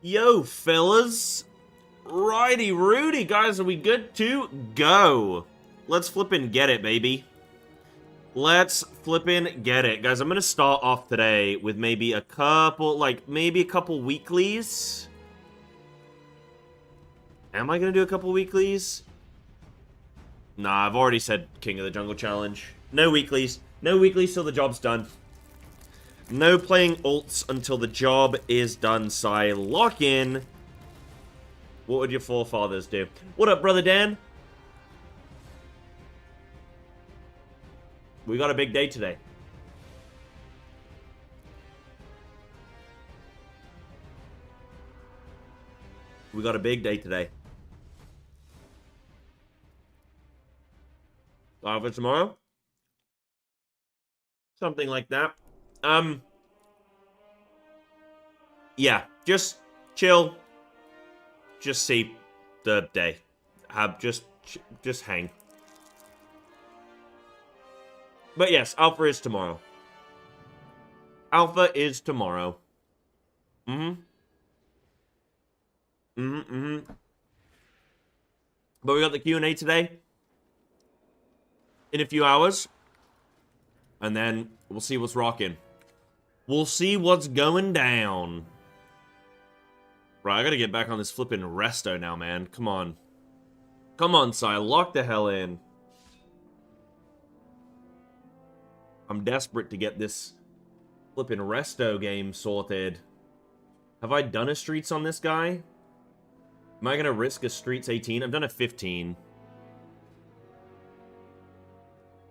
Yo, fellas. Righty Rudy, guys, are we good to go? Let's flippin' get it, baby. Let's flippin' get it. Guys, I'm gonna start off today with maybe a couple weeklies. Am I gonna do a couple weeklies? Nah, I've already said King of the Jungle Challenge. No weeklies. No weeklies till the job's done. No playing alts until the job is done, Sai. Lock in. What would your forefathers do? What up, brother Dan? We got a big day today. We got a big day today. For tomorrow? Something like that. Yeah, just chill. Just see the day. Just hang. But yes, Alpha is tomorrow. Alpha is tomorrow. Mm-hmm. Mm-hmm, mm-hmm. But we got the Q&A today. In a few hours. And then we'll see what's rocking. We'll see what's going down. Right, I gotta get back on this flipping resto now, man. Come on. Come on, Sai. Lock the hell in. I'm desperate to get this flipping resto game sorted. Have I done a streets on this guy? Am I gonna risk a streets 18? I've done a 15.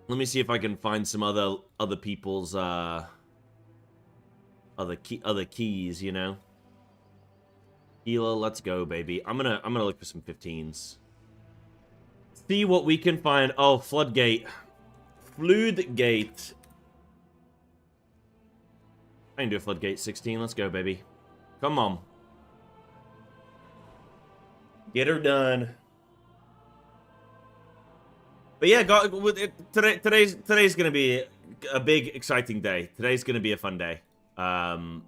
Let me see if I can find some other people's other keys, you know. Gila, let's go, baby. I'm gonna look for some 15s. See what we can find. Oh, Floodgate. Floodgate. I can do a Floodgate 16. Let's go, baby. Come on. Get her done. But yeah, today's gonna be a big, exciting day. Today's gonna be a fun day. So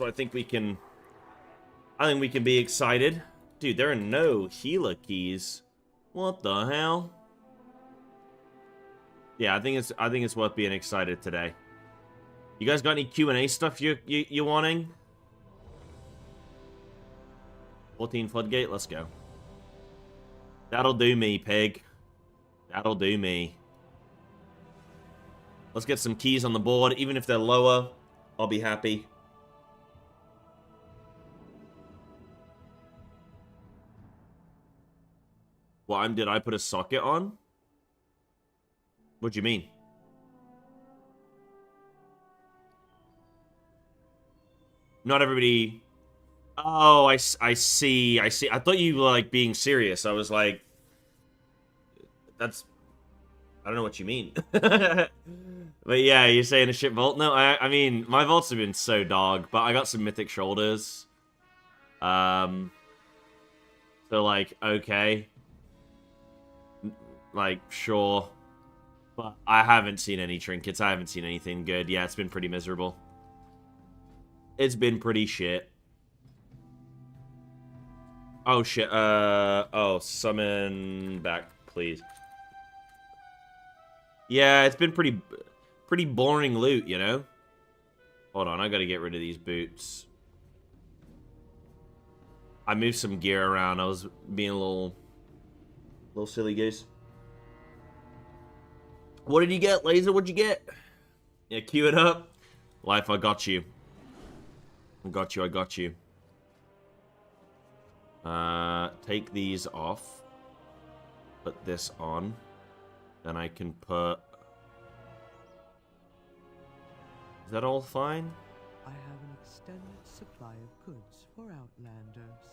I think we can be excited. Dude, there are no healer keys. What the hell? Yeah, I think it's worth being excited today. You guys got any Q&A stuff you wanting? 14 Floodgate, let's go. That'll do me, pig. That'll do me. Let's get some keys on the board. Even if they're lower, I'll be happy. What, did I put a socket on? What do you mean? Not everybody... Oh, I see. I thought you were, like, being serious. I was like... That's... I don't know what you mean. But yeah, you're saying a shit vault? No, I mean, my vaults have been so dog, but I got some Mythic shoulders. So, like, okay. Like, sure. But I haven't seen any trinkets. I haven't seen anything good. Yeah, it's been pretty miserable. It's been pretty shit. Oh, shit. Oh, summon back, please. Yeah, it's been pretty boring loot, you know? Hold on, I gotta get rid of these boots. I moved some gear around. I was being a little silly goose. What did you get, Laser? What'd you get? Yeah, queue it up. Life, I got you. I got you. Take these off. Put this on. Then I can put... Is that all fine? I have an extended supply of goods for Outlanders.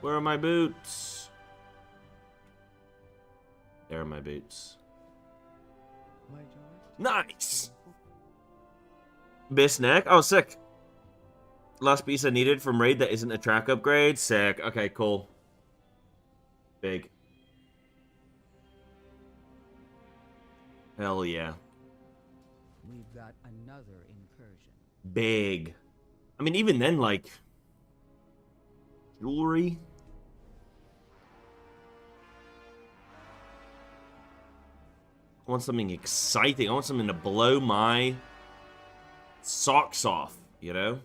Where are my boots? There are my boots. Nice! Bisnack. Oh, sick. Last piece I needed from raid that isn't a track upgrade. Sick. Okay, cool. Big. Hell yeah. We've got another incursion. big. I mean, even then, like, jewelry. I want something exciting. I want something to blow my socks off, you know?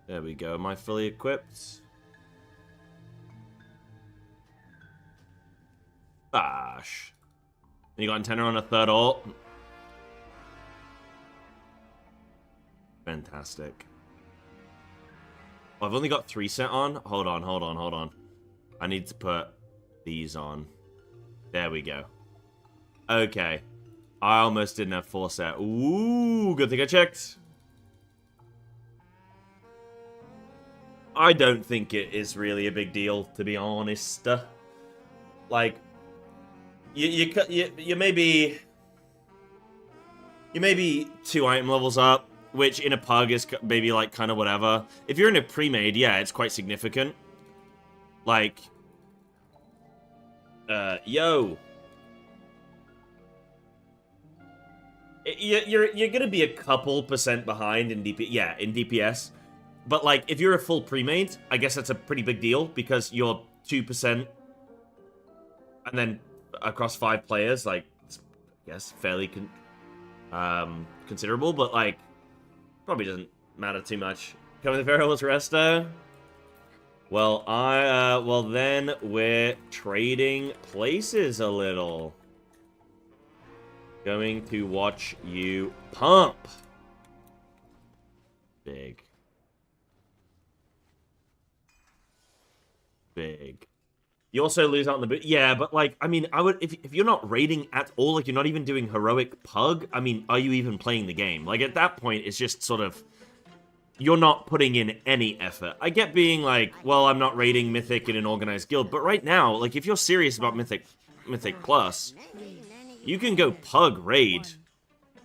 There we go. Am I fully equipped? Bash. And you got antenna on a third ult. Fantastic. Oh, I've only got 3 set on. Hold on. I need to put these on. There we go. Okay. I almost didn't have 4 set. Ooh, good thing I checked. I don't think it is really a big deal, to be honest. Like, you may be 2 item levels up, which in a pug is maybe like kind of whatever. If you're in a pre-made, yeah, it's quite significant. Like, yo, you're gonna be a couple % behind in DPS. But like, if you're a full pre-made, I guess that's a pretty big deal because you're 2%, and then across 5 players, like, it's, I guess fairly considerable, but like, probably doesn't matter too much. Coming to Feral's Resto. Well, well then we're trading places a little. Going to watch you pump. Big. You also lose out on the boot. Yeah, but like, I mean, I would, if you're not raiding at all, like you're not even doing heroic pug, I mean, are you even playing the game? Like at that point, it's just sort of, you're not putting in any effort. I get being like, well, I'm not raiding Mythic in an organized guild, but right now, like if you're serious about Mythic Plus, you can go pug raid.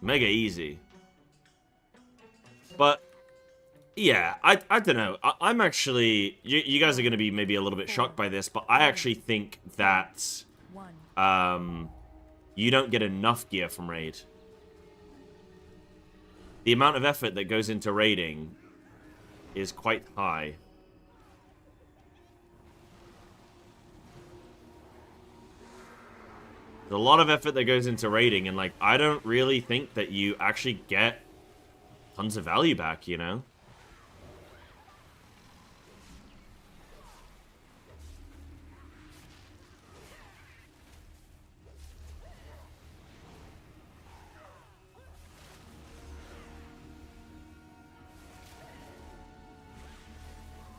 Mega easy. But yeah, I don't know. I'm actually... You guys are going to be maybe a little bit shocked by this, but I actually think that you don't get enough gear from raid. The amount of effort that goes into raiding is quite high. There's a lot of effort that goes into raiding, and like, I don't really think that you actually get tons of value back, you know?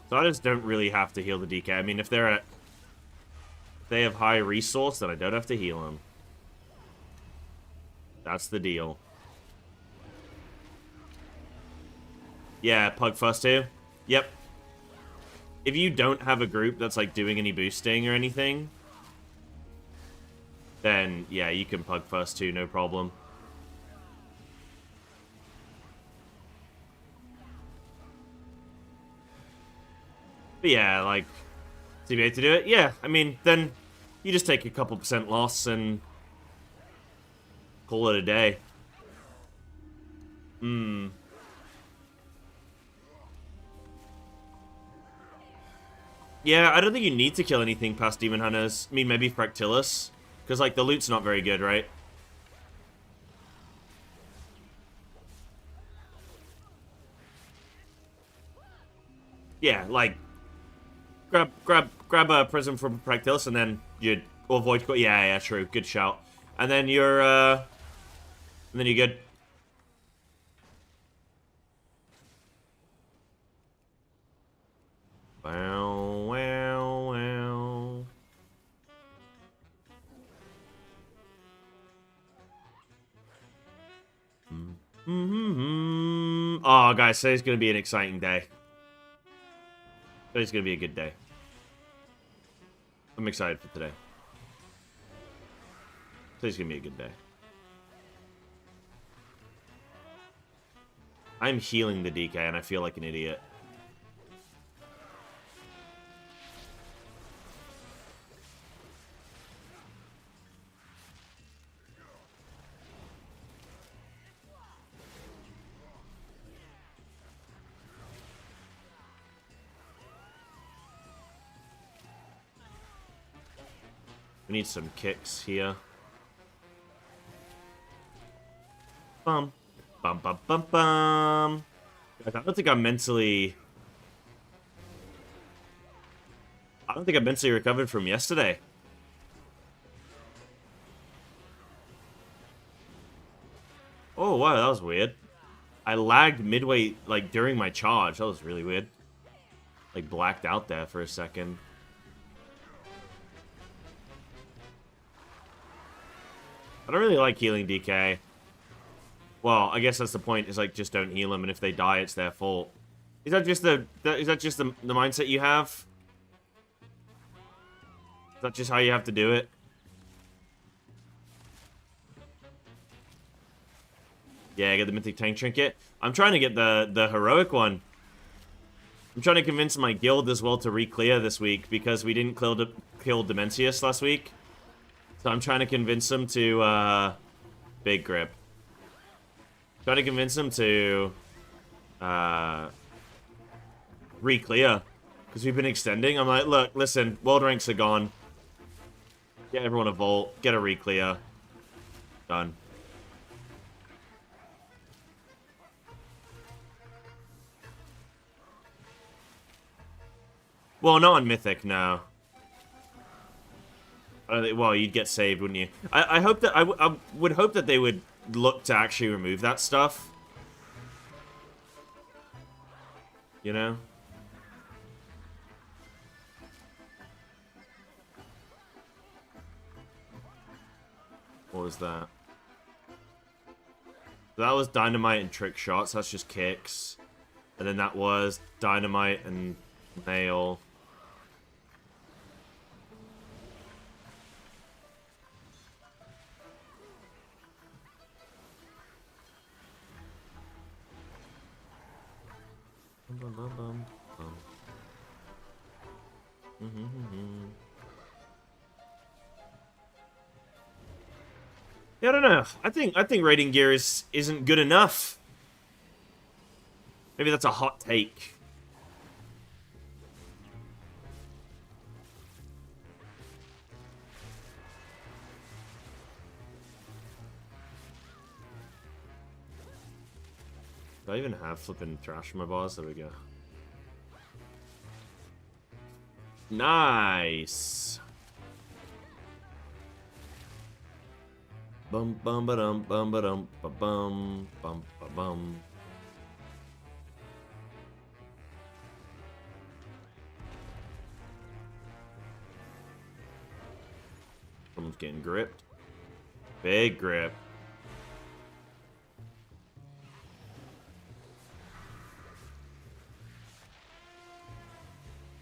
So I just don't really have to heal the DK. I mean, if they have high resource, then I don't have to heal them. That's the deal. Yeah, pug first too. Yep. If you don't have a group that's like doing any boosting or anything, then yeah, you can pug first too, no problem. But yeah, like, TBA to do it? Yeah, I mean, then you just take a couple % loss and call it a day. Yeah, I don't think you need to kill anything past Demon Hunters. I mean, maybe Fractillus. Because, like, the loot's not very good, right? Yeah, like, grab a prism from Fractillus and then you'd... Or Void Core. Yeah, true. Good shout. And then you're, And then you're good. Wow, wow, wow. Oh, guys, today's gonna be an exciting day. Today's gonna be a good day. I'm excited for today. Today's gonna be a good day. I'm healing the DK and I feel like an idiot. We need some kicks here. Bum. Bum, bum, bum, bum. I don't think I'm mentally... I don't think I'm mentally recovered from yesterday. Oh, wow, that was weird. I lagged midway, like, during my charge. That was really weird. Like, blacked out there for a second. I don't really like healing DK. Well, I guess that's the point, is, like, just don't heal them, and if they die, it's their fault. Is that just the mindset you have? Is that just how you have to do it? Yeah, get the Mythic Tank Trinket. I'm trying to get the heroic one. I'm trying to convince my guild as well to re-clear this week, because we didn't kill Dementius last week. So I'm trying to convince them to, big grip. Trying to convince them to, re-clear. Because we've been extending. I'm like, look, listen, world ranks are gone. Get everyone a vault. Get a re-clear. Done. Well, not on Mythic, no. Well, you'd get saved, wouldn't you? I hope that I would hope that they would look to actually remove that stuff. You know? What was that? That was dynamite and trick shots. That's just kicks. And then that was dynamite and nail. Yeah, I don't know. I think raiding gear isn't good enough. Maybe that's a hot take. Do I even have flipping trash in my bars? There we go. Nice. Bum bum ba dum bum ba dum ba bum bum ba bum. Someone's getting gripped. Big grip.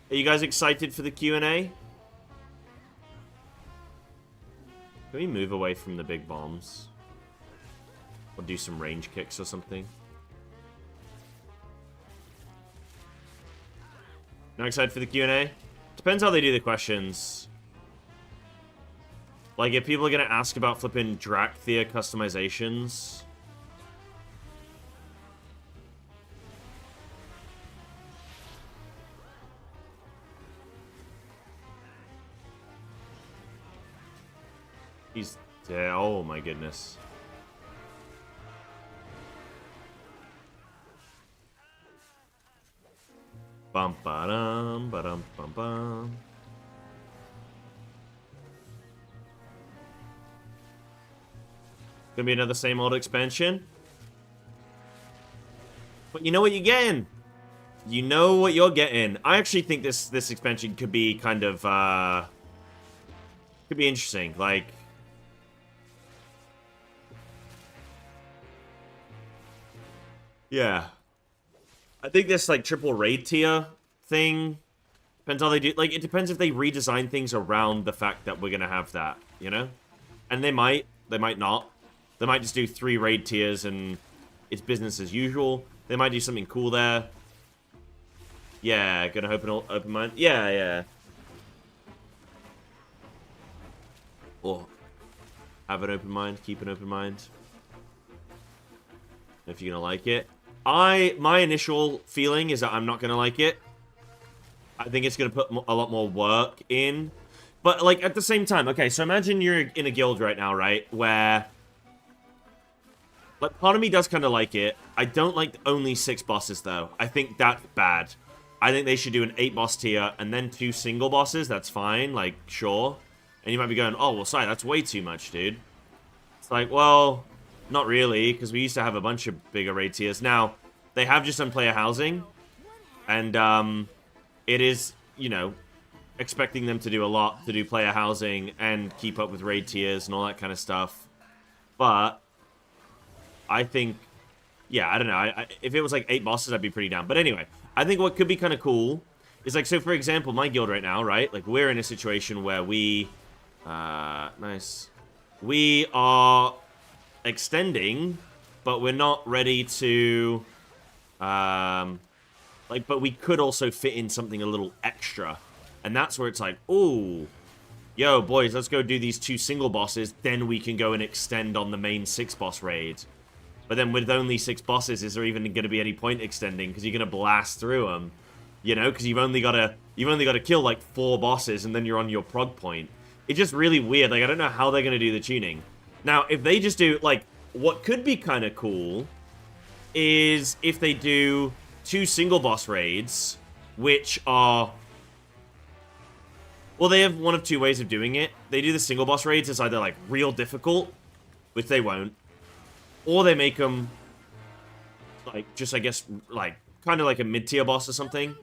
Are you guys excited for the Q&A? Can we move away from the big bombs? Or do some range kicks or something? Not excited for the Q&A? Depends how they do the questions. Like, if people are going to ask about flipping Drakthea customizations... He's dead. Oh my goodness. Bum ba dum bum bum. Gonna be another same old expansion. But you know what you're getting. You know what you're getting. I actually think this expansion could be kind of could be interesting. Like, yeah. I think this, like, triple raid tier thing depends how they do. Like, it depends if they redesign things around the fact that we're gonna have that, you know? And they might not. They might just do 3 raid tiers and it's business as usual. They might do something cool there. Yeah, gonna open mind. Yeah, yeah. Or have an open mind, keep an open mind. If you're gonna like it. My initial feeling is that I'm not gonna like it. I think it's gonna put a lot more work in. But, like, at the same time, okay, so imagine you're in a guild right now, right? Where, like, part of me does kind of like it. I don't like only 6 bosses, though. I think that's bad. I think they should do an 8-boss tier and then 2 single bosses. That's fine, like, sure. And you might be going, oh, well, sorry, that's way too much, dude. It's like, well, not really, because we used to have a bunch of bigger raid tiers. Now, they have just done player housing, and it is, you know, expecting them to do a lot to do player housing and keep up with raid tiers and all that kind of stuff. But I think, yeah, I don't know. If it was like 8 bosses, I'd be pretty down. But anyway, I think what could be kind of cool is, like, so for example, my guild right now, right? Like, we're in a situation where we, nice. We are extending, but we're not ready to, like, but we could also fit in something a little extra. And that's where it's like, ooh, yo, boys, let's go do these 2 single bosses, then we can go and extend on the main 6-boss raid. But then with only 6 bosses, is there even going to be any point extending? Because you're going to blast through them, you know? Because you've only got to kill like 4 bosses, and then you're on your prog point. It's just really weird. Like, I don't know how they're going to do the tuning. Now, if they just do, like, what could be kind of cool is if they do 2 single boss raids, which are, well, they have one of 2 ways of doing it. They do the single boss raids as either, like, real difficult, which they won't, or they make them, like, just, I guess, like, kind of like a mid-tier boss or something.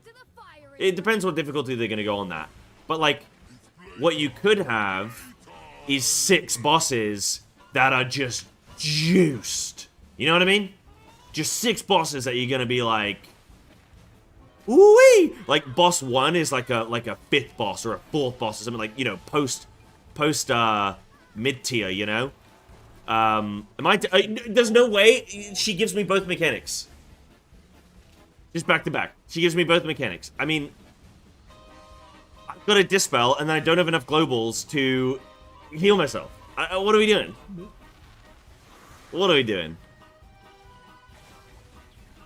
It depends what difficulty they're going to go on that. But, like, what you could have is 6 bosses that are just juiced. You know what I mean? Just 6 bosses that you're going to be like, ooh-wee! Like, boss 1 is like a 5th boss or a 4th boss or something, like, you know, post mid-tier, you know? There's no way she gives me both mechanics. Just back to back. She gives me both mechanics. I mean, I've got a dispel, and then I don't have enough globals to heal myself. What are we doing? What are we doing?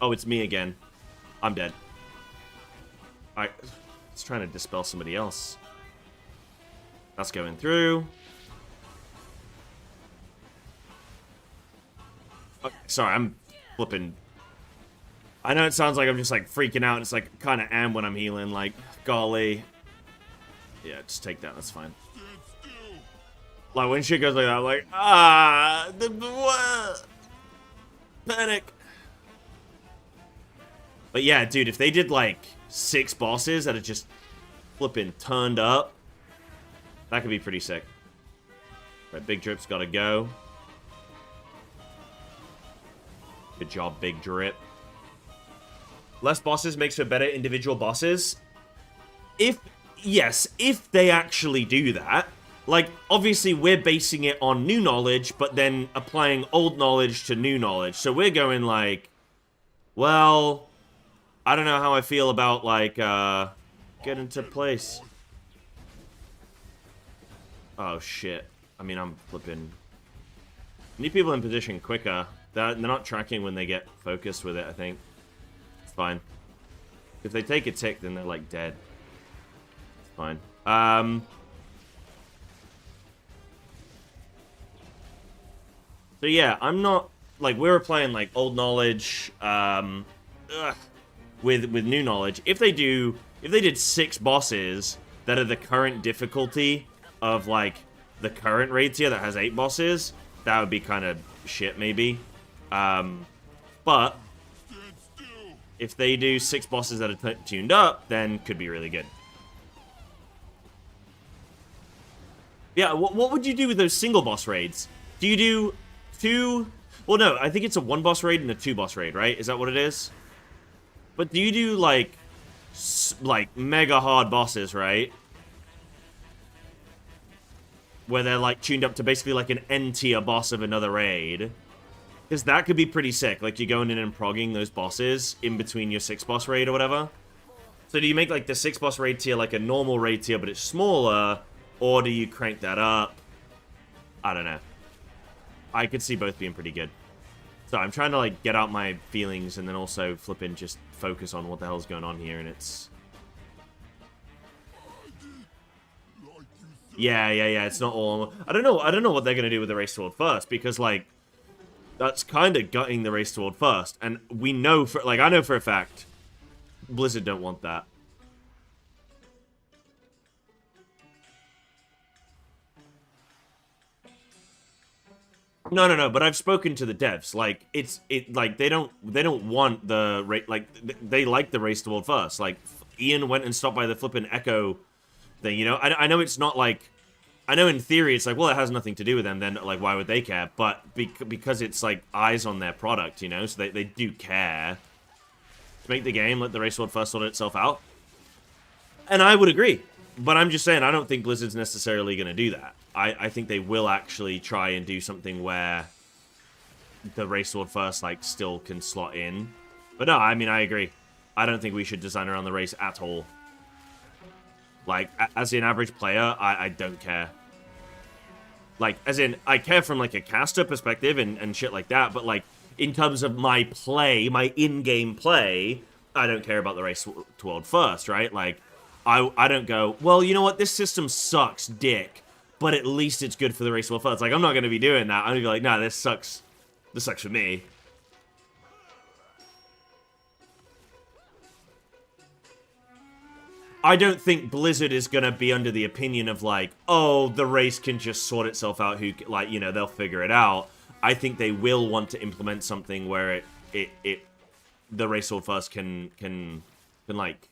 Oh, it's me again. I'm dead. Alright, let's try to dispel somebody else. That's going through. Okay, sorry, I'm flipping. I know it sounds like I'm just, like, freaking out. It's, like, kind of am when I'm healing. Like, golly. Yeah, just take that. That's fine. Like, when shit goes like that, I'm like, what? Panic. But yeah, dude, if they did, like, 6 bosses that are just flipping turned up, that could be pretty sick. That Big Drip's gotta go. Good job, Big Drip. Less bosses makes for better individual bosses. Yes, if they actually do that. Like, obviously, we're basing it on new knowledge, but then applying old knowledge to new knowledge. So we're going like, well, I don't know how I feel about, like, get into place. Oh, shit. I mean, I'm flipping. Need people in position quicker. They're not tracking when they get focused with it, I think. It's fine. If they take a tick, then they're, like, dead. It's fine. So yeah, I'm not, like, we were playing, like, old knowledge, with new knowledge. If they did 6 bosses that are the current difficulty of, like, the current raid tier that has 8 bosses, that would be kind of shit, maybe. But if they do 6 bosses that are tuned up, then could be really good. Yeah, what would you do with those single boss raids? Do you do 2? Well, no, I think it's a 1 boss raid and a 2 boss raid, right? Is that what it is? But do you do, like mega hard bosses, right? Where they're, like, tuned up to basically, like, an N-tier boss of another raid. Because that could be pretty sick. Like, you're going in and progging those bosses in between your 6 boss raid or whatever. So do you make, like, the 6 boss raid tier like a normal raid tier, but it's smaller? Or do you crank that up? I don't know. I could see both being pretty good. So I'm trying to, like, get out my feelings and then also flip in, just focus on what the hell's going on here, and it's... Yeah. It's not all. I don't know what they're gonna do with the race toward first, because like that's kind of gutting the race toward first, and we know for like I know for a fact, Blizzard don't want that. No. But I've spoken to the devs. Like like they don't want the like they like the race toward first. Like Ian went and stopped by the flippin' Echo thing. You know, I know it's not like. I know in theory it's like, well, it has nothing to do with them, then, like, why would they care? But because it's, like, eyes on their product, you know? So they do care. To make the game, let the race sword first sort itself out. And I would agree. But I'm just saying, I don't think Blizzard's necessarily going to do that. I think they will actually try and do something where the race sword first, like, still can slot in. But no, I mean, I agree. I don't think we should design around the race at all. Like, as an average player, I don't care. Like, as in, I care from, like, a caster perspective and shit like that, but, like, in terms of my play, my in-game play, I don't care about the race toward first, right? Like, I don't go, well, you know what, this system sucks dick, but at least it's good for the race toward first. Like, I'm not going to be doing that. I'm going to be like, nah, this sucks. This sucks for me. I don't think Blizzard is going to be under the opinion of, like, oh, the race can just sort itself out, who, like, you know, they'll figure it out. I think they will want to implement something where the race sword first can like,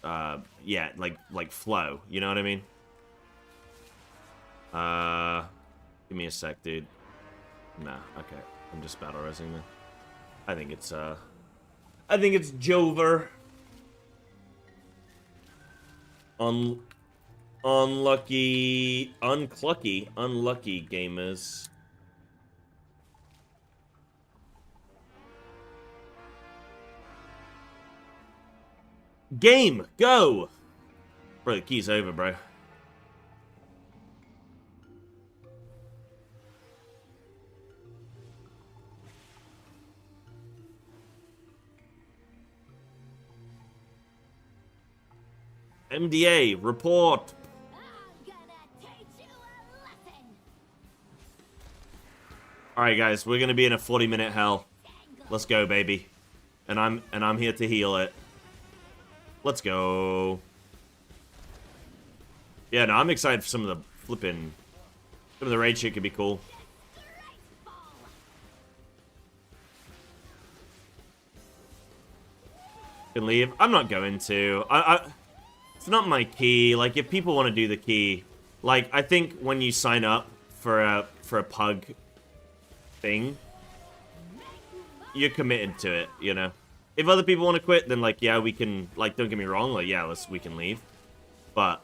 yeah, like flow, you know what I mean? Give me a sec, dude. Nah, okay. I'm just battle resing then. I think it's Jover. Unlucky gamers. Game, go! Bro, the key's over, bro. MDA, report. Alright guys, we're gonna be in a 40-minute hell. Let's go, baby. And I'm here to heal it. Let's go. Yeah, no, I'm excited for some of the flipping. Some of the raid shit could be cool. Can leave. I'm not going to. It's not my key. Like, if people want to do the key, like, I think when you sign up for a pug thing, you're committed to it, you know? If other people want to quit, then, like, yeah, we can, like, don't get me wrong, like, yeah, we can leave. But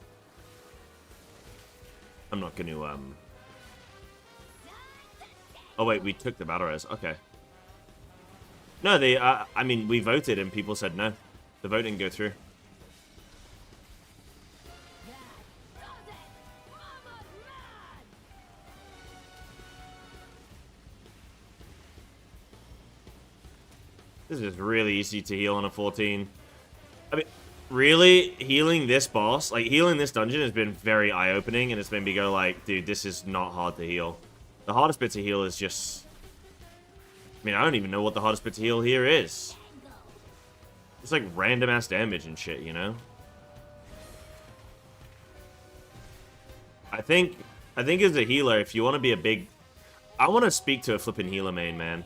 I'm not going to, oh, wait, we took the battle res. Okay. No, they, I mean, we voted and people said no. The vote didn't go through. This is really easy to heal on a 14. I mean, really, healing this boss, like, healing this dungeon has been very eye-opening, and it's made me go, like, dude, this is not hard to heal. The hardest bit to heal is just... I mean, I don't even know what the hardest bit to heal here is. It's like random-ass damage and shit, you know? I think as a healer, if you want to be a big... I want to speak to a flippin' healer main, man.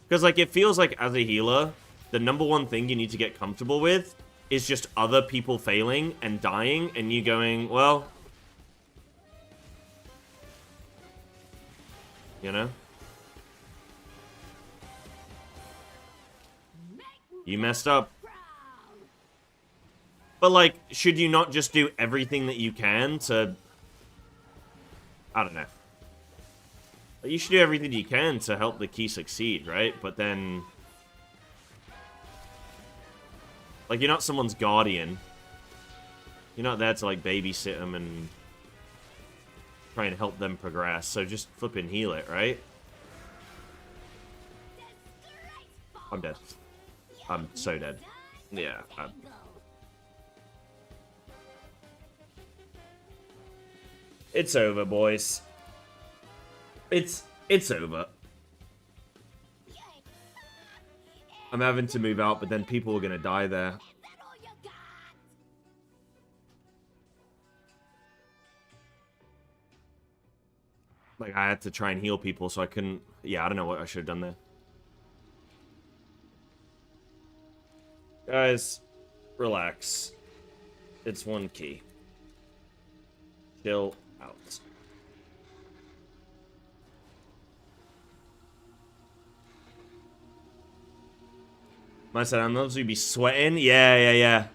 Because, like, it feels like, as a healer, the #1 thing you need to get comfortable with is just other people failing and dying, and you going, well... You know? You messed up. But, like, should you not just do everything that you can to... I don't know. You should do everything you can to help the key succeed, right? But then... Like, you're not someone's guardian. You're not there to, like, babysit them and... try and help them progress. So just flipping heal it, right? I'm dead. I'm so dead. Yeah. It's over, boys. It's over. I'm having to move out, but then people are gonna die there. Like, I had to try and heal people, so I couldn't... Yeah, I don't know what I should have done there. Guys, relax. It's one key. Chill out. I said, I'm supposed to be sweating? Yeah.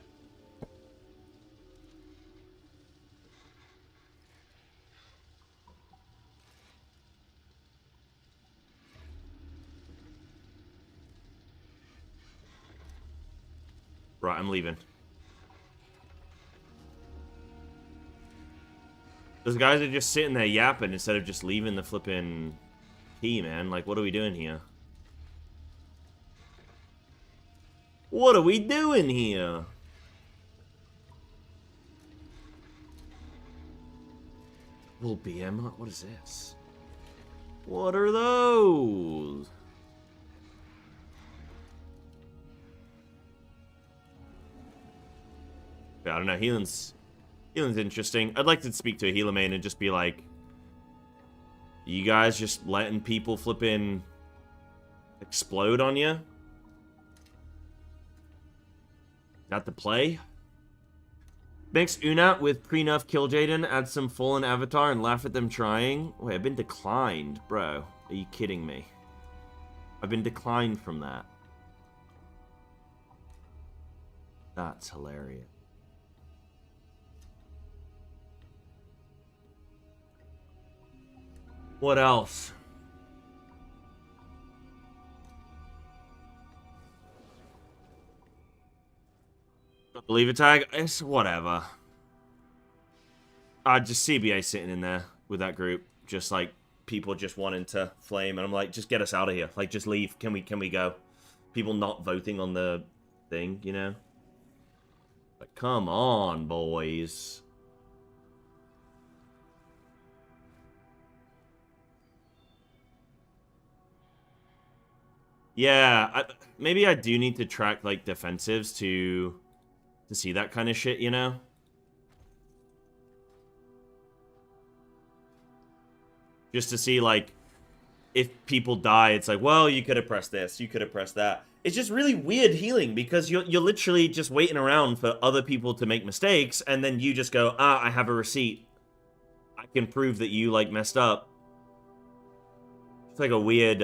Right, I'm leaving. Those guys are just sitting there yapping instead of just leaving the flipping key, man. Like, what are we doing here? What are we doing here? Well, BM, what is this? What are those? I don't know, healing's interesting. I'd like to speak to a healer main and just be like, you guys just letting people flipping explode on you? Got the play? Mix Unat with pre-nerf Kill Jaden, add some fallen avatar and laugh at them trying. Wait, I've been declined, bro. Are you kidding me? I've been declined from that. That's hilarious. What else? Believe it tag? It's whatever. Just CBA sitting in there with that group. Just like people just wanting to flame. And I'm like, just get us out of here. Like, just leave. Can we go? People not voting on the thing, you know? Like, come on, boys. Yeah, maybe I do need to track, like, defensives to see that kind of shit, you know? Just to see, like, if people die, it's like, well, you could have pressed this, you could have pressed that. It's just really weird healing, because you're literally just waiting around for other people to make mistakes, and then you just go, I have a receipt. I can prove that you, like, messed up. It's like a weird,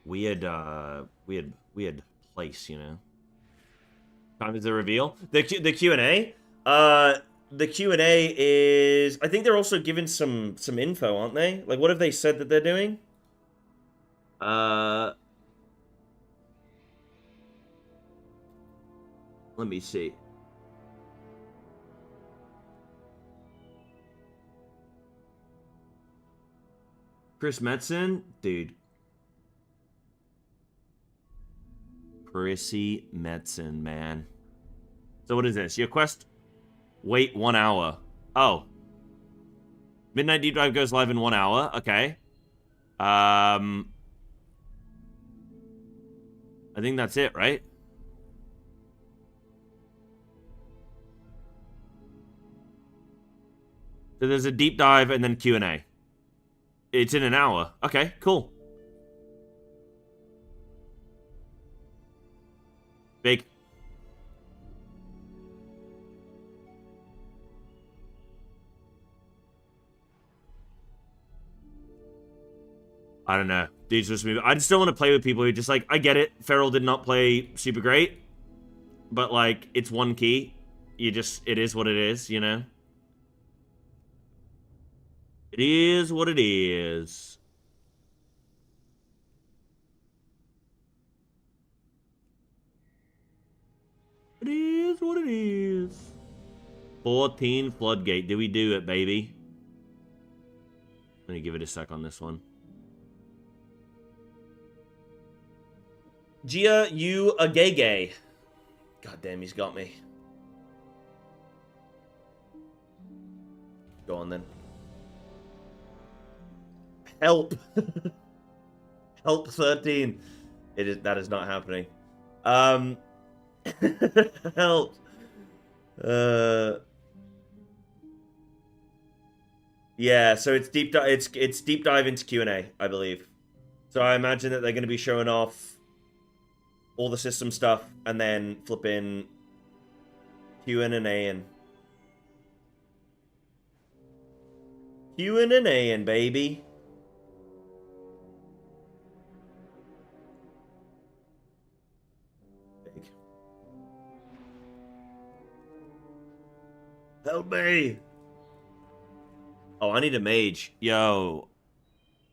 weird place, you know? Time is the reveal. The Q&A? The Q&A is... I think they're also giving some info, aren't they? Like, what have they said that they're doing? Let me see. Chris Metzen? Dude. Chrissy Metzen, man. So what is this? Your quest... Wait 1 hour. Oh. Midnight Deep Dive goes live in 1 hour. Okay. I think that's it, right? So there's a deep dive and then Q&A. It's in an hour. Okay, cool. Big. I don't know. Dude's just moving. I just don't want to play with people who just like, I get it. Feral did not play super great. But like, it's one key. It is what it is, you know? It is what it is. It is what it is. 14 Floodgate. Do we do it, baby? Let me give it a sec on this one. Gia, you a gay. God damn, he's got me. Go on then. Help. Help 13. That is not happening. Help. Yeah, so it's deep dive into Q&A, I believe. So I imagine that they're going to be showing off all the system stuff and then flipping Q&A and Q&A, baby. Big. Help me. Oh, I need a mage. Yo.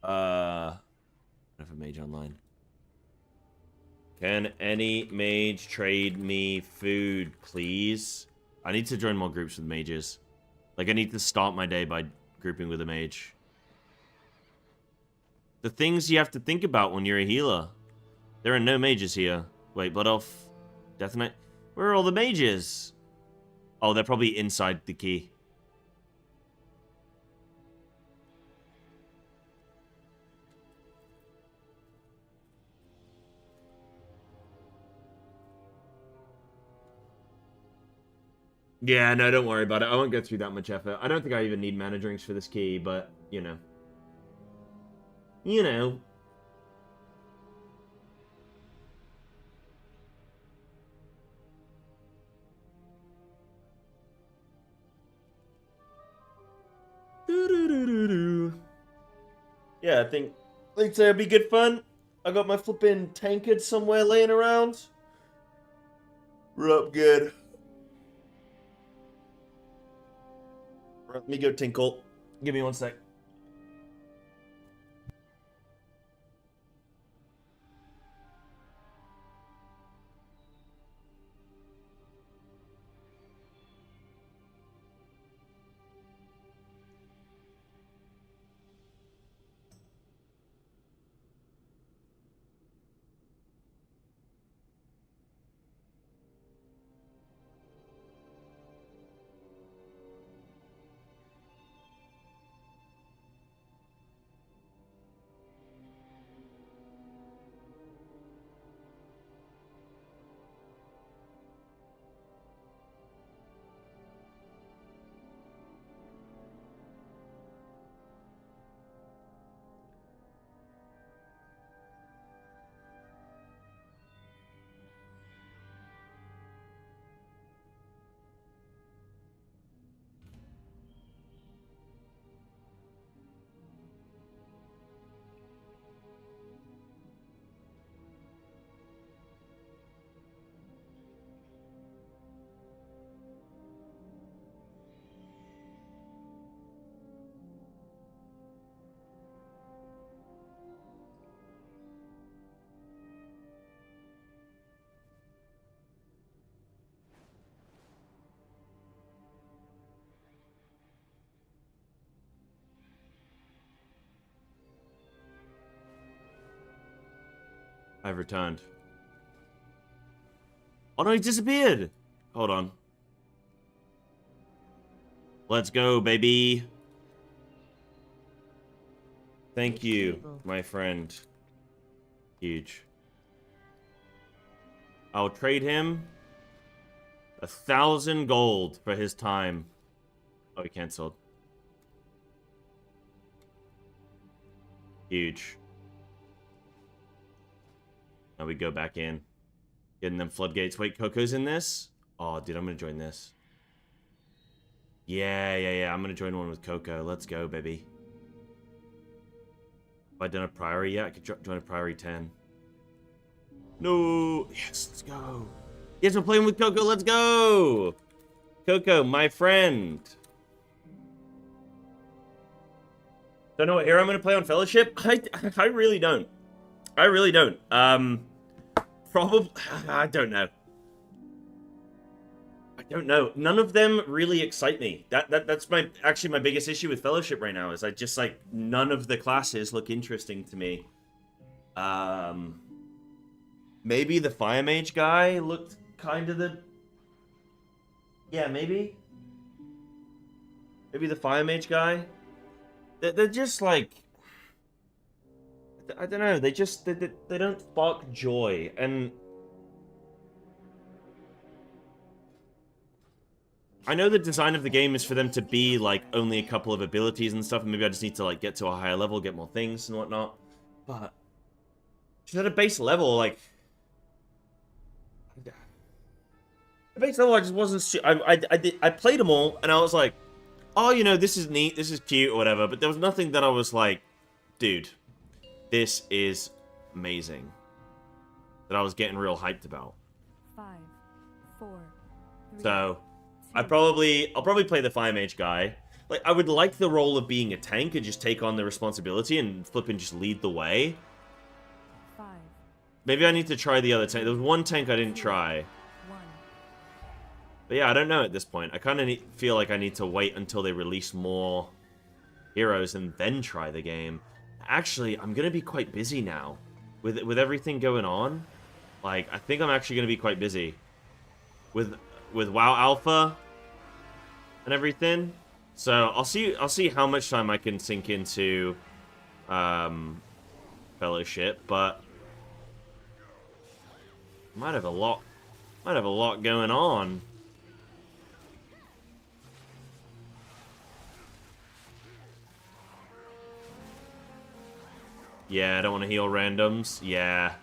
I have a mage online. Can any mage trade me food, please? I need to join more groups with mages. Like, I need to start my day by grouping with a mage. The things you have to think about when you're a healer. There are no mages here. Wait, Blood Elf, Death Knight. Where are all the mages? Oh, they're probably inside the key. Yeah, no, don't worry about it. I won't go through that much effort. I don't think I even need mana drinks for this key, but, you know. You know. Yeah, I think it'll be good fun. I got my flipping tankard somewhere laying around. We're up good. Let me go tinkle. Give me one sec. I've returned. Oh no, he disappeared! Hold on. Let's go, baby. Thank you, my friend. Huge. I'll trade him 1,000 gold for his time. Oh, he canceled. Huge. Now we go back in. Getting them floodgates. Wait, Coco's in this? Oh, dude, I'm gonna join this. Yeah. I'm gonna join one with Coco. Let's go, baby. Have I done a Priory yet? I could join a Priory 10. No! Yes, let's go. Yes, we're playing with Coco. Let's go! Coco, my friend. Don't know what hero I'm gonna play on Fellowship? I really don't. I really don't. Probably, I don't know. I don't know. None of them really excite me. That's actually my biggest issue with Fellowship right now is I just like none of the classes look interesting to me. Maybe the Fire Mage guy looked kind of the... Yeah, maybe. Maybe the Fire Mage guy. They're just like... I don't know, they just... They don't spark joy, and... I know the design of the game is for them to be, like, only a couple of abilities and stuff, and maybe I just need to, like, get to a higher level, get more things and whatnot. But... just at a base level, like... At base level, I just wasn't... I played them all, and I was like, oh, you know, this is neat, this is cute, or whatever, but there was nothing that I was like, dude, this is amazing. That I was getting real hyped about. 5, 4, 3, So... 2. I'll probably play the Fire Mage guy. Like, I would like the role of being a tank and just take on the responsibility and flip and just lead the way. 5. Maybe I need to try the other tank. There was one tank I didn't try. 1. But yeah, I don't know at this point. I kind of feel like I need to wait until they release more heroes and then try the game. Actually, I'm going to be quite busy now. With everything going on. Like, I think I'm actually going to be quite busy. With WoW Alpha and everything. So I'll see how much time I can sink into Fellowship, but might have a lot going on. Yeah, I don't want to heal randoms. Yeah.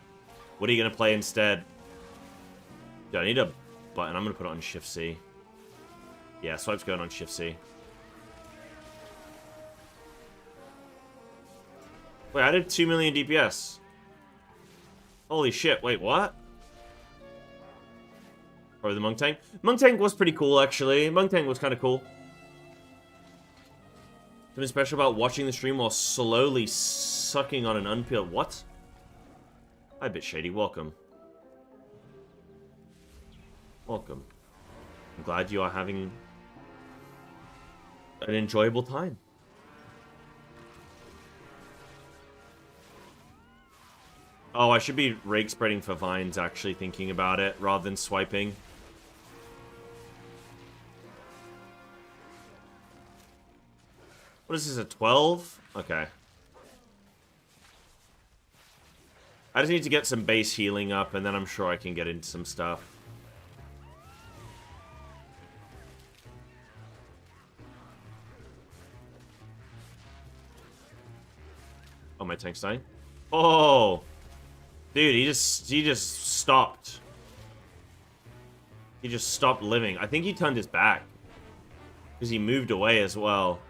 What are you going to play instead? Do I need a button? I'm going to put it on Shift C. Yeah, Swipe's going on Shift C. Wait, I did 2 million DPS. Holy shit, wait, what? Probably the Monk Tank. Monk Tank was pretty cool, actually. Monk Tank was kind of cool. Something special about watching the stream while slowly sucking on an unpeeled... What? Hi, Bit Shady. Welcome. Welcome. I'm glad you are having an enjoyable time. Oh, I should be rake spreading for vines, actually, thinking about it, rather than swiping. What is this, a 12? Okay. I just need to get some base healing up, and then I'm sure I can get into some stuff. Oh, my tank's dying? Oh! Dude, he just stopped. He just stopped living. I think he turned his back. Because he moved away as well.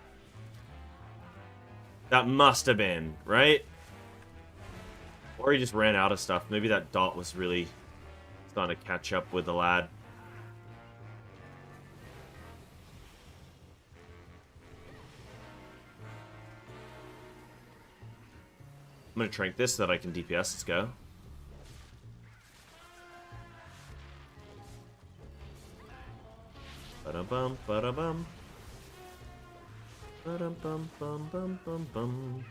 That must have been, right? Or he just ran out of stuff. Maybe that dot was really starting to catch up with the lad. I'm gonna trank this so that I can DPS. Let's go. Ba-dum-bum, ba-da-bum. Ba-dum-bum, bum, bum, bum, bum.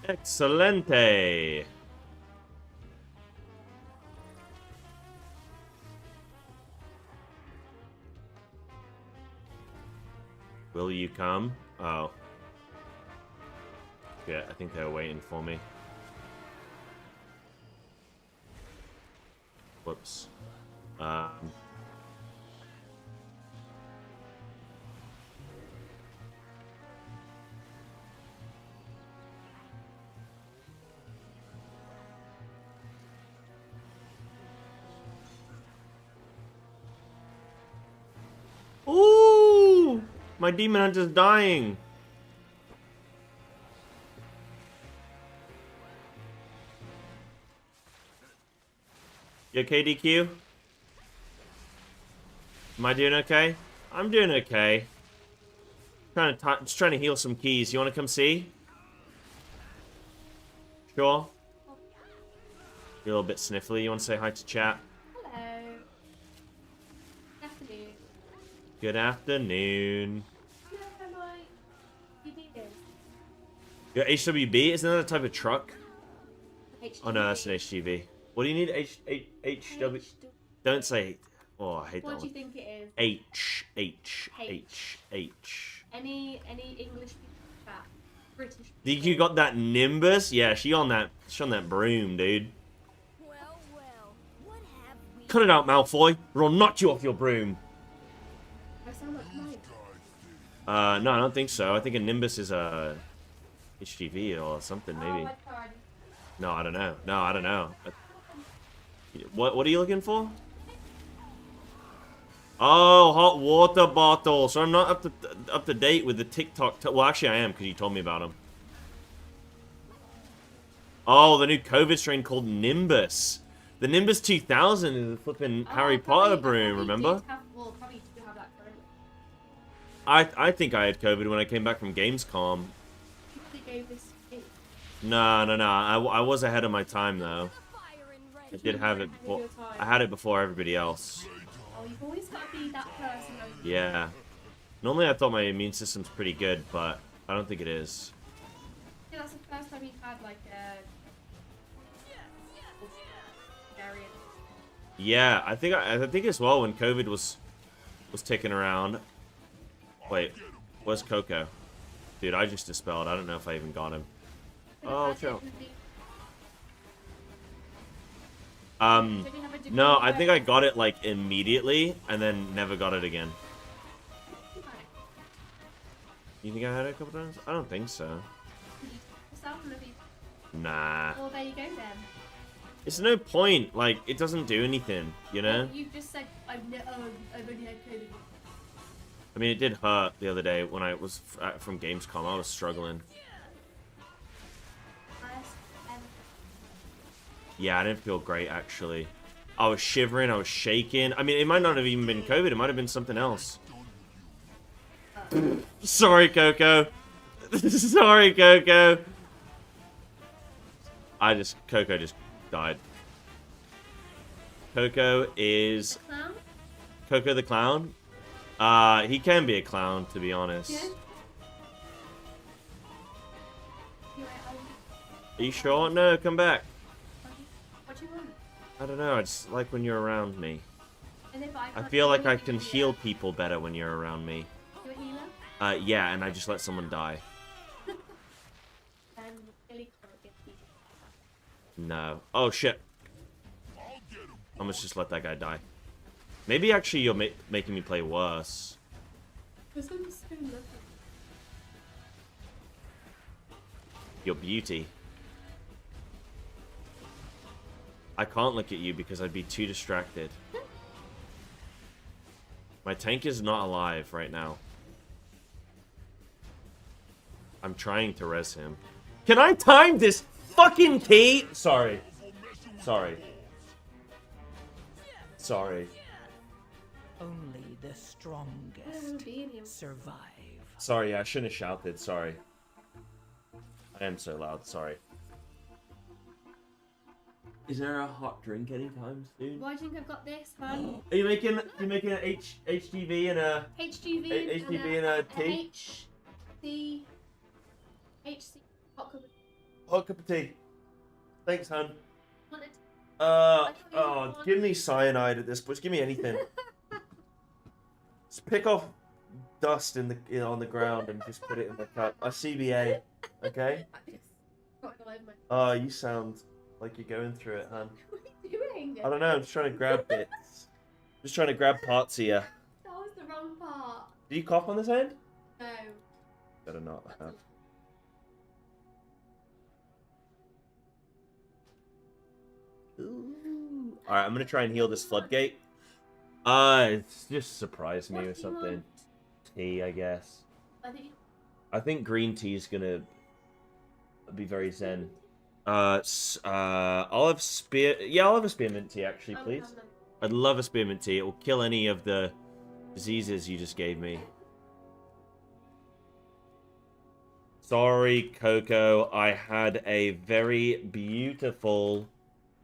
Excelente. Will you come? Oh. Yeah, I think they were waiting for me. Whoops. Ooh! My demon hunter's dying. You okay, DQ? Am I doing okay? I'm doing okay. Just trying to heal some keys. You want to come see? Sure. You're a little bit sniffly. You want to say hi to chat? Hello. Good afternoon. Your HWB? Isn't that a type of truck? Oh no, that's an HGV. What do you need? HW? Don't say. Oh, I hate that one. What do you think it is? H. Any English people that British people? Think you got that Nimbus? Yeah, she on that broom, dude. Well, what have we... Cut it out, Malfoy, or I'll knock you off your broom. I sound like Mike. No, I don't think so. I think a Nimbus is a HGV or something, maybe. Oh, God. No, I don't know. What are you looking for? Oh, hot water bottle. So I'm not up to date with the TikTok. Well, actually, I am because you told me about them. Oh, the new COVID strain called Nimbus. The Nimbus 2000 is a flipping Harry Potter broom. Remember? Probably do have that currently. I think I had COVID when I came back from Gamescom. They gave this to me. No. I was ahead of my time though. I did have it. I had it before everybody else. Oh, you've always got to be that person. Yeah. Normally I thought my immune system's pretty good, but I don't think it is. Yeah, that's the first time you've had like a. Yeah, I think as well when COVID was ticking around. Wait, where's Coco? Dude, I just dispelled. I don't know if I even got him. Oh, chill. No, I think I got it like immediately and then never got it again. You think I had it a couple times? I don't think so. Nah. Well, there you go then. It's no point. Like, it doesn't do anything, you know? Well, you just said I've only had COVID. I mean, it did hurt the other day when I was from Gamescom. I was struggling. Yeah, I didn't feel great, actually. I was shivering, I was shaking. I mean, it might not have even been COVID. It might have been something else. Sorry, Coco. Sorry, Coco. Coco just died. Coco is... Clown? Coco the clown? He can be a clown, to be honest. Yeah. Are you sure? No, come back. What do you want? I don't know, I just like when you're around me. And if I feel like I can heal people better when you're around me. You a healer? Yeah, and I just let someone die. And Billy can't get people. No. Oh, shit. I must just let that guy die. Maybe actually you're making me play worse. This one's so lovely. Your beauty. I can't look at you because I'd be too distracted. My tank is not alive right now. I'm trying to res him. Can I time this fucking key? Sorry. Sorry. Only the strongest survive. Sorry, I shouldn't have shouted. Sorry. I am so loud. Sorry. Is there a hot drink anytime soon? Why do you think I've got this, hun? Are you making an HGV and a HGV and a tea? HC hot cup. Hot cup of tea. Thanks, hun. Want it? Oh, give me cyanide at this point. Give me anything. Just pick off dust on the ground and just put it in the cup. A CBA, okay? Oh, you sound like you're going through it, hun. What are you doing? I don't know. I'm just trying to grab bits. Just trying to grab parts here. That was the wrong part. Did you cough on this end? No. Better not have. Alright, I'm gonna try and heal this floodgate. It's just surprise me with something. Tea, I guess. I think green tea is gonna be very zen. I'll have I'll have a spearmint tea actually, please. I'd love a spearmint tea. It will kill any of the diseases you just gave me. Sorry, Coco. I had a very beautiful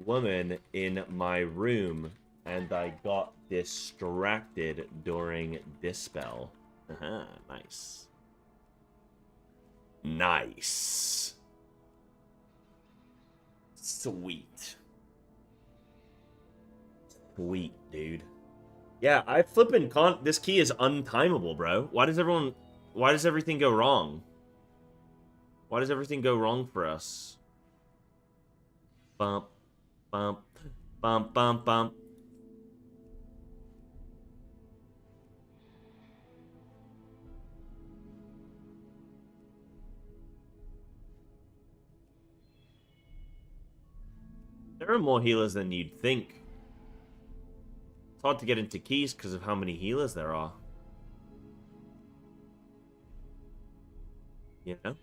woman in my room, and I got distracted during dispel. Nice. Nice. Sweet. Sweet, dude. Yeah, I flippin' can't. This key is untimable, bro. Why does everything go wrong? Why does everything go wrong for us? Bump, bump, bump, bump, bump. There are more healers than you'd think. It's hard to get into keys because of how many healers there are. You know?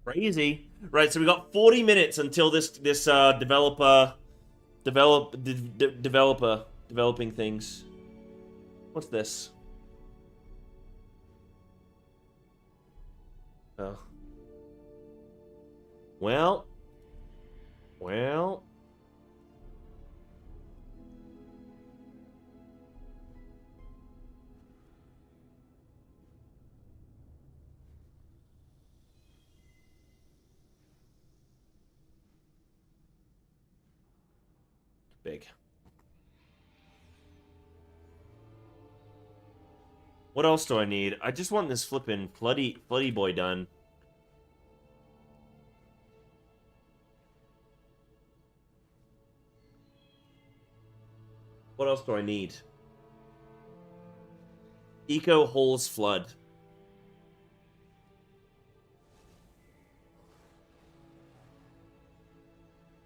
Crazy. Right, so we got 40 minutes until this developing things. What's this? Oh. Well. Big. What else do I need? I just want this flippin' bloody boy done. What else do I need? Eco Holes Flood.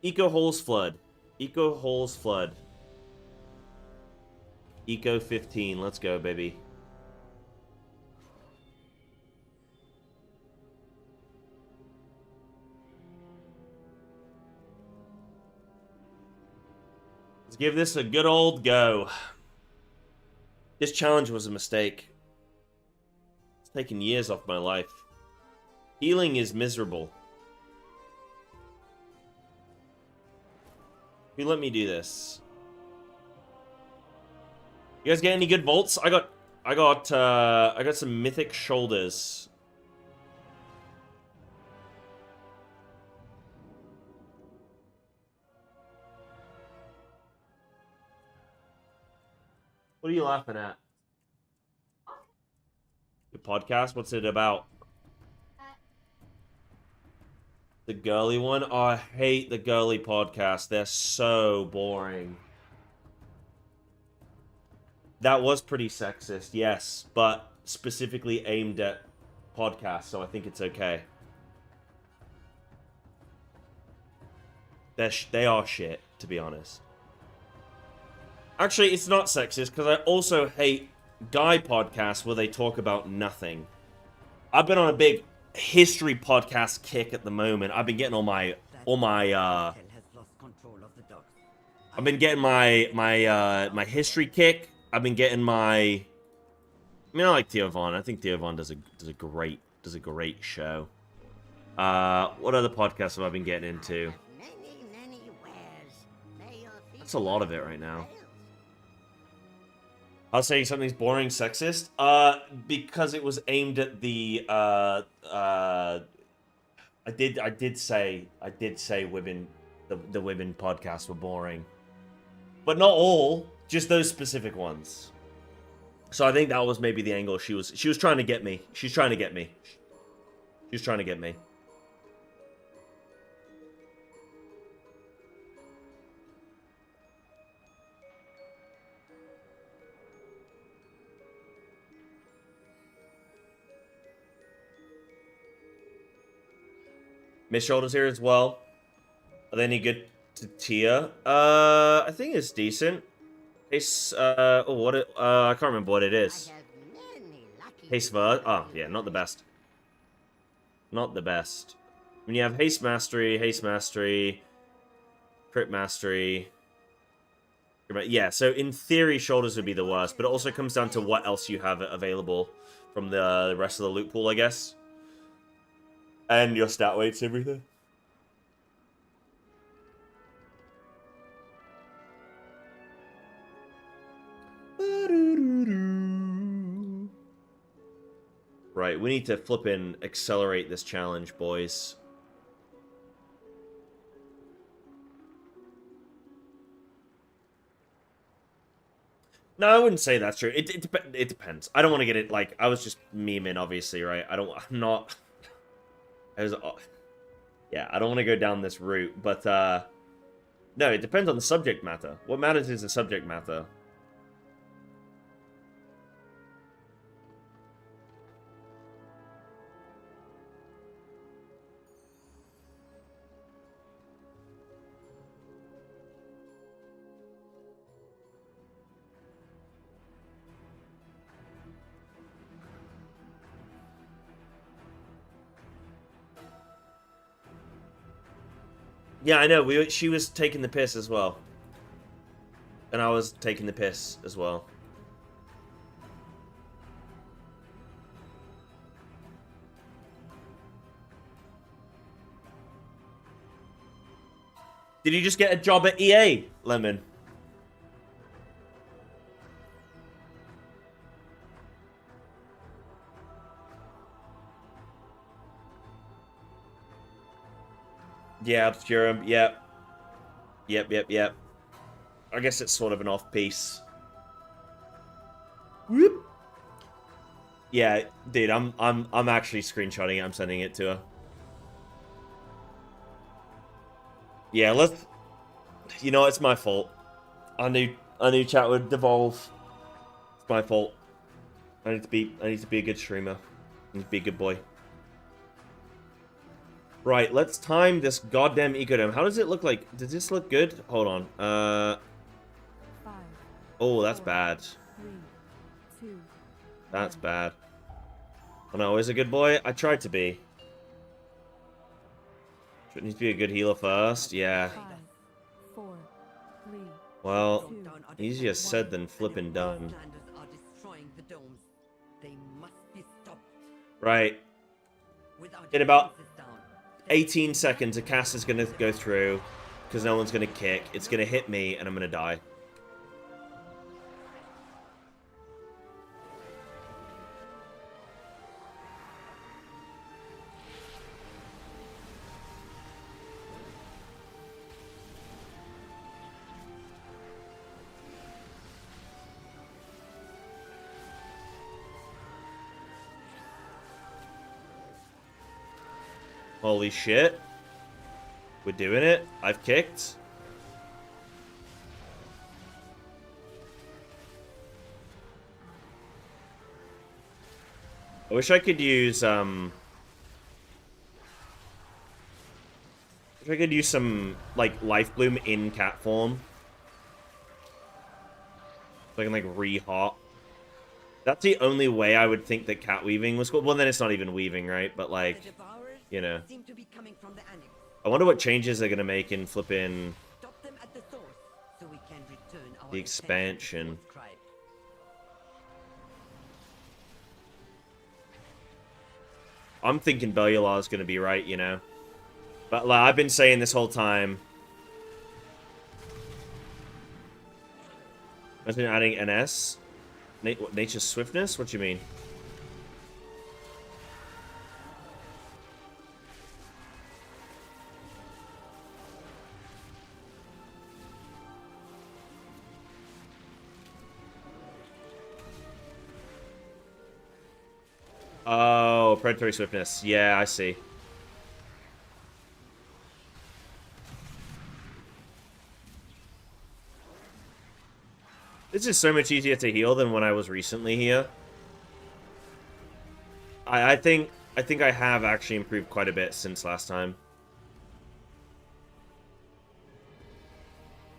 Eco Holes Flood. Eco Holes Flood. Eco 15. Let's go, baby. Let's give this a good old go. This challenge was a mistake. It's taken years off my life. Healing is miserable. You let me do this. You guys get any good bolts? I got some mythic shoulders. What are you laughing at? The podcast? What's it about? The girly one? Oh, I hate the girly podcast. They're so boring. That was pretty sexist, yes, but specifically aimed at podcasts, so I think it's okay. They are shit, to be honest. Actually, it's not sexist, because I also hate guy podcasts where they talk about nothing. I've been on a big history podcast kick at the moment. I've been getting I've been getting my history kick. I've been getting I like Theo Von. I think Theo Von does a great show. What other podcasts have I been getting into? That's a lot of it right now. I was saying something's boring, sexist. Because it was aimed at the I did say women, the women podcasts were boring, but not all, just those specific ones. So I think that was maybe the angle she was trying to get me. She's trying to get me. She's trying to get me. Miss Shoulders here as well. Are they any good to tier? I think it's decent. It's I can't remember what it is. Haste Ver. Oh, yeah, not the best. Not the best. When you have Haste Mastery, Crit Mastery. Yeah, so in theory, Shoulders would be the worst, but it also comes down to what else you have available from the rest of the loot pool, I guess. And your stat weights, everything. Right, we need to flippin' accelerate this challenge, boys. No, I wouldn't say that's true. It depends. I don't want to get it, like, I was just memeing, obviously, right? I'm not... I was... Yeah, I don't want to go down this route, but, no, it depends on the subject matter. What matters is the subject matter. Yeah, I know. She was taking the piss as well. And I was taking the piss as well. Did you just get a job at EA, Lemon? Yeah, Obscurum. Yep. Yep. I guess it's sort of an off-piece. Whoop. Yeah, dude, I'm actually screenshotting it. I'm sending it to her. Yeah, let's... You know, it's my fault. I knew chat would devolve. It's my fault. I need to be a good streamer. I need to be a good boy. Right, let's time this goddamn ecodome. How does it look like? Does this look good? Hold on. 5, Oh, that's 4, bad. 3, 2, That's bad. I'm always a good boy. I tried to be. Should need to be a good healer first. Yeah. 5, 4, 3, Well, easier said than flipping done. Right. In about 18 seconds, a cast is going to go through because no one's going to kick. It's going to hit me, and I'm going to die. Holy shit. We're doing it. I've kicked. I wish I could use, some, like, Life Bloom in cat form. So I can, like, re-hop. That's the only way I would think that cat weaving was cool. Well, then it's not even weaving, right? But, like, you know. I wonder what changes they're going to make in flipping the expansion. I'm thinking Bellular is going to be right, you know. But like, I've been saying this whole time. I've been adding NS. Nature's Swiftness? What do you mean? Oh, Predatory Swiftness. Yeah, I see. This is so much easier to heal than when I was recently here. I think I have actually improved quite a bit since last time.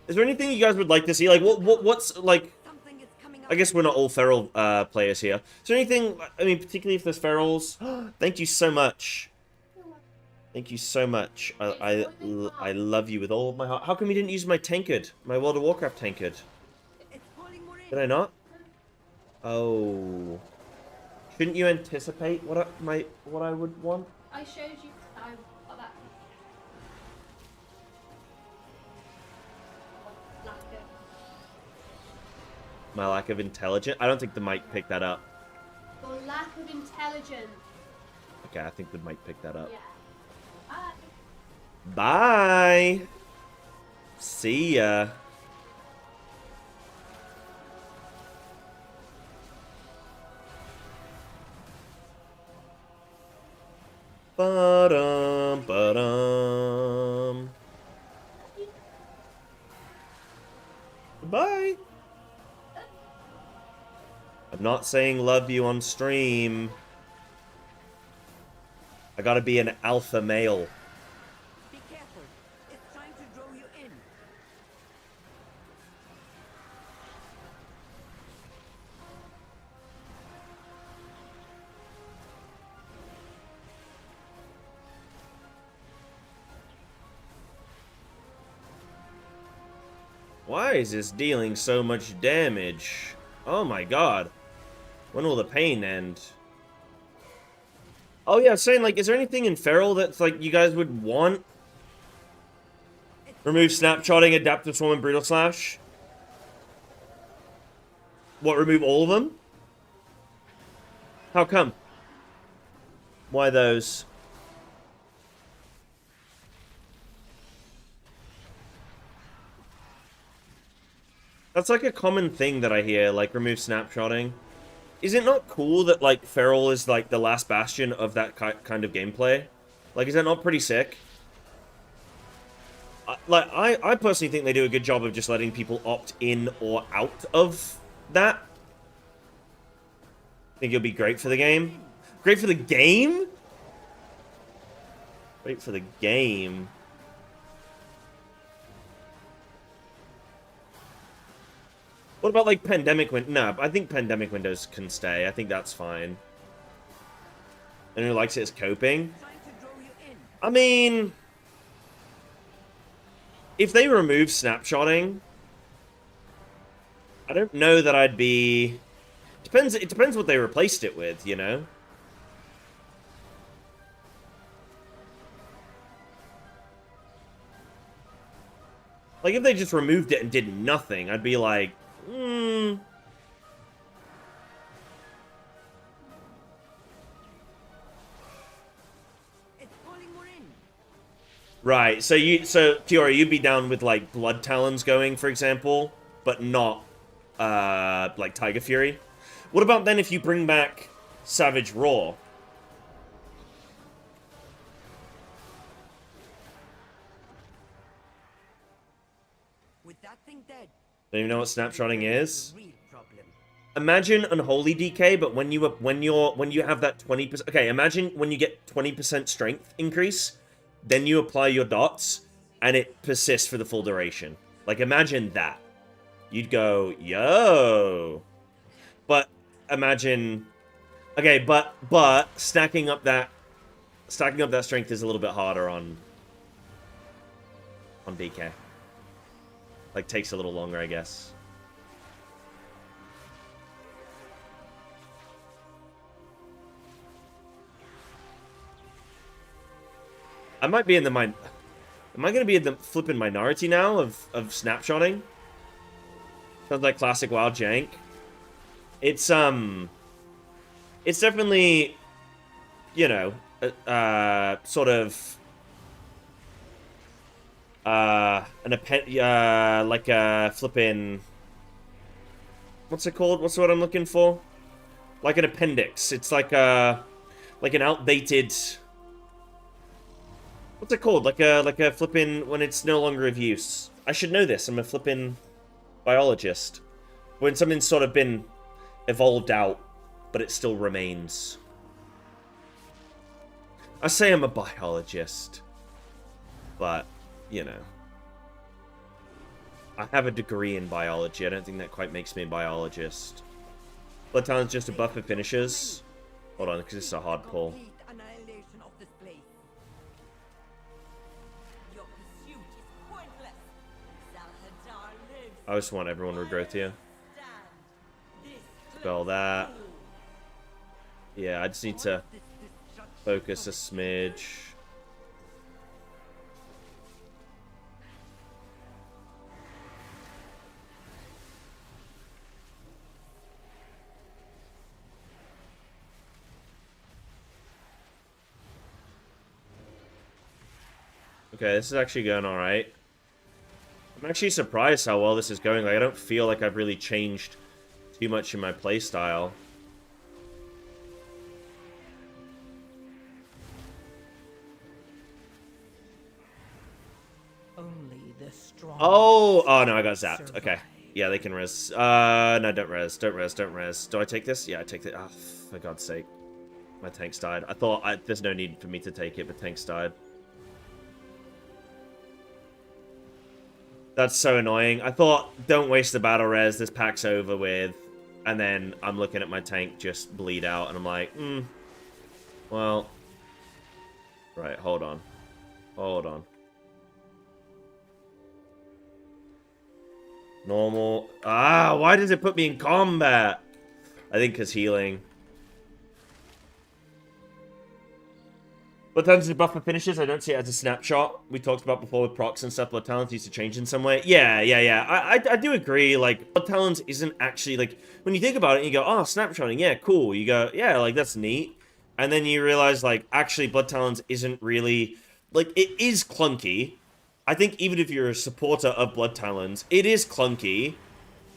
Is there anything you guys would like to see? Like, what's like? I guess we're not all feral players here. Is there anything? I mean, particularly if there's ferals. Thank you so much. Thank you so much. I love you with all of my heart. How come you didn't use my tankard? My World of Warcraft tankard? Did I not? Oh. Shouldn't you anticipate what I would want? I showed you that I got that. My lack of intelligence? I don't think the mic picked that up. Well, lack of intelligence. Okay, I think we might pick that up. Yeah. Bye. See ya. Ba-dum, ba-dum. Bye. I'm not saying love you on stream. I gotta be an alpha male. Be careful. It's trying to draw you in. Why is this dealing so much damage? Oh my god. When will the pain end? Oh yeah, I was saying, like, is there anything in Feral that's, like, you guys would want? Remove snapshotting, adaptive swarm, and brutal slash? What, remove all of them? How come? Why those? That's like a common thing that I hear, like, remove snapshotting. Is it not cool that, like, Feral is, like, the last bastion of that kind of gameplay? Like, is that not pretty sick? I personally think they do a good job of just letting people opt in or out of that. I think it'll be great for the game. Great for the game? Great for the game. What about, like, pandemic windows? No, I think pandemic windows can stay. I think that's fine. And who likes it as coping? I mean, if they remove snapshotting, I don't know that I'd be... It depends what they replaced it with, you know? Like, if they just removed it and did nothing, I'd be like, Right, so Tiora, you'd be down with, like, Blood Talons going, for example, but not, like, Tiger Fury. What about then if you bring back Savage Roar? With that thing dead, Don't even know what snapshotting is? Imagine Unholy DK, but when you have that 20%... Okay, imagine when you get 20% strength increase, then you apply your dots, and it persists for the full duration. Like, imagine that. You'd go, yo. But imagine... Okay, but stacking up that strength is a little bit harder on DK. Like, takes a little longer, I guess. I might be in the Am I going to be in the flipping minority now of snapshotting? Sounds like classic WoW jank. It's definitely, you know, sort of, like a flipping, what's it called? What's the word I'm looking for? Like an appendix. It's like an outdated... What's it called? Like a flippin' when it's no longer of use. I should know this. I'm a flippin' biologist. When something's sort of been evolved out, but it still remains. I say I'm a biologist, but, you know. I have a degree in biology. I don't think that quite makes me a biologist. Blood Talon's just a buff for finishers. Hold on, because it's a hard pull. I just want everyone to regrowth here. Spell that. Yeah, I just need to focus a smidge. Okay, this is actually going alright. I'm actually surprised how well this is going. Like, I don't feel like I've really changed too much in my playstyle. Only the strong. Oh no, I got zapped. Okay. Yeah, they can res. No, don't res. Don't res. Don't res. Do I take this? Yeah, I take it. Oh, for God's sake. My tanks died. I thought there's no need for me to take it, but tanks died. That's so annoying. I thought, don't waste the battle res. This pack's over with. And then I'm looking at my tank just bleed out, and I'm like, well. Right, hold on. Hold on. Normal. Ah, why does it put me in combat? I think because healing. Blood Talons is buff for finishes. I don't see it as a snapshot. We talked about before with procs and stuff. Blood Talons used to change in some way. Yeah. I do agree. Like, Blood Talons isn't actually, like, when you think about it, you go, oh, snapshotting, yeah, cool. You go, yeah, like, that's neat. And then you realize, like, actually, Blood Talons isn't really, like, it is clunky. I think even if you're a supporter of Blood Talons, it is clunky.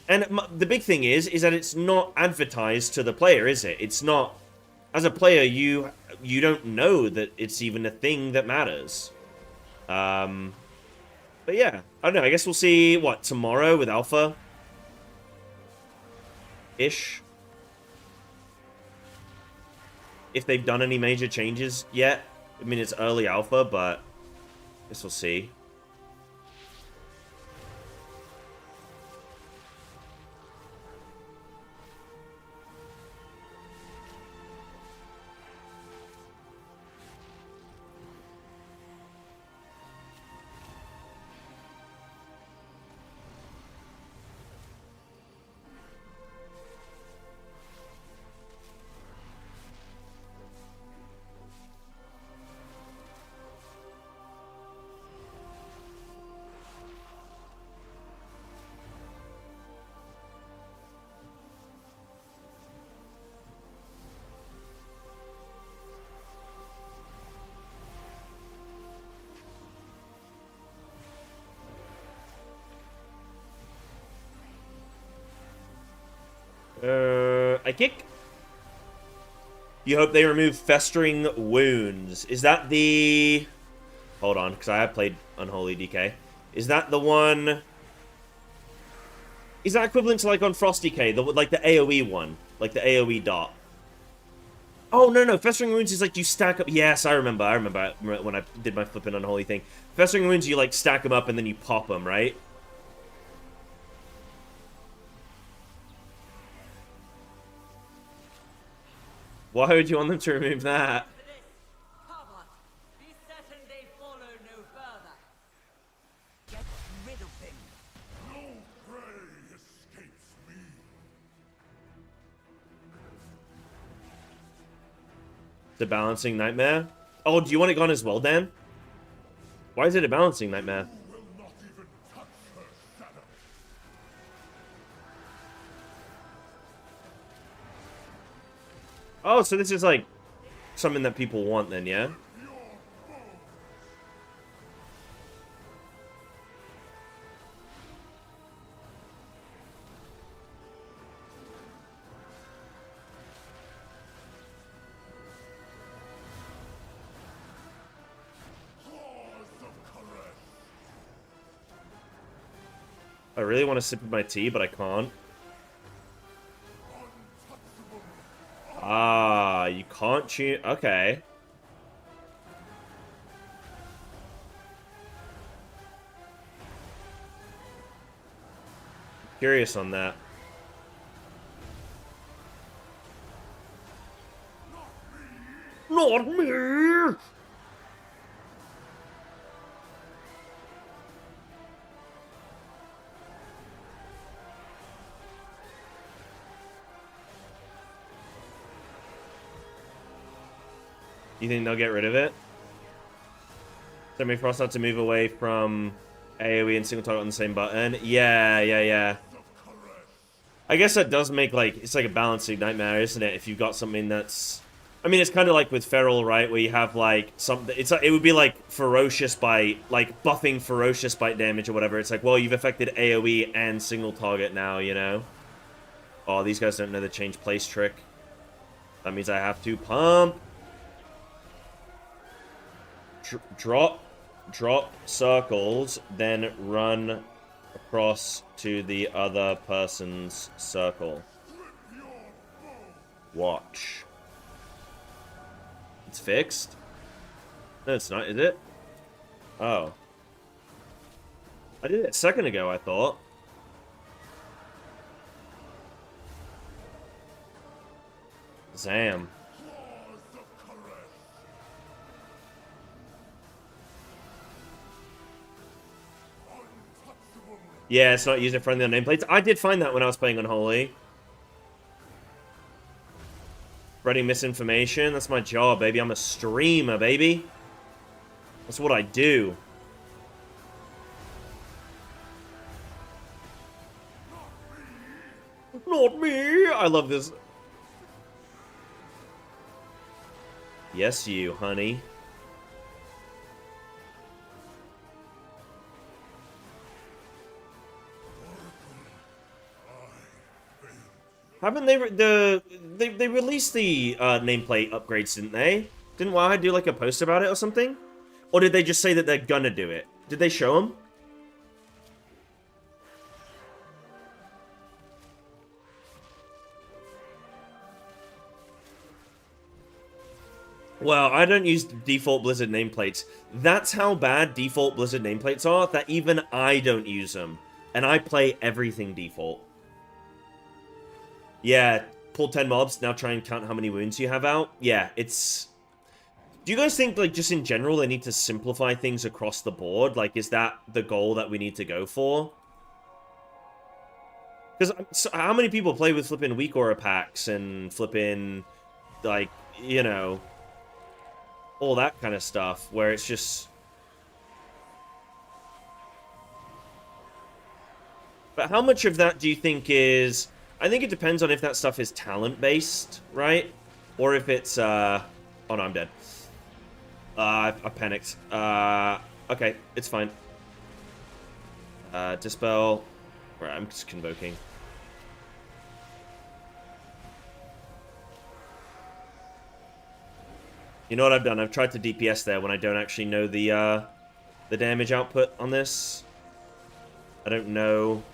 And the big thing is that it's not advertised to the player, is it? It's not, as a player, you don't know that it's even a thing that matters. But yeah, I don't know. I guess we'll see, what, tomorrow with Alpha? Ish. If they've done any major changes yet. I mean, it's early Alpha, but I guess we'll see. I kick. You hope they remove Festering Wounds. Is that the... Hold on, because I have played Unholy DK. Is that the one... Is that equivalent to, like, on Frost DK? Like, the AoE one? Like, the AoE dot? Oh, no. Festering Wounds is, like, you stack up... Yes, I remember when I did my flippin' Unholy thing. Festering Wounds, you, like, stack them up and then you pop them, right? Why would you want them to remove that? Be certain they follow no further. Get rid of them. No prey escapes me. The Balancing Nightmare? Oh, do you want it gone as well, Dan? Why is it a Balancing Nightmare? You will not even touch her shadow. Oh, so this is like something that people want then, yeah? I really want to sip of my tea, but I can't. Ah, you can't tune... Okay. Curious on that. Not me! You think they'll get rid of it? Semi-Frost had to move away from AoE and single target on the same button. Yeah. I guess that does make, like, it's like a balancing nightmare, isn't it? If you've got something that's I mean, it's kind of like with Feral, right? Where you have like something. It's like, it would be like ferocious bite, like buffing ferocious bite damage or whatever. It's like, well, you've affected AOE and single target now, you know. Oh, these guys don't know the change place trick. That means I have to pump. Drop circles, then run across to the other person's circle. Watch. It's fixed? No, it's not, is it? Oh. I did it a second ago, I thought. Zam. Yeah, it's not user-friendly on nameplates. I did find that when I was playing Unholy. Spreading misinformation, that's my job, baby. I'm a streamer, baby. That's what I do. Not me! I love this. Yes, you, honey. Haven't they they released the nameplate upgrades, didn't they? Didn't Wowhead do like a post about it or something? Or did they just say that they're gonna do it? Did they show them? Well, I don't use default Blizzard nameplates. That's how bad default Blizzard nameplates are, that even I don't use them. And I play everything default. Yeah, pull 10 mobs, now try and count how many wounds you have out. Yeah, it's... Do you guys think, like, just in general, they need to simplify things across the board? Like, is that the goal that we need to go for? Because how many people play with flipping weak aura packs and flipping, like, you know, all that kind of stuff, where it's just... But how much of that do you think is... I think it depends on if that stuff is talent-based, right? Or if it's, Oh, no, I'm dead. I panicked. Okay, it's fine. Dispel. Right, I'm just convoking. You know what I've done? I've tried to DPS there when I don't actually know the damage output on this. I don't know...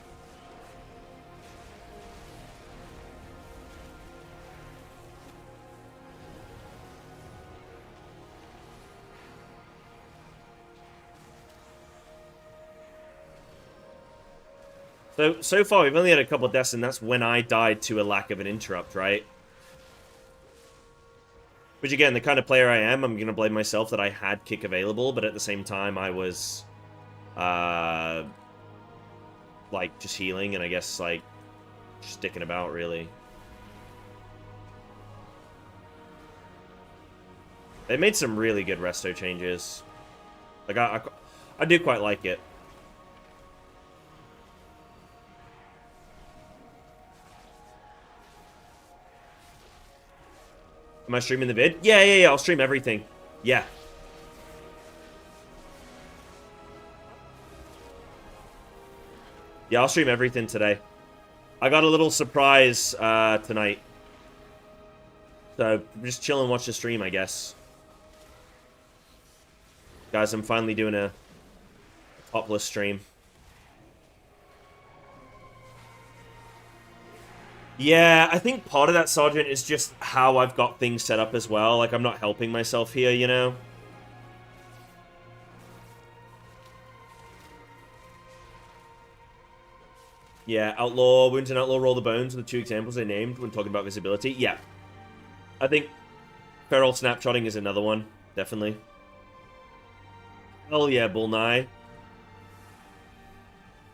So far, we've only had a couple of deaths, and that's when I died to a lack of an interrupt, right? Which, again, the kind of player I am, I'm going to blame myself that I had kick available, but at the same time, I was, like, just healing, and I guess, like, just sticking about, really. They made some really good resto changes. Like, I do quite like it. Am I streaming the vid? Yeah, I'll stream everything. Yeah. Yeah, I'll stream everything today. I got a little surprise tonight. So, just chill and watch the stream, I guess. Guys, I'm finally doing a topless stream. Yeah, I think part of that, Sergeant, is just how I've got things set up as well. Like, I'm not helping myself here, you know? Yeah, Outlaw, Wounds and Outlaw Roll the Bones are the two examples I named when talking about visibility. Yeah. I think Feral Snapshotting is another one, definitely. Hell yeah, Bull Nye.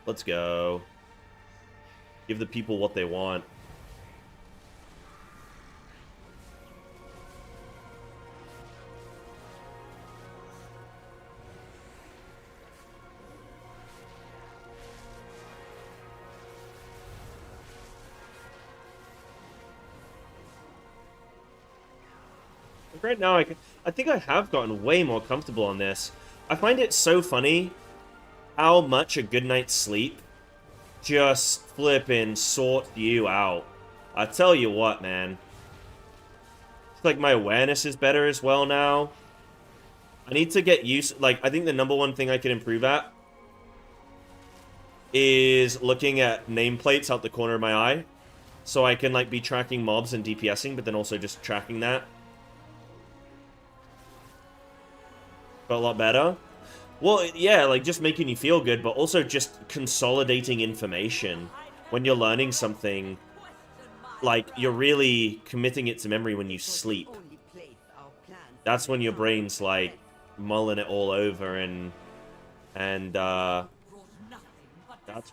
Let's go. Give the people what they want. right now, I think I have gotten way more comfortable on this. I find it so funny how much a good night's sleep just flipping sorts you out. I tell you what, man. It's like my awareness is better as well now. I need to get used... Like, I think the number one thing I can improve at is looking at nameplates out the corner of my eye. So I can, like, be tracking mobs and DPSing, but then also just tracking that. Felt a lot better. Well, yeah, like, just making you feel good, but also just consolidating information. When you're learning something, like, you're really committing it to memory when you sleep. That's when your brain's, like, mulling it all over, and that's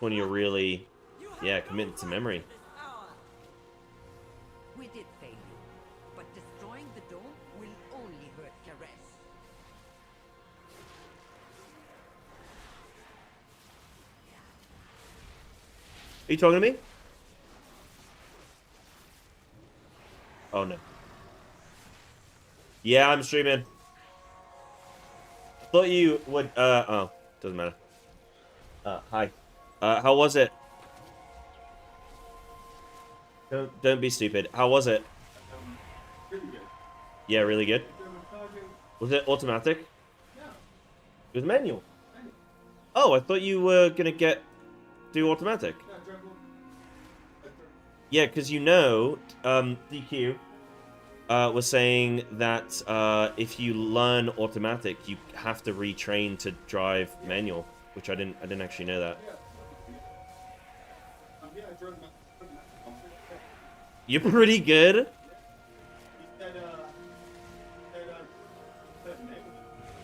when you're really, yeah, committed to memory. We did fail you, but destroying the dome will only hurt Keres. Are you talking to me? Oh, no. Yeah, I'm streaming. Thought you would, oh, doesn't matter. Hi. How was it? Don't be stupid. How was it? Really good. Yeah, really good. Dermatology. Was it automatic? Yeah. It was manual. Manual. Oh, I thought you were gonna do automatic. Yeah, dribble. Yeah, because you know, DQ was saying that if you learn automatic, you have to retrain to drive manual, which I didn't actually know that. Yeah, I drove my. You're pretty good. He said,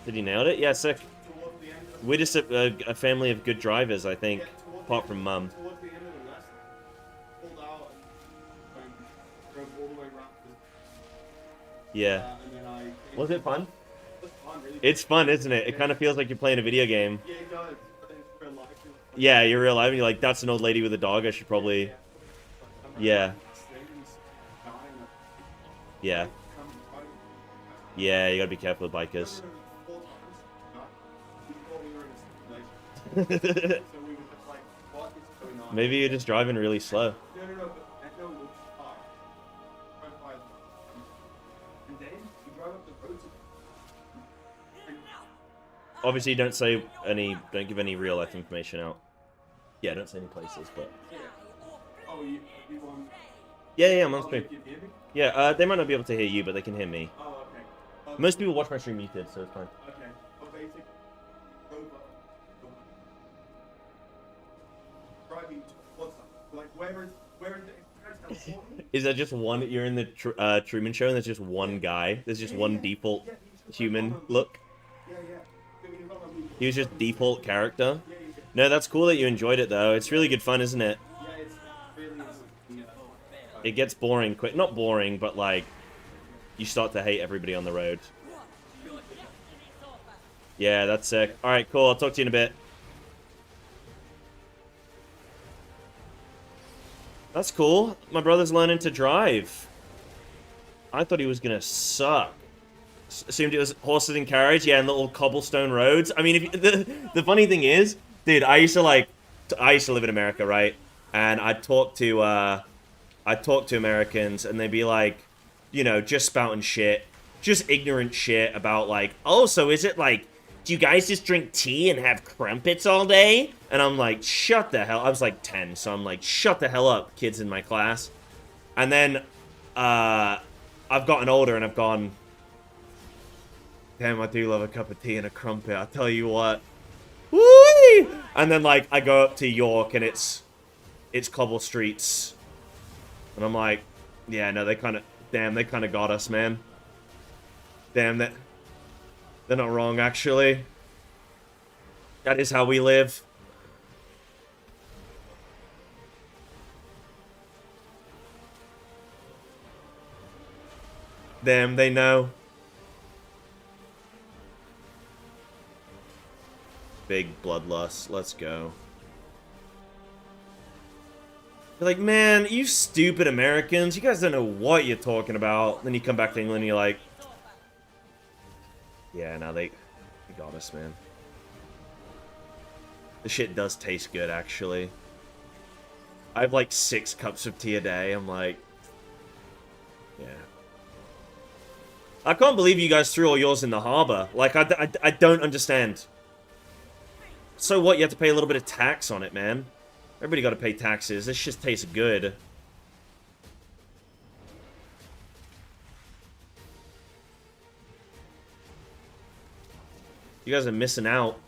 Did he nailed it? Yeah, sick. towards the end of We're just a family of good drivers, I think, apart from Mum. towards the end of the lesson, pulled out and drove all the way around. Yeah. And then I. Was it fun? It was fun, really. It's fun, isn't it? It kind of feels like you're playing a video game. Yeah, it does. But then it's real life. It was fun. Yeah, you're real life, and you're like, that's an old lady with a dog. I should probably. Yeah. Yeah. Yeah, you gotta be careful with bikers. Maybe you're just driving really slow. No, but Echo was far. Drove by, and then we drove up the road to. Obviously, don't give any real life information out. Yeah, don't say any places, but. Yeah. Oh, you on? Yeah, I'm on stream. You hear me? Yeah, they might not be able to hear you, but they can hear me. Oh, okay. Most people watch my stream muted, so it's fine. Okay. Well, basically, driving towards them. Like, where is the teleporting? Is that just one? You're in the Truman Show, and there's just one guy. There's just one default human look. Yeah. He was just default character. No, that's cool that you enjoyed it though. It's really good fun, isn't it? Yeah, it's really. It gets boring quick. Not boring, but like you start to hate everybody on the road. Yeah, that's sick. All right, cool. I'll talk to you in a bit. That's cool. My brother's learning to drive. I thought he was gonna suck. Assumed it was horses and carriage. Yeah, and little cobblestone roads. I mean, if the funny thing is, dude, I used to live in America, right? And I'd talk to Americans, and they'd be like, you know, just spouting shit, just ignorant shit about like, oh, so is it like, do you guys just drink tea and have crumpets all day? And I'm like, shut the hell. I was like 10, so I'm like, shut the hell up, kids in my class. And then I've gotten older, and I've gone, damn, I do love a cup of tea and a crumpet. I'll tell you what. Woo! And then like I go up to York, and it's cobble streets. And I'm like, yeah, no, they kind of got us, man. Damn, they're not wrong, actually. That is how we live. Damn, they know. Big bloodlust. Let's go. You're like, man, you stupid Americans. You guys don't know what you're talking about. Then you come back to England and you're like, Yeah, no, they got us, man. The shit does taste good, actually. I have like 6 cups of tea a day. I'm like, yeah. I can't believe you guys threw all yours in the harbor. Like, I don't understand. So what? You have to pay a little bit of tax on it, man. Everybody got to pay taxes. This just tastes good. You guys are missing out.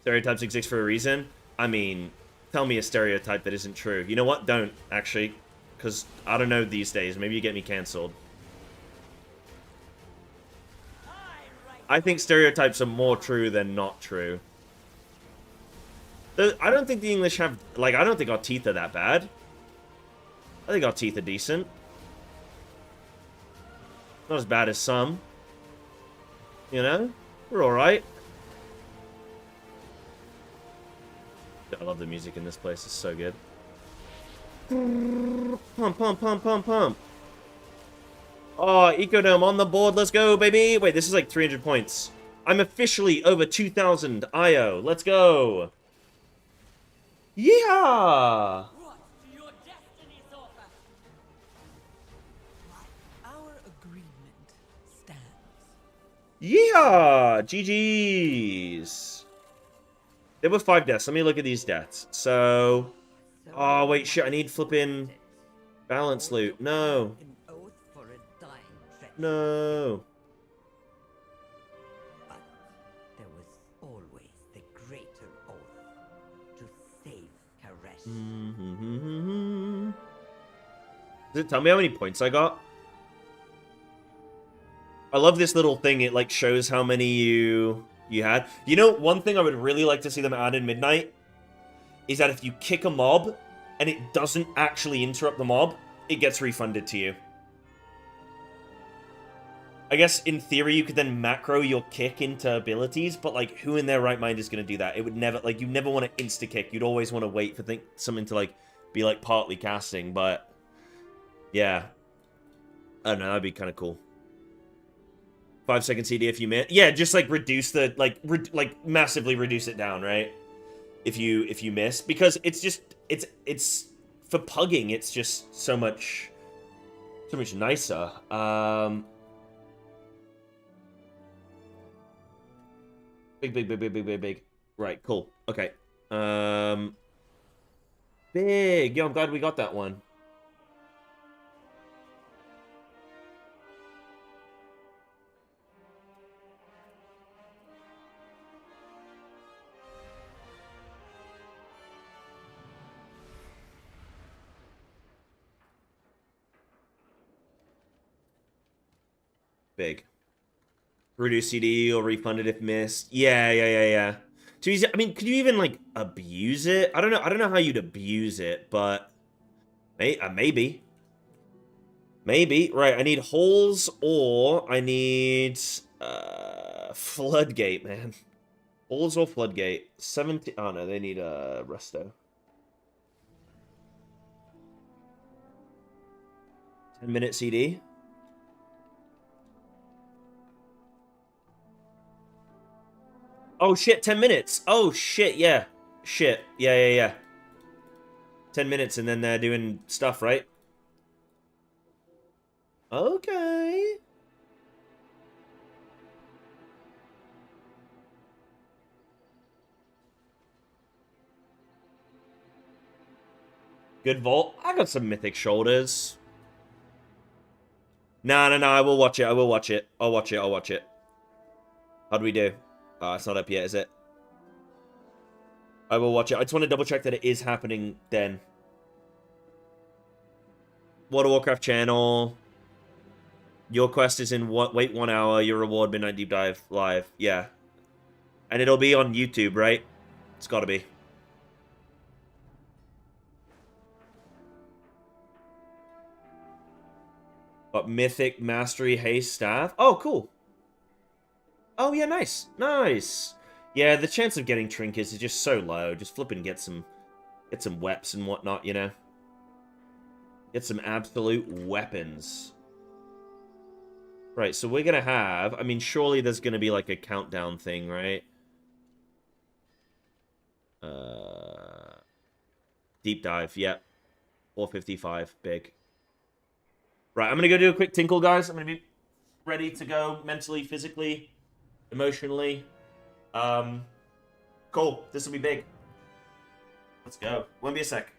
Stereotypes exist for a reason. I mean, tell me a stereotype that isn't true. You know what? Don't, actually. Because I don't know these days. Maybe you get me cancelled. I think stereotypes are more true than not true. I don't think the English have... Like, I don't think our teeth are that bad. I think our teeth are decent. Not as bad as some. You know? We're alright. I love the music in this place. It's so good. Pump, pump, pump, pump, pump. Oh, Ecodome on the board. Let's go, baby. Wait, this is like 300 points. I'm officially over 2,000 IO. Let's go. Yeah. What do your destinies offer? Our agreement stands. Yeah. GG's. There were 5 deaths. Let me look at these deaths. So... Oh, wait, shit. I need flipping balance loot. No. An oath for a dying treasure. No. But there was always the greater oath to save Karesh. Does it tell me how many points I got? I love this little thing. It, like, shows how many you had. You know, one thing I would really like to see them add in Midnight is that if you kick a mob and it doesn't actually interrupt the mob, it gets refunded to you. I guess in theory you could then macro your kick into abilities, but like who in their right mind is going to do that? It would never, like, you never want to insta kick. You'd always want to wait for something to like be like partly casting, but yeah. I don't know, that'd be kind of cool. 5-second CD if you miss. Yeah, just like reduce the like massively reduce it down, right? If you miss, because it's just it's for pugging, it's just so much nicer. Big. Right, cool. Okay. Big. Yo, I'm glad we got that one. Big. Reduce CD or refund it if missed. Yeah. Too easy. I mean, could you even like abuse it? I don't know how you'd abuse it, but maybe. Maybe. Right, I need holes or I need floodgate, man. Holes or floodgate. 17. Oh no, they need resto. 10-minute CD. Oh, shit, 10 minutes. Oh, shit, yeah. Shit, yeah. 10 minutes and then they're doing stuff, right? Okay. Good vault. I got some mythic shoulders. No, I will watch it. I'll watch it. How do we do? It's not up yet, is it? I will watch it. I just want to double check that it is happening then. World of Warcraft channel. Your quest is in wait 1 hour. Your reward Midnight Deep Dive live. Yeah. And it'll be on YouTube, right? It's gotta be. But Mythic Mastery Haste Staff. Oh, cool. Oh, yeah, nice. Yeah, the chance of getting trinkets is just so low. Just flip and get some weps and whatnot, you know? Get some absolute weapons. Right, so we're gonna have... I mean, surely there's gonna be, like, a countdown thing, right? Deep dive, yep. 455, big. Right, I'm gonna go do a quick tinkle, guys. I'm gonna be ready to go mentally, physically, emotionally. Cool. This will be big. Let's go. Won't be a sec.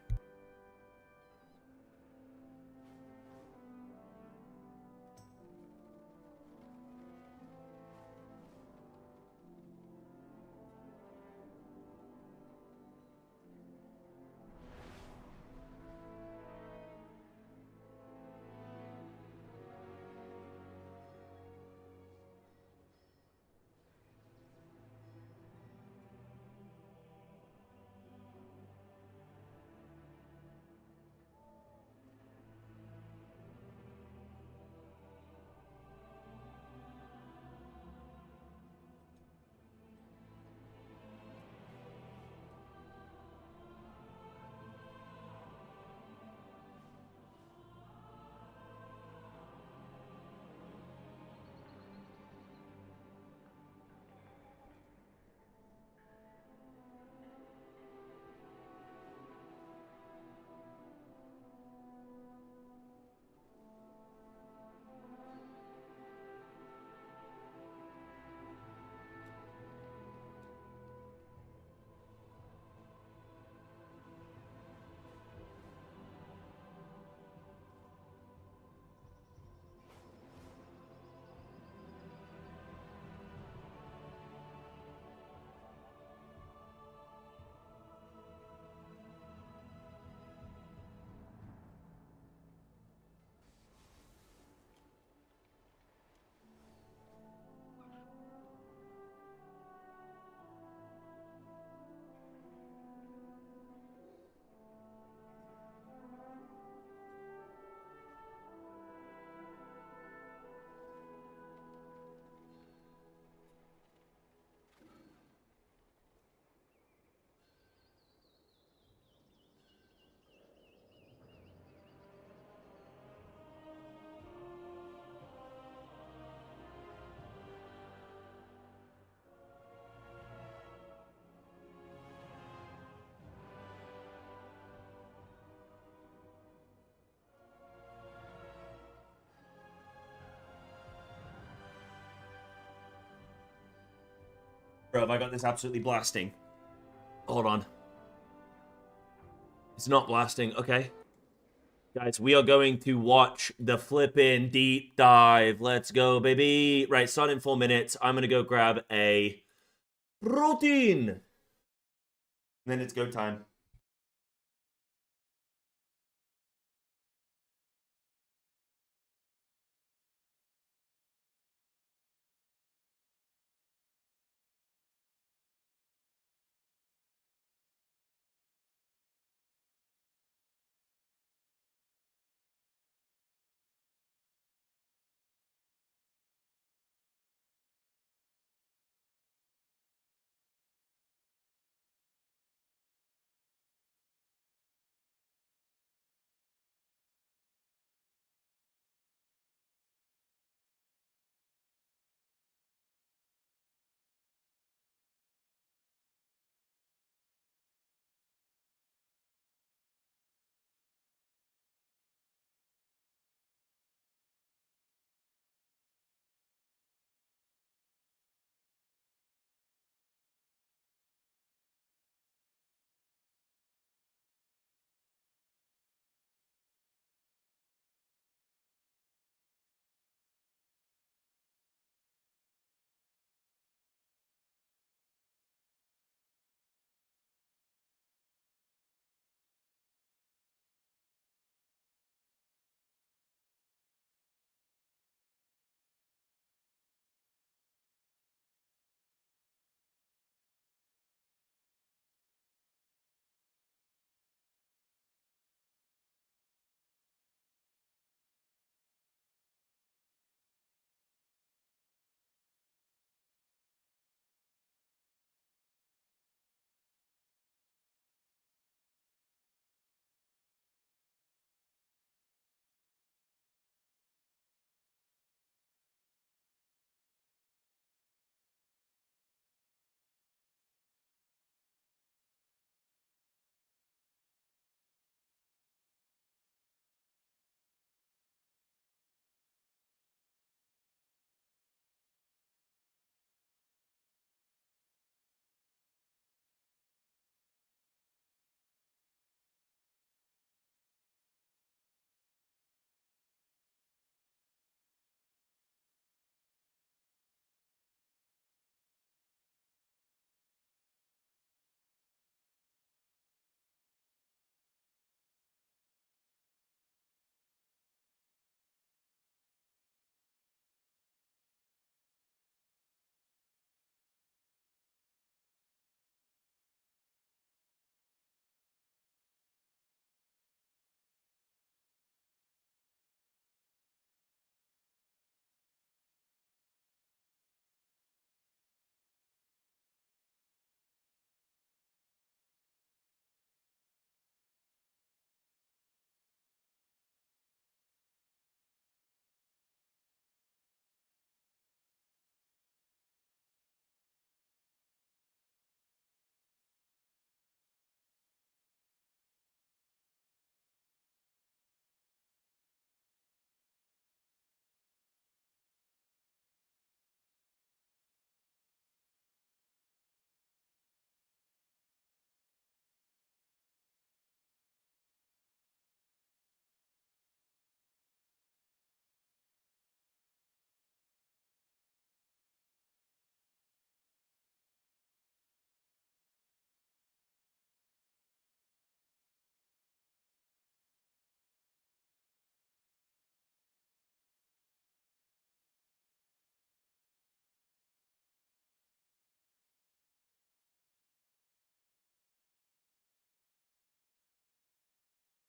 Bro, have I got this absolutely blasting? Hold on. It's not blasting. Okay. Guys, we are going to watch the flippin' deep dive. Let's go, baby. Right, start in 4 minutes. I'm going to go grab a protein. And then it's go time.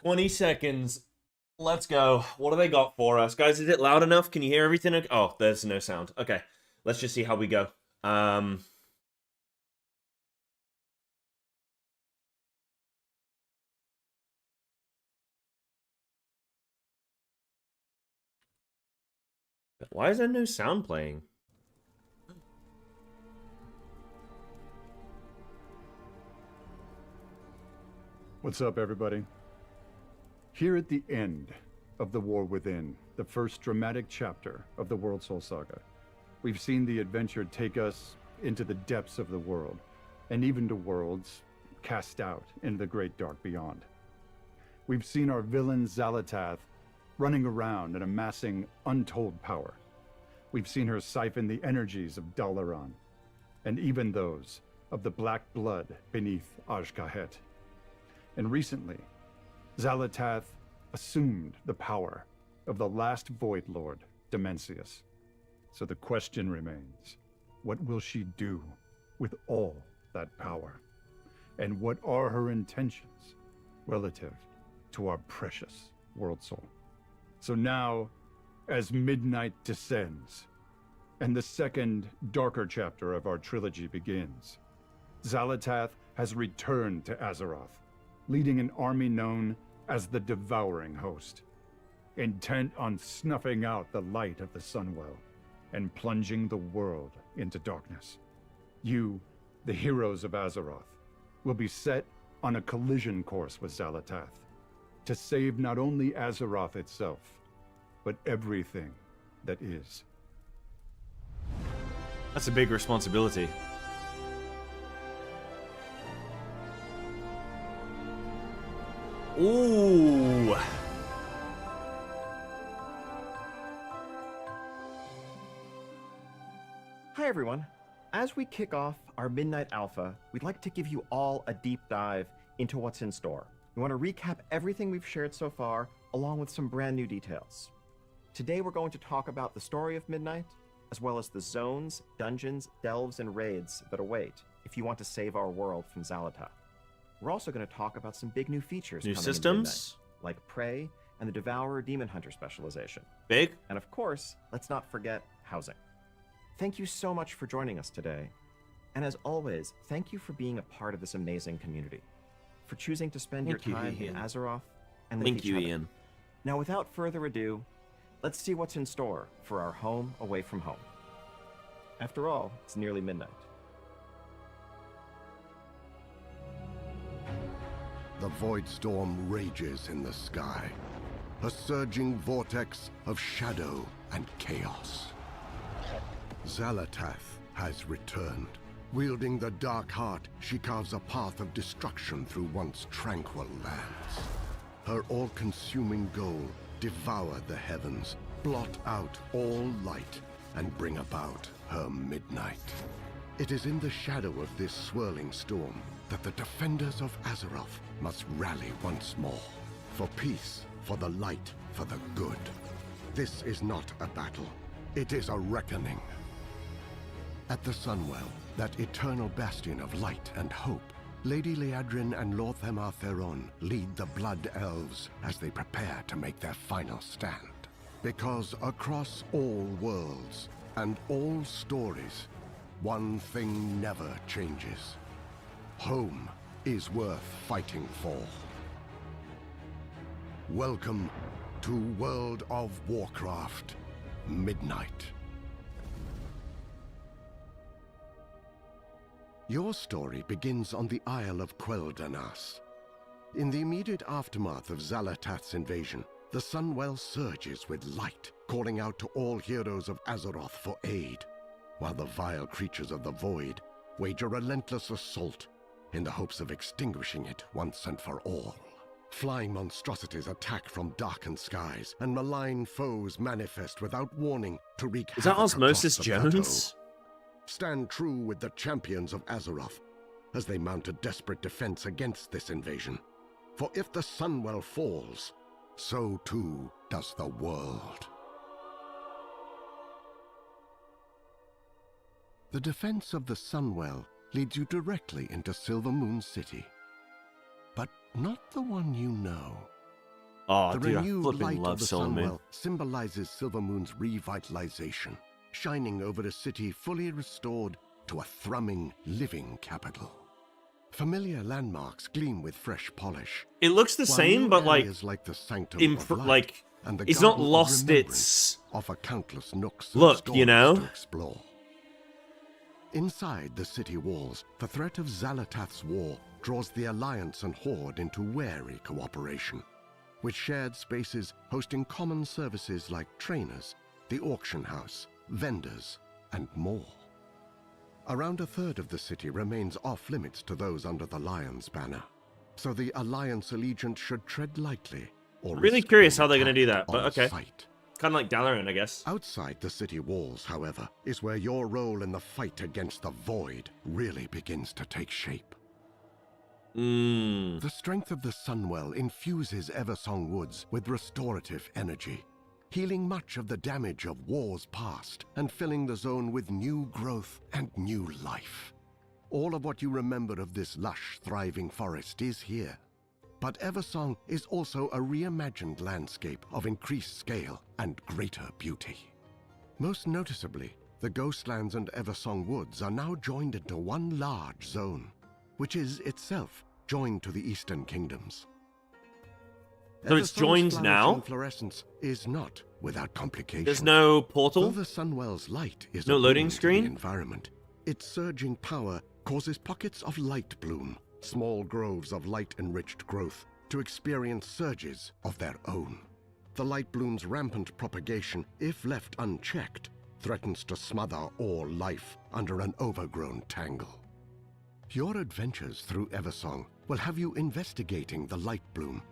20 seconds. Let's go. What do they got for us? Guys, is it loud enough? Can you hear everything? Oh, there's no sound. Okay. Let's just see how we go. Why is there no sound playing? What's up, everybody? Here at the end of The War Within, the first dramatic chapter of the World Soul Saga, we've seen the adventure take us into the depths of the world, and even to worlds cast out into the great dark beyond. We've seen our villain Xalatath running around and amassing untold power. We've seen her siphon the energies of Dalaran, and even those of the black blood beneath Azj-Kahet. And recently, Xalatath assumed the power of the last Void Lord, Dimensius. So the question remains, what will she do with all that power? And what are her intentions relative to our precious World Soul? So now, as midnight descends, and the second, darker chapter of our trilogy begins, Xalatath has returned to Azeroth, leading an army known as the Devouring Host, intent on snuffing out the light of the Sunwell and plunging the world into darkness. You, the heroes of Azeroth, will be set on a collision course with Xalatath to save not only Azeroth itself, but everything that is. That's a big responsibility. Ooh. Hi everyone. As we kick off our Midnight Alpha, we'd like to give you all a deep dive into what's in store. We want to recap everything we've shared so far, along with some brand new details. Today we're going to talk about the story of Midnight, as well as the zones, dungeons, delves, and raids that await if you want to save our world from Xalatath. We're also going to talk about some big new features New coming systems? in Midnight, like Prey and the Devourer Demon Hunter specialization. Big? And of course, let's not forget housing. Thank you so much for joining us today. And as always, thank you for being a part of this amazing community, for choosing to spend your time in Azeroth and with Thank each you, other. Ian. Now, without further ado, let's see what's in store for our home away from home. After all, it's nearly midnight. The void storm rages in the sky, a surging vortex of shadow and chaos. Xalatath has returned. Wielding the dark heart, she carves a path of destruction through once tranquil lands. Her all-consuming goal, devour the heavens, blot out all light, and bring about her midnight. It is in the shadow of this swirling storm that the defenders of Azeroth must rally once more. For peace, for the light, for the good. This is not a battle. It is a reckoning. At the Sunwell, that eternal bastion of light and hope, Lady Liadrin and Lord Themar Theron lead the Blood Elves as they prepare to make their final stand. Because across all worlds and all stories, one thing never changes. Home is worth fighting for. Welcome to World of Warcraft Midnight. Your story begins on the Isle of Quel'Danas. In the immediate aftermath of Xalatath's invasion, the Sunwell surges with light, calling out to all heroes of Azeroth for aid, while the vile creatures of the Void wage a relentless assault in the hopes of extinguishing it once and for all. Flying monstrosities attack from darkened skies, and malign foes manifest without warning to wreak Is that havoc Osmosis across the Jones? plateau. Stand true with the champions of Azeroth as they mount a desperate defense against this invasion. For if the Sunwell falls, so too does the world. The defense of the Sunwell leads you directly into Silvermoon City. But not the one you know. Oh, The dude, I renewed flipping light love of the Silvermoon. Sunwell symbolizes Silvermoon's revitalization, shining over a city fully restored to a thrumming, living capital. Familiar landmarks gleam with fresh polish. It looks the while same, new but like, areas like the Sanctum of Light and the it's not Garden of lost Remembrance its offer countless nooks and look, you stories know? to explore. Inside the city walls, the threat of Xalatath's war draws the Alliance and Horde into wary cooperation, with shared spaces hosting common services like trainers, the auction house, vendors, and more. Around a third of the city remains off-limits to those under the Lion's banner, so the Alliance allegiant should tread lightly or I'm really risk curious being how they're going to do attacked that, but on okay. sight. Kind of like Dalaran, I guess. Outside the city walls, however, is where your role in the fight against the Void really begins to take shape. The strength of the Sunwell infuses Eversong Woods with restorative energy, healing much of the damage of wars past and filling the zone with new growth and new life. All of what you remember of this lush, thriving forest is here. But Eversong is also a reimagined landscape of increased scale and greater beauty. Most noticeably, the Ghostlands and Eversong Woods are now joined into one large zone, which is itself joined to the Eastern Kingdoms. So it's joined Eversong's now? flourishing fluorescence is not without complication. There's no portal? Though the Sunwell's light is no loading appealing to screen? the environment, its surging power causes pockets of light bloom, small groves of light-enriched growth, to experience surges of their own. The light bloom's rampant propagation, if left unchecked, threatens to smother all life under an overgrown tangle. Your adventures through Eversong will have you investigating the light bloom,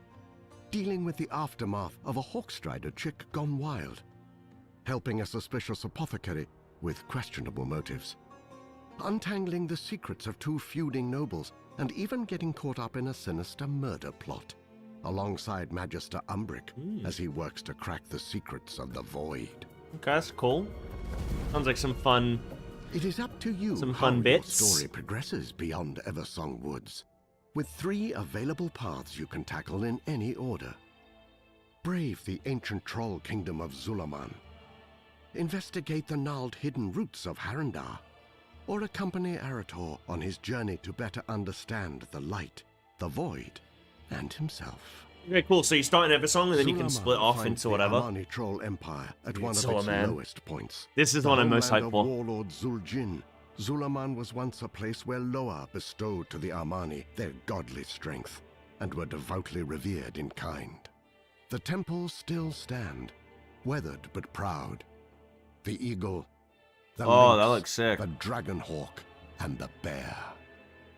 dealing with the aftermath of a Hawkstrider chick gone wild, helping a suspicious apothecary with questionable motives, untangling the secrets of two feuding nobles, and even getting caught up in a sinister murder plot, alongside Magister Umbric as he works to crack the secrets of the Void. Okay, that's cool. Sounds like some fun. It is up to you some how fun bits. your story progresses beyond Eversong Woods, with 3 available paths you can tackle in any order. Brave the ancient troll kingdom of Zulaman. Investigate the gnarled hidden roots of Harandar, or accompany Arator on his journey to better understand the light, the void, and himself. Okay, cool. So you start in Eversong, and then you can Zulaman split off finds into the whatever. Amani troll empire at one of its Zulaman. lowest points. This is The one I'm most homeland hyped of for. Warlord Zuljin, Zulaman was once a place where Loa bestowed to the Amani their godly strength, and were devoutly revered in kind. The temples still stand, weathered but proud. The eagle, the Oh, that lynx, looks sick. the dragonhawk, and the bear.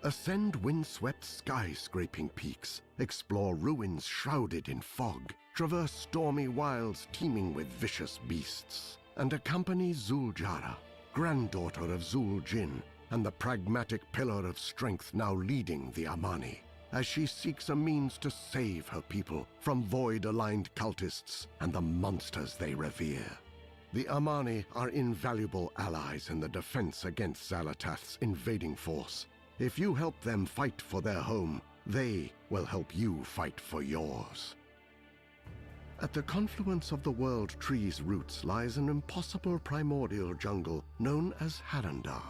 Ascend wind-swept sky-scraping peaks, explore ruins shrouded in fog, traverse stormy wilds teeming with vicious beasts, and accompany Zuljara, granddaughter of Zuljin, and the pragmatic pillar of strength now leading the Amani, as she seeks a means to save her people from void-aligned cultists and the monsters they revere. The Amani are invaluable allies in the defense against Xalatath's invading force. If you help them fight for their home, they will help you fight for yours. At the confluence of the World Tree's roots lies an impossible primordial jungle known as Harandar.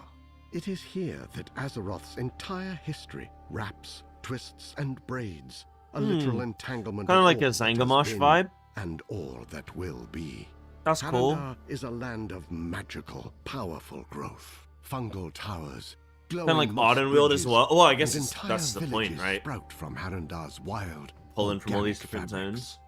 It is here that Azeroth's entire history wraps, twists, and braids, a literal entanglement Kind of of like a all that has Zangamosh been vibe. and all that will be. That's cool. Harandar is a land of magical, powerful growth. Fungal towers, Kind of like Ardenweald as well. Well, I guess and it's, entire that's the point, villages right? Sprout from Harandar's wild, Pulling from all these organic different fabrics. zones.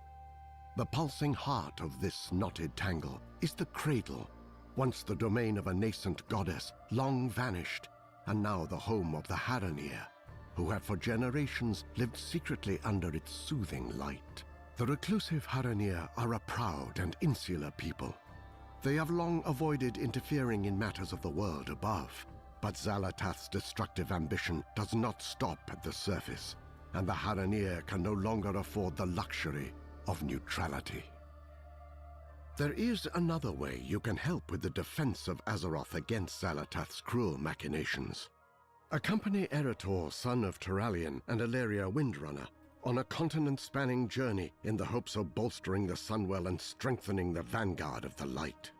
The pulsing heart of this knotted tangle is the cradle, once the domain of a nascent goddess, long vanished, and now the home of the Haranir, who have for generations lived secretly under its soothing light. The reclusive Haranir are a proud and insular people. They have long avoided interfering in matters of the world above, but Xalatath's destructive ambition does not stop at the surface, and the Haranir can no longer afford the luxury of neutrality. There is another way you can help with the defense of Azeroth against Xalatath's cruel machinations. Accompany Erator, son of Turalian and Elaria Windrunner, on a continent-spanning journey in the hopes of bolstering the Sunwell and strengthening the vanguard of the light.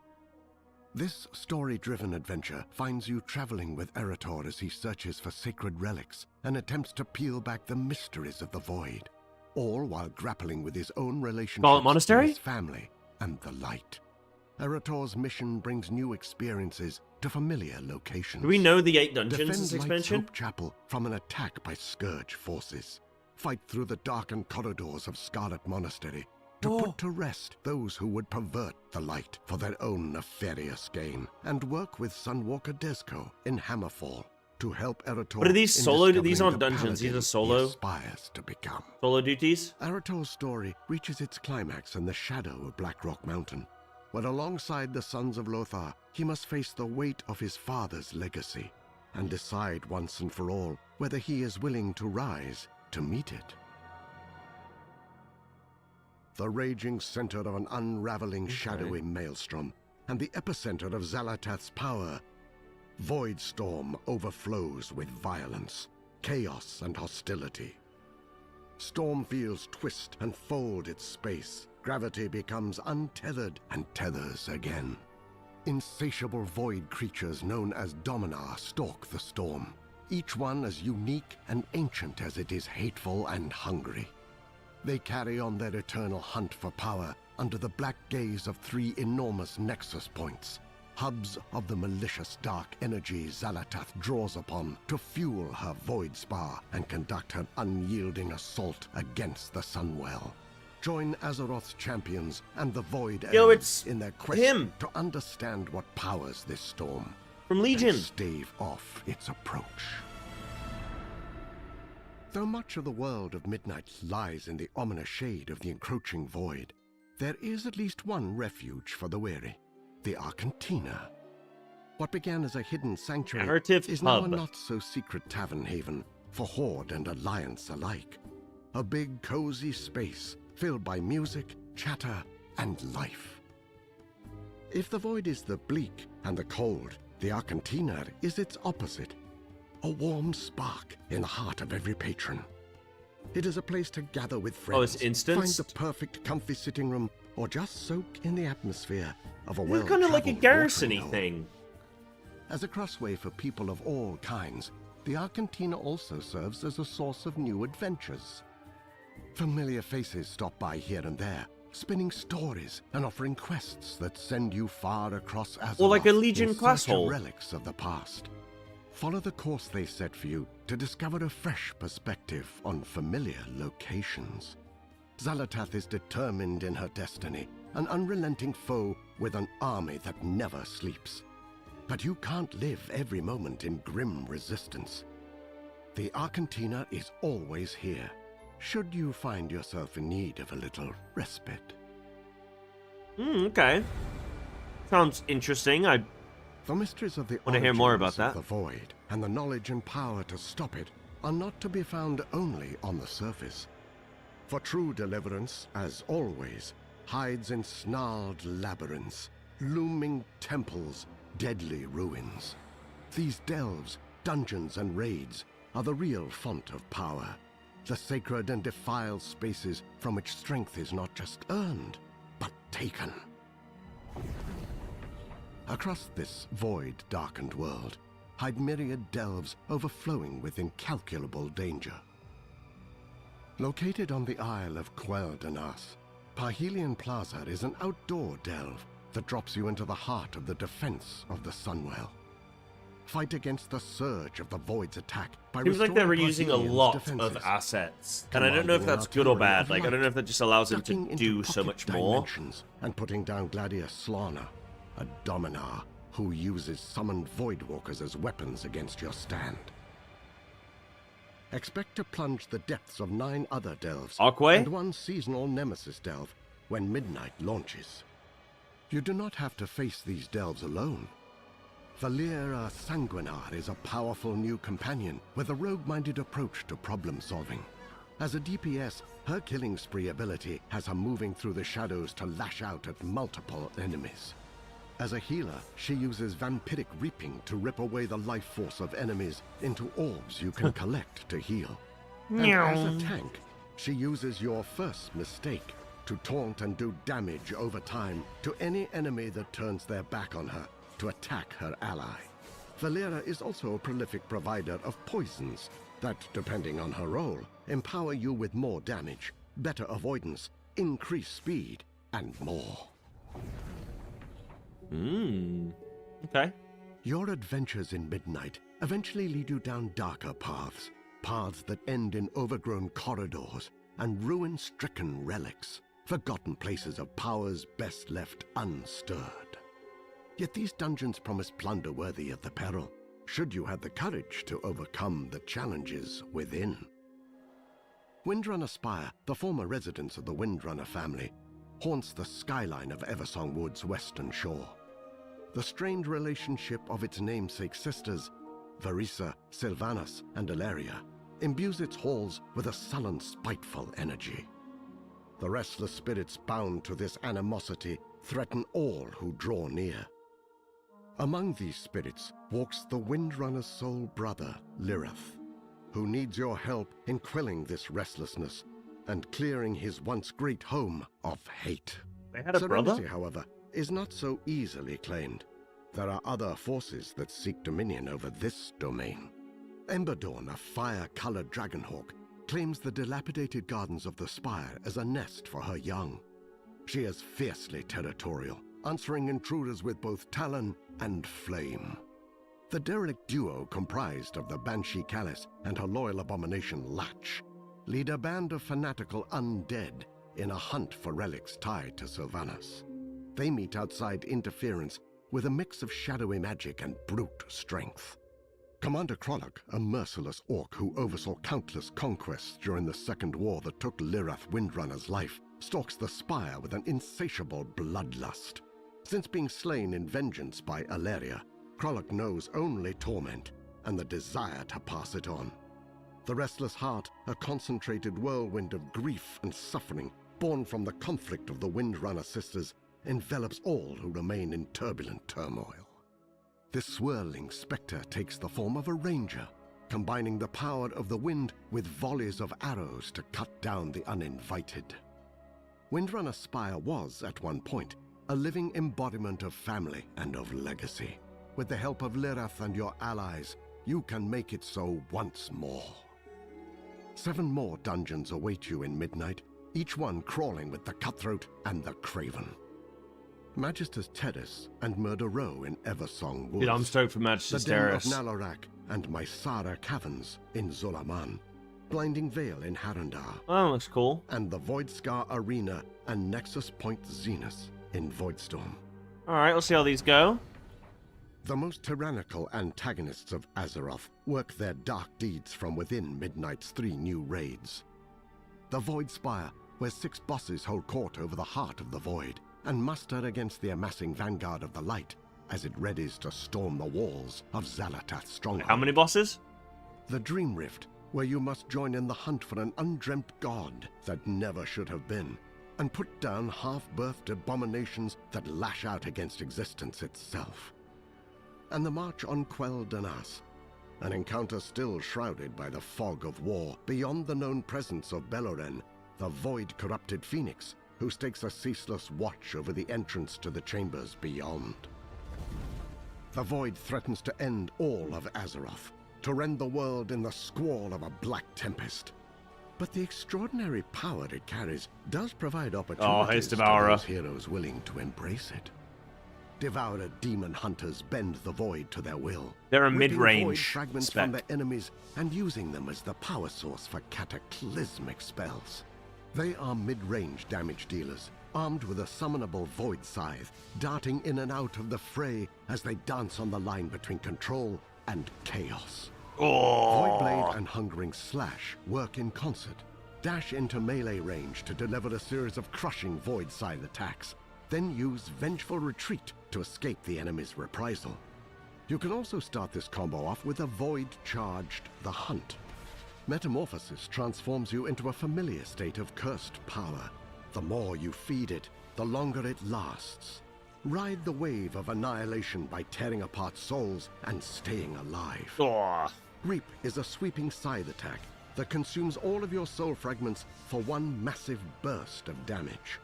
This story-driven adventure finds you traveling with Eretor as he searches for sacred relics and attempts to peel back the mysteries of the void, all while grappling with his own relationships Monastery? with his family and the light. Eretor's mission brings new experiences to familiar locations. Do we know the 8 dungeons Defend this Light's expansion? Hope Chapel from an attack by Scourge forces. Fight through the darkened corridors of Scarlet Monastery to put to rest those who would pervert the light for their own nefarious gain, and work with Sunwalker Desco in Hammerfall to help Eretor. But are these in solo? discovering These aren't the dungeons. These paladin are solo. he aspires to become. Solo duties. Eretor's story reaches its climax in the shadow of Blackrock Mountain, where alongside the Sons of Lothar, he must face the weight of his father's legacy and decide once and for all whether he is willing to rise to meet it. The raging center of an unraveling, shadowy maelstrom, and the epicenter of Xalatath's power, Voidstorm overflows with violence, chaos, and hostility. Stormfields twist and fold its space. Gravity becomes untethered and tethers again. Insatiable void creatures known as Dominar stalk the storm, each one as unique and ancient as it is hateful and hungry. They carry on their eternal hunt for power under the black gaze of 3 enormous nexus points, hubs of the malicious dark energy Xalatath draws upon to fuel her void spar and conduct her unyielding assault against the Sunwell. Join Azeroth's champions and the Void Elves in their quest to understand what powers this storm from Legion and stave off its approach. Though much of the world of Midnight lies in the ominous shade of the encroaching void, there is at least one refuge for the weary, the Arcantina. What began as a hidden sanctuary is now a not-so-secret tavern haven for Horde and Alliance alike. A big, cozy space filled by music, chatter, and life. If the void is the bleak and the cold, the Arcantina is its opposite. A warm spark in the heart of every patron. It is a place to gather with friends, oh, it's instanced? find the perfect comfy sitting room, or just soak in the atmosphere of a well-traveled kind of like a garrison-y thing. As a crossway for people of all kinds, the Arcantina also serves as a source of new adventures. Familiar faces stop by here and there, spinning stories and offering quests that send you far across Azeroth, or like a Legion class hole. hole. Relics of the past. Follow the course they set for you to discover a fresh perspective on familiar locations. Xalatath is determined in her destiny, an unrelenting foe with an army that never sleeps. But you can't live every moment in grim resistance. The Arcantina is always here, should you find yourself in need of a little respite. Okay. Sounds interesting. The mysteries of the want to hear more about that. The void and the knowledge and power to stop it are not to be found only on the surface. For true deliverance, as always, hides in snarled labyrinths, looming temples, deadly ruins. These delves, dungeons, and raids are the real font of power, the sacred and defiled spaces from which strength is not just earned, but taken. Across this void-darkened world hide myriad delves overflowing with incalculable danger. Located on the Isle of Quel'Danas, Parhelion Plaza is an outdoor delve that drops you into the heart of the defense of the Sunwell. Fight against the surge of the Void's attack by Seems like they were using a Parhelion's lot defenses, of assets, and I don't know if that's good or bad. Like, I don't know if that just allows them to ducking do into so pocket much more. dimensions and putting down Gladius Slana, a Dominar who uses summoned Voidwalkers as weapons against your stand. Expect to plunge the depths of 9 other delves and 1 seasonal nemesis delve when Midnight launches. You do not have to face these delves alone. Valera Sanguinar is a powerful new companion with a rogue-minded approach to problem-solving. As a DPS, her killing spree ability has her moving through the shadows to lash out at multiple enemies. As a healer, she uses vampiric reaping to rip away the life force of enemies into orbs you can collect to heal. And as a tank, She uses your first mistake to taunt and do damage over time to any enemy that turns their back on her to attack her ally. Valeera is also a prolific provider of poisons that, depending on her role, empower you with more damage, better avoidance, increased speed, and more. Okay. Your adventures in Midnight eventually lead you down darker paths, paths that end in overgrown corridors and ruin-stricken relics, forgotten places of powers best left unstirred. Yet these dungeons promise plunder worthy of the peril, should you have the courage to overcome the challenges within. Windrunner Spire, the former residence of the Windrunner family, haunts the skyline of Eversong Wood's western shore. The strained relationship of its namesake sisters, Varisa, Sylvanas, and Ilaria, imbues its halls with a sullen, spiteful energy. The restless spirits bound to this animosity threaten all who draw near. Among these spirits walks the Windrunner's sole brother, Lirith, who needs your help in quelling this restlessness and clearing his once great home of hate. They had a brother? Serenity, however, is not so easily claimed. There are other forces that seek dominion over this domain. Emberdawn, a fire-colored dragonhawk, claims the dilapidated gardens of the Spire as a nest for her young. She is fiercely territorial, answering intruders with both talon and flame. The derelict duo comprised of the Banshee Callis and her loyal abomination Latch lead a band of fanatical undead in a hunt for relics tied to Sylvanas. They meet outside interference with a mix of shadowy magic and brute strength. Commander Krolok, a merciless orc who oversaw countless conquests during the Second War that took Lirith Windrunner's life, stalks the Spire with an insatiable bloodlust. Since being slain in vengeance by Ilaria, Krolok knows only torment and the desire to pass it on. The restless heart, a concentrated whirlwind of grief and suffering born from the conflict of the Windrunner sisters, envelops all who remain in turbulent turmoil. This swirling specter takes the form of a ranger, combining the power of the wind with volleys of arrows to cut down the uninvited. Windrunner Spire was, at one point, a living embodiment of family and of legacy. With the help of Lirith and your allies, you can make it so once more. 7 more dungeons await you in Midnight, each one crawling with the cutthroat and the craven. Magister's Terrace and Murder Row in Eversong Woods. Dude, I'm stoked for Magister's Terrace. The Den of Nalorak and Mysara Caverns in Zulaman. Blinding Vale in Harandar. Oh, looks cool. And the Voidscar Arena and Nexus Point Zenith in Voidstorm. Alright, let's see how these go. The most tyrannical antagonists of Azeroth work their dark deeds from within Midnight's 3 new raids. The Void Spire, where 6 bosses hold court over the heart of the Void, and muster against the amassing vanguard of the light as it readies to storm the walls of Xalatath's stronghold. How many bosses? The Dream Rift, where you must join in the hunt for an undreamt god that never should have been, and put down half-birthed abominations that lash out against existence itself. And the march on Quell Danas, an encounter still shrouded by the fog of war beyond the known presence of Beloren, the void-corrupted phoenix, who stakes a ceaseless watch over the entrance to the chambers beyond. The Void threatens to end all of Azeroth, to rend the world in the squall of a black tempest. But the extraordinary power it carries does provide opportunities to those heroes willing to embrace it. Devoured demon hunters bend the Void to their will. They're a ripping mid-range Void fragments spec from their enemies and using them as the power source for cataclysmic spells. They are mid-range damage dealers, armed with a summonable Void Scythe, darting in and out of the fray as they dance on the line between control and chaos. Voidblade and Hungering Slash work in concert. Dash into melee range to deliver a series of crushing Void Scythe attacks, then use Vengeful Retreat to escape the enemy's reprisal. You can also start this combo off with a Void-charged The Hunt. Metamorphosis transforms you into a familiar state of cursed power. The more you feed it, the longer it lasts. Ride the wave of annihilation by tearing apart souls and staying alive. Reap is a sweeping scythe attack, that consumes all of your soul fragments for one massive burst of damage.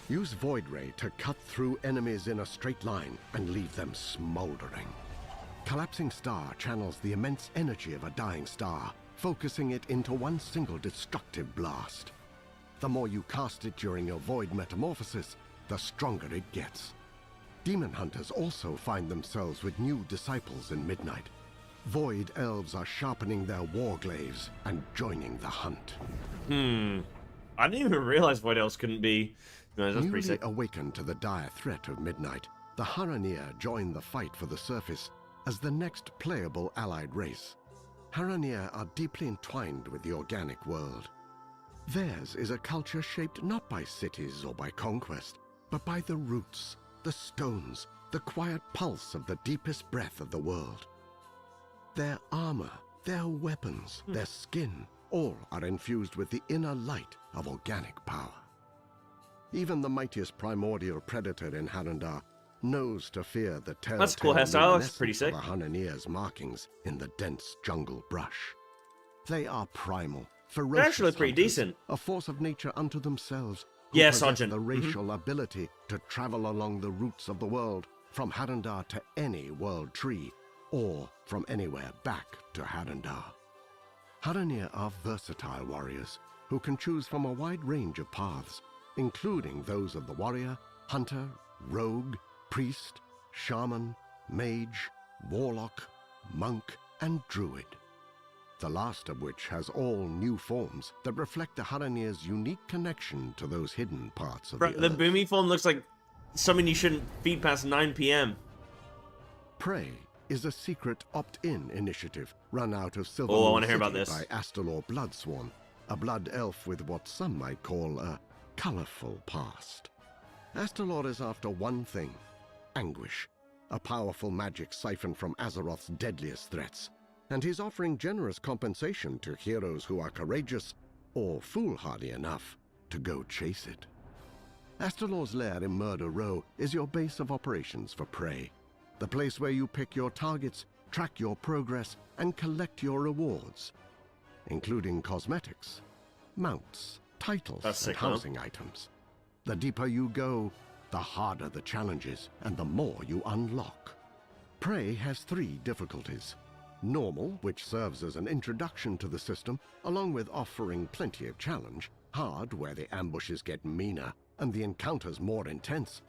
Use Void Ray to cut through enemies in a straight line and leave them smoldering. Collapsing Star channels the immense energy of a dying star, focusing it into one single destructive blast. The more you cast it during your Void metamorphosis, the stronger it gets. Demon Hunters also find themselves with new disciples in Midnight. Void Elves are sharpening their warglaives and joining the hunt. I didn't even realize Void Elves couldn't be... No, that's pretty Newly sick. awakened to the dire threat of Midnight, the Haranir join the fight for the surface as the next playable allied race. Haranir are deeply entwined with the organic world. Theirs is a culture shaped not by cities or by conquest, but by the roots, the stones, the quiet pulse of the deepest breath of the world. Their armor, their weapons, their skin, all are infused with the inner light of organic power. Even the mightiest primordial predator in Harandar knows to fear the telltale That's cool hairstyle, that's pretty sick. of a Haranir's markings in the dense jungle brush. They are primal, ferocious They actually look pretty hunters, decent. a force of nature unto themselves, who Yeah, possess Sergeant. the racial ability to travel along the roots of the world, from Harandar to any world tree, or from anywhere back to Harandar. Haranir are versatile warriors who can choose from a wide range of paths, including those of the warrior, hunter, rogue, priest, shaman, mage, warlock, monk, and druid. The last of which has all new forms that reflect the Haranir's unique connection to those hidden parts of Bro, the the earth. boomy form looks like something you shouldn't feed past 9 p.m. Prey is a secret opt-in initiative run out of Silver Oh, I Moon wanna hear about City this. by Astalor Bloodsworn, a blood elf with what some might call a colorful past. Astalor is after one thing: anguish, a powerful magic siphoned from Azeroth's deadliest threats, and he's offering generous compensation to heroes who are courageous or foolhardy enough to go chase it. Astalor's lair in Murder Row is your base of operations for Prey, the place where you pick your targets, track your progress, and collect your rewards, including cosmetics, mounts, titles, That's and sick, huh? housing items. The deeper you go, the harder the challenges, and the more you unlock. Prey has 3 difficulties. Normal, which serves as an introduction to the system, along with offering plenty of challenge. Hard, where the ambushes get meaner and the encounters more intense.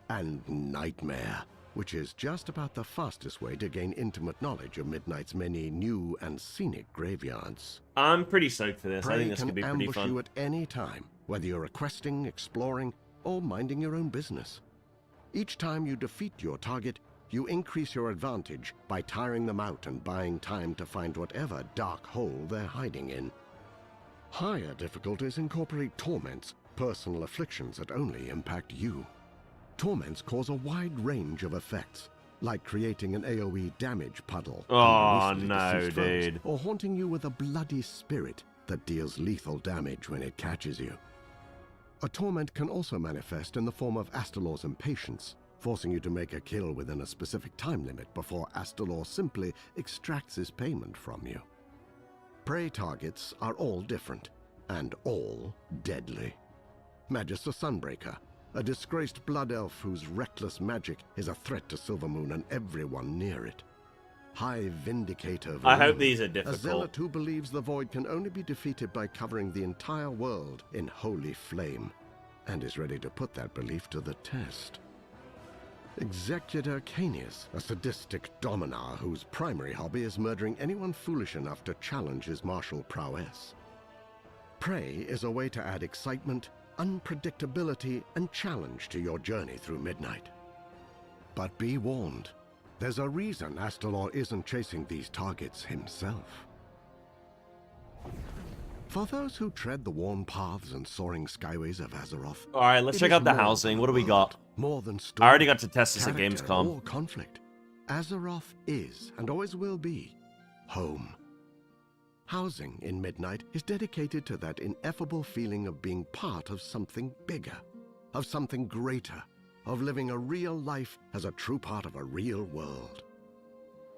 And Nightmare, which is just about the fastest way to gain intimate knowledge of Midnight's many new and scenic graveyards. I'm pretty stoked for this. I Prey think this can could be pretty ambush fun. you at any time, whether you're questing, exploring, or minding your own business. Each time you defeat your target, you increase your advantage by tiring them out and buying time to find whatever dark hole they're hiding in. Higher difficulties incorporate torments, personal afflictions that only impact you. Torments cause a wide range of effects, like creating an AoE damage puddle Oh, under recently no, deceased foes, dude. or haunting you with a bloody spirit that deals lethal damage when it catches you. A torment can also manifest in the form of Astalor's impatience, forcing you to make a kill within a specific time limit before Astalor simply extracts his payment from you. Prey targets are all different, and all deadly. Magister Sunbreaker, a disgraced blood elf whose reckless magic is a threat to Silvermoon and everyone near it. High Vindicator I hope Varun, these are a difficult. zealot who believes the void can only be defeated by covering the entire world in holy flame, and is ready to put that belief to the test. Executor Canius, a sadistic dominar whose primary hobby is murdering anyone foolish enough to challenge his martial prowess. Prey is a way to add excitement, unpredictability, and challenge to your journey through Midnight. But be warned, there's a reason Astalor isn't chasing these targets himself. For those who tread the worn paths and soaring skyways of Azeroth, Alright, let's it check is out the more housing. than What do we world, got? More than I story, already got to test this at character, Gamescom. or conflict. Azeroth is, and always will be, home. Housing in Midnight is dedicated to that ineffable feeling of being part of something bigger, of something greater, of living a real life as a true part of a real world.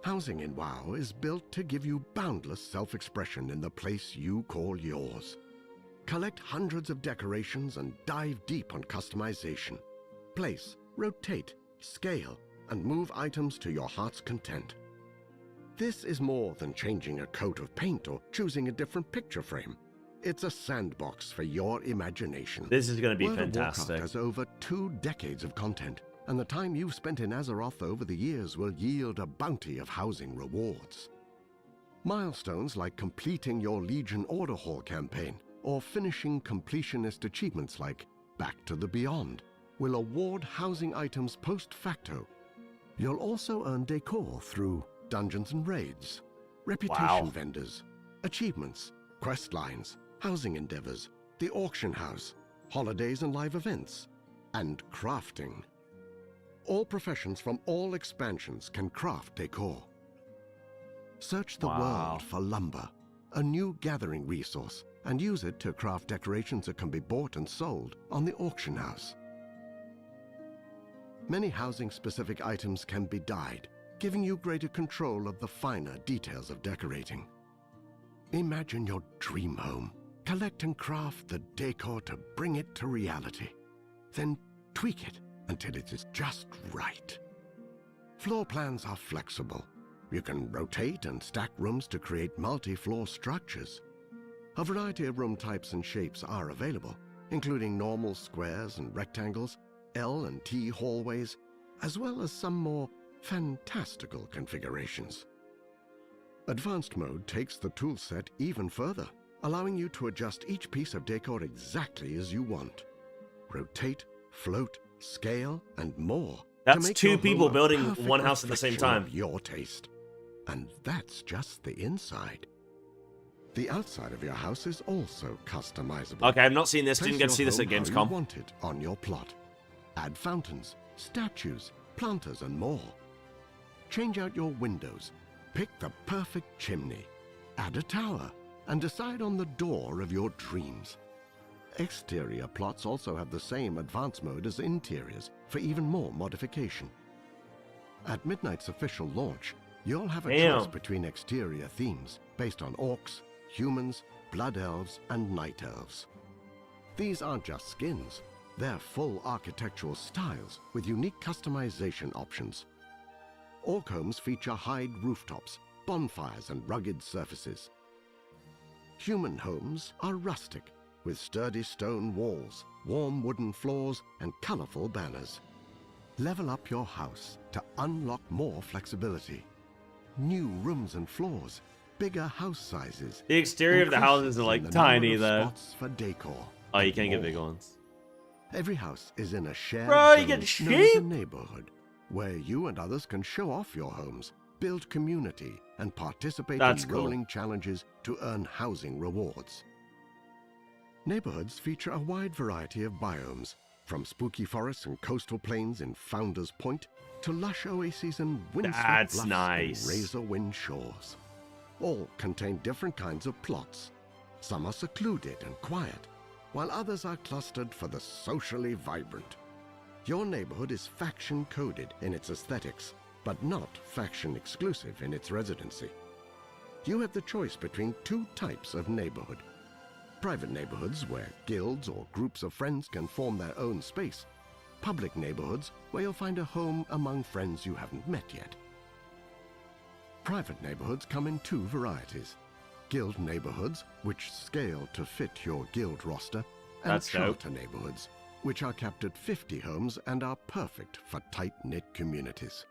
Housing in WoW is built to give you boundless self-expression in the place you call yours. Collect hundreds of decorations and dive deep on customization. Place, rotate, scale, and move items to your heart's content. This is more than changing a coat of paint or choosing a different picture frame. It's a sandbox for your imagination. This is going to be World of fantastic. Warcraft has over 2 decades of content, and the time you've spent in Azeroth over the years will yield a bounty of housing rewards. Milestones like completing your Legion Order Hall campaign or finishing completionist achievements like Back to the Beyond will award housing items post facto. You'll also earn decor through dungeons and raids, reputation vendors, achievements, quest lines, housing endeavors, the auction house, holidays and live events, and crafting. All professions from all expansions can craft decor. Search the world for lumber, a new gathering resource, and use it to craft decorations that can be bought and sold on the auction house. Many housing-specific items can be dyed, giving you greater control of the finer details of decorating. Imagine your dream home. Collect and craft the decor to bring it to reality. Then tweak it until it is just right. Floor plans are flexible. You can rotate and stack rooms to create multi-floor structures. A variety of room types and shapes are available, including normal squares and rectangles, L and T hallways, as well as some more fantastical configurations. Advanced mode takes the toolset even further, allowing you to adjust each piece of decor exactly as you want. Rotate, float, scale, and more. That's 2 people building one house at the same time. Your taste. And that's just the inside. The outside of your house is also customizable. Okay, I've not seen this. Place Didn't get to see your this at home how you Gamescom. want it on your plot. Add fountains, statues, planters, and more. Change out your windows. Pick the perfect chimney. Add a tower, and decide on the door of your dreams. Exterior plots also have the same advanced mode as interiors for even more modification. At Midnight's official launch, you'll have a choice between exterior themes based on orcs, humans, blood elves, and night elves. These aren't just skins, they're full architectural styles with unique customization options. Orc homes feature hide rooftops, bonfires, and rugged surfaces. Human homes are rustic, with sturdy stone walls, warm wooden floors, and colorful banners. Level up your house to unlock more flexibility. New rooms and floors, bigger house sizes. The exterior of the houses are like tiny though. Spots for decor. Oh, you can't get big ones. Every house is in a shared Bro, you zone get known as sheep? a neighborhood, where you and others can show off your homes, build community, and participate in rolling challenges to earn housing rewards. Neighborhoods feature a wide variety of biomes, from spooky forests and coastal plains in Founders Point to lush oases and windswept bluffs and razor-wind shores. All contain different kinds of plots. Some are secluded and quiet, while others are clustered for the socially vibrant. Your neighborhood is faction-coded in its aesthetics, but not faction-exclusive in its residency. You have the choice between 2 types of neighborhood. Private neighborhoods where guilds or groups of friends can form their own space. Public neighborhoods where you'll find a home among friends you haven't met yet. Private neighborhoods come in 2 varieties. Guild neighborhoods, which scale to fit your guild roster, and charter neighborhoods, which are capped at 50 homes and are perfect for tight-knit communities.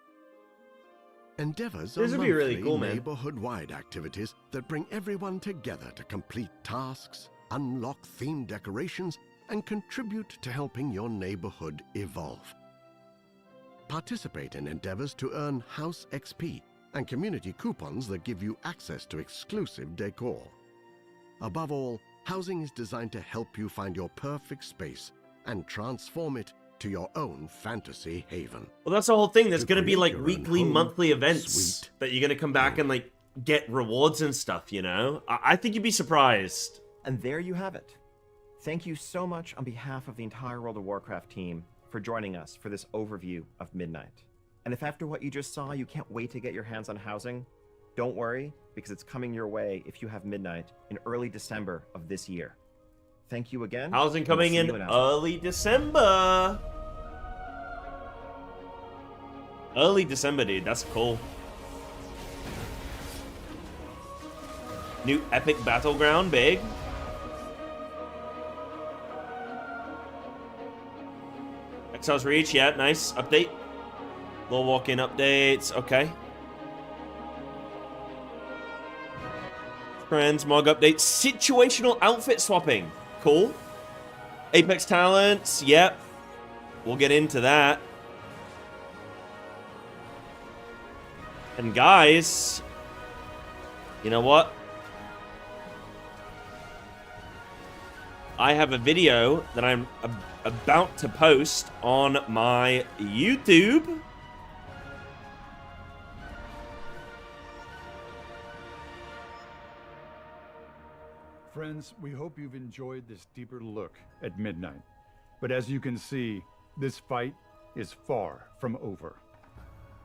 Endeavors are really cool, man. neighborhood-wide activities that bring everyone together to complete tasks, unlock themed decorations, and contribute to helping your neighborhood evolve. Participate in endeavors to earn House XP and community coupons that give you access to exclusive decor. Above all, housing is designed to help you find your perfect space and transform it to your own fantasy haven. Well, that's the whole thing. There's going to be like weekly, monthly events that you're going to come back and like get rewards and stuff, you know? I think you'd be surprised. And there you have it. Thank you so much on behalf of the entire World of Warcraft team for joining us for this overview of Midnight. And if after what you just saw, you can't wait to get your hands on housing, don't worry, because it's coming your way if you have Midnight in early December of this year. Thank you again. Housing and we'll coming see in you Alpha. early December. Early December, dude. That's cool. New epic battleground, big. Exiles Reach, yeah, nice. Update. Little walk-in updates, okay. Friends, Mog updates. Situational outfit swapping. Cool. Apex talents, yep. We'll get into that. And guys, you know what? I have a video that I'm about to post on my YouTube. Friends, we hope you've enjoyed this deeper look at Midnight. But as you can see, this fight is far from over.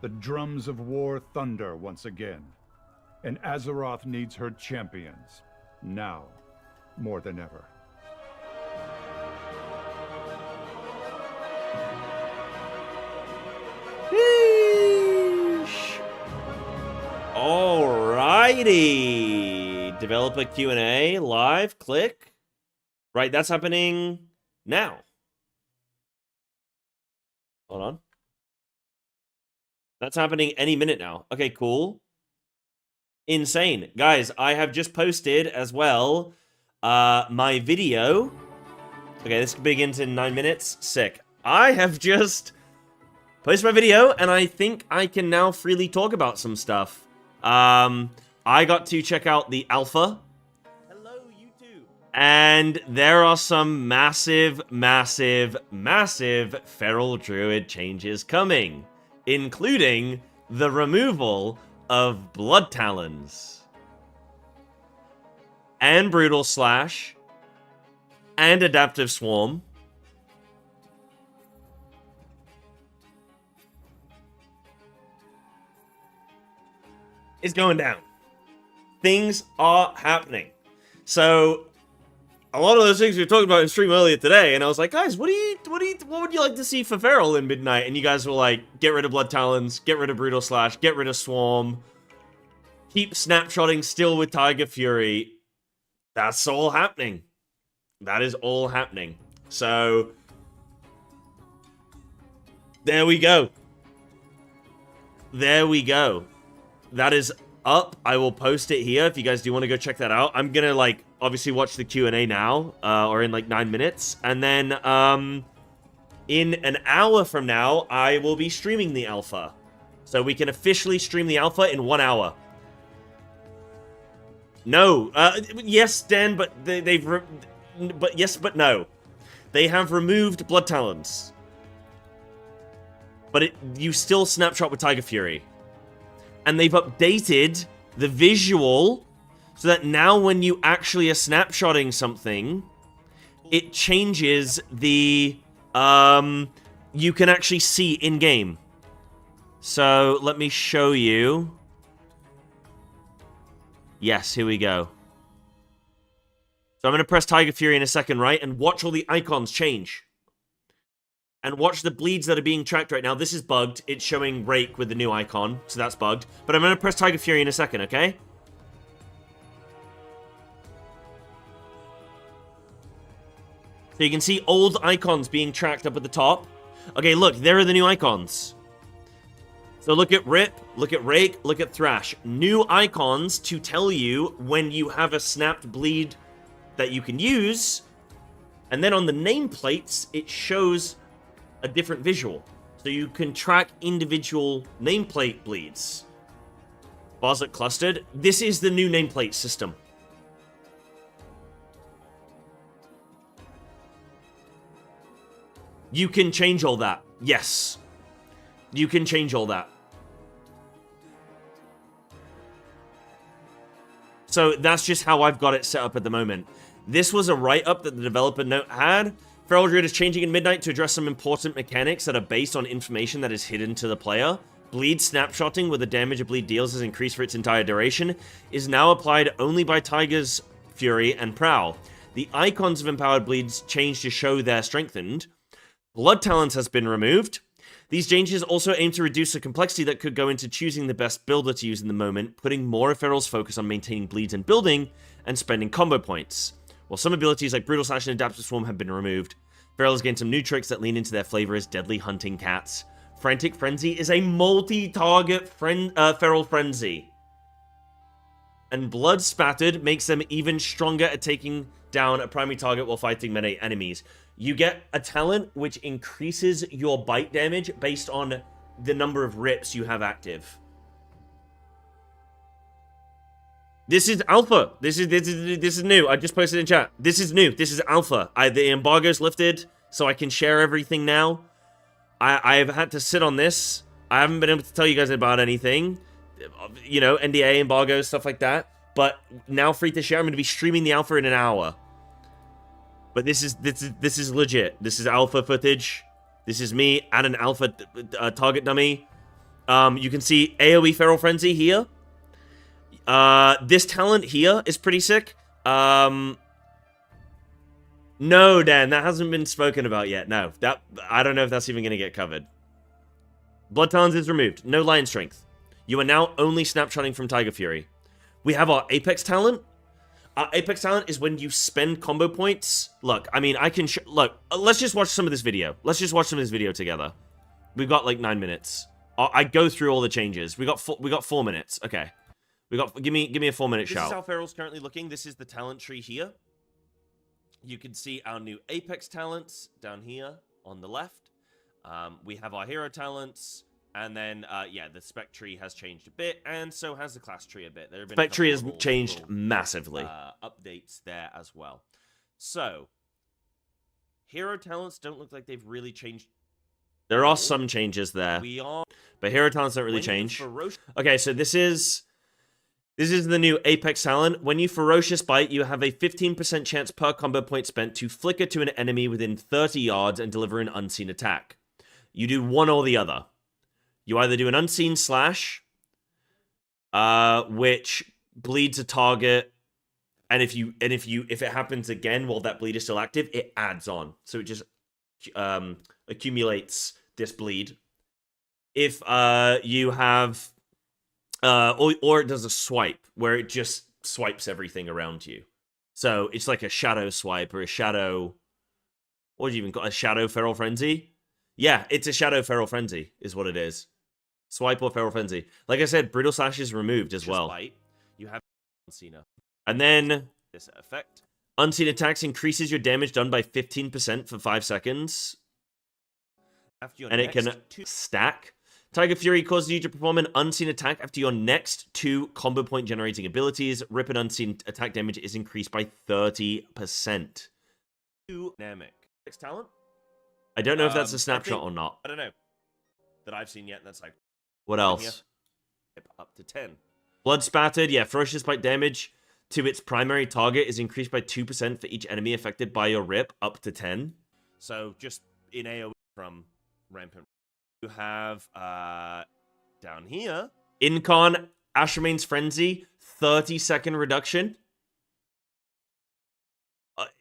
The drums of war thunder once again, and Azeroth needs her champions, now more than ever. Sheesh. Alrighty. Developer Q&A live. Click. Right, that's happening now. Hold on. That's happening any minute now. Okay, cool. Insane. Guys, I have just posted as well my video. Okay, this begins in 9 minutes. Sick. I have just posted my video, and I think I can now freely talk about some stuff. I got to check out the alpha. Hello, YouTube. And there are some massive, massive, massive Feral Druid changes coming, including the removal of Blood Talons, and Brutal Slash, and Adaptive Swarm. Is going down. Things are happening. So, a lot of those things we were talking about in stream earlier today, and I was like, guys, what would you like to see for Feral in Midnight? And you guys were like, get rid of Blood Talons, get rid of Brutal Slash, get rid of Swarm, keep snapshotting still with Tiger Fury. That's all happening. That is all happening. So, there we go. There we go. That is up. I will post it here if you guys do want to go check that out. I'm gonna like obviously watch the Q&A now, or in like 9 minutes, and then in an hour from now I will be streaming the alpha, so we can officially stream the alpha in 1 hour. No, yes, Dan, but but yes, but no. They have removed Blood Talons, but you still snapshot with Tiger Fury. And they've updated the visual so that now when you actually are snapshotting something, it changes the, you can actually see in-game. So, let me show you. Yes, here we go. So I'm going to press Tiger Fury in a second, right? And watch all the icons change. And watch the bleeds that are being tracked right now. This is bugged. It's showing Rake with the new icon, so that's bugged. But I'm going to press Tiger Fury in a second, okay? So you can see old icons being tracked up at the top. Okay, look, there are the new icons. So look at Rip, look at Rake, look at Thrash. New icons to tell you when you have a snapped bleed that you can use. And then on the nameplates, it shows a different visual, so you can track individual nameplate bleeds. Boslett clustered. This is the new nameplate system. You can change all that. Yes. You can change all that. So that's just how I've got it set up at the moment. This was a write-up that the developer note had. Feral Druid is changing in Midnight to address some important mechanics that are based on information that is hidden to the player. Bleed snapshotting, where the damage a bleed deals is increased for its entire duration, is now applied only by Tiger's Fury and Prowl. The icons of empowered bleeds change to show they're strengthened. Blood Talents has been removed. These changes also aim to reduce the complexity that could go into choosing the best builder to use in the moment, putting more of Feral's focus on maintaining bleeds and building, and spending combo points. While some abilities like Brutal Slash and Adaptive Swarm have been removed, Feral has gained some new tricks that lean into their flavor as deadly hunting cats. Frantic Frenzy is a multi-target Feral Frenzy. And Blood Spattered makes them even stronger at taking down a primary target while fighting melee enemies. You get a talent which increases your bite damage based on the number of rips you have active. This is alpha. This is new. I just posted in chat. This is new. This is alpha. The embargo's lifted, so I can share everything now. I've had to sit on this. I haven't been able to tell you guys about anything. You know, NDA, embargo, stuff like that. But now free to share. I'm going to be streaming the alpha in an hour. But this is legit. This is alpha footage. This is me and an alpha target dummy. You can see AoE Feral Frenzy here. This talent here is pretty sick. No, Dan, that hasn't been spoken about yet. No, I don't know if that's even going to get covered. Blood Talons is removed. No Lion Strength. You are now only snapshotting from Tiger Fury. We have our Apex talent. Our Apex talent is when you spend combo points. Look, I mean, I can look. Let's just watch some of this video. Let's just watch some of this video together. We've got like 9 minutes. I go through all the changes. We got 4 minutes. Okay. Give me a 4-minute shout. This is how Feral's currently looking. This is the talent tree here. You can see our new Apex talents down here on the left. We have our hero talents, and then yeah, the Spec tree has changed a bit, and so has the class tree a bit. There have been Spec tree has changed massively. Updates there as well. So hero talents don't look like they've really changed. There are some changes there. But hero talents don't really change. Okay, so this is the new Apex talent. When you Ferocious Bite, you have a 15% chance per combo point spent to flicker to an enemy within 30 yards and deliver an unseen attack. You do one or the other. You either do an unseen slash, which bleeds a target, and if it happens again while that bleed is still active, it adds on. So it just accumulates this bleed. If you have or it does a swipe, where it just swipes everything around you. So it's like a shadow swipe or a shadow... What do you even call a shadow Feral Frenzy? Yeah, it's a shadow Feral Frenzy, is what it is. Swipe or Feral Frenzy. Like I said, Brutal Slash is removed as well. Bite, you have Unseen. And then, this effect. Unseen attacks increases your damage done by 15% for 5 seconds. And it can stack. Tiger Fury causes you to perform an unseen attack after your next 2 combo point generating abilities. Rip and unseen attack damage is increased by 30%. Dynamic. Next talent? I don't know if that's a snapshot or not. I don't know. That I've seen yet. That's like... What else? Up to 10. Blood Spattered. Yeah, Ferocious Bite damage to its primary target is increased by 2% for each enemy affected by your rip, up to 10. So just in AoE from Rampant. You have, down here, Incon, Ashermane's Frenzy, 30-second reduction.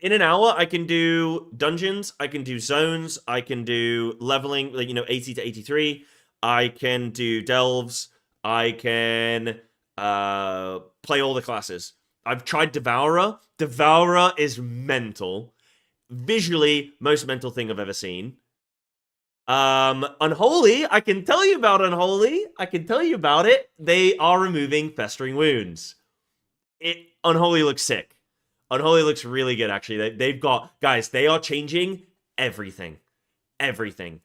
In an hour, I can do dungeons, I can do zones, I can do leveling, like, 80 to 83. I can do delves, I can play all the classes. I've tried Devourer. Devourer is mental. Visually, most mental thing I've ever seen. Unholy, I can tell you about Unholy. I can tell you about it. They are removing Festering Wounds. Unholy looks sick. Unholy looks really good, actually. They've got... Guys, they are changing everything. Everything.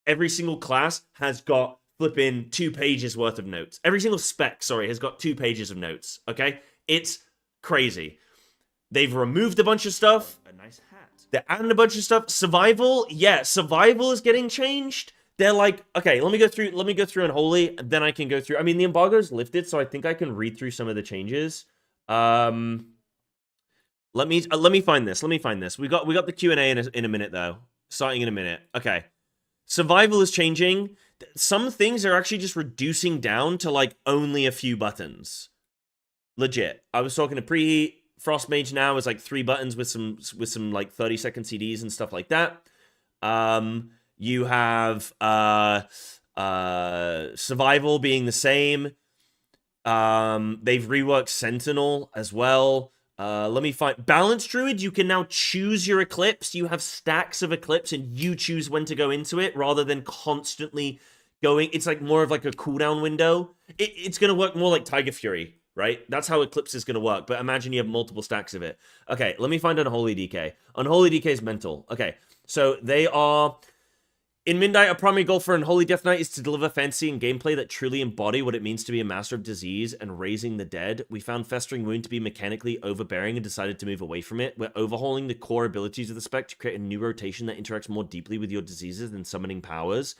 Every single class has got flipping 2 pages worth of notes. Every single spec, sorry, has got 2 pages of notes, okay? It's crazy. They've removed a bunch of stuff. A nice hat. They're adding a bunch of stuff. Survival, yeah, survival is getting changed. They're like, okay, let me go through Unholy, and then I can go through. I mean, the embargo's lifted, so I think I can read through some of the changes. Let me find this. We got the Q&A in a minute though. Starting in a minute. Okay. Survival is changing. Some things are actually just reducing down to like only a few buttons. Legit. I was talking to Preheat. Frost Mage now is like 3 buttons with some like 30-second CDs and stuff like that. You have Survival being the same. They've reworked Sentinel as well. Let me find Balanced Druid. You can now choose your Eclipse. You have stacks of Eclipse and you choose when to go into it rather than constantly going. It's like more of like a cooldown window. It's going to work more like Tiger Fury, right? That's how Eclipse is going to work. But imagine you have multiple stacks of it. Okay, let me find Unholy DK. Unholy DK is mental. Okay, so they are... In Midnight, a primary goal for Unholy Death Knight is to deliver fantasy and gameplay that truly embody what it means to be a master of disease and raising the dead. We found Festering Wound to be mechanically overbearing and decided to move away from it. We're overhauling the core abilities of the spec to create a new rotation that interacts more deeply with your diseases than summoning powers.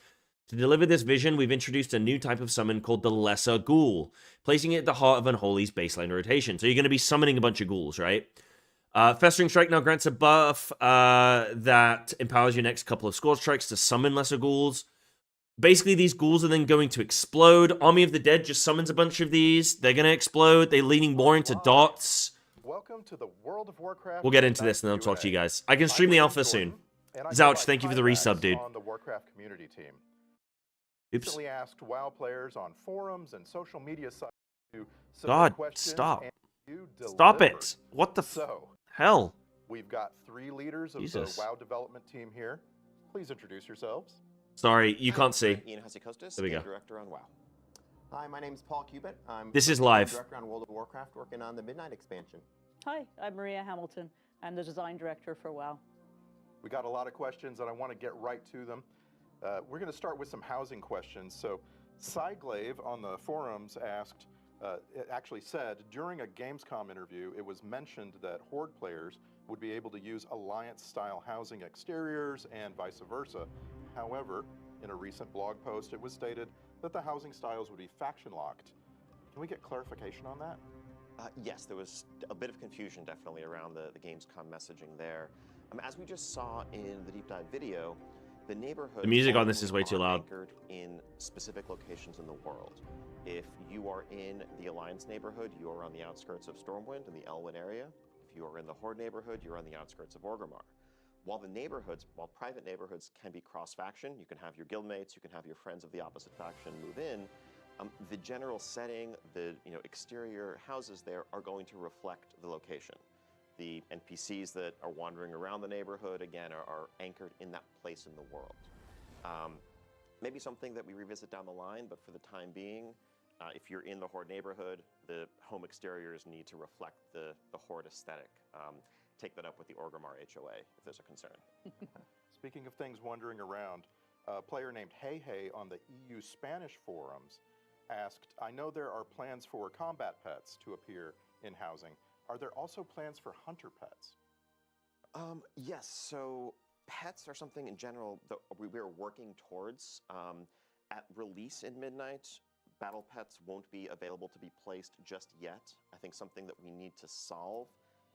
To deliver this vision, we've introduced a new type of summon called the Lesser Ghoul, placing it at the heart of Unholy's baseline rotation. So you're going to be summoning a bunch of ghouls, right? Festering Strike now grants a buff that empowers your next couple of Scorch Strikes to summon lesser ghouls. Basically, these ghouls are then going to explode. Army of the Dead just summons a bunch of these. They're going to explode. They're leaning more into dots. Welcome to the World of Warcraft. We'll get into this and then I'll talk to you guys. I can stream the alpha soon. Zouch, thank you for the resub, dude. On the Warcraft community team. Oops. Recently asked WoW players on forums and social media sites to submit God, questions stop. and you Stop delivered. it. What the So, hell? we've got 3 leaders of Jesus. the WoW development team here. Please introduce yourselves. Sorry, you can't see. Ian Hasikostas, There we go. Director on WoW. Hi, my name is Paul Cubitt. I'm This is live. Director on World of Warcraft, working on the Midnight expansion. Hi, I'm Maria Hamilton. I'm the Design Director for WoW. We got a lot of questions and I want to get right to them. We're going to start with some housing questions. So, Cyglaive on the forums asked, it actually said, during a Gamescom interview, it was mentioned that Horde players would be able to use Alliance-style housing exteriors and vice versa. However, in a recent blog post, it was stated that the housing styles would be faction-locked. Can we get clarification on that? Yes, there was a bit of confusion definitely around the Gamescom messaging there. As we just saw in the deep dive video, the neighborhood. The music on this is way too loud. Anchored in specific locations in the world. If you are in the Alliance neighborhood, you are on the outskirts of Stormwind in the Elwyn area. If you are in the Horde neighborhood, you're on the outskirts of Orgrimmar. While private neighborhoods can be cross-faction, you can have your guildmates, you can have your friends of the opposite faction move in. The general setting, the exterior houses there are going to reflect the location. The NPCs that are wandering around the neighborhood, again, are anchored in that place in the world. Maybe something that we revisit down the line, but for the time being, if you're in the Horde neighborhood, the home exteriors need to reflect the Horde aesthetic. Take that up with the Orgrimmar HOA if there's a concern. Speaking of things wandering around, a player named Hey Hey on the EU Spanish forums asked, I know there are plans for combat pets to appear in housing. Are there also plans for hunter pets? Yes, so pets are something in general that we're working towards. At release in Midnight, battle pets won't be available to be placed just yet. I think something that we need to solve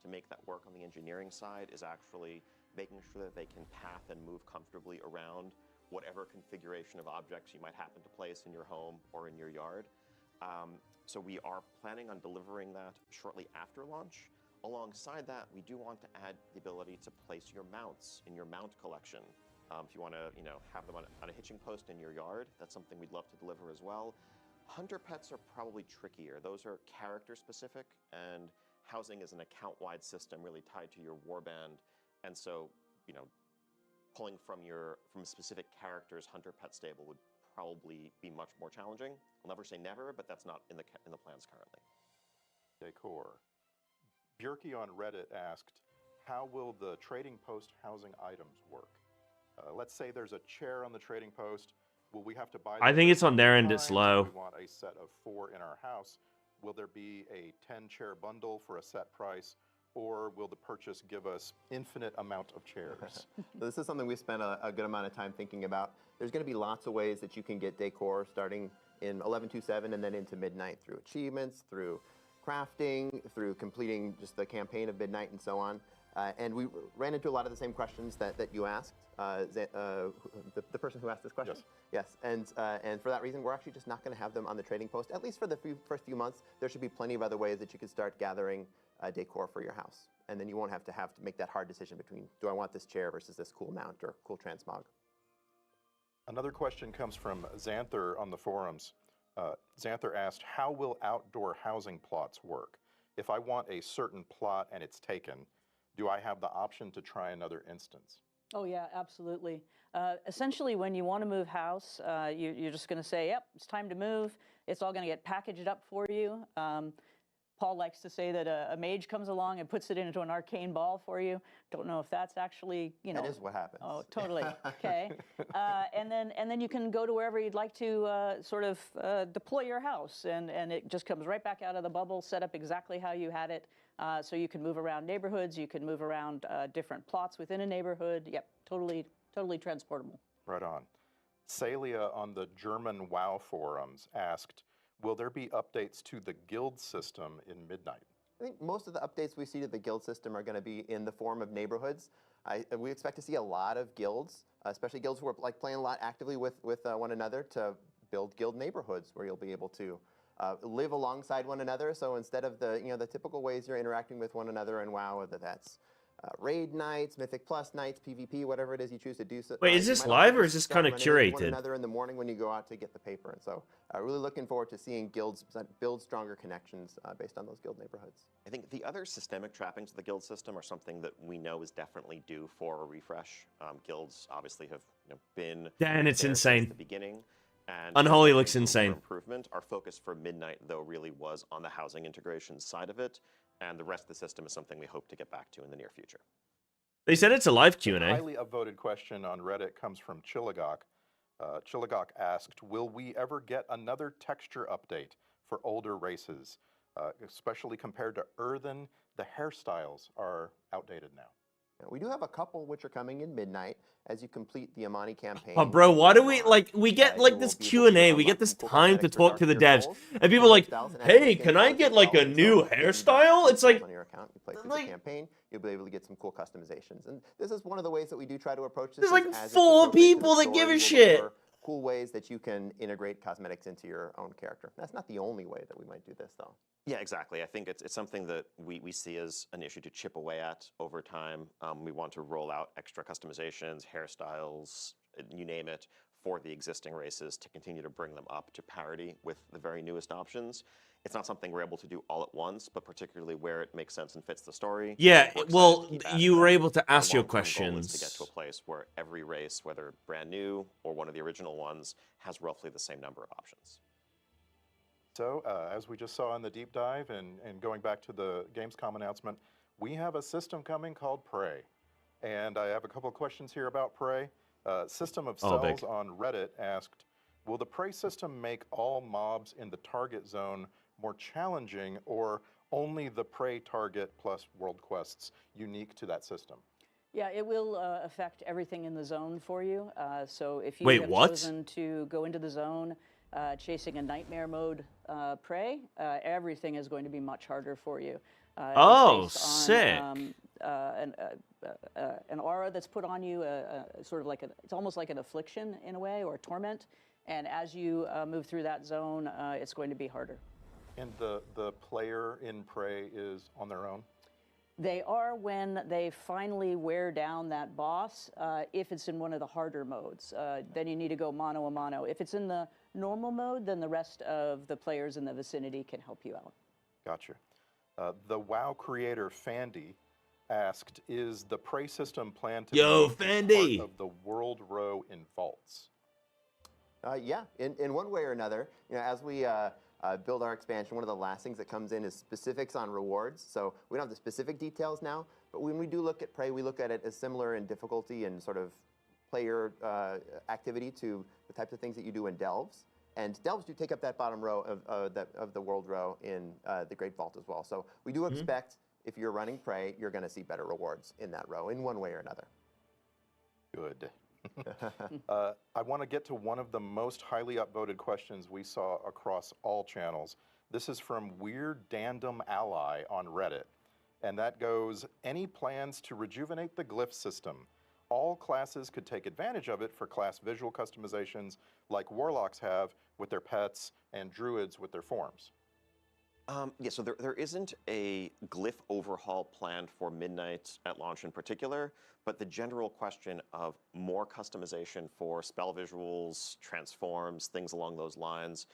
to make that work on the engineering side is actually making sure that they can path and move comfortably around whatever configuration of objects you might happen to place in your home or in your yard. So we are planning on delivering that shortly after launch. Alongside that, we do want to add the ability to place your mounts in your mount collection. If you want to, have them on a hitching post in your yard, that's something we'd love to deliver as well. Hunter pets are probably trickier. Those are character specific, and housing is an account-wide system really tied to your warband. And so, pulling from a specific character's hunter pet stable would probably be much more challenging. I'll never say never, but that's not in the plans currently. Decor. Bjorky on Reddit asked, how will the trading post housing items work? Let's say there's a chair on the trading post. Will we have to buy? I think it's on their end, it's low. We want a set of 4 in our house. Will there be a 10-chair bundle for a set price? Or will the purchase give us infinite amount of chairs? This is something we spent a good amount of time thinking about. There's going to be lots of ways that you can get decor starting in 11.2.7 and then into Midnight through achievements, through crafting, through completing just the campaign of Midnight and so on. And we ran into a lot of the same questions that you asked, the person who asked this question. Yes. Yes, and for that reason, we're actually just not going to have them on the trading post. At least for the first few months, there should be plenty of other ways that you could start gathering decor for your house. And then you won't have to make that hard decision between, do I want this chair versus this cool mount or cool transmog? Another question comes from Xanther on the forums. Xanther asked, how will outdoor housing plots work? If I want a certain plot and it's taken, do I have the option to try another instance? Oh yeah, absolutely. Essentially, when you want to move house, you're just going to say, yep, it's time to move. It's all going to get packaged up for you. Paul likes to say that a mage comes along and puts it into an arcane ball for you. Don't know if that's actually, That is what happens. Oh, totally. Okay. And then you can go to wherever you'd like to sort of deploy your house, and it just comes right back out of the bubble, set up exactly how you had it. So you can move around neighborhoods, you can move around different plots within a neighborhood. Yep, totally transportable. Right on. Celia on the German WoW forums asked, will there be updates to the guild system in Midnight? I think most of the updates we see to the guild system are going to be in the form of neighborhoods. We expect to see a lot of guilds, especially guilds who are like playing a lot actively with one another, to build guild neighborhoods where you'll be able to live alongside one another. So instead of the typical ways you're interacting with one another in WoW, whether that's raid nights, Mythic Plus nights, PvP, whatever it is you choose to do. So, wait, is this live or is this kind of curated? One another in the morning when you go out to get the paper, and so really looking forward to seeing guilds build stronger connections based on those guild neighborhoods. I think the other systemic trappings of the guild system are something that we know is definitely due for a refresh. Guilds obviously have been Dan, it's insane. Since the beginning. And Unholy looks insane. Improvement. Our focus for Midnight, though, really was on the housing integration side of it, and the rest of the system is something we hope to get back to in the near future. They said it's a live Q&A. A highly upvoted question on Reddit comes from Chilligok. Chilligok asked, will we ever get another texture update for older races? Especially compared to Earthen, the hairstyles are outdated now. We do have a couple which are coming in Midnight as you complete the Amani campaign. Oh, bro, why do we get like this Q&A, we get this time to talk to the devs, and people are like, hey, can I get like a new hairstyle? It's like, on your account, you play through the campaign, you'll be able to get some cool customizations. And this is one of the ways that we do try to approach this. There's like 4 people that give a shit. Cool ways that you can integrate cosmetics into your own character. That's not the only way that we might do this, though. Yeah, exactly. I think it's something that we see as an issue to chip away at over time. We want to roll out extra customizations, hairstyles, you name it, for the existing races to continue to bring them up to parity with the very newest options. It's not something we're able to do all at once, but particularly where it makes sense and fits the story. Yeah, well, you were able to ask your questions. To get to a place where every race, whether brand new or one of the original ones, has roughly the same number of options. So, as we just saw in the deep dive and going back to the Gamescom announcement, we have a system coming called Prey. And I have a couple of questions here about Prey. System of Cells on Reddit asked, will the Prey system make all mobs in the target zone more challenging, or only the Prey target plus world quests unique to that system? Yeah, it will affect everything in the zone for you. So if you have chosen to go into the zone chasing a nightmare mode Prey, everything is going to be much harder for you. Oh, sick. An aura that's put on you, sort of like it's almost like an affliction in a way, or a torment. And as you move through that zone, it's going to be harder. And the player in Prey is on their own? They are when they finally wear down that boss. If it's in one of the harder modes, then you need to go mano a mano. If it's in the normal mode, then the rest of the players in the vicinity can help you out. Gotcha. The WoW creator Fandy asked, is the Prey system planned to be Fandy! part of the world row in vaults? Yeah, in one way or another. As we build our expansion, one of the last things that comes in is specifics on rewards. So we don't have the specific details now, but when we do look at Prey, we look at it as similar in difficulty and sort of player activity to the types of things that you do in Delves. And Delves do take up that bottom row of the world row in the Great Vault as well. So we do expect, if you're running Prey, you're going to see better rewards in that row in one way or another. Good. I want to get to one of the most highly upvoted questions we saw across all channels. This is from Weird Dandom Ally on Reddit. And that goes, any plans to rejuvenate the glyph system? All classes could take advantage of it for class visual customizations like warlocks have with their pets and druids with their forms. Yeah, so there isn't a glyph overhaul planned for Midnight at launch in particular, but the general question of more customization for spell visuals, transforms, things along those lines,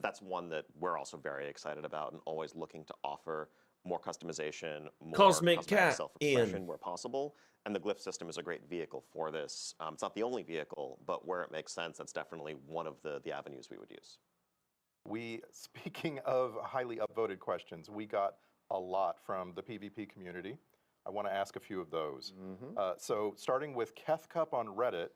that's one that we're also very excited about and always looking to offer more customization, more Cosmic cosmetic Cat, self-expression Ian. where possible. And the glyph system is a great vehicle for this. It's not the only vehicle, but where it makes sense, that's definitely one of the avenues we would use. Speaking of highly upvoted questions, we got a lot from the PvP community. I want to ask a few of those. So starting with Keth Cup on Reddit,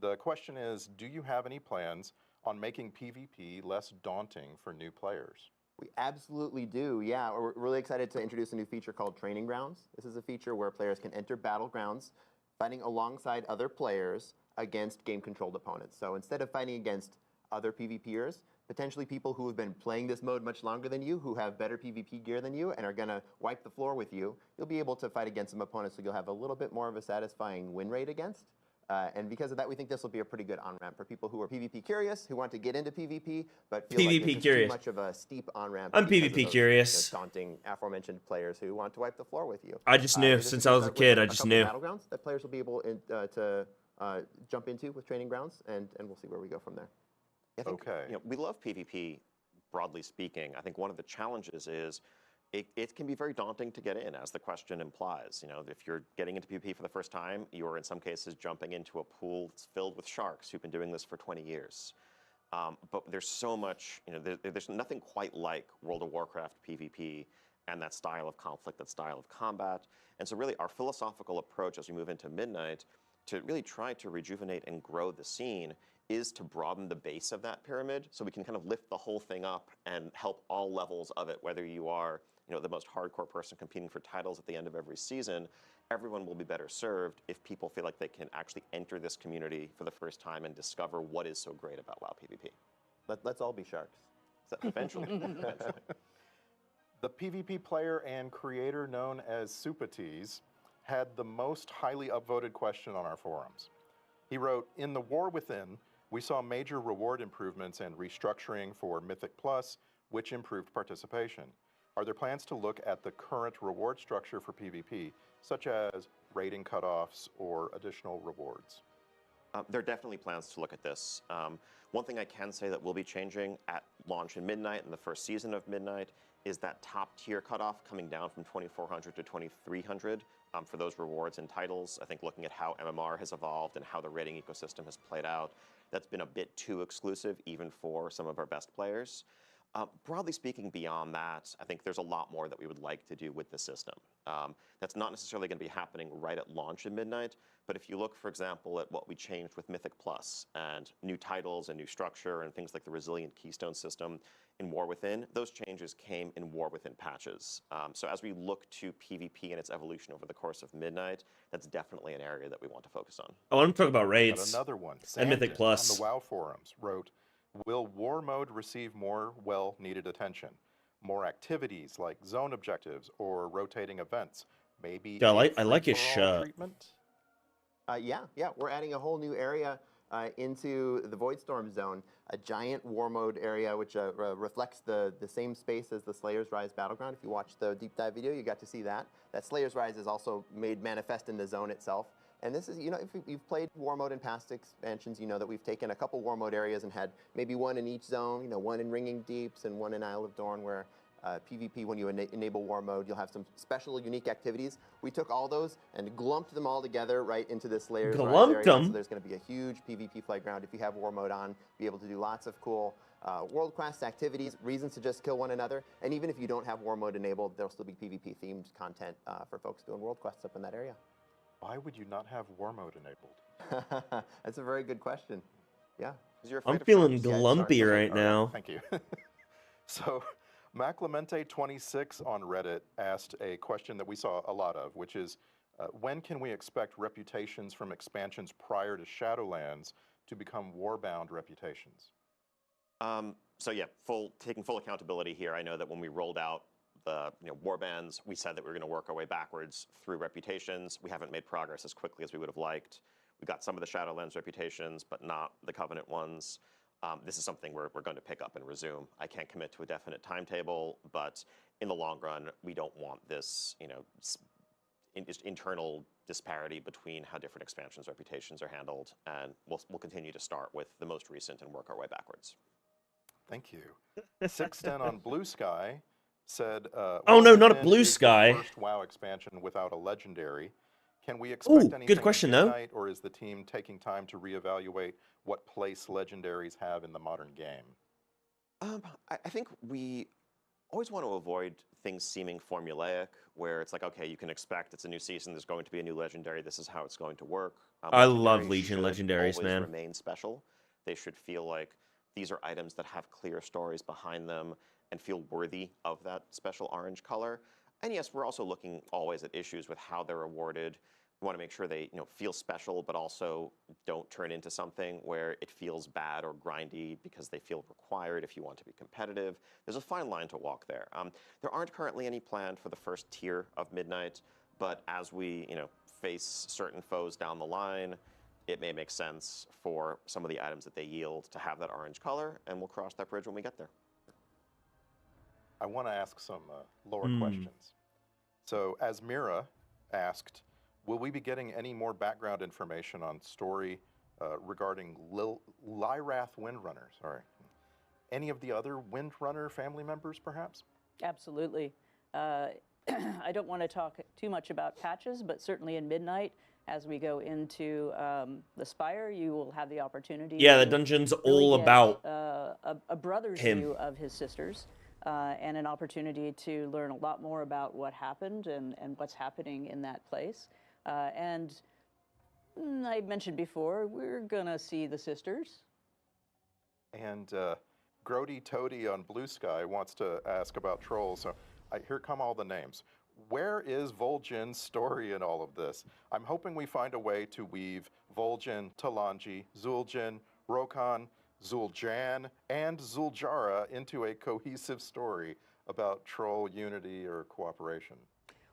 the question is, do you have any plans on making PvP less daunting for new players? We absolutely do, yeah. We're really excited to introduce a new feature called Training Grounds. This is a feature where players can enter battlegrounds fighting alongside other players against game-controlled opponents. So instead of fighting against other PvPers, potentially people who have been playing this mode much longer than you, who have better PvP gear than you, and are going to wipe the floor with you, you'll be able to fight against some opponents who you'll have a little bit more of a satisfying win rate against. And because of that, we think this will be a pretty good on-ramp for people who are PvP curious, who want to get into PvP, but feel like it's too much of a steep on-ramp. I'm because of PvP those, curious. daunting aforementioned players who want to wipe the floor with you. I just knew this since will I was a start with kid. I just couple knew. Battlegrounds that players will be able to jump into with Training Grounds, and we'll see where we go from there. I think, you know, we love PvP, broadly speaking. I think one of the challenges is it can be very daunting to get in, as the question implies. You know, if you're getting into PvP for the first time, you're in some cases jumping into a pool that's filled with sharks who've been doing this for 20 years. But there's so much, you know, there's nothing quite like World of Warcraft PvP and that style of conflict, that style of combat. And so really our philosophical approach as we move into Midnight to really try to rejuvenate and grow the scene is to broaden the base of that pyramid so we can kind of lift the whole thing up and help all levels of it, whether you are, you know, the most hardcore person competing for titles at the end of every season. Everyone will be better served if people feel like they can actually enter this community for the first time and discover what is so great about WoW PvP. Let's all be sharks. So eventually. The PvP player and creator known as Supatees had the most highly upvoted question on our forums. He wrote, in the War Within, we saw major reward improvements and restructuring for Mythic Plus, which improved participation. Are there plans to look at the current reward structure for PvP, such as rating cutoffs or additional rewards? There are definitely plans to look at this. One thing I can say that will be changing at launch in Midnight and the first season of Midnight is that top tier cutoff coming down from 2,400 to 2,300 for those rewards and titles. I think looking at how MMR has evolved and how the rating ecosystem has played out, that's been a bit too exclusive even for some of our best players. Broadly speaking, beyond that, I think there's a lot more that we would like to do with the system. That's not necessarily going to be happening right at launch in Midnight, but if you look, for example, at what we changed with Mythic Plus and new titles and new structure and things like the resilient keystone system in War Within, those changes came in War Within patches. So as we look to PvP and its evolution over the course of Midnight, that's definitely an area that we want to focus on. I want to talk about raids. But another one, and Mythic Plus. on the WoW forums, wrote, will War Mode receive more well-needed attention? More activities like zone objectives or rotating events? Maybe Yeah, I like his free-for-all shirt. treatment? Yeah, we're adding a whole new area into the Voidstorm zone, a giant war mode area which reflects the same space as the Slayer's Rise Battleground. If you watch the deep dive video, you got to see that. That Slayer's Rise is also made manifest in the zone itself. And this is, you know, if you've played war mode in past expansions, you know that we've taken a couple war mode areas and had maybe one in each zone, you know, one in Ringing Deeps and one in Isle of Dorn, where PvP, when you enable war mode, you'll have some special, unique activities. We took all those and glumped them all together right into this Slayer's Rise area. So there's going to be a huge PvP playground if you have war mode on, be able to do lots of cool world-class activities, reasons to just kill one another. And even if you don't have war mode enabled, there'll still be PvP-themed content for folks doing world quests up in that area. Why would you not have war mode enabled? That's a very good question. Yeah. I'm feeling glumpy right now. Thank you. So, MacLamente26 on Reddit asked a question that we saw a lot of, which is, when can we expect reputations from expansions prior to Shadowlands to become Warbound reputations? So yeah, taking full accountability here. I know that when we rolled out the warbands, we said that we were going to work our way backwards through reputations. We haven't made progress as quickly as we would have liked. We got some of the Shadowlands reputations, but not the Covenant ones. This is something we're going to pick up and resume. I can't commit to a definite timetable, but in the long run, we don't want this, internal disparity between how different expansions reputations are handled, and we'll continue to start with the most recent and work our way backwards. Thank you. Sixten on Blue Sky said, oh no, not a Within Blue is the Sky. first WoW expansion without a legendary. Can we expect anything good question, in though. Midnight, or is the team taking time to reevaluate what place legendaries have in the modern game? I think we always want to avoid things seeming formulaic, where it's like, okay, you can expect it's a new season, there's going to be a new legendary, this is how it's going to work. I love Legendaries Legion should legendaries, always man. remain special. They should feel like these are items that have clear stories behind them and feel worthy of that special orange color. And yes, we're also looking always at issues with how they're awarded. We want to make sure they feel special, but also don't turn into something where it feels bad or grindy because they feel required if you want to be competitive. There's a fine line to walk there. There aren't currently any planned for the first tier of Midnight, but as we face certain foes down the line, it may make sense for some of the items that they yield to have that orange color, and we'll cross that bridge when we get there. I want to ask some lore questions. So, as Mira asked, will we be getting any more background information on story regarding Lyrath Windrunner? Sorry. Any of the other Windrunner family members, perhaps? Absolutely. I don't want to talk too much about patches, but certainly in Midnight, as we go into the Spire, you will have the opportunity. Yeah, the to dungeon's really all get, about a brother's him. view of his sisters, and an opportunity to learn a lot more about what happened and what's happening in that place. And I mentioned before, we're gonna see the sisters. And Grody Toady on Blue Sky wants to ask about trolls. So here come all the names. Where is Vol'jin's story in all of this? I'm hoping we find a way to weave Vol'jin, Talanji, Zul'jin, Rokan, Zul'jan, and Zul'jara into a cohesive story about troll unity or cooperation.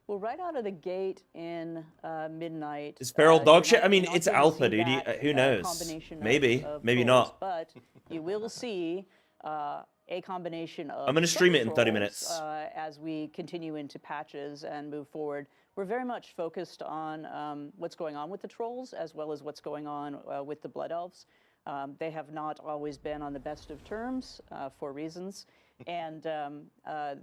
Well, right out of the gate in Midnight, Is feral dog shit? I mean, you're not it's going to alpha, see dude. that, Who knows? combination Maybe, of maybe trolls, not. But you will see a combination of. I'm gonna stream it in 30 trolls, minutes. as we continue into patches and move forward. We're very much focused on what's going on with the trolls, as well as what's going on with the Blood Elves. They have not always been on the best of terms for reasons. And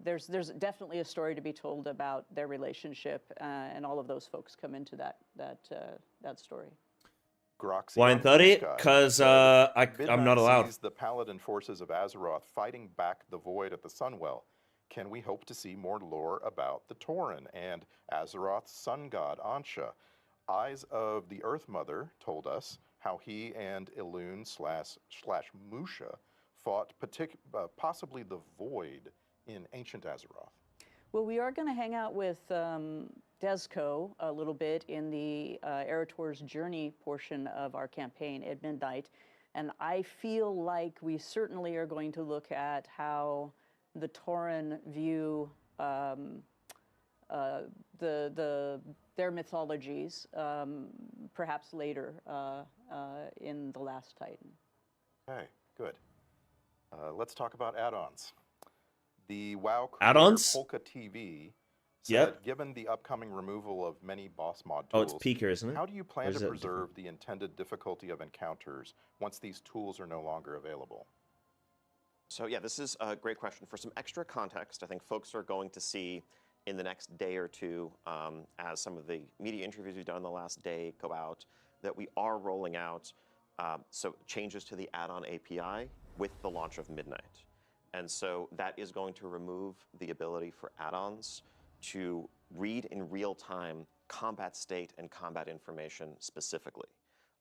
there's definitely a story to be told about their relationship, and all of those folks come into that story. Groxy Why in on Blue 30? Sky Because said, I'm not Midnight allowed. sees the Paladin forces of Azeroth fighting back the Void at the Sunwell. Can we hope to see more lore about the Tauren and Azeroth's sun god Ansha? Eyes of the Earth Mother told us how he and Elune slash Musha fought possibly the Void in ancient Azeroth. Well, we are going to hang out with Desco a little bit in the Erator's Journey portion of our campaign at Midnight, and I feel like we certainly are going to look at how the Tauren view their mythologies, perhaps later in The Last Titan. Okay, good. Let's talk about add-ons. The WoW creator Add-ons? Polka TV said, Yep. given the upcoming removal of many boss mod Oh, tools, it's Pika, isn't it? how do you Or plan is to it preserve the intended difficulty of encounters once these tools are no longer available? So yeah, this is a great question. For some extra context, I think folks are going to see in the next day or two, as some of the media interviews we've done the last day go out, that we are rolling out so changes to the add-on API with the launch of Midnight. And so that is going to remove the ability for add-ons to read in real time combat state and combat information specifically.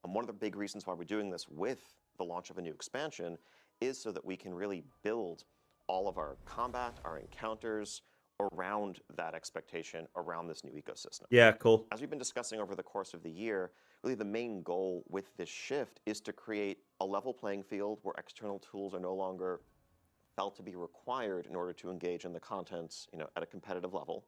And one of the big reasons why we're doing this with the launch of a new expansion is so that we can really build all of our combat, our encounters, around that expectation, around this new ecosystem. Yeah, cool. As we've been discussing over the course of the year, really the main goal with this shift is to create a level playing field where external tools are no longer felt to be required in order to engage in the content, at a competitive level.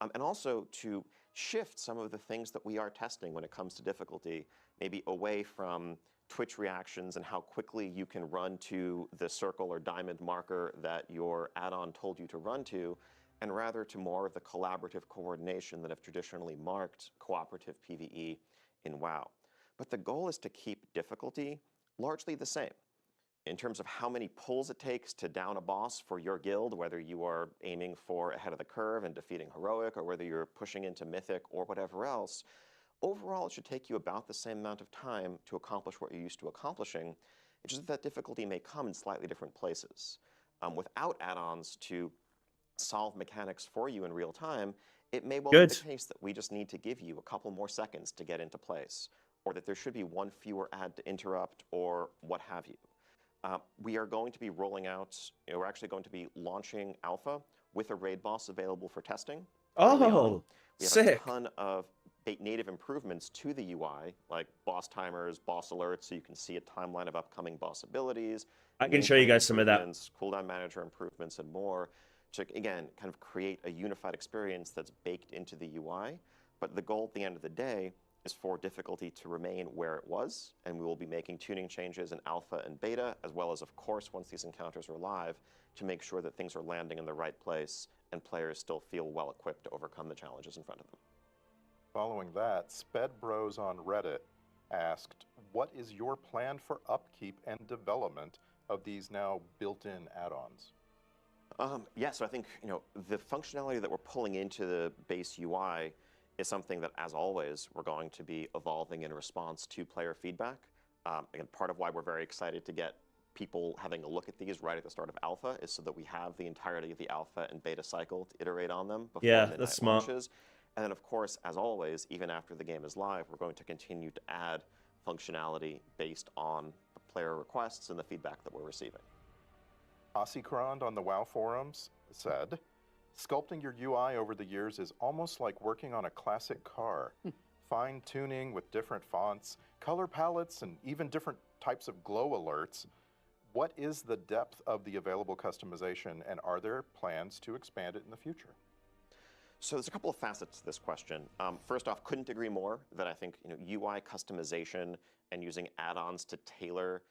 And also to shift some of the things that we are testing when it comes to difficulty, maybe away from Twitch reactions and how quickly you can run to the circle or diamond marker that your add-on told you to run to, and rather to more of the collaborative coordination that have traditionally marked cooperative PvE in WoW. But the goal is to keep difficulty largely the same. In terms of how many pulls it takes to down a boss for your guild, whether you are aiming for ahead of the curve and defeating Heroic, or whether you're pushing into Mythic or whatever else, overall it should take you about the same amount of time to accomplish what you're used to accomplishing. It's just that difficulty may come in slightly different places. Without add-ons to solve mechanics for you in real time, it may well be the case that we just need to give you a couple more seconds to get into place, or that there should be one fewer add to interrupt, or what have you. We are going to be rolling out, we're actually going to be launching alpha with a raid boss available for testing. Oh, we have sick. a ton of native improvements to the UI, like boss timers, boss alerts, so you can see a timeline of upcoming boss abilities. I can show you guys some of that. Cooldown manager improvements and more to, again, kind of create a unified experience that's baked into the UI. But the goal at the end of the day is for difficulty to remain where it was, and we will be making tuning changes in alpha and beta, as well as, of course, once these encounters are live, to make sure that things are landing in the right place and players still feel well equipped to overcome the challenges in front of them. Following that, Sped Bros on Reddit asked, what is your plan for upkeep and development of these now built-in add-ons? Yeah, so I think, the functionality that we're pulling into the base UI is something that, as always, we're going to be evolving in response to player feedback. Again, part of why we're very excited to get people having a look at these right at the start of alpha is so that we have the entirety of the alpha and beta cycle to iterate on them before midnight launches. And then, of course, as always, even after the game is live, we're going to continue to add functionality based on the player requests and the feedback that we're receiving. Ossicrond on the WoW forums said, sculpting your UI over the years is almost like working on a classic car. Fine-tuning with different fonts, color palettes, and even different types of glow alerts. What is the depth of the available customization, and are there plans to expand it in the future? So there's a couple of facets to this question. First off, couldn't agree more that I think UI customization and using add-ons to tailor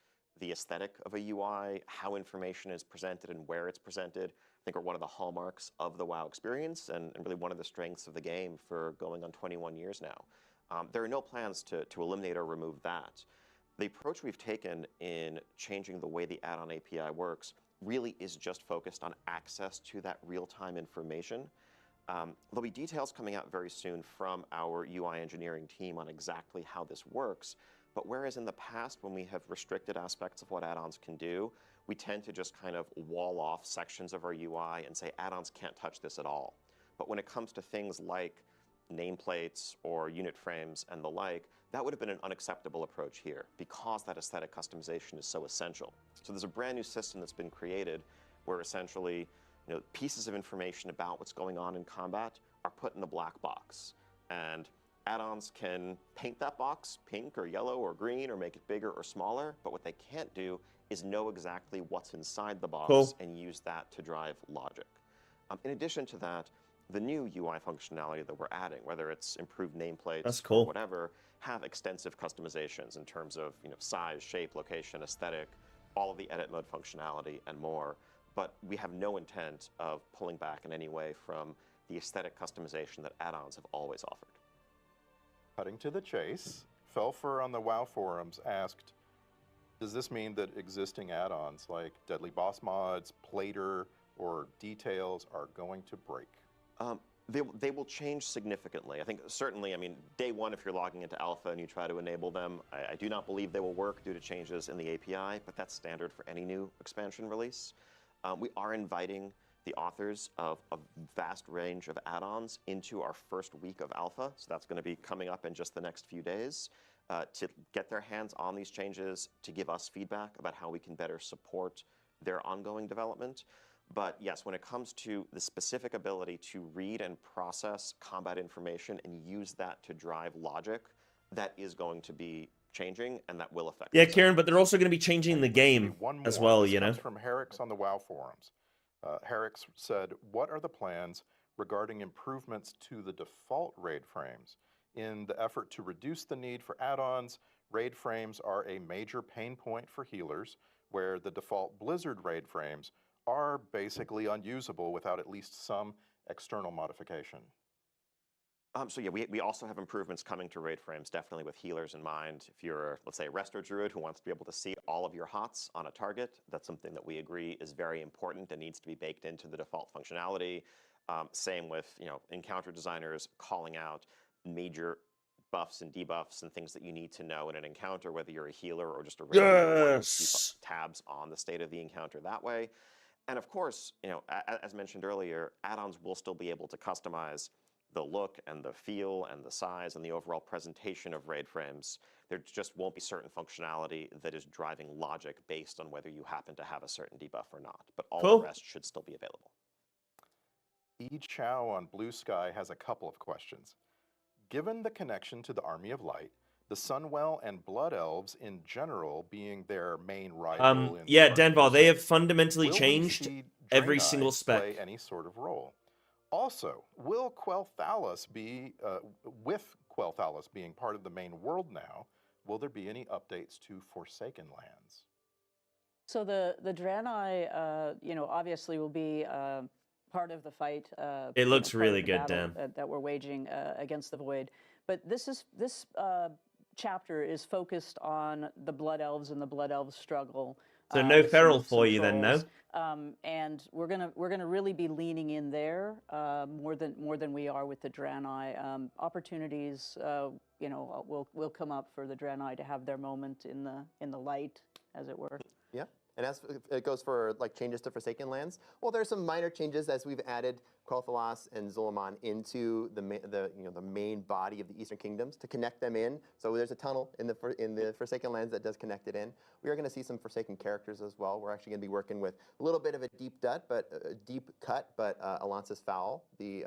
the aesthetic of a UI, how information is presented and where it's presented, I think are one of the hallmarks of the WoW experience and really one of the strengths of the game for going on 21 years now. There are no plans to eliminate or remove that. The approach we've taken in changing the way the add-on API works really is just focused on access to that real-time information. There'll be details coming out very soon from our UI engineering team on exactly how this works. But whereas in the past, when we have restricted aspects of what add-ons can do, we tend to just kind of wall off sections of our UI and say add-ons can't touch this at all. But when it comes to things like nameplates or unit frames and the like, that would have been an unacceptable approach here because that aesthetic customization is so essential. So there's a brand new system that's been created where essentially pieces of information about what's going on in combat are put in the black box. And add-ons can paint that box pink or yellow or green or make it bigger or smaller, but what they can't do is know exactly what's inside the box and use that to drive logic. In addition to that, the new UI functionality that we're adding, whether it's improved nameplates or whatever, have extensive customizations in terms of size, shape, location, aesthetic, all of the edit mode functionality and more. But we have no intent of pulling back in any way from the aesthetic customization that add-ons have always offered. Cutting to the chase, Felfer on the WoW forums asked, does this mean that existing add-ons like Deadly Boss Mods, Plater, or Details are going to break? They will change significantly. I think certainly, day one, if you're logging into alpha and you try to enable them, I do not believe they will work due to changes in the API, but that's standard for any new expansion release. We are inviting the authors of a vast range of add-ons into our first week of alpha, so that's going to be coming up in just the next few days, to get their hands on these changes, to give us feedback about how we can better support their ongoing development. But yes, when it comes to the specific ability to read and process combat information and use that to drive logic, that is going to be changing, and that will affect. Yeah, Kieran, but they're also going to be changing the game One as more. well, This you know? comes from Herrick's on the WoW forums. Herrick's said, what are the plans regarding improvements to the default raid frames? In the effort to reduce the need for add-ons, raid frames are a major pain point for healers, where the default Blizzard raid frames are basically unusable without at least some external modification. So yeah, we also have improvements coming to raid frames, definitely with healers in mind. If you're, let's say, a resto druid who wants to be able to see all of your hots on a target, that's something that we agree is very important and needs to be baked into the default functionality. Same with, encounter designers calling out major buffs and debuffs and things that you need to know in an encounter, whether you're a healer or just a raid druid, Yes! keep tabs on the state of the encounter that way. And of course, as mentioned earlier, add-ons will still be able to customize the look and the feel and the size and the overall presentation of raid frames. There just won't be certain functionality that is driving logic based on whether you happen to have a certain debuff or not. But all the rest should still be available. E. Chow on Blue Sky has a couple of questions. Given the connection to the Army of Light, the Sunwell and Blood Elves in general being their main rival in yeah, the Denval, they have fundamentally will we changed see every Draenei single spec. play any sort of role? Also, will Quel'Thalas be, with Quel'Thalas being part of the main world now, will there be any updates to Forsaken Lands? So the Draenei, obviously will be part of the fight. It looks part really of the good, battle, Dan. that we're waging against the Void. But this chapter is focused on the Blood Elves and the Blood Elves struggle. So no feral some for you then, no? trolls. And we're gonna really be leaning in there more than we are with the Draenei. Opportunities, will come up for the Draenei to have their moment in the light, as it were. Yeah. And as it goes for like changes to Forsaken Lands, well, there's some minor changes as we've added Quel'Thalas and Zul'Aman into the main body of the Eastern Kingdoms to connect them in. So there's a tunnel in the Forsaken Lands that does connect it in. We are going to see some Forsaken characters as well. We're actually going to be working with a little bit of a deep cut, but Alonsis Fowl, the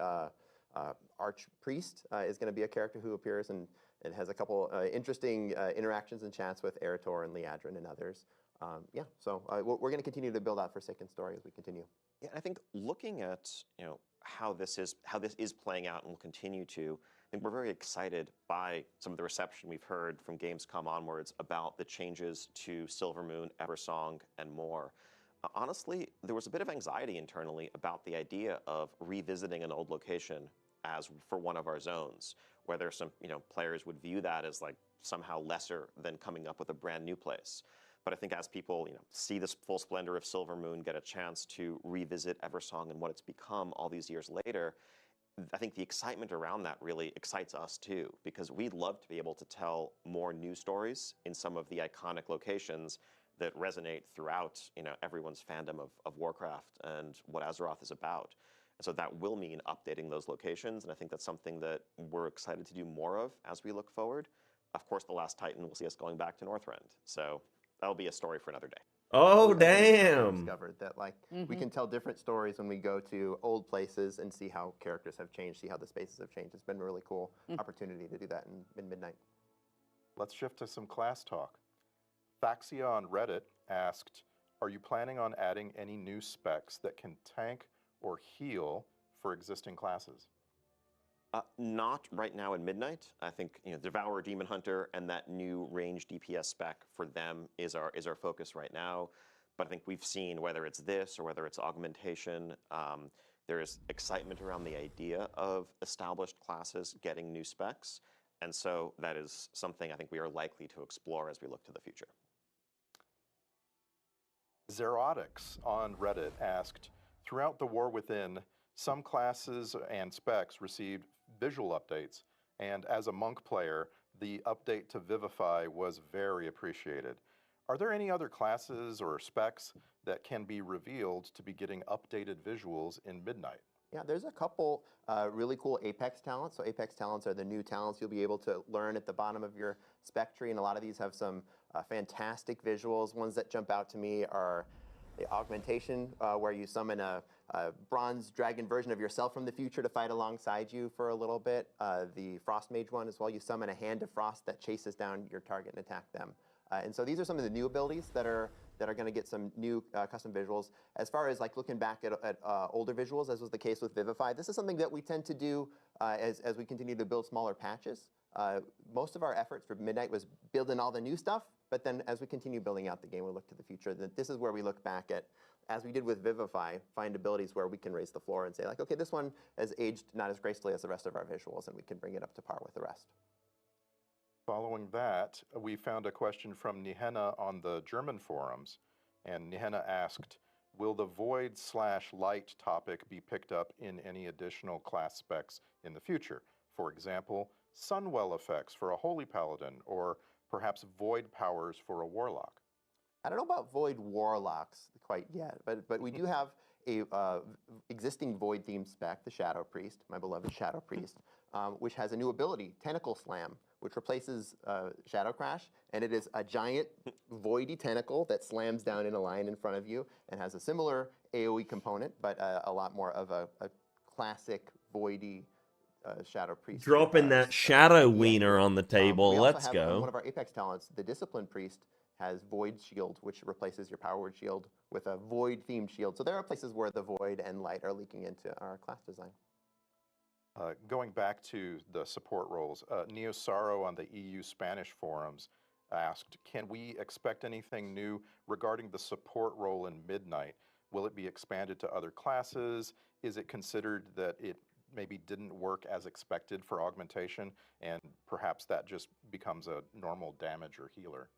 Archpriest, is going to be a character who appears and has a couple interesting interactions and chats with Eretor and Liadrin and others. So we're going to continue to build out Forsaken story as we continue. Yeah, I think looking at how this is playing out and will continue to, I think we're very excited by some of the reception we've heard from Gamescom onwards about the changes to Silvermoon, Eversong, and more. Honestly, there was a bit of anxiety internally about the idea of revisiting an old location as for one of our zones, whether some players would view that as like somehow lesser than coming up with a brand new place. But I think as people see this full splendor of Silvermoon, get a chance to revisit Eversong and what it's become all these years later, I think the excitement around that really excites us too, because we'd love to be able to tell more new stories in some of the iconic locations that resonate throughout everyone's fandom of Warcraft and what Azeroth is about. And so that will mean updating those locations, and I think that's something that we're excited to do more of as we look forward. Of course, The Last Titan will see us going back to Northrend, so that'll be a story for another day. Oh, damn! Discovered that we can tell different stories when we go to old places and see how characters have changed, see how the spaces have changed. It's been a really cool opportunity to do that in Midnight. Let's shift to some class talk. Thaxia on Reddit asked, are you planning on adding any new specs that can tank or heal for existing classes? Not right now in Midnight. I think Devourer, Demon Hunter, and that new range DPS spec for them is our focus right now. But I think we've seen whether it's this or whether it's augmentation, there is excitement around the idea of established classes getting new specs, and so that is something I think we are likely to explore as we look to the future. Zerotics on Reddit asked, throughout the War Within, some classes and specs received visual updates, and as a monk player, the update to Vivify was very appreciated. Are there any other classes or specs that can be revealed to be getting updated visuals in Midnight? Yeah, there's a couple really cool Apex talents. So Apex talents are the new talents you'll be able to learn at the bottom of your spec tree, and a lot of these have some fantastic visuals. Ones that jump out to me are the augmentation, where you summon a bronze dragon version of yourself from the future to fight alongside you for a little bit. The frost mage one as well. You summon a hand of frost that chases down your target and attack them. And so these are some of the new abilities that are going to get some new custom visuals. As far as like looking back at older visuals, as was the case with Vivify, this is something that we tend to do as we continue to build smaller patches. Most of our efforts for Midnight was building all the new stuff, but then as we continue building out the game, we look to the future. This is where we look back at, as we did with Vivify, find abilities where we can raise the floor and say, like, okay, this one has aged not as gracefully as the rest of our visuals, and we can bring it up to par with the rest. Following that, we found a question from Nihenna on the German forums, and Nihenna asked, will the void/light topic be picked up in any additional class specs in the future? For example, Sunwell effects for a Holy Paladin, or perhaps void powers for a Warlock? I don't know about void warlocks quite yet, but we do have a existing void themed spec, the Shadow Priest, my beloved Shadow Priest, which has a new ability, Tentacle Slam, which replaces Shadow Crash, and it is a giant voidy tentacle that slams down in a line in front of you and has a similar AoE component, but a lot more of a classic voidy Shadow Priest. Dropping that Shadow Wiener on the table. Let's have, go. One of our Apex talents, the Discipline Priest, has Void Shield, which replaces your Power Word Shield with a Void-themed shield. So there are places where the Void and Light are leaking into our class design. Going back to the support roles, Neo Sorrow on the EU Spanish forums asked, can we expect anything new regarding the support role in Midnight? Will it be expanded to other classes? Is it considered that it maybe didn't work as expected for augmentation, and perhaps that just becomes a normal damage or healer?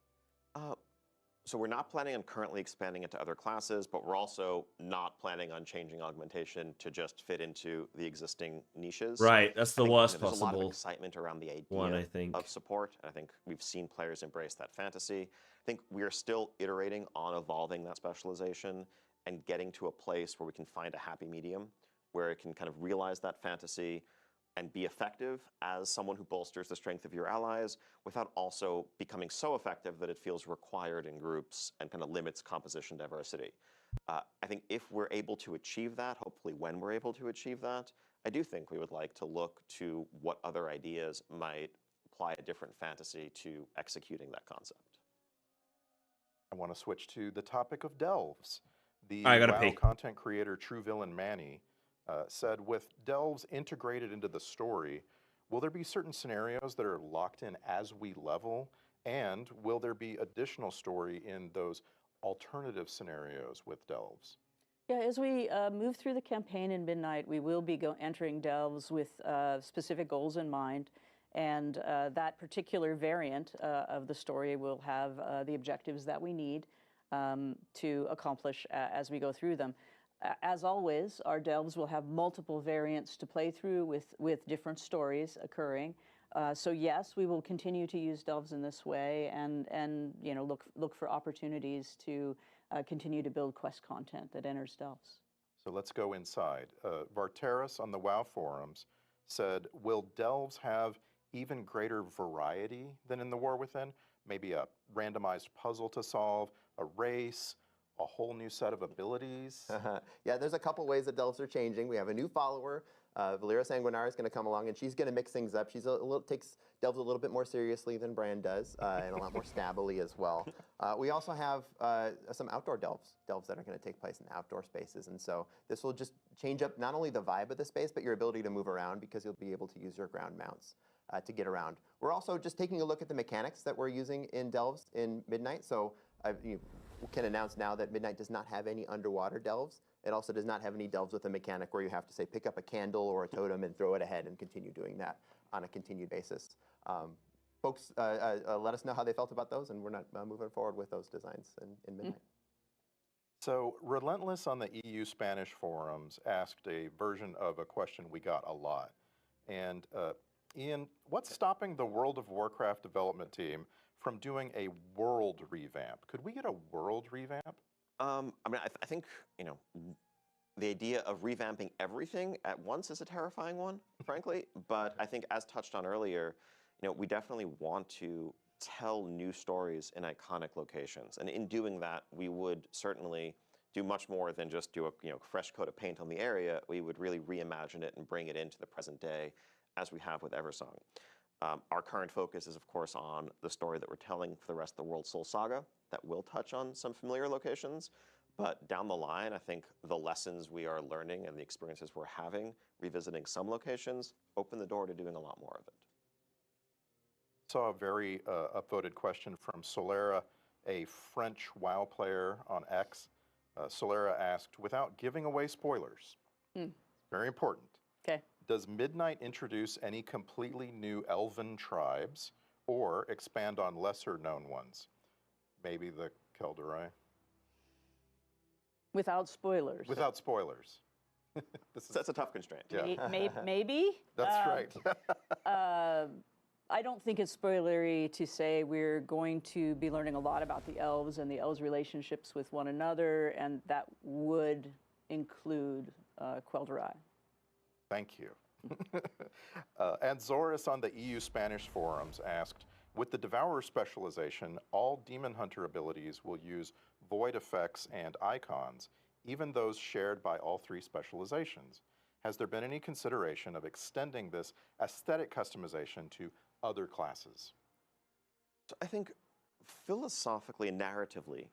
So we're not planning on currently expanding it to other classes, but we're also not planning on changing augmentation to just fit into the existing niches. Right, that's the worst there's a lot of possible excitement around the idea one, I think. of support. I think we've seen players embrace that fantasy. I think we are still iterating on evolving that specialization and getting to a place where we can find a happy medium, where it can kind of realize that fantasy and be effective as someone who bolsters the strength of your allies without also becoming so effective that it feels required in groups and kind of limits composition diversity. I think if we're able to achieve that, hopefully when we're able to achieve that, I do think we would like to look to what other ideas might apply a different fantasy to executing that concept. I want to switch to the topic of delves. The I gotta WoW pee. content creator True Villain Manny said, with delves integrated into the story, will there be certain scenarios that are locked in as we level? And will there be additional story in those alternative scenarios with delves? Yeah, as we move through the campaign in Midnight, we will be entering delves with specific goals in mind. And that particular variant of the story will have the objectives that we need to accomplish as we go through them. As always, our delves will have multiple variants to play through with different stories occurring. So yes, we will continue to use delves in this way, and you know, look for opportunities to continue to build quest content that enters delves. So let's go inside. Varteris on the WoW forums said, will delves have even greater variety than in the War Within? Maybe a randomized puzzle to solve, a race, a whole new set of abilities? Yeah, there's a couple ways that delves are changing. We have a new follower, Valera Sanguinara, is going to come along, and she's going to mix things up. She's takes delves a little bit more seriously than Bran does, and a lot more stabbily as well. We also have some outdoor delves that are going to take place in outdoor spaces, and so this will just change up not only the vibe of the space, but your ability to move around, because you'll be able to use your ground mounts to get around. We're also just taking a look at the mechanics that we're using in delves in Midnight. So you can announce now that Midnight does not have any underwater delves. It also does not have any delves with a mechanic where you have to, say, pick up a candle or a totem and throw it ahead and continue doing that on a continued basis. Folks, let us know how they felt about those, and we're not moving forward with those designs in Midnight. So Relentless on the EU Spanish forums asked a version of a question we got a lot. And Ian, what's stopping the World of Warcraft development team from doing a world revamp? Could we get a world revamp? I mean, I think, you know, the idea of revamping everything at once is a terrifying one, frankly. But I think, as touched on earlier, you know, we definitely want to tell new stories in iconic locations. And in doing that, we would certainly do much more than just do a fresh coat of paint on the area. We would really reimagine it and bring it into the present day, as we have with Eversong. Our current focus is, of course, on the story that we're telling for the rest of the World Soul Saga. That will touch on some familiar locations, but down the line, I think the lessons we are learning and the experiences we're having, revisiting some locations, open the door to doing a lot more of it. Saw a very upvoted question from Solera, a French WoW player on X. Solera asked, without giving away spoilers, very important. Okay. Does Midnight introduce any completely new elven tribes or expand on lesser known ones? Maybe the Kelderai? Without spoilers. Without spoilers. That's a tough constraint. Yeah. Maybe. That's right. I don't think it's spoilery to say we're going to be learning a lot about the elves and the elves' relationships with one another, and that would include Quel'Drai. Thank you. And Zoris on the EU Spanish forums asked, with the Devourer specialization, all Demon Hunter abilities will use void effects and icons, even those shared by all three specializations. Has there been any consideration of extending this aesthetic customization to other classes? So I think philosophically and narratively,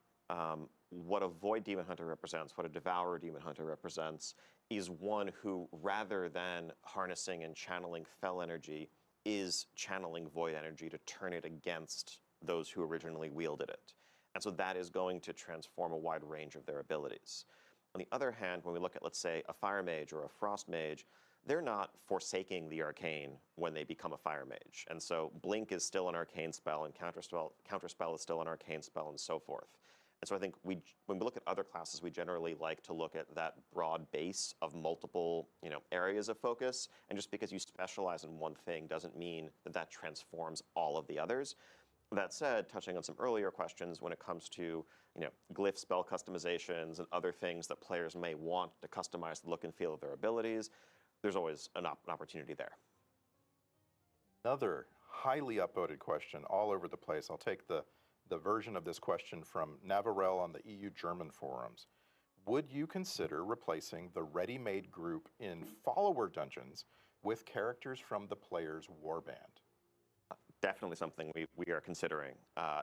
what a Void Demon Hunter represents, what a Devourer Demon Hunter represents, is one who, rather than harnessing and channeling Fel energy, is channeling Void energy to turn it against those who originally wielded it. And so that is going to transform a wide range of their abilities. On the other hand, when we look at, let's say, a Fire Mage or a Frost Mage, they're not forsaking the arcane when they become a Fire Mage. And so Blink is still an arcane spell, and Counterspell is still an arcane spell, and so forth. And so I think when we look at other classes, we generally like to look at that broad base of multiple areas of focus. And just because you specialize in one thing doesn't mean that that transforms all of the others. That said, touching on some earlier questions, when it comes to glyph spell customizations and other things that players may want to customize the look and feel of their abilities, there's always an opportunity there. Another highly upvoted question all over the place. I'll take the version of this question from Navarel on the EU German forums. Would you consider replacing the ready-made group in follower dungeons with characters from the player's warband? Definitely something we are considering.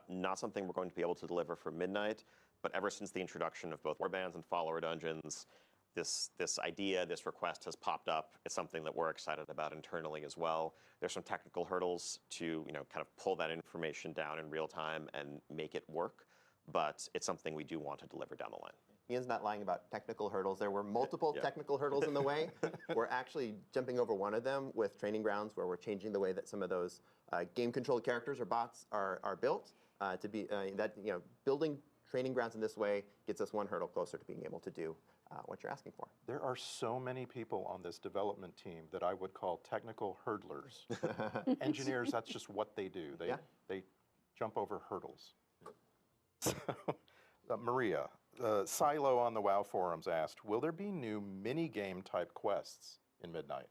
Not something we're going to be able to deliver for Midnight, but ever since the introduction of both warbands and follower dungeons, this idea, this request has popped up. It's something that we're excited about internally as well. There's some technical hurdles to kind of pull that information down in real time and make it work, but it's something we do want to deliver down the line. Ian's not lying about technical hurdles. There were multiple technical hurdles in the way. We're actually jumping over one of them with Training Grounds, where we're changing the way that some of those game-controlled characters or bots are built to be building Training Grounds in this way gets us one hurdle closer to being able to do what you're asking for. There are so many people on this development team that I would call technical hurdlers. Engineers, that's just what they do. They jump over hurdles. So, Maria, Silo on the WoW forums asked, will there be new mini-game type quests in Midnight?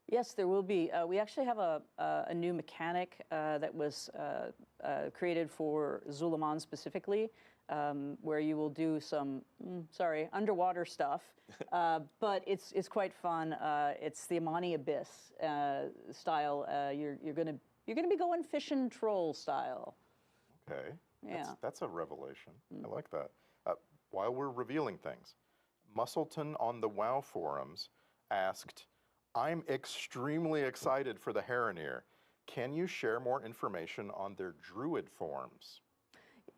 Yes, there will be. We actually have a new mechanic that was created for Zulaman specifically, where you will do some, underwater stuff, but it's quite fun. It's the Amani Abyss style. You're gonna be going fish and troll style. Okay. Yeah. That's a revelation. I like that. While we're revealing things, Musselton on the WoW forums asked, I'm extremely excited for the Heronir. Can you share more information on their Druid forms?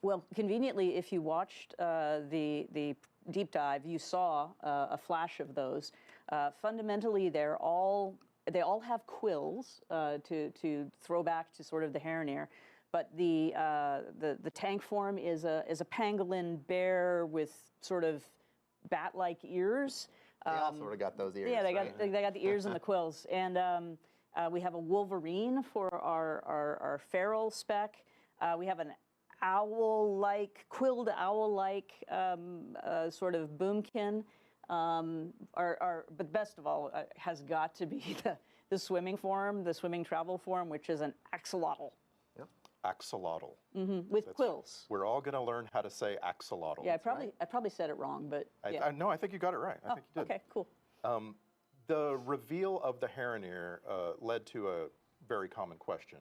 Well, conveniently, if you watched the deep dive, you saw a flash of those. Fundamentally, they all have quills to throw back to sort of the Heronir. But the tank form is a pangolin bear with sort of bat-like ears. They all sort of got those ears. Yeah, they got the ears and the quills. And we have a wolverine for our feral spec. We have an owl-like, quilled owl-like sort of boomkin. But best of all has got to be the swimming form, the swimming travel form, which is an axolotl. axolotl. With quills. We're all going to learn how to say axolotl. Yeah, I probably said it wrong, but yeah. No, I think you got it right. I think you did. Okay, cool. The reveal of the Heronir led to a very common question.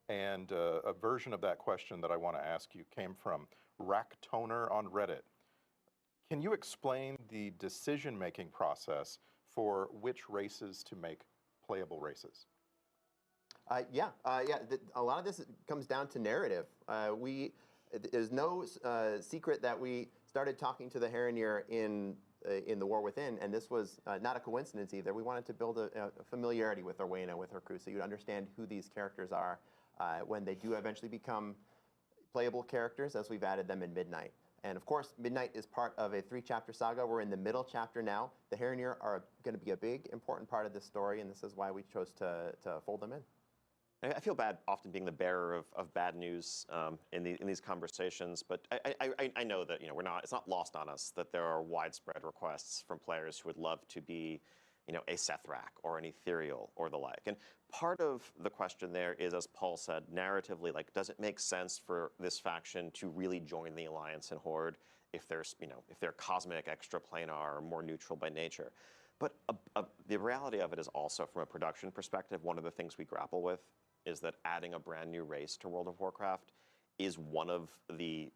And a version of that question that I want to ask you came from Racktoner on Reddit. Can you explain the decision-making process for which races to make playable races? Yeah. A lot of this comes down to narrative. There's no secret that we started talking to the Heronir in the War Within, and this was not a coincidence either. We wanted to build a familiarity with Orwena, with her crew, so you'd understand who these characters are when they do eventually become playable characters, as we've added them in Midnight. And of course, Midnight is part of a 3-chapter saga. We're in the middle chapter now. The Heronir are going to be a big, important part of this story, and this is why we chose to fold them in. I feel bad often being the bearer of bad news in these conversations, but I know that it's not lost on us that there are widespread requests from players who would love to be a Sethrak or an Ethereal or the like. And part of the question there is, as Paul said, narratively, like, does it make sense for this faction to really join the Alliance and Horde if there's, if they're cosmic, extraplanar, or more neutral by nature? But the reality of it is also, from a production perspective, one of the things we grapple with is that adding a brand new race to World of Warcraft is one of the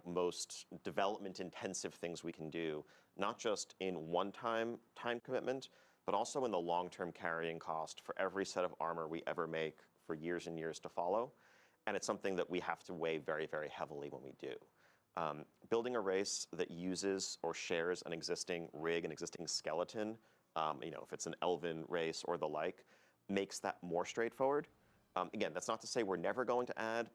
most development-intensive things we can do, not just in one-time time commitment, but also in the long-term carrying cost for every set of armor we ever make for years and years to follow. And it's something that we have to weigh very, very heavily when we do. Building a race that uses or shares an existing rig, an existing skeleton, if it's an elven race or the like, makes that more straightforward. Again, that's not to say we're never going to add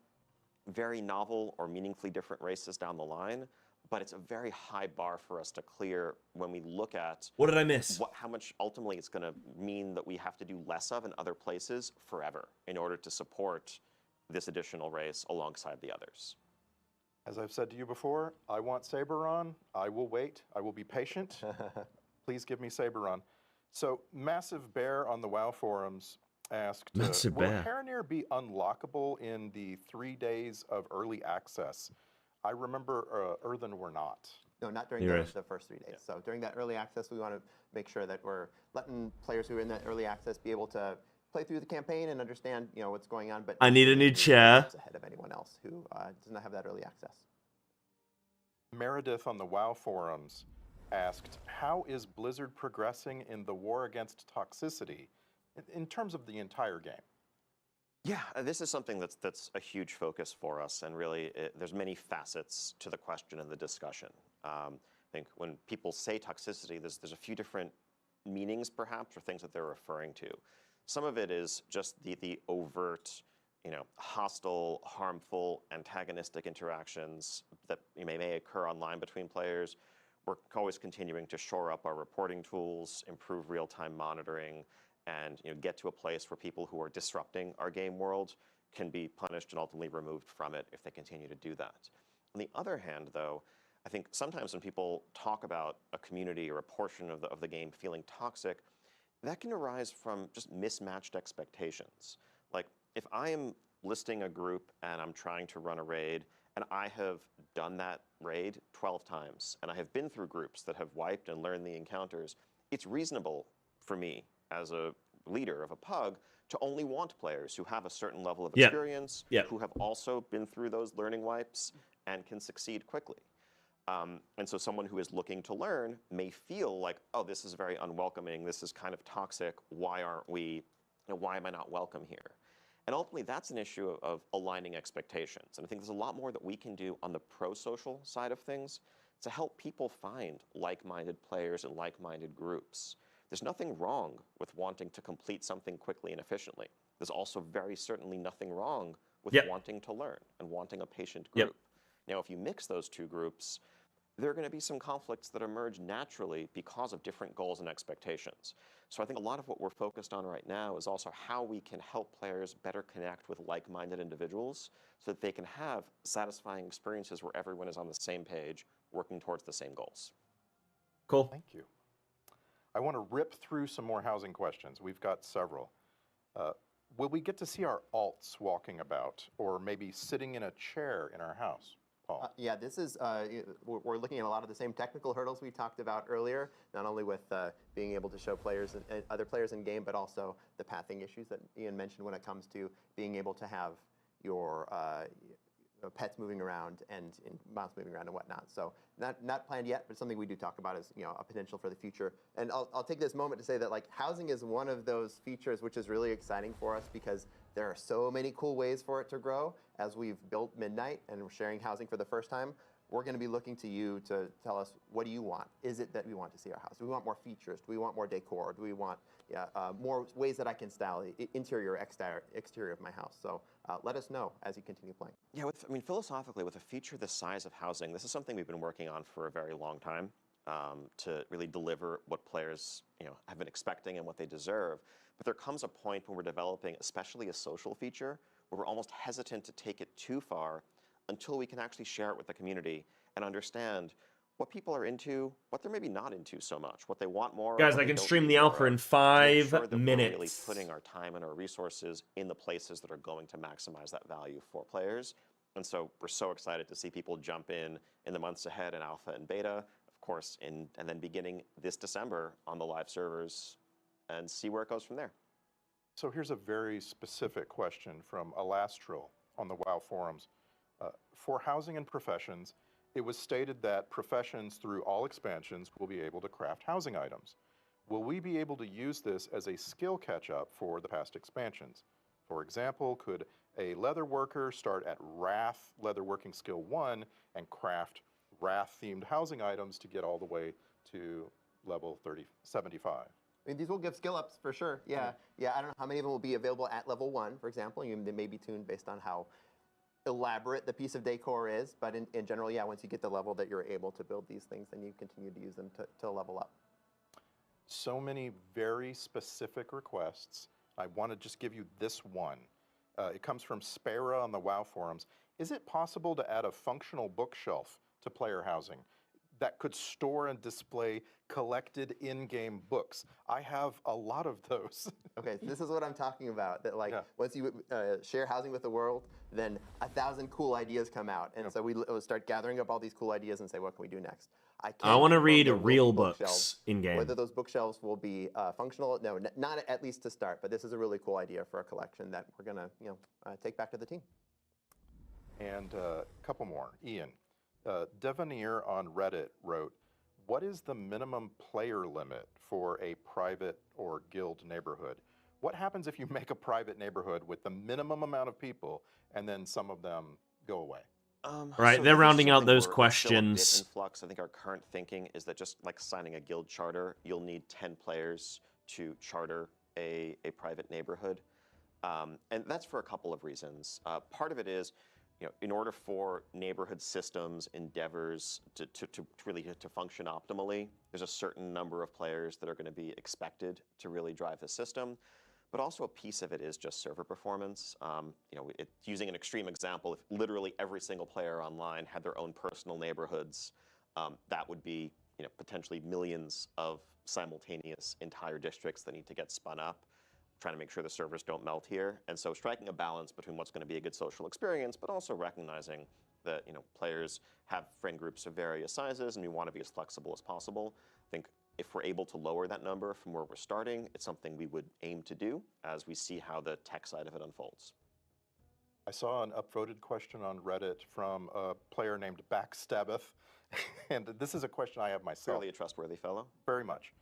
very novel or meaningfully different races down the line, but it's a very high bar for us to clear when we look at what did I miss? How much ultimately it's going to mean that we have to do less of in other places forever in order to support this additional race alongside the others. As I've said to you before, I want Saberon. I will wait. I will be patient. Please give me Saberon. So, Massive Bear on the WoW forums asked, will Heronir be unlockable in the 3 days of early access? I remember Earthen were not. No, not during the first 3 days. Yeah. So during that early access, we want to make sure that we're letting players who are in that early access be able to play through the campaign and understand, what's going on. But I need a new chair. Ahead of anyone else who does not have that early access. Meredith on the WoW forums asked, how is Blizzard progressing in the war against toxicity in terms of the entire game? Yeah, this is something that's a huge focus for us, and really there's many facets to the question and the discussion. I think when people say toxicity, there's a few different meanings perhaps, or things that they're referring to. Some of it is just the overt, hostile, harmful, antagonistic interactions that may occur online between players. We're always continuing to shore up our reporting tools, improve real-time monitoring, and get to a place where people who are disrupting our game world can be punished and ultimately removed from it if they continue to do that. On the other hand, though, I think sometimes when people talk about a community or a portion of the game feeling toxic, that can arise from just mismatched expectations. Like, if I am listing a group and I'm trying to run a raid, and I have done that raid 12 times, and I have been through groups that have wiped and learned the encounters, it's reasonable for me as a leader of a pug to only want players who have a certain level of experience, who have also been through those learning wipes and can succeed quickly. And so someone who is looking to learn may feel like, oh, this is very unwelcoming, this is kind of toxic, why aren't we, why am I not welcome here? And ultimately, that's an issue of aligning expectations. And I think there's a lot more that we can do on the pro-social side of things to help people find like-minded players and like-minded groups. There's nothing wrong with wanting to complete something quickly and efficiently. There's also very certainly nothing wrong with wanting to learn and wanting a patient group. Now, if you mix those two groups, there are going to be some conflicts that emerge naturally because of different goals and expectations. So I think a lot of what we're focused on right now is also how we can help players better connect with like-minded individuals so that they can have satisfying experiences where everyone is on the same page, working towards the same goals. Cool. Thank you. I want to rip through some more housing questions. We've got several. will we get to see our alts walking about, or maybe sitting in a chair in our house? Paul? Yeah, this is, we're looking at a lot of the same technical hurdles we talked about earlier, not only with being able to show players and other players in game, but also the pathing issues that Ian mentioned when it comes to being able to have your pets moving around and mounts moving around and whatnot. So not planned yet, but something we do talk about as a potential for the future. And I'll take this moment to say that housing is one of those features which is really exciting for us because there are so many cool ways for it to grow. As we've built Midnight and we're sharing housing for the first time, we're going to be looking to you to tell us, what do you want? Is it that we want to see our house? Do we want more features? Do we want more decor? Do we want more ways that I can style the interior, exterior of my house? So let us know as you continue playing. Yeah, philosophically, with a feature the size of housing, this is something we've been working on for a very long time to really deliver what players have been expecting and what they deserve. But there comes a point when we're developing, especially a social feature, where we're almost hesitant to take it too far until we can actually share it with the community and understand what people are into, what they're maybe not into so much, what they want more. Guys, I can stream the alpha in 5 We're really minutes. putting our time and our resources in the places that are going to maximize that value for players. And so we're so excited to see people jump in the months ahead in alpha and beta, of course, and then beginning this December on the live servers and see where it goes from there. So here's a very specific question from Alastral on the WoW forums. For housing and professions, it was stated that professions through all expansions will be able to craft housing items. Will we be able to use this as a skill catch-up for the past expansions? For example, could a leather worker start at Wrath Leatherworking Skill 1 and craft Wrath-themed housing items to get all the way to level 75? I mean, these will give skill ups for sure. Yeah, yeah. I don't know how many of them will be available at level 1, for example. They may be tuned based on how elaborate the piece of decor is, but in general, yeah, once you get the level that you're able to build these things, then you continue to use them to level up. So many very specific requests. I want to just give you this one. It comes from Spera on the WoW forums. Is it possible to add a functional bookshelf to player housing that could store and display collected in-game books? I have a lot of those. Okay, so this is what I'm talking about. That once you share housing with the world, then 1,000 cool ideas come out, and so we'll start gathering up all these cool ideas and say, what can we do next? I want to read real books in game. Whether those bookshelves will be functional, no, not at least to start. But this is a really cool idea for a collection that we're gonna take back to the team. And a couple more. Ian, Devanir on Reddit wrote, what is the minimum player limit for a private or guild neighborhood? What happens if you make a private neighborhood with the minimum amount of people and then some of them go away? Right, So they're this is rounding out something those we're still a bit questions. in flux. I think our current thinking is that just like signing a guild charter, you'll need 10 players to charter a private neighborhood. And that's for a couple of reasons. Part of it is, in order for neighborhood systems endeavors to really function optimally, there's a certain number of players that are going to be expected to really drive the system. But also a piece of it is just server performance. Using an extreme example, if literally every single player online had their own personal neighborhoods, that would be potentially millions of simultaneous entire districts that need to get spun up, trying to make sure the servers don't melt here. And so striking a balance between what's going to be a good social experience, but also recognizing that players have friend groups of various sizes, and we want to be as flexible as possible. I think if we're able to lower that number from where we're starting, it's something we would aim to do as we see how the tech side of it unfolds. I saw an upvoted question on Reddit from a player named Backstabbeth, and this is a question I have myself. Fairly a trustworthy fellow. Very much.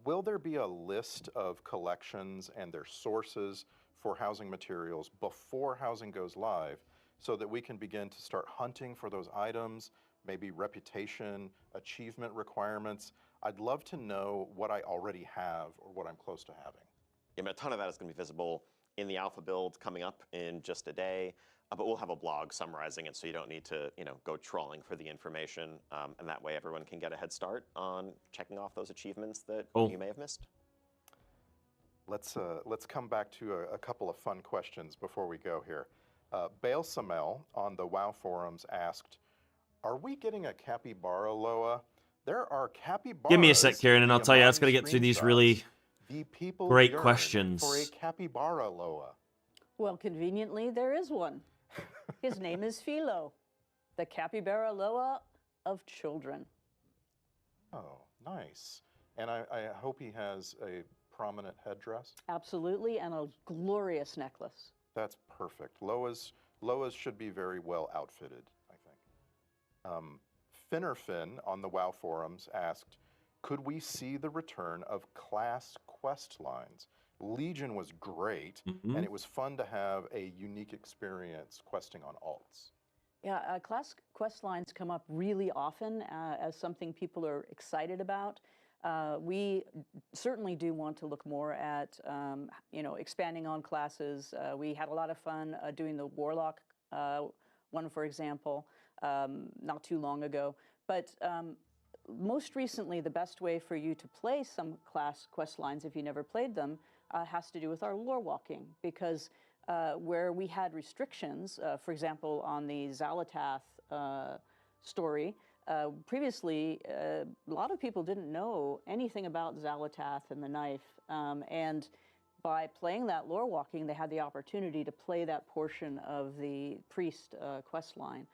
Will there be a list of collections and their sources for housing materials before housing goes live so that we can begin to start hunting for those items, maybe reputation, achievement requirements? I'd love to know what I already have or what I'm close to having. Yeah, a ton of that is going to be visible in the alpha build coming up in just a day, but we'll have a blog summarizing it so you don't need to go trawling for the information, and that way everyone can get a head start on checking off those achievements that you may have missed. Let's come back to a couple of fun questions before we go here. Bail Samel on the WoW forums asked, are we getting a capybara Loa? There are capybaras. Give me a sec, Karen, and I'll tell you, I was going to get through these really The people Great yearn questions. for a capybara, Loa. Well, conveniently, there is one. His name is Philo, the capybara Loa of children. Oh, nice. And I hope he has a prominent headdress. Absolutely, and a glorious necklace. That's perfect. Loa's should be very well outfitted, I think. Finnerfin on the WoW forums asked, could we see the return of class quest lines? Legion was great, and it was fun to have a unique experience questing on alts. Yeah, class quest lines come up really often as something people are excited about. We certainly do want to look more at, expanding on classes. We had a lot of fun doing the Warlock one, for example, not too long ago. But most recently, the best way for you to play some class quest lines, if you never played them, has to do with our lore walking, because where we had restrictions, for example, on the Xalatath story, previously, a lot of people didn't know anything about Xalatath and the knife, and by playing that lore walking, they had the opportunity to play that portion of the priest quest line.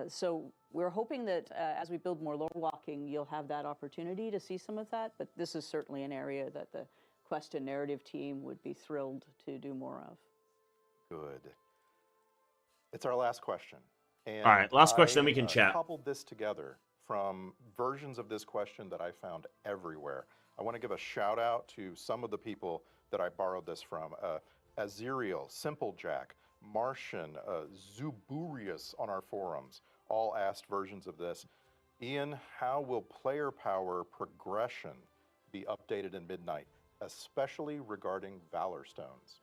So we're hoping that as we build more lore walking, you'll have that opportunity to see some of that, but this is certainly an area that the quest and narrative team would be thrilled to do more of. Good. It's our last question. And all right, last question, then we can chat. I cobbled this together from versions of this question that I found everywhere. I want to give a shout out to some of the people that I borrowed this from. Aziriel, Simplejack, Martian, Zuburius on our forums, all asked versions of this. Ian, how will player power progression be updated in Midnight, especially regarding Valor Stones?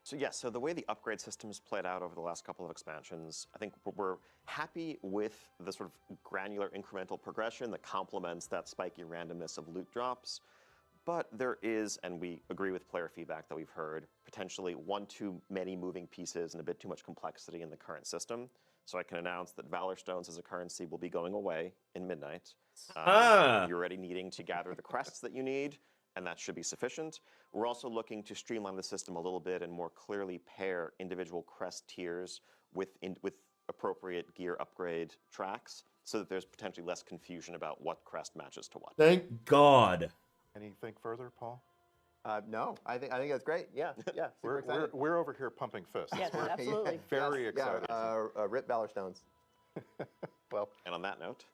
So yes, so the way the upgrade system's played out over the last couple of expansions, I think we're happy with the sort of granular incremental progression that complements that spiky randomness of loot drops. But there is, and we agree with player feedback that we've heard, potentially one too many moving pieces and a bit too much complexity in the current system. So I can announce that Valor Stones as a currency will be going away in Midnight. You're already needing to gather the crests that you need, and that should be sufficient. We're also looking to streamline the system a little bit and more clearly pair individual crest tiers with appropriate gear upgrade tracks, so that there's potentially less confusion about what crest matches to what. Thank God. Anything further, Paul? No, I think that's great. Yeah, yeah. Super excited. We're over here pumping fists. Yes, absolutely. Very excited. Rip Valor Stones. Well, and on that note,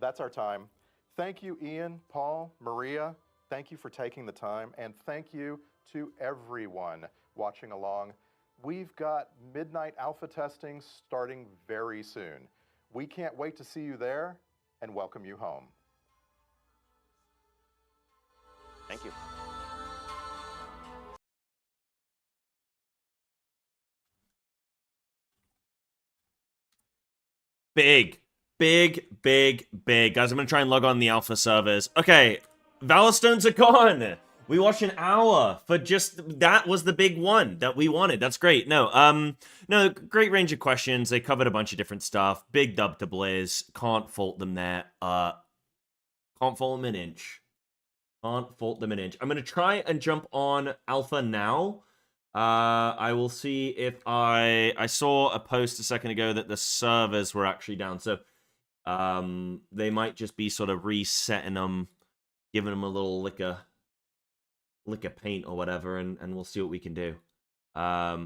that's our time. Thank you, Ian, Paul, Maria. Thank you for taking the time, and thank you to everyone watching along. We've got Midnight Alpha testing starting very soon. We can't wait to see you there and welcome you home. Thank you. Big. Guys, I'm going to try and log on the alpha servers. Okay, Valor Stones are gone. We watched an hour for just... That was the big one that we wanted. That's great. No, great range of questions. They covered a bunch of different stuff. Big dub to Blizz. Can't fault them there. Can't fault them an inch. Can't fault them an inch. I'm going to try and jump on alpha now. I will see if I saw a post a second ago that the servers were actually down. So they might just be sort of resetting them, giving them a little lick of paint or whatever, and we'll see what we can do. Yeah,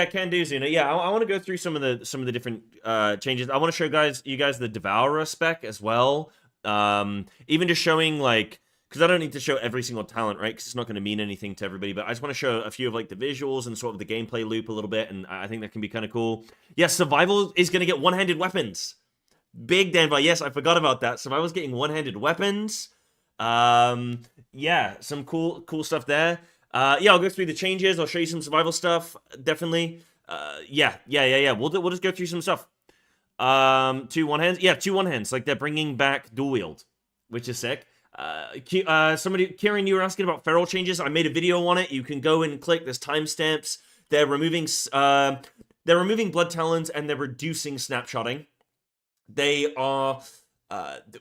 can do, Zuna. Yeah, I want to go through some of the different changes. I want to show you guys the Devourer spec as well. Even just showing, like, because I don't need to show every single talent, right? Because it's not going to mean anything to everybody. But I just want to show a few of, like, the visuals and sort of the gameplay loop a little bit, and I think that can be kind of cool. Yes, Survival is going to get one-handed weapons. Big Denver. Yes, I forgot about that. Survival's getting one-handed weapons. Yeah, some cool stuff there. Yeah, I'll go through the changes. I'll show you some Survival stuff. Definitely. Yeah. We'll just go through some stuff. 2 one-hands. Yeah, 2 one-hands. Like, they're bringing back dual wield, which is sick. Kieran, you were asking about feral changes. I made a video on it. You can go and click. There's timestamps. They're removing blood talons and they're reducing snapshotting. They are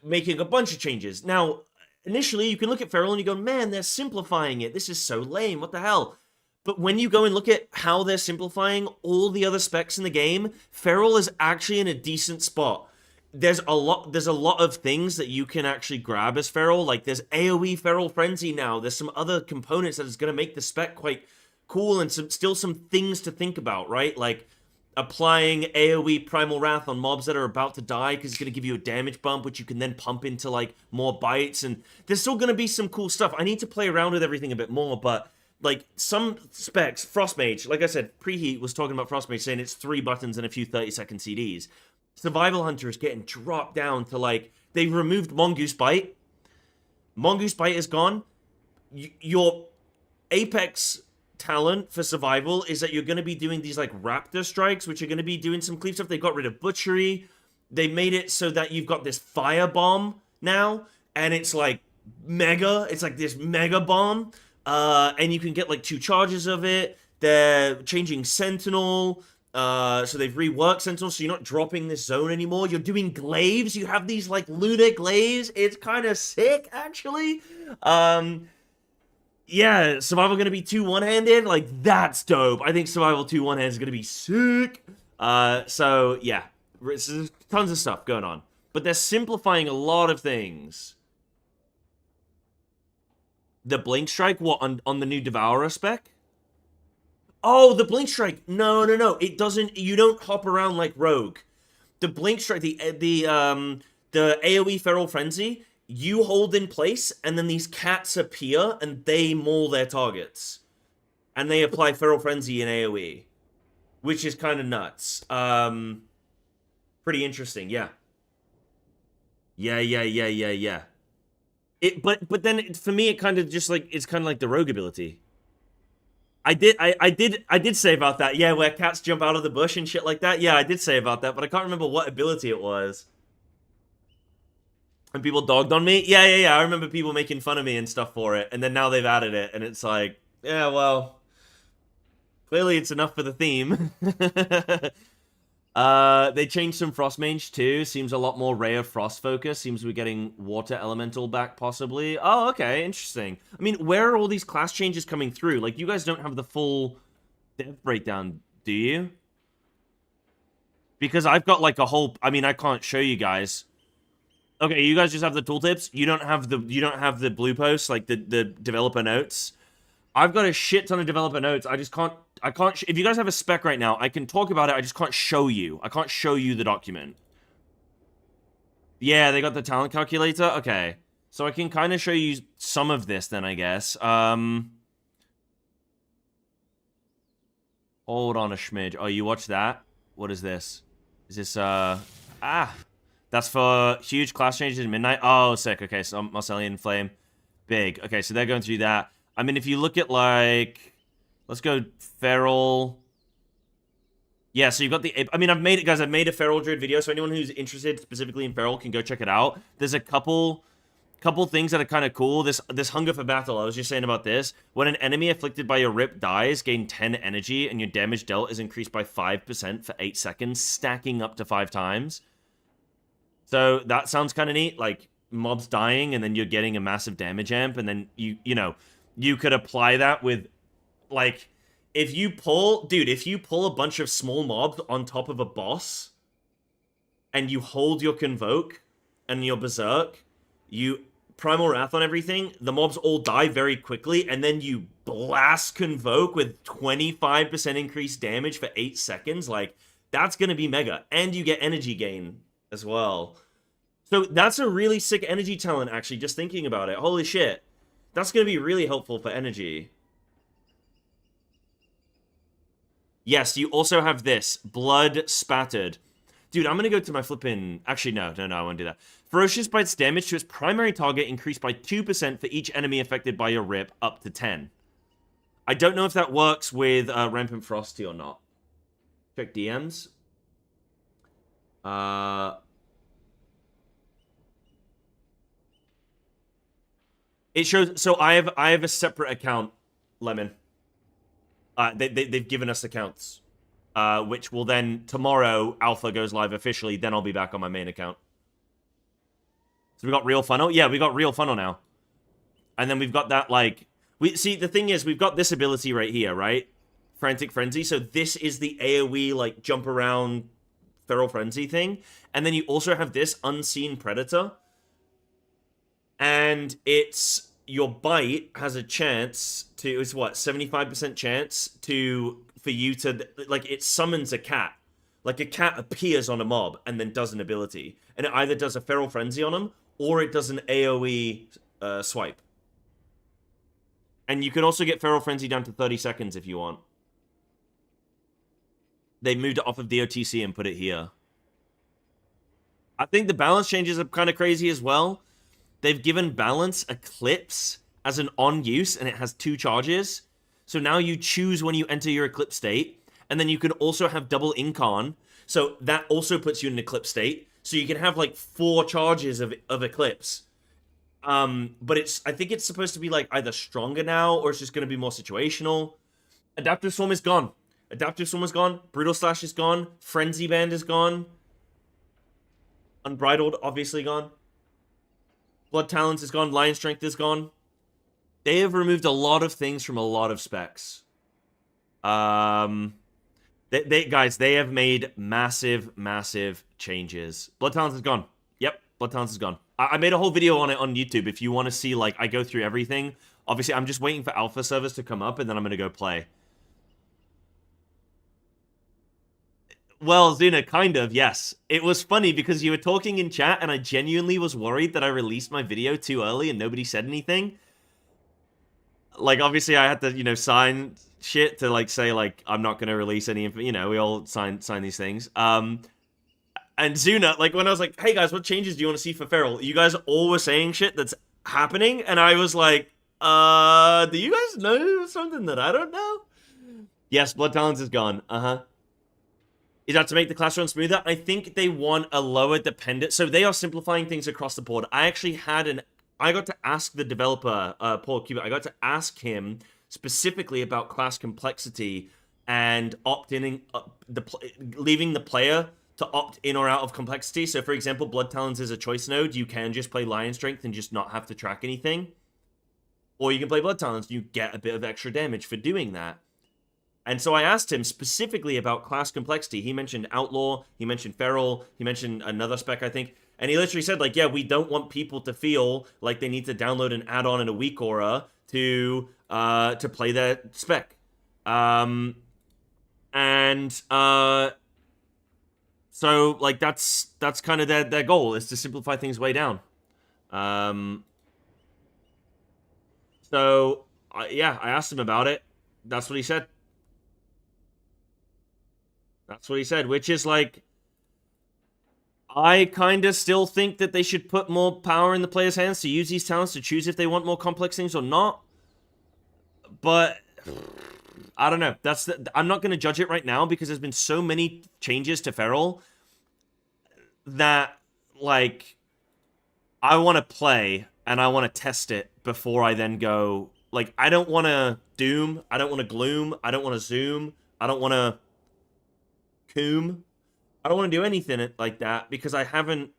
making a bunch of changes. Now, initially, you can look at Feral and you go, man, they're simplifying it. This is so lame. What the hell? But when you go and look at how they're simplifying all the other specs in the game, Feral is actually in a decent spot. There's a lot of things that you can actually grab as Feral. Like, there's AoE Feral Frenzy now. There's some other components that is going to make the spec quite cool, and still some things to think about, right? Like, applying AoE Primal Wrath on mobs that are about to die because it's going to give you a damage bump, which you can then pump into, like, more bites. And there's still going to be some cool stuff. I need to play around with everything a bit more, but... like, some specs, Frostmage, like I said, Preheat was talking about Frostmage, saying it's 3 buttons and a few 30-second CDs. Survival Hunter is getting dropped down to, like, they've removed Mongoose Bite. Mongoose Bite is gone. Your apex talent for survival is that you're going to be doing these, like, Raptor Strikes, which are going to be doing some cleave stuff. They got rid of Butchery. They made it so that you've got this Firebomb now, and it's, like, mega. It's, like, this mega bomb. And you can get, like, 2 charges of it. They're changing Sentinel. So they've reworked Sentinel, so you're not dropping this zone anymore. You're doing glaives. You have these, like, lunar glaives. It's kind of sick, actually. Yeah, Survival going to be 2 one-handed? Like, that's dope. I think Survival 2 one-handed is going to be sick. So, yeah. There's tons of stuff going on. But they're simplifying a lot of things. The Blink Strike, what, on the new Devourer spec? Oh, the Blink Strike. No. It doesn't, you don't hop around like Rogue. The Blink Strike, the AoE Feral Frenzy, you hold in place, and then these cats appear, and they maul their targets. And they apply Feral Frenzy in AoE. Which is kind of nuts. Pretty interesting, yeah. Yeah. But then for me it kind of just like it's kind of like the rogue ability. I did say about that. Yeah, where cats jump out of the bush and shit like that. Yeah, I did say about that, but I can't remember what ability it was. And people dogged on me. Yeah. I remember people making fun of me and stuff for it, and then now they've added it, and it's like, yeah, well, clearly it's enough for the theme. They changed some Frostmage too. Seems a lot more Ray of Frost focus. Seems we're getting Water Elemental back possibly. Oh, okay, interesting. I mean, where are all these class changes coming through? Like, you guys don't have the full dev breakdown, do you? Because I've got like a whole. I mean, I can't show you guys. Okay, you guys just have the tooltips. You don't have the blue posts, like the developer notes. I've got a shit ton of developer notes. I can't, if you guys have a spec right now, I can talk about it, I just can't show you. I can't show you the document. Yeah, they got the talent calculator? Okay. So I can kind of show you some of this then, I guess. Hold on a smidge. Oh, you watch that? What is this? Is this, that's for huge class changes in Midnight. Oh, sick. Okay, so Marcellian Flame. Big. Okay, so they're going through that. I mean, if you look at, like... Let's go Feral. Yeah, so you've got the... I mean, I've made a Feral Druid video, so anyone who's interested specifically in Feral can go check it out. There's a couple things that are kind of cool. This Hunger for Battle, I was just saying about this. When an enemy afflicted by your rip dies, gain 10 energy, and your damage dealt is increased by 5% for 8 seconds, stacking up to 5 times. So that sounds kind of neat. Like, mobs dying, and then you're getting a massive damage amp, and then you know... You could apply that with, like, if you pull a bunch of small mobs on top of a boss, and you hold your Convoke and your Berserk, you Primal Wrath on everything, the mobs all die very quickly, and then you blast Convoke with 25% increased damage for 8 seconds, like, that's gonna be mega. And you get energy gain as well. So that's a really sick energy talent, actually, just thinking about it. Holy shit. That's going to be really helpful for energy. Yes, you also have this. Blood Spattered. Dude, I'm going to go to my flippin'... Actually, no, I won't do that. Ferocious Bite's damage to its primary target increased by 2% for each enemy affected by your rip, up to 10. I don't know if that works with Rampant Frosty or not. Check DMs. It shows, so I have a separate account, Lemon. They've given us accounts, which will then, tomorrow, Alpha goes live officially, then I'll be back on my main account. So we got Real Funnel? Yeah, we got Real Funnel now. And then we've got that, like... we see, the thing is, we've got this ability right here, right? Frantic Frenzy. So this is the AoE, like, jump around Feral Frenzy thing. And then you also have this Unseen Predator. And it's... your bite has a chance to... it's what? 75% chance to... for you to... like, it summons a cat. Like, a cat appears on a mob and then does an ability. And it either does a Feral Frenzy on them, or it does an AoE swipe. And you can also get Feral Frenzy down to 30 seconds if you want. They moved it off of the OTC and put it here. I think the balance changes are kind of crazy as well. They've given balance Eclipse as an on use, and it has 2 charges. So now you choose when you enter your Eclipse state. And then you can also have double Incarn. So that also puts you in an Eclipse state. So you can have like 4 charges of Eclipse. But I think it's supposed to be like either stronger now, or it's just going to be more situational. Adaptive Swarm is gone. Adaptive Swarm is gone. Brutal Slash is gone. Frenzy Band is gone. Unbridled, obviously gone. Blood Talons is gone. Lion Strength is gone. They have removed a lot of things from a lot of specs. Guys, they have made massive changes. Blood Talons is gone. Yep, Blood Talons is gone. I made a whole video on it on YouTube if you want to see, like, I go through everything. Obviously, I'm just waiting for alpha servers to come up, and then I'm going to go play. Well, Zuna, kind of, yes. It was funny because you were talking in chat, and I genuinely was worried that I released my video too early and nobody said anything. Like, obviously, I had to, you know, sign shit to, like, say, like, I'm not going to release any, you know, we all sign these things. And Zuna, like, when I was like, hey, guys, what changes do you want to see for Feral? You guys all were saying shit that's happening, and I was like, do you guys know something that I don't know? Yes, Blood Talons is gone. Uh-huh. Is that to make the class run smoother? I think they want a lower dependent. So they are simplifying things across the board. I got to ask the developer, Paul Cuba, I got to ask him specifically about class complexity and leaving the player to opt in or out of complexity. So, for example, Blood Talons is a choice node. You can just play Lion Strength and just not have to track anything. Or you can play Blood Talons and you get a bit of extra damage for doing that. And so I asked him specifically about class complexity. He mentioned Outlaw, he mentioned Feral, he mentioned another spec, I think. And he literally said, like, yeah, we don't want people to feel like they need to download an add-on in a weak aura to play their spec. So, like, that's kind of their goal, is to simplify things way down. Yeah, I asked him about it. That's what he said. That's what he said, which is, like, I kind of still think that they should put more power in the player's hands to use these talents to choose if they want more complex things or not. But I don't know. I'm not going to judge it right now because there's been so many changes to Feral that, like, I want to play and I want to test it before I then go. Like, I don't want to Doom. I don't want to Gloom. I don't want to Zoom. I don't want to Coom. I don't want to do anything like that because I haven't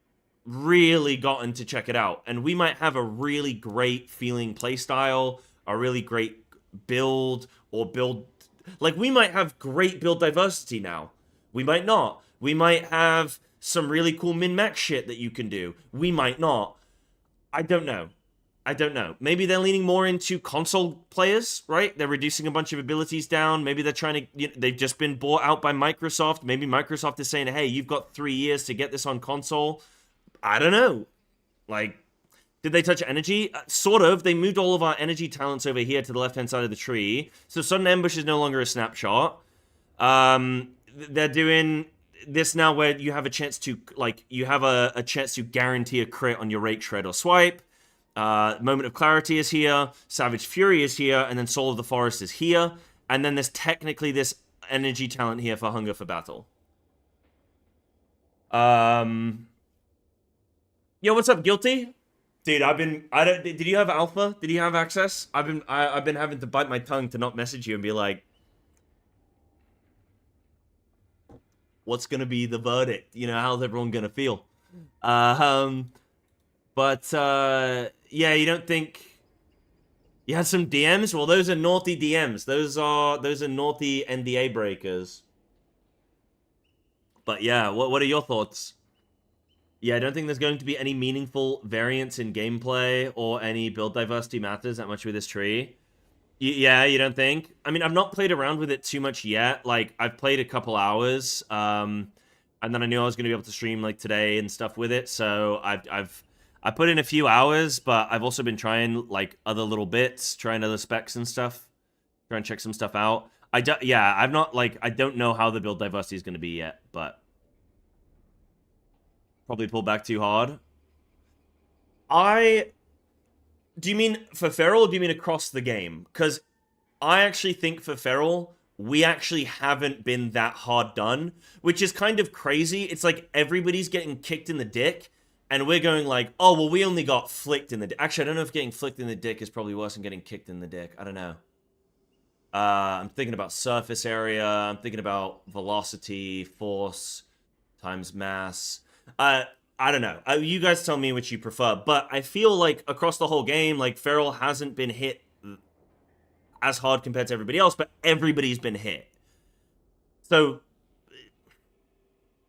really gotten to check it out. And we might have a really great feeling playstyle, a really great build, or build... Like, we might have great build diversity now. We might not. We might have some really cool min-max shit that you can do. We might not. I don't know. I don't know. Maybe they're leaning more into console players, right? They're reducing a bunch of abilities down. Maybe they're trying to... they've just been bought out by Microsoft. Maybe Microsoft is saying, hey, you've got 3 years to get this on console. I don't know. Like, did they touch energy? Sort of. They moved all of our energy talents over here to the left-hand side of the tree. So Sudden Ambush is no longer a snapshot. They're doing this now where you have a chance to, like, you have a chance to guarantee a crit on your Rake, Shred, or Swipe. Moment of Clarity is here, Savage Fury is here, and then Soul of the Forest is here. And then there's technically this energy talent here for Hunger for Battle. Yo, what's up, Guilty? Dude, did you have alpha? Did you have access? I've been having to bite my tongue to not message you and be like, what's gonna be the verdict? You know, how's everyone gonna feel? Yeah, you don't think You had some DMs? Well, those are naughty DMs. Those are naughty NDA breakers. But yeah, what are your thoughts? Yeah, I don't think there's going to be any meaningful variance in gameplay or any build diversity matters that much with this tree. Yeah, you don't think? I mean, I've not played around with it too much yet. Like, I've played a couple hours, and then I knew I was going to be able to stream like today and stuff with it. So I put in a few hours, but I've also been trying like other little bits, trying other specs and stuff, trying to check some stuff out. Yeah, I've not like I don't know how the build diversity is going to be yet, but probably pull back too hard. Do you mean for Feral, or do you mean across the game? Because I actually think for Feral, we actually haven't been that hard done, which is kind of crazy. It's like everybody's getting kicked in the dick, and we're going like, oh, well, we only got flicked in the dick. Actually, I don't know if getting flicked in the dick is probably worse than getting kicked in the dick. I don't know. I'm thinking about surface area. I'm thinking about velocity, force, times mass. I don't know. You guys tell me which you prefer. But I feel like across the whole game, like Feral hasn't been hit as hard compared to everybody else, but everybody's been hit. So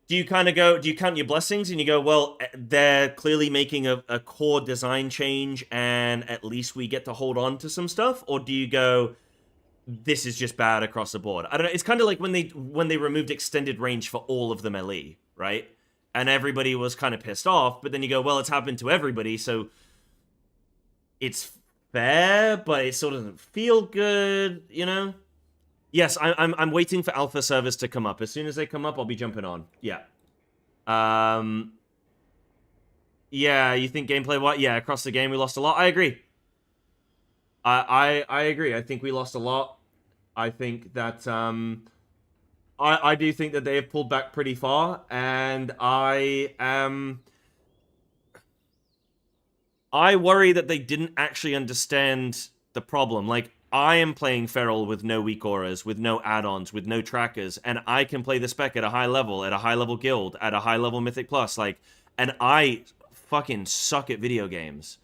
do you count your blessings and you go, well, they're clearly making a core design change and at least we get to hold on to some stuff? Or do you go, this is just bad across the board? I don't know. It's kind of like when they removed extended range for all of the melee, right? And everybody was kind of pissed off, but then you go, well, it's happened to everybody, so it's fair, but it still doesn't feel good, you know? Yes, I'm waiting for alpha servers to come up. As soon as they come up, I'll be jumping on. Yeah. Yeah, you think gameplay what? Yeah, across the game we lost a lot. I agree. I agree. I think we lost a lot. I think that I do think that they have pulled back pretty far, and I worry that they didn't actually understand the problem. Like, I am playing Feral with no weak auras, with no add-ons, with no trackers, and I can play the spec at a high level guild, at a high level Mythic Plus, like, and I fucking suck at video games.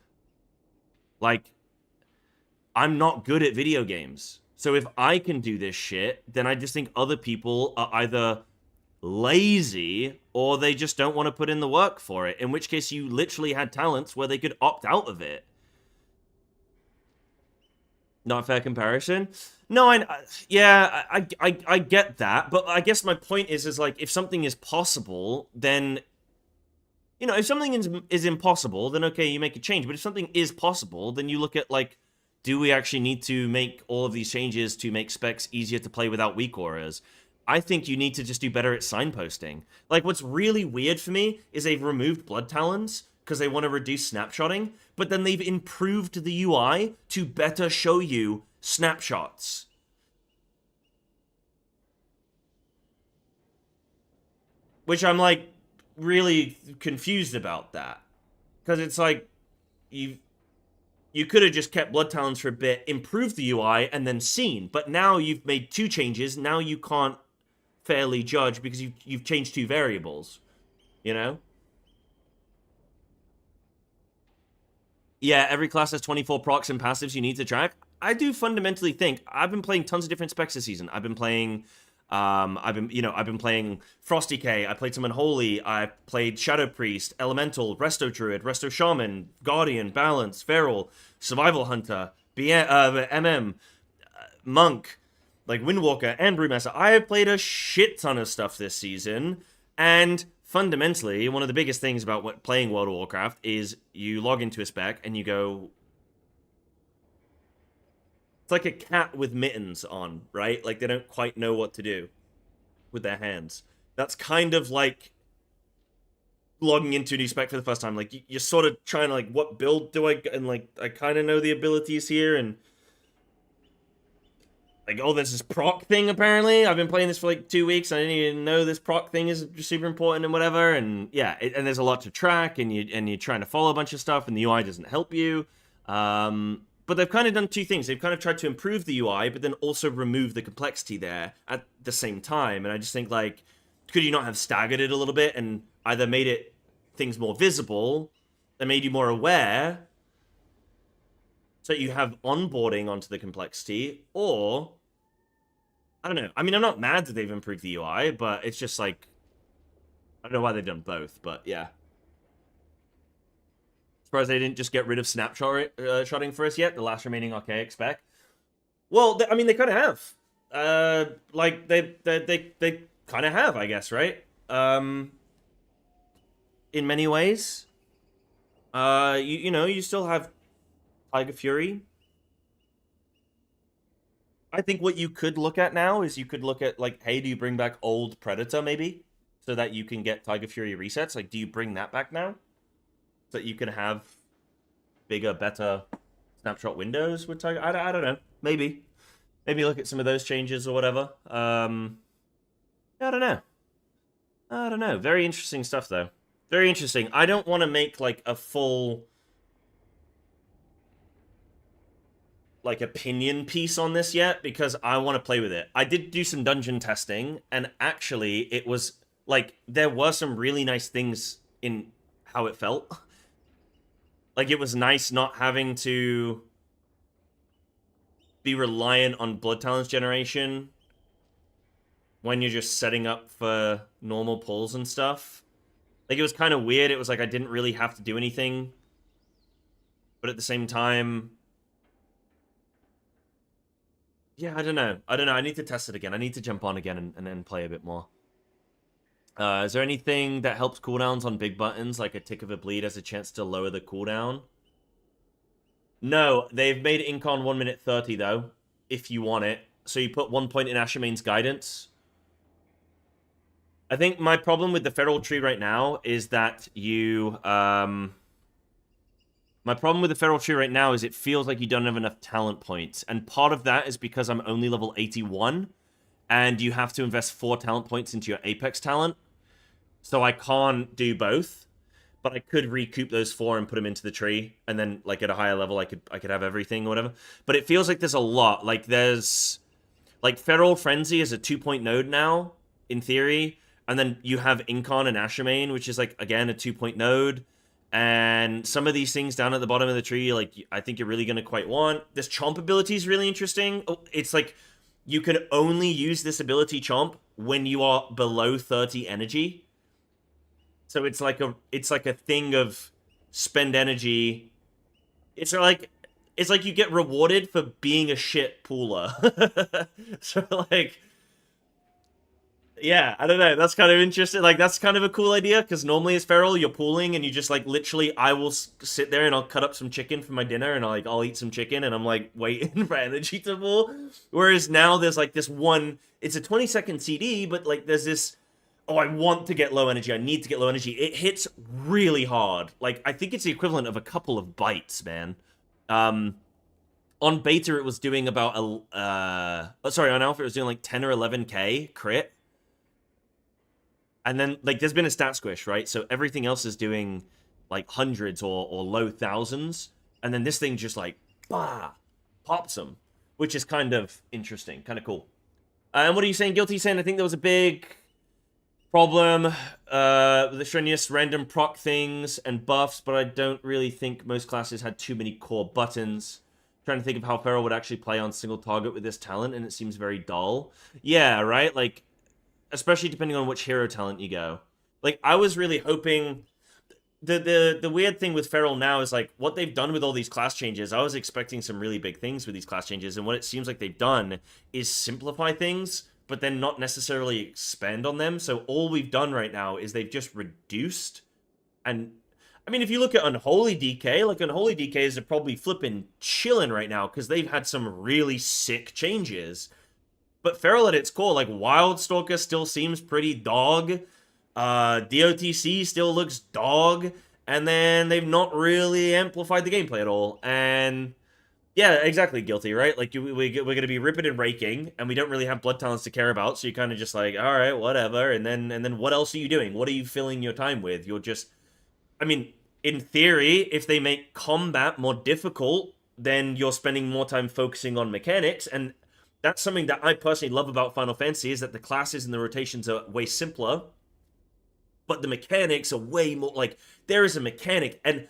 Like, I'm not good at video games. So if I can do this shit, then I just think other people are either lazy or they just don't want to put in the work for it. In which case you literally had talents where they could opt out of it. Not a fair comparison? No, I get that, but I guess my point is like, if something is possible, then, you know, if something is impossible, then okay, you make a change. But if something is possible, then you look at like, do we actually need to make all of these changes to make specs easier to play without weak auras? I think you need to just do better at signposting. Like, what's really weird for me is they've removed Blood Talons because they want to reduce snapshotting, but then they've improved the UI to better show you snapshots. Which I'm, like, really confused about that. Because it's like, you could have just kept Blood Talons for a bit, improved the UI, and then seen. But now you've made two changes. Now you can't fairly judge because you've changed two variables. You know? Yeah, every class has 24 procs and passives you need to track. I do fundamentally think I've been playing tons of different specs this season. I've been playing playing Frosty K, I played some Unholy, I played Shadow Priest, Elemental, Resto Druid, Resto Shaman, Guardian, Balance, Feral, Survival Hunter, Monk, like Windwalker, and Brewmaster. I have played a shit ton of stuff this season, and fundamentally, one of the biggest things about playing World of Warcraft is you log into a spec and you go... It's like a cat with mittens on, right? Like, they don't quite know what to do with their hands. That's kind of like logging into a new spec for the first time. Like, you're sort of trying to, like, what build do I... And, like, I kind of know the abilities here, and... Like, oh, there's this proc thing, apparently. I've been playing this for, like, 2 weeks. I didn't even know this proc thing is super important and whatever. And, yeah, and there's a lot to track, and you're trying to follow a bunch of stuff, and the UI doesn't help you. But they've kind of done two things. They've kind of tried to improve the UI, but then also remove the complexity there at the same time. And I just think, like, could you not have staggered it a little bit and either made things more visible and made you more aware, so you have onboarding onto the complexity, or I don't know. I mean, I'm not mad that they've improved the UI, but it's just like I don't know why they've done both, but yeah. Surprised they didn't just get rid of snapshotting for us yet, the last remaining archaic spec. Well, I mean, they kind of have. Like they kind of have, I guess, right? In many ways. You know, you still have Tiger Fury. I think what you could look at now is you could look at, like, hey, do you bring back old Predator, maybe? So that you can get Tiger Fury resets? Like, do you bring that back now? So that you can have bigger, better snapshot windows with Tiger? I don't know. Maybe. Maybe look at some of those changes or whatever. I don't know. I don't know. Very interesting stuff, though. Very interesting. I don't want to make, like, a full, like, opinion piece on this yet, because I want to play with it. I did do some dungeon testing, and actually, it was, like, there were some really nice things in how it felt. Like, it was nice not having to be reliant on blood talents generation when you're just setting up for normal pulls and stuff. Like, it was kind of weird. It was like I didn't really have to do anything. But at the same time, yeah, I don't know. I need to test it again. I need to jump on again and then play a bit more. Is there anything that helps cooldowns on big buttons, like a tick of a bleed has a chance to lower the cooldown? No, they've made Incon 1 minute 30, though, if you want it. So you put 1 point in Ashamane's guidance. I think my problem with the Feral Tree right now is that you... my problem with the Feral Tree right now is it feels like you don't have enough talent points. And part of that is because I'm only level 81, and you have to invest 4 talent points into your Apex talent. So I can't do both. But I could recoup those 4 and put them into the tree, and then, like, at a higher level, I could have everything or whatever. But it feels like there's a lot. Like, there's... Like, Feral Frenzy is a 2-point node now, in theory. And then you have Incon and Ashamane, which is, like, again, a 2-point node. And some of these things down at the bottom of the tree, like, I think you're really going to quite want. This Chomp ability is really interesting. Oh, it's like, you can only use this ability Chomp when you are below 30 energy. So it's like a thing of spend energy. It's like you get rewarded for being a shit pooler. So, like, yeah, I don't know. That's kind of interesting. Like, that's kind of a cool idea, because normally as Feral, you're pooling and you just, like, literally, I will sit there and I'll cut up some chicken for my dinner and I'll eat some chicken and I'm, like, waiting for energy to pool. Whereas now there's, like, this one, it's a 20-second CD, but, like, there's this, oh, I want to get low energy. I need to get low energy. It hits really hard. Like, I think it's the equivalent of a couple of bites, man. On beta, it was doing about on alpha, it was doing like 10 or 11k crit. And then, like, there's been a stat squish, right? So everything else is doing like hundreds or low thousands. And then this thing just, like, bah, pops them, which is kind of interesting, kind of cool. And what are you saying, Guilty? Saying I think there was a big problem with the strenuous random proc things and buffs, but I don't really think most classes had too many core buttons. Trying to think of how Feral would actually play on single target with this talent, and it seems very dull. Yeah, right? Like, especially depending on which hero talent you go. Like, I was really hoping... The weird thing with Feral now is, like, what they've done with all these class changes, I was expecting some really big things with these class changes, and what it seems like they've done is simplify things, but then not necessarily expand on them. So all we've done right now is they've just reduced. And, I mean, if you look at Unholy DK, like, Unholy DKs are probably flipping chilling right now, because they've had some really sick changes. But Feral at its core, like, Wildstalker still seems pretty dog. DOTC still looks dog. And then they've not really amplified the gameplay at all. And... yeah, exactly, Guilty, right? Like, we're going to be ripping and raking, and we don't really have blood talents to care about, so you're kind of just like, all right, whatever, and then what else are you doing? What are you filling your time with? You're just... I mean, in theory, if they make combat more difficult, then you're spending more time focusing on mechanics, and that's something that I personally love about Final Fantasy, is that the classes and the rotations are way simpler, but the mechanics are way more... like, there is a mechanic, and...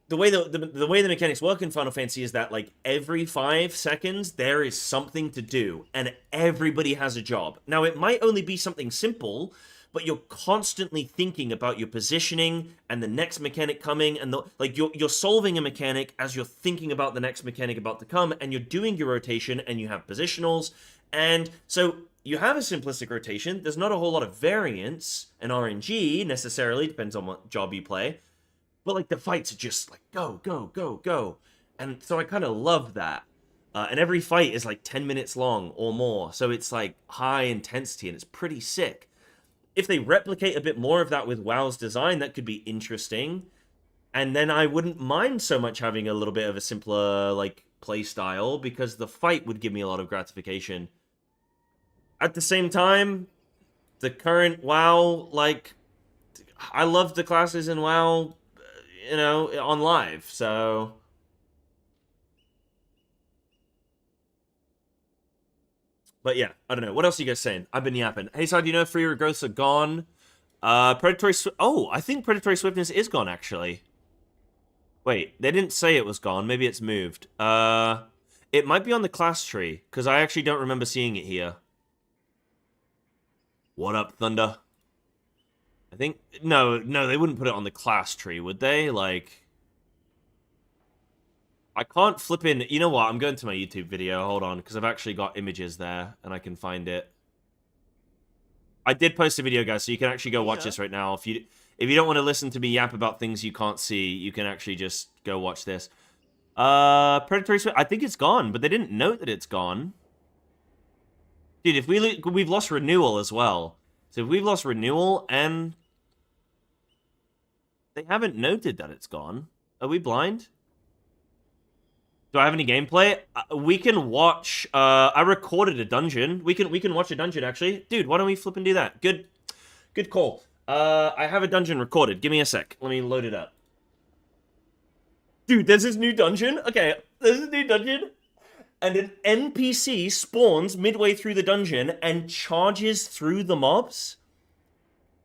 the way the way the mechanics work in Final Fantasy is that like every 5 seconds there is something to do, and everybody has a job. Now it might only be something simple, but you're constantly thinking about your positioning and the next mechanic coming, and you're solving a mechanic as you're thinking about the next mechanic about to come, and you're doing your rotation, and you have positionals, and so you have a simplistic rotation. There's not a whole lot of variance and RNG necessarily, depends on what job you play. But, like, the fights are just, like, go, go, go, go. And so I kind of love that. And every fight is, like, 10 minutes long or more. So it's, like, high intensity, and it's pretty sick. If they replicate a bit more of that with WoW's design, that could be interesting. And then I wouldn't mind so much having a little bit of a simpler, like, play style, because the fight would give me a lot of gratification. At the same time, the current WoW, like, I love the classes in WoW, you know, on live, so... But yeah, I don't know. What else are you guys saying? I've been yapping. Hey, so do you know if free regrowths are gone? Oh, I think Predatory Swiftness is gone, actually. Wait, they didn't say it was gone. Maybe it's moved. It might be on the class tree, because I actually don't remember seeing it here. What up, Thunder? I think... No, they wouldn't put it on the class tree, would they? Like... I can't flip in... You know what? I'm going to my YouTube video. Hold on, because I've actually got images there, and I can find it. I did post a video, guys, so you can actually go watch this right now. If you don't want to listen to me yap about things you can't see, you can actually just go watch this. Predatory Swift... I think it's gone, but they didn't note that it's gone. Dude, if we've lost renewal as well. So if we've lost renewal and... They haven't noted that it's gone. Are we blind? Do I have any gameplay? We can watch... I recorded a dungeon. We can watch a dungeon, actually. Dude, why don't we flip and do that? Good call. I have a dungeon recorded. Give me a sec. Let me load it up. Dude, there's this new dungeon. Okay, there's this new dungeon. And an NPC spawns midway through the dungeon and charges through the mobs.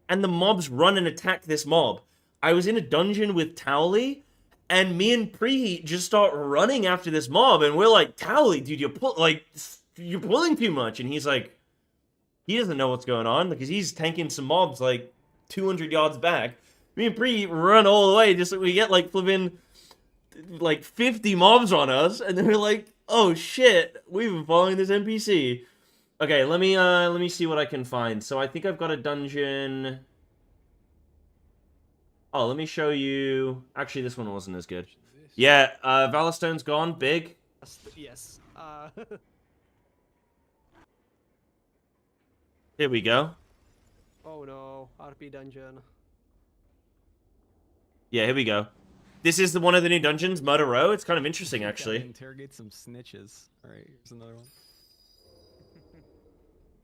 And the mobs run and attack this mob. I was in a dungeon with Towley, and me and Preheat just start running after this mob, and we're like, Towley, dude, you're pulling too much. And he's like, he doesn't know what's going on, because he's tanking some mobs like 200 yards back. Me and Preheat run all the way, just like we get like flipping like 50 mobs on us, and then we're like, oh shit, we've been following this NPC. Okay, let me see what I can find. So I think I've got a dungeon. Oh, let me show you. Actually, this one wasn't as good. Yeah, Valorstone's gone. Big. Yes. Here we go. Oh no, RP dungeon. Yeah, here we go. This is one of the new dungeons, Murder Row. It's kind of interesting, actually. Interrogate some snitches. All right, here's another one.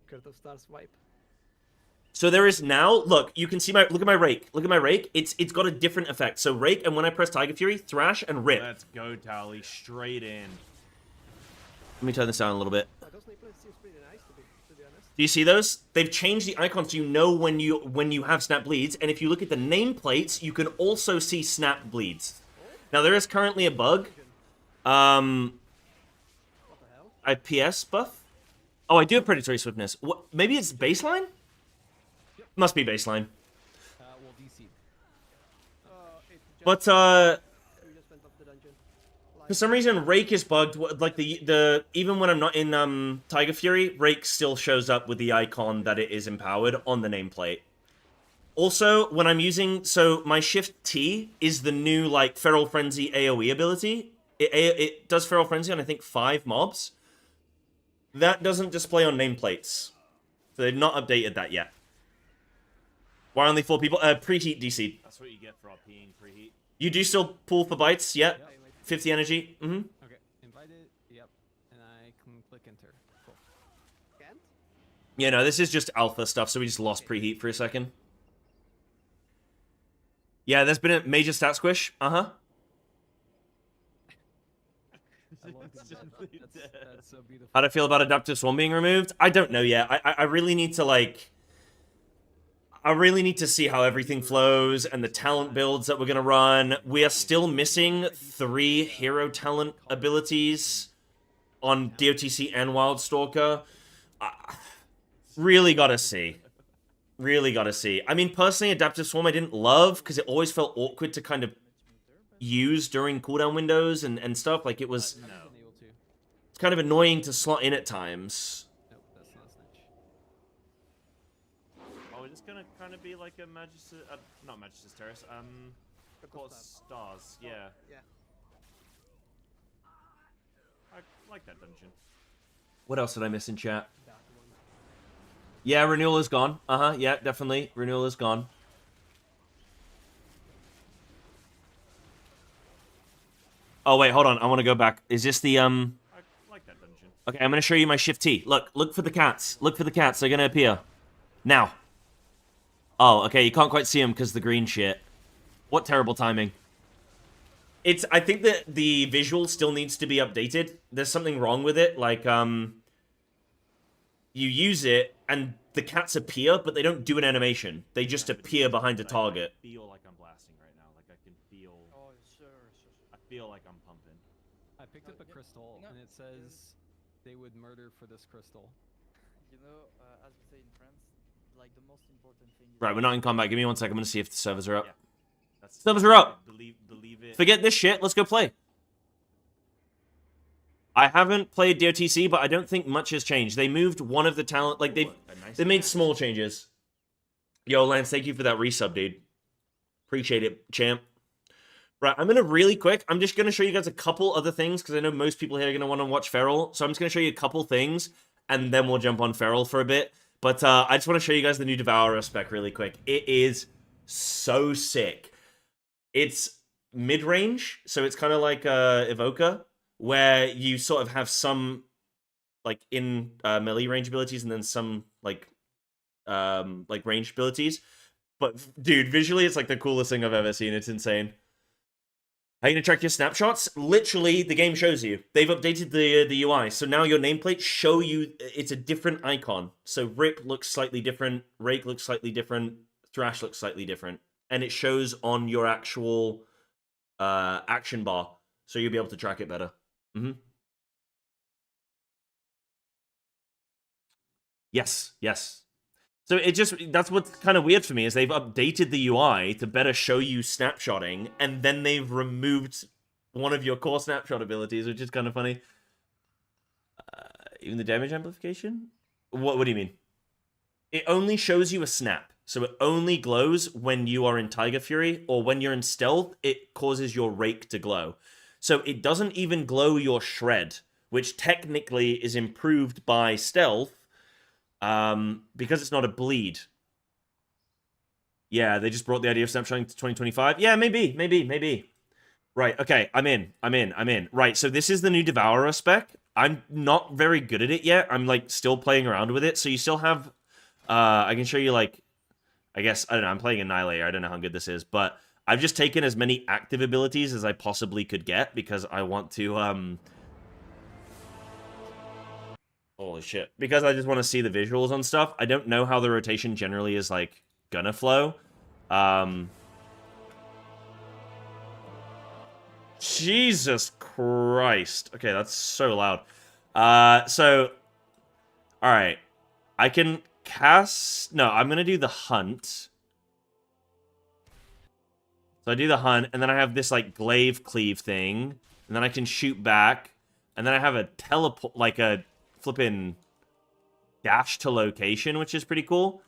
Curse of Stars wipe. So there is now, look, you can see look at my rake. Look at my rake. It's got a different effect. So rake, and when I press Tiger Fury, thrash and rip. Let's go, Tally. Straight in. Let me turn this down a little bit. Those nameplates seems pretty nice, to be honest. Do you see those? They've changed the icons so you know when you have snap bleeds, and if you look at the nameplates, you can also see snap bleeds. Now there is currently a bug. I have PS buff. Oh, I do have Predatory Swiftness. What? Maybe it's baseline? Must be baseline. Well, DC. But for some reason Rake is bugged. Like the even when I'm not in Tiger Fury, Rake still shows up with the icon that it is empowered on the nameplate. Also, when I'm using my Shift T is the new like Feral Frenzy AoE ability. It does Feral Frenzy on I think 5 mobs. That doesn't display on nameplates, so they've not updated that yet. Why only 4 people? Preheat DC. That's what you get for RPing preheat. You do still pull for bites? Yep. Yeah, 50 energy. Mm-hmm. Okay, invited. Yep. And I can click enter. Cool. Can't? Yeah, no, this is just alpha stuff, so we just lost preheat for a second. Yeah, there's been a major stat squish. Uh-huh. That's so beautiful. How'd I feel about Adaptive Swarm being removed? I don't know yet. I really need to, like... I really need to see how everything flows and the talent builds that we're going to run. We are still missing 3 hero talent abilities on DOTC and Wildstalker. Really gotta see. Really gotta see. I mean, personally, Adaptive Swarm I didn't love, because it always felt awkward to kind of use during cooldown windows and stuff. Like, it was... It's kind of annoying to slot in at times. Nope, that's not a snitch. Oh, it's gonna kind of be like a Magister... not Magister's Terrace, Court Stars, yeah. Yeah. I like that dungeon. What else did I miss in chat? Yeah, Renewal is gone. Yeah, definitely. Renewal is gone. Oh, wait, hold on. I want to go back. Is this the, I like that dungeon. Okay, I'm going to show you my Shift T. Look for the cats. Look for the cats. They're going to appear. Now. Oh, okay, you can't quite see them because the green shit. What terrible timing. I think that the visual still needs to be updated. There's something wrong with it. Like, you use it, and the cats appear, but they don't do an animation. They just appear behind a target. I feel like I'm blasting right now. Like, I can feel... Oh, sure. I feel like I'm pumping. I picked up a crystal, and it says they would murder for this crystal. You know, as we say in France, like the most important thing... Right, we're not in combat. Give me 1 second. I'm going to see if the servers are up. Yeah. Servers are up! Believe it. Forget this shit. Let's go play. I haven't played DOTC, but I don't think much has changed. They moved one of the talent... Like, they made small changes. Yo, Lance, thank you for that resub, dude. Appreciate it, champ. Right, I'm going to really quick... I'm just going to show you guys a couple other things, because I know most people here are going to want to watch Feral. So I'm just going to show you a couple things, and then we'll jump on Feral for a bit. But I just want to show you guys the new Devourer spec really quick. It is so sick. It's mid-range, so it's kind of like Evoker, where you sort of have some like in melee range abilities and then some like range abilities. But dude, visually it's like the coolest thing I've ever seen. It's insane. How are you gonna track your snapshots? Literally, the game shows you. They've updated the UI, so now your nameplates show you. It's a different icon. So Rip looks slightly different, Rake looks slightly different, Thrash looks slightly different. And it shows on your actual action bar, so you'll be able to track it better. Yes. So that's what's kind of weird for me, is they've updated the UI to better show you snapshotting, and then they've removed one of your core snapshot abilities, which is kind of funny. Even the damage amplification? What do you mean? It only shows you a snap. So it only glows when you are in Tiger Fury, or when you're in Stealth, it causes your Rake to glow. So it doesn't even glow your Shred, which technically is improved by Stealth, because it's not a bleed. Yeah, they just brought the idea of snapshotting to 2025. Yeah, maybe. Right, okay, I'm in. Right, so this is the new Devourer spec. I'm not very good at it yet. I'm, like, still playing around with it. So you still have, I can show you, like, I guess, I don't know, I'm playing Annihilator. I don't know how good this is, but I've just taken as many active abilities as I possibly could get because I want to, holy shit. Because I just want to see the visuals on stuff. I don't know how the rotation generally is, like, gonna flow. Jesus Christ. Okay, that's so loud. So, alright. I can cast... No, I'm going to do the hunt. So I do the hunt, and then I have this, like, glaive cleave thing. And then I can shoot back. And then I have a teleport... Like, a flippin' dash to location, which is pretty cool.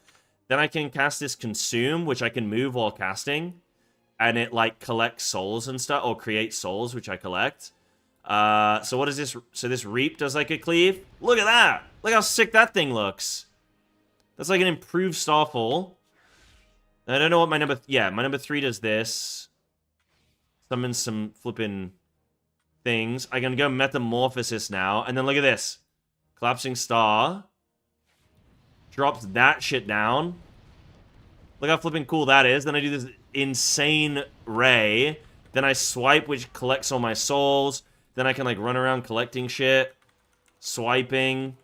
Then I can cast this consume, which I can move while casting. And it, like, collects souls and stuff. Or creates souls, which I collect. So what is this? So this reap does, like, a cleave. Look at that! Look how sick that thing looks. That's like an improved Starfall. I don't know what my number... Yeah, my number 3 does this. Summons some flippin' things. I can go Metamorphosis now. And then look at this. Collapsing Star. Drops that shit down. Look how flippin' cool that is. Then I do this insane Ray. Then I swipe, which collects all my souls. Then I can, like, run around collecting shit. Swiping.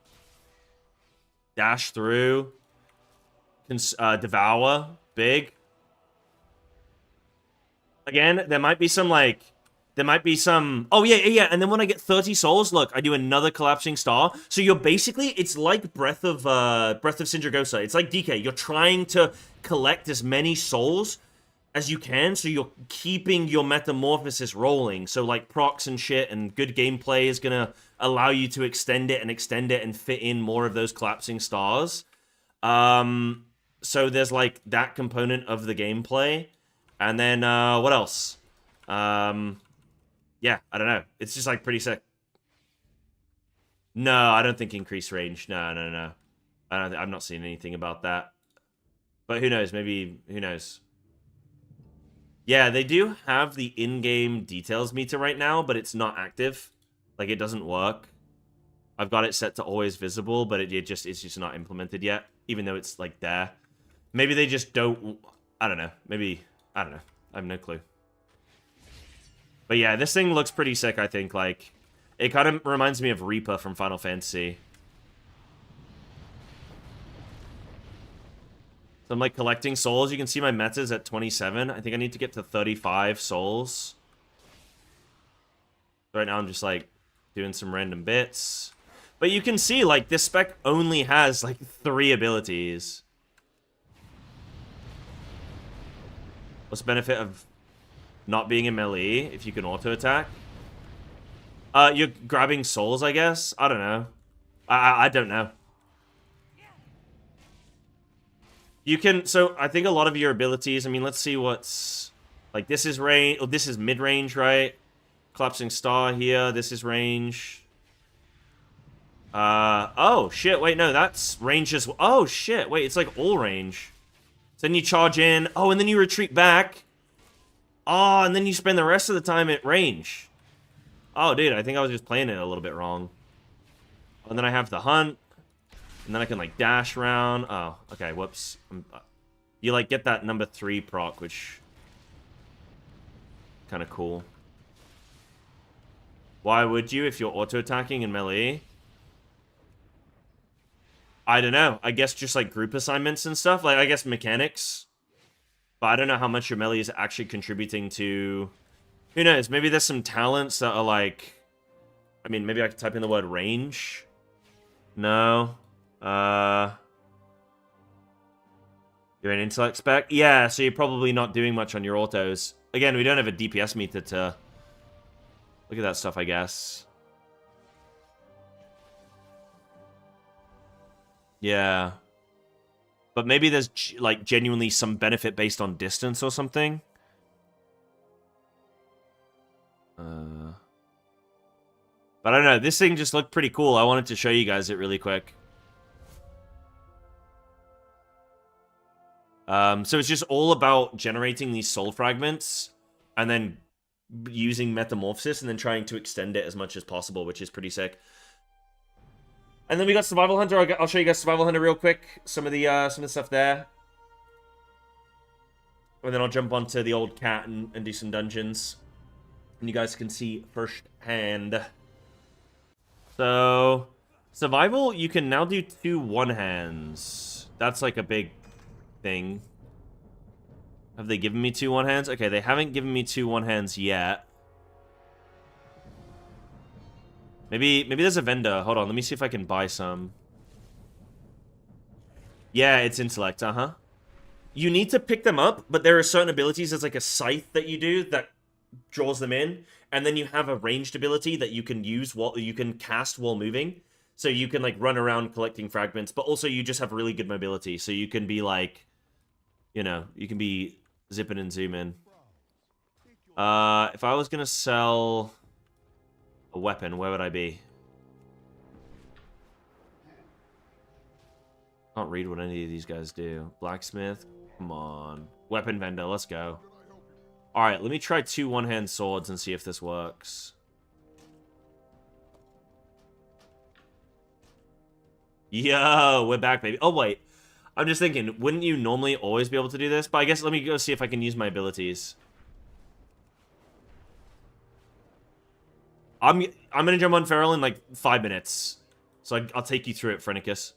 Dash through. Devour, big. Again, there might be some, like... There might be some... Oh, yeah. And then when I get 30 souls, look, I do another Collapsing Star. So you're basically... It's like Breath of Sindragosa. It's like DK. You're trying to collect as many souls as you can, so you're keeping your Metamorphosis rolling. So, like, procs and shit and good gameplay is gonna allow you to extend it and fit in more of those Collapsing Stars. So there's, like, that component of the gameplay. And then, what else? Yeah, I don't know. It's just, like, pretty sick. No, I don't think increased range. No. I'm not seeing anything about that. But who knows? Maybe, who knows? Yeah, they do have the in-game details meter right now, but it's not active. Like, it doesn't work. I've got it set to always visible, but it's just not implemented yet, even though it's, like, there. Maybe they just don't... I don't know. Maybe... I don't know. I have no clue. But yeah, this thing looks pretty sick, I think. Like, it kind of reminds me of Reaper from Final Fantasy. So I'm, like, collecting souls. You can see my meta's at 27. I think I need to get to 35 souls. Right now I'm just, like, doing some random bits. But you can see, like, this spec only has, like, 3 abilities. What's the benefit of not being in melee if you can auto-attack? You're grabbing souls, I guess? I don't know. I don't know. You can, so I think a lot of your abilities, I mean, let's see what's, like, this is range, oh, this is mid-range, right? Collapsing Star here, this is range. Oh, shit, wait, no, that's range as well. Oh, shit, wait, it's like all range. So then you charge in, oh, and then you retreat back. Oh, and then you spend the rest of the time at range. Oh, dude, I think I was just playing it a little bit wrong. And then I have the hunt. And then I can, like, dash around. Oh, okay, whoops. You, like, get that number 3 proc, which... kind of cool. Why would you if you're auto-attacking in melee? I don't know. I guess just, like, group assignments and stuff. Like, I guess mechanics. But I don't know how much your melee is actually contributing to... Who knows? Maybe there's some talents that are, like... I mean, maybe I could type in the word range. No. You're an intellect spec? Yeah, so you're probably not doing much on your autos. Again, we don't have a DPS meter to look at that stuff, I guess. Yeah. But maybe there's, like, genuinely some benefit based on distance or something. But I don't know, this thing just looked pretty cool. I wanted to show you guys it really quick. So it's just all about generating these soul fragments and then using Metamorphosis and then trying to extend it as much as possible, which is pretty sick. And then we got Survival Hunter. I'll show you guys Survival Hunter real quick. Some of the stuff there. And then I'll jump onto the old cat and do some dungeons. And you guys can see firsthand. So, Survival, you can now do 2 one-hands. That's like a big thing. Have they given me 2 one-hands? Okay, they haven't given me 2 one-hands yet. Maybe there's a vendor. Hold on, let me see if I can buy some. Yeah, it's intellect, You need to pick them up, but there are certain abilities. There's like a scythe that you do that draws them in, and then you have a ranged ability that you can use while you can cast while moving. So you can like run around collecting fragments, but also you just have really good mobility. So you can be like, you know, you can be zipping and zooming. If I was gonna sell a weapon, where would I be? Can't read what any of these guys do. Blacksmith, come on. Weapon vendor, let's go. Alright, let me try 2 one-hand swords and see if this works. Yo, we're back, baby. Oh, wait. I'm just thinking, wouldn't you normally always be able to do this? But I guess let me go see if I can use my abilities. I'm gonna jump on Feral in like 5 minutes. So I'll take you through it, Frenicus.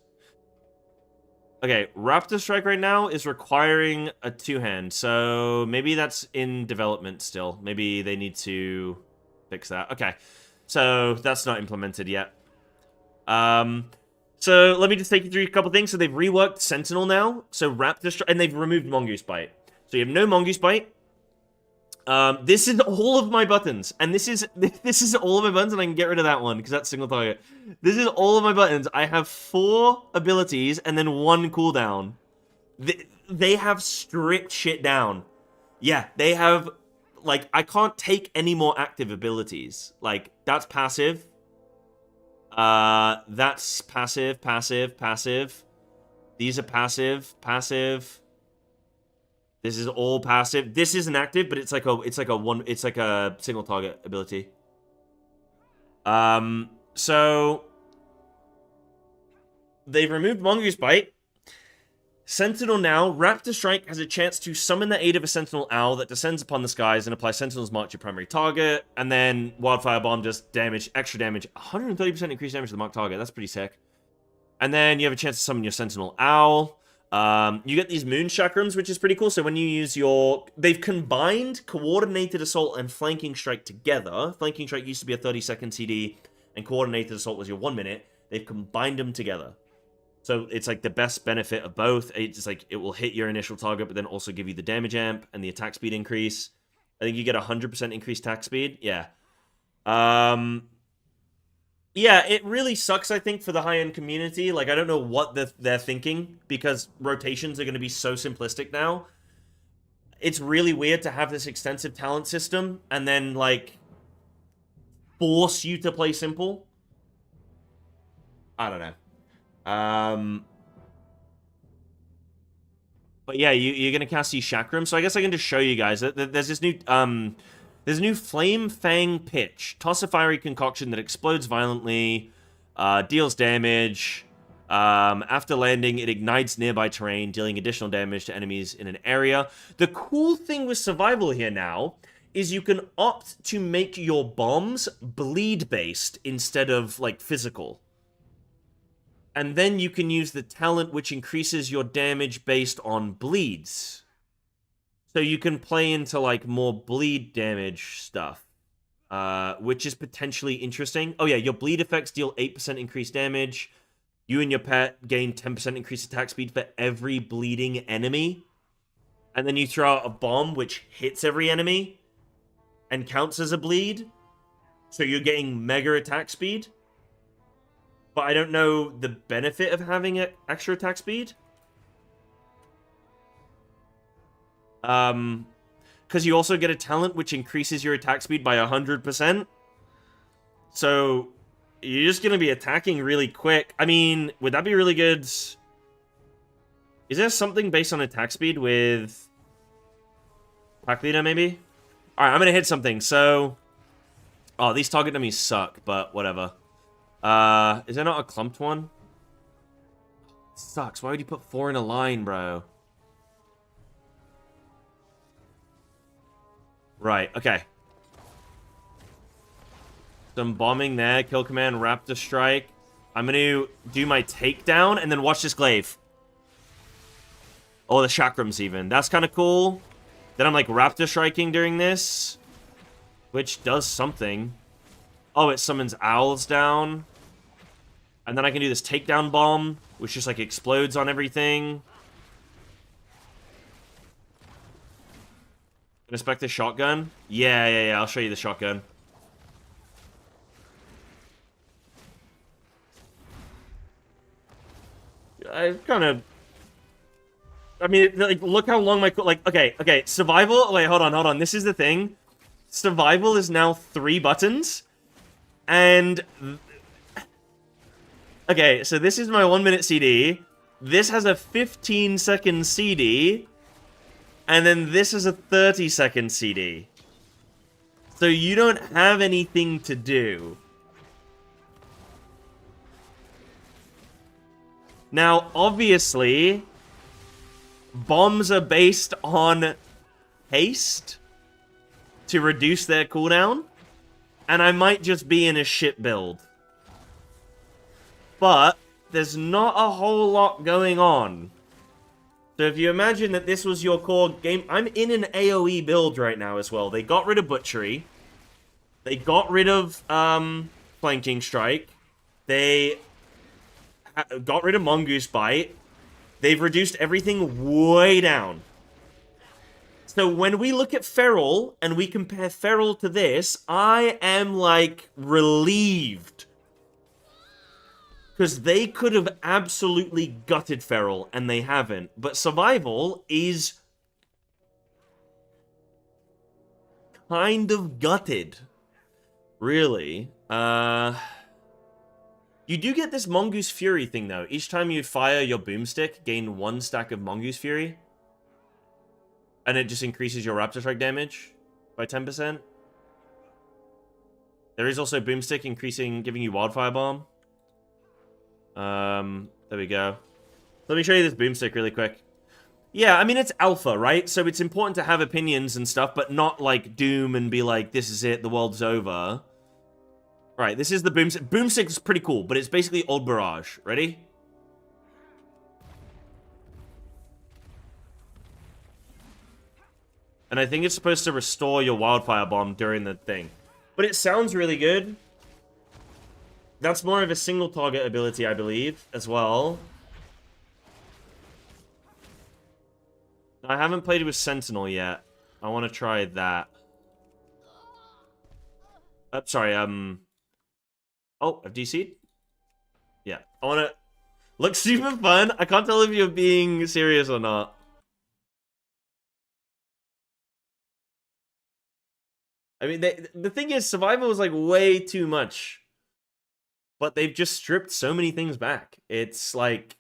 Okay, Raptor Strike right now is requiring a 2-hand, so maybe that's in development still. Maybe they need to fix that. Okay, so that's not implemented yet. So let me just take you through a couple things. So they've reworked Sentinel now, so Raptor Strike, and they've removed Mongoose Bite. So you have no Mongoose Bite. This is all of my buttons, and this is all of my buttons, and I can get rid of that one because that's single target. This is all of my buttons. I have 4 abilities and then 1 cooldown. They have stripped shit down. Yeah, they have, like, I can't take any more active abilities. Like, that's passive. That's passive, passive, passive. These are passive, passive. This is all passive. This isn't active, but it's like a single target ability. So they've removed Mongoose Bite. Sentinel now, Raptor Strike has a chance to summon the aid of a Sentinel Owl that descends upon the skies and apply Sentinel's Mark to your primary target. And then Wildfire Bomb just damage, extra damage, 130% increased damage to the marked target. That's pretty sick. And then you have a chance to summon your Sentinel Owl. You get these Moon Chakrams, which is pretty cool. So when you use your... They've combined Coordinated Assault and Flanking Strike together. Flanking Strike used to be a 30-second CD, and Coordinated Assault was your 1 minute. They've combined them together. So it's like the best benefit of both. It's like it will hit your initial target, but then also give you the damage amp and the attack speed increase. I think you get 100% increased attack speed. Yeah. Yeah, it really sucks, I think, for the high-end community. Like, I don't know what they're thinking, because rotations are going to be so simplistic now. It's really weird to have this extensive talent system and then, like, force you to play simple. I don't know. But yeah, you're going to cast these Chakrams, so I guess I can just show you guys. There's this new... There's a new Flame Fang Pitch. Toss a fiery concoction that explodes violently, deals damage. After landing, it ignites nearby terrain, dealing additional damage to enemies in an area. The cool thing with survival here now is you can opt to make your bombs bleed-based instead of, like, physical. And then you can use the talent which increases your damage based on bleeds. So you can play into, like, more bleed damage stuff, which is potentially interesting. Oh, yeah, your bleed effects deal 8% increased damage. You and your pet gain 10% increased attack speed for every bleeding enemy. And then you throw out a bomb which hits every enemy and counts as a bleed. So you're getting mega attack speed. But I don't know the benefit of having extra attack speed. Because you also get a talent which increases your attack speed by 100%. So you're just going to be attacking really quick. I mean, would that be really good? Is there something based on attack speed with Pack Leader, maybe? Alright, I'm going to hit something. So, oh, these target enemies suck, but whatever. Is there not a clumped one? Sucks. Why would you put 4 in a line, bro? Right, okay. Some bombing there. Kill command, Raptor Strike. I'm gonna do my takedown and then watch this glaive. Oh, the Chakrams even. That's kind of cool. Then I'm like Raptor Striking during this, which does something. Oh, it summons owls down. And then I can do this takedown bomb, which just like explodes on everything. Inspect the shotgun? Yeah, I'll show you the shotgun. I kind of... I mean, like, look how long my... Like, okay, survival... Wait, hold on. This is the thing. Survival is now 3 buttons. And... Okay, so this is my 1-minute CD. This has a 15-second CD. And then this is a 30-second CD. So you don't have anything to do. Now, obviously, bombs are based on haste to reduce their cooldown. And I might just be in a shit build. But there's not a whole lot going on. So if you imagine that this was your core game... I'm in an AoE build right now as well. They got rid of Butchery. They got rid of Flanking Strike. They got rid of Mongoose Bite. They've reduced everything way down. So when we look at Feral and we compare Feral to this, I am, like, relieved. Because they could have absolutely gutted Feral, and they haven't. But Survival is kind of gutted. Really. You do get this Mongoose Fury thing, though. Each time you fire your Boomstick, gain 1 stack of Mongoose Fury. And it just increases your Raptor Strike damage by 10%. There is also Boomstick increasing, giving you Wildfire Bomb. There we go. Let me show you this Boomstick really quick. Yeah, I mean, it's alpha, right? So it's important to have opinions and stuff, but not, like, doom and be like, this is it, the world's over. Right, this is the Boomstick. Boomstick is pretty cool, but it's basically Old Barrage. Ready? And I think it's supposed to restore your Wildfire Bomb during the thing. But it sounds really good. That's more of a single target ability, I believe, as well. I haven't played with Sentinel yet. I want to try that. Sorry, Oh, I've DC'd? Yeah. I want to... Looks super fun. I can't tell if you're being serious or not. I mean, the thing is, Survival is, like, way too much. But they've just stripped so many things back. It's like...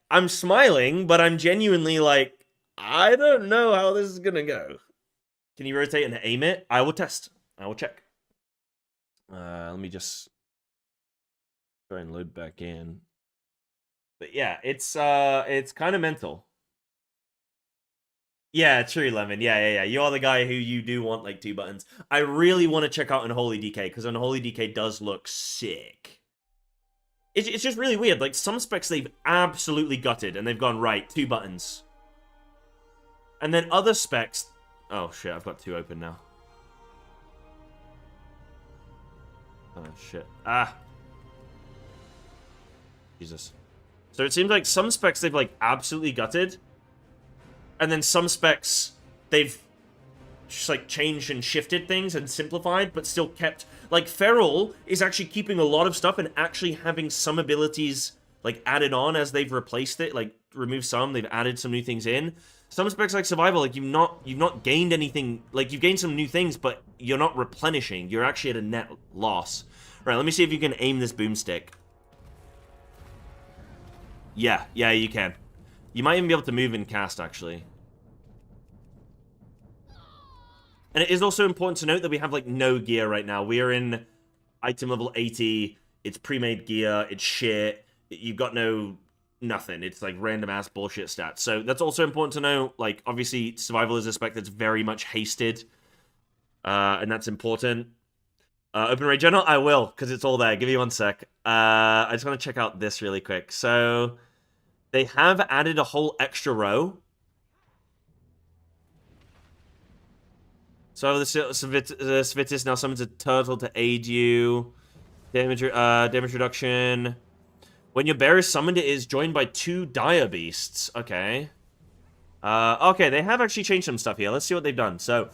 I'm smiling, but I'm genuinely like, I don't know how this is gonna go. Can you rotate and aim it? I will test. I will check. Let me just try and load back in. But yeah, it's kind of mental. Yeah, true, Lemon. Yeah. You're the guy who you do want, like, 2 buttons. I really want to check out Unholy DK, because Unholy DK does look sick. It's just really weird. Like, some specs they've absolutely gutted, and they've gone, right, 2 buttons. And then other specs... Oh, shit, I've got 2 open now. Oh, shit. Ah. Jesus. So it seems like some specs they've, like, absolutely gutted. And then some specs, they've just, like, changed and shifted things and simplified, but still kept... Like, Feral is actually keeping a lot of stuff and actually having some abilities, like, added on as they've replaced it. Like, removed some, they've added some new things in. Some specs like Survival, like, you've not gained anything... Like, you've gained some new things, but you're not replenishing. You're actually at a net loss. Right, let me see if you can aim this Boomstick. Yeah, you can. You might even be able to move and cast, actually. And it is also important to note that we have, like, no gear right now. We are in item level 80. It's pre-made gear. It's shit. You've got nothing. It's, like, random-ass bullshit stats. So that's also important to know. Like, obviously, Survival is a spec that's very much hasted. And that's important. Open Raid Journal? I will, because it's all there. Give me 1 sec. I just want to check out this really quick. So, they have added a whole extra row. So the Svitis now summons a turtle to aid you. Damage reduction. When your bear is summoned, it is joined by 2 dire beasts. Okay. Okay, they have actually changed some stuff here. Let's see what they've done. So,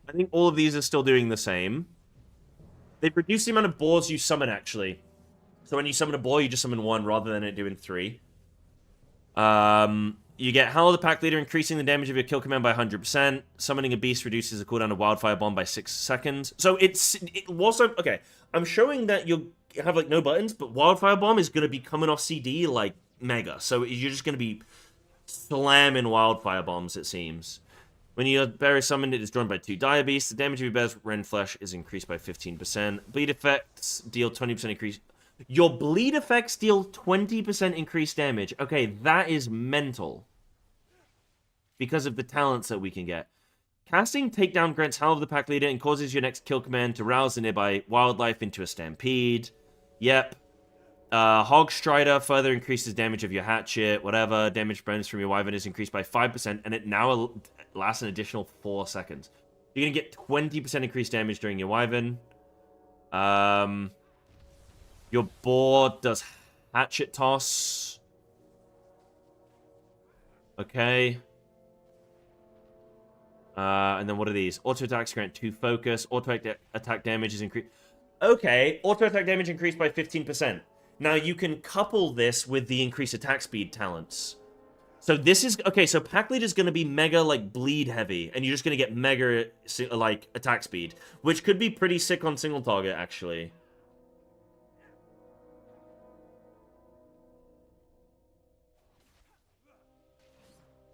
I think all of these are still doing the same. They've reduced the amount of boars you summon, actually. So when you summon a boar, you just summon 1 rather than it doing 3. You get Howl the Pack Leader, increasing the damage of your kill command by 100%. Summoning a beast reduces the cooldown of Wildfire Bomb by 6 seconds. So it also... Okay, I'm showing that you have, like, no buttons, but Wildfire Bomb is going to be coming off CD, like, mega. So you're just going to be slamming Wildfire Bombs, it seems. When your bear is summoned, it is joined by 2 dire beasts. The damage of your bear's rend flesh is increased by 15%. Bleed effects deal 20% increase... Your bleed effects deal 20% increased damage. Okay, that is mental. Because of the talents that we can get. Casting Takedown grants Howl of the Pack Leader and causes your next kill command to rouse the nearby wildlife into a stampede. Yep. Hog Strider further increases damage of your hatchet, whatever. Damage bonus from your wyvern is increased by 5%, and it now lasts an additional 4 seconds. You're going to get 20% increased damage during your wyvern. Your boar does hatchet toss. Okay. And then what are these? Auto attacks grant 2 focus. Auto attack damage is increased. Okay, auto attack damage increased by 15%. Now you can couple this with the increased attack speed talents. So this is okay. So Pack Leader is going to be mega like bleed heavy, and you're just going to get mega like attack speed, which could be pretty sick on single target actually.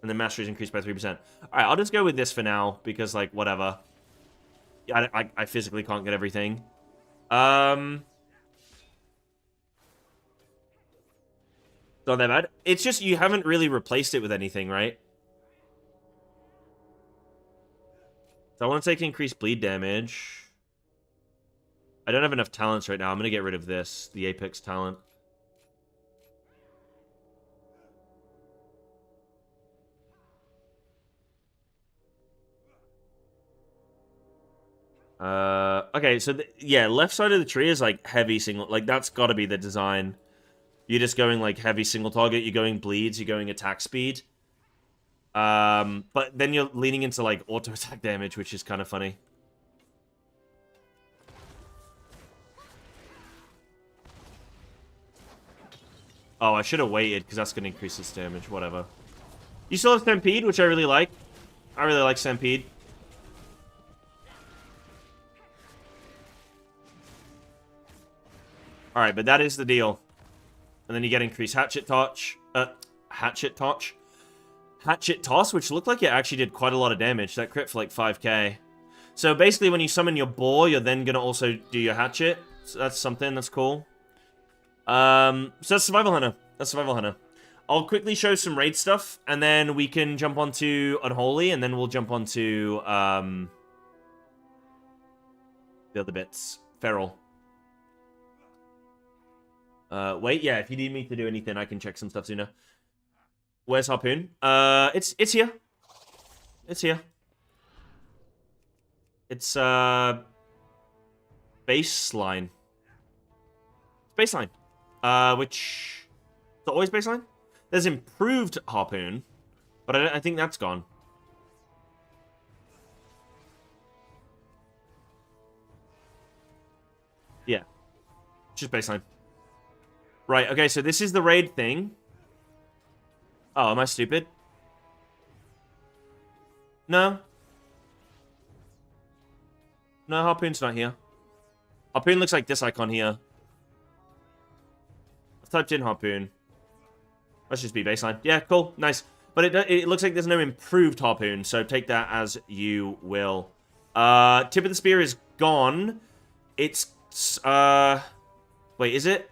And then mastery is increased by 3%. All right, I'll just go with this for now because like whatever. I physically can't get everything. Not that bad. It's just you haven't really replaced it with anything, right? So I want to take increased bleed damage. I don't have enough talents right now. I'm going to get rid of this, the Apex talent. Okay, so yeah, left side of the tree is like heavy single, like that's got to be the design. You're just going like heavy single target, you're going bleeds, you're going attack speed. But then you're leaning into like auto attack damage, which is kind of funny. Oh, I should have waited because that's going to increase its damage, whatever. You still have Stampede, which I really like. I really like Stampede. Alright, but that is the deal. And then you get increased Hatchet Toss, which looked like it actually did quite a lot of damage. That crit for like 5k. So basically when you summon your boar, you're then going to also do your Hatchet. So that's something, that's cool. So that's Survival Hunter. That's Survival Hunter. I'll quickly show some raid stuff, and then we can jump onto Unholy, and then we'll jump onto the other bits. Feral. Wait, yeah, if you need me to do anything, I can check some stuff sooner. Where's Harpoon? It's here. It's here. It's, baseline. Baseline. Which... Is it always baseline? There's improved Harpoon, but I think that's gone. Yeah. Just baseline. Right, okay, so this is the raid thing. Oh, am I stupid? No. No, Harpoon's not here. Harpoon looks like this icon here. I've typed in Harpoon. Let's just be baseline. Yeah, cool, nice. But it looks like there's no improved Harpoon, so take that as you will. Tip of the Spear is gone. It's, wait, is it?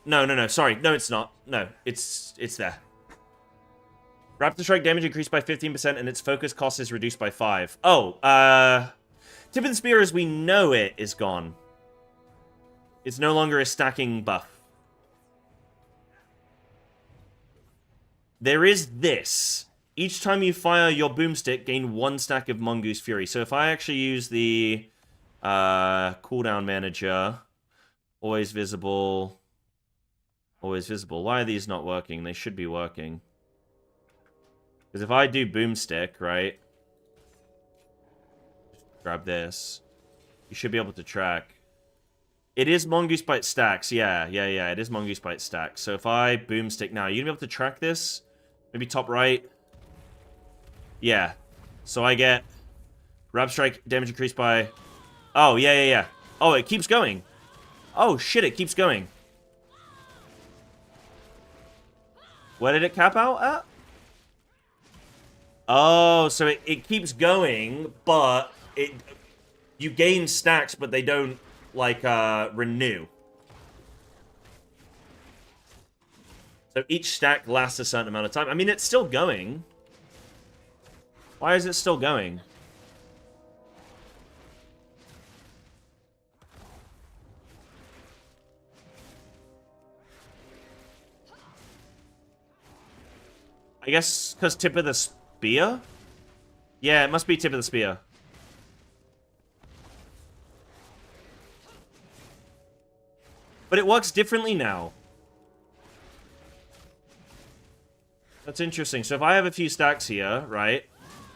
No, sorry. No, it's not. No, it's there. Raptor Strike damage increased by 15% and its focus cost is reduced by 5. Oh, Tip of the Spear as we know it is gone. It's no longer a stacking buff. There is this. Each time you fire your boomstick, gain 1 stack of Mongoose Fury. So if I actually use the cooldown manager, always visible... Always visible. Why are these not working? They should be working. Because if I do boomstick, right? Grab this. You should be able to track. It is Mongoose Bite stacks. Yeah. It is Mongoose Bite stacks. So if I boomstick now, you gonna be able to track this? Maybe top right? Yeah. So I get Rap Strike damage increased by... Oh, yeah. Oh, it keeps going. Oh, shit, it keeps going. Where did it cap out at? Oh, so it keeps going, but you gain stacks, but they don't, like, renew. So each stack lasts a certain amount of time. I mean, it's still going. Why is it still going? I guess because tip of the spear? Yeah, it must be tip of the spear. But it works differently now. That's interesting. So if I have a few stacks here, right?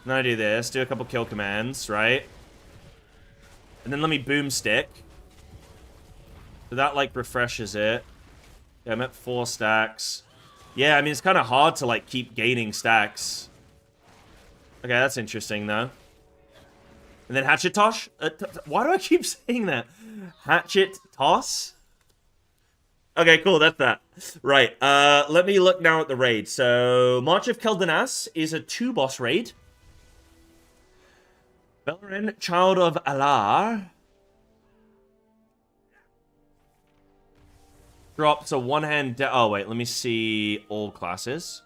And then I do this, do a couple kill commands, right? And then let me boomstick. So that, like, refreshes it. Yeah, I'm at 4 stacks. Yeah, I mean, it's kind of hard to, like, keep gaining stacks. Okay, that's interesting, though. And then hatchet toss? Why do I keep saying that? Hatchet toss? Okay, cool, that's that. Right, let me look now at the raid. So, March of Keldanas is a 2-boss raid. Bellerin, Child of Alar. Drops a one-hand... Oh, wait, let me see all classes.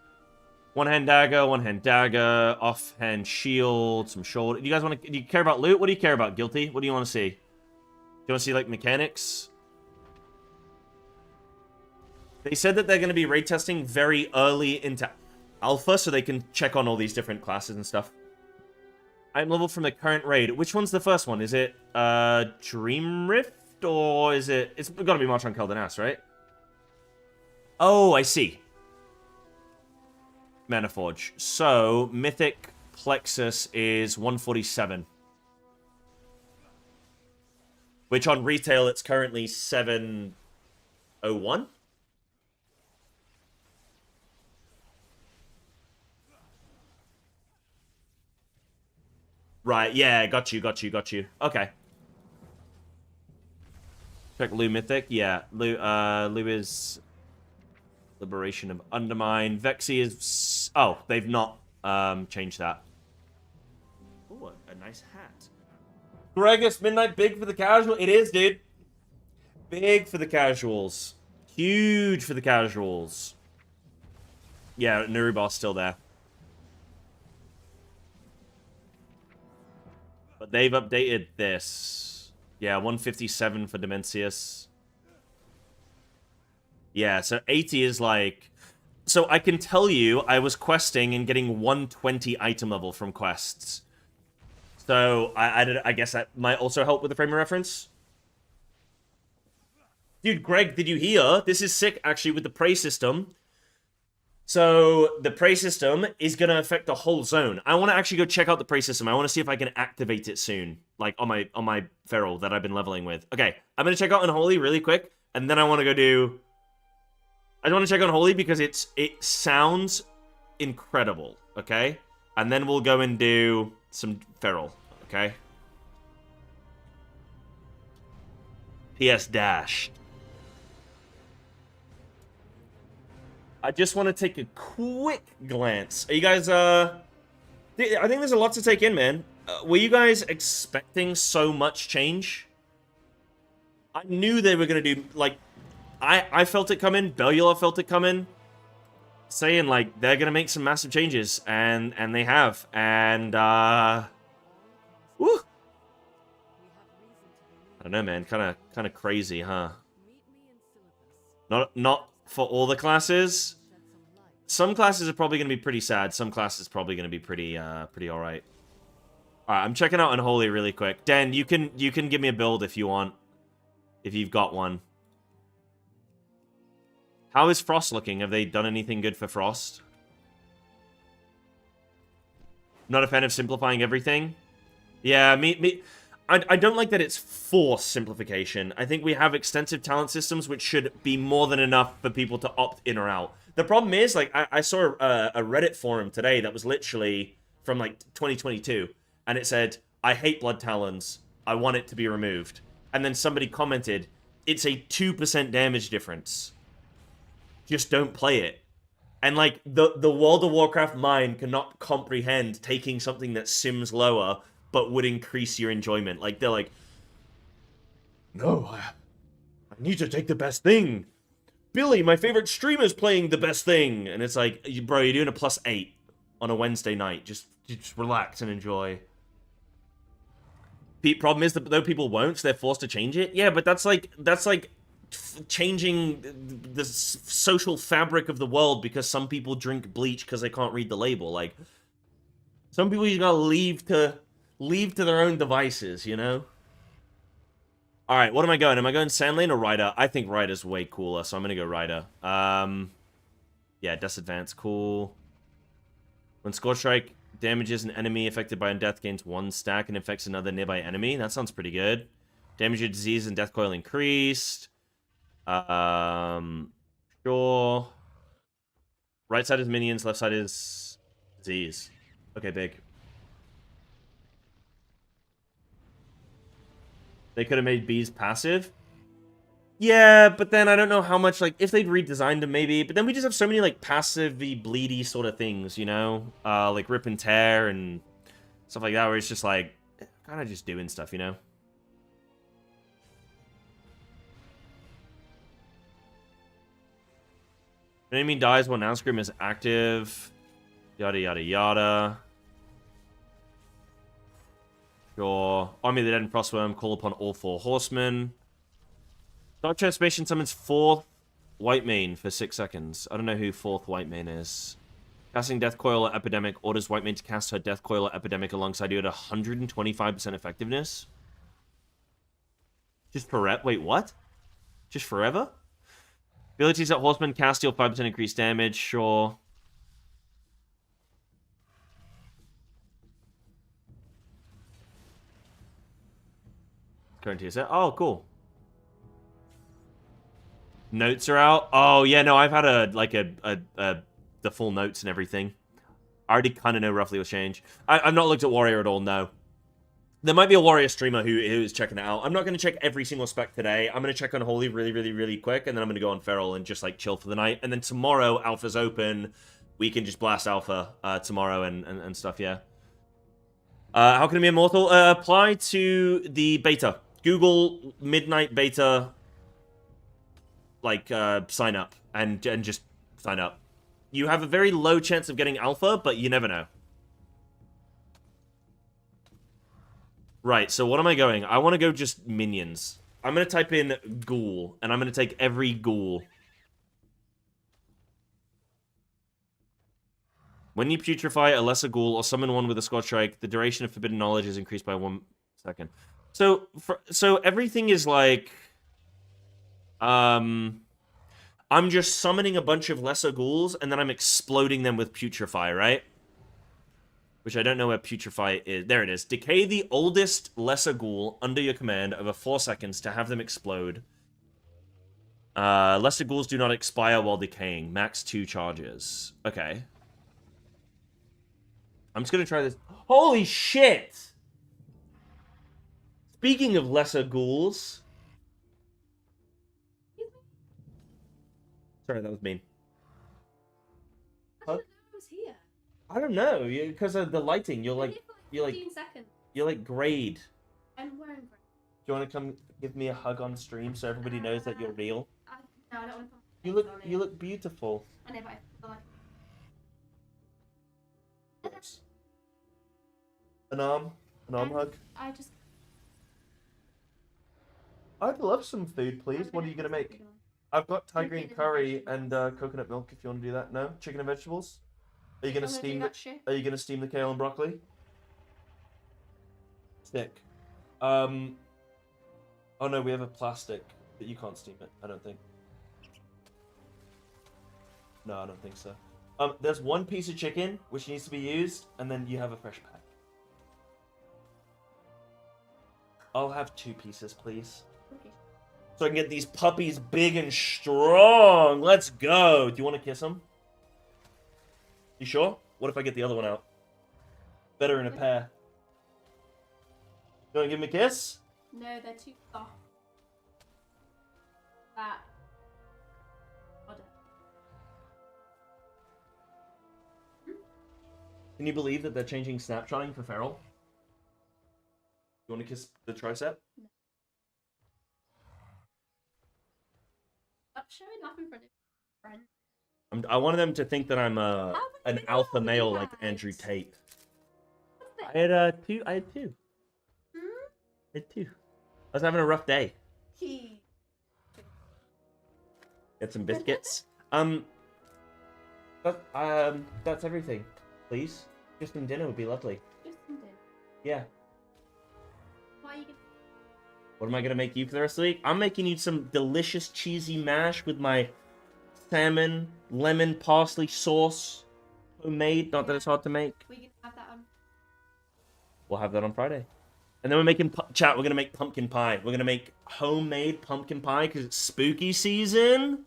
One-hand dagger, offhand shield, some shoulder. Do you guys want to... Do you care about loot? What do you care about, Guilty? What do you want to see? Do you want to see, like, mechanics? They said that they're going to be raid testing very early into alpha, so they can check on all these different classes and stuff. I'm leveled from the current raid. Which one's the first one? Is it, Dream Rift? Or is it... It's got to be March on Keldanas, right? Oh, I see. Maniforge. So, Mythic Plexus is 147. Which on retail, it's currently 701? Right, yeah, got you. Okay. Check Lu Mythic. Yeah, Lu is... Liberation of Undermine. Vexy is... Oh, they've not changed that. Ooh, a nice hat. Gregus, Midnight big for the casual. It is, dude. Big for the casuals. Huge for the casuals. Yeah, Nurubar's still there. But they've updated this. Yeah, 157 for Dimensius. Yeah, so 80 is like... So I can tell you, I was questing and getting 120 item level from quests. So I guess that might also help with the frame of reference. Dude, Greg, did you hear? This is sick, actually, with the prey system. So the prey system is going to affect the whole zone. I want to actually go check out the prey system. I want to see if I can activate it soon. Like, on my feral that I've been leveling with. Okay, I'm going to check out Unholy really quick. And then I want to go do... I want to check on Holy because it sounds incredible, okay? And then we'll go and do some Feral, okay? PS Dash. I just want to take a quick glance. Are you guys, I think there's a lot to take in, man. Were you guys expecting so much change? I knew they were going to do, like... I felt it coming. Bellula felt it coming. Saying, like, they're going to make some massive changes. And they have. And, woo! I don't know, man. Kind of crazy, huh? Not for all the classes. Some classes are probably going to be pretty sad. Some classes are probably going to be pretty alright. Alright, I'm checking out Unholy really quick. Dan, you can give me a build if you want. If you've got one. How is Frost looking? Have they done anything good for Frost? Not a fan of simplifying everything? Yeah, I don't like that it's forced simplification. I think we have extensive talent systems which should be more than enough for people to opt in or out. The problem is, like, I saw a Reddit forum today that was literally from, like, 2022. And it said, I hate Blood Talons. I want it to be removed. And then somebody commented, it's a 2% damage difference. Just don't play it. And, like, the World of Warcraft mind cannot comprehend taking something that sims lower, but would increase your enjoyment. Like, they're like, no, I need to take the best thing. Billy, my favorite streamer's playing the best thing. And it's like, bro, you're doing a +8 on a Wednesday night. Just relax and enjoy. Problem is that though people won't, so they're forced to change it. Yeah, but that's like changing the social fabric of the world because some people drink bleach because they can't read the label. Like, some people you gotta leave to their own devices, you know? Alright, what am I going? Am I going Sand Lane or Rider? I think Rider's way cooler, so I'm gonna go Rider. Yeah, Death Advance, cool. When Scorch Strike damages an enemy affected by Undeath, gains 1 stack and infects another nearby enemy. That sounds pretty good. Damage of disease and Death Coil increased. Sure. Right side is minions, left side is disease. Okay, big. They could have made bees passive. Yeah, but then I don't know how much, like, if they'd redesigned them, maybe. But then we just have so many, like, passive-y, bleedy sort of things, you know? Like Rip and Tear and stuff like that, where it's just, like, kind of just doing stuff, you know? An enemy dies when Anscrim is active. Yada, yada, yada. Sure. Army of the Dead and Frostworm, call upon all 4 horsemen. Dark Transformation summons 4th Whitemane for 6 seconds. I don't know who 4th Whitemane is. Casting Death Coil or Epidemic orders Whitemane to cast her Death Coil or Epidemic alongside you at 125% effectiveness. Just forever? Wait, what? Just forever? Abilities at Horseman cast deal 5% increased damage. Sure. Current tier set. Oh, cool. Notes are out. Oh yeah, no, I've had the full notes and everything. I already kind of know roughly what's changed. I've not looked at Warrior at all. No, there might be a Warrior streamer who is checking it out. I'm not going to check every single spec today. I'm going to check on Holy really quick, and then I'm going to go on Feral and just like chill for the night. And then tomorrow, Alpha's open. We can just blast Alpha tomorrow and stuff. Yeah. How can it be immortal? Apply to the beta. Google Midnight Beta. Like, sign up and just sign up. You have a very low chance of getting alpha, but you never know. Right, so what am I going? I want to go just minions. I'm going to type in ghoul, and I'm going to take every ghoul. When you putrefy a lesser ghoul or summon one with a Scorch Strike, the duration of Forbidden Knowledge is increased by 1 second. So everything is like... I'm just summoning a bunch of lesser ghouls, and then I'm exploding them with Putrefy, right? Which I don't know where Putrefy is. There it is. Decay the oldest lesser ghoul under your command over 4 seconds to have them explode. Lesser ghouls do not expire while decaying. Max 2 charges. Okay. I'm just gonna try this. Holy shit! Speaking of lesser ghouls... Sorry, that was mean. I was here. I don't know, because of the lighting. You're like 15 seconds. You're like grayed. I'm wearing grey. Do you want to come give me a hug on stream so everybody knows that you're real? No, I don't want to. You look beautiful. I know, but I feel like... An arm hug. I'd love some food, please. What are you gonna make? I've got Thai green curry and coconut milk if you want to do that. No? Chicken and vegetables? Are you gonna steam the kale and broccoli? Stick. Oh no, we have a plastic, but you can't steam it, I don't think. No, I don't think so. There's 1 piece of chicken which needs to be used, and then you have a fresh pack. I'll have 2 pieces, please. Okay. So I can get these puppies big and strong. Let's go. Do you want to kiss them? You sure? What if I get the other one out? Better in a pair. You want to give him a kiss? No, they're too soft. That. Can you believe that they're changing snapshotting for Feral? You want to kiss the tricep? No. Stop showing off in front of friends. I wanted them to think that I'm an alpha male like Andrew Tate. I had 2. I had 2. I had 2. I was having a rough day. Get some biscuits. That's everything. Please, just some dinner would be lovely. Just some dinner. Yeah. What are you gonna... What am I gonna make you for the rest of the week? I'm making you some delicious cheesy mash with my salmon, lemon, parsley sauce, homemade. Not that it's hard to make. We can have that on. We'll have that on Friday. And then we're making chat. We're gonna make pumpkin pie. We're gonna make homemade pumpkin pie because it's spooky season.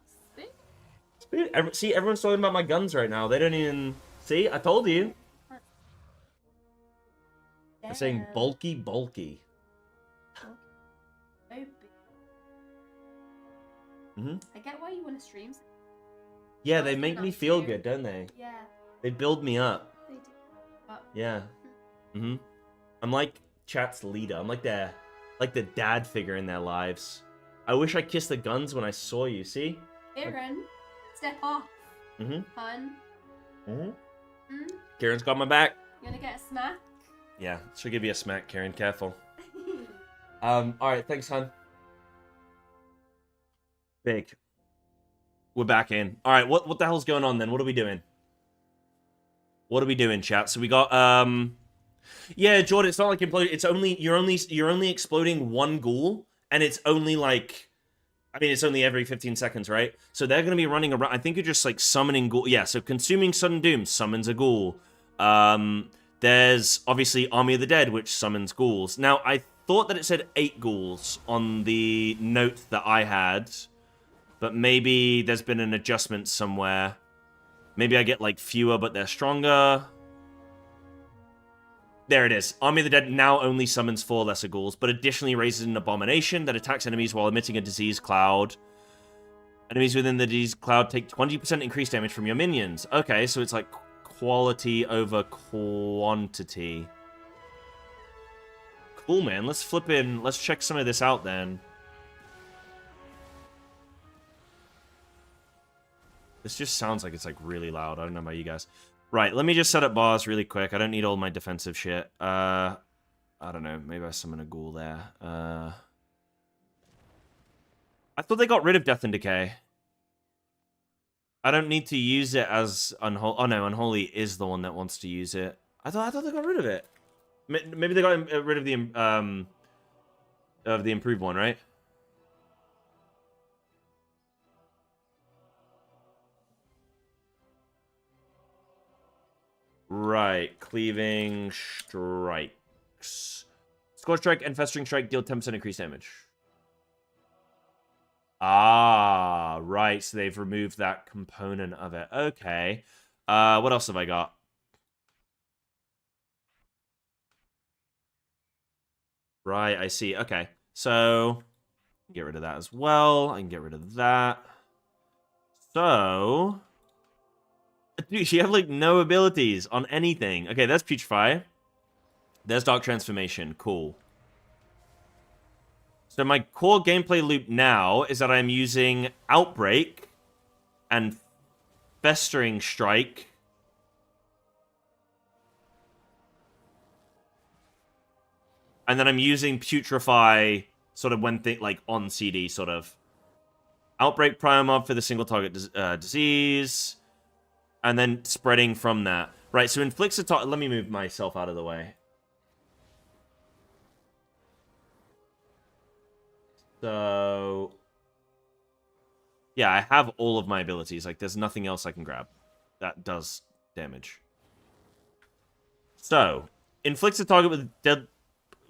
See, everyone's talking about my guns right now. They don't even see. I told you. They're saying bulky, bulky. Oh, big. I get why you want to stream. Yeah, they make me feel good, don't they? Yeah. They build me up. They do. But... Yeah. I'm like chat's leader. I'm like the dad figure in their lives. I wish I kissed the guns when I saw you. See? Aaron, step off. Hun. Karen's got my back. You gonna get a smack? Yeah, she'll give you a smack, Karen. Careful. All right, thanks, hon. Big. We're back in. All right, what the hell's going on then? What are we doing? What are we doing, chat? So we got yeah, Jordan. It's not like imploding. It's only you're only exploding one ghoul, and it's only like, I mean, it's only every 15 seconds, right? So they're gonna be running around. I think you're just like summoning ghoul. Yeah. So consuming sudden doom summons a ghoul. There's obviously Army of the Dead, which summons ghouls. Now I thought that it said 8 ghouls on the note that I had, but maybe there's been an adjustment somewhere. Maybe I get like fewer, but they're stronger. There it is. Army of the Dead now only summons 4 lesser ghouls, but additionally raises an abomination that attacks enemies while emitting a disease cloud. Enemies within the disease cloud take 20% increased damage from your minions. Okay, so it's like quality over quantity. Cool, man. Let's flip in. Let's check some of this out then. This just sounds like it's like really loud. I don't know about you guys. Right, let me just set up bars really quick. I don't need all my defensive shit. I don't know. Maybe I summon a ghoul there. I thought they got rid of Death and Decay. I don't need to use it as Unholy. Oh no, Unholy is the one that wants to use it. I thought they got rid of it. Maybe they got rid of the improved one, right? Right, cleaving strikes. Scorch Strike and Festering Strike deal 10% increased damage. Ah, right, so they've removed that component of it. Okay. What else have I got? Right, I see. Okay, so get rid of that as well. I can get rid of that. So... Dude, she have like no abilities on anything. Okay, that's Putrefy. There's Dark Transformation. Cool. So my core gameplay loop now is that I'm using Outbreak and Festering Strike. And then I'm using Putrefy sort of when like on CD sort of. Outbreak Prior Mob for the single target disease. And then spreading from that. Right, so inflicts a target. Let me move myself out of the way. So... yeah, I have all of my abilities. Like, there's nothing else I can grab that does damage. So, inflicts a target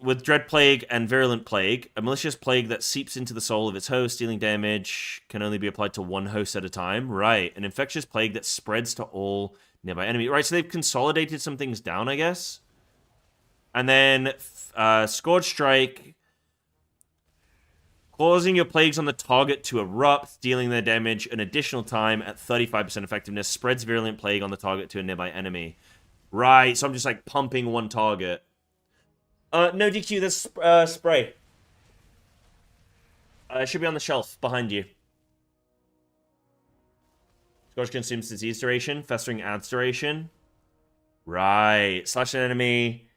with Dread Plague and Virulent Plague. A malicious plague that seeps into the soul of its host, dealing damage, can only be applied to one host at a time. Right, an infectious plague that spreads to all nearby enemies. Right, so they've consolidated some things down, I guess. And then Scourge Strike, causing your plagues on the target to erupt, dealing their damage an additional time at 35% effectiveness, spreads Virulent Plague on the target to a nearby enemy. Right, so I'm just like pumping one target. No DQ, there's spray. It should be on the shelf behind you. Scorch consumes disease duration. Festering adds duration. Right. Slash an enemy.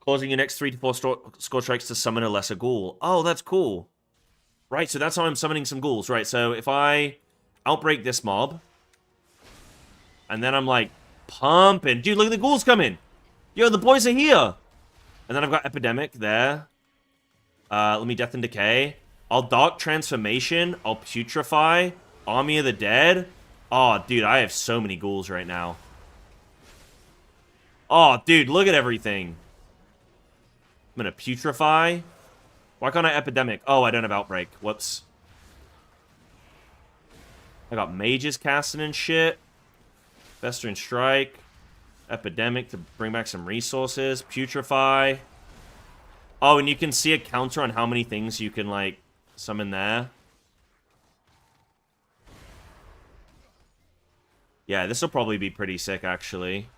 Causing your next 3 to 4 Scorch Strikes to summon a lesser ghoul. Oh, that's cool. Right, so that's how I'm summoning some ghouls. Right, so if I outbreak this mob, and then I'm like pumping. Dude, look at the ghouls coming. Yo, the boys are here. And then I've got Epidemic there. Let me Death and Decay. I'll Dark Transformation. I'll Putrefy. Army of the Dead. Oh, dude, I have so many ghouls right now. Oh, dude, look at everything. I'm gonna Putrefy. Why can't I Epidemic? Oh, I don't have Outbreak. Whoops. I got Mages casting and shit. Festering Strike. Epidemic to bring back some resources. Putrefy. Oh, and you can see a counter on how many things you can, like, summon there. Yeah, this will probably be pretty sick, actually.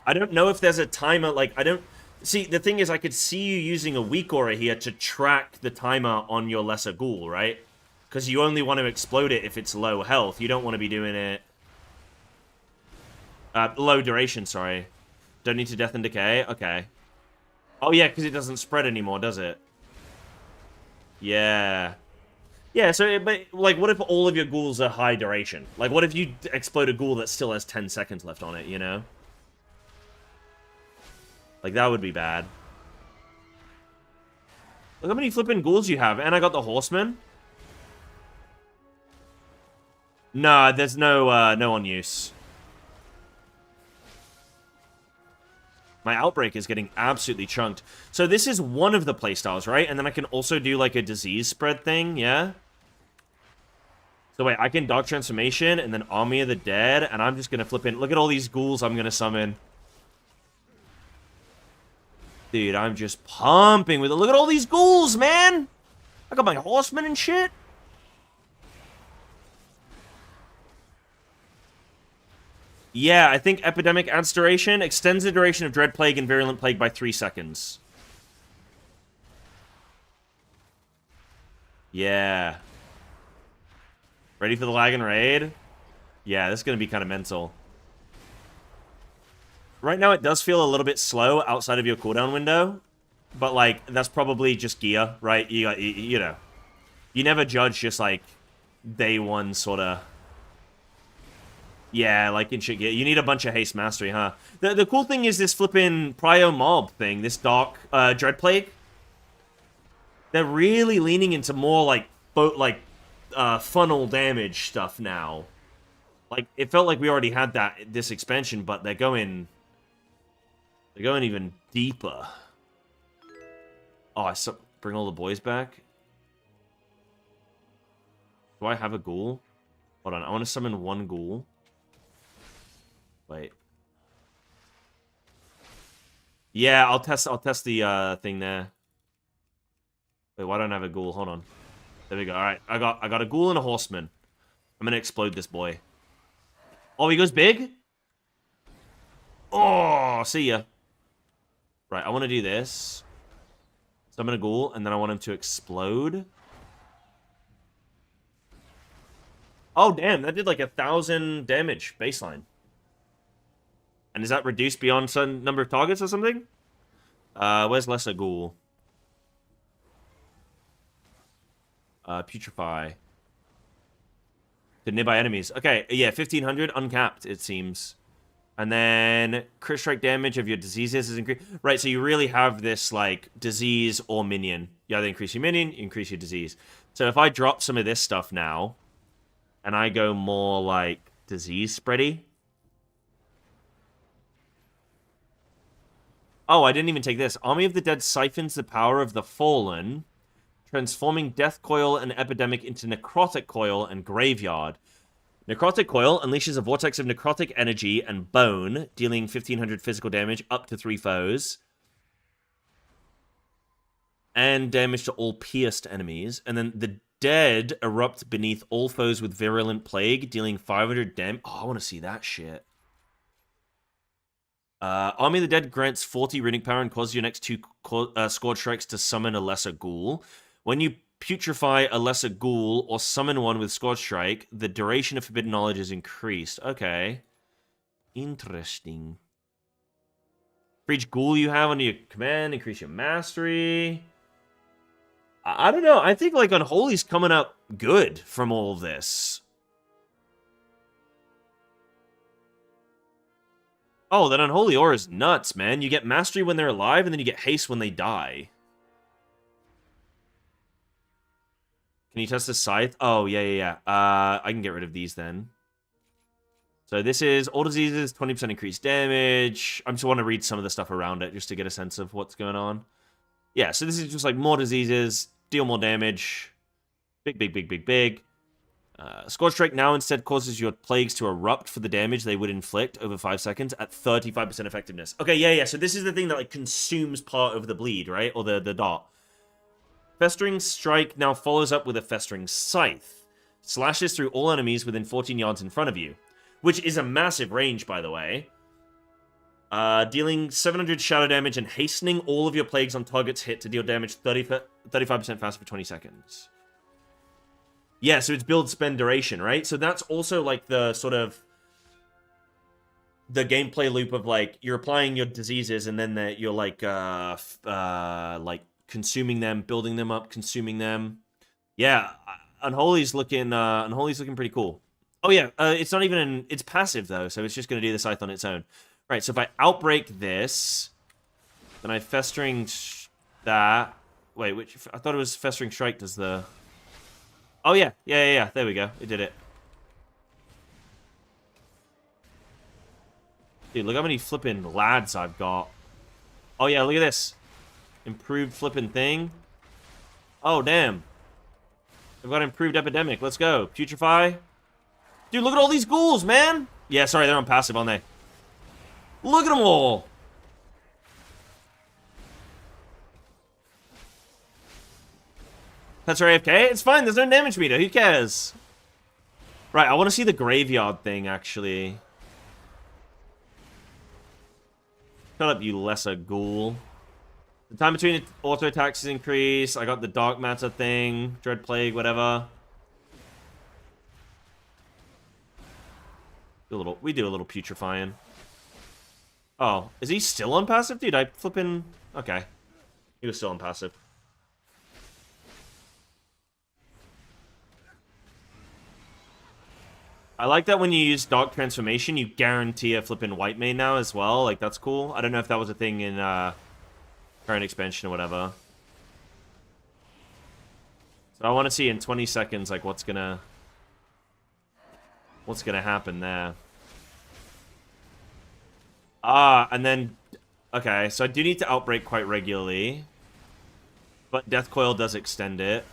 I don't know if there's a timer, like, I don't... See, the thing is, I could see you using a weak aura here to track the timer on your lesser ghoul, right? Because you only want to explode it if it's low health. You don't want to be doing it... low duration, sorry. Don't need to Death and Decay? Okay. Oh, yeah, because it doesn't spread anymore, does it? Yeah. Yeah, so, but, like, what if all of your ghouls are high duration? Like, what if you explode a ghoul that still has 10 seconds left on it, you know? Like, that would be bad. Look how many flipping ghouls you have. And I got the Horseman. Nah, there's no, no on use. My Outbreak is getting absolutely chunked. So this is one of the playstyles, right? And then I can also do, like, a disease spread thing, yeah? So wait, I can Dark Transformation and then Army of the Dead, and I'm just gonna flip in. Look at all these ghouls I'm gonna summon. Dude, I'm just pumping with it. Look at all these ghouls, man! I got my Horsemen and shit. Yeah, I think Epidemic adds duration. Extends the duration of Dread Plague and Virulent Plague by 3 seconds. Yeah. Ready for the lag and raid? Yeah, this is going to be kind of mental. Right now, it does feel a little bit slow outside of your cooldown window. But, like, that's probably just gear, right? You know. You never judge just, like, day one sort of... Yeah, like in shit gear. You need a bunch of haste mastery, huh? The cool thing is this flipping Prio Mob thing, this Dark Dread Plague. They're really leaning into more, like, funnel damage stuff now. Like, it felt like we already had that this expansion, but they're going even deeper. Oh, bring all the boys back. Do I have a ghoul? Hold on, I want to summon one ghoul. Wait. Yeah, I'll test the thing there. Wait, why don't I have a ghoul? Hold on. There we go. All right, I got a ghoul and a horseman. I'm gonna explode this boy. Oh, he goes big? Oh, see ya. Right, I want to do this. Summon a ghoul, and then I want him to explode. Oh, damn, that did like 1,000 damage baseline. And is that reduced beyond some number of targets or something? Where's Lesser Ghoul? Putrefy. To nearby enemies. Okay, yeah, 1,500 uncapped, it seems. And then crit strike damage of your diseases is increased. Right, so you really have this, like, disease or minion. You either increase your minion, you increase your disease. So if I drop some of this stuff now, and I go more, like, disease spready. Oh, I didn't even take this. Army of the Dead siphons the power of the Fallen, transforming Death Coil and Epidemic into Necrotic Coil and Graveyard. Necrotic Coil unleashes a vortex of necrotic energy and bone, dealing 1,500 physical damage up to 3 foes. And damage to all pierced enemies. And then the Dead erupt beneath all foes with Virulent Plague, dealing 500 damage. Oh, I want to see that shit. Army of the Dead grants 40 runic power and causes your next 2 Scourge Strikes to summon a Lesser Ghoul. When you putrefy a Lesser Ghoul or summon one with Scourge Strike, the duration of Forbidden Knowledge is increased. Okay. Interesting. For each ghoul you have under your command, increase your mastery. I don't know. I think like Unholy's coming up good from all of this. Oh, that Unholy Aura is nuts, man. You get Mastery when they're alive, and then you get Haste when they die. Can you test the Scythe? Oh, yeah. I can get rid of these then. So this is all diseases, 20% increased damage. I just want to read some of the stuff around it just to get a sense of what's going on. Yeah, so this is just like more diseases, deal more damage. Big. Scorch Strike now instead causes your plagues to erupt for the damage they would inflict over 5 seconds at 35% effectiveness. Okay, yeah. So this is the thing that like consumes part of the bleed, right? Or the dot. Festering Strike now follows up with a Festering Scythe. Slashes through all enemies within 14 yards in front of you. Which is a massive range, by the way. Dealing 700 shadow damage and hastening all of your plagues on target's hit to deal damage 35% faster for 20 seconds. Yeah, so it's build, spend, duration, right? So that's also like the sort of the gameplay loop of like you're applying your diseases and then you're like consuming them, building them up, consuming them. Yeah, Unholy's looking pretty cool. Oh yeah, it's not even it's passive though, so it's just going to do the Scythe on its own. Right, so if I outbreak this, then I Festering that. Wait, which I thought it was Festering Strike does the. Oh yeah, there we go, it did it. Dude, look how many flippin' lads I've got. Oh yeah, look at this. Improved flippin' thing. Oh damn. I've got improved epidemic. Let's go. Putrefy. Dude, look at all these ghouls, man! Yeah, sorry, they're on passive, aren't they? Look at them all! Pets are AFK? It's fine, there's no damage meter, who cares? Right, I want to see the graveyard thing, actually. Shut up, you lesser ghoul. The time between auto attacks is increased. I got the dark matter thing, dread plague, whatever. We do a little putrefying. Oh, is he still on passive? Dude, I flippin'... Okay. He was still on passive. I like that when you use Dark Transformation, you guarantee a flippin' white mane now as well. Like, that's cool. I don't know if that was a thing in current expansion or whatever. So I want to see in 20 seconds, like, what's gonna happen there. And then... Okay, so I do need to outbreak quite regularly. But Death Coil does extend it.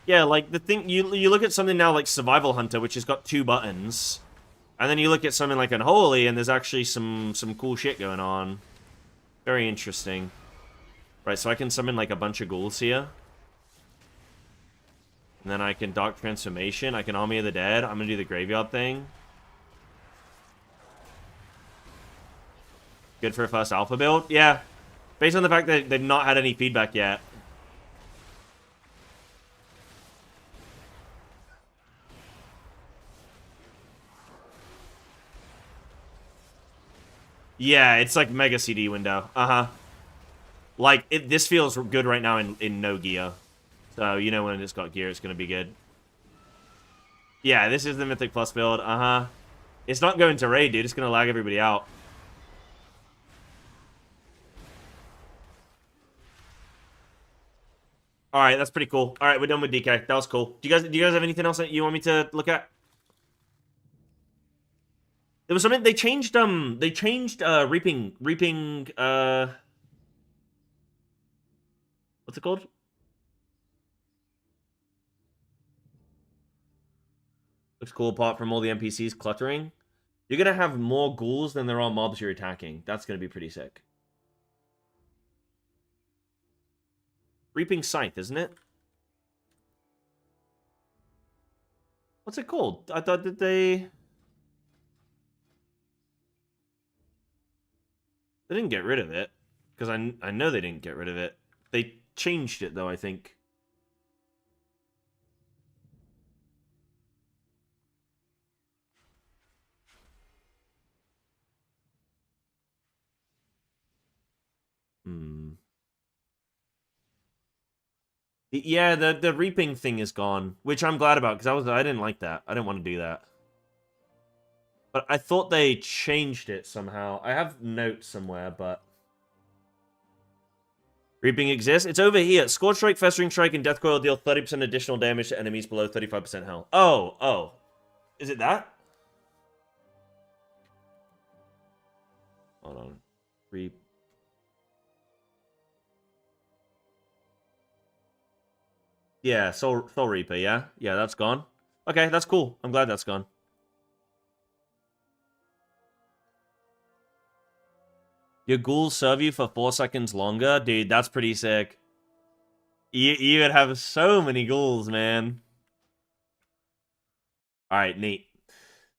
Yeah, like, the thing... You look at something now like Survival Hunter, which has got 2 buttons. And then you look at something like Unholy, and there's actually some cool shit going on. Very interesting. Right, so I can summon, like, a bunch of ghouls here. And then I can Dark Transformation. I can Army of the Dead. I'm going to do the Graveyard thing. Good for a first alpha build? Yeah. Based on the fact that they've not had any feedback yet. Yeah, it's like Mega CD window. Uh-huh. Like, this feels good right now in no gear. So, you know when it's got gear, it's going to be good. Yeah, this is the Mythic Plus build. Uh-huh. It's not going to raid, dude. It's going to lag everybody out. Alright, that's pretty cool. Alright, we're done with DK. That was cool. Do you guys have anything else that you want me to look at? There was something they changed reaping what's it called? Looks cool apart from all the NPCs cluttering. You're gonna have more ghouls than there are mobs you're attacking. That's gonna be pretty sick. Reaping Scythe, isn't it? What's it called? I thought that they didn't get rid of it. Because I know they didn't get rid of it. They changed it, though, I think. Yeah, the reaping thing is gone, which I'm glad about because I didn't like that. I didn't want to do that. But I thought they changed it somehow. I have notes somewhere, but reaping exists. It's over here. Scorch Strike, Festering Strike, and Death Coil deal 30% additional damage to enemies below 35% health. Oh. Is it that? Hold on. Reap. Yeah, Soul Reaper, yeah? Yeah, that's gone. Okay, that's cool. I'm glad that's gone. Your ghouls serve you for 4 seconds longer? Dude, that's pretty sick. You would have so many ghouls, man. Alright, neat.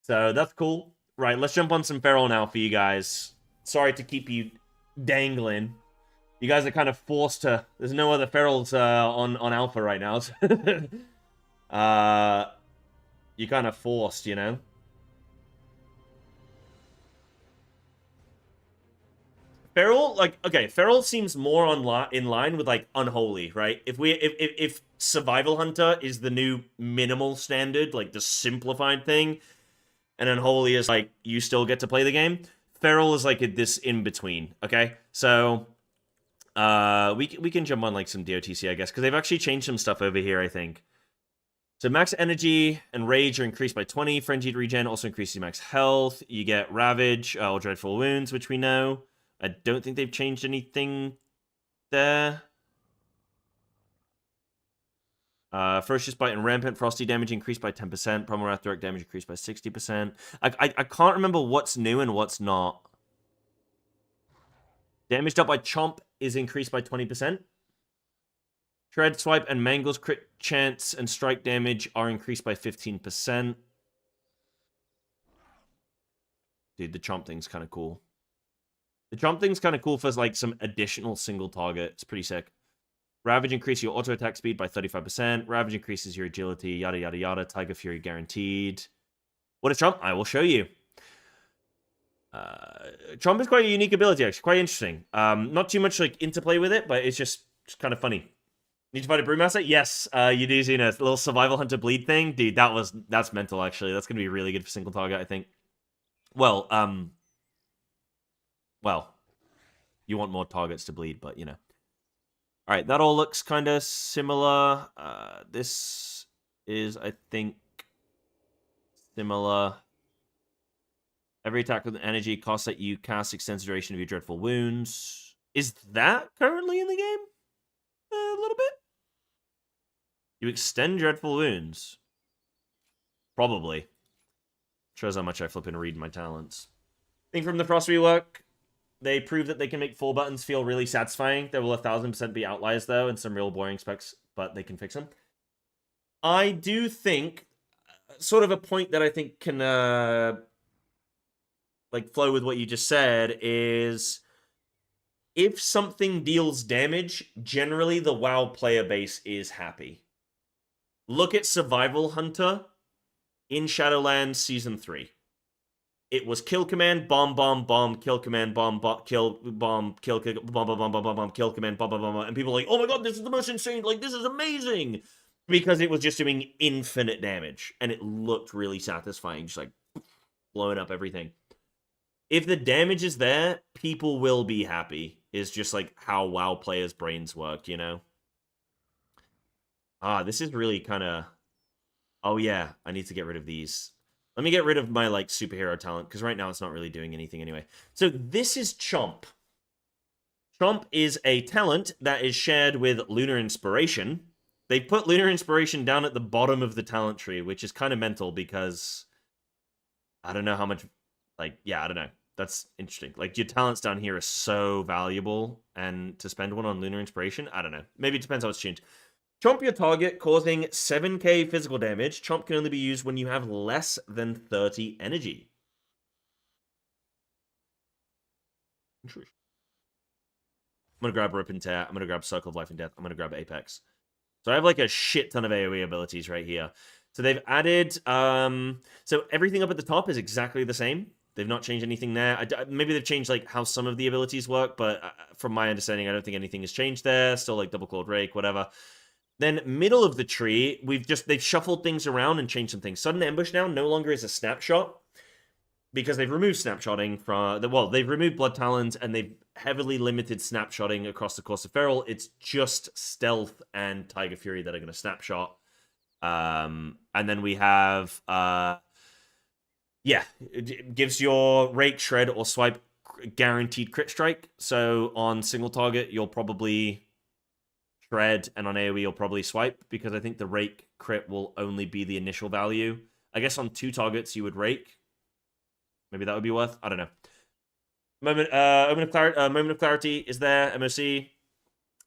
So, that's cool. Right, let's jump on some Feral now for you guys. Sorry to keep you dangling. You guys are kind of forced to... There's no other Ferals on Alpha right now. You're kind of forced, you know? Feral, like, okay, Feral seems more in line with, like, Unholy, right? If Survival Hunter is the new minimal standard, like, the simplified thing, and Unholy is, like, you still get to play the game, Feral is, like, this in-between, okay? So... we can jump on like some DOTC, I guess, because they've actually changed some stuff over here, I think. So max energy and rage are increased by 20. Frenzied regen also increases max health. You get ravage or dreadful wounds, which we know. I don't think they've changed anything there. Ferocious bite and rampant frosty damage increased by 10%. Primal wrath direct damage increased by 60%. I can't remember what's new and what's not. Damage dealt by Chomp is increased by 20%. Shred, Swipe, and Mangle's crit chance and strike damage are increased by 15%. Dude, the Chomp thing's kind of cool. The Chomp thing's kind of cool for, like, some additional single target. It's pretty sick. Ravage increases your auto attack speed by 35%. Ravage increases your agility, yada, yada, yada. Tiger Fury guaranteed. What is Chomp? I will show you. Chomp is quite a unique ability, actually. Quite interesting. Not too much like interplay with it, but it's just kind of funny. Need to fight a Brewmaster? Yes. You do see a little Survival Hunter bleed thing. Dude, that's mental, actually. That's going to be really good for single target, I think. Well, you want more targets to bleed, but, you know. Alright, that all looks kind of similar. This is, I think, similar. Every attack with energy costs that you cast extends the duration of your dreadful wounds. Is that currently in the game? A little bit? You extend dreadful wounds. Probably. Shows how much I flip and read my talents. Thing from the Frost rework. They prove that they can make full buttons feel really satisfying. There will 1000% be outliers, though, and some real boring specs, but they can fix them. I do think, sort of a point that I think can... like flow with what you just said is if something deals damage, generally the WoW player base is happy. Look at Survival Hunter in Shadowlands Season 3. It was kill command, bomb, bomb, bomb, kill command, bomb, kill, bomb, kill, bomb, bomb, bomb, bomb, bomb, kill command, bomb, bomb, bomb, and people are like, oh my god, this is the most insane, like, this is amazing! Because it was just doing infinite damage, and it looked really satisfying, just like blowing up everything. If the damage is there, people will be happy, is just like how WoW players' brains work, you know? This is really kind of... Oh yeah, I need to get rid of these. Let me get rid of my, like, superhero talent, because right now it's not really doing anything anyway. So this is Chomp. Chomp is a talent that is shared with Lunar Inspiration. They put Lunar Inspiration down at the bottom of the talent tree, which is kind of mental, because... I don't know how much... Like, yeah, I don't know. That's interesting. Like, your talents down here are so valuable, and to spend one on Lunar Inspiration, I don't know. Maybe it depends how it's tuned. Chomp your target, causing 7k physical damage. Chomp can only be used when you have less than 30 energy. Interesting. I'm gonna grab Rip and Tear. I'm gonna grab Circle of Life and Death. I'm gonna grab Apex. So I have, like, a shit ton of AoE abilities right here. So they've added... so everything up at the top is exactly the same. They've not changed anything there. Maybe they've changed like how some of the abilities work, but from my understanding, I don't think anything has changed there. Still like double clawed rake, whatever. Then middle of the tree, they've shuffled things around and changed some things. Sudden ambush now no longer is a snapshot because they've removed snapshotting from they've removed blood talons and they've heavily limited snapshotting across the course of Feral. It's just stealth and Tiger Fury that are going to snapshot. And then we have it gives your rake, shred, or swipe guaranteed crit strike. So on single target, you'll probably shred, and on AoE, you'll probably swipe, because I think the rake crit will only be the initial value. I guess on 2 targets, you would rake. Maybe that would be worth. I don't know. Moment of Clarity is there. MOC.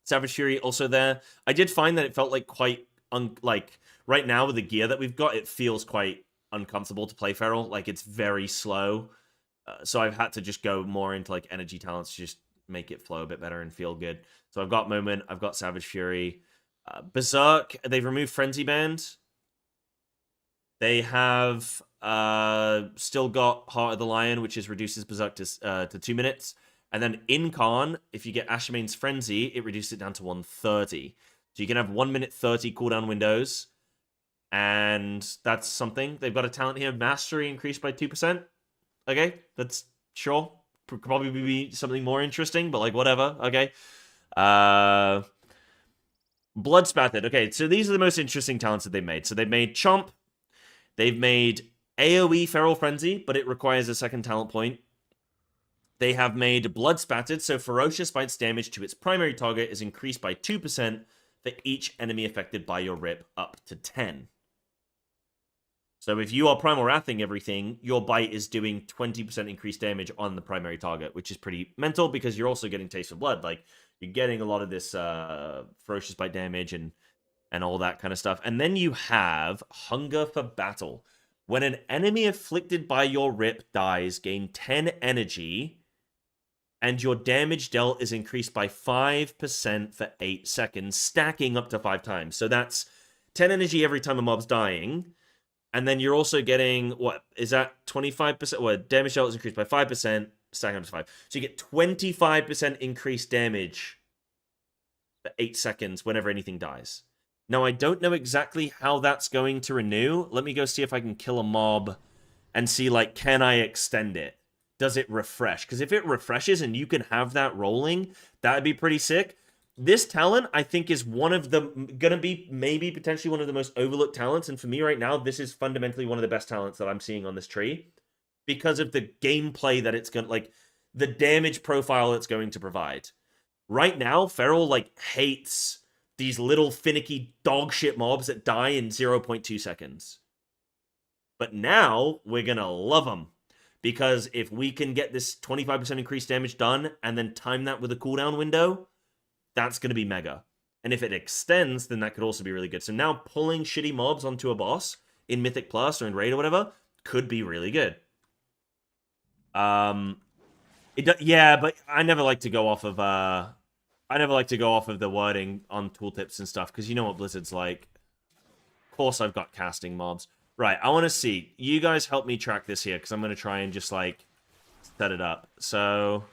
Savage Fury also there. I did find that it felt like quite right now with the gear that we've got, it feels quite uncomfortable to play Feral. Like, it's very slow. So I've had to just go more into like energy talents to just make it flow a bit better and feel good. So I've got Moment, I've got Savage Fury. Berserk, they've removed Frenzy Band. They have still got Heart of the Lion, which reduces Berserk to 2 minutes. And then Incarn, if you get Ashmane's Frenzy, it reduces it down to 130. So you can have 1 minute 30 cooldown windows. And that's something. They've got a talent here, Mastery increased by 2%. Okay, that's sure. Could probably be something more interesting, but like whatever. Okay. Blood Spattered. Okay, so these are the most interesting talents that they made. So they've made Chomp. They've made AoE Feral Frenzy, but it requires a second talent point. They have made Blood Spattered, so Ferocious Bite's damage to its primary target is increased by 2% for each enemy affected by your rip up to 10. So if you are Primal Wrathing everything, your bite is doing 20% increased damage on the primary target, which is pretty mental because you're also getting Taste of Blood. Like, you're getting a lot of this Ferocious Bite damage and all that kind of stuff. And then you have Hunger for Battle. When an enemy afflicted by your rip dies, gain 10 energy, and your damage dealt is increased by 5% for 8 seconds, stacking up to 5 times. So that's 10 energy every time a mob's dying. And then you're also getting, what, is that 25%? Well, damage dealt is increased by 5%, stacking up to 5. So you get 25% increased damage for 8 seconds whenever anything dies. Now, I don't know exactly how that's going to renew. Let me go see if I can kill a mob and see, like, can I extend it? Does it refresh? Because if it refreshes and you can have that rolling, that would be pretty sick. This talent, I think, is one of the, gonna be maybe potentially one of the most overlooked talents. And for me right now, this is fundamentally one of the best talents that I'm seeing on this tree because of the gameplay that it's going to, like, the damage profile it's going to provide. Right now, Feral, like, hates these little finicky dog shit mobs that die in 0.2 seconds. But now, we're gonna love them. Because if we can get this 25% increased damage done and then time that with a cooldown window, that's going to be mega. And if it extends, then that could also be really good. So now pulling shitty mobs onto a boss in Mythic Plus or in Raid or whatever could be really good. Yeah, but I never like to go off of the wording on tooltips and stuff because you know what Blizzard's like. Of course, I've got casting mobs. Right, I want to see. You guys help me track this here because I'm going to try and just like set it up. So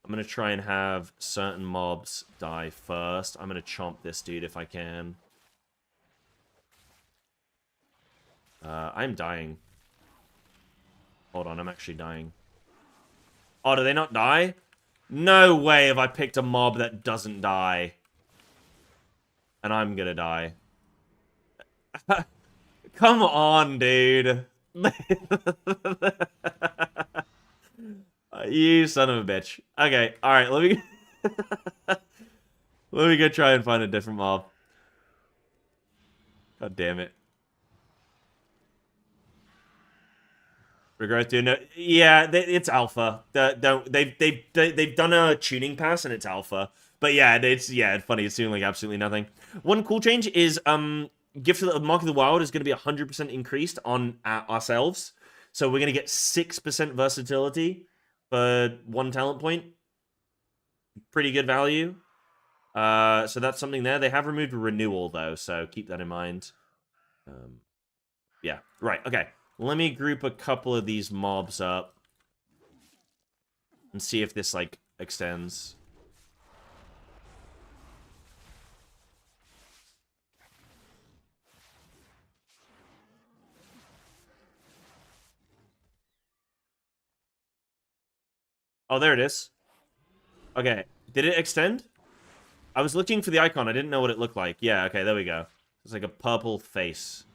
I'm going to try and have certain mobs die first. I'm going to chomp this dude if I can. I'm dying. Hold on, I'm actually dying. Oh, do they not die? No way have I picked a mob that doesn't die. And I'm going to die. Come on, dude. You son of a bitch. Okay, alright, let me... let me go try and find a different mob. God damn it. Regret to no... Yeah, it's alpha. They've done a tuning pass and it's alpha. But yeah, it's funny. It's doing like absolutely nothing. One cool change is Gift of the Mark of the Wild is going to be 100% increased on ourselves. So we're going to get 6% versatility for 1 talent point. Pretty good value. So that's something there. They have removed renewal though, so keep that in mind. Yeah, right. Okay. let me group a couple of these mobs up and see if this, like, extends. Oh, there it is. Okay, did it extend? I was looking for the icon. I didn't know what it looked like. Yeah, okay, there we go. It's like a purple face.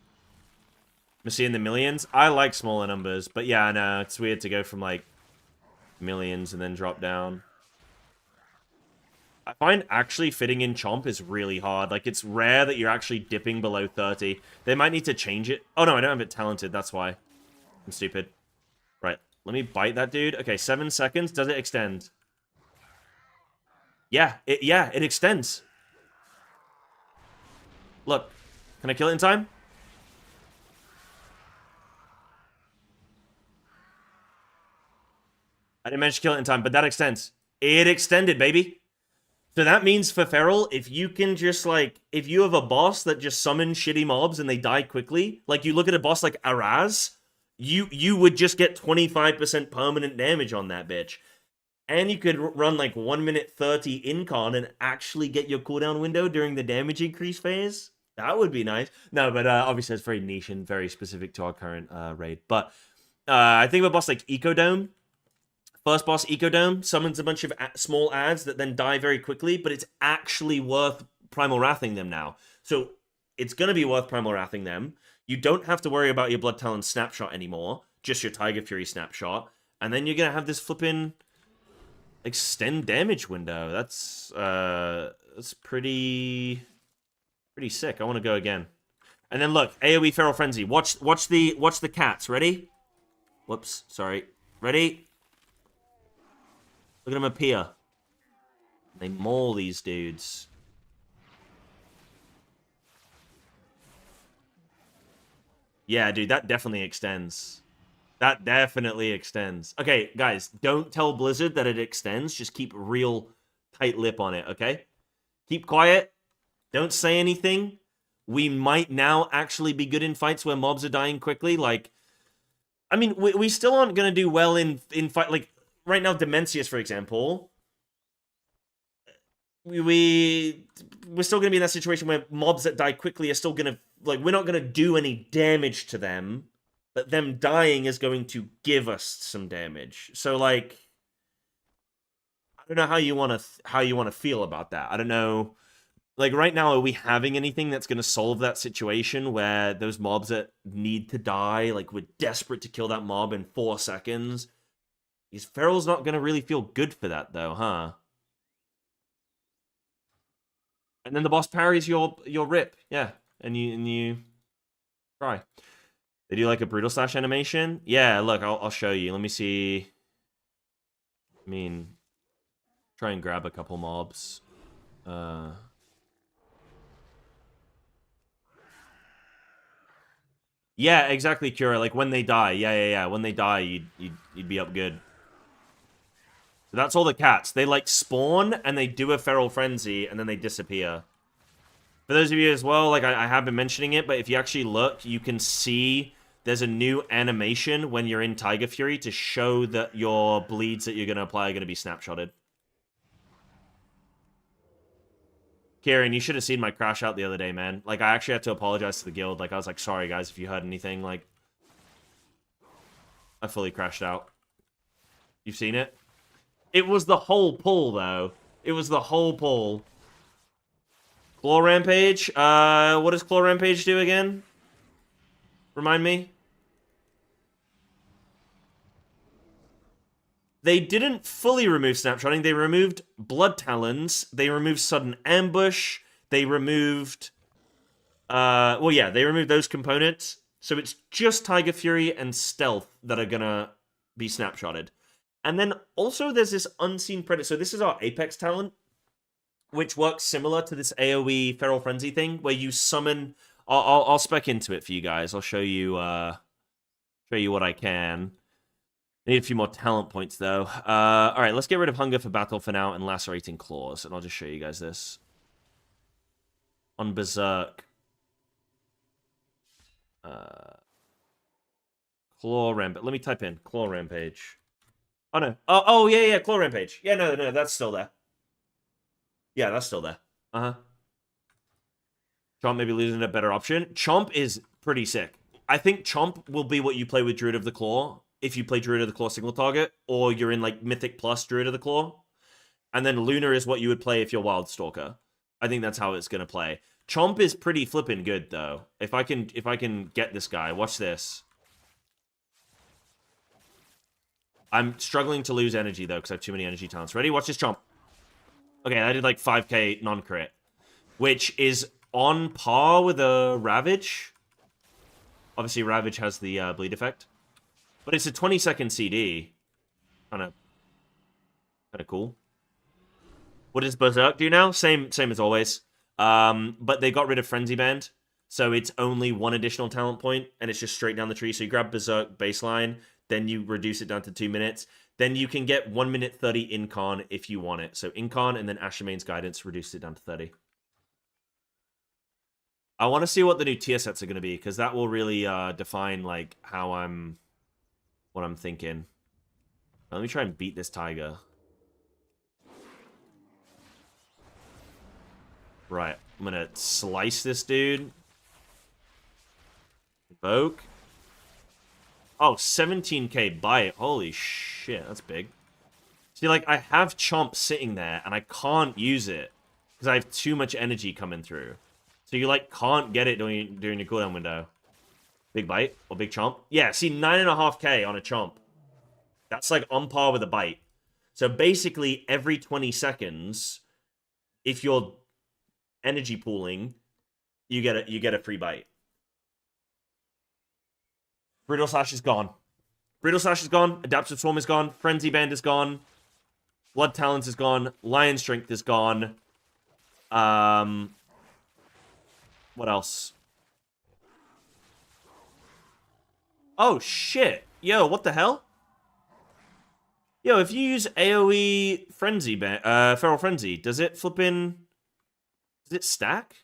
I'm seeing the millions. I like smaller numbers, but yeah, I know. It's weird to go from, like, millions and then drop down. I find actually fitting in Chomp is really hard. Like, it's rare that you're actually dipping below 30. They might need to change it. Oh, no, I don't have it talented. That's why. I'm stupid. Right, let me bite that dude. Okay, 7 seconds. Does it extend? Yeah, it extends. Look, can I kill it in time? I didn't manage to kill it in time, but that extends. It extended, baby. So that means for Feral, if you can just, like, if you have a boss that just summons shitty mobs and they die quickly, like, you look at a boss like Araz, you would just get 25% permanent damage on that bitch. And you could run, like, 1 minute 30 incon and actually get your cooldown window during the damage increase phase. That would be nice. No, but obviously it's very niche and very specific to our current raid. But I think of a boss like Ecodome. First boss, Ecodome, summons a bunch of small ads that then die very quickly, but it's actually worth Primal Wrathing them now. So it's going to be worth Primal Wrathing them. You don't have to worry about your Blood Talon snapshot anymore, just your Tiger Fury snapshot. And then you're going to have this flipping extend damage window. That's pretty sick. I want to go again. And then look, AoE Feral Frenzy. Watch the cats. Ready? Whoops, sorry. Ready? Look at them appear. They maul these dudes. Yeah, dude, that definitely extends. That definitely extends. Okay, guys, don't tell Blizzard that it extends. Just keep real tight lip on it, okay? Keep quiet. Don't say anything. We might now actually be good in fights where mobs are dying quickly. Like, I mean, we still aren't going to do well in fight. Like, right now, Demencius, for example, we're still going to be in that situation where mobs that die quickly are still going to, like, we're not going to do any damage to them, but them dying is going to give us some damage. So, like, I don't know how you want to feel about that. I don't know. Like, right now, are we having anything that's going to solve that situation where those mobs that need to die, like, we're desperate to kill that mob in 4 seconds? Because Feral's not going to really feel good for that, though, huh? And then the boss parries your rip, yeah, and you try. They do like a brutal slash animation. Yeah, look, I'll show you. Let me see. I mean, try and grab a couple mobs. Yeah, exactly, Kira. Like when they die. Yeah. When they die, you'd be up good. So that's all the cats. They like spawn and they do a feral frenzy and then they disappear. For those of you as well, like I have been mentioning it, but if you actually look, you can see there's a new animation when you're in Tiger Fury to show that your bleeds that you're going to apply are going to be snapshotted. Kieran, you should have seen my crash out the other day, man. Like, I actually had to apologize to the guild. Like, I was like, sorry, guys, if you heard anything. Like, I fully crashed out. You've seen it? It was the whole pull, though. It was the whole pull. Claw Rampage? What does Claw Rampage do again? Remind me? They didn't fully remove snapshotting. They removed Blood Talons. They removed Sudden Ambush. They removed... well, yeah, they removed those components. So it's just Tiger Fury and Stealth that are gonna be snapshotted. And then also there's this Unseen Predator. So this is our Apex talent, which works similar to this AoE Feral Frenzy thing, where you summon... I'll spec into it for you guys. I'll show you what I can. I need a few more talent points, though. Alright, let's get rid of Hunger for Battle for now and Lacerating Claws, and I'll just show you guys this. On Berserk. Claw Rampage. Let me type in Claw Rampage. Oh, no. Oh, yeah, Claw Rampage. Yeah, no, that's still there. Yeah, that's still there. Uh-huh. Chomp maybe losing a better option. Chomp is pretty sick. I think Chomp will be what you play with Druid of the Claw, if you play Druid of the Claw single target, or you're in, like, Mythic plus Druid of the Claw. And then Lunar is what you would play if you're Wild Stalker. I think that's how it's going to play. Chomp is pretty flippin' good, though. If I can get this guy, watch this. I'm struggling to lose energy, though, because I have too many energy talents. Ready? Watch this Chomp. Okay, I did like 5k non-crit, which is on par with a Ravage. Obviously, Ravage has the bleed effect. But it's a 20-second CD. Kind of cool. What does Berserk do now? Same as always. But they got rid of Frenzy Band. So it's only one additional talent point, and it's just straight down the tree. So you grab Berserk baseline, then you reduce it down to 2 minutes. Then you can get 1 minute 30 Incon if you want it. So Incon and then Ashamane's Guidance reduces it down to 30. I want to see what the new tier sets are going to be, because that will really define like what I'm thinking. Let me try and beat this tiger. Right, I'm gonna slice this dude. Invoke. Oh, 17k bite. Holy shit, that's big. See, like, I have Chomp sitting there, and I can't use it, because I have too much energy coming through. So you, like, can't get it during your cooldown window. Big bite, or big Chomp. Yeah, see, 9.5k on a Chomp. That's, like, on par with a bite. So basically, every 20 seconds, if you're energy pooling, you get a free bite. Brutal Slash is gone. Brutal Slash is gone. Adaptive Swarm is gone. Frenzy Band is gone. Blood Talons is gone. Lion Strength is gone. What else? Oh, shit. Yo, what the hell? Yo, if you use AoE Frenzy Band, Feral Frenzy, does it flip in... Does it stack?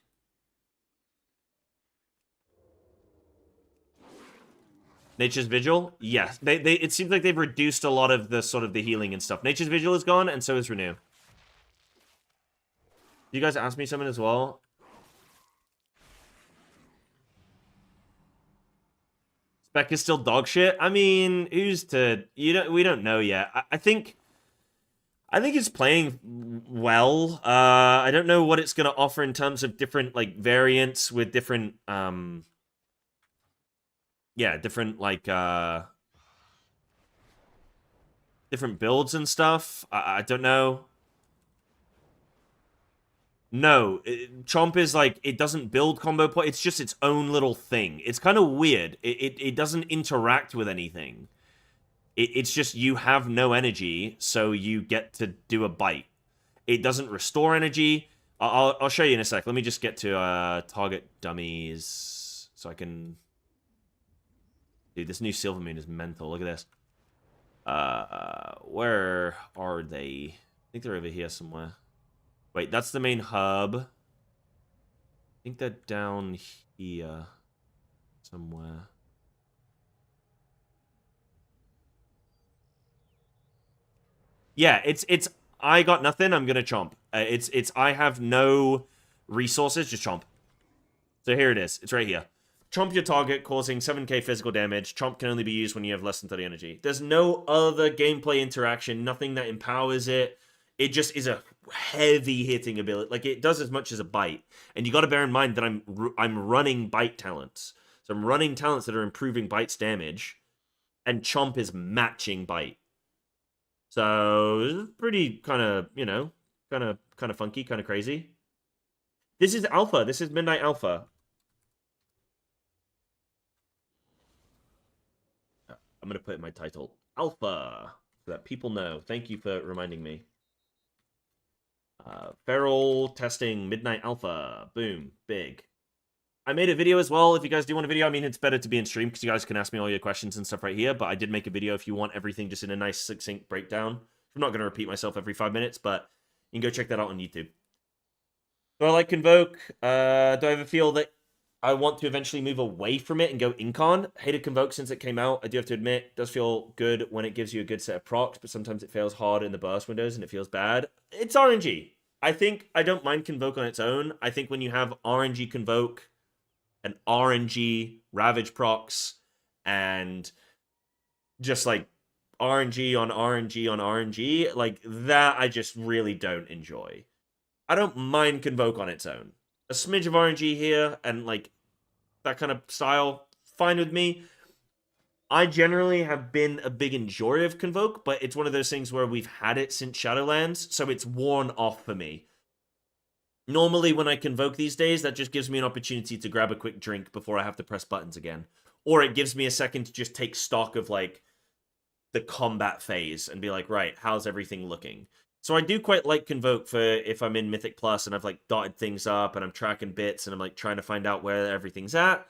Nature's Vigil? Yes. It seems like they've reduced a lot of the sort of the healing and stuff. Nature's Vigil is gone, and so is Renew. You guys asked me something as well? Spec is still dog shit? I mean, who's to... we don't know yet. I think it's playing well. I don't know what it's going to offer in terms of different, like, variants with different... Yeah, different, like, different builds and stuff. I don't know. No, Chomp is, like, it doesn't build combo point. It's just its own little thing. It's kind of weird. It doesn't interact with anything. It's just you have no energy, so you get to do a bite. It doesn't restore energy. I'll show you in a sec. Let me just get to target dummies so I can... Dude, this new Silver Moon is mental. Look at this. Where are they? I think they're over here somewhere. Wait, that's the main hub. I think they're down here somewhere. Yeah, it's I got nothing, I'm gonna chomp. It's I have no resources, just chomp. So here it is. It's right here. Chomp your target, causing 7k physical damage. Chomp can only be used when you have less than 30 energy. There's no other gameplay interaction, nothing that empowers it. It just is a heavy hitting ability. Like, it does as much as a bite. And you got to bear in mind that I'm running bite talents. So I'm running talents that are improving bite's damage, and Chomp is matching bite. So it's pretty kind of, you know, kind of funky, kind of crazy. This is alpha. This is Midnight Alpha. I'm going to put in my title, Alpha, so that people know. Thank you for reminding me. Feral testing Midnight Alpha. Boom. Big. I made a video as well. If you guys do want a video, I mean, it's better to be in stream because you guys can ask me all your questions and stuff right here. But I did make a video if you want everything just in a nice, succinct breakdown. I'm not going to repeat myself every 5 minutes, but you can go check that out on YouTube. Do I like Convoke? Do I ever feel that I want to eventually move away from it and go Incon. Hated Convoke since it came out. I do have to admit, it does feel good when it gives you a good set of procs, but sometimes it fails hard in the burst windows and it feels bad. It's RNG. I think I don't mind Convoke on its own. I think when you have RNG Convoke and RNG Ravage procs and just like RNG on RNG on RNG, like that I just really don't enjoy. I don't mind Convoke on its own. A smidge of RNG here and like that kind of style, fine with me. I generally have been a big enjoyer of Convoke, but it's one of those things where we've had it since Shadowlands, so it's worn off for me. Normally when I Convoke these days, that just gives me an opportunity to grab a quick drink before I have to press buttons again. Or it gives me a second to just take stock of like the combat phase and be like, right, how's everything looking? So I do quite like Convoke for if I'm in Mythic Plus and I've like dotted things up and I'm tracking bits and I'm like trying to find out where everything's at.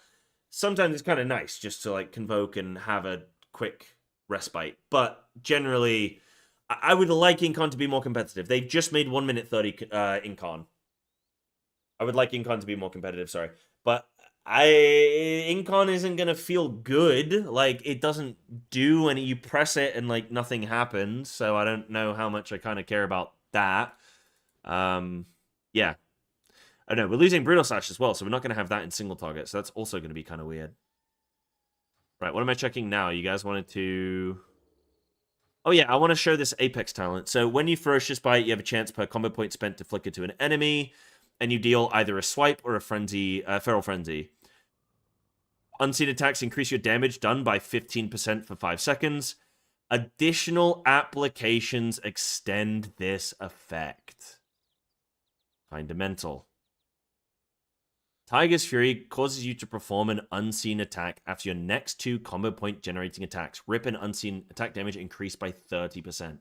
Sometimes it's kind of nice just to like Convoke and have a quick respite. But generally, I would like Incon to be more competitive. They've just made 1 minute 30 Incon. I would like Incon to be more competitive, sorry. But Incon isn't gonna feel good. Like, it doesn't do any. You press it and like nothing happens. So I don't know how much I kind of care about that. Yeah, I know we're losing Brutal Slash as well, so we're not gonna have that in single target. So that's also gonna be kind of weird. Right, what am I checking now? You guys wanted to. Oh yeah, I want to show this Apex talent. So when you Ferocious Bite, you have a chance per combo point spent to flicker to an enemy. And you deal either a swipe or a frenzy, feral frenzy. Unseen attacks increase your damage done by 15% for 5 seconds. Additional applications extend this effect. Kinda mental. Tiger's Fury causes you to perform an unseen attack after your next 2 combo point generating attacks. Rip and unseen attack damage increased by 30%.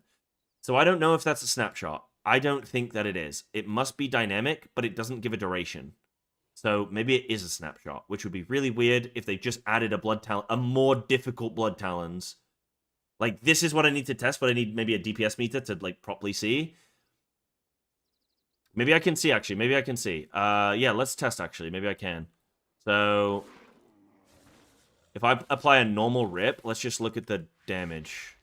So I don't know if that's a snapshot. I don't think that it is. It must be dynamic, but it doesn't give a duration. So maybe it is a snapshot, which would be really weird if they just added a more difficult Blood Talons. Like, this is what I need to test, but I need maybe a DPS meter to, like, properly see. Maybe I can see, actually. Maybe I can see. Yeah, let's test, actually. Maybe I can. So, if I apply a normal rip, let's just look at the damage.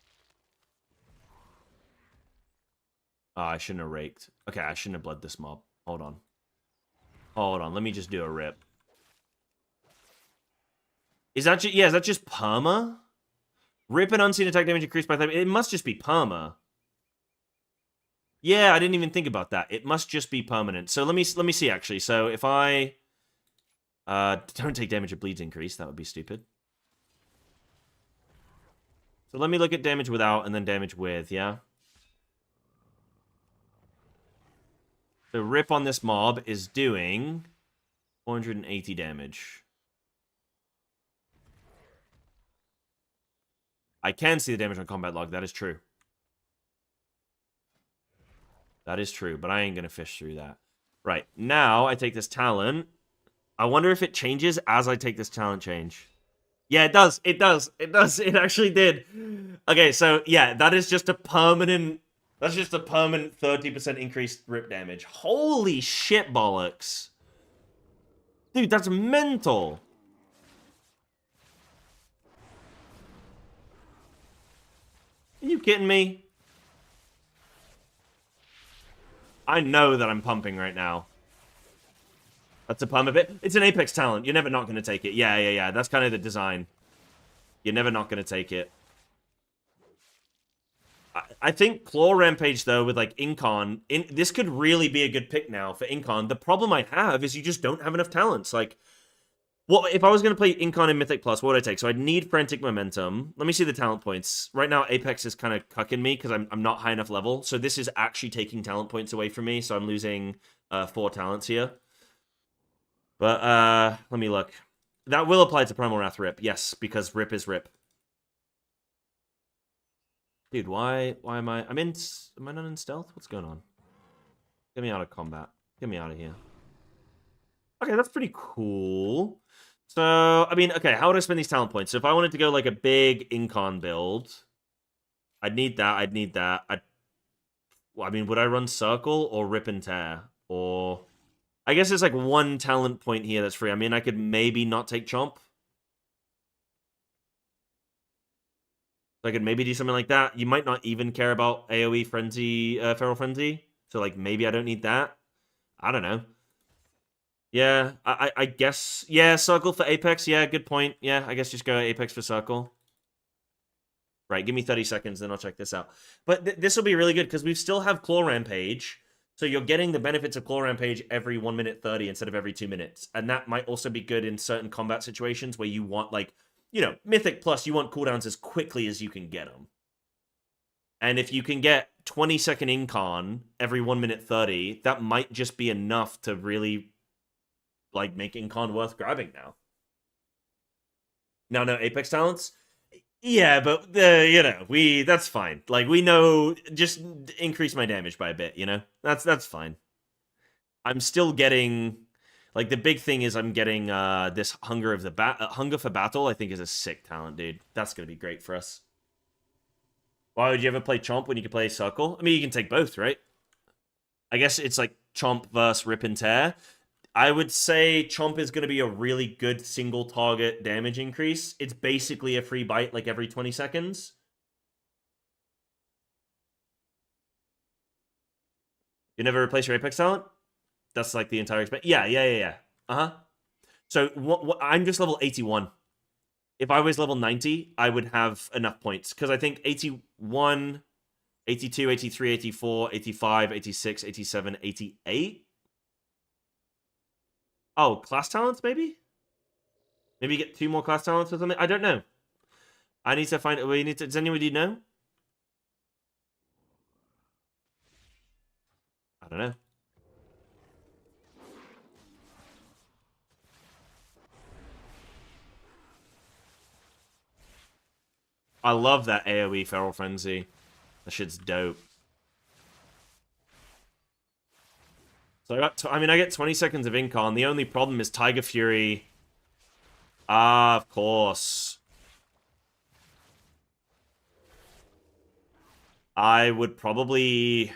Oh, I shouldn't have raked. Okay, I shouldn't have bled this mob. Hold on. Hold on, let me just do a rip. Is that just, yeah, is that just perma? Rip and unseen attack damage increased by 30. It must just be perma. Yeah, I didn't even think about that. It must just be permanent. So let me see, actually. So if I don't take damage if bleeds increase, that would be stupid. So let me look at damage without and then damage with, yeah? The rip on this mob is doing 480 damage. I can see the damage on combat log. That is true. That is true, but I ain't going to fish through that. Right, now I take this talent. I wonder if it changes as I take this talent change. Yeah, it does. It does. It does. It actually did. Okay, so yeah, that is just a permanent... That's just a permanent 30% increased rip damage. Holy shit bollocks. Dude, that's mental. Are you kidding me? I know that I'm pumping right now. That's a pump a bit. It's an Apex talent. You're never not going to take it. Yeah. That's kind of the design. You're never not going to take it. I think Claw Rampage, though, with, like, Incon, this could really be a good pick now for Incon. The problem I have is you just don't have enough talents. Like, what if I was going to play Incon in Mythic Plus, what would I take? So I'd need Frantic Momentum. Let me see the talent points. Right now, Apex is kind of cucking me because I'm not high enough level. So this is actually taking talent points away from me. So I'm losing 4 talents here. But let me look. That will apply to Primal Wrath Rip. Yes, because Rip is Rip. Dude, why am I... am I not in stealth? What's going on? Get me out of combat. Get me out of here. Okay, that's pretty cool. So, I mean, okay, how would I spend these talent points? So if I wanted to go, like, a big Incon build, I'd need that. Well, I mean, would I run Circle or Rip and Tear? Or... I guess there's like one talent point here that's free. I mean, I could maybe not take Chomp. I could maybe do something like that. You might not even care about AoE Frenzy, Feral Frenzy. So, like, maybe I don't need that. I don't know. Yeah, I guess. Yeah, Circle for Apex. Yeah, good point. Yeah, I guess just go Apex for Circle. Right, give me 30 seconds, then I'll check this out. But this will be really good, because we still have Claw Rampage. So you're getting the benefits of Claw Rampage every 1 minute 30 instead of every 2 minutes. And that might also be good in certain combat situations where you want, like, you know, Mythic Plus, you want cooldowns as quickly as you can get them. And if you can get 20-second Incon every 1 minute 30, that might just be enough to really, like, make Incon worth grabbing now. Now, no Apex talents? Yeah, but, you know, that's fine. Like, we know, just increase my damage by a bit, you know? That's fine. I'm still getting, like, the big thing is I'm getting this Hunger for Battle, I think is a sick talent, dude. That's going to be great for us. Why would you ever play Chomp when you could play Circle? I mean, you can take both, right? I guess it's like Chomp versus Rip and Tear. I would say Chomp is going to be a really good single target damage increase. It's basically a free bite like every 20 seconds. You never replace your Apex talent? That's like the entire expense. Yeah. Uh-huh. So I'm just level 81. If I was level 90, I would have enough points. Because I think 81, 82, 83, 84, 85, 86, 87, 88... Oh, class talents, maybe? Maybe get 2 more class talents or something? I don't know. I need to find... Does anybody know? I don't know. I love that AoE Feral Frenzy. That shit's dope. So I get 20 seconds of Incon. The only problem is Tiger Fury. Ah, of course. I would probably... I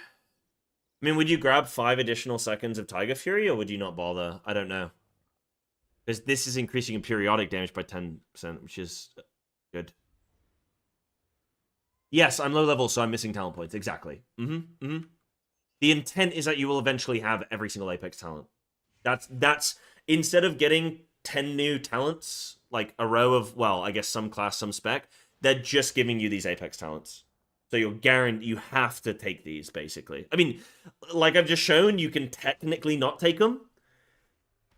mean, would you grab 5 additional seconds of Tiger Fury, or would you not bother? I don't know. Because this is increasing in periodic damage by 10%, which is good. Yes, I'm low level, so I'm missing talent points. Exactly. The intent is that you will eventually have every single Apex talent. That's instead of getting 10 new talents, like a row of, well, I guess some class, some spec, they're just giving you these Apex talents. So you're guaranteed, you have to take these, basically. I mean, like I've just shown, you can technically not take them,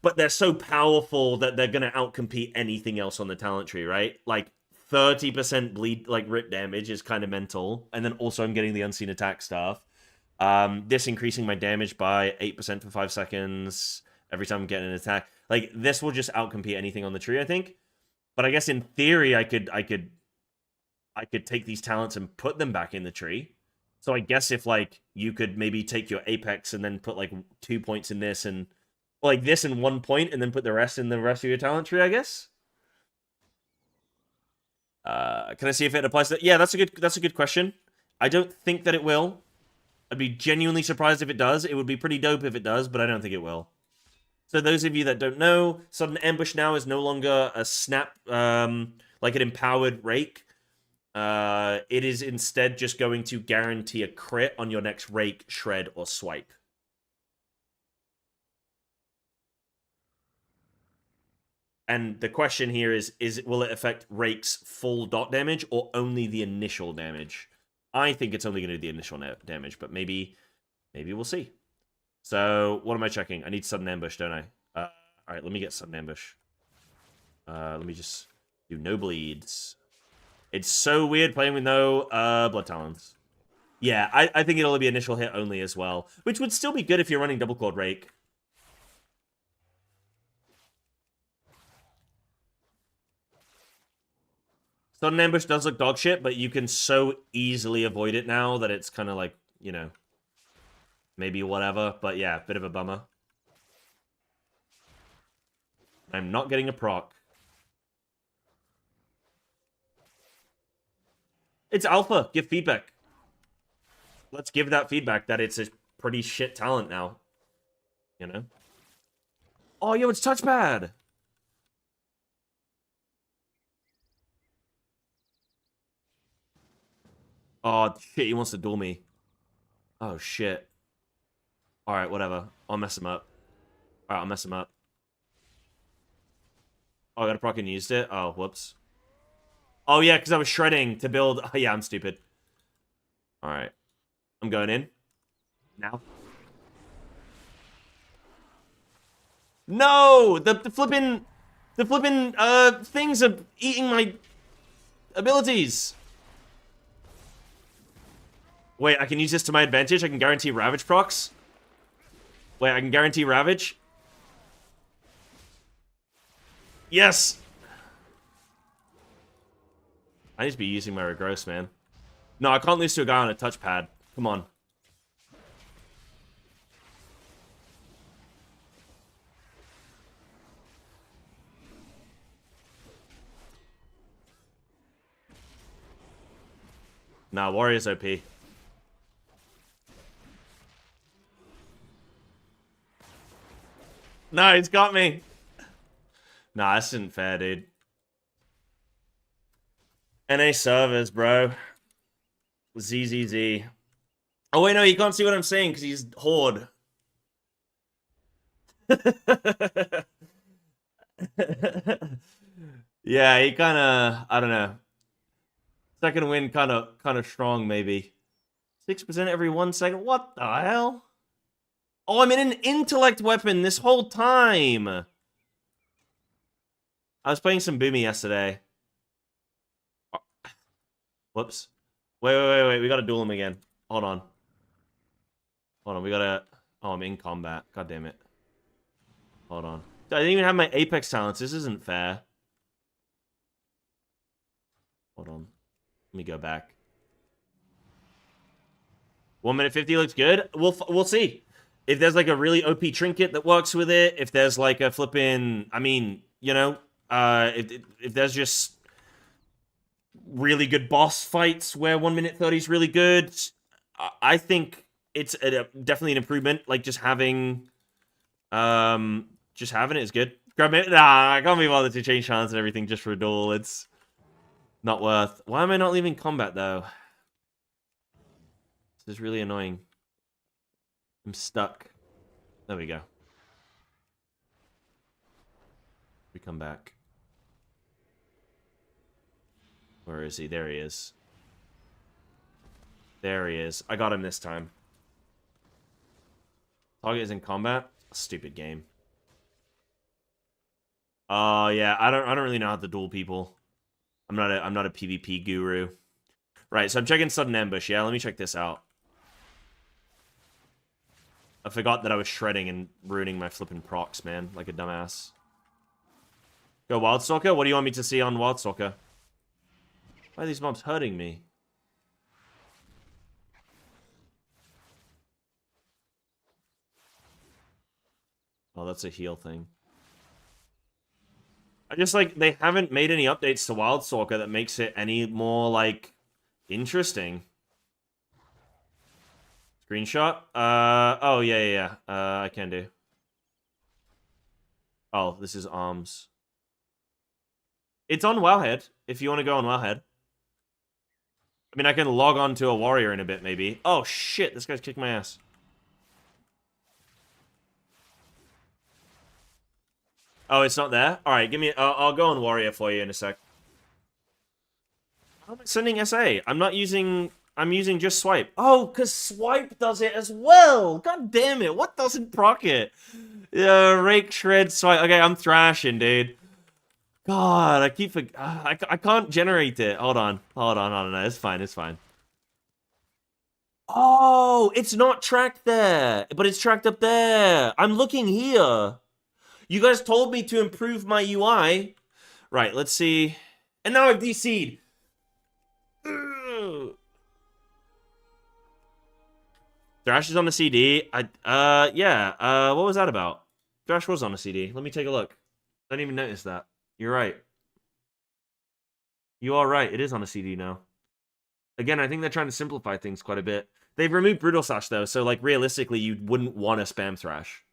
but they're so powerful that they're going to outcompete anything else on the talent tree, right? Like, 30% bleed, like, rip damage is kind of mental. And then also I'm getting the unseen attack stuff. This increasing my damage by 8% for 5 seconds every time I'm getting an attack. Like, this will just outcompete anything on the tree, I think. But I guess in theory, I could take these talents and put them back in the tree. So I guess if, like, you could maybe take your Apex and then put, like, 2 points in this and, like, this in 1 point and then put the rest in the rest of your talent tree, I guess. Can I see if it applies to... Yeah, that's a good question. I don't think that it will. I'd be genuinely surprised if it does. It would be pretty dope if it does, but I don't think it will. So those of you that don't know, Sudden Ambush now is no longer a snap, like an empowered rake. It is instead just going to guarantee a crit on your next rake, shred, or swipe. And the question here is will it affect rake's full dot damage or only the initial damage? I think it's only going to do the initial damage, but maybe we'll see. So, what am I checking? I need Sudden Ambush, don't I? Alright, let me get Sudden Ambush. Let me just do no bleeds. It's so weird playing with no Blood Talons. Yeah, I think it'll be initial hit only as well, which would still be good if you're running Double Clawed Rake. Sudden Ambush does look dog shit, but you can so easily avoid it now that it's kind of like, you know, maybe whatever. But yeah, bit of a bummer. I'm not getting a proc. It's alpha. Give feedback. Let's give that feedback that it's a pretty shit talent now. You know? Oh, yo, it's touchpad. Oh, shit, he wants to duel me. Oh, shit. Alright, whatever. I'll mess him up. Alright, I'll mess him up. Oh, I got a proc and used it? Oh, whoops. Oh, yeah, because I was shredding to build... Oh, yeah, I'm stupid. Alright. I'm going in. Now. No! The flippin' things are eating my abilities. Wait, I can use this to my advantage? I can guarantee Ravage procs? Wait, I can guarantee Ravage? Yes! I need to be using my Regross, man. No, I can't lose to a guy on a touchpad. Come on. Nah, Warrior's OP. No, he's got me. Nah, this isn't fair, dude. NA servers, bro. ZZZ. Oh, wait, no, you can't see what I'm saying because he's Horde. Yeah, he kind of, I don't know. Second win kind of strong, maybe. 6% every 1 second. What the hell? Oh, I'm in an intellect weapon this whole time. I was playing some Boomy yesterday. Whoops. Wait. We gotta duel him again. Hold on. We gotta... Oh, I'm in combat. God damn it. Hold on. I didn't even have my Apex talents. This isn't fair. Hold on. Let me go back. 1 minute 50 looks good. We'll see. If there's like a really OP trinket that works with it, if there's like a flippin', I mean, you know, if there's just really good boss fights where 1 minute 30 is really good, I think it's definitely an improvement. Like just having it is good. Grab it. Nah, I can't be bothered to change chance and everything just for a duel. It's not worth. Why am I not leaving combat though? This is really annoying. I'm stuck. There we go. We come back. Where is he? There he is. There he is. I got him this time. Target is in combat? Stupid game. Oh yeah, I don't really know how to duel people. I'm not a PvP guru. Right, so I'm checking sudden ambush. Yeah, let me check this out. I forgot that I was shredding and ruining my flipping procs, man, like a dumbass. Go Wildstalker? What do you want me to see on Wildstalker? Why are these mobs hurting me? Oh, that's a heal thing. I just, like, they haven't made any updates to Wildstalker that makes it any more, like, interesting. Screenshot? Oh, yeah. I can do. Oh, this is arms. It's on Wowhead, if you want to go on Wowhead. I mean, I can log on to a warrior in a bit, maybe. Oh, shit, this guy's kicked my ass. Oh, it's not there? Alright, give me... I'll go on warrior for you in a sec. How am I sending SA? I'm not using... I'm using just swipe. Oh, because swipe does it as well. God damn it. What doesn't proc it? Yeah, rake, shred, swipe. Okay, I'm thrashing, dude. God, I keep... I can't generate it. Hold on. No, it's fine. Oh, it's not tracked there, but it's tracked up there. I'm looking here. You guys told me to improve my UI. Right, let's see. And now I've DC'd. Thrash is on the CD. Yeah. What was that about? Thrash was on a CD. Let me take a look. I didn't even notice that. You're right. You are right. It is on a CD now. Again, I think they're trying to simplify things quite a bit. They've removed Brutal Slash, though, so, like, realistically, you wouldn't want to spam Thrash.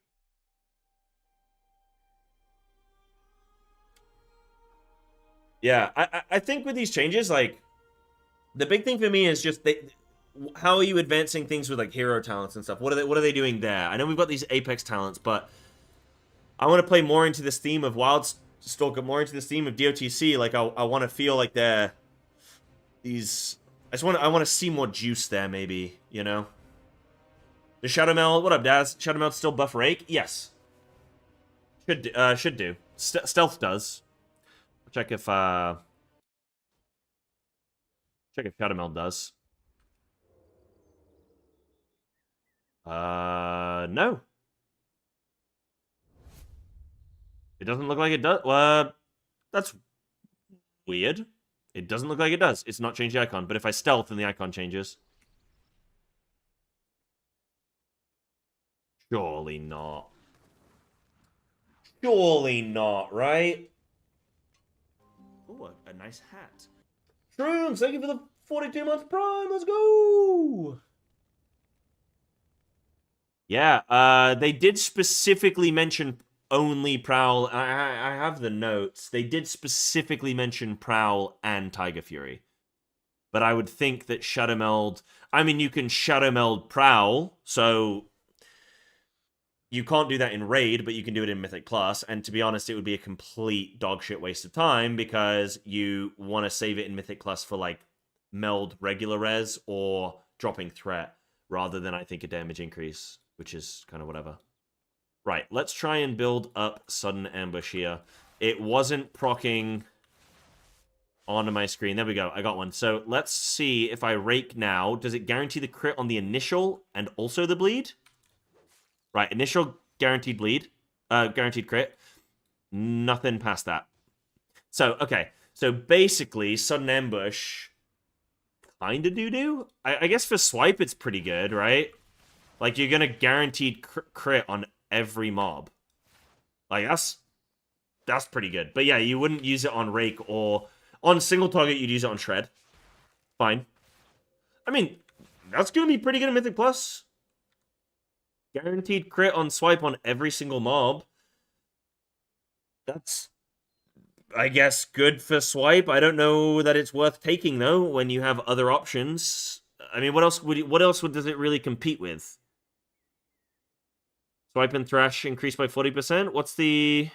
Yeah, I think with these changes, like, the big thing for me is just how are you advancing things with like hero talents and stuff? What are they doing there? I know we've got these Apex talents, but I want to play more into this theme of Wildstalker, more into this theme of DOTC. Like I want to feel like they're these. I want to see more juice there, maybe, you know. The Shadowmeld, what up, Daz? Shadowmeld still buff Rake? Yes. Should do. Stealth does. Check if Shadowmeld does. No. It doesn't look like it does. Well, that's weird. It doesn't look like it does. It's not changed the icon, but if I stealth, then the icon changes. Surely not. Surely not, right? Oh, a nice hat. Shrooms, thank you for the 42 months prime. Let's go. Yeah, they did specifically mention only Prowl. I have the notes. They did specifically mention Prowl and Tiger Fury. But I would think that Shadowmeld... I mean, you can Shadowmeld Prowl, so... You can't do that in Raid, but you can do it in Mythic Plus, and to be honest, it would be a complete dogshit waste of time, because you want to save it in Mythic Plus for, like, meld regular res or dropping threat, rather than, I think, a damage increase, which is kind of whatever. Right, let's try and build up Sudden Ambush here. It wasn't proccing onto my screen. There we go, I got one. So let's see if I rake now. Does it guarantee the crit on the initial and also the bleed? Right, initial guaranteed bleed, guaranteed crit. Nothing past that. So, okay. So basically, Sudden Ambush kind of doo-doo? I guess for swipe, it's pretty good, right? Like, you're going to guaranteed crit on every mob. Like, that's pretty good. But yeah, you wouldn't use it on Rake or... On single target, you'd use it on Shred. Fine. I mean, that's going to be pretty good in Mythic Plus. Guaranteed crit on swipe on every single mob. That's, I guess, good for swipe. I don't know that it's worth taking, though, when you have other options. I mean, what else does it really compete with? Swipe and Thrash increased by 40%? What's the...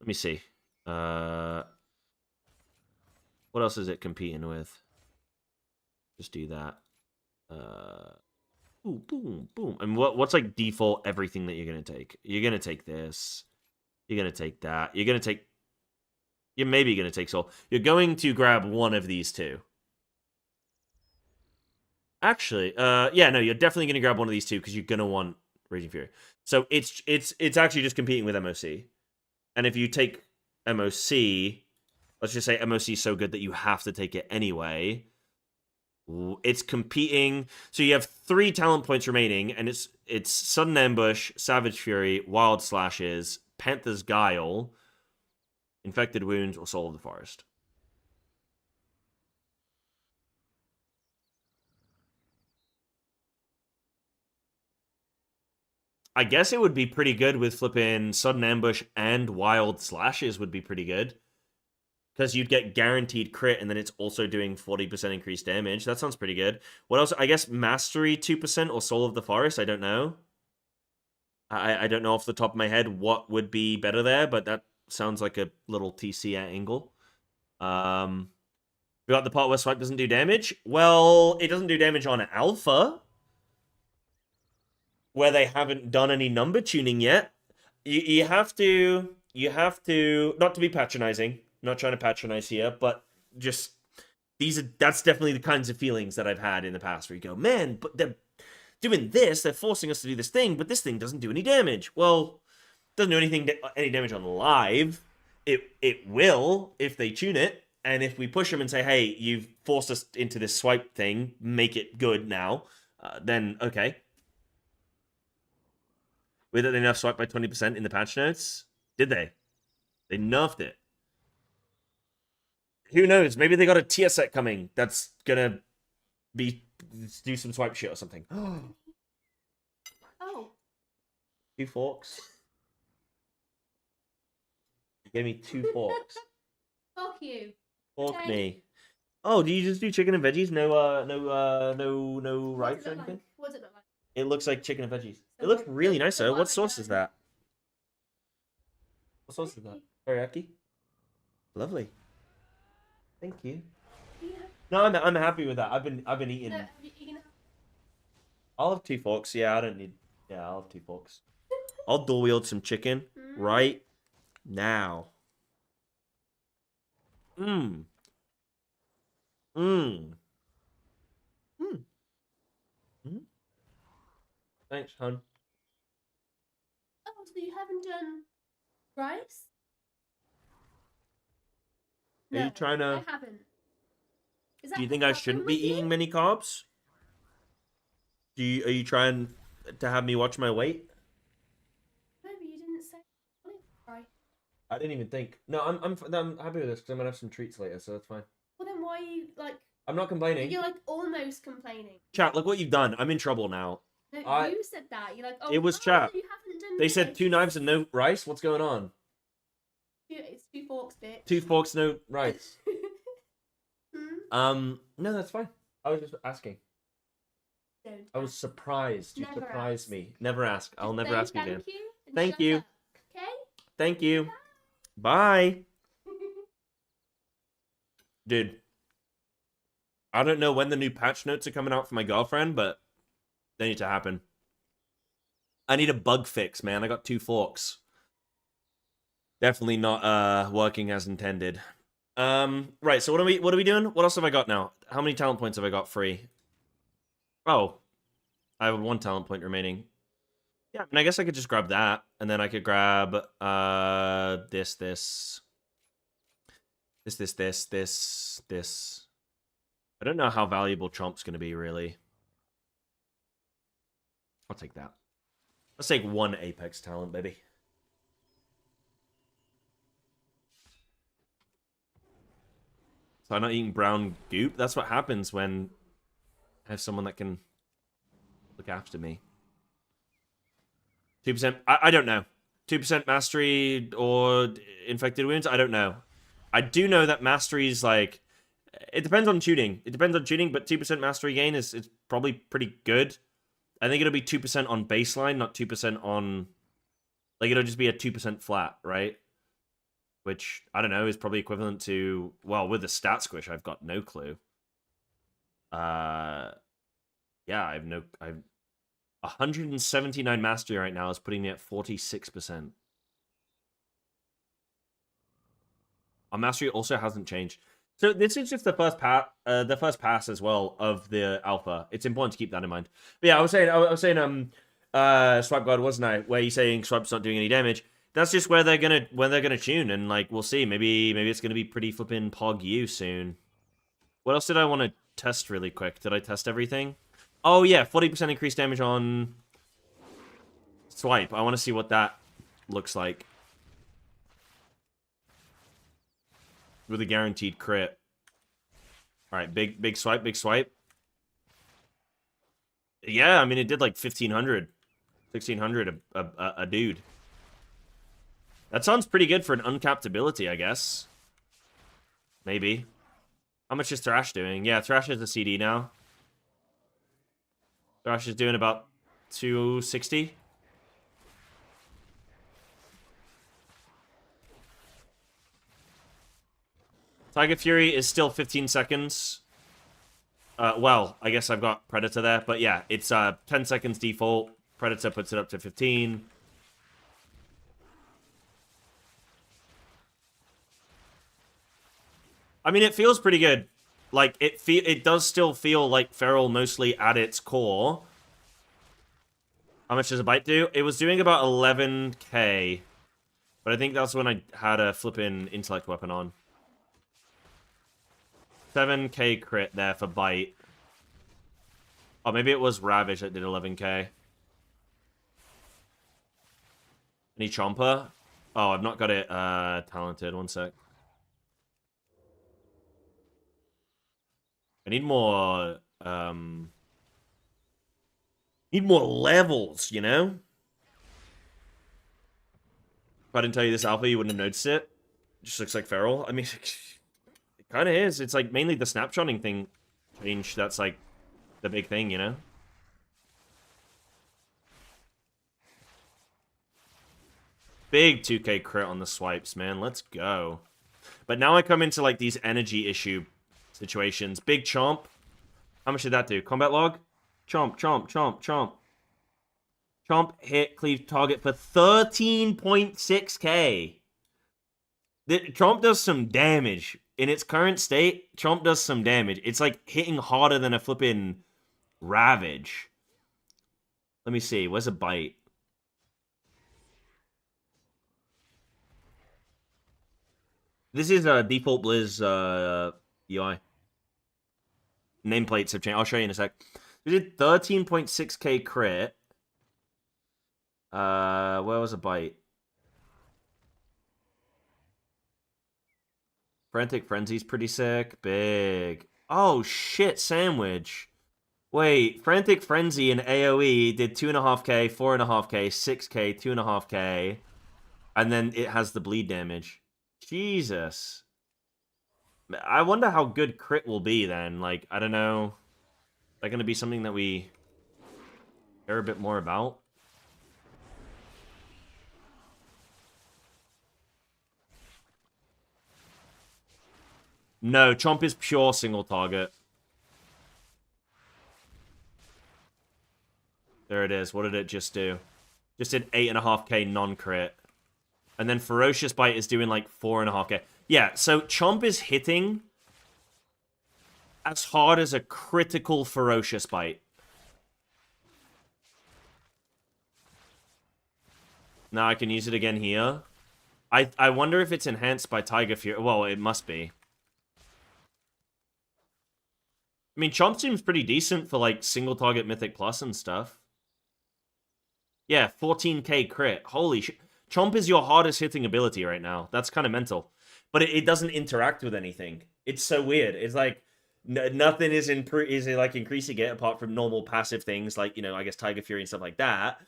Let me see. What else is it competing with? Just do that. Boom, boom, boom. And what's like default everything that you're going to take? You're going to take this. You're going to take that. You're going to take... You're maybe going to take Soul. You're going to grab one of these two. Actually, yeah, no, you're definitely going to grab one of these two because you're going to want Raging Fury. So it's actually just competing with MOC. And if you take MOC, let's just say MOC is so good that you have to take it anyway. It's competing. So you have 3 talent points remaining, and it's Sudden Ambush, Savage Fury, Wild Slashes, Panther's Guile, Infected Wounds, or Soul of the Forest. I guess it would be pretty good with flipping Sudden Ambush and Wild Slashes would be pretty good. Because you'd get guaranteed crit, and then it's also doing 40% increased damage. That sounds pretty good. What else? I guess Mastery 2% or Soul of the Forest. I don't know. I don't know off the top of my head what would be better there, but that sounds like a little TC angle. We got the part where Swipe doesn't do damage. Well, it doesn't do damage on Alpha, where they haven't done any number tuning yet. You have to, not to be patronizing, not trying to patronize here, but just, that's definitely the kinds of feelings that I've had in the past where you go, man, but they're doing this, they're forcing us to do this thing, but this thing doesn't do any damage. Well, it doesn't do any damage on live. It will if they tune it, and if we push them and say, hey, you've forced us into this swipe thing, make it good now, then okay. Did they nerf swipe by 20% in the patch notes? Did they? They nerfed it. Who knows? Maybe they got a tier set coming that's gonna do some swipe shit or something. Oh. 2 forks. You gave me 2 forks. Fuck you. Fuck Okay. me. Oh, do you just do chicken and veggies? No What rice does or it look anything? like? What does it look like? It looks like chicken and veggies. So It looks what- really so- nice so though. what What have I sauce is done? that? What sauce is that? Teriyaki. Lovely. Thank you. No, I'm happy with that. I've been eating. No, have you eaten? I'll have 2 forks. Yeah, I don't need. Yeah, I'll have 2 forks. I'll dual wield some chicken right now. Mmm. Mmm. Mmm. Mm. Thanks, hon. Oh, so you haven't done rice? Are you trying to? I haven't. Is Do you that think a I problem shouldn't be with you? eating many carbs? Are you trying to have me watch my weight? No, but you didn't say right. I didn't even think. No, I'm happy with this because I'm gonna have some treats later, so that's fine. Well, then why are you like? I'm not complaining. You're like almost complaining. Chat, look what you've done. I'm in trouble now. No, you said that. You're like, oh, It was oh, chat. You haven't done They said this. 2 knives and no rice. What's going on? It's 2 forks, bitch. 2 forks, no rice. Hmm? No, that's fine. I was just asking. Don't I was surprised. You Never surprised ask. me. Never ask. I'll Just never say ask thank again. you and Thank shut you. up, okay? Thank you. Bye. Dude. I don't know when the new patch notes are coming out for my girlfriend, but they need to happen. I need a bug fix, man. I got 2 forks. Definitely not working as intended. Right, so what are we doing? What else have I got now? How many talent points have I got free? Oh. I have 1 talent point remaining. Yeah, I mean, I guess I could just grab that, and then I could grab this. I don't know how valuable Chomp's going to be, really. I'll take that. Let's take 1 Apex talent, baby. So I'm not eating brown goop? That's what happens when I have someone that can look after me. 2%, I don't know. 2% mastery or infected wounds? I don't know. I do know that mastery is like... It depends on tuning. It depends on tuning, but 2% mastery gain is probably pretty good. I think it'll be 2% on baseline, not 2% on... Like, it'll just be a 2% flat, right? Which, I don't know, is probably equivalent to... Well, with the stat squish, I've got no clue. Yeah, I've 179 mastery right now is putting me at 46%. Our mastery also hasn't changed. So this is just the first pass as well of the alpha. It's important to keep that in mind. But yeah, I was saying Swipe God, wasn't I? Where you're saying Swipe's not doing any damage. That's just where they're gonna tune, and like we'll see. Maybe it's gonna be pretty flippin' Pog U soon. What else did I want to test really quick? Did I test everything? Oh yeah, 40% increased damage on Swipe. I want to see what that looks like. With a guaranteed crit. Alright, big swipe, big swipe. Yeah, I mean, it did like 1,500. 1,600 a dude. That sounds pretty good for an uncapped ability, I guess. Maybe. How much is Thrash doing? Yeah, Thrash is a CD now. Thrash is doing about 260. Tiger Fury is still 15 seconds. Well, I guess I've got Predator there, but yeah, it's 10 seconds default. Predator puts it up to 15. I mean, it feels pretty good. Like, it does still feel like Feral mostly at its core. How much does a bite do? It was doing about 11k. But I think that's when I had a flippin' intellect weapon on. 7k crit there for bite. Oh, maybe it was Ravage that did 11k. Any Chomper? Oh, I've not got it talented. One sec. I need more levels, you know? If I didn't tell you this alpha, you wouldn't have noticed it. Just looks like feral. I mean, it kind of is. It's like mainly the snapshotting thing change. That's like the big thing, you know? Big 2k crit on the swipes, man. Let's go. But now I come into like these energy issue situations. Big chomp. How much did that do? Combat log? Chomp, chomp, chomp, chomp. Chomp hit cleave target for 13.6k. Chomp does some damage. In its current state, Chomp does some damage. It's like hitting harder than a flipping Ravage. Let me see. Where's a bite? This is a default Blizz UI. Nameplates have changed. I'll show you in a sec. We did 13.6k crit. Where was a bite? Frantic Frenzy's pretty sick. Big. Oh, shit, Sandwich. Wait, Frantic Frenzy and AoE did 2.5k, 4.5k, 6k, 2.5k. And then it has the bleed damage. Jesus. I wonder how good crit will be then. Like, I don't know. Is that going to be something that we care a bit more about? No, Chomp is pure single target. There it is. What did it just do? Just did 8.5k non-crit. And then Ferocious Bite is doing like 4.5k. Yeah, so Chomp is hitting as hard as a critical Ferocious Bite. Now I can use it again here. I wonder if it's enhanced by Tiger Fury. Well, it must be. I mean, Chomp seems pretty decent for, like, single-target Mythic Plus and stuff. Yeah, 14k crit. Holy shit. Chomp is your hardest-hitting ability right now. That's kind of mental. But it doesn't interact with anything. It's so weird. It's like, nothing is like increasing it apart from normal passive things, like, you know, I guess Tiger Fury and stuff like that.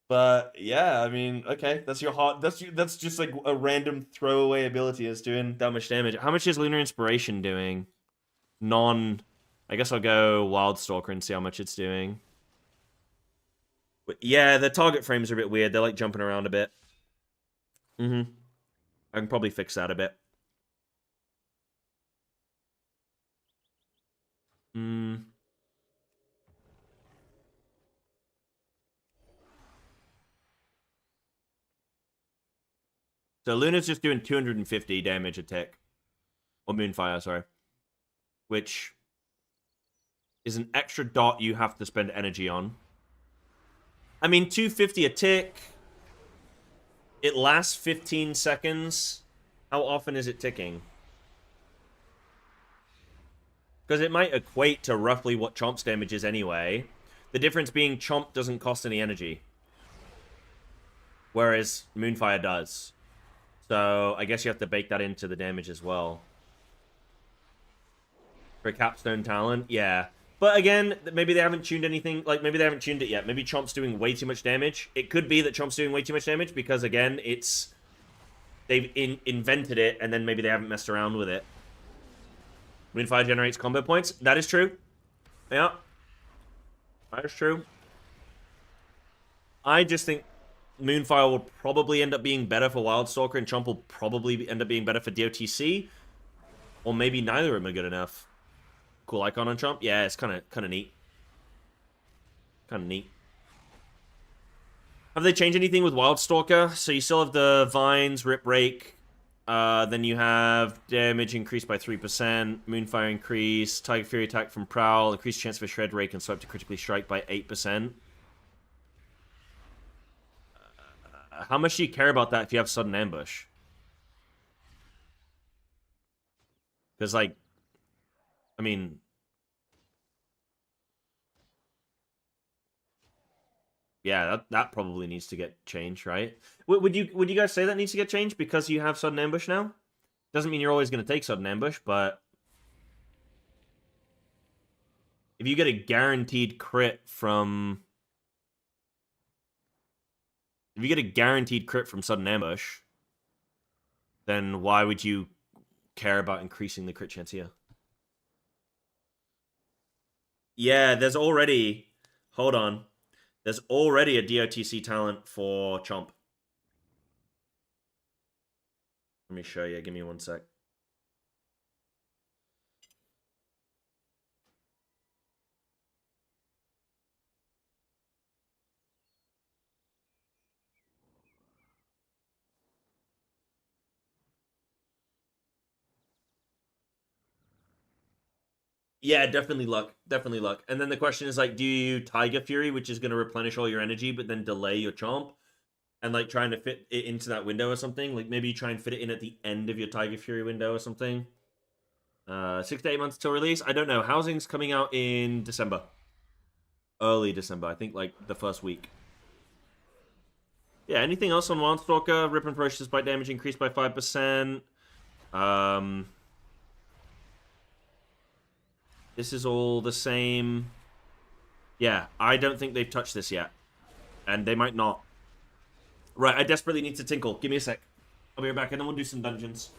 But, yeah, I mean, okay. That's your heart. That's just, like, a random throwaway ability that's doing that much damage. How much is Lunar Inspiration doing? I guess I'll go Wildstalker and see how much it's doing. But, yeah, the target frames are a bit weird. They're, like, jumping around a bit. I can probably fix that a bit. So Luna's just doing 250 damage a tick. Or Moonfire, sorry. Which is an extra dot you have to spend energy on. I mean, 250 a tick. It lasts 15 seconds. How often is it ticking? Because it might equate to roughly what Chomp's damage is anyway. The difference being Chomp doesn't cost any energy. Whereas Moonfire does. So I guess you have to bake that into the damage as well. For Capstone Talent, yeah. But again, maybe they haven't tuned anything. Like, maybe they haven't tuned it yet. Maybe Chomp's doing way too much damage. It could be that Chomp's doing way too much damage because, again, it's... They've invented it, and then maybe they haven't messed around with it. Moonfire generates combo points. That is true. Yeah. That is true. I just think Moonfire will probably end up being better for Wildstalker, and Chomp will probably end up being better for DOTC. Or maybe neither of them are good enough. Cool icon on Chomp? Yeah, it's kind of neat. Kind of neat. Have they changed anything with Wildstalker? So you still have the Vines, Rip Rake. Then you have damage increased by 3%. Moonfire increase. Tiger Fury attack from Prowl. Increased chance for Shred Rake and Swipe to critically strike by 8%. How much do you care about that if you have Sudden Ambush? Because, like, I mean... Yeah, that probably needs to get changed, right? Would you guys say that needs to get changed because you have Sudden Ambush now? Doesn't mean you're always going to take Sudden Ambush, but... If you get a guaranteed crit from... If you get a guaranteed crit from Sudden Ambush, then why would you care about increasing the crit chance here? Yeah, there's already... Hold on. There's already a DOTC talent for Chomp. Let me show you. Give me one sec. Yeah, definitely luck. Definitely luck. And then the question is like, do you Tiger Fury, which is going to replenish all your energy, but then delay your Chomp? And like trying to fit it into that window or something? Like maybe you try and fit it in at the end of your Tiger Fury window or something? 6 to 8 months till release? I don't know. Housing's coming out in December. Early December. I think like the first week. Yeah, anything else on Wildstalker? Rip and Ferocious Bite damage increased by 5%. This is all the same. Yeah, I don't think they've touched this yet. And they might not. Right, I desperately need to tinkle. Give me a sec. I'll be right back, and then we'll do some dungeons.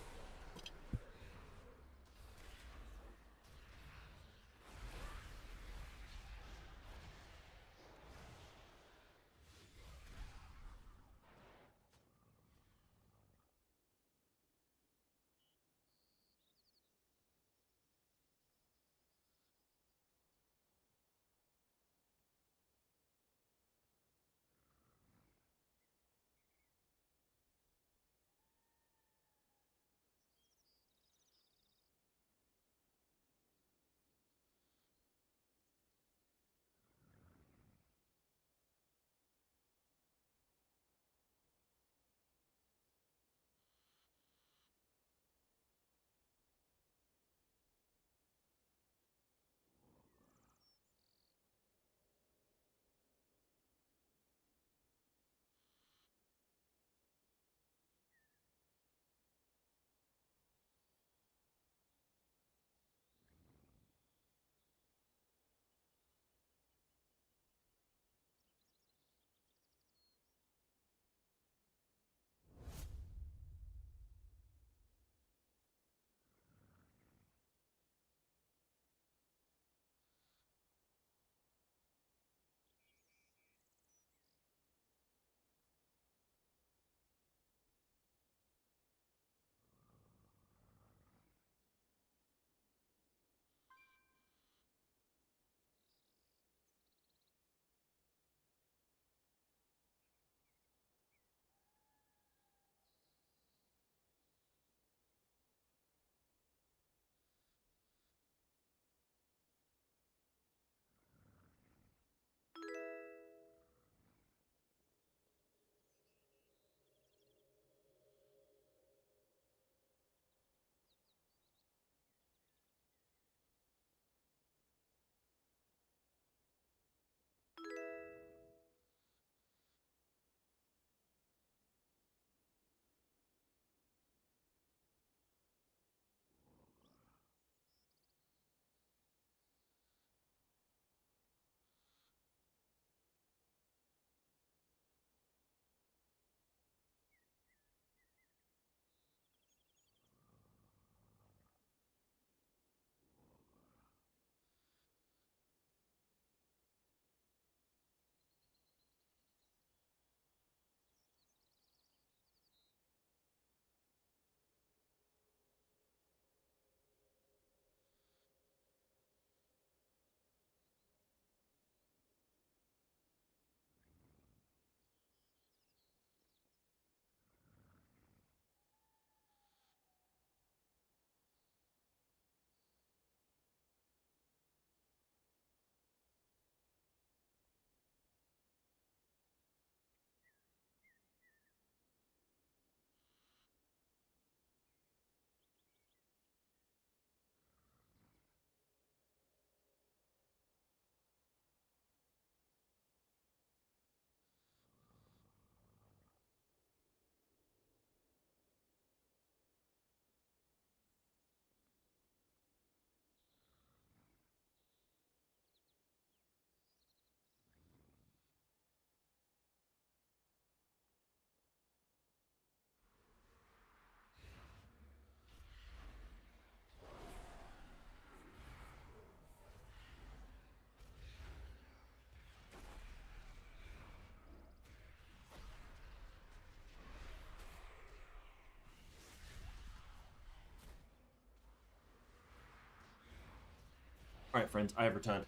Alright, friends, I have returned.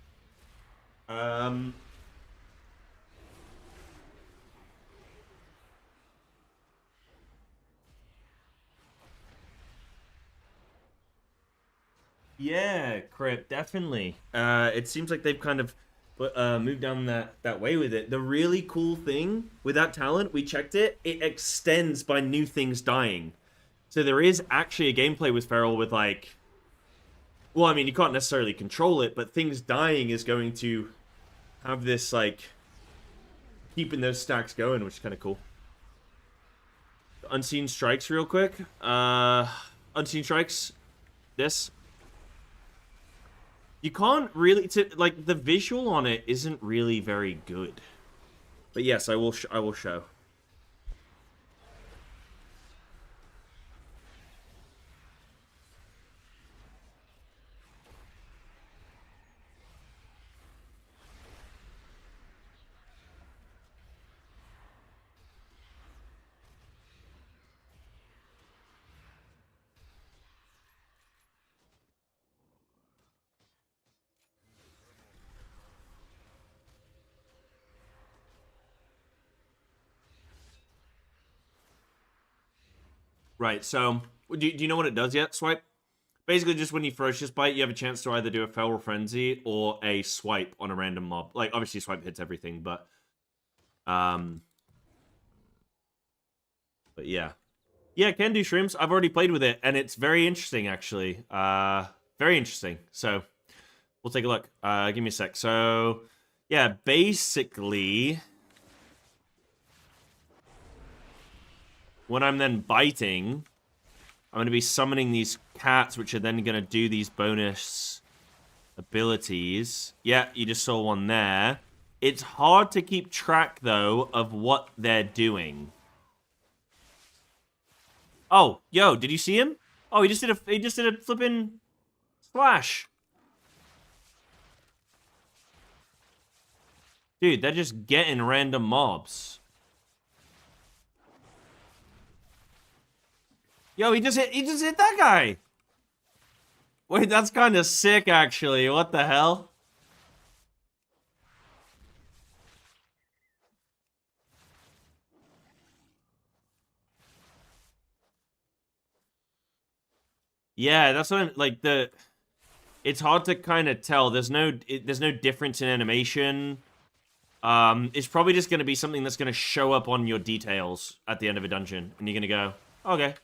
Yeah, Crip, definitely. It seems like they've kind of moved down that way with it. The really cool thing with that talent, we checked it, it extends by new things dying. So there is actually a gameplay with Feral with, like... Well, I mean, you can't necessarily control it, but things dying is going to have this, like... keeping those stacks going, which is kind of cool. Unseen Strikes real quick. Unseen Strikes. This. You can't really... like, the visual on it isn't really very good. But yes, I will show. Right, so, do you know what it does yet, Swipe? Basically, just when you Ferocious Bite, you have a chance to either do a Feral Frenzy or a Swipe on a random mob. Like, obviously, Swipe hits everything, but... But yeah. Yeah, can do Shrooms. I've already played with it, and it's very interesting, actually. Very interesting. So, we'll take a look. Give me a sec. So, yeah, basically... when I'm then biting, I'm going to be summoning these cats, which are then going to do these bonus abilities. Yeah, you just saw one there. It's hard to keep track, though, of what they're doing. Oh, yo, did you see him? Oh, he just did a flipping slash. Dude, they're just getting random mobs. Yo, he just hit that guy. Wait, that's kind of sick, actually. What the hell? Yeah, that's what I'm, like, it's hard to kind of tell. There's no difference in animation. It's probably just going to be something that's going to show up on your details at the end of a dungeon, and you're going to go, okay.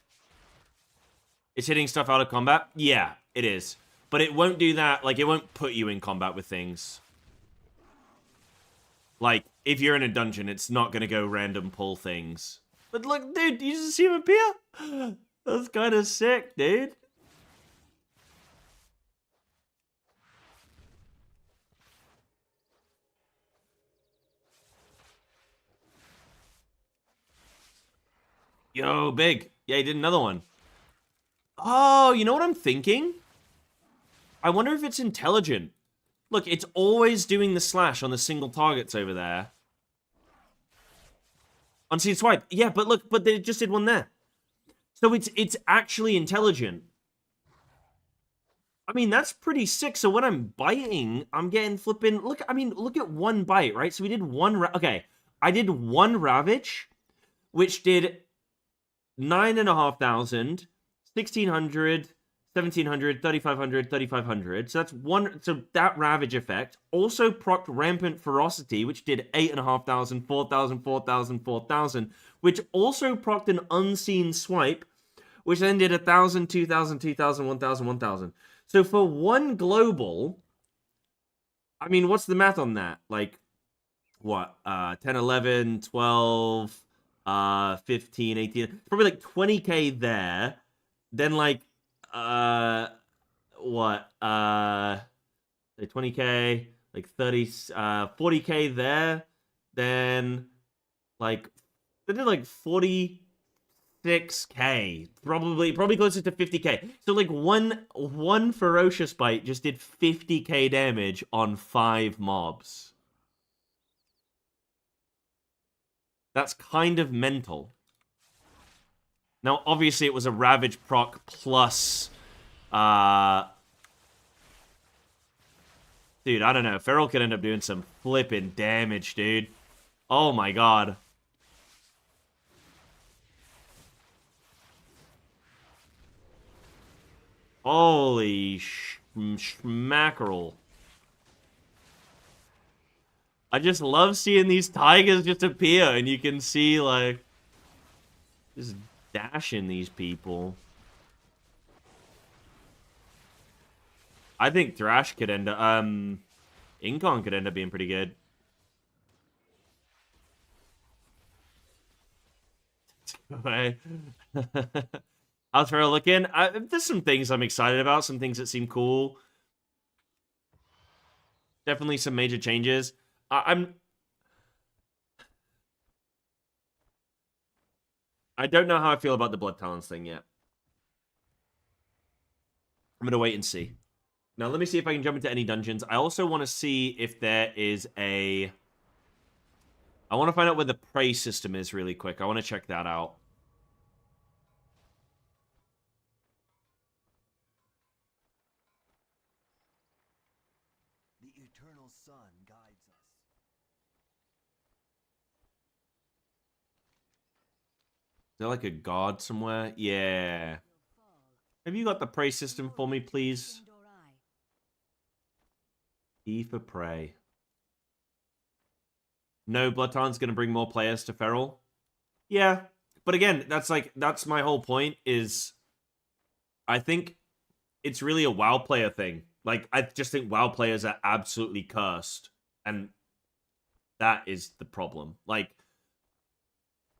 It's hitting stuff out of combat? Yeah, it is. But it won't do that, like, it won't put you in combat with things. Like, if you're in a dungeon, it's not going to go random pull things. But look, dude, you just see him appear? That's kind of sick, dude. Yo, big. Yeah, he did another one. Oh, you know what I'm thinking? I wonder if it's intelligent. Look, it's always doing the slash on the single targets over there. Unseen Swipe. Yeah, but look, but they just did one there. So it's actually intelligent. I mean, that's pretty sick. So when I'm biting, I'm getting flipping... Look, I mean, look at one bite, right? So we did one... Okay, I did one Ravage, which did 9,500... 1,600, 1,700, 3,500, 3,500. So that's one. So that Ravage effect also procced Rampant Ferocity, which did 8,500, 4,000, 4,000, 4,000, which also procced an Unseen Swipe, which then did 1,000, 2,000, 2,000, 1,000, 1,000. So for one global, I mean, what's the math on that? Like, what? 10, 11, 12, 15, 18. Probably like 20k there. Then, like, what, say 20k, like 30, 40k there, then, like, they did, like, 46k, probably closer to 50k, so, like, one Ferocious Bite just did 50k damage on 5 mobs. That's kind of mental. Now, obviously, it was a Ravage proc plus Dude, I don't know. Feral could end up doing some flipping damage, dude. Oh my god. Holy schmackerel. I just love seeing these tigers just appear, and you can see, like, just dashing these people. I think Thrash could end up, Incon could end up being pretty good. How's Feral looking? There's some things I'm excited about, some things that seem cool. Definitely some major changes. I don't know how I feel about the Blood Talons thing yet. I'm going to wait and see. Now, let me see if I can jump into any dungeons. I also want to see if there is a... I want to find out where the prey system is really quick. I want to check that out. The eternal sun guides us. Is there like a god somewhere? Yeah. Have you got the prey system for me, please? E for prey. No, Blood Talon's going to bring more players to Feral. Yeah. But again, that's my whole point is I think it's really a WoW player thing. Like, I just think WoW players are absolutely cursed. And that is the problem. Like,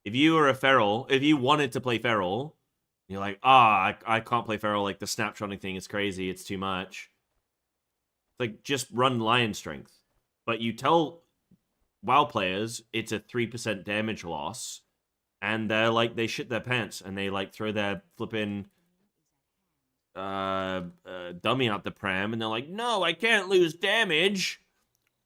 if you were a Feral, if you wanted to play Feral, you're like, I can't play Feral. Like, the snapshotting thing is crazy. It's too much. Like, just run Lion Strength. But you tell WoW players it's a 3% damage loss, and they're like, they shit their pants, and they, like, throw their flipping dummy out the pram, and they're like, no, I can't lose damage.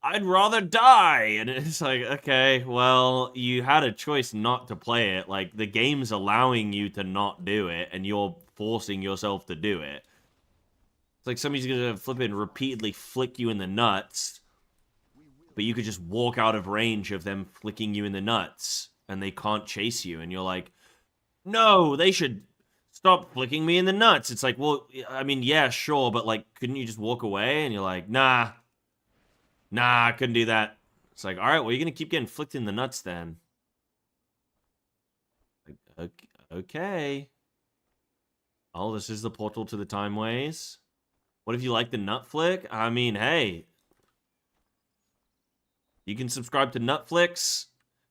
I'd rather die. And it's like, okay, well, you had a choice not to play it. Like, the game's allowing you to not do it, and you're forcing yourself to do it. It's like somebody's gonna flipping repeatedly flick you in the nuts, but you could just walk out of range of them flicking you in the nuts, and they can't chase you, and you're like, no, they should stop flicking me in the nuts. It's like, well, I mean, yeah, sure, but, like, couldn't you just walk away? And you're like, nah, I couldn't do that. It's like, all right, well, you're gonna keep getting flicked in the nuts then. Like, okay. Oh, this is the portal to the time ways. What if you like the nut flick? I mean, hey. You can subscribe to Netflix.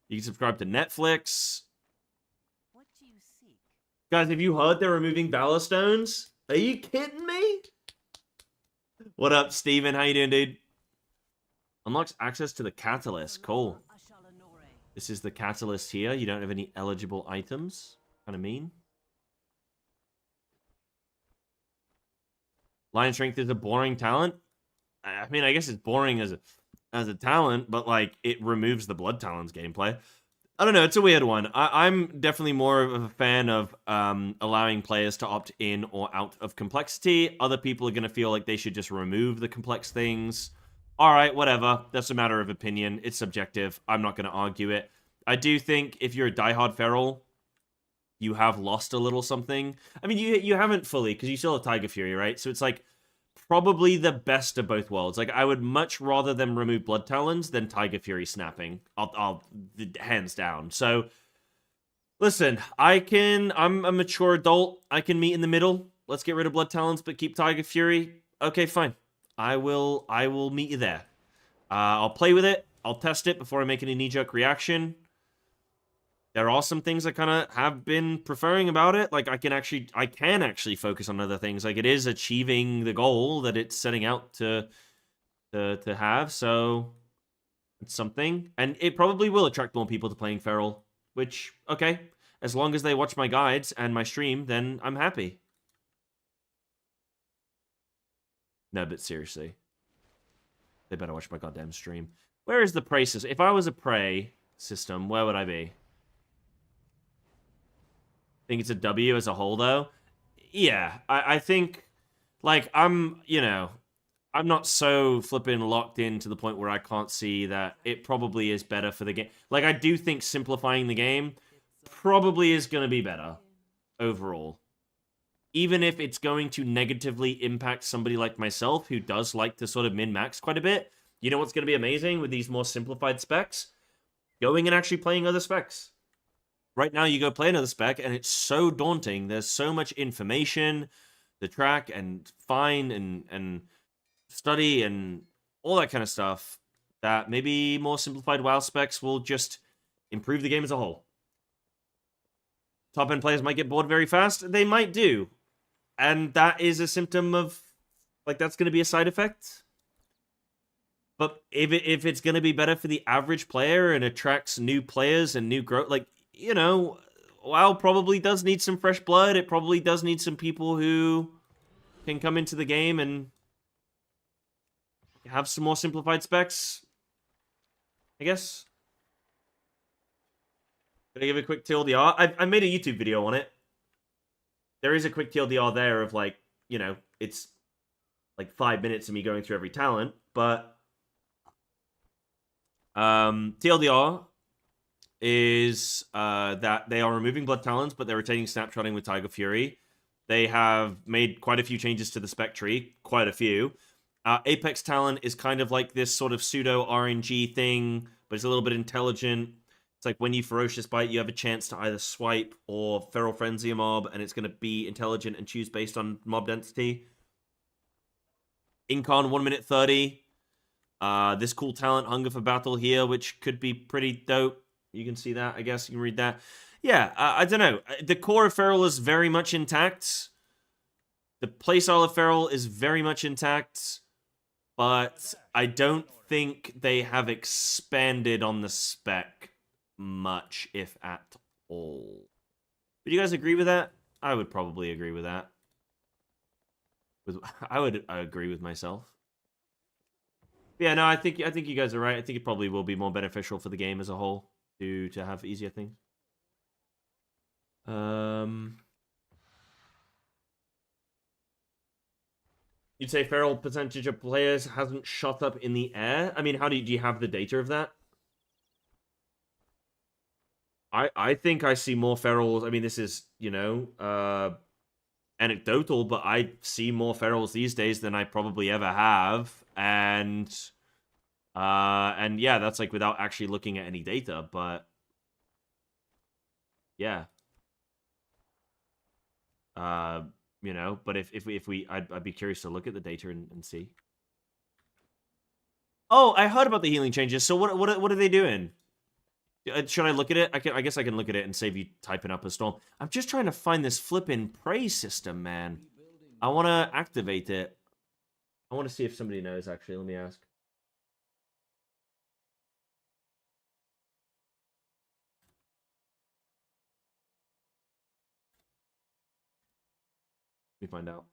You can subscribe to Netflix. What do you seek? Guys, have you heard they're removing Ballastones? Are you kidding me? What up, Steven? How you doing, dude? Unlocks access to the Catalyst. Cool. This is the Catalyst here. You don't have any eligible items. Kind of mean. Lion Strength is a boring talent. I mean, I guess it's boring as a talent, but, like, it removes the Blood Talons gameplay. I don't know, it's a weird one. I'm definitely more of a fan of allowing players to opt in or out of complexity. Other people are going to feel like they should just remove the complex things. Alright, whatever. That's a matter of opinion. It's subjective. I'm not going to argue it. I do think if you're a diehard Feral, you have lost a little something. I mean, you haven't fully, because you still have Tiger Fury, right? So it's like, probably the best of both worlds. Like, I would much rather them remove Blood Talons than Tiger Fury snapping. I'll hands down. So, listen, I'm a mature adult. I can meet in the middle. Let's get rid of Blood Talons, but keep Tiger Fury. Okay, fine. I will meet you there. I'll play with it. I'll test it before I make any knee-jerk reaction. There are some things I kind of have been preferring about it. Like, I can actually focus on other things. Like, it is achieving the goal that it's setting out to have. So, it's something. And it probably will attract more people to playing Feral. Which, okay. As long as they watch my guides and my stream, then I'm happy. No, but seriously. They better watch my goddamn stream. Where is the prey system? If I was a prey system, where would I be? Think it's a W as a whole, though? Yeah, I think, like, I'm I'm not so flipping locked in to the point where I can't see that it probably is better for the game. Like, I do think simplifying the game probably is going to be better overall. Even if it's going to negatively impact somebody like myself who does like to sort of min-max quite a bit. You know what's going to be amazing with these more simplified specs? Going and actually playing other specs. Right now, you go play another spec, and it's so daunting. There's so much information to track and find and study and all that kind of stuff that maybe more simplified WoW specs will just improve the game as a whole. Top-end players might get bored very fast. They might do. And that is a symptom of, like, that's going to be a side effect. But if it's going to be better for the average player and attracts new players and new growth, like, you know, WoW probably does need some fresh blood. It probably does need some people who can come into the game and have some more simplified specs, I guess. Gonna give a quick TLDR. I made a YouTube video on it. There is a quick TLDR there of, like, you know, it's like 5 minutes of me going through every talent, but TLDR is that they are removing blood talents, but they're retaining snapshotting with Tiger Fury. They have made quite a few changes to the spec tree, quite a few. Apex talent is kind of like this sort of pseudo RNG thing, but it's a little bit intelligent. It's like when you Ferocious Bite, you have a chance to either swipe or Feral Frenzy a mob, and it's going to be intelligent and choose based on mob density. Incon 1 minute 30. This cool talent, Hunger for Battle here, which could be pretty dope. You can see that, I guess. You can read that. Yeah, I don't know. The core of Feral is very much intact. The playstyle of Feral is very much intact. But I don't think they have expanded on the spec much, if at all. Would you guys agree with that? I would probably agree with that. I would agree with myself. Yeah, no, I think you guys are right. I think it probably will be more beneficial for the game as a whole to have easier things. You'd say feral percentage of players hasn't shot up in the air? I mean, do you have the data of that? I think I see more ferals. I mean, this is, you know, anecdotal, but I see more ferals these days than I probably ever have. And yeah, that's like without actually looking at any data, but yeah. You know, but if we I'd be curious to look at the data and see. Oh, I heard about the healing changes. So what are they doing? Should I look at it? I guess I can look at it and save you typing up a storm. I'm just trying to find this flipping praise system, man. I want to activate it. I want to see if somebody knows, actually. Let me ask. Let me find out.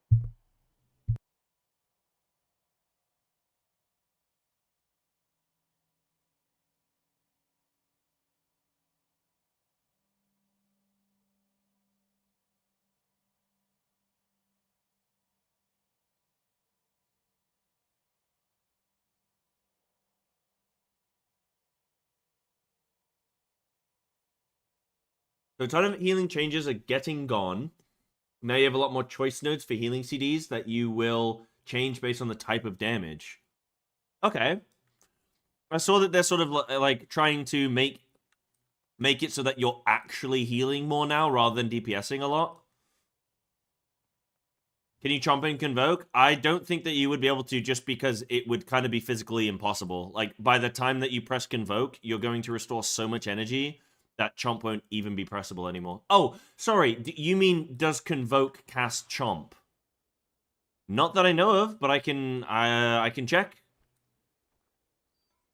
So a ton of healing changes are getting gone. Now you have a lot more choice nodes for healing CDs that you will change based on the type of damage. Okay. I saw that they're sort of like trying to make it so that you're actually healing more now rather than DPSing a lot. Can you chomp and convoke? I don't think that you would be able to, just because it would kind of be physically impossible. Like, by the time that you press convoke, you're going to restore so much energy that chomp won't even be pressable anymore. Oh, sorry. You mean, does convoke cast chomp? Not that I know of, but I can check.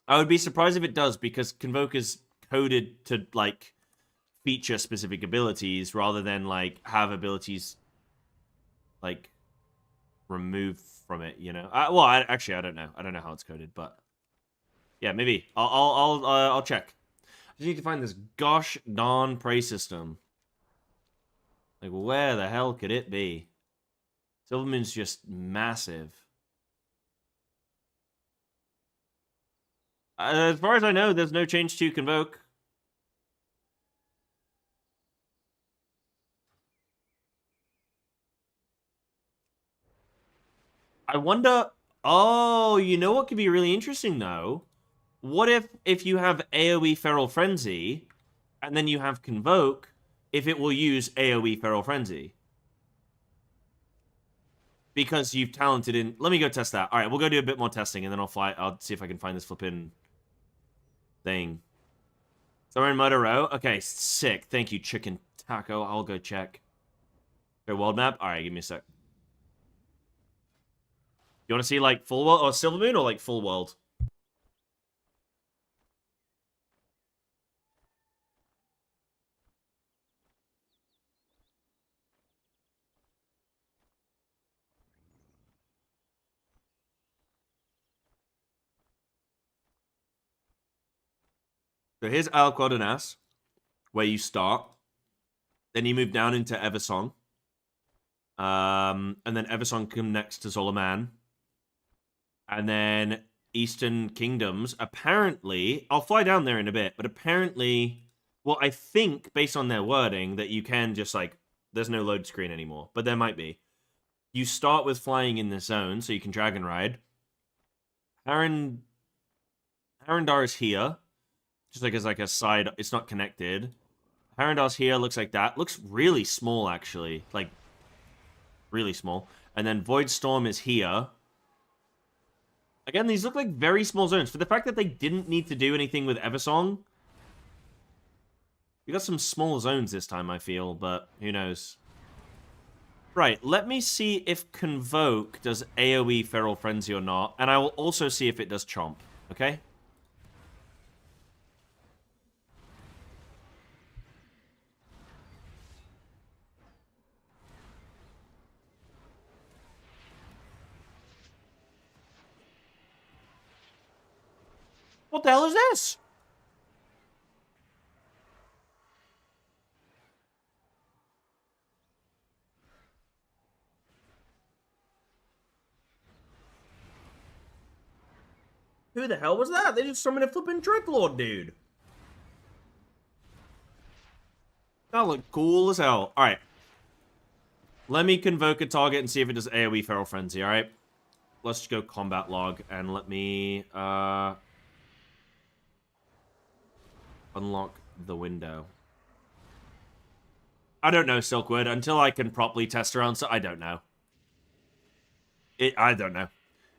I would be surprised if it does, because convoke is coded to, like, feature specific abilities rather than, like, have abilities, like, removed from it, you know? Well, actually, I don't know. I don't know how it's coded, but yeah, maybe. I'll check. I just need to find this gosh darn prey system. Like, where the hell could it be? Silvermoon's just massive. As far as I know, there's no change to Convoke. I wonder... Oh, you know what could be really interesting, though? What if you have AoE Feral Frenzy, and then you have Convoke, if it will use AoE Feral Frenzy? Because you've talented in... Let me go test that. All right, we'll go do a bit more testing, and then I'll see if I can find this flipping thing. So we're in Murder Row? Okay, sick. Thank you, Chicken Taco. I'll go check. Okay, world map? All right, give me a sec. You want to see, like, full world or Silver Moon or, like, full world? So here's Al Quadernas, where you start. Then you move down into Eversong. And then Eversong connects to Zolaman. And then Eastern Kingdoms, apparently... I'll fly down there in a bit, but apparently... Well, I think, based on their wording, that you can just, like... There's no load screen anymore, but there might be. You start with flying in this zone, so you can Dragon Ride. Arendar is here. Just like as like a side, it's not connected. Harendar's here, looks like that. Looks really small, actually. Like, really small. And then Voidstorm is here. Again, these look like very small zones. For the fact that they didn't need to do anything with Eversong. We got some small zones this time, I feel, but who knows. Right, let me see if Convoke does AoE Feral Frenzy or not. And I will also see if it does Chomp, okay? What the hell is this? Who the hell was that? They just summoned a flipping Dreadlord, dude. That looked cool as hell. Alright. Let me convoke a target and see if it does AoE Feral Frenzy, alright? Let's just go combat log and let me unlock the window. I don't know, Silkwood. Until I can properly test around, so I don't know. I don't know.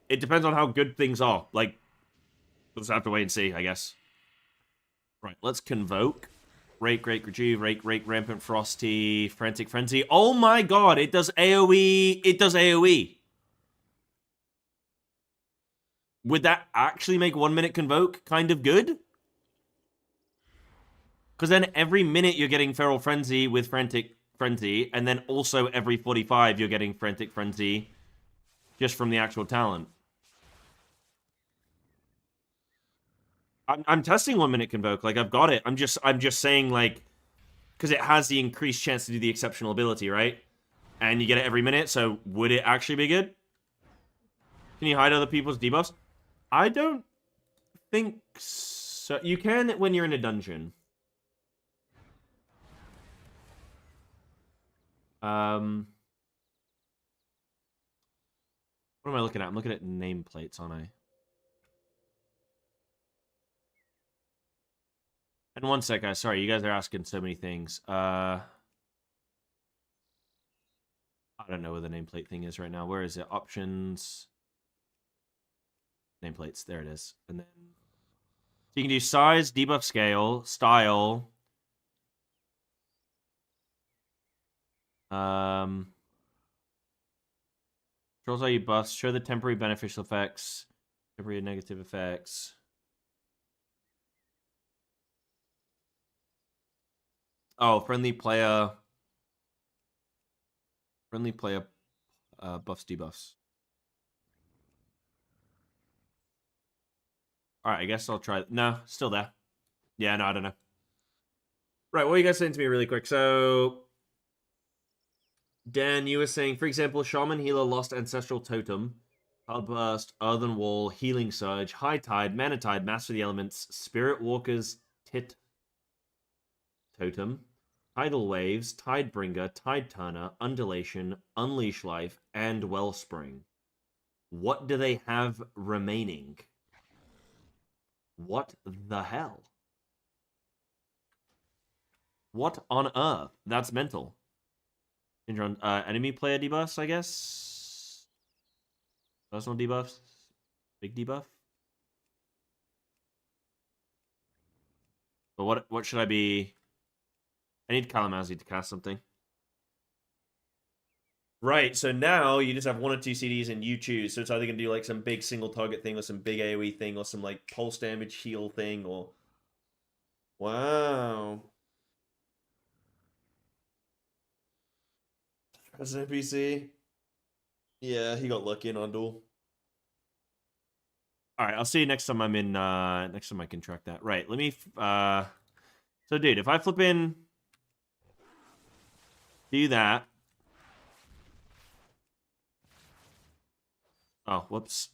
It depends on how good things are. Like, we'll just have to wait and see, I guess. Right, let's convoke. Rake, Rejuve, Rake, Rampant Frosty, Frantic Frenzy. Oh my god, it does AoE. It does AoE. Would that actually make 1 minute convoke kind of good? Because then every minute you're getting Feral Frenzy with Frantic Frenzy, and then also every 45 you're getting Frantic Frenzy just from the actual talent. I'm testing 1 minute convoke, like I've got it. I'm just saying, like, because it has the increased chance to do the exceptional ability, right? And you get it every minute, so would it actually be good? Can you hide other people's debuffs? I don't think so. You can when you're in a dungeon. What am I looking at? I'm looking at nameplates, aren't I? And 1 sec, guys. Sorry, you guys are asking so many things. I don't know where the nameplate thing is right now. Where is it? Options. Nameplates. There it is. And then so you can do size, debuff scale, style. Controls all you buffs. Show the temporary beneficial effects. Temporary negative effects. Oh, friendly player buffs, debuffs. Alright, I guess I'll try... No, still there. Yeah, no, I don't know. Right, what are you guys saying to me really quick? So... Dan, you were saying, for example, Shaman Healer lost Ancestral Totem. Cloudburst, Earthen Wall, Healing Surge, High Tide, Mana Tide, Master of the Elements, Spirit Walker's Tit Totem, Tidal Waves, Tidebringer, Tide Turner, Undulation, Unleash Life, and Wellspring. What do they have remaining? What the hell? What on earth? That's mental. Enemy player debuffs, I guess? Personal debuffs? Big debuff? But what should I be... I need Kalamazoo to cast something. Right, so now you just have 1 or 2 CDs and you choose. So it's either going to do like some big single target thing or some big AoE thing or some like pulse damage heal thing or... Wow. As an NPC? Yeah, he got lucky in on duel. Alright, I'll see you next time I'm in, next time I can track that. Right, let me, so dude, if I flip in... Do that. Oh, whoops.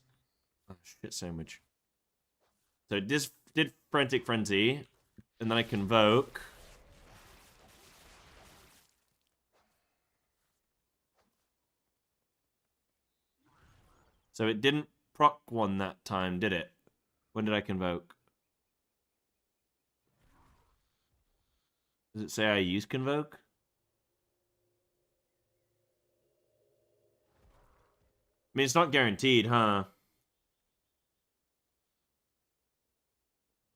Oh, shit sandwich. So this did Frantic Frenzy, and then I Convoke. So it didn't proc one that time, did it? When did I Convoke? Does it say I use Convoke? I mean, it's not guaranteed, huh?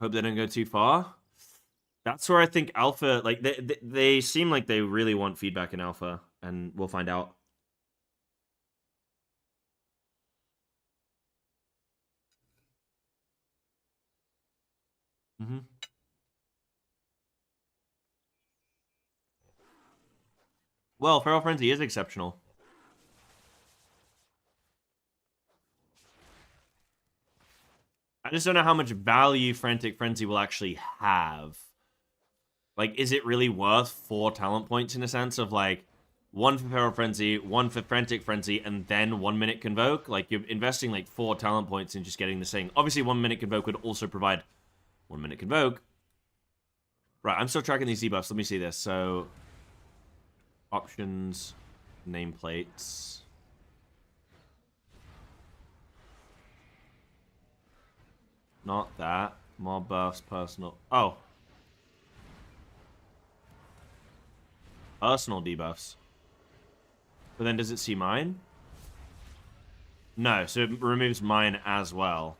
Hope they don't go too far. That's where I think Alpha, like, they seem like they really want feedback in Alpha, and we'll find out. Mm-hmm. Well, Feral Frenzy is exceptional. I just don't know how much value Frantic Frenzy will actually have. Like, is it really worth 4 talent points in a sense of, like, 1 for Feral Frenzy, 1 for Frantic Frenzy, and then 1 minute Convoke? Like, you're investing, like, 4 talent points in just getting this thing. Obviously, 1 minute Convoke would also provide 1 minute Convoke. Right, I'm still tracking these debuffs. Let me see this. So, options, nameplates. Not that. More buffs, personal. Oh. Personal debuffs. But then does it see mine? No, so it removes mine as well.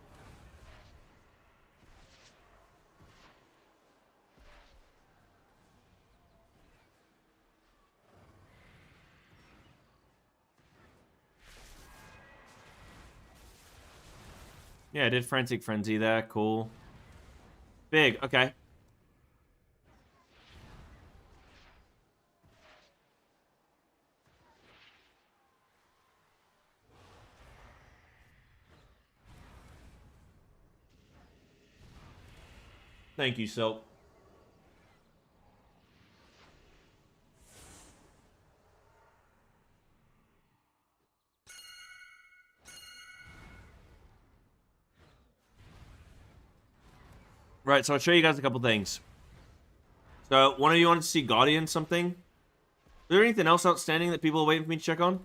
Yeah, I did Frantic Frenzy there. Cool. Big. Okay. Thank you, Silk. Right, so I'll show you guys a couple things. So, one of you wanted to see Guardian something? Is there anything else outstanding that people are waiting for me to check on?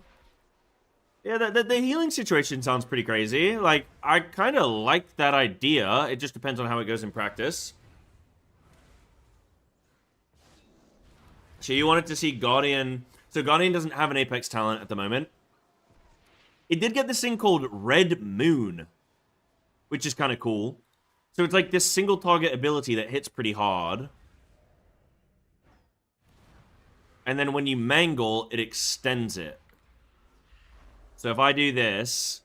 Yeah, the healing situation sounds pretty crazy. Like, I kind of like that idea. It just depends on how it goes in practice. So you wanted to see Guardian. So Guardian doesn't have an Apex talent at the moment. It did get this thing called Red Moon, which is kind of cool. So it's like this single target ability that hits pretty hard. And then when you mangle, it extends it. So if I do this,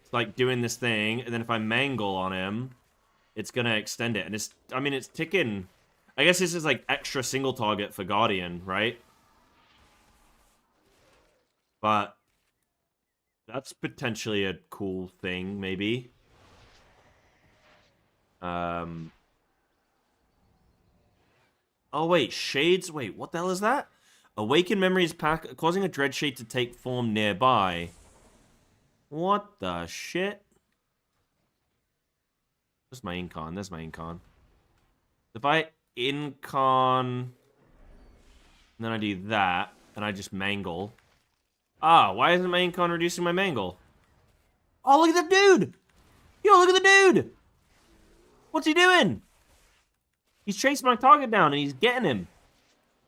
it's like doing this thing, and then if I mangle on him, it's gonna extend it. And it's, I mean, it's ticking. I guess this is like extra single target for Guardian, right? But that's potentially a cool thing, maybe. Oh, wait, Shades? Wait, what the hell is that? Awaken Memories pack, causing a Dread Shade to take form nearby. What the shit? There's my incon. There's my incon. If I incon, and then I do that, and I just mangle. Ah, why isn't my incon reducing my mangle? Oh, look at the dude! Yo, look at the dude! What's he doing? He's chasing my target down, and he's getting him.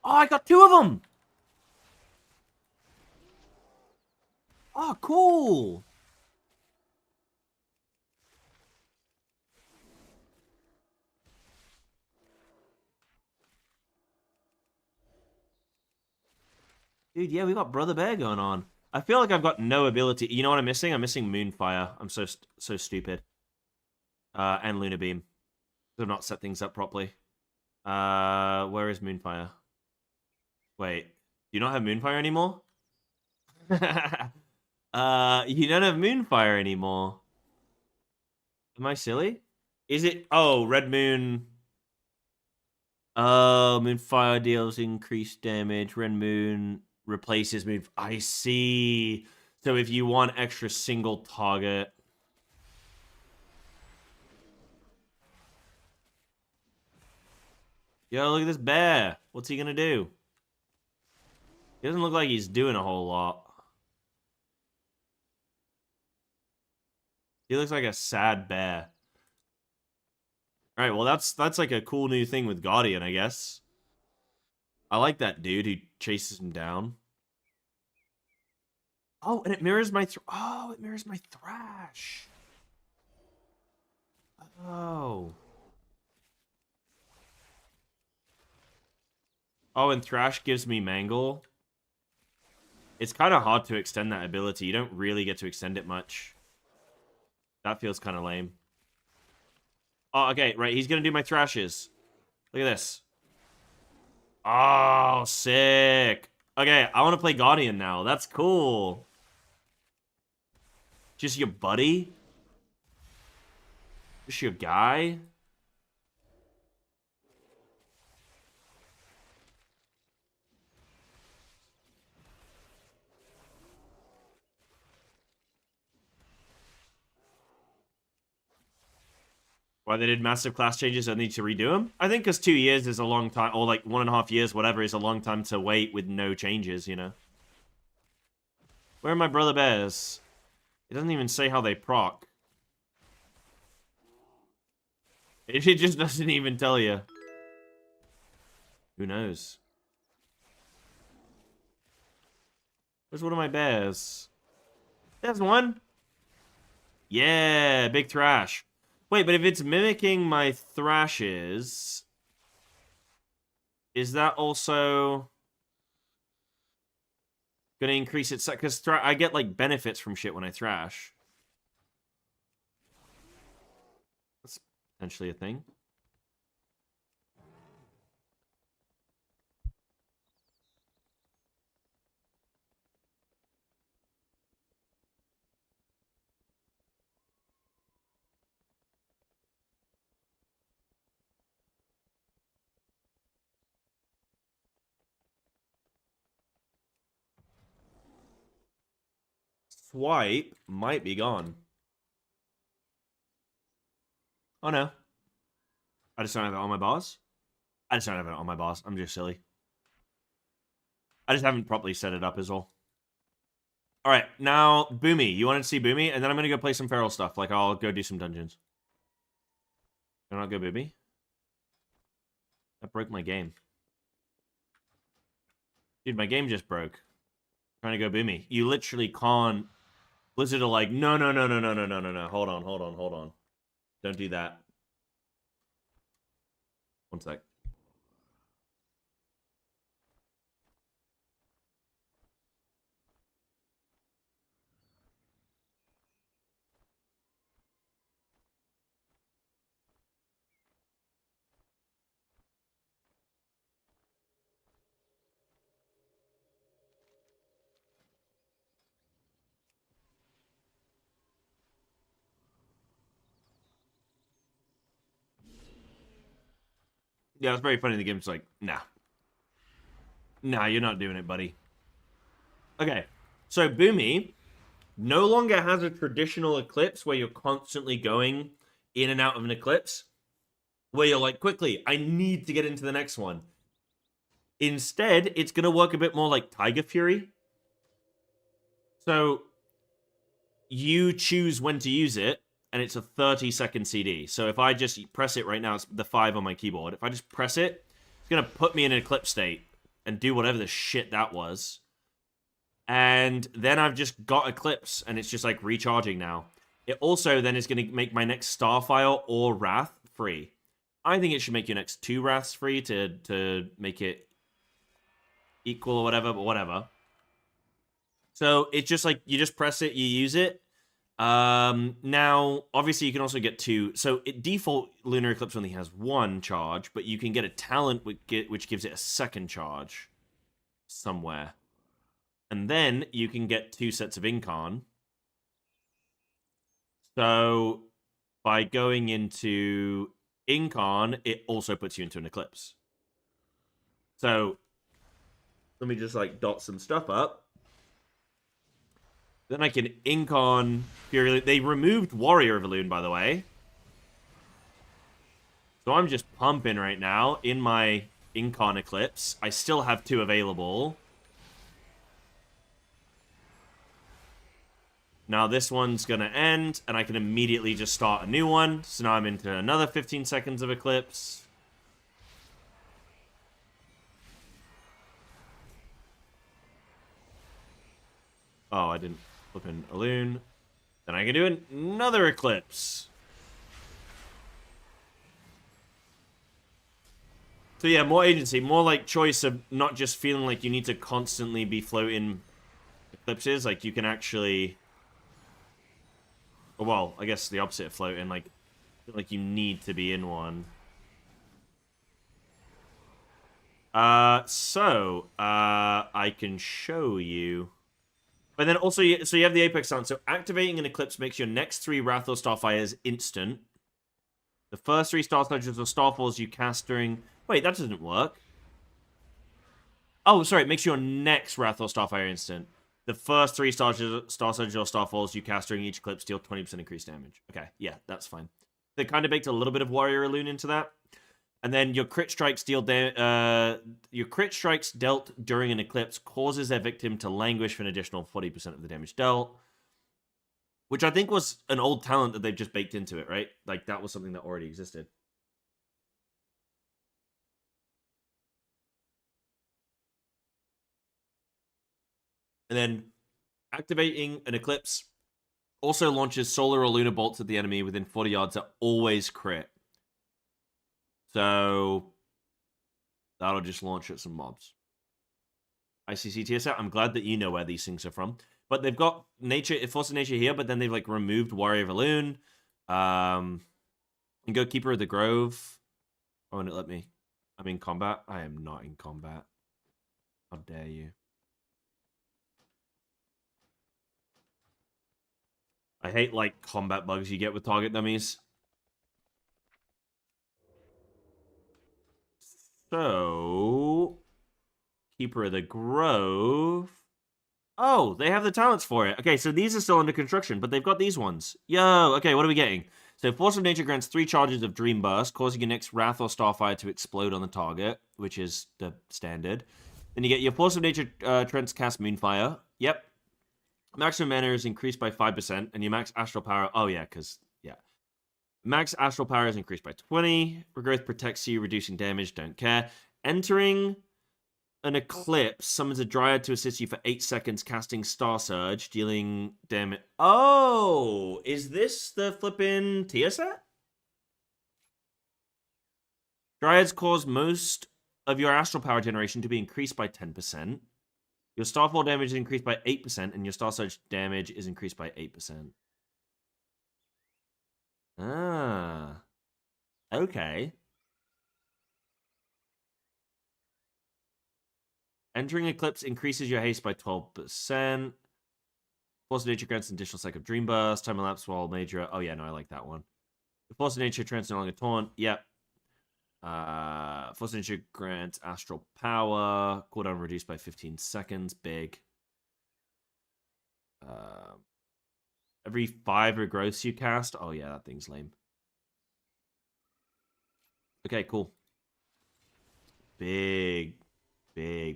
Oh, I got 2 of them! Oh, cool! Dude, yeah, we got Brother Bear going on. I feel like I've got no ability. You know what I'm missing? I'm missing Moonfire. I'm so stupid. And Lunar Beam. I've not set things up properly. Where is Moonfire? Wait, do you not have Moonfire anymore? You don't have Moonfire anymore. Am I silly? Is it? Oh, Red Moon. Oh, Moonfire deals increased damage. Red Moon replaces Moon. I see. So if you want extra single target. Yo, look at this bear. What's he gonna do? He doesn't look like he's doing a whole lot. He looks like a sad bear. All right, well, that's like a cool new thing with Guardian, I guess. I like that dude who chases him down. Oh, and it mirrors my it mirrors my Thrash. Oh. Oh, and Thrash gives me Mangle. It's kind of hard to extend that ability. You don't really get to extend it much. That feels kind of lame. Oh, okay, right. He's going to do my Thrashes. Look at this. Oh, sick. Okay, I want to play Guardian now. That's cool. Just your buddy? Just your guy? Why they did massive class changes and need to redo them? I think because 2 years is a long time, or like 1.5 years, whatever, is a long time to wait with no changes, you know? Where are my brother bears? It doesn't even say how they proc. It just doesn't even tell you. Who knows? Where's one of my bears? There's one. Yeah, big Thrash. Wait, but if it's mimicking my Thrashes, is that also gonna increase its... Because I get, like, benefits from shit when I Thrash. That's potentially a thing. Swipe might be gone. Oh no. I just don't have it on my boss. I just don't have it on my boss. I'm just silly. I just haven't properly set it up is all. Alright, now, Boomy. You wanted to see Boomy? And then I'm going to go play some feral stuff. Like, I'll go do some dungeons. Can I not go Boomy? That broke my game. Dude, my game just broke. I'm trying to go Boomy. You literally can't... Blizzard are like, no. Hold on. Don't do that. One sec. Yeah, it's very funny. The game's like, nah. Nah, you're not doing it, buddy. Okay, so Boomy no longer has a traditional eclipse where you're constantly going in and out of an eclipse, where you're like, quickly, I need to get into the next one. Instead, it's going to work a bit more like Tiger Fury. So you choose when to use it, and it's a 30-second CD. So if I just press it right now, it's the 5 on my keyboard. If I just press it, it's going to put me in an eclipse state and do whatever the shit that was. And then I've just got Eclipse, and it's just like recharging now. It also then is going to make my next Starfire or Wrath free. I think it should make your next 2 Wraths free to make it equal or whatever, but whatever. So it's just like, you just press it, you use it. Now, obviously, you can also get 2. So default Lunar Eclipse only has 1 charge, but you can get a talent which gives it a 2nd charge somewhere. And then you can get 2 sets of Incarn. So by going into Incarn, it also puts you into an Eclipse. So let me just like dot some stuff up. Then I can Incarn Fury. They removed Warrior of Elune, by the way. So I'm just pumping right now in my Incarn Eclipse. I still have 2 available. Now this one's going to end, and I can immediately just start a new one. So now I'm into another 15 seconds of Eclipse. Oh, I didn't flip in Elune. Then I can do another Eclipse. So yeah, more agency, more like choice of not just feeling like you need to constantly be floating Eclipses. Like you can actually... Well, I guess the opposite of floating, like you need to be in one. I can show you. But then also, so you have the Apex sound. So activating an Eclipse makes your next 3 Wrath or Starfires instant. The first 3 Star Surges or Starfalls you cast during... Wait, that doesn't work. Oh, sorry, it makes your next Wrath or Starfire instant. The first 3 Star Surges or Starfalls you cast during each Eclipse deal 20% increased damage. Okay, yeah, that's fine. They kind of baked a little bit of Warrior Elune into that. And then your crit strikes dealt during an Eclipse causes their victim to languish for an additional 40% of the damage dealt. Which I think was an old talent that they've just baked into it, right? Like, that was something that already existed. And then activating an Eclipse also launches solar or lunar bolts at the enemy within 40 yards that always crit. So that'll just launch at some mobs. ICC tier set. I'm glad that you know where these things are from. But they've got nature, Force of Nature here, but then they've like removed Warrior of Elune. And go Keeper of the Grove. Oh, and it let me. I'm in combat. I am not in combat. How dare you? I hate like combat bugs you get with target dummies. So, Keeper of the Grove. Oh, they have the talents for it. Okay, so these are still under construction, but they've got these ones. Yo, okay, what are we getting? So, Force of Nature grants 3 charges of Dream Burst, causing your next Wrath or Starfire to explode on the target, which is the standard. Then you get your Force of Nature cast Moonfire. Yep. Maximum mana is increased by 5%, and your max Astral Power... Oh, yeah, because... Yeah. Max Astral Power is increased by 20. Regrowth protects you, reducing damage, don't care. Entering an Eclipse summons a Dryad to assist you for 8 seconds, casting Star Surge, dealing damage... Oh! Is this the flippin' tier set? Dryads cause most of your Astral Power generation to be increased by 10%. Your Starfall damage is increased by 8%, and your Star Surge damage is increased by 8%. Ah. Okay. Entering Eclipse increases your haste by 12%. Force of Nature grants an additional sec of Dream Burst. Time elapsed while major... Oh, yeah, no, I like that one. The Force of Nature transforms a taunt. Yep. Force of Nature grants Astral Power. Cooldown reduced by 15 seconds. Big. Every 5 regrowths you cast. Oh yeah, that thing's lame. Okay, cool. Big. A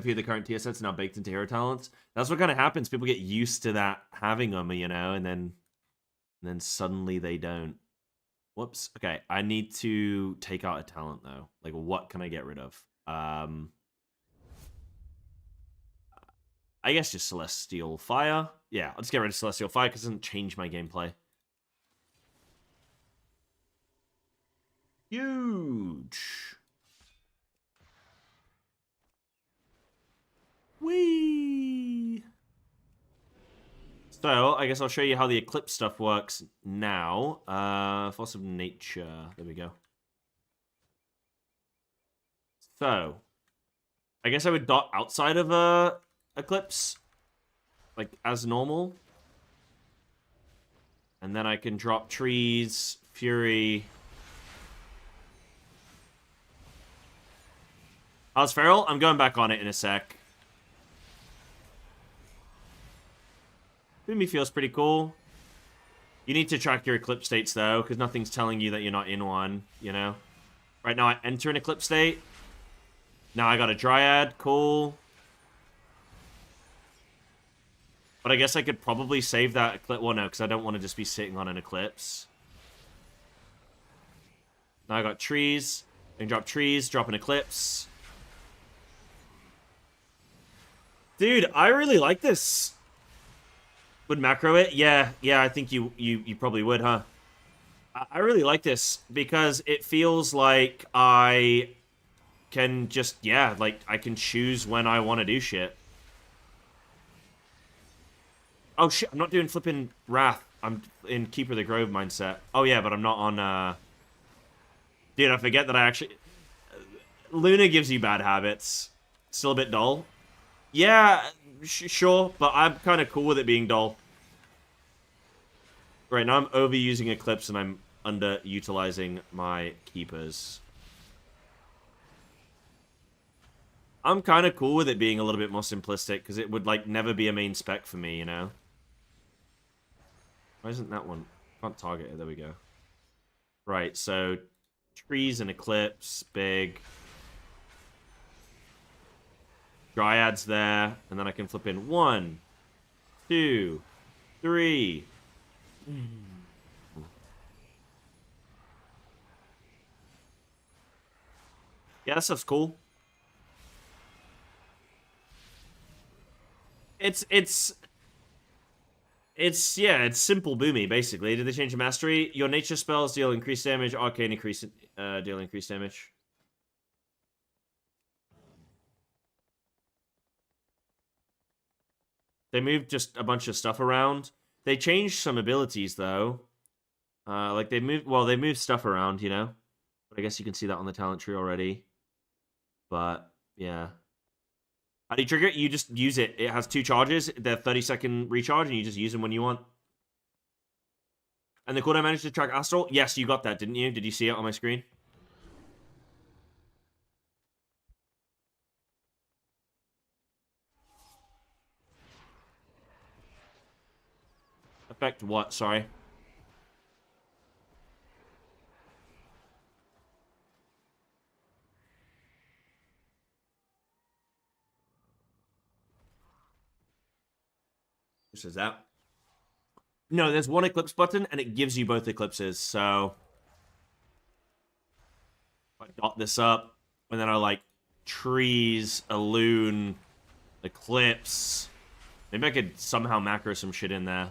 few of the current tier sets are now baked into hero talents. That's what kind of happens. People get used to that having them, you know, and then suddenly they don't. Whoops. Okay, I need to take out a talent though. Like, what can I get rid of? I guess just Celestial Fire. Yeah, I'll just get rid of Celestial Fire because it doesn't change my gameplay. Huge. Whee! So, I guess I'll show you how the Eclipse stuff works now. Force of Nature. There we go. So, I guess I would dot outside of Eclipse, like as normal. And then I can drop Trees, Fury. How's Feral? I'm going back on it in a sec. Boomy feels pretty cool. You need to track your Eclipse states, though, because nothing's telling you that you're not in one, you know? Right now, I enter an Eclipse state. Now I got a Dryad. Cool. But I guess I could probably save that Eclipse. Well, no, because I don't want to just be sitting on an Eclipse. Now I got Trees. I can drop Trees, drop an Eclipse. Dude, I really like this. Would macro it? Yeah, I think you probably would, huh? I really like this because it feels like I can just, yeah, like I can choose when I want to do shit. Oh shit, I'm not doing flipping Wrath. I'm in Keeper of the Grove mindset. Oh yeah, but I'm not on, Dude, I forget that I actually... Luna gives you bad habits. Still a bit dull. Yeah, sure, but I'm kind of cool with it being dull. Right, now I'm overusing Eclipse and I'm underutilizing my Keepers. I'm kind of cool with it being a little bit more simplistic, because it would, like, never be a main spec for me, you know? Why isn't that one? Can't target it, there we go. Right, so Trees and Eclipse, big. Dryad's there, and then I can flip in 1, 2, 3. Yeah, that stuff's cool. It's simple boomy, basically. Did they change the mastery? Your nature spells deal increased damage, arcane deal increased damage. They moved just a bunch of stuff around. They changed some abilities, though. Like, they moved stuff around, you know? But I guess you can see that on the talent tree already. But, yeah. How do you trigger it? You just use it. It has 2 charges. They're 30-second recharge, and you just use them when you want. And the cooldown managed to track Astral? Yes, you got that, didn't you? Did you see it on my screen? Affect what? Sorry. Who says that? No, there's one Eclipse button, and it gives you both Eclipses, so... I dot this up, and then I like Trees, a Loon, Eclipse. Maybe I could somehow macro some shit in there.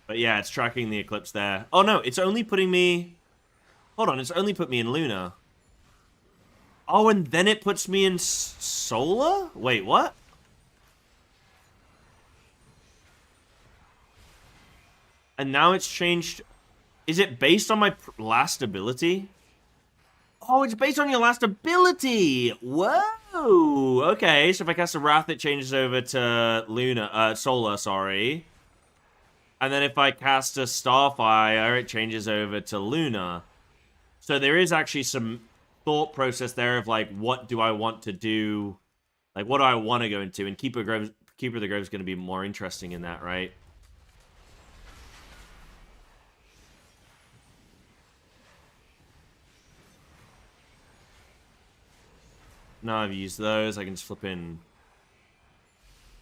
But yeah, it's tracking the Eclipse there. Oh no, it's only putting me... Hold on, it's only put me in Luna. Oh, and then it puts me in Solar? Wait, what? And now it's changed... Is it based on my last ability? Oh, it's based on your last ability! Whoa! Okay, so if I cast a Wrath, it changes over to Luna... Solar, sorry. And then if I cast a Starfire, it changes over to Luna. So there is actually some thought process there of, like, what do I want to do? Like, what do I want to go into? And Keeper Keeper of the Grove is going to be more interesting in that, right? Now I've used those, I can just flip in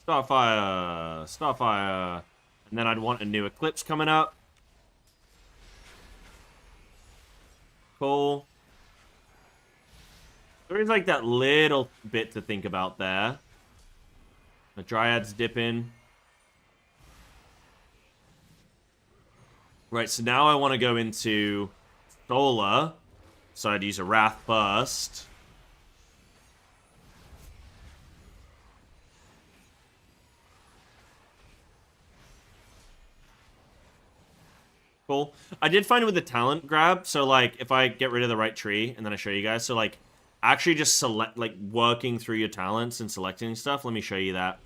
Starfire, and then I'd want a new Eclipse coming up. Cool. There is like that little bit to think about there. The Dryads dip in. Right, so now I want to go into Solar. So I'd use a Wrath Burst. Cool. I did find it with the talent grab, so like if I get rid of the right tree and then I show you guys, so like actually just select, like working through your talents and selecting stuff. Let me show you that.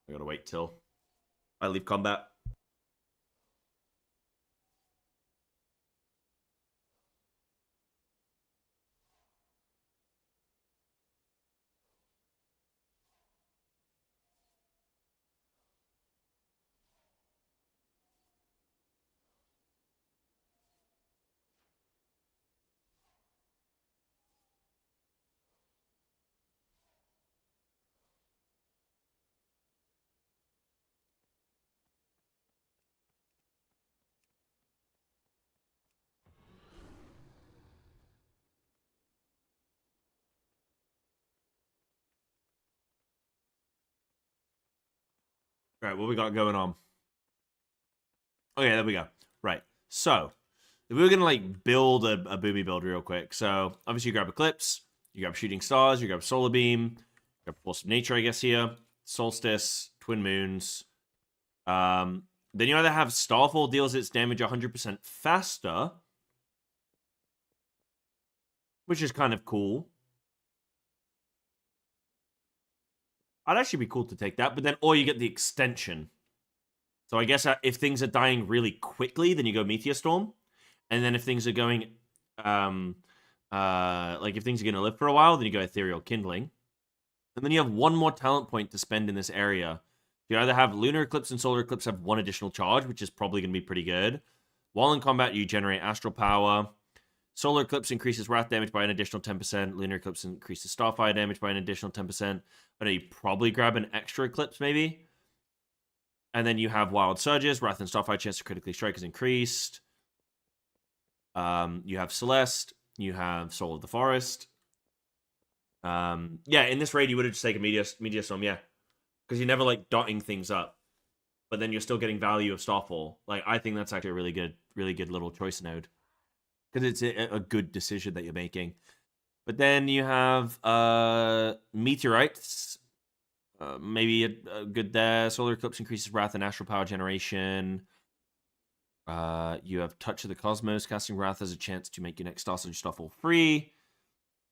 I gotta wait till I leave combat. All right, what we got going on? Okay, there we go. Right, so we were gonna like build a boomy build real quick. So obviously you grab Eclipse, you grab Shooting Stars, you grab Solar Beam, you grab Force of Nature, I guess here, Solstice, Twin Moons. Then you either have Starfall deals its damage 100% faster, which is kind of cool. I'd actually be cool to take that, but then, or you get the extension. So I guess if things are dying really quickly, then you go Meteor Storm. And then if things are going, like if things are going to live for a while, then you go Ethereal Kindling. And then you have one more talent point to spend in this area. You either have Lunar Eclipse and Solar Eclipse have one additional charge, which is probably going to be pretty good. While in combat, you generate Astral Power. Solar Eclipse increases Wrath damage by an additional 10%. Lunar Eclipse increases Starfire damage by an additional 10%. But you probably grab an extra Eclipse, maybe. And then you have Wild Surges. Wrath and Starfire chance to critically strike is increased. You have Celeste. You have Soul of the Forest. Yeah, in this raid, you would have just taken Meteor Storm, yeah. Because you're never, like, dotting things up. But then you're still getting value of Starfall. Like, I think that's actually a really good little choice node. Because it's a good decision that you're making. But then you have Meteorites. Maybe a good there. Solar Eclipse increases Wrath and Astral Power generation. You have Touch of the Cosmos. Casting Wrath has a chance to make your next Star Surge Starfall free.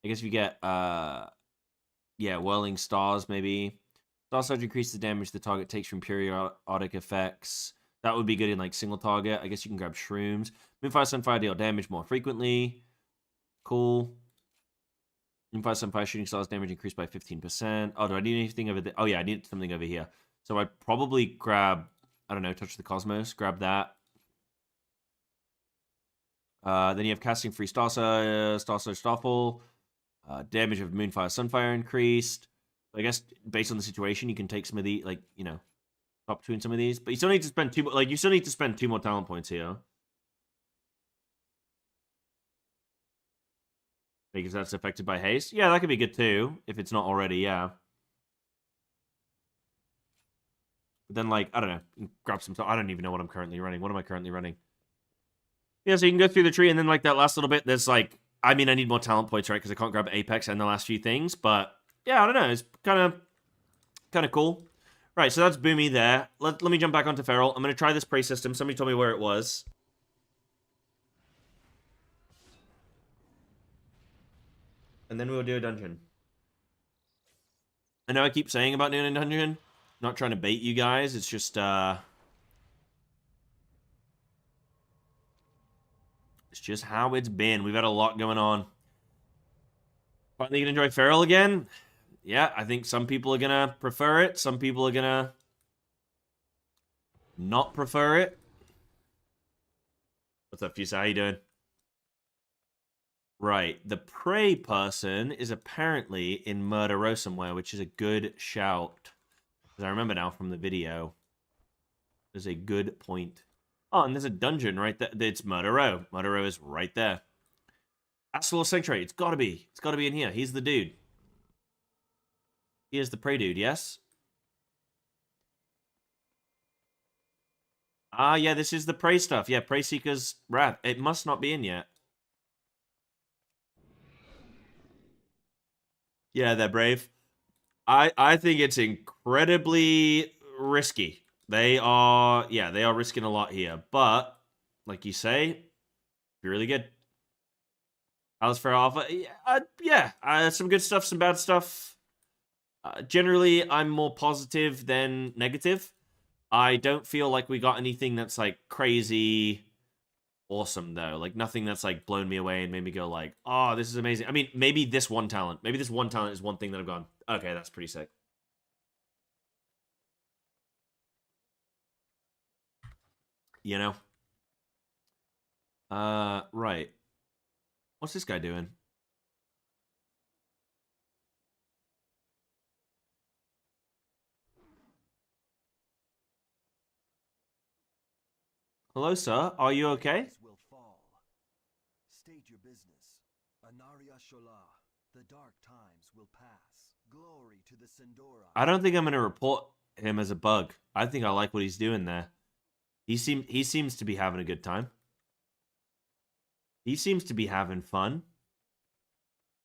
I guess if you get, Whirling Stars, maybe. Star Surge increases the damage the target takes from periodic effects. That would be good in, like, single target. I guess you can grab Shrooms. Moonfire, Sunfire deal damage more frequently. Cool. Moonfire, Sunfire, Shooting Stars damage increased by 15%. Oh, do I need anything over there? Oh, yeah, I need something over here. So I'd probably grab, I don't know, Touch of the Cosmos. Grab that. Then you have Casting Free Star Surge, Starfall. Damage of Moonfire, Sunfire increased. I guess based on the situation, you can take some of the, like, you know, swap between some of these. But you still need to spend two more talent points here. Because that's affected by haste. Yeah, that could be good too, if it's not already, yeah. But then, like, I don't know, grab some... I don't even know what I'm currently running. What am I currently running? Yeah, so you can go through the tree, and then, like, that last little bit, there's, like... I mean, I need more talent points, right? Because I can't grab Apex and the last few things, but... Yeah, I don't know, it's kind of cool. Right, so that's Boomy there. Let me jump back onto Feral. I'm going to try this prey system. Somebody told me where it was. And then we'll do a dungeon. I know I keep saying about doing a dungeon. Not trying to bait you guys. It's just, it's just how it's been. We've had a lot going on. Finally gonna enjoy Feral again? yeah, I think some people are gonna prefer it. Some people are gonna not prefer it. What's up, Fusa? How you doing? Right. The prey person is apparently in Murder Row somewhere, which is a good shout. Because I remember now from the video. There's a good point. Oh, and there's a dungeon right there. It's Murder Row. Murder Row is right there. Astral Sanctuary. It's gotta be. It's gotta be in here. He's the dude. He is the prey dude, yes? Ah, yeah, this is the prey stuff. Yeah, Prey Seeker's Wrath. It must not be in yet. Yeah, they're brave. I think it's incredibly risky. They are risking a lot here. But, like you say, be really good. How's Fair Alpha? Some good stuff, some bad stuff. Generally, I'm more positive than negative. I don't feel like we got anything that's, like, crazy awesome, though. Like, nothing that's, like, blown me away and made me go, like, oh, this is amazing. I mean, maybe this one talent. Maybe this one talent is one thing that I've gone, okay, that's pretty sick. You know? Right. What's this guy doing? Hello, sir. Are you okay? Will fall. State your business. Anaria Shola. The dark times will pass. Glory to the Sindora. I don't think I'm going to report him as a bug. I think I like what he's doing there. He seems to be having a good time. He seems to be having fun.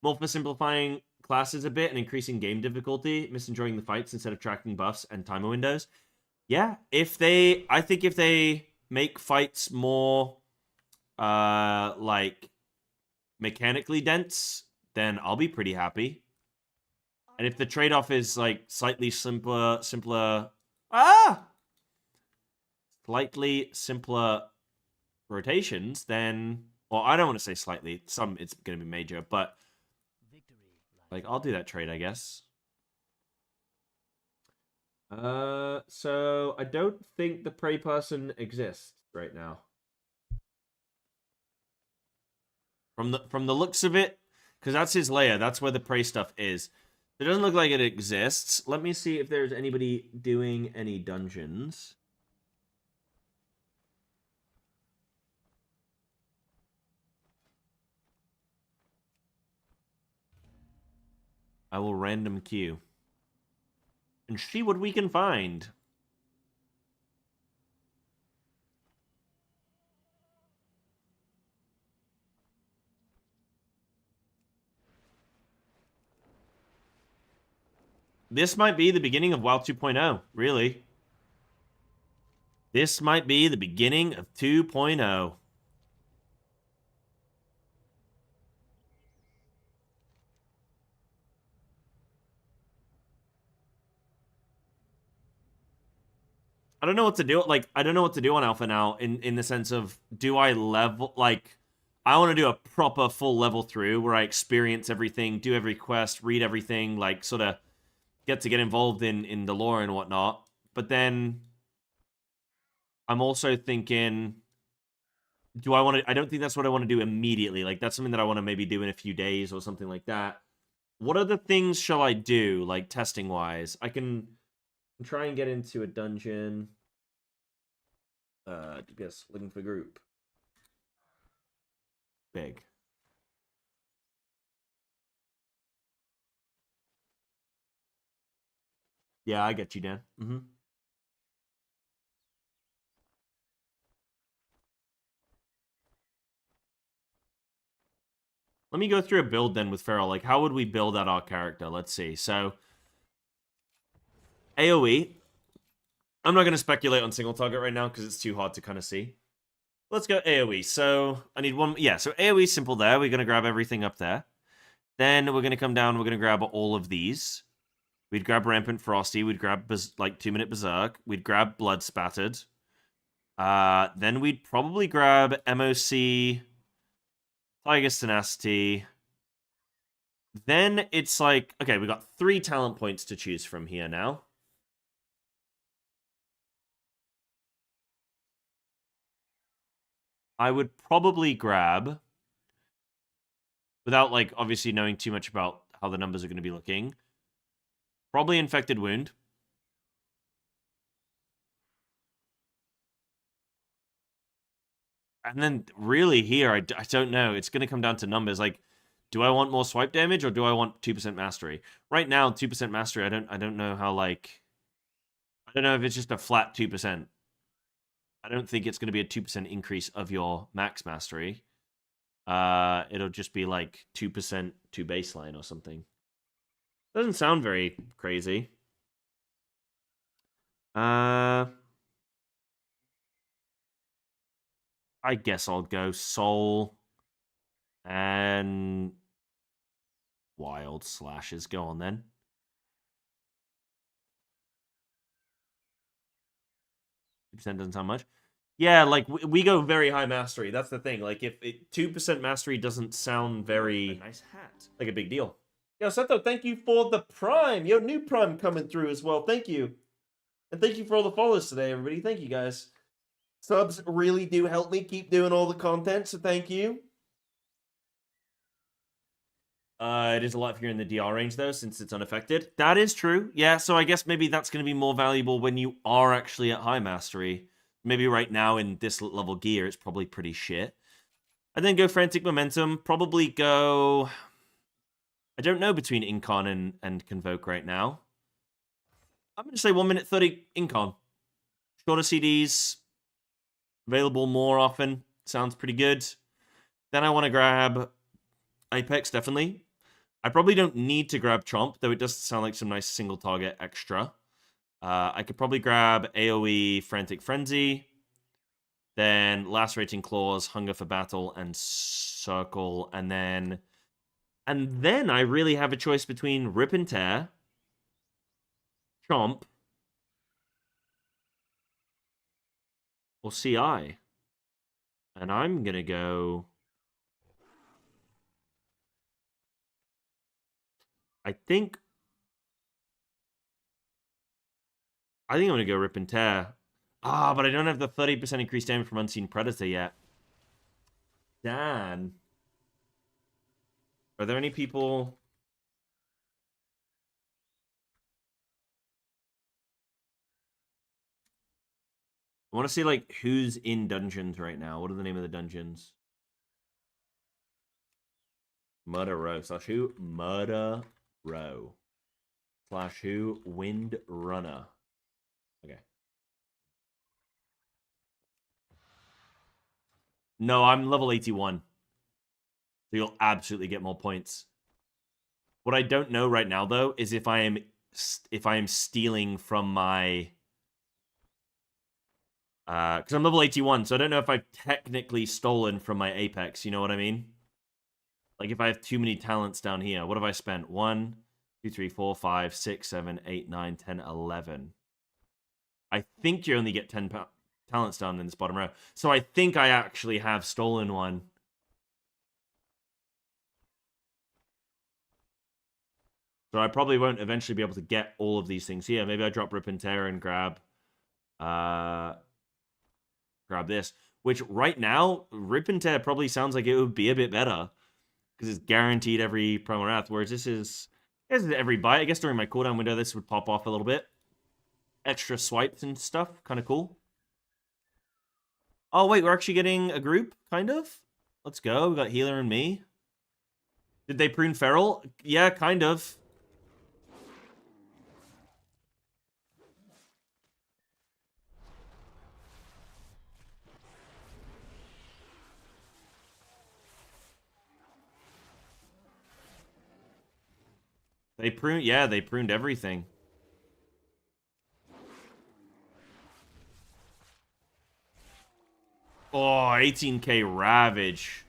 More for simplifying classes a bit and increasing game difficulty, misenjoying the fights instead of tracking buffs and timer windows. Yeah, I think if they make fights more, like, mechanically dense, then I'll be pretty happy. And if the trade-off is, like, slightly simpler, slightly simpler rotations, then, well, I don't want to say slightly, it's going to be major, but, like, I'll do that trade, I guess. So I don't think the prey person exists right now. From the looks of it, because that's his lair, that's where the prey stuff is. It doesn't look like it exists. Let me see if there's anybody doing any dungeons. I will random queue and see what we can find. This might be the beginning of WoW 2.0, really. This might be the beginning of 2.0. I don't know what to do. Like, I don't know what to do on Alpha now in the sense of, do I level, like, I want to do a proper full level through where I experience everything, do every quest, read everything, like, sort of get involved in the lore and whatnot. But then I'm also thinking, I don't think that's what I want to do immediately. Like, that's something that I want to maybe do in a few days or something like that. What other things shall I do, like, testing-wise? I can try and get into a dungeon. DPS, looking for group. Big. Yeah, I get you, Dan. Mm-hmm. Let me go through a build then with Feral. Like, how would we build out our character? Let's see. So, AoE. I'm not going to speculate on single target right now because it's too hard to kind of see. Let's go AoE. So, I need one. Yeah, so AoE simple there. We're going to grab everything up there. Then we're going to come down. We're going to grab all of these. We'd grab Rampant Frosty. We'd grab, like, 2-minute Berserk. We'd grab Blood Spattered. Then we'd probably grab MOC, Tiger's Tenacity, then it's like, okay, we got 3 talent points to choose from here now. I would probably grab, without like obviously knowing too much about how the numbers are going to be looking, probably Infected Wound. And then really here, I don't know. It's going to come down to numbers. Like, do I want more swipe damage or do I want 2% mastery? Right now, 2% mastery, I don't know how, like, I don't know if it's just a flat 2%. I don't think it's going to be a 2% increase of your max mastery. It'll just be like 2% to baseline or something. Doesn't sound very crazy. I guess I'll go Soul and Wild Slashes. Go on then. Percent doesn't sound much. Yeah, like we go very high mastery. That's the thing. Like if 2% mastery doesn't sound very nice hat, like a big deal. Yo, Seto, thank you for the Prime. Yo, new Prime coming through as well. Thank you, and thank you for all the follows today, everybody. Thank you guys. Subs really do help me keep doing all the content, so thank you. It is a lot if you're in the DR range, though, since it's unaffected. That is true. Yeah, so I guess maybe that's going to be more valuable when you are actually at high mastery. Maybe right now in this level gear, it's probably pretty shit. And then go Frantic Momentum. Probably go... I don't know between Incon and Convoke right now. I'm going to say 1 minute 30 Incon. Shorter CDs. Available more often. Sounds pretty good. Then I want to grab Apex, definitely. I probably don't need to grab Chomp, though it does sound like some nice single target extra. I could probably grab AoE Frantic Frenzy, then Lacerating Claws, Hunger for Battle, and Circle, and then I really have a choice between Rip and Tear, Chomp, or CI. And I'm gonna go... I think I'm going to go Rip and Tear. Ah, but I don't have the 30% increased damage from Unseen Predator yet. Dan. Are there any people... I want to see, like, who's in dungeons right now. What are the name of the dungeons? Murder Row. / who? Murder Row. / who? Wind Runner. Okay. No, I'm level 81. So you'll absolutely get more points. What I don't know right now, though, is if I am stealing from my... Because I'm level 81, so I don't know if I've technically stolen from my Apex, you know what I mean? Like, if I have too many talents down here, what have I spent? 1, 2, 3, 4, 5, 6, 7, 8, 9, 10, 11. I think you only get 10 talents down in this bottom row. So I think I actually have stolen one. So I probably won't eventually be able to get all of these things here. Maybe I drop Rip and Tear and grab this. Which right now, Rip and Tear probably sounds like it would be a bit better. Because it's guaranteed every Primal Wrath. Whereas this is every bite. I guess during my cooldown window, this would pop off a little bit. Extra swipes and stuff. Kind of cool. Oh, wait. We're actually getting a group, kind of. Let's go. We got Healer and me. Did they prune Feral? Yeah, kind of. They pruned everything. Oh, 18k Ravage.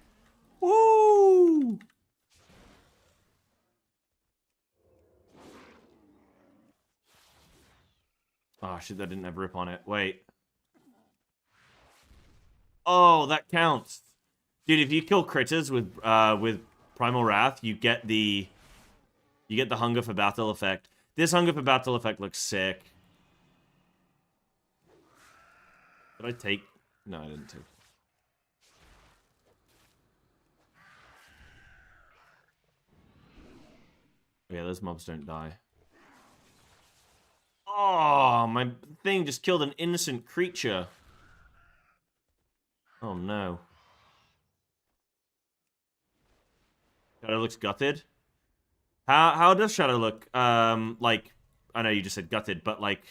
Woo! Oh, shit, that didn't have Rip on it. Wait. Oh, that counts. Dude, if you kill critters with Primal Wrath, you get the You get the Hunger for Battle effect. This Hunger for Battle effect looks sick. Did I take... No, I didn't take. Yeah, those mobs don't die. Oh, my thing just killed an innocent creature. Oh, no. Shadow looks gutted. How does Shadow look? Like, I know you just said gutted, but like...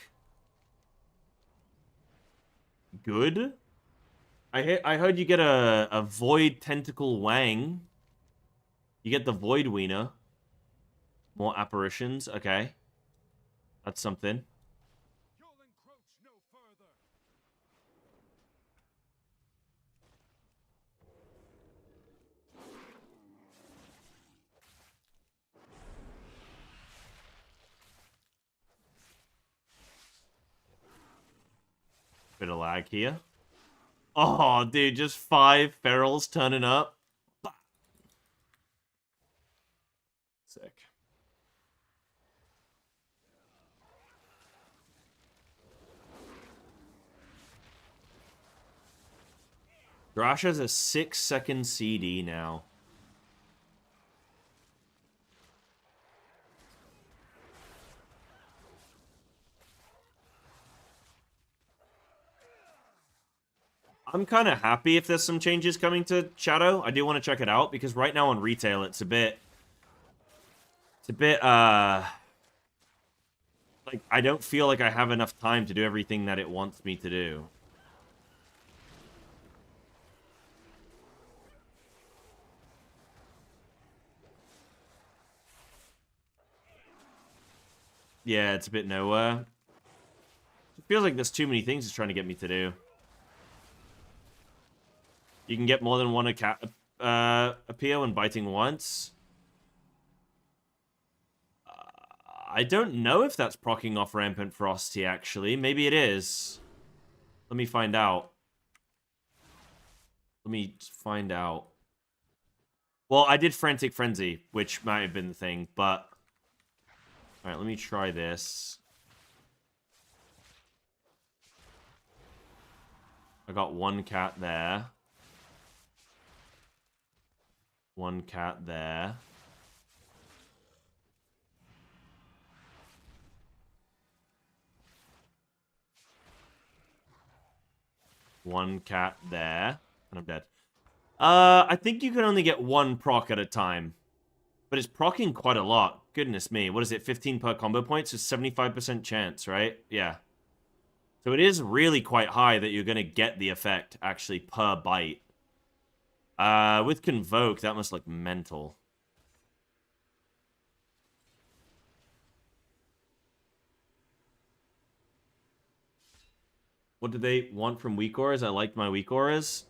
Good? I heard you get a Void Tentacle Wang. You get the Void Wiener. More apparitions, okay. That's something. Bit of lag here. Oh, dude, just 5 ferals turning up. Sick. Thrash has a 6-second CD now. I'm kind of happy if there's some changes coming to Shadow. I do want to check it out, because right now on retail, it's a bit, like, I don't feel like I have enough time to do everything that it wants me to do. Yeah, it's a bit nowhere. It feels like there's too many things it's trying to get me to do. You can get more than one appear when biting once. I don't know if that's proccing off Rampant Frosty, actually. Maybe it is. Let me find out. Let me find out. Well, I did Frantic Frenzy, which might have been the thing, but... Alright, let me try this. I got one cat there. One cat there. One cat there. And I'm dead. I think you can only get one proc at a time. But it's proccing quite a lot. Goodness me. What is it? 15 per combo point? So 75% chance, right? Yeah. So it is really quite high that you're going to get the effect, actually, per bite. With Convoke, that must look mental. What did they want from weak auras? I liked my weak auras.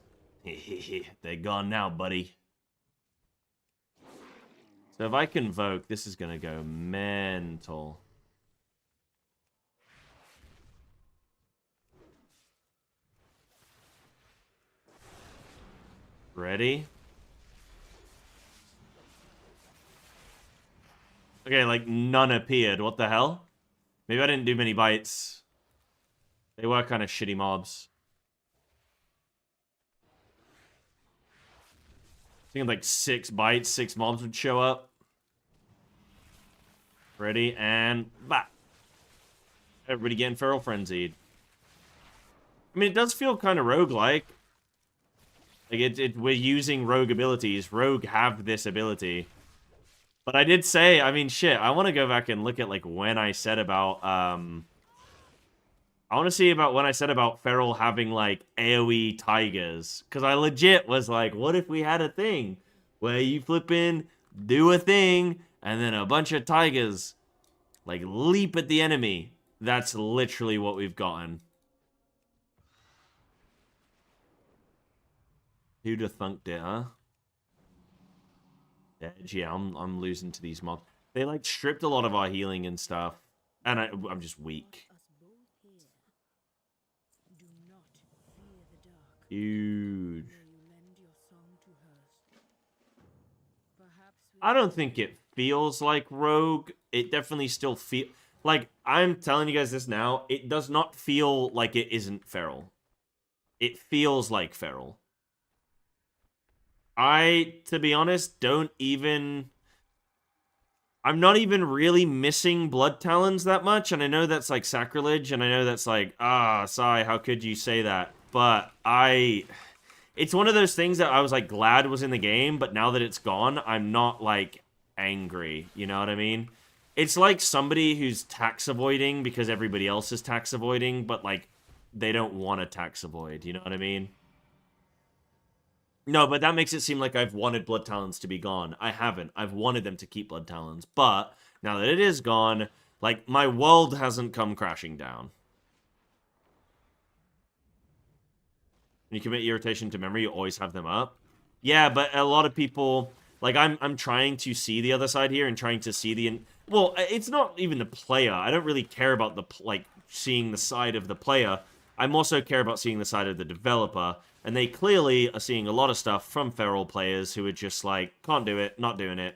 They're gone now, buddy. So if I Convoke, this is going to go mental. Ready? Okay, like, none appeared. What the hell? Maybe I didn't do many bites. They were kind of shitty mobs. Thinking like 6 bites, 6 mobs would show up. Ready, and bah! Everybody getting Feral Frenzied. I mean, it does feel kind of roguelike. Like, we're using rogue abilities. Rogue have this ability. But I did say, I mean, shit, I want to go back and look at, like, when I said about, I want to see about when I said about Feral having, like, AoE tigers. Because I legit was like, what if we had a thing where you flip in, do a thing, and then a bunch of tigers, like, leap at the enemy. That's literally what we've gotten. Who'd have thunked it, huh? Yeah, I'm losing to these mobs. They, like, stripped a lot of our healing and stuff. And I'm just weak. Huge. I don't think it feels like Rogue. It definitely still feel like, I'm telling you guys this now, it does not feel like it isn't Feral. It feels like Feral. To be honest, I'm not even really missing Blood Talons that much, and I know that's like sacrilege, and I know that's like, Sai, how could you say that? But it's one of those things that I was like glad was in the game, but now that it's gone, I'm not like angry, you know what I mean? It's like somebody who's tax avoiding because everybody else is tax avoiding, but like they don't want to tax avoid, you know what I mean? No, but that makes it seem like I've wanted Blood Talons to be gone. I haven't. I've wanted them to keep Blood Talons. But now that it is gone, like, my world hasn't come crashing down. When you commit irritation to memory, you always have them up. Yeah, but a lot of people, like, I'm trying to see the other side here and trying to see the... Well, it's not even the player. I don't really care about seeing the side of the player. I also care about seeing the side of the developer. And they clearly are seeing a lot of stuff from Feral players who are just like, can't do it, not doing it,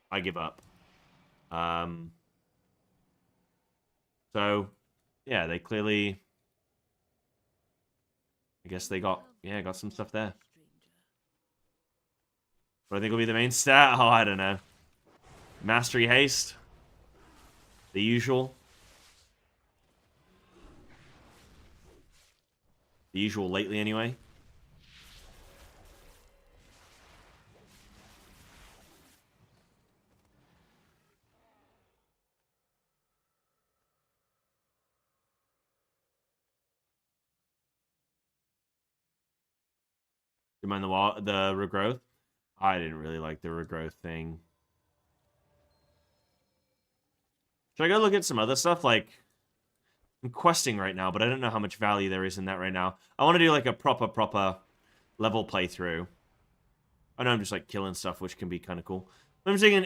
I give up. So, yeah, they clearly... I guess they got some stuff there. What I think will be the main stat? Oh, I don't know. Mastery haste. The usual. The usual lately, anyway. You mind the regrowth? I didn't really like the regrowth thing. Should I go look at some other stuff? Like, I'm questing right now, but I don't know how much value there is in that right now. I want to do, like, a proper level playthrough. I know I'm just, like, killing stuff, which can be kind of cool. I'm thinking,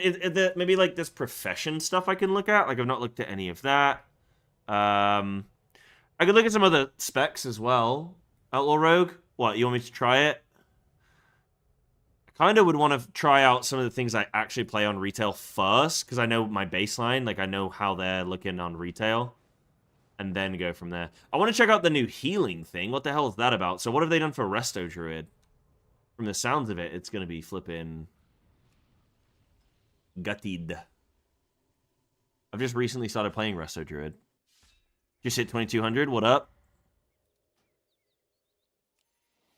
maybe, like, this profession stuff I can look at. Like, I've not looked at any of that. I could look at some other specs as well. Outlaw Rogue? What, you want me to try it? Kind of would want to try out some of the things I actually play on retail first, because I know my baseline, like I know how they're looking on retail, and then go from there. I want to check out the new healing thing. What the hell is that about? So what have they done for Resto Druid? From the sounds of it, it's going to be flipping gutted. I've just recently started playing Resto Druid. Just hit 2200, what up?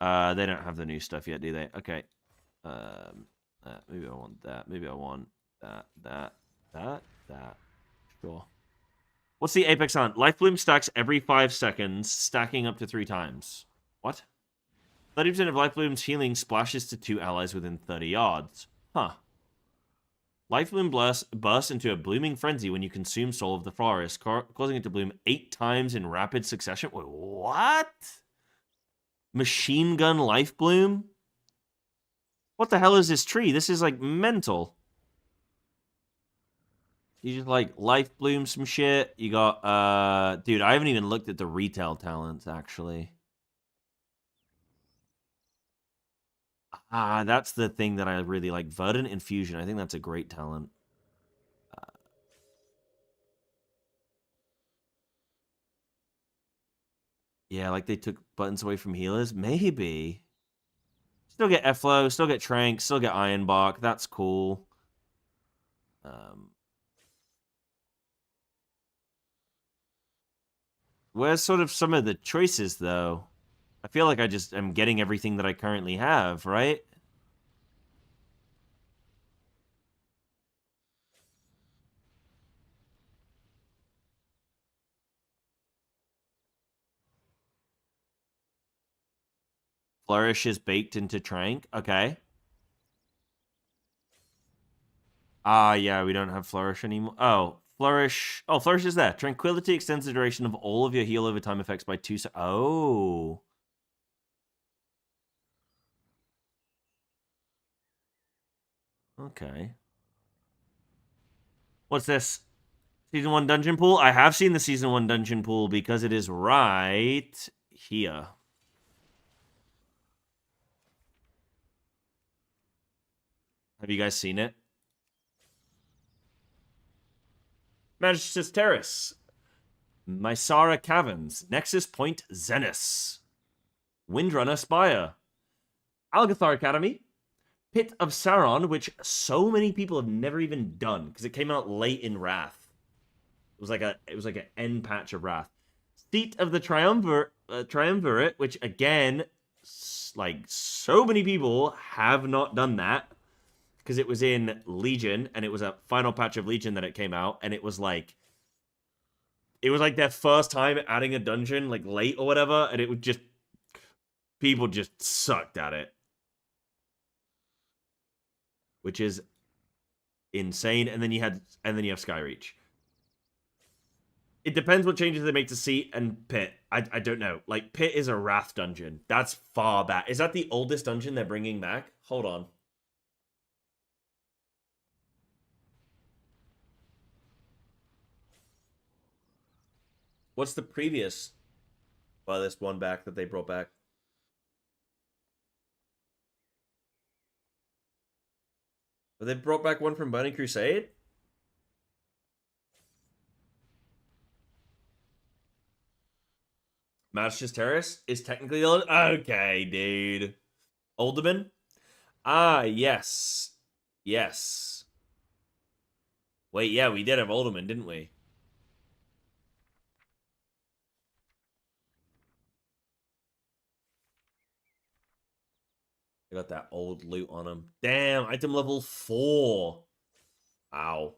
They don't have the new stuff yet, do they? Okay. Maybe I want that. Maybe I want that. Sure. What's the Apex Hunt? Life Bloom stacks every 5 seconds, stacking up to 3 times. What? 30% of Life Bloom's healing splashes to 2 allies within 30 yards. Huh. Life Bloom bursts into a blooming frenzy when you consume Soul of the Forest, causing it to bloom 8 times in rapid succession. Wait, what? Machine Gun Life Bloom? What the hell is this tree? This is, like, mental. You just, like, Life Bloom some shit. You got, dude, I haven't even looked at the retail talents, actually. That's the thing that I really like. Verdant Infusion. I think that's a great talent. Yeah, like they took buttons away from healers? Maybe. Still get Efflow, still get Trank, still get Ironbark. That's cool. Where's sort of some of the choices, though? I feel like I just am getting everything that I currently have, right? Flourish is baked into Trank. Okay. Yeah, we don't have Flourish anymore. Oh, Flourish. Oh, Flourish is there. Tranquility extends the duration of all of your heal over time effects by 2 Oh. Okay. What's this? Season 1 dungeon pool? I have seen the Season 1 dungeon pool because it is right here. Have you guys seen it? Majesty's Terrace, Mysara Caverns, Nexus Point Zenith, Windrunner Spire, Algathar Academy, Pit of Sauron, which so many people have never even done because it came out late in Wrath. It was like an end patch of Wrath. Seat of the Triumvirate, which again, like so many people have not done that because it was in Legion and it was a final patch of Legion that it came out, and it was like their first time adding a dungeon like late or whatever, and it would just people just sucked at it, which is insane. And then you have Skyreach. It depends what changes they make to Seat and Pit. I don't know. Like, Pit is a Wrath dungeon. That's far back. Is that the oldest dungeon they're bringing back? Hold on. What's the previous farthest one back that they brought back? But they brought back one from Burning Crusade? Majesty's Terrace is technically old. Okay, dude. Alderman? Ah, yes. Yes. Wait, yeah, we did have Alderman, didn't we? I got that old loot on him. Damn, item level 4. Ow.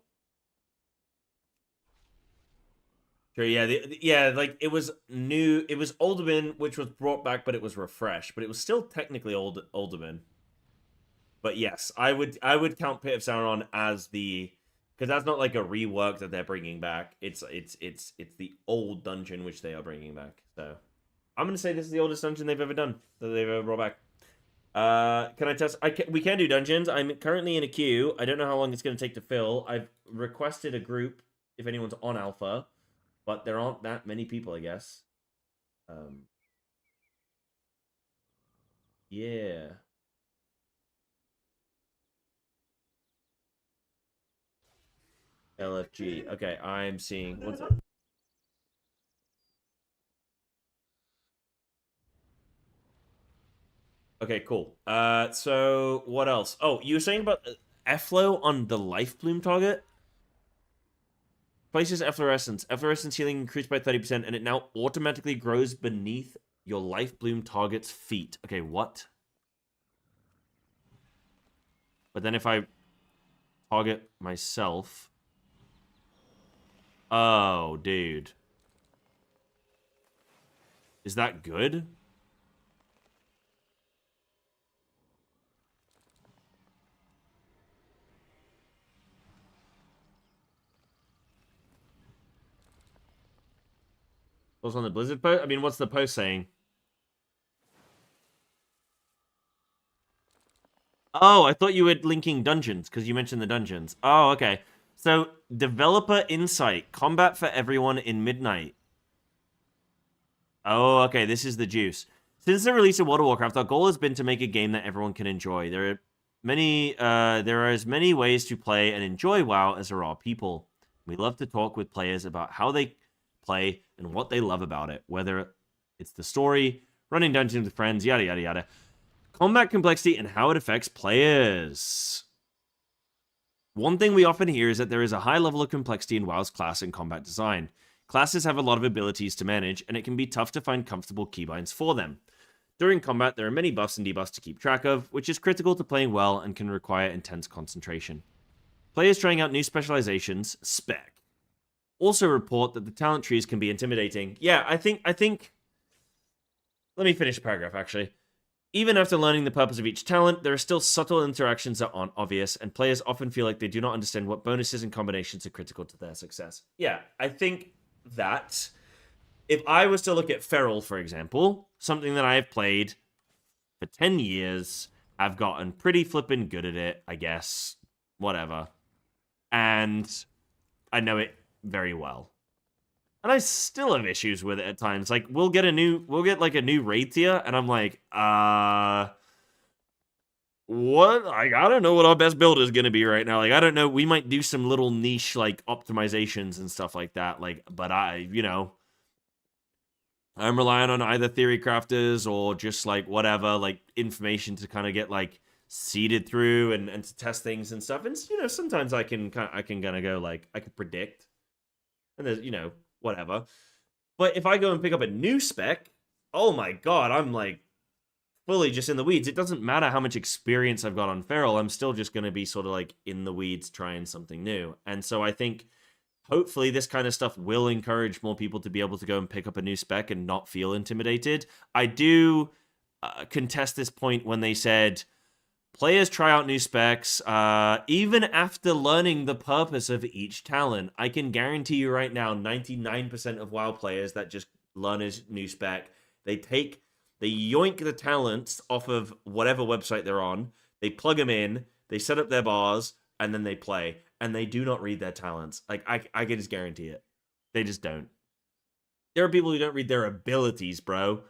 Sure, yeah, like it was new. It was Alderman, which was brought back, but it was refreshed. But it was still technically Alderman. But yes, I would count Pit of Sauron as the, because that's not like a rework that they're bringing back. It's the old dungeon which they are bringing back. So I'm gonna say this is the oldest dungeon they've ever done, that they've ever brought back. Can I test? We can do dungeons. I'm currently in a queue. I don't know how long it's gonna take to fill. I've requested a group if anyone's on alpha. But there aren't that many people, I guess. Yeah. LFG. Okay, I'm seeing. What's it? Okay, cool. So what else? Oh, you were saying about Efflow on the Life Bloom target? Places Efflorescence. Efflorescence healing increased by 30%, and it now automatically grows beneath your Life Bloom target's feet. Okay, what? But then if I target myself... Oh, dude. Is that good? What's on the Blizzard post? I mean, what's the post saying? Oh, I thought you were linking dungeons, because you mentioned the dungeons. Oh, okay. So, developer insight. Combat for everyone in Midnight. Oh, okay. This is the juice. Since the release of World of Warcraft, our goal has been to make a game that everyone can enjoy. There are as many ways to play and enjoy WoW as there are people. We love to talk with players about how they play and what they love about it, whether it's the story, running dungeons with friends, yada yada yada, combat complexity, and how it affects players. One thing we often hear is that there is a high level of complexity in WoW's class and combat design. Classes have a lot of abilities to manage, and it can be tough to find comfortable keybinds for them. During combat, there are many buffs and debuffs to keep track of, which is critical to playing well and can require intense concentration. Players trying out new specializations, Spec, also report that the talent trees can be intimidating. Yeah, I think... Let me finish the paragraph, actually. Even after learning the purpose of each talent, there are still subtle interactions that aren't obvious, and players often feel like they do not understand what bonuses and combinations are critical to their success. Yeah, I think that if I was to look at Feral, for example, something that I have played for 10 years, I've gotten pretty flippin' good at it, I guess, whatever, and I know it very well. And I still have issues with it at times. Like, we'll get like a new raid tier, and I'm like, what? Like, I don't know what our best build is going to be right now. Like, I don't know. We might do some little niche, like, optimizations and stuff like that. Like, but I'm relying on either theory crafters or just, like, whatever, like, information to kind of get, like, seeded through and to test things and stuff. And, sometimes I can kind of go, like, I can predict. And there's, whatever. But if I go and pick up a new spec, oh my god, I'm, like, fully just in the weeds. It doesn't matter how much experience I've got on Feral, I'm still just going to be sort of like in the weeds trying something new. And so I think hopefully this kind of stuff will encourage more people to be able to go and pick up a new spec and not feel intimidated. I do contest this point when they said players try out new specs even after learning the purpose of each talent. I can guarantee you right now 99% of WoW players that just learn a new spec, they yoink the talents off of whatever website they're on, they plug them in, they set up their bars, and then they play. And they do not read their talents. Like, I can just guarantee it. They just don't. There are people who don't read their abilities, bro.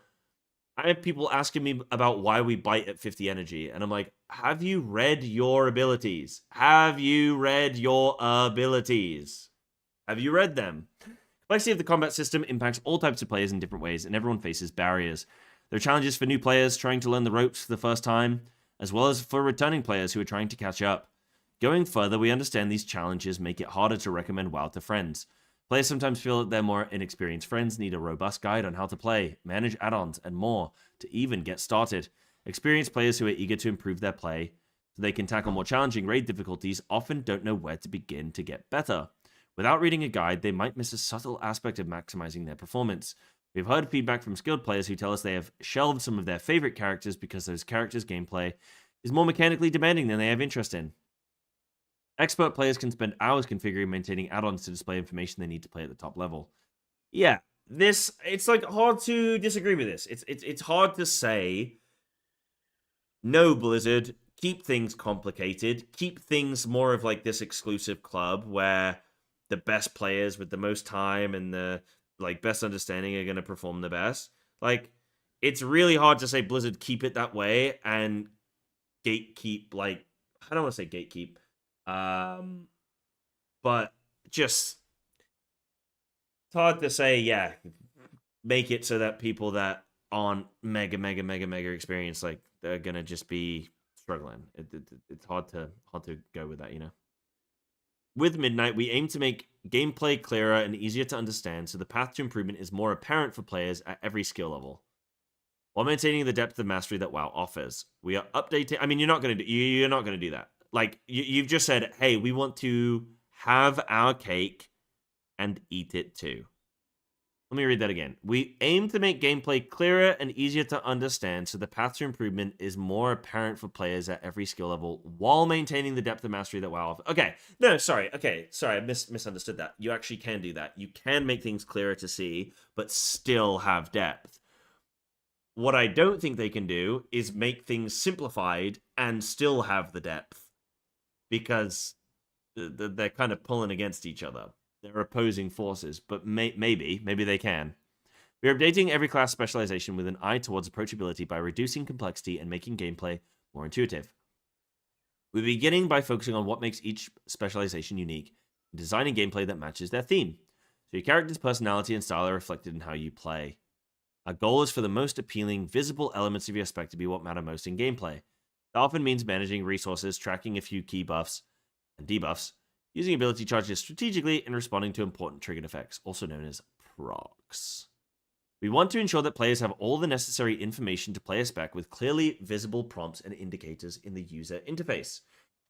I have people asking me about why we bite at 50 energy. And I'm like, have you read your abilities? Have you read your abilities? Have you read them? Complexity of the combat system impacts all types of players in different ways, and everyone faces barriers. There are challenges for new players trying to learn the ropes for the first time, as well as for returning players who are trying to catch up. Going further, we understand these challenges make it harder to recommend WoW to friends. Players sometimes feel that their more inexperienced friends need a robust guide on how to play, manage add-ons, and more to even get started. Experienced players who are eager to improve their play so they can tackle more challenging raid difficulties often don't know where to begin to get better. Without reading a guide, they might miss a subtle aspect of maximizing their performance. We've heard feedback from skilled players who tell us they have shelved some of their favorite characters because those characters' gameplay is more mechanically demanding than they have interest in. Expert players can spend hours configuring and maintaining add-ons to display information they need to play at the top level. Yeah, it's like hard to disagree with this. It's hard to say, no, Blizzard, keep things complicated, keep things more of like this exclusive club where the best players with the most time and the like best understanding are going to perform the best. Like, it's really hard to say Blizzard keep it that way and gatekeep, like, I don't want to say gatekeep, but just it's hard to say, yeah, make it so that people that aren't mega experienced, like, they're gonna just be struggling. It's hard to go with that, With Midnight, we aim to make gameplay clearer and easier to understand, so the path to improvement is more apparent for players at every skill level, while maintaining the depth of mastery that WoW offers. We are updating. I mean, you're not gonna do that. Like, you've just said, hey, we want to have our cake and eat it too. Let me read that again. We aim to make gameplay clearer and easier to understand, so the path to improvement is more apparent for players at every skill level, while maintaining the depth of mastery that WoW offers. Okay, no, sorry. Okay, sorry, I misunderstood that. You actually can do that. You can make things clearer to see, but still have depth. What I don't think they can do is make things simplified and still have the depth, because they're kind of pulling against each other. They're opposing forces, but maybe they can. We're updating every class specialization with an eye towards approachability by reducing complexity and making gameplay more intuitive. We're beginning by focusing on what makes each specialization unique and designing gameplay that matches their theme, so your character's personality and style are reflected in how you play. Our goal is for the most appealing, visible elements of your spec to be what matter most in gameplay. That often means managing resources, tracking a few key buffs and debuffs, using ability charges strategically, and responding to important triggered effects, also known as procs. We want to ensure that players have all the necessary information to play a spec with clearly visible prompts and indicators in the user interface.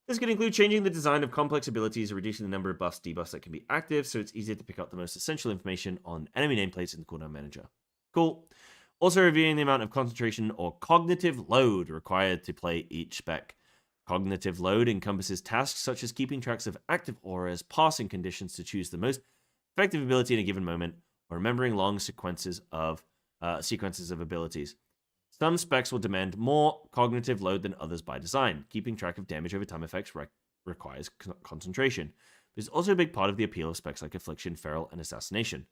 This could include changing the design of complex abilities or reducing the number of buffs, debuffs that can be active, so it's easier to pick up the most essential information on enemy nameplates in the cooldown manager. Cool. Also reviewing the amount of concentration or cognitive load required to play each spec. Cognitive load encompasses tasks such as keeping tracks of active auras, passing conditions to choose the most effective ability in a given moment, or remembering long sequences of abilities. Some specs will demand more cognitive load than others by design. Keeping track of damage over time effects requires concentration. This is also a big part of the appeal of specs like Affliction, Feral, and Assassination.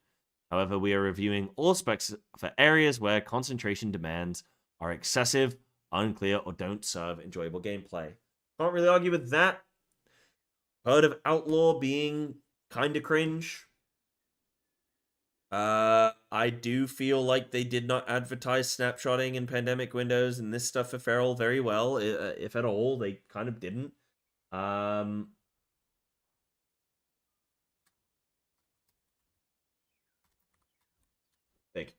However, we are reviewing all specs for areas where concentration demands are excessive, unclear, or don't serve enjoyable gameplay. Can't really argue with that. Heard of Outlaw being kind of cringe. I do feel like they did not advertise snapshotting in pandemic windows and this stuff for Feral very well, if at all. They kind of didn't. Big.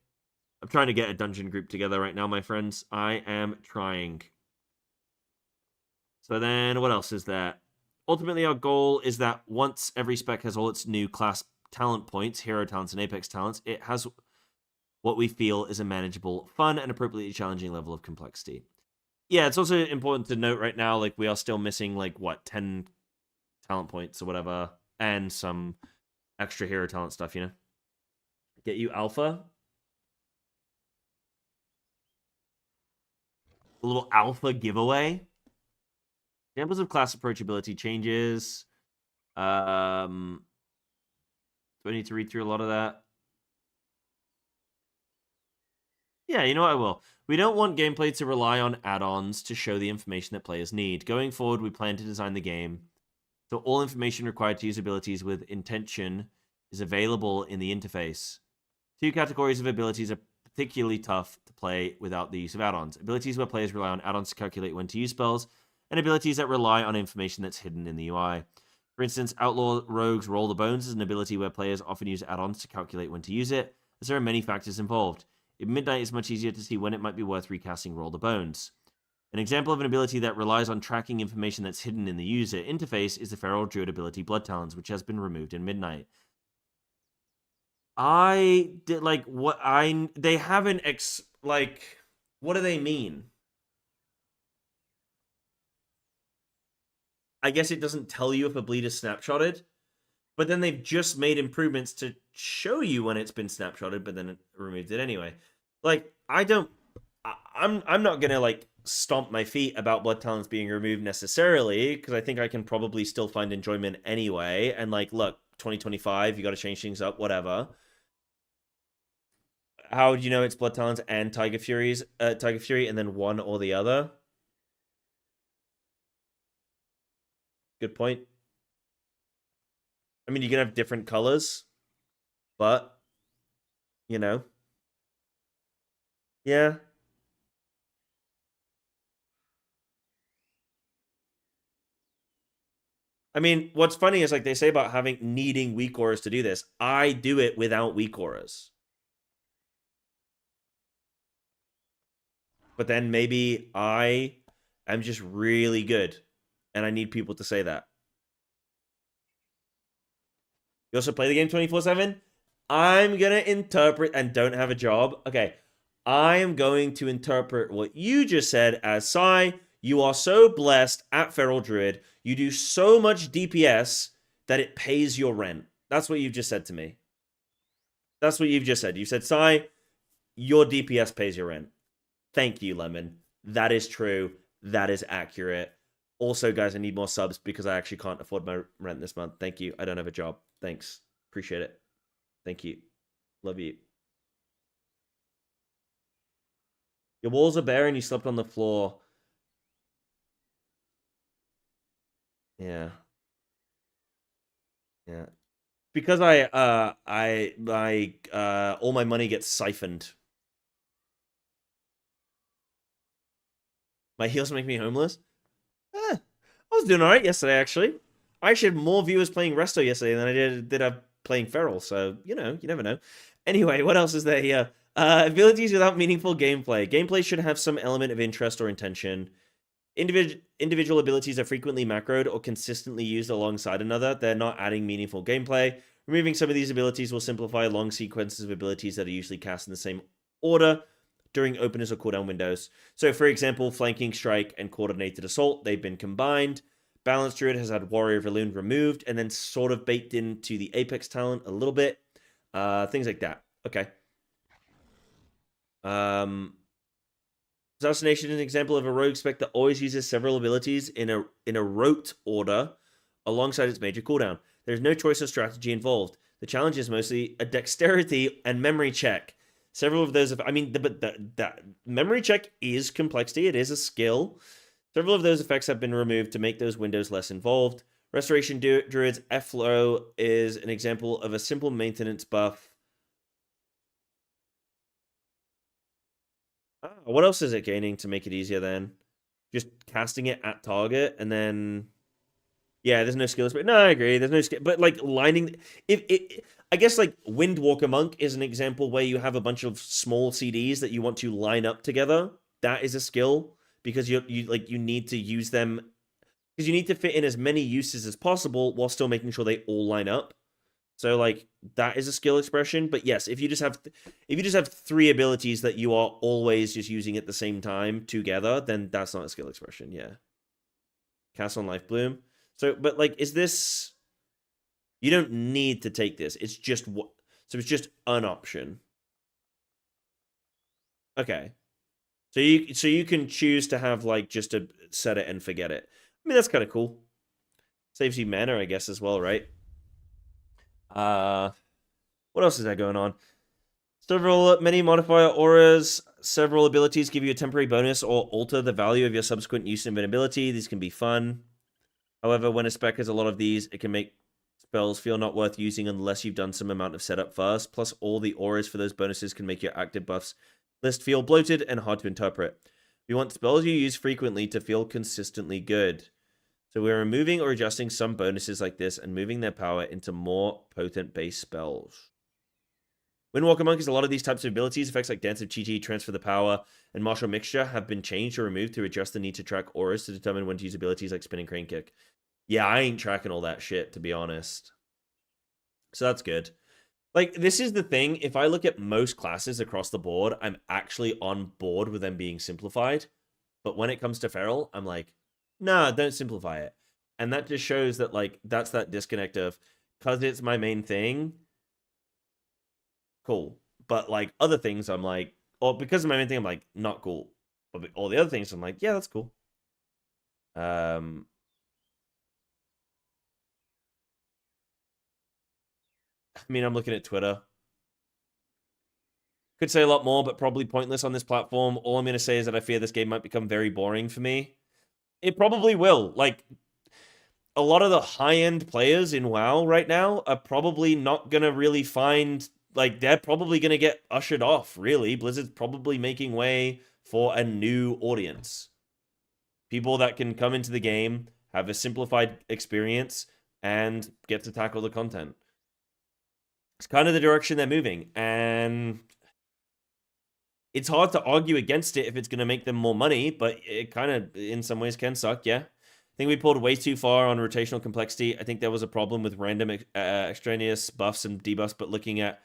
I'm trying to get a dungeon group together right now, my friends. I am trying. So then, what else is there? Ultimately, our goal is that once every spec has all its new class talent points, hero talents and apex talents, it has what we feel is a manageable, fun, and appropriately challenging level of complexity. Yeah, it's also important to note right now, like, we are still missing, like, what, 10 talent points or whatever, and some extra hero talent stuff, you know? Get you alpha. A little alpha giveaway. Examples of class approachability changes. Do I need to read through a lot of that? Yeah, you know what, I will. We don't want gameplay to rely on add-ons to show the information that players need. Going forward, we plan to design the game so all information required to use abilities with intention is available in the interface. 2 categories of abilities are particularly tough to play without the use of add-ons. Abilities where players rely on add-ons to calculate when to use spells, and abilities that rely on information that's hidden in the UI. For instance, Outlaw Rogue's Roll the Bones is an ability where players often use add-ons to calculate when to use it, as there are many factors involved. In Midnight, it's much easier to see when it might be worth recasting Roll the Bones. An example of an ability that relies on tracking information that's hidden in the user interface is the Feral Druid ability Blood Talons, which has been removed in Midnight. I did, like, what they haven't, what do they mean? I guess it doesn't tell you if a bleed is snapshotted, but then they've just made improvements to show you when it's been snapshotted, but then it removed it anyway. Like, I'm not gonna, like, stomp my feet about Blood Talons being removed necessarily, because I think I can probably still find enjoyment anyway, and, like, look, 2025, you gotta change things up, whatever. How would you know it's Blood Talons and Tiger Fury, and then one or the other? Good point. I mean, you can have different colors, but, you know. Yeah. I mean, what's funny is, like, they say about needing weak auras to do this. I do it without weak auras. But then maybe I am just really good, and I need people to say that. You also play the game 24/7? I'm gonna interpret, and don't have a job. Okay, I am going to interpret what you just said as, Sai, you are so blessed at Feral Druid, you do so much DPS that it pays your rent. That's what you've just said to me. That's what you've just said. You said, Sai, your DPS pays your rent. Thank you, Lemon. That is true. That is accurate. Also, guys, I need more subs because I actually can't afford my rent this month. Thank you. I don't have a job. Thanks. Appreciate it. Thank you. Love you. Your walls are bare and you slept on the floor. Yeah. Yeah. Because all my money gets siphoned. My heels make me homeless? I was doing alright yesterday, actually. I actually had more viewers playing Resto yesterday than I did playing Feral, so, you know, you never know. Anyway, what else is there here? Abilities without meaningful gameplay. Gameplay should have some element of interest or intention. Individual abilities are frequently macroed or consistently used alongside another. They're not adding meaningful gameplay. Removing some of these abilities will simplify long sequences of abilities that are usually cast in the same order during openers or cooldown windows. So, for example, Flanking Strike and Coordinated Assault, they've been combined. Balanced Druid has had Warrior of Elune removed and then sort of baked into the Apex talent a little bit. Things like that. Okay. Assassination is an example of a rogue spec that always uses several abilities in a rote order alongside its major cooldown. There's no choice or strategy involved. The challenge is mostly a dexterity and memory check. Several of those, I mean, but the memory check is complexity. It is a skill. Several of those effects have been removed to make those windows less involved. Restoration Druid's F-Flow is an example of a simple maintenance buff. What else is it gaining to make it easier then? Just casting it at target and then... Yeah, there's no skills, but no, I agree. There's no skill, but like lining... I guess like Windwalker Monk is an example where you have a bunch of small CDs that you want to line up together. That is a skill because you need to use them because you need to fit in as many uses as possible while still making sure they all line up. So like that is a skill expression. But yes, if you just have 3 abilities that you are always just using at the same time together, then that's not a skill expression. Yeah. Cast on Life Bloom. So, but like, is this? You don't need to take this. It's just what. So it's just an option. Okay. So you can choose to have like just to set it and forget it. I mean, that's kind of cool. Saves you mana, I guess, as well, right? What else is there going on? Many modifier auras. Several abilities give you a temporary bonus or alter the value of your subsequent use of an ability. These can be fun. However, when a spec has a lot of these, it can make spells feel not worth using unless you've done some amount of setup first. Plus, all the auras for those bonuses can make your active buffs list feel bloated and hard to interpret. We want spells you use frequently to feel consistently good. So we're removing or adjusting some bonuses like this and moving their power into more potent base spells. Windwalker Monk has a lot of these types of abilities. Effects like Dance of Chi-Chi, Transfer the Power, and Martial Mixture have been changed or removed to adjust the need to track auras to determine when to use abilities like Spinning Crane Kick. Yeah, I ain't tracking all that shit, to be honest. So that's good. Like, this is the thing. If I look at most classes across the board, I'm actually on board with them being simplified. But when it comes to Feral, I'm like, nah, don't simplify it. And that just shows that, like, that's that disconnect of, because it's my main thing, cool. But, like, other things, I'm like, or because of my main thing, I'm like, not cool. But all the other things, I'm like, yeah, that's cool. I mean, I'm looking at Twitter. Could say a lot more, but probably pointless on this platform. All I'm going to say is that I fear this game might become very boring for me. It probably will. Like, a lot of the high-end players in WoW right now are probably not going to really find... Like, they're probably going to get ushered off, really. Blizzard's probably making way for a new audience. People that can come into the game, have a simplified experience, and get to tackle the content. It's kind of the direction they're moving, and it's hard to argue against it if it's going to make them more money, but it kind of, in some ways, can suck, yeah. I think we pulled way too far on rotational complexity. I think there was a problem with random extraneous buffs and debuffs, but looking at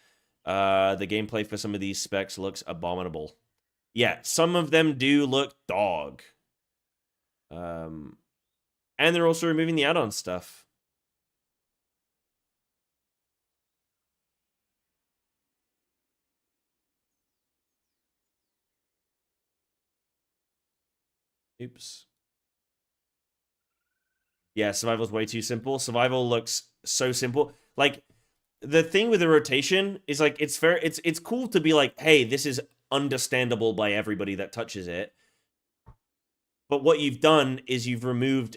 the gameplay for some of these specs looks abominable. Yeah, some of them do look dog. And they're also removing the add-on stuff. Oops. Yeah, survival's way too simple. Survival looks so simple. Like, the thing with the rotation is, like, it's cool to be like, hey, this is understandable by everybody that touches it. But what you've done is you've removed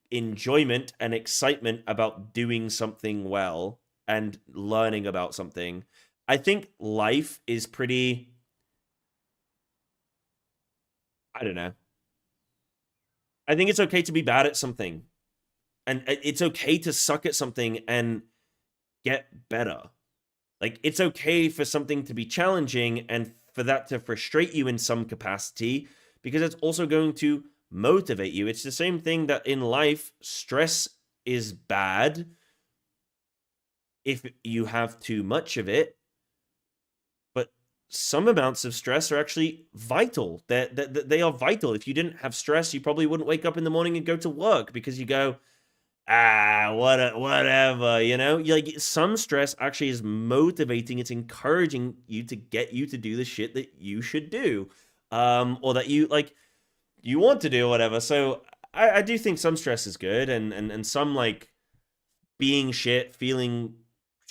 enjoyment and excitement about doing something well and learning about something. I think life is pretty... I don't know. I think it's okay to be bad at something. And it's okay to suck at something and get better. Like, it's okay for something to be challenging and for that to frustrate you in some capacity, because it's also going to motivate you. It's the same thing that in life, stress is bad if you have too much of it, but some amounts of stress are actually vital. They are vital. If you didn't have stress, you probably wouldn't wake up in the morning and go to work, because you go, whatever, you know? Like, some stress actually is motivating. It's encouraging you to get you to do the shit that you should do, or that you, like, you want to do, or whatever. So I do think some stress is good, and some, like, being shit, feeling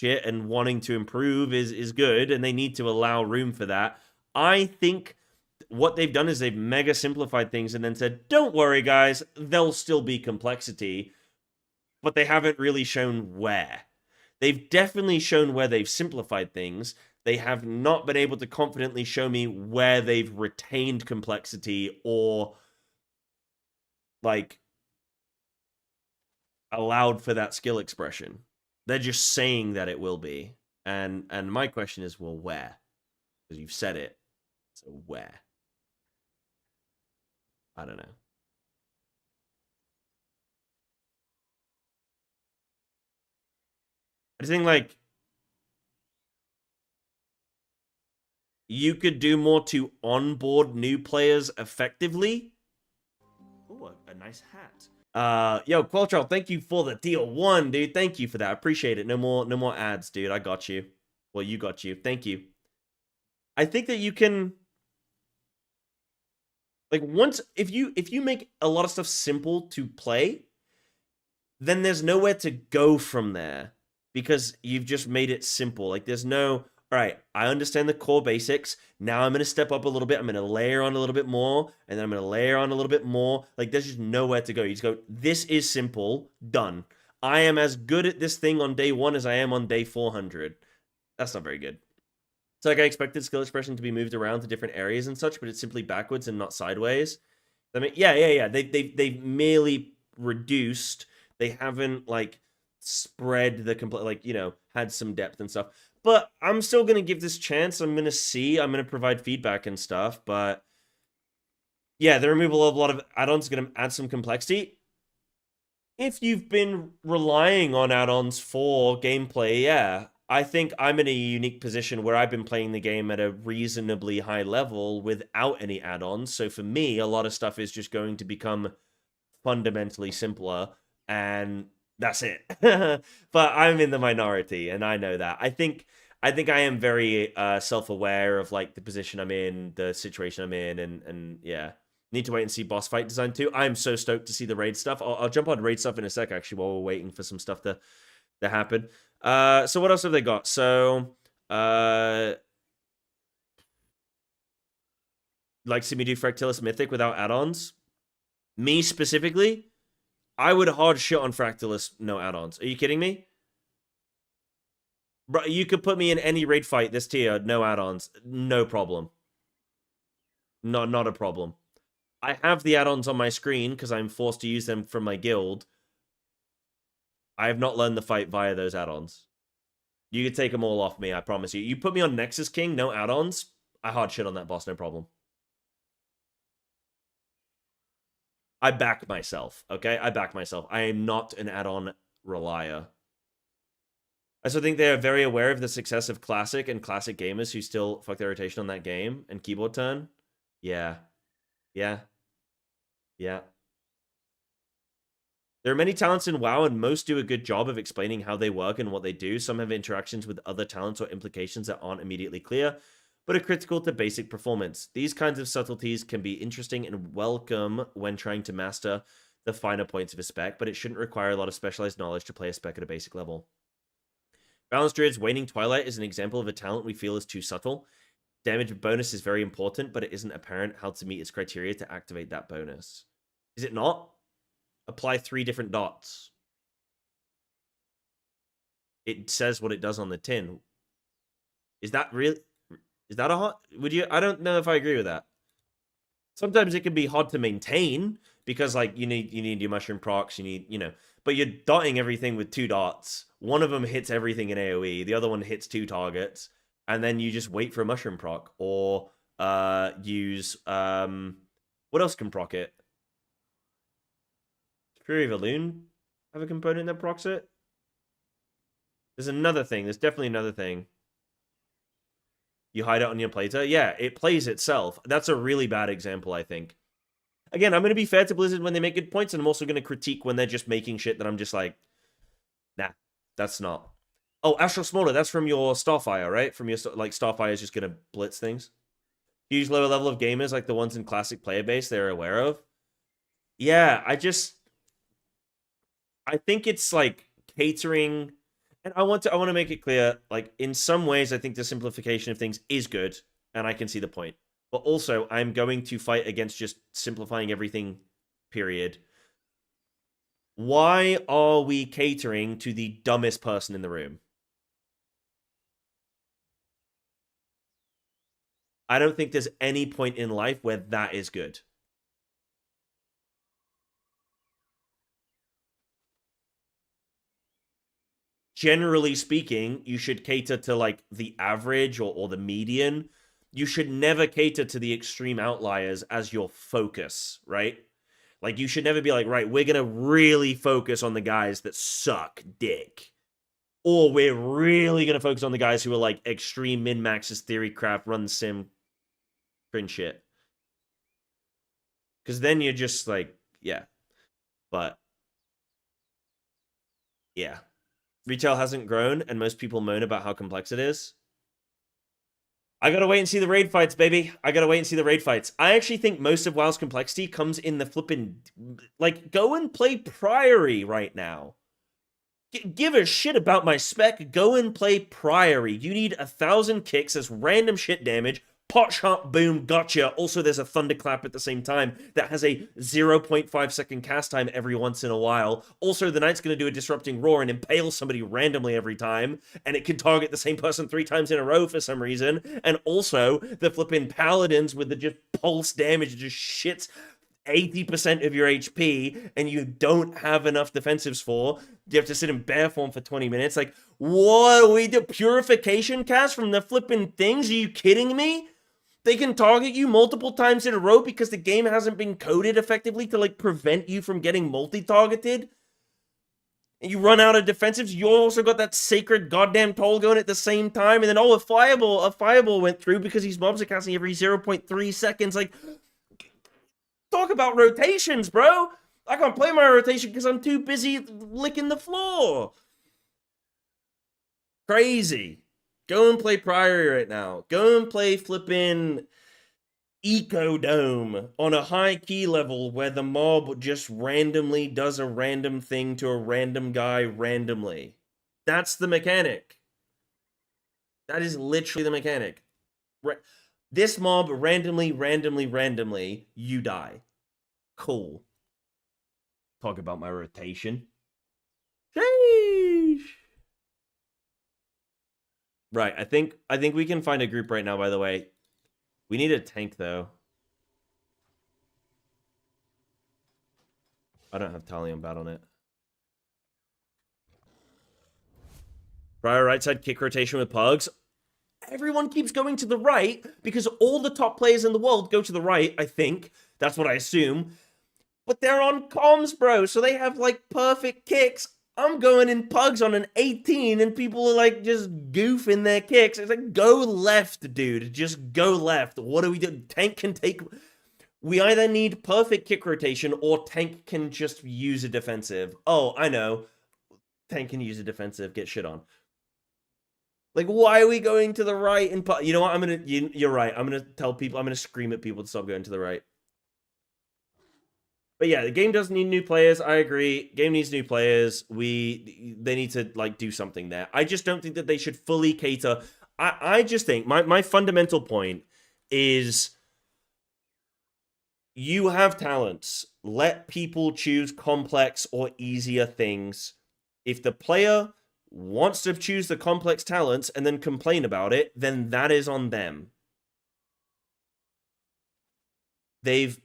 shit and wanting to improve is good, and they need to allow room for that. I think what they've done is they've mega simplified things and then said, don't worry, guys, there'll still be complexity, but they haven't really shown where. They've definitely shown where they've simplified things. They have not been able to confidently show me where they've retained complexity or, like, allowed for that skill expression. They're just saying that it will be. And my question is, well, where? Because you've said it. So where? I don't know. I just think, like, you could do more to onboard new players effectively. Oh, a nice hat. Yo, Qualtrell, thank you for the deal 1, dude. Thank you for that. I appreciate it. No more ads, dude. I got you. Well, you got you. Thank you. I think that you can, like, once if you make a lot of stuff simple to play, then there's nowhere to go from there because you've just made it simple. Like, there's no, all right, I understand the core basics. Now I'm going to step up a little bit. I'm going to layer on a little bit more, and then I'm going to layer on a little bit more. Like, there's just nowhere to go. You just go, this is simple, done. I am as good at this thing on day 1 as I am on day 400. That's not very good. So, like, I expected skill expression to be moved around to different areas and such, but it's simply backwards and not sideways. I mean, yeah. They've merely reduced. They haven't, like, spread the complete, like, you know, had some depth and stuff. But I'm still going to give this chance. I'm going to see. I'm going to provide feedback and stuff. But, yeah, the removal of a lot of add-ons is going to add some complexity. If you've been relying on add-ons for gameplay, yeah, I think I'm in a unique position where I've been playing the game at a reasonably high level without any add-ons. So for me, a lot of stuff is just going to become fundamentally simpler, and that's it. But I'm in the minority, and I know that. I think I am very self-aware of, like, the position I'm in, the situation I'm in, and yeah. Need to wait and see boss fight design too. I'm so stoked to see the raid stuff. I'll jump on raid stuff in a sec, actually, while we're waiting for some stuff to happen. So what else have they got? So, like, see me do Fractalis Mythic without add-ons? Me specifically? I would hard shit on Fractalis, no add-ons. Are you kidding me? Bro, you could put me in any raid fight this tier, no add-ons. No problem. Not a problem. I have the add-ons on my screen because I'm forced to use them from my guild. I have not learned the fight via those add-ons. You could take them all off me, I promise you. You put me on Nexus King, no add-ons, I hard shit on that boss, no problem. I back myself, okay? I back myself. I am not an add-on relier. I also think they are very aware of the success of Classic and Classic gamers who still fuck their rotation on that game and keyboard turn. Yeah. Yeah. Yeah. There are many talents in WoW, and most do a good job of explaining how they work and what they do. Some have interactions with other talents or implications that aren't immediately clear, but are critical to basic performance. These kinds of subtleties can be interesting and welcome when trying to master the finer points of a spec, but it shouldn't require a lot of specialized knowledge to play a spec at a basic level. Balanced Druid's Waning Twilight is an example of a talent we feel is too subtle. Damage bonus is very important, but it isn't apparent how to meet its criteria to activate that bonus. Is it not? Apply 3 different dots. It says what it does on the tin. Is that real? Is that a hot? Would you? I don't know if I agree with that. Sometimes it can be hard to maintain because, like, you need your mushroom procs, you need, you know, but you're dotting everything with 2 dots. One of them hits everything in AoE, the other one hits 2 targets, and then you just wait for a mushroom proc or use what else can proc it? Fury of Elune have a component that procs it? There's another thing. There's definitely another thing. You hide it on your plater? Yeah, it plays itself. That's a really bad example, I think. Again, I'm going to be fair to Blizzard when they make good points, and I'm also going to critique when they're just making shit that I'm just like, nah, that's not. Oh, Astral Smolder, that's from your Starfire, right? From your, like, Starfire is just going to blitz things. Huge lower level of gamers, like the ones in Classic player base, they're aware of. Yeah, I think it's, like, catering And I want to make it clear, like, in some ways, I think the simplification of things is good, and I can see the point. But also, I'm going to fight against just simplifying everything, period. Why are we catering to the dumbest person in the room? I don't think there's any point in life where that is good. Generally speaking, you should cater to like the average or the median. You should never cater to the extreme outliers as your focus, right? Like you should never be like, right, we're gonna really focus on the guys that suck dick. Or we're really gonna focus on the guys who are like extreme min-maxes, theory crap, run sim, cringe shit. Because then you're just like, yeah. But yeah. Retail hasn't grown, and most people moan about how complex it is. I gotta wait and see the raid fights, baby. I gotta wait and see the raid fights. I actually think most of WoW's complexity comes in the flipping... Like, go and play Priory right now. Give a shit about my spec. Go and play Priory. You need 1,000 kicks as random shit damage. Pot shot, boom, gotcha. Also, there's a thunderclap at the same time that has a 0.5 second cast time every once in a while. Also, the knight's going to do a disrupting roar and impale somebody randomly every time, and it can target the same person 3 times in a row for some reason. And also, the flipping paladins with the just pulse damage just shits 80% of your HP, and you don't have enough defensives for. You have to sit in bear form for 20 minutes. Like, what? We do purification cast from the flipping things? Are you kidding me? They can target you multiple times in a row because the game hasn't been coded effectively to, like, prevent you from getting multi-targeted. And you run out of defensives. You also got that sacred goddamn toll going at the same time. And then, oh, a fireball went through because these mobs are casting every 0.3 seconds. Like, talk about rotations, bro. I can't play my rotation because I'm too busy licking the floor. Crazy. Go and play Priory right now. Go and play flippin' Ecodome on a high key level where the mob just randomly does a random thing to a random guy randomly. That's the mechanic. That is literally the mechanic. This mob randomly, you die. Cool. Talk about my rotation. Sheesh. Right, I think we can find a group right now, by the way. We need a tank, though. I don't have Talion Battle.net. Prior right side kick rotation with pugs. Everyone keeps going to the right because all the top players in the world go to the right, I think. That's what I assume. But they're on comms, bro, so they have, like, perfect kicks. I'm going in pugs on an 18, and people are, like, just goofing their kicks. It's like, go left, dude. Just go left. What do we do? Tank can take... We either need perfect kick rotation, or tank can just use a defensive. Oh, I know. Tank can use a defensive. Get shit on. Like, why are we going to the right? And you know what? You're right. I'm gonna tell people... I'm gonna scream at people to stop going to the right. But yeah, the game does need new players. I agree. Game needs new players. They need to, like, do something there. I just don't think that they should fully cater. I just think my fundamental point is you have talents. Let people choose complex or easier things. If the player wants to choose the complex talents and then complain about it, then that is on them. They've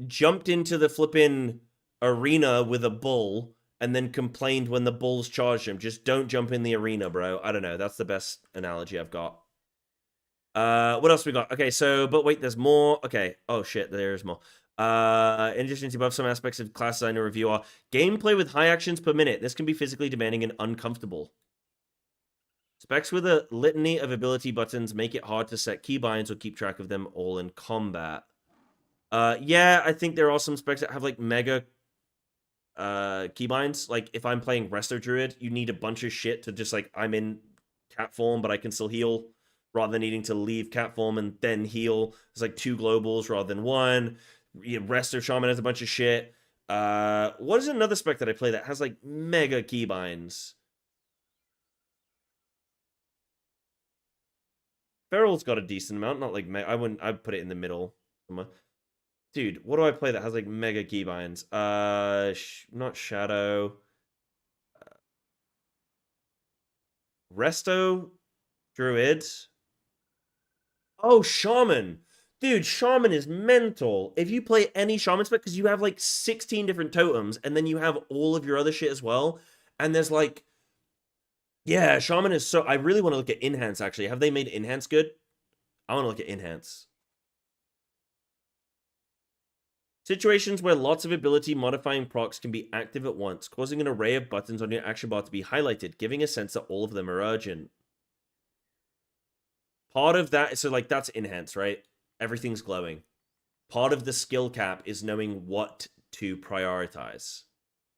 jumped into the flippin' arena with a bull and then complained when the bulls charged him. Just don't jump in the arena, bro. I don't know. That's the best analogy I've got. What else we got? Okay, so, but wait, there's more. Okay. Oh, shit, there's more. In addition to above, some aspects of class design review are gameplay with high actions per minute. This can be physically demanding and uncomfortable. Specs with a litany of ability buttons make it hard to set keybinds or keep track of them all in combat. Yeah, I think there are some specs that have, like, mega keybinds. Like, if I'm playing Resto Druid, you need a bunch of shit to just, like, I'm in cat form, but I can still heal, rather than needing to leave cat form and then heal. There's, like, 2 globals rather than 1. Resto Shaman has a bunch of shit. What is another spec that I play that has like mega keybinds? Feral's got a decent amount, not like I'd put it in the middle somewhere. Dude, what do I play that has like mega keybinds? Not Shadow. Resto, Druid. Oh, Shaman. Dude, Shaman is mental. If you play any Shaman spec, because you have like 16 different totems, and then you have all of your other shit as well, and there's like... Yeah, Shaman is so... I really want to look at Enhance, actually. Have they made Enhance good? I want to look at Enhance. Situations where lots of ability modifying procs can be active at once, causing an array of buttons on your action bar to be highlighted, giving a sense that all of them are urgent. Part of that, so like that's Enhance, right? Everything's glowing. Part of the skill cap is knowing what to prioritize.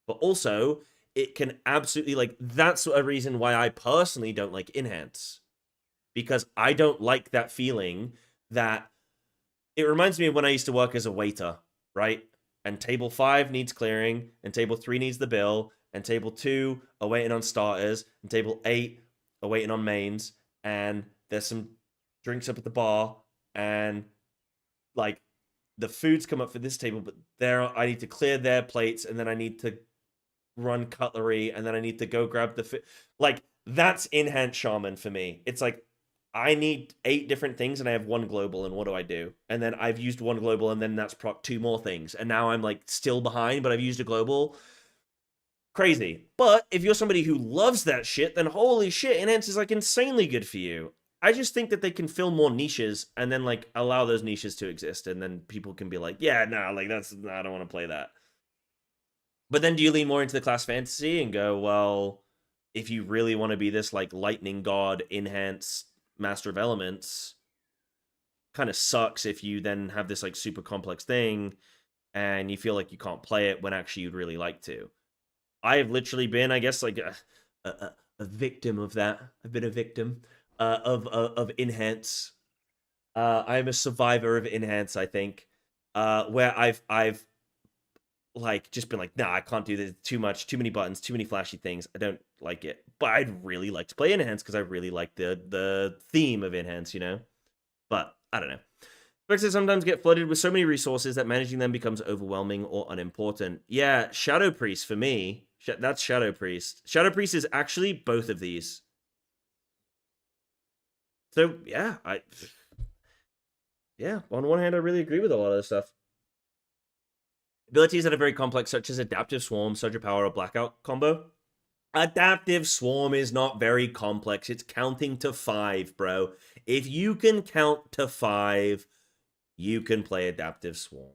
But also, it can absolutely, like, that's a reason why I personally don't like Enhance. Because I don't like that feeling that... It reminds me of when I used to work as a waiter, right? And table 5 needs clearing, and table 3 needs the bill, and table 2 are waiting on starters, and table 8 are waiting on mains, and there's some drinks up at the bar, and like the foods come up for this table, but I need to clear their plates, and then I need to run cutlery, and then I need to go grab the food. Like, that's Enhanced Shaman for me. It's like, I need 8 different things, and I have 1 global, and what do I do? And then I've used 1 global, and then that's proc 2 more things, and now I'm like still behind, but I've used a global. Crazy. But if you're somebody who loves that shit, then holy shit, Enhance is like insanely good for you. I just think that they can fill more niches and then like allow those niches to exist, and then people can be like, yeah, no, like I don't want to play that. But then do you lean more into the class fantasy and go, well, if you really want to be this like lightning god enhance master of elements, kind of sucks if you then have this like super complex thing and you feel like you can't play it when actually you'd really like to. I have literally been, I guess, like a victim of that. I've been a victim of Enhance. I'm a survivor of Enhance, I think, where I've like just been like, nah, I can't do this. Too many buttons, too many flashy things. I don't like it. But I'd really like to play Enhance because I really like the theme of Enhance, you know. But I don't know. Specs sometimes get flooded with so many resources that managing them becomes overwhelming or unimportant. Yeah, Shadow Priest for me. That's Shadow Priest. Shadow Priest is actually both of these. So, yeah, on one hand, I really agree with a lot of this stuff. Abilities that are very complex, such as Adaptive Swarm, Surge of Power, or Blackout combo. Adaptive Swarm is not very complex. It's counting to 5, bro. If you can count to 5, you can play Adaptive Swarm.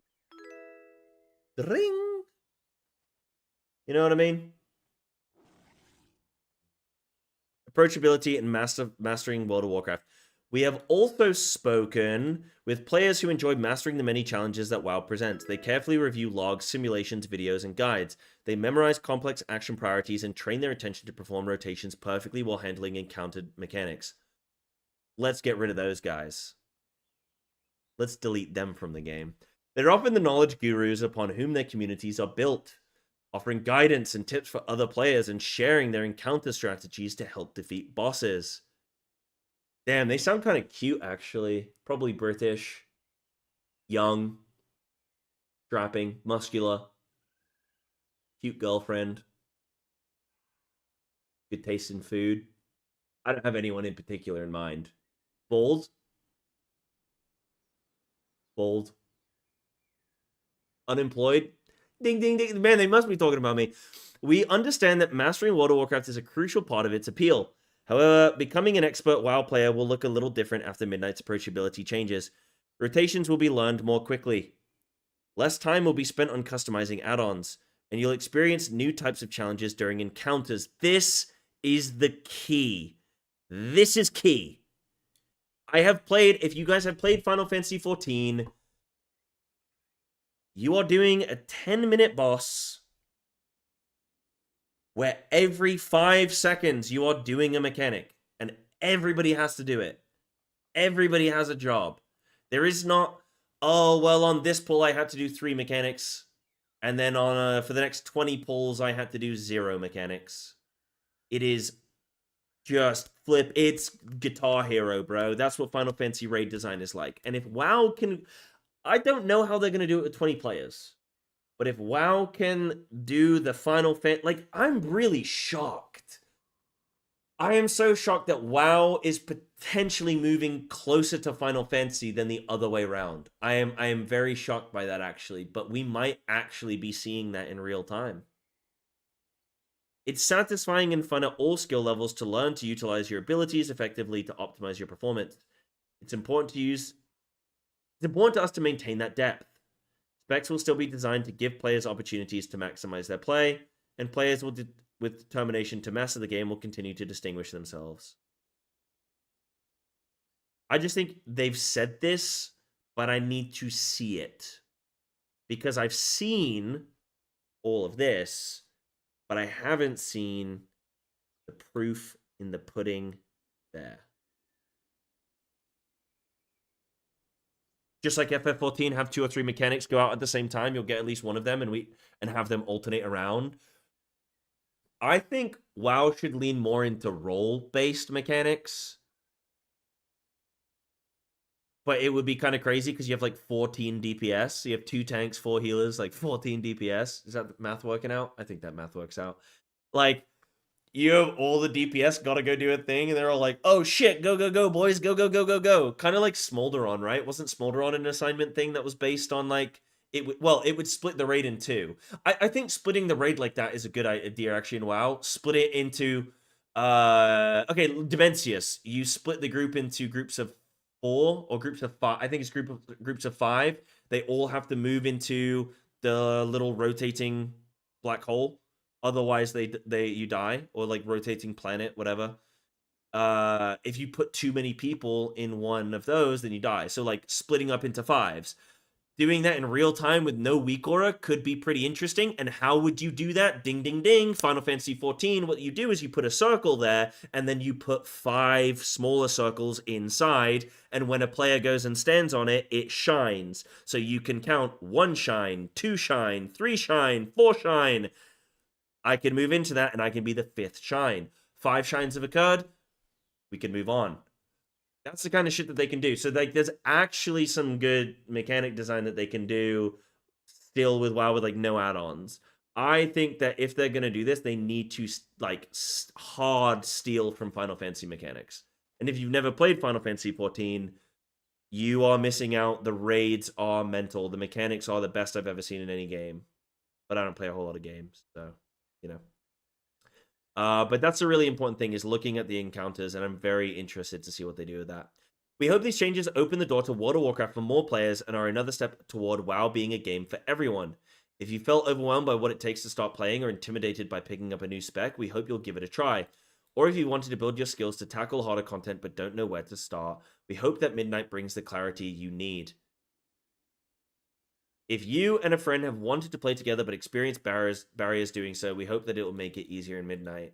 Ring! You know what I mean? Approachability and mastering World of Warcraft. We have also spoken with players who enjoy mastering the many challenges that WoW presents. They carefully review logs, simulations, videos, and guides. They memorize complex action priorities and train their attention to perform rotations perfectly while handling encountered mechanics. Let's get rid of those guys. Let's delete them from the game. They're often the knowledge gurus upon whom their communities are built, offering guidance and tips for other players and sharing their encounter strategies to help defeat bosses. Damn, they sound kind of cute, actually. Probably British. Young. Strapping. Muscular. Cute girlfriend. Good taste in food. I don't have anyone in particular in mind. Bald. Bald. Unemployed. Ding, ding, ding. Man, they must be talking about me. We understand that mastering World of Warcraft is a crucial part of its appeal. However, becoming an expert WoW player will look a little different after Midnight's approachability changes. Rotations will be learned more quickly. Less time will be spent on customizing add-ons, and you'll experience new types of challenges during encounters. This is the key. This is key. If you guys have played Final Fantasy XIV, you are doing a 10-minute boss where every 5 seconds you are doing a mechanic, and everybody has to do it. Everybody has a job. There is not, oh, well, on this pull I had to do 3 mechanics. And then on for the next 20 pulls, I had to do 0 mechanics. It is just flip. It's Guitar Hero, bro. That's what Final Fantasy raid design is like. And if WoW can... I don't know how they're going to do it with 20 players. But if WoW can do the Final Fantasy... Like, I'm really shocked. I am so shocked that WoW is potentially moving closer to Final Fantasy than the other way around. I am very shocked by that, actually. But we might actually be seeing that in real time. It's satisfying and fun at all skill levels to learn to utilize your abilities effectively to optimize your performance. It's important to us to maintain that depth. Specs will still be designed to give players opportunities to maximize their play, and players with determination to master the game will continue to distinguish themselves. I just think they've said this, but I need to see it. Because I've seen all of this, but I haven't seen the proof in the pudding there. Just like FF14 have 2 or 3 mechanics go out at the same time, you'll get at least one of them and have them alternate around. I think WoW should lean more into role-based mechanics. But it would be kind of crazy because you have like 14 DPS. You have 2 tanks, 4 healers, like 14 DPS. Is that the math working out? I think that math works out. Like, you have all the DPS gotta go do a thing, and they're all like, oh shit, go, go, go, boys, go, go, go, go, go. Kind of like Smolderon, right? Wasn't Smolderon an assignment thing that was based on like, it would split the raid in 2. I think splitting the raid like that is a good idea actually in WoW. Split it into, okay, Dimensius. You split the group into groups of 4 or groups of 5. I think it's groups of 5. They all have to move into the little rotating black hole. Otherwise, you die, or like rotating planet, whatever. If you put too many people in one of those, then you die. So like splitting up into 5s. Doing that in real time with no weak aura could be pretty interesting. And how would you do that? Ding, ding, ding. Final Fantasy XIV, what you do is you put a circle there, and then you put 5 smaller circles inside, and when a player goes and stands on it, it shines. So you can count 1 shine, 2 shine, 3 shine, 4 shine. I can move into that, and I can be the 5th shine. 5 shines have occurred, we can move on. That's the kind of shit that they can do. So like, there's actually some good mechanic design that they can do still with WoW with like no add-ons. I think that if they're going to do this, they need to like hard steal from Final Fantasy mechanics. And if you've never played Final Fantasy XIV, you are missing out. The raids are mental. The mechanics are the best I've ever seen in any game. But I don't play a whole lot of games, so, you know. But that's a really important thing, is looking at the encounters, and I'm very interested to see what they do with that. We hope these changes open the door to World of Warcraft for more players and are another step toward WoW being a game for everyone. If you felt overwhelmed by what it takes to start playing or intimidated by picking up a new spec, we hope you'll give it a try. Or if you wanted to build your skills to tackle harder content but don't know where to start, we hope that Midnight brings the clarity you need. If you and a friend have wanted to play together but experienced barriers doing so, we hope that it will make it easier in Midnight.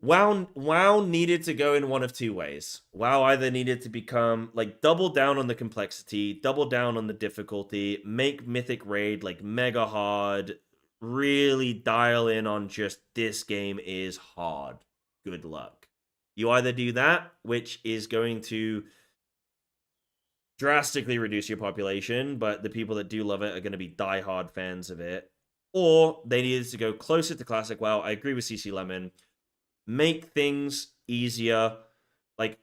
WoW needed to go in one of 2 ways. WoW either needed to become, like, double down on the complexity, double down on the difficulty, make Mythic Raid, like, mega hard, really dial in on just, this game is hard. Good luck. You either do that, which is going to drastically reduce your population, but the people that do love it are going to be diehard fans of it. Or they needed to go closer to classic WoW. I agree with CC Lemon. Make things easier. Like,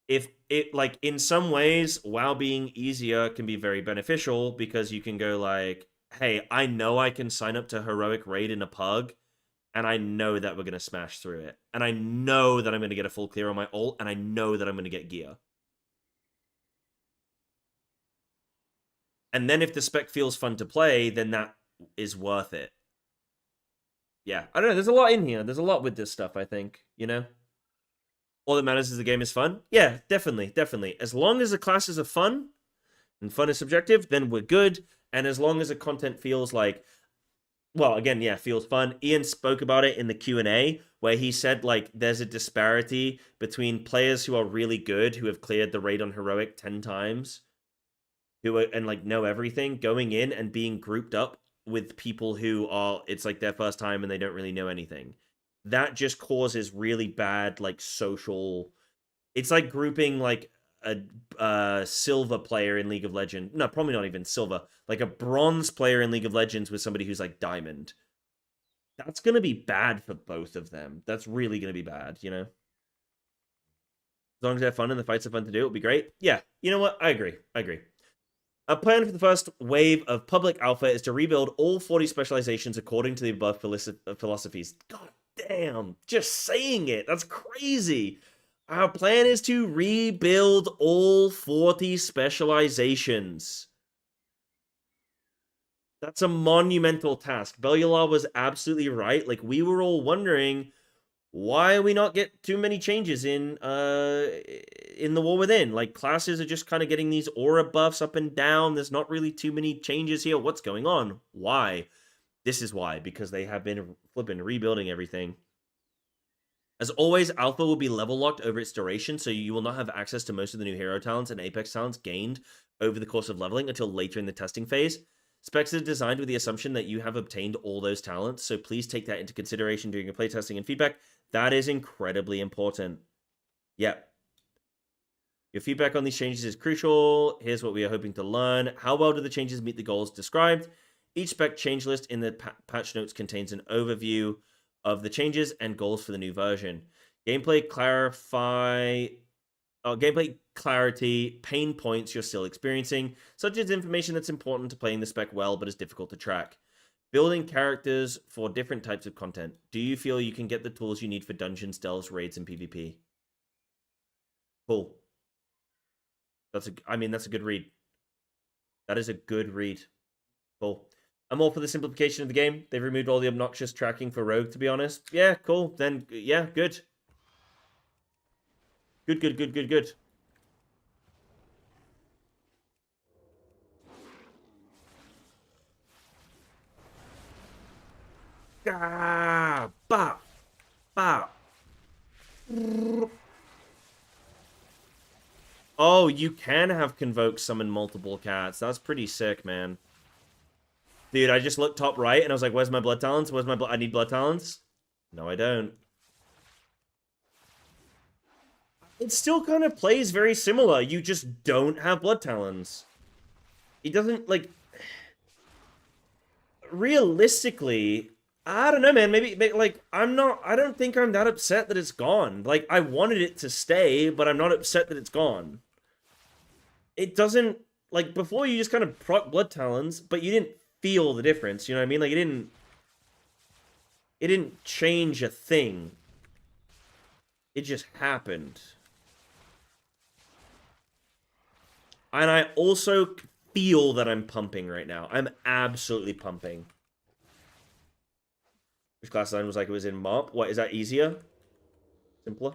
if it, like, in some ways, WoW being easier can be very beneficial, because you can go like, hey, I know I can sign up to Heroic Raid in a pug, and I know that we're going to smash through it. And I know that I'm going to get a full clear on my ult, and I know that I'm going to get gear. And then if the spec feels fun to play, then that is worth it. Yeah, I don't know. There's a lot in here. There's a lot with this stuff, I think, you know? All that matters is the game is fun. Yeah, definitely, definitely. As long as the classes are fun, and fun is subjective, then we're good. And as long as the content feels like, well, again, yeah, feels fun. Ian spoke about it in the Q&A, where he said, like, there's a disparity between players who are really good, who have cleared the raid on Heroic 10 times, who are, and like know everything, going in and being grouped up with people who are, it's like their first time and they don't really know anything. That just causes really bad like social. It's like grouping like a silver player in League of Legends. No, probably not even silver. Like a bronze player in League of Legends with somebody who's like diamond. That's going to be bad for both of them. That's really going to be bad, you know? As long as they have fun and the fights are fun to do, it'll be great. Yeah, you know what? I agree. A plan for the first wave of public alpha is to rebuild all 40 specializations according to the above philosophies. God damn, just saying it. That's crazy. Our plan is to rebuild all 40 specializations. That's a monumental task. Bellular was absolutely right. Like, we were all wondering, why we not get too many changes in the War Within? Like, classes are just kind of getting these aura buffs up and down. There's not really too many changes here. What's going on? Why? This is why. Because they have been flipping rebuilding everything. As always, Alpha will be level locked over its duration, so you will not have access to most of the new hero talents and Apex talents gained over the course of leveling until later in the testing phase. Specs are designed with the assumption that you have obtained all those talents, so please take that into consideration during your playtesting and feedback. That is incredibly important. Yep. Your feedback on these changes is crucial. Here's what we are hoping to learn. How well do the changes meet the goals described? Each spec change list in the patch notes contains an overview of the changes and goals for the new version. Gameplay clarity, pain points you're still experiencing, such as information that's important to playing the spec well but is difficult to track. Building characters for different types of content. Do you feel you can get the tools you need for dungeons, delves, raids, and PvP? Cool. That's a good read. That is a good read. Cool. I'm all for the simplification of the game. They've removed all the obnoxious tracking for Rogue, to be honest. Yeah, cool. Then, yeah, good. Good. Ah, bop, bop. Oh, you can have Convoke summon multiple cats. That's pretty sick, man. Dude, I just looked top right and I was like, where's my blood talents? I need blood talents? No, I don't. It still kind of plays very similar. You just don't have blood talents. It doesn't, like... Realistically, I don't know, man. Maybe like, I don't think I'm that upset that it's gone. Like, I wanted it to stay, but I'm not upset that it's gone. It doesn't, like, before you just kind of proc blood talons, but you didn't feel the difference, you know what I mean? Like, it didn't change a thing. It just happened. And I also feel that I'm pumping right now. I'm absolutely pumping. Which class design was like it was in MOP? What, is that easier? Simpler?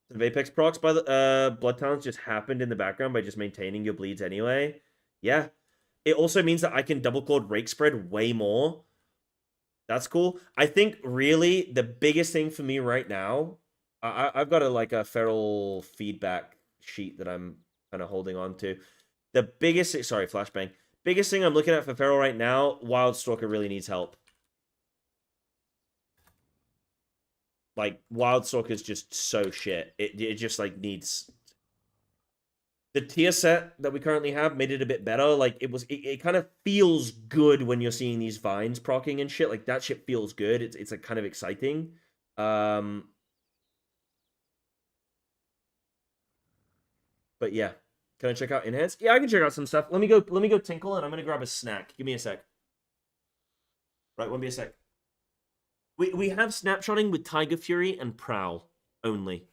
The Apex procs by the blood talents just happened in the background by just maintaining your bleeds anyway. Yeah. It also means that I can double clawed rake spread way more. That's cool. I think really the biggest thing for me right now, I've got a feral feedback sheet that I'm kind of holding on to. The biggest, sorry, flashbang. Biggest thing I'm looking at for feral right now, Wildstalker really needs help. Like, Wildstalker's just so shit. It just, like, needs... The tier set that we currently have made it a bit better. Like, it kind of feels good when you're seeing these vines proccing and shit. Like, that shit feels good. It's like, kind of exciting. But, yeah. Can I check out Enhance? Yeah, I can check out some stuff. Let me go tinkle, and I'm gonna grab a snack. Give me a sec. Right, won't be a sec. We have snapshotting with Tiger Fury and Prowl only.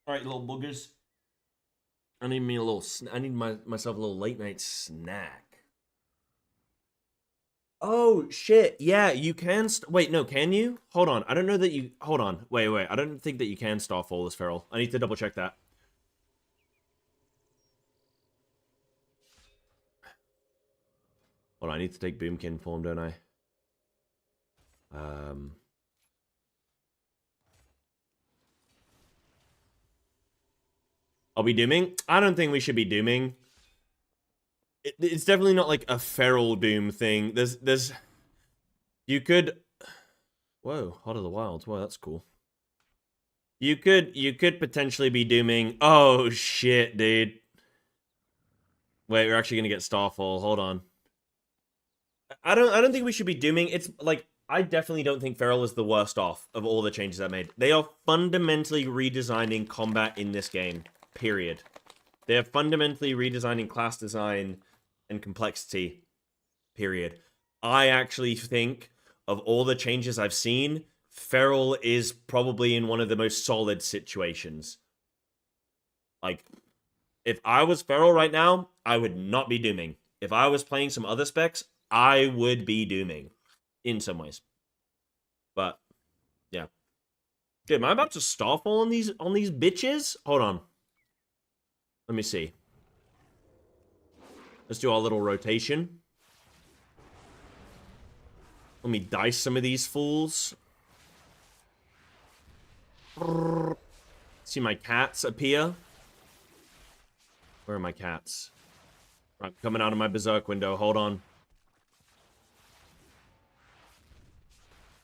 All right, little boogers. I need me a little. I need myself a little late night snack. Oh shit! Yeah, you can. Wait, no, can you? Hold on. I don't know that you. Hold on. Wait. I don't think that you can Starfall as feral. I need to double check that. Hold on. I need to take Boomkin form, don't I? Are we dooming? I don't think we should be dooming. It's definitely not like a feral doom thing. You could. Whoa, Heart of the Wilds. Whoa, that's cool. You could potentially be dooming. Oh shit, dude. Wait, we're actually gonna get Starfall. Hold on. I don't think we should be dooming. It's like I definitely don't think feral is the worst off of all the changes I made. They are fundamentally redesigning combat in this game. Period. They are fundamentally redesigning class design and complexity. Period. I actually think of all the changes I've seen, feral is probably in one of the most solid situations. Like, if I was feral right now, I would not be dooming. If I was playing some other specs, I would be dooming in some ways. But yeah. Dude, am I about to Starfall on these bitches? Hold on. Let me see. Let's do our little rotation. Let me dice some of these fools. See my cats appear. Where are my cats? I'm coming out of my berserk window. Hold on.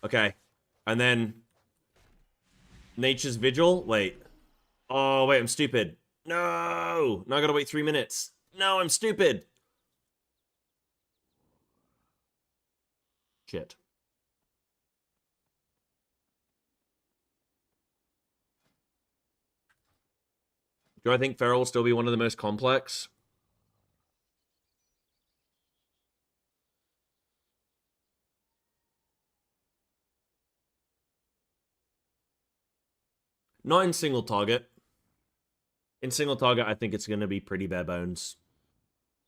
Okay. And then Nature's Vigil. Wait. Oh, wait, I'm stupid. No! Now I gotta wait 3 minutes. No, I'm stupid. Shit. Do I think feral will still be one of the most complex? Not in single target. In single target, I think it's going to be pretty bare bones.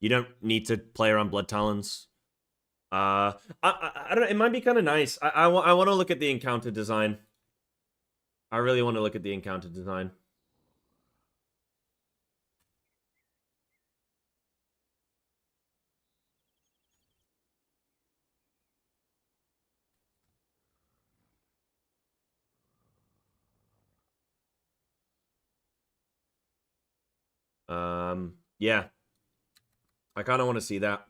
You don't need to play around Blood Talons. I don't know. It might be kind of nice. I want to look at the encounter design. I really want to look at the encounter design. Yeah. I kind of want to see that.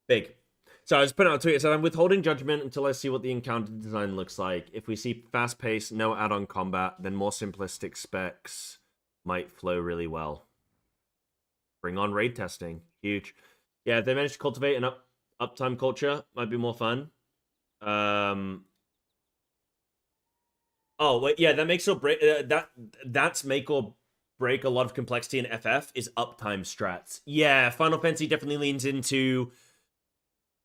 Big. So I was putting out a tweet. It said, I'm withholding judgment until I see what the encounter design looks like. If we see fast pace, no add-on combat, then more simplistic specs might flow really well. Bring on raid testing. Huge. Yeah, if they manage to cultivate an uptime culture, might be more fun. Oh, wait, yeah, that makes or break that's make or break a lot of complexity in FF is uptime strats. Yeah, Final Fantasy definitely leans into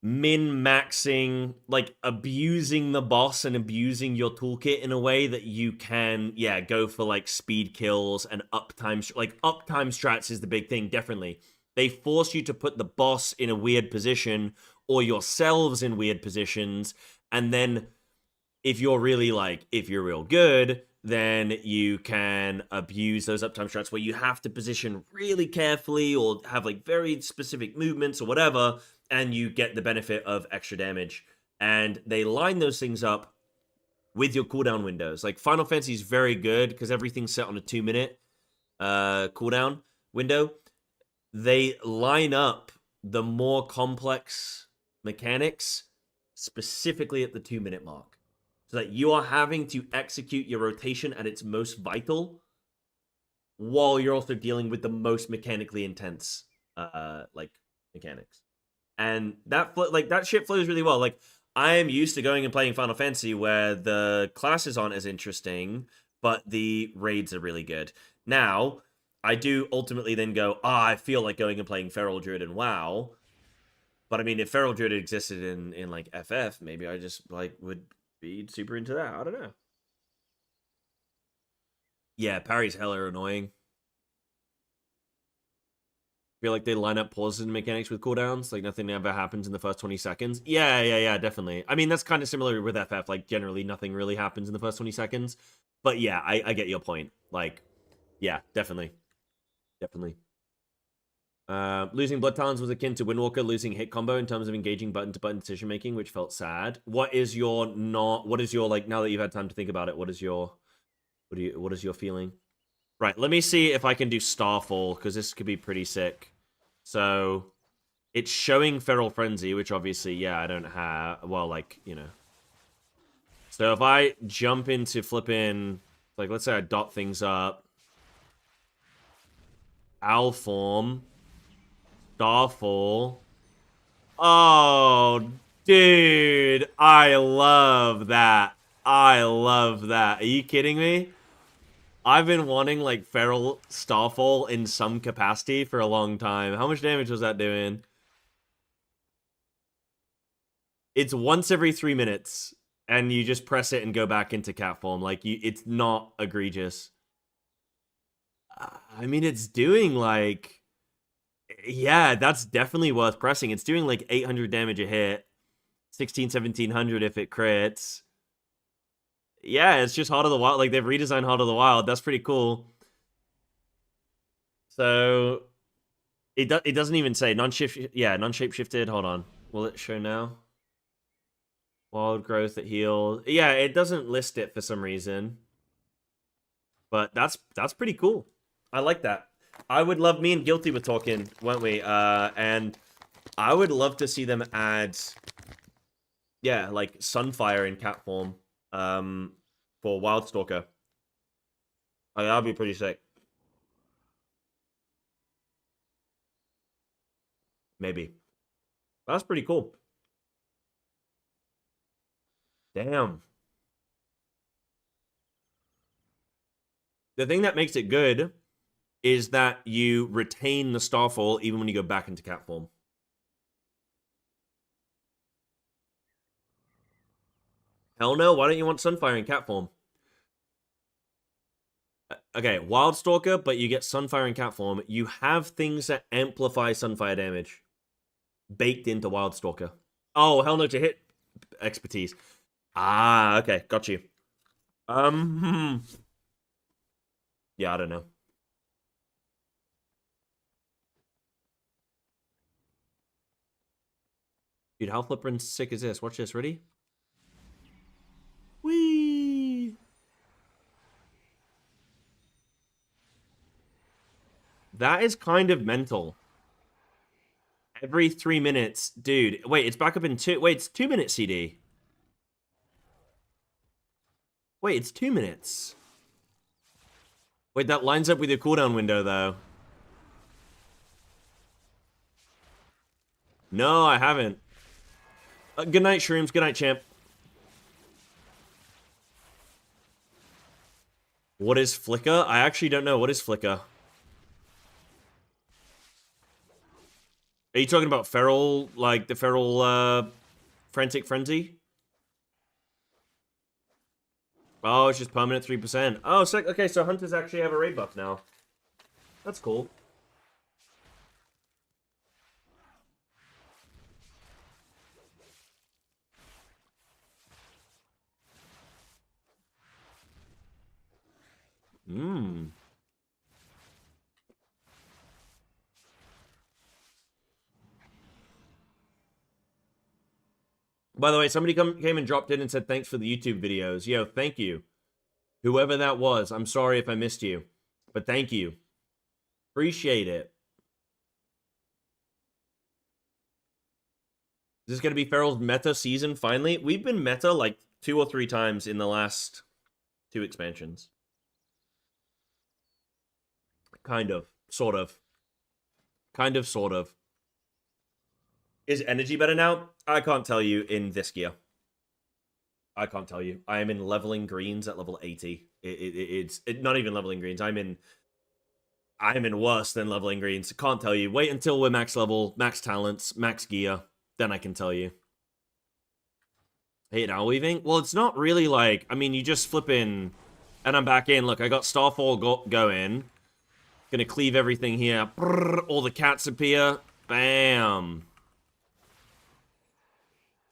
min-maxing, like abusing the boss and abusing your toolkit in a way that you can, yeah, go for like speed kills and uptime. Like uptime strats is the big thing, definitely. They force you to put the boss in a weird position or yourselves in weird positions, and then if you're really like, if you're real good, then you can abuse those uptime strats where you have to position really carefully or have like very specific movements or whatever, and you get the benefit of extra damage. And they line those things up with your cooldown windows. Like Final Fantasy is very good because everything's set on a 2-minute cooldown window. They line up the more complex mechanics specifically at the 2-minute mark. So that you are having to execute your rotation at its most vital while you're also dealing with the most mechanically intense like mechanics. And that that shit flows really well. Like I am used to going and playing Final Fantasy where the classes aren't as interesting, but the raids are really good. Now, I do ultimately then go, I feel like going and playing Feral Druid and WoW. But I mean, if Feral Druid existed in like FF, maybe I just like would be super into that. I don't know. Yeah, parry's hella annoying. Feel like they line up pauses and mechanics with cooldowns, like nothing ever happens in the first 20 seconds. Yeah, definitely. I mean, that's kind of similar with FF, like generally nothing really happens in the first 20 seconds. But yeah, I get your point. Like, yeah, definitely. Losing Blood Talons was akin to Windwalker losing hit combo in terms of engaging button-to-button decision-making, which felt sad. What is your, like, now that you've had time to think about it, what is your feeling? Right, let me see if I can do Starfall, because this could be pretty sick. So, it's showing Feral Frenzy, which obviously, yeah, I don't have. Well, like, you know. So if I jump into flipping, like, let's say I dot things up. Owl form. Starfall. Oh, dude. I love that. I love that. Are you kidding me? I've been wanting, like, Feral Starfall in some capacity for a long time. How much damage was that doing? It's once every 3 minutes, and you just press it and go back into cat form. Like, it's not egregious. I mean, it's doing, like... Yeah, that's definitely worth pressing. It's doing, like, 800 damage a hit. 1700 if it crits. Yeah, it's just Heart of the Wild. Like, they've redesigned Heart of the Wild. That's pretty cool. So, it doesn't even say non-shape shifted. Hold on. Will it show now? Wild growth that heals. Yeah, it doesn't list it for some reason. But that's pretty cool. I like that. I would love, me and Guilty were talking, weren't we? And I would love to see them add, yeah, like Sunfire in cat form for Wildstalker. Like, that'd be pretty sick. Maybe. That's pretty cool. Damn. The thing that makes it good is that you retain the Starfall even when you go back into cat form. Hell no, why don't you want Sunfire in cat form? Okay, Wildstalker, but you get Sunfire in cat form. You have things that amplify Sunfire damage baked into Wildstalker. Oh, hell no, to hit expertise. Ah, okay, got you. Yeah, I don't know. Dude, how flippin' sick is this? Watch this, ready? Whee! That is kind of mental. Every 3 minutes. Dude, wait, it's back up in 2... Wait, it's 2-minute CD. Wait, it's 2 minutes. Wait, that lines up with your cooldown window, though. No, I haven't. Good night, Shrooms. Good night, champ. What is Flicker? I actually don't know. What is Flicker? Are you talking about Feral, like the Feral, Frantic Frenzy? Oh, it's just permanent 3%. Oh, so, okay, so Hunters actually have a raid buff now. That's cool. Mmm. By the way, somebody came and dropped in and said thanks for the YouTube videos. Yo, thank you. Whoever that was, I'm sorry if I missed you. But thank you. Appreciate it. Is this going to be Feral's meta season finally? We've been meta like 2 or 3 times in the last 2 expansions. Kind of. Sort of. Kind of, sort of. Is energy better now? I can't tell you in this gear. I can't tell you. I am in leveling greens at level 80. It's not even leveling greens. I'm in worse than leveling greens. Can't tell you. Wait until we're max level, max talents, max gear. Then I can tell you. Hate owl weaving? Well, it's not really like... I mean, you just flip in... And I'm back in. Look, I got Starfall going. Gonna cleave everything here. Brrr, all the cats appear. Bam.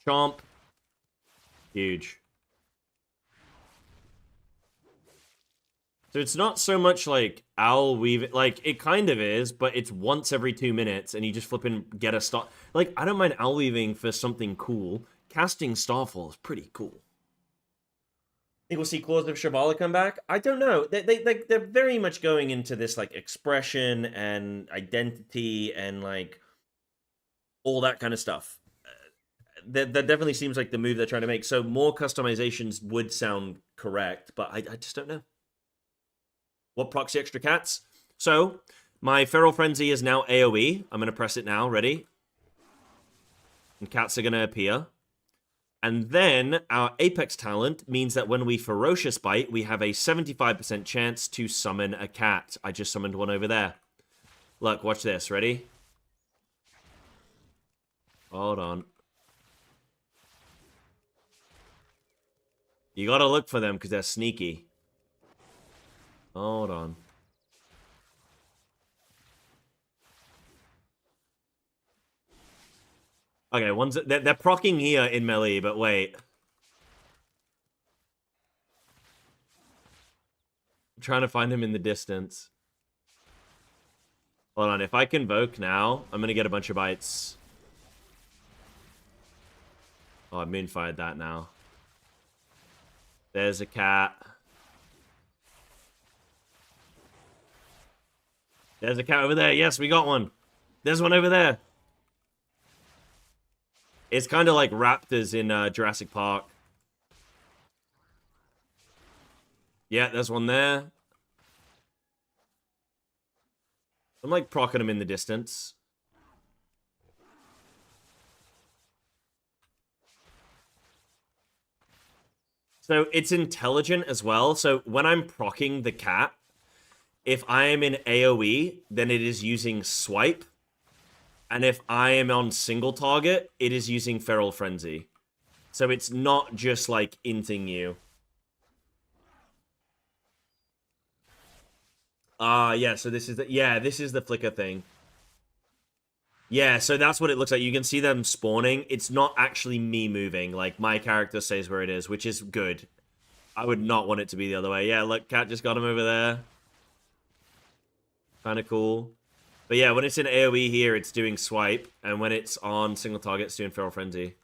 Chomp. Huge. So it's not so much like owl weaving. Like, it kind of is, but it's once every 2 minutes, and you just flip and get a star. Like, I don't mind owl weaving for something cool. Casting Starfall is pretty cool. Think we'll see Claws of Shavala come back? I don't know. They're very much going into this, like, expression and identity and, like, all that kind of stuff. That definitely seems like the move they're trying to make. So more customizations would sound correct, but I just don't know. What proxy extra cats? So, my Feral Frenzy is now AoE. I'm going to press it now. Ready? And cats are going to appear. And then our Apex talent means that when we Ferocious Bite, we have a 75% chance to summon a cat. I just summoned one over there. Look, watch this. Ready? Hold on. You gotta look for them because they're sneaky. Hold on. Okay, they're proccing here in melee, but wait. I'm trying to find him in the distance. Hold on, if I convoke now, I'm gonna get a bunch of bites. Oh, I moonfired that now. There's a cat. There's a cat over there. Yes, we got one. There's one over there. It's kind of like raptors in Jurassic Park. Yeah, there's one there. I'm like proccing them in the distance. So it's intelligent as well. So when I'm proccing the cat, if I am in AoE, then it is using Swipe. And if I am on single target, it is using Feral Frenzy. So it's not just like inting you. Yeah, so this is the flicker thing. Yeah, so that's what it looks like. You can see them spawning. It's not actually me moving. Like, my character stays where it is, which is good. I would not want it to be the other way. Yeah, look, cat just got him over there. Kind of cool. But yeah, when it's in AoE here, it's doing Swipe. And when it's on single target, it's doing Feral Frenzy.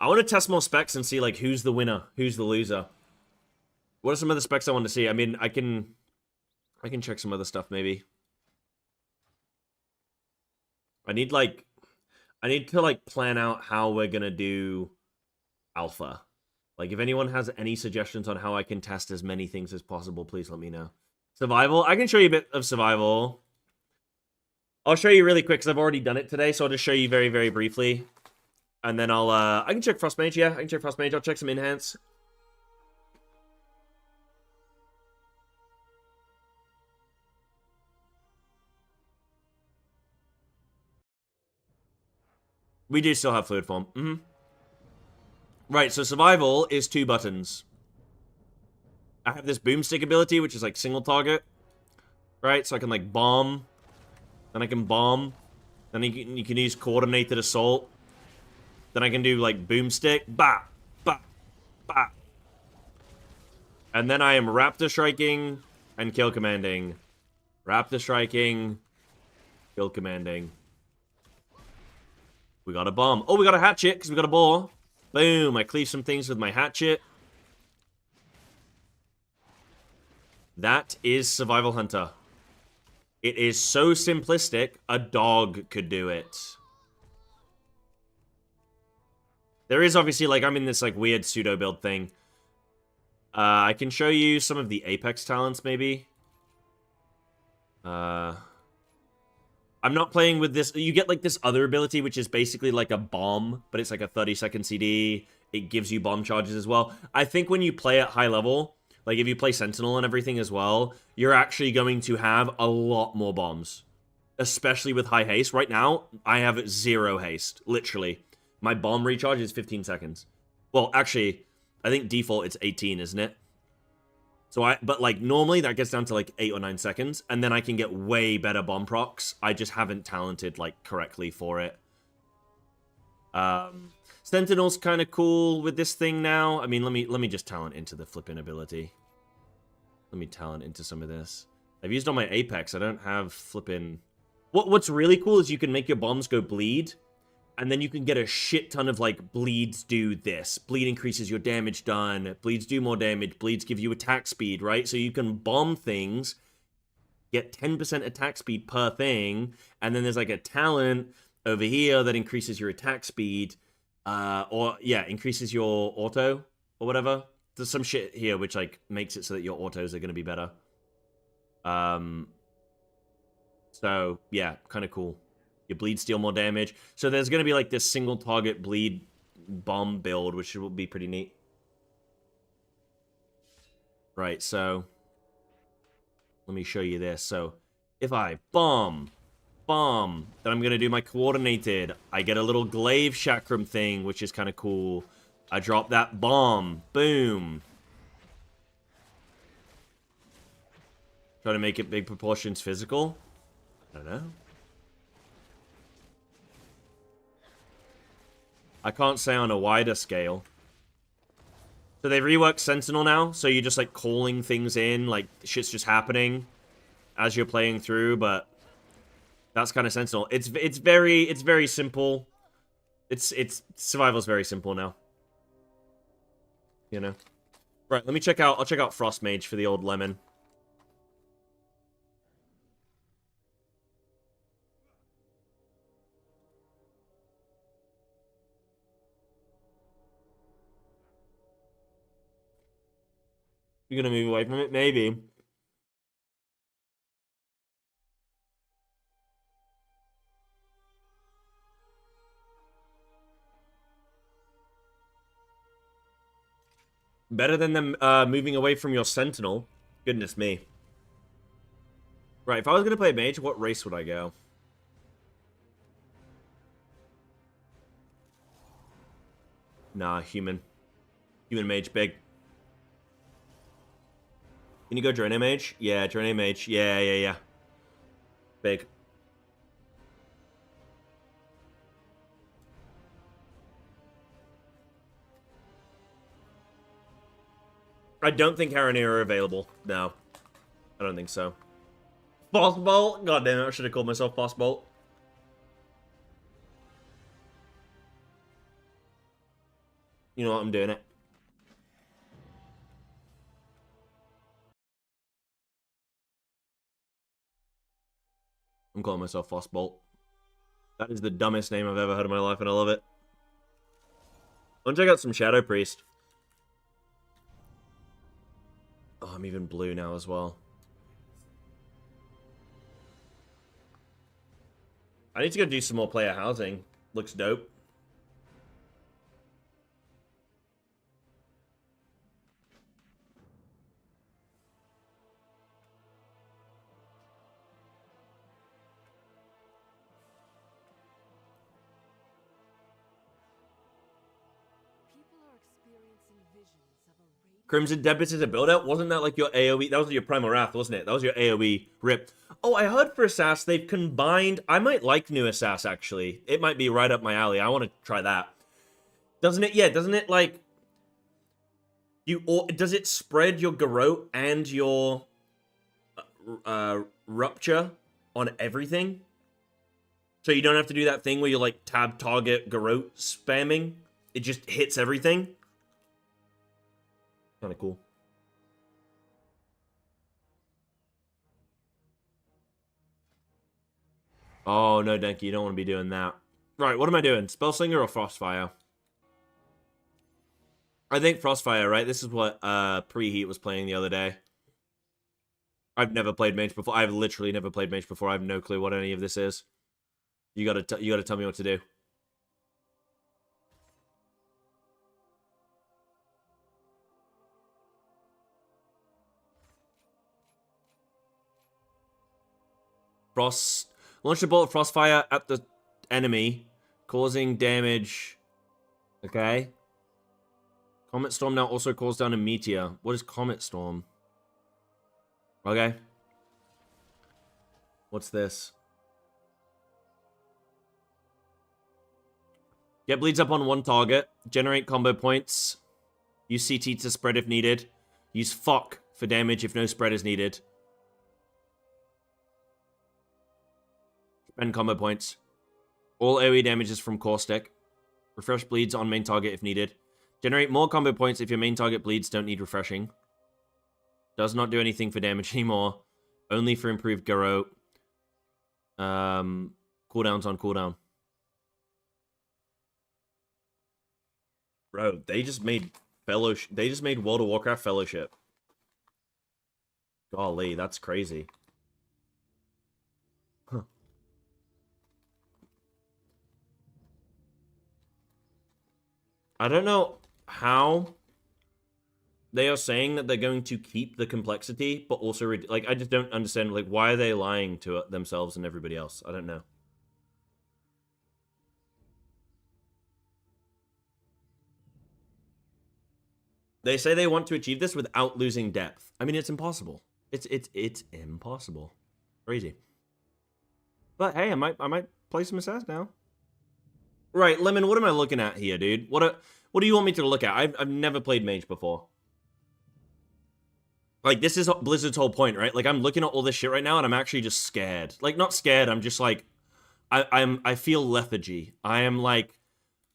I want to test more specs and see, like, who's the winner, who's the loser. What are some other specs I want to see? I mean, I can check some other stuff, maybe. I need to, like, plan out how we're gonna do alpha. Like, if anyone has any suggestions on how I can test as many things as possible, please let me know. Survival? I can show you a bit of survival. I'll show you really quick, because I've already done it today, so I'll just show you very, very briefly. And then I can check Frost Mage, yeah, I can check Frost Mage. I'll check some Enhance. We do still have Fluid Form. Mm-hmm. Right, so survival is 2 buttons. I have this boomstick ability, which is like single target. Right, so I can like bomb. Then I can bomb. Then you can use coordinated assault. Then I can do like boomstick. Bah! Bah! Bah! And then I am raptor striking and kill commanding. Raptor striking, kill commanding. We got a bomb. Oh, we got a hatchet because we got a boar. Boom. I cleave some things with my hatchet. That is Survival Hunter. It is so simplistic, a dog could do it. There is obviously, like, I'm in this, like, weird pseudo-build thing. I can show you some of the Apex talents, maybe. I'm not playing with this. You get, like, this other ability, which is basically like a bomb, but it's like a 30-second CD. It gives you bomb charges as well. I think when you play at high level, like, if you play Sentinel and everything as well, you're actually going to have a lot more bombs. Especially with high haste. Right now, I have 0 haste, literally. My bomb recharge is 15 seconds. Well, actually, I think default it's 18, isn't it? But like normally that gets down to like 8 or 9 seconds, and then I can get way better bomb procs. I just haven't talented like correctly for it. Sentinel's kind of cool with this thing now. I mean, let me just talent into the flipping ability. Let me talent into some of this. I've used on my Apex. I don't have flipping. What's really cool is you can make your bombs go bleed. And then you can get a shit ton of, like, bleeds do this. Bleed increases your damage done. Bleeds do more damage. Bleeds give you attack speed, right? So you can bomb things, get 10% attack speed per thing, and then there's, like, a talent over here that increases your attack speed. Increases your auto or whatever. There's some shit here which, like, makes it so that your autos are going to be better. So, yeah, kind of cool. Your bleeds deal more damage. So there's going to be like this single target bleed bomb build, which will be pretty neat. Right, so let me show you this. So if I bomb, then I'm going to do my coordinated. I get a little glaive chakram thing, which is kind of cool. I drop that bomb. Boom. Try to make it big proportions physical. I don't know. I can't say on a wider scale. So they reworked Sentinel now, so you're just like calling things in, like shit's just happening as you're playing through, but that's kind of Sentinel. It's very simple. It's survival's very simple now. You know. Right, I'll check out Frost Mage for the old lemon. You're gonna move away from it? Maybe. Better than them moving away from your Sentinel. Goodness me. Right, if I was gonna play Mage, what race would I go? Nah, human. Human Mage, big. Can you go Drone Mage? Yeah, Drone Mage. Yeah. Big. I don't think Haranir are available. No. I don't think so. Boss Bolt? God damn it, I should have called myself Boss Bolt. You know what, I'm doing it. I'm calling myself Frostbolt. That is the dumbest name I've ever heard in my life, and I love it. I want to check out some Shadow Priest. Oh, I'm even blue now as well. I need to go do some more player housing. Looks dope. Crimson Debits is a build-out? Wasn't that like your AoE? That was your Primal Wrath, wasn't it? That was your AoE rip. Oh, I heard for Assass they've combined... I might like new Assass, actually. It might be right up my alley. I want to try that. Doesn't it? Yeah, doesn't it, like... Does it spread your Garrote and your... Rupture on everything? So you don't have to do that thing where you like tab target garrote spamming. It just hits everything. Kind of cool. Oh, no, Denki, you don't want to be doing that. Right, what am I doing? Spellslinger or Frostfire? I think Frostfire, right? This is what Preheat was playing the other day. I've never played Mage before. I've literally never played Mage before. I have no clue what any of this is. You gotta tell me what to do. Frost. Launch a bolt of Frostfire at the enemy, causing damage. Okay. Comet Storm now also calls down a meteor. What is Comet Storm? Okay. What's this? Get bleeds up on one target. Generate combo points. Use CT to spread if needed. Use fuck for damage if no spread is needed. Spend combo points. All AoE damage is from Caustic. Refresh bleeds on main target if needed. Generate more combo points if your main target bleeds don't need refreshing. Does not do anything for damage anymore. Only for improved Garrote. Cooldowns on cooldown. Bro, they just made They just made World of Warcraft Fellowship. Golly, that's crazy. Huh. I don't know how they are saying that they're going to keep the complexity, but also, like, I just don't understand, like, why are they lying to themselves and everybody else? I don't know. They say they want to achieve this without losing depth. I mean, it's impossible. It's impossible. Crazy. But hey, I might play some Assassin now. Right, Lemon, what am I looking at here, dude? What do you want me to look at? I've never played Mage before. Like, this is Blizzard's whole point, right? Like, I'm looking at all this shit right now, and I'm actually just scared. Like, not scared, I'm just like... I feel lethargy. I am like...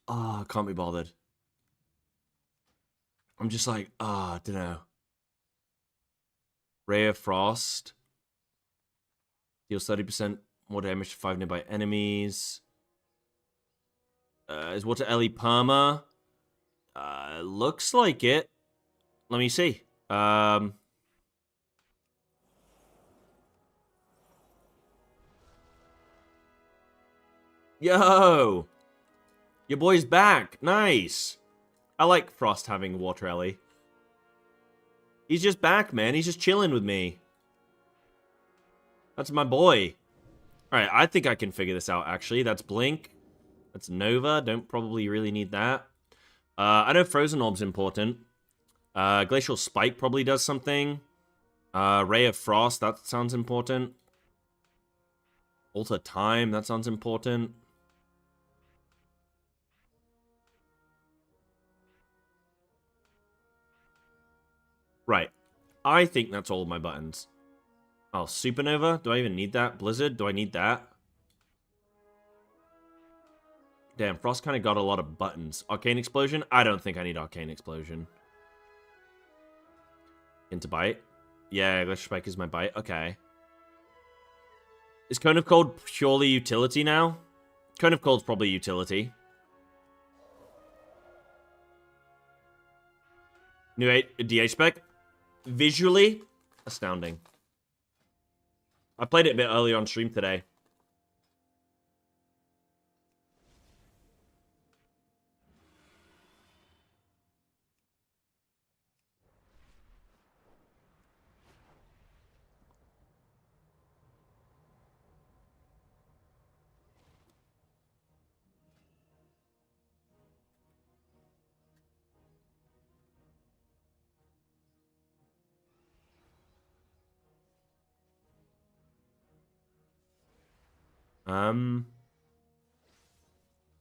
I can't be bothered. I'm just like, I don't know. Ray of Frost. Deals 30% more damage to 5 nearby enemies. Is Water Ellie Perma? Looks like it. Let me see. Yo! Your boy's back. Nice. I like Frost having Water Ellie. He's just back, man. He's just chilling with me. That's my boy. Alright, I think I can figure this out, actually. That's Blink. That's Nova. Don't probably really need that. I know Frozen Orb's important. Glacial Spike probably does something. Ray of Frost, that sounds important. Alter Time, that sounds important. Right. I think that's all of my buttons. Oh, Supernova? Do I even need that? Blizzard? Do I need that? Damn, Frost kind of got a lot of buttons. Arcane Explosion? I don't think I need Arcane Explosion. Into Bite? Yeah, Glacial Spike is my bite. Okay. Is Cone of Cold purely utility now? Cone of Cold's probably utility. New DH spec? Visually, astounding. I played it a bit earlier on stream today.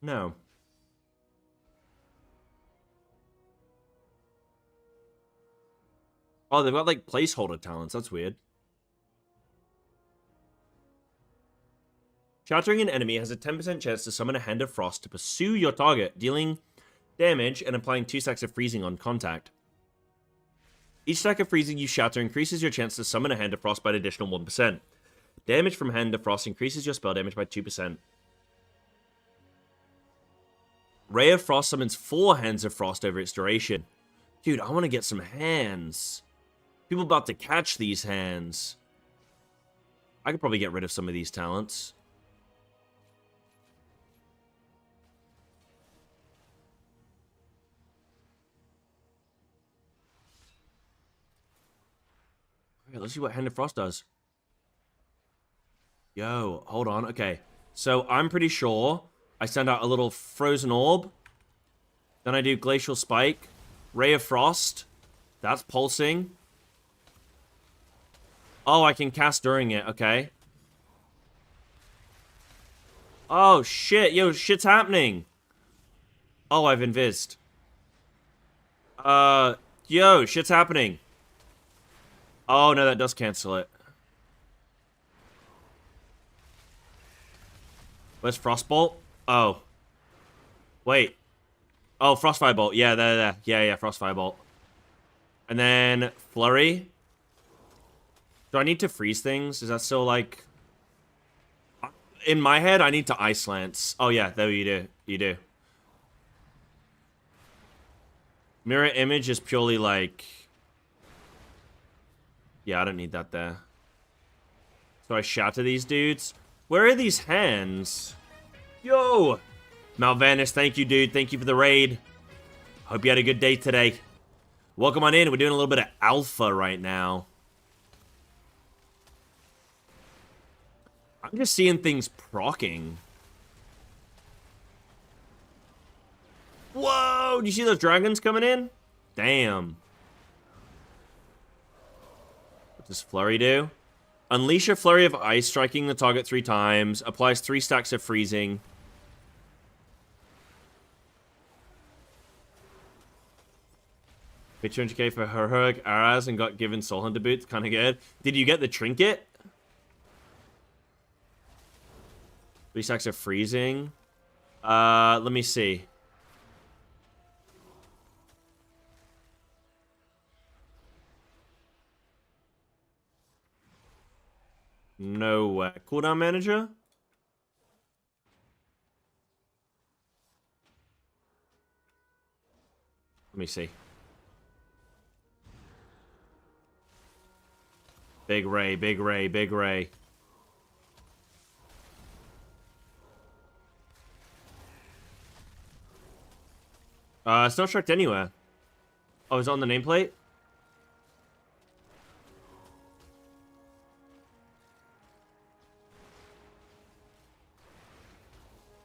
No. Oh, they've got, like, placeholder talents. That's weird. Shattering an enemy has a 10% chance to summon a Hand of Frost to pursue your target, dealing damage and applying 2 stacks of freezing on contact. Each stack of freezing you shatter increases your chance to summon a Hand of Frost by an additional 1%. Damage from Hand of Frost increases your spell damage by 2%. Ray of Frost summons 4 Hands of Frost over its duration. Dude, I want to get some hands. People about to catch these hands. I could probably get rid of some of these talents. Okay, let's see what Hand of Frost does. Yo, hold on. Okay, so I'm pretty sure I send out a little Frozen Orb. Then I do Glacial Spike. Ray of Frost. That's pulsing. Oh, I can cast during it. Okay. Oh, shit. Yo, shit's happening. Oh, I've invised. Yo, shit's happening. Oh, no, that does cancel it. Where's Frostbolt? Oh. Wait. Oh, Frostfire Bolt. Yeah, there. Yeah, Frostfire Bolt. And then Flurry. Do I need to freeze things? Is that still like... In my head, I need to Ice Lance. Oh, yeah, there you do. You do. Mirror Image is purely like... Yeah, I don't need that there. So I shatter these dudes. Where are these hands? Yo! Malvanis, thank you, dude. Thank you for the raid. Hope you had a good day today. Welcome on in. We're doing a little bit of alpha right now. I'm just seeing things proccing. Whoa! Do you see those dragons coming in? Damn. What does Flurry do? Unleash a Flurry of Ice, striking the target 3 times. Applies 3 stacks of freezing. Paid 200k for Herhurg Araz and got given Soul Hunter boots. Kind of good. Did you get the trinket? 3 stacks of freezing. Let me see. No cooldown manager? Let me see. Big Ray, Big Ray, Big Ray. It's not tracked anywhere. Oh, it's on the nameplate?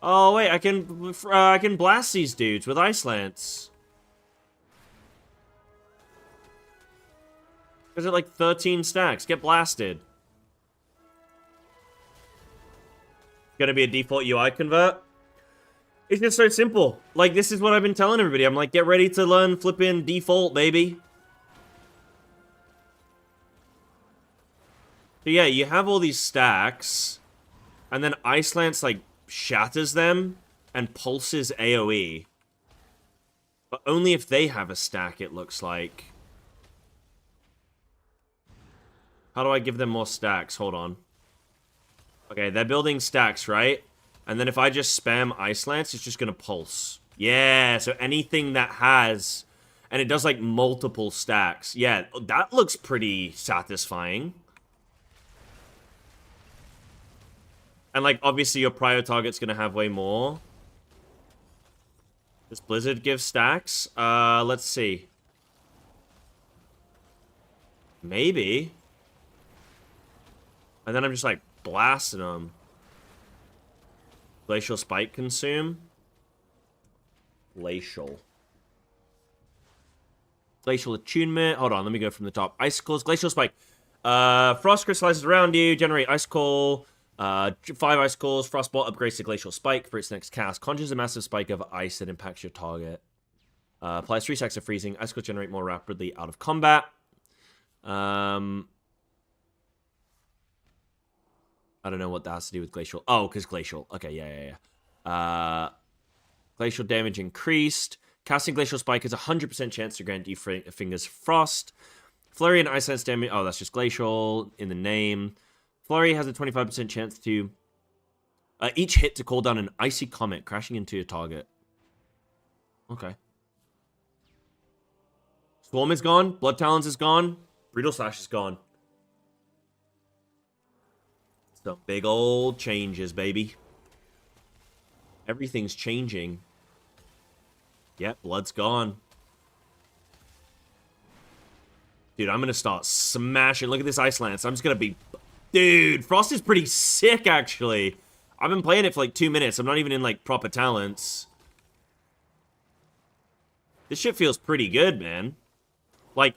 Oh wait, I can blast these dudes with Ice Lance. Because they're like 13 stacks. Get blasted. Gonna be a default UI convert? It's just so simple. Like, this is what I've been telling everybody. I'm like, get ready to learn flipping default, baby. So yeah, you have all these stacks, and then Ice Lance, like, shatters them and pulses AoE. But only if they have a stack, it looks like. How do I give them more stacks? Hold on. Okay, they're building stacks, right? And then if I just spam Ice Lance, it's just going to pulse. Yeah, so anything that has... And it does, like, multiple stacks. Yeah, that looks pretty satisfying. And, like, obviously your prio target's going to have way more. Does Blizzard give stacks? Let's see. Maybe. And then I'm just, like, blasting them. Glacial Spike consume. Glacial attunement. Hold on, let me go from the top. Icicles, Glacial Spike. Frost crystallizes around you. Generate Icicle. 5 Icicles. Frostbolt upgrades to Glacial Spike for its next cast. Conjures a massive spike of ice that impacts your target. Applies 3 stacks of freezing. Icicles generate more rapidly out of combat. I don't know what that has to do with glacial. Oh, because glacial. Okay, yeah. Glacial damage increased. Casting Glacial Spike has a 100% chance to grant you Fingers Frost. Flurry and Ice Lance damage. Oh, that's just glacial in the name. Flurry has a 25% chance to each hit to call down an icy comet crashing into your target. Okay. Swarm is gone. Blood Talons is gone. Brutal Slash is gone. Some big old changes, baby. Everything's changing. Yep, blood's gone. Dude, I'm going to start smashing. Look at this Ice Lance. I'm just going to be... Dude, Frost is pretty sick, actually. I've been playing it for like 2 minutes. I'm not even in like proper talents. This shit feels pretty good, man. Like,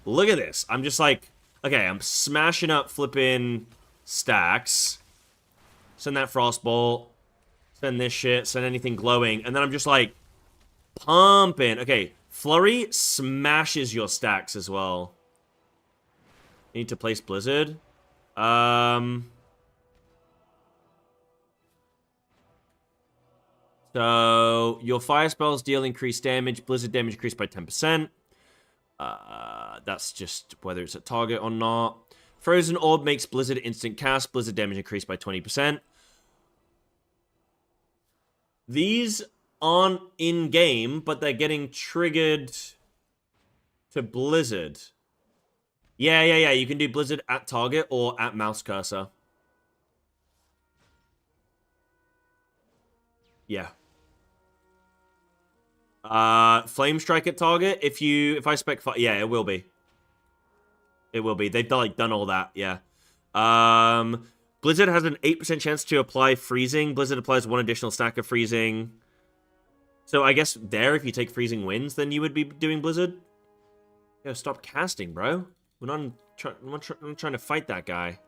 look at this. I'm just like, okay, I'm smashing up flipping stacks. Send that Frostbolt. Send this shit. Send anything glowing. And then I'm just like, pumping. Okay, Flurry smashes your stacks as well. You need to place Blizzard. So, your fire spells deal increased damage. Blizzard damage increased by 10%. That's just whether it's a target or not. Frozen Orb makes Blizzard instant cast. Blizzard damage increased by 20%. These aren't in-game, but they're getting triggered to Blizzard. Yeah. You can do Blizzard at target or at mouse cursor. Yeah. Flame Strike at target. If I spec fire, yeah, it will be. It will be. They've done all that. Yeah. Blizzard has an 8% chance to apply freezing. Blizzard applies 1 additional stack of freezing. So I guess there, if you take freezing wins, then you would be doing Blizzard. Yo, stop casting, bro. I'm not trying to fight that guy.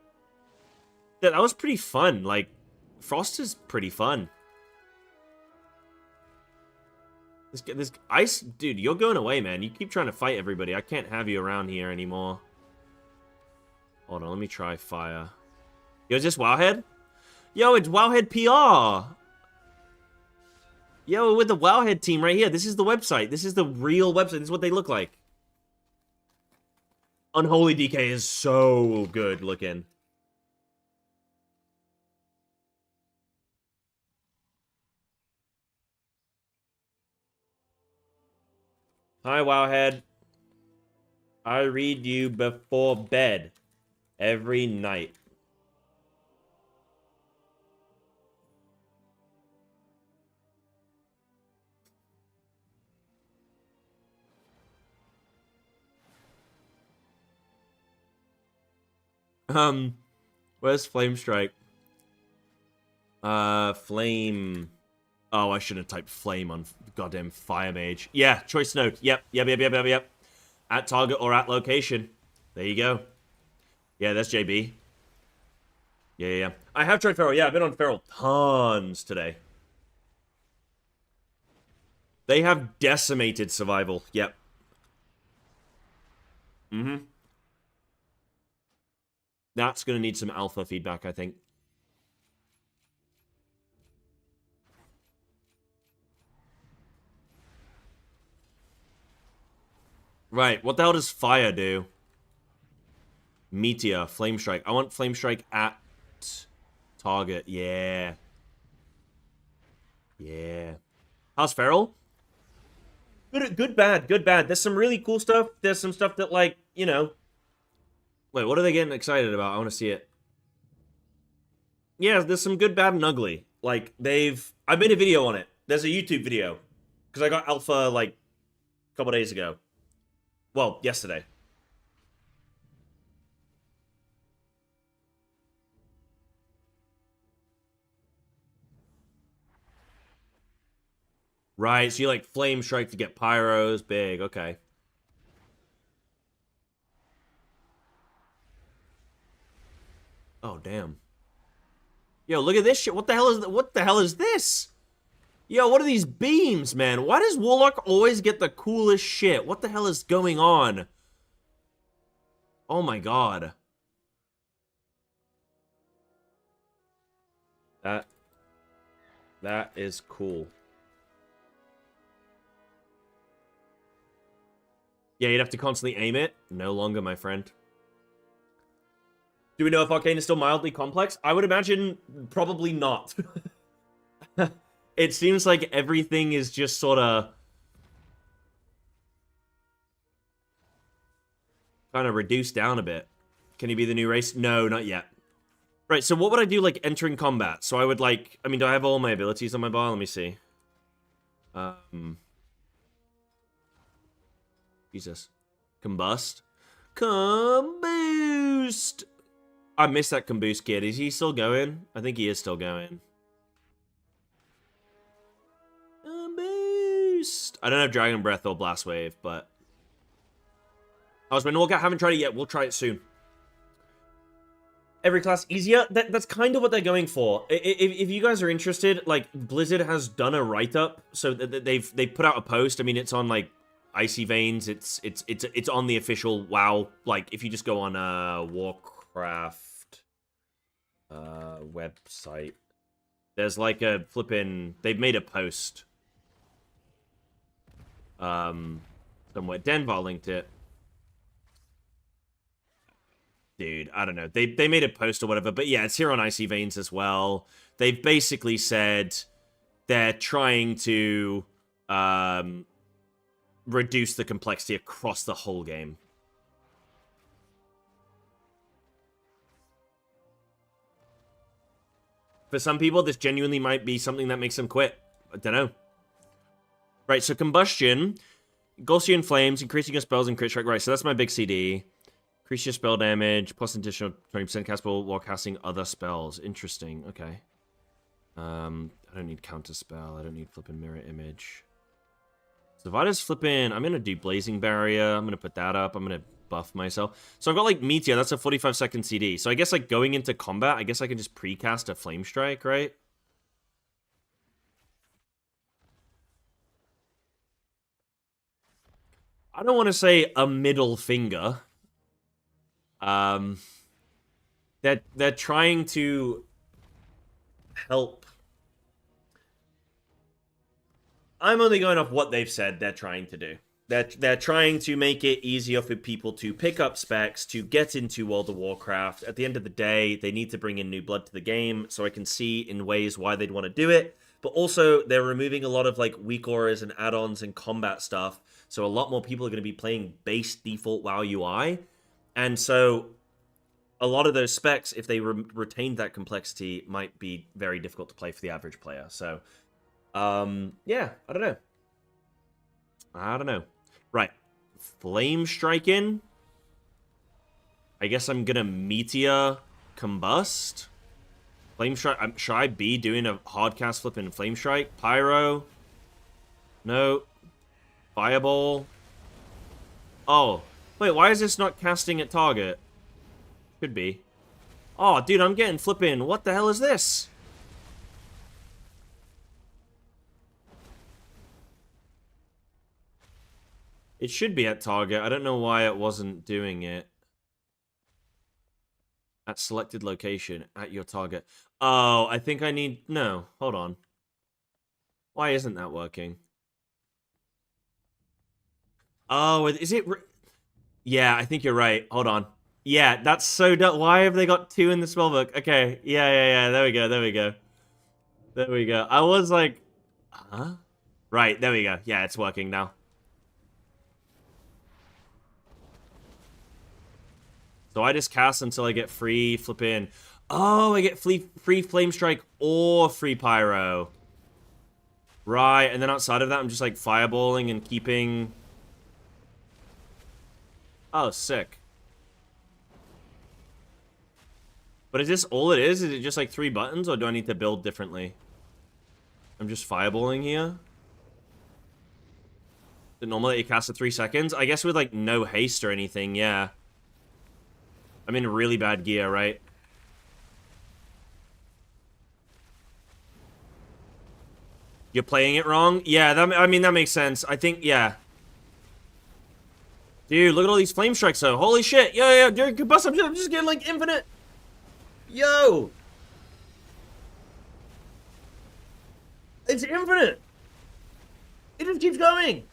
Yeah, that was pretty fun. Like, Frost is pretty fun. This ice, dude, you're going away, man. You keep trying to fight everybody. I can't have you around here anymore. Hold on, let me try fire. Yo, is this Wowhead? Yo, it's Wowhead PR. Yo, we're with the Wowhead team right here. This is the website. This is the real website. This is what they look like. Unholy DK is so good looking. Hi, Wowhead. I read you before bed every night. Where's Flame Strike? Flame. Oh, I shouldn't have typed flame on goddamn Fire Mage. Yeah, choice note. Yep. At target or at location. There you go. Yeah, that's JB. Yeah. I have tried Feral. Yeah, I've been on Feral tons today. They have decimated survival. Yep. That's going to need some alpha feedback, I think. Right, what the hell does fire do? Meteor, Flame Strike. I want Flame Strike at target. Yeah. How's Feral? Good, bad. There's some really cool stuff. There's some stuff that, like, you know. Wait, what are they getting excited about? I want to see it. Yeah, there's some good, bad, and ugly. Like, I made a video on it. There's a YouTube video. Because I got alpha, like, a couple days ago. Well, yesterday. Right, so you like Flame Strike to get Pyros. Big, okay. Oh, damn. Yo, look at this shit. What the hell is this? Yo, what are these beams, man? Why does Warlock always get the coolest shit? What the hell is going on? Oh my god. That is cool. Yeah, you'd have to constantly aim it. No longer, my friend. Do we know if Arcane is still mildly complex? I would imagine probably not. It seems like everything is just sort of... kind of reduced down a bit. Can he be the new race? No, not yet. Right, so what would I do, like, entering combat? So I would, like... I mean, do I have all my abilities on my bar? Let me see. Jesus. Combust. Comboost! I missed that Comboost kid. Is he still going? I think he is still going. Comboost! I don't have Dragon Breath or Blast Wave, but... I haven't tried it yet. We'll try it soon. Every class easier? That's kind of what they're going for. If you guys are interested, like, Blizzard has done a write-up. So they've put out a post. I mean, it's on, like, Icy Veins. It's on the official WoW. Like, if you just go on Warcraft website, there's like a flippin'... They've made a post. Somewhere. Denvar linked it. Dude, I don't know. They made a post or whatever, but yeah, it's here on Icy Veins as well. They've basically said they're trying to reduce the complexity across the whole game. For some people, this genuinely might be something that makes them quit. I don't know. Right, so Combustion, Gaussian Flames, increasing your spells and crit strike. Right, so that's my big CD. Increase your spell damage, plus additional 20% cast while casting other spells. Interesting, okay. I don't need counter spell. I don't need flipping mirror image. So if I just flip in, I'm going to do Blazing Barrier. I'm going to put that up. I'm going to buff myself. So I've got like Meteor. That's a 45-second CD. So I guess like going into combat, I guess I can just precast a Flame Strike, right? I don't want to say a middle finger. They're trying to help. I'm only going off what they've said they're trying to do. They're trying to make it easier for people to pick up specs, to get into World of Warcraft. At the end of the day, they need to bring in new blood to the game, so I can see in ways why they'd want to do it. But also, they're removing a lot of like weak auras and add-ons and combat stuff, so a lot more people are going to be playing base default WoW UI. And so, a lot of those specs, if they retained that complexity, might be very difficult to play for the average player. So, yeah, I don't know. Right. Flame Strike in. I guess I'm gonna Meteor Combust. Flame Strike. Should I be doing a hard cast flipping Flame Strike? Pyro. No. Fireball. Oh. Wait, why is this not casting at target? Could be. Oh, dude, I'm getting flipping. What the hell is this? It should be at target. I don't know why it wasn't doing it. At selected location. At your target. Oh, I think I need... No, hold on. Why isn't that working? Oh, is it... Yeah, I think you're right. Hold on. Yeah, that's so dumb. Why have they got 2 in the spellbook? Okay, yeah. There we go. I was like... Huh? Right, there we go. Yeah, it's working now. So I just cast until I get free flip in. Oh, I get free Flame Strike or free Pyro. Right, and then outside of that, I'm just like fireballing and keeping... Oh, sick. But is this all it is? Is it just like 3 buttons, or do I need to build differently? I'm just fireballing here. Is it normal that you cast at 3 seconds? I guess with like no haste or anything, yeah. I'm in really bad gear, right? You're playing it wrong? Yeah, I mean, that makes sense. I think, yeah. Dude, look at all these flame strikes, though. Holy shit. Yo, during combust, I'm just getting, like, infinite. Yo. It's infinite! It just keeps going!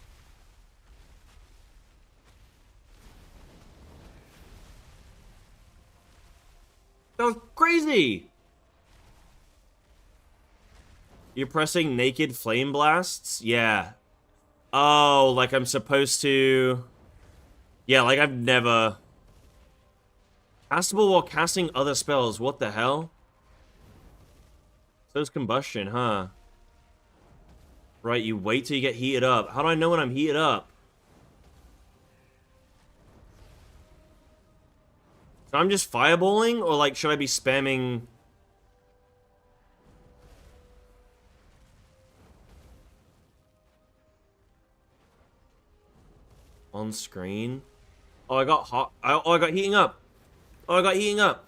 That was crazy! You're pressing naked flame blasts? Yeah. Oh, like I'm supposed to... Yeah, like I've never... Castable while casting other spells, what the hell? So's combustion, huh? Right, you wait till you get heated up. How do I know when I'm heated up? So I'm just fireballing, or like, should I be spamming... On screen? Oh, I got hot. Oh, I got heating up. Oh, I got heating up.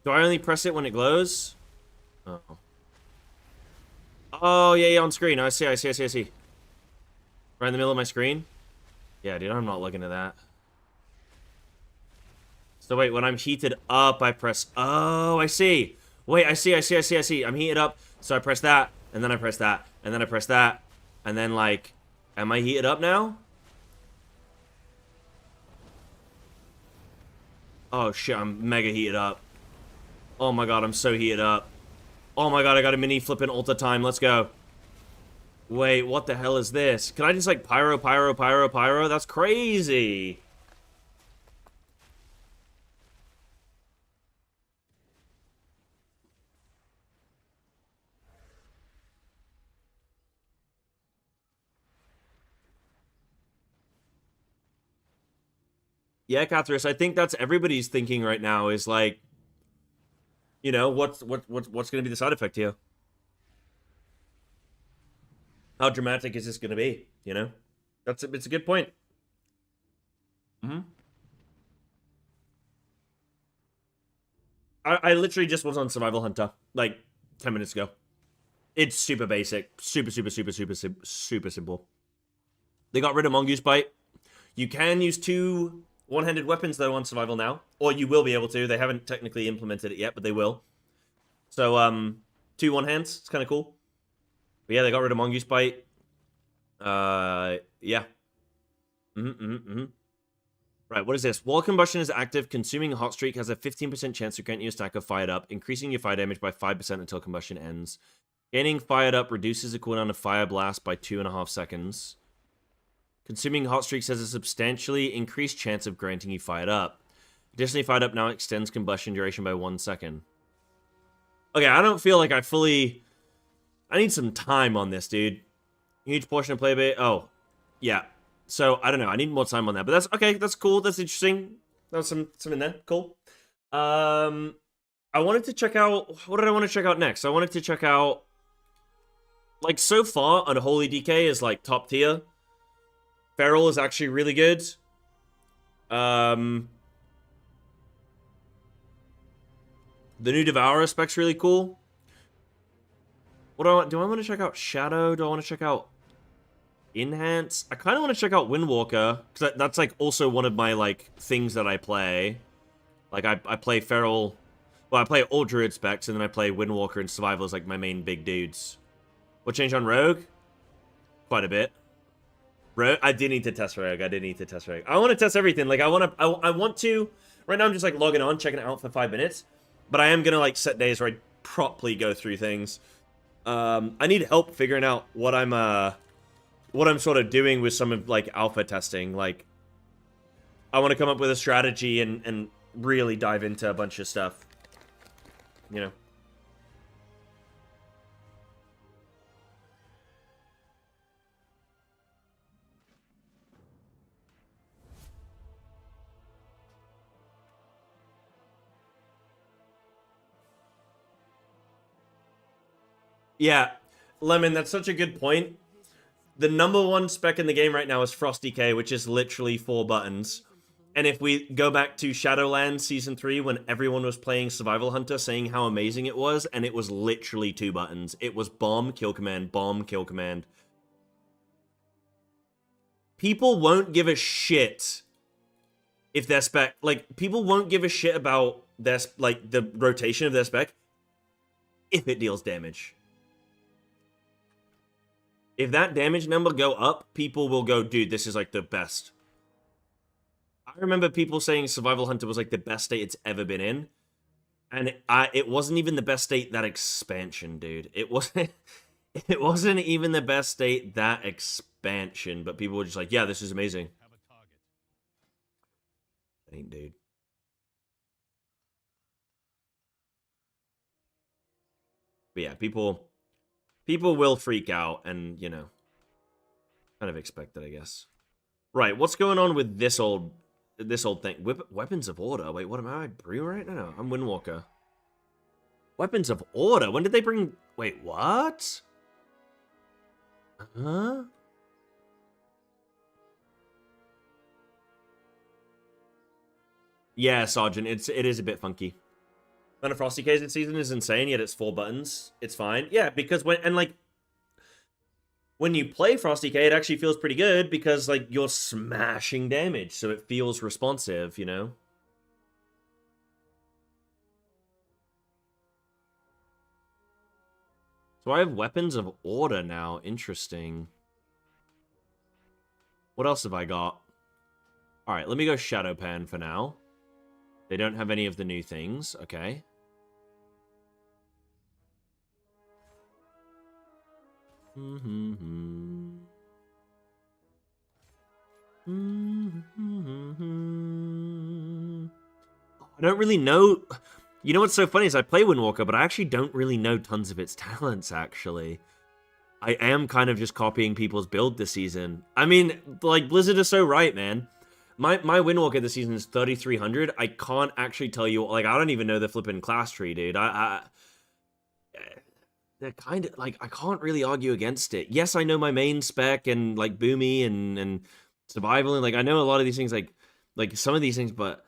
Do I only press it when it glows? Oh. Oh, yeah, on screen. I see. Right in the middle of my screen? Yeah, dude, I'm not looking at that. So wait, when I'm heated up, I press... Oh, I see. Wait, I see. I'm heated up, so I press that, and then I press that, and then I press that, and then, like... Am I heated up now? Oh, shit, I'm mega heated up. Oh my god, I'm so heated up. Oh my god, I got a mini flippin' ulta time. Let's go. Wait, what the hell is this? Can I just, like, pyro? That's crazy. Yeah, Cathris, I think that's everybody's thinking right now is like, you know, what's going to be the side effect here? How dramatic is this going to be? You know, it's a good point. I literally just was on Survival Hunter like 10 minutes ago. It's super basic, super simple. They got rid of Mongoose Bite. You can use 2 one-handed weapons though on survival now, or you will be able to. They haven't technically implemented it yet, but they will. So 2 one-hands, it's kind of cool. But yeah, they got rid of Mongoose Bite. Yeah. Right, what is this? While combustion is active, consuming hot streak has a 15% chance to grant you a stack of fired up, increasing your fire damage by 5% until combustion ends. Gaining fired up reduces the cooldown of fire blast by 2.5 seconds. Consuming hot streaks has a substantially increased chance of granting you fired up. Additionally, fired up now extends combustion duration by 1 second. Okay, I don't feel like I need some time on this, dude. Huge portion of play bait. Oh, yeah. So, I don't know. I need more time on that. But that's okay. That's cool. That's interesting. There's some in there. Cool. I wanted to check out... What did I want to check out next? I wanted to check out... Like, so far, Unholy DK is, like, top tier. Feral is actually really good. The new Devourer spec's really cool. What do I want to check out? Shadow? Do I want to check out Enhance? I kind of want to check out Windwalker, because that's, like, also one of my, like, things that I play. Like, I play Feral... Well, I play all Druid specs, and then I play Windwalker and Survival as, like, my main big dudes. What changed on Rogue? Quite a bit. Rogue? I did need to test Rogue. I want to test everything. Like, I want to... Right now, I'm just, like, logging on, checking it out for 5 minutes. But I am gonna, like, set days where I properly go through things. I need help figuring out what I'm sort of doing with some of, like, alpha testing. Like, I want to come up with a strategy and really dive into a bunch of stuff. You know? Yeah, Lemon, that's such a good point. The #1 spec in the game right now is Frost DK, which is literally 4 buttons. And if we go back to Shadowlands Season 3, when everyone was playing Survival Hunter, saying how amazing it was, and it was literally 2 buttons. It was bomb, kill command, bomb, kill command. People won't give a shit if their spec... Like, people won't give a shit about their, like, the rotation of their spec if it deals damage. If that damage number go up, people will go, dude, this is like the best. I remember people saying Survival Hunter was like the best state it's ever been in. And it wasn't even the best state that expansion, dude. It wasn't it wasn't even the best state that expansion, but people were just like, yeah, this is amazing. Ain't, dude. But yeah, people will freak out and, you know, kind of expect it, I guess. Right, what's going on with this old thing? Weapons of Order. Wait, what am I? Brew right now? I'm Windwalker. Weapons of Order. When did they bring? Wait, what? Huh? Yeah, Sergeant. It is a bit funky. Then a Frosty Case season is insane. Yet it's 4 buttons. It's fine. Yeah, because when you play Frosty K, it actually feels pretty good because, like, you're smashing damage, so it feels responsive, you know? So I have Weapons of Order now. Interesting. What else have I got? Alright, let me go Shadowpan for now. They don't have any of the new things. Okay. I don't really know. You know what's so funny is I play Windwalker, but I actually don't really know tons of its talents, actually. I am kind of just copying people's build this season. I mean, like, Blizzard is so right, man. My Windwalker this season is 3,300. I can't actually tell you, like, I don't even know the flipping class tree, dude. They're kind of, like, I can't really argue against it. Yes, I know my main spec and, like, Boomy and survival, and, like, I know a lot of these things, like some of these things, but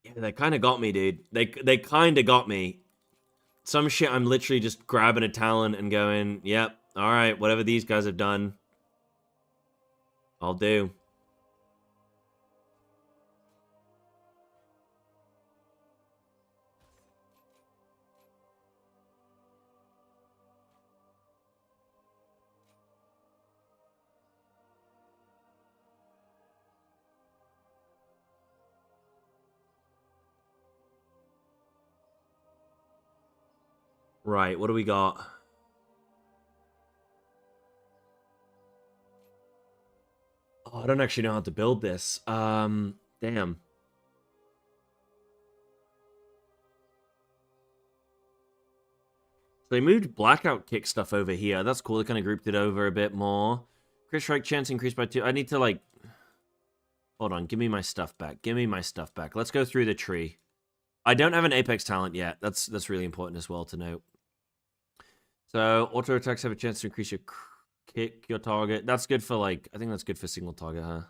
yeah, they kind of got me, dude. They kind of got me. Some shit I'm literally just grabbing a talent and going, yep, alright, whatever these guys have done, I'll do. Right, what do we got? Oh, I don't actually know how to build this. Damn. So they moved Blackout Kick stuff over here. That's cool. They kind of grouped it over a bit more. Crit strike chance increased by 2. I need to, like... Hold on. Give me my stuff back. Give me my stuff back. Let's go through the tree. I don't have an Apex talent yet. That's really important as well to note. So, auto attacks have a chance to increase your kick, your target. That's good for, like... I think that's good for single target, huh?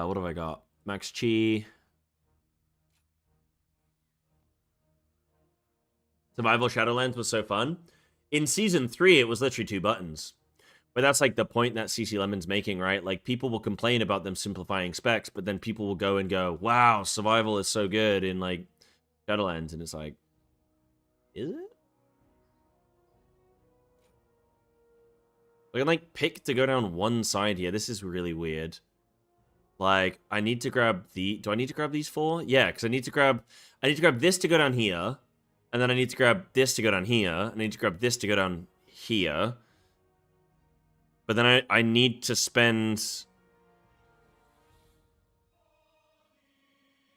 What have I got? Max Chi. Survival Shadowlands was so fun. In Season 3, it was literally 2 buttons. But that's, like, the point that CC Lemon's making, right? Like, people will complain about them simplifying specs, but then people will go and go, wow, Survival is so good in, like, Shadowlands. And it's like, is it? I can, like, pick to go down one side here. This is really weird. Like, I need to grab the... Do I need to grab these 4? Yeah, because I need to grab this to go down here. And then I need to grab this to go down here. And I need to grab this to go down here. But then I need to spend...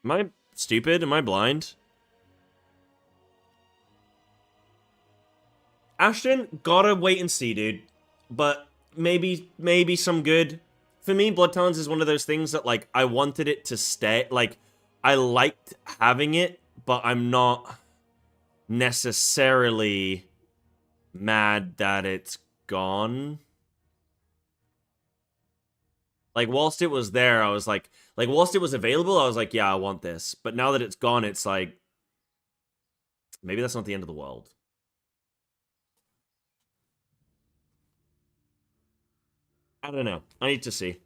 Am I stupid? Am I blind? Ashton, gotta wait and see, dude. But maybe some good. For me, Blood Talons is one of those things that, like, I wanted it to stay. Like, I liked having it, but I'm not necessarily mad that it's gone. Like, whilst it was there, I was like, whilst it was available, I was like, yeah, I want this. But now that it's gone, it's like, maybe that's not the end of the world. I don't know. I need to see.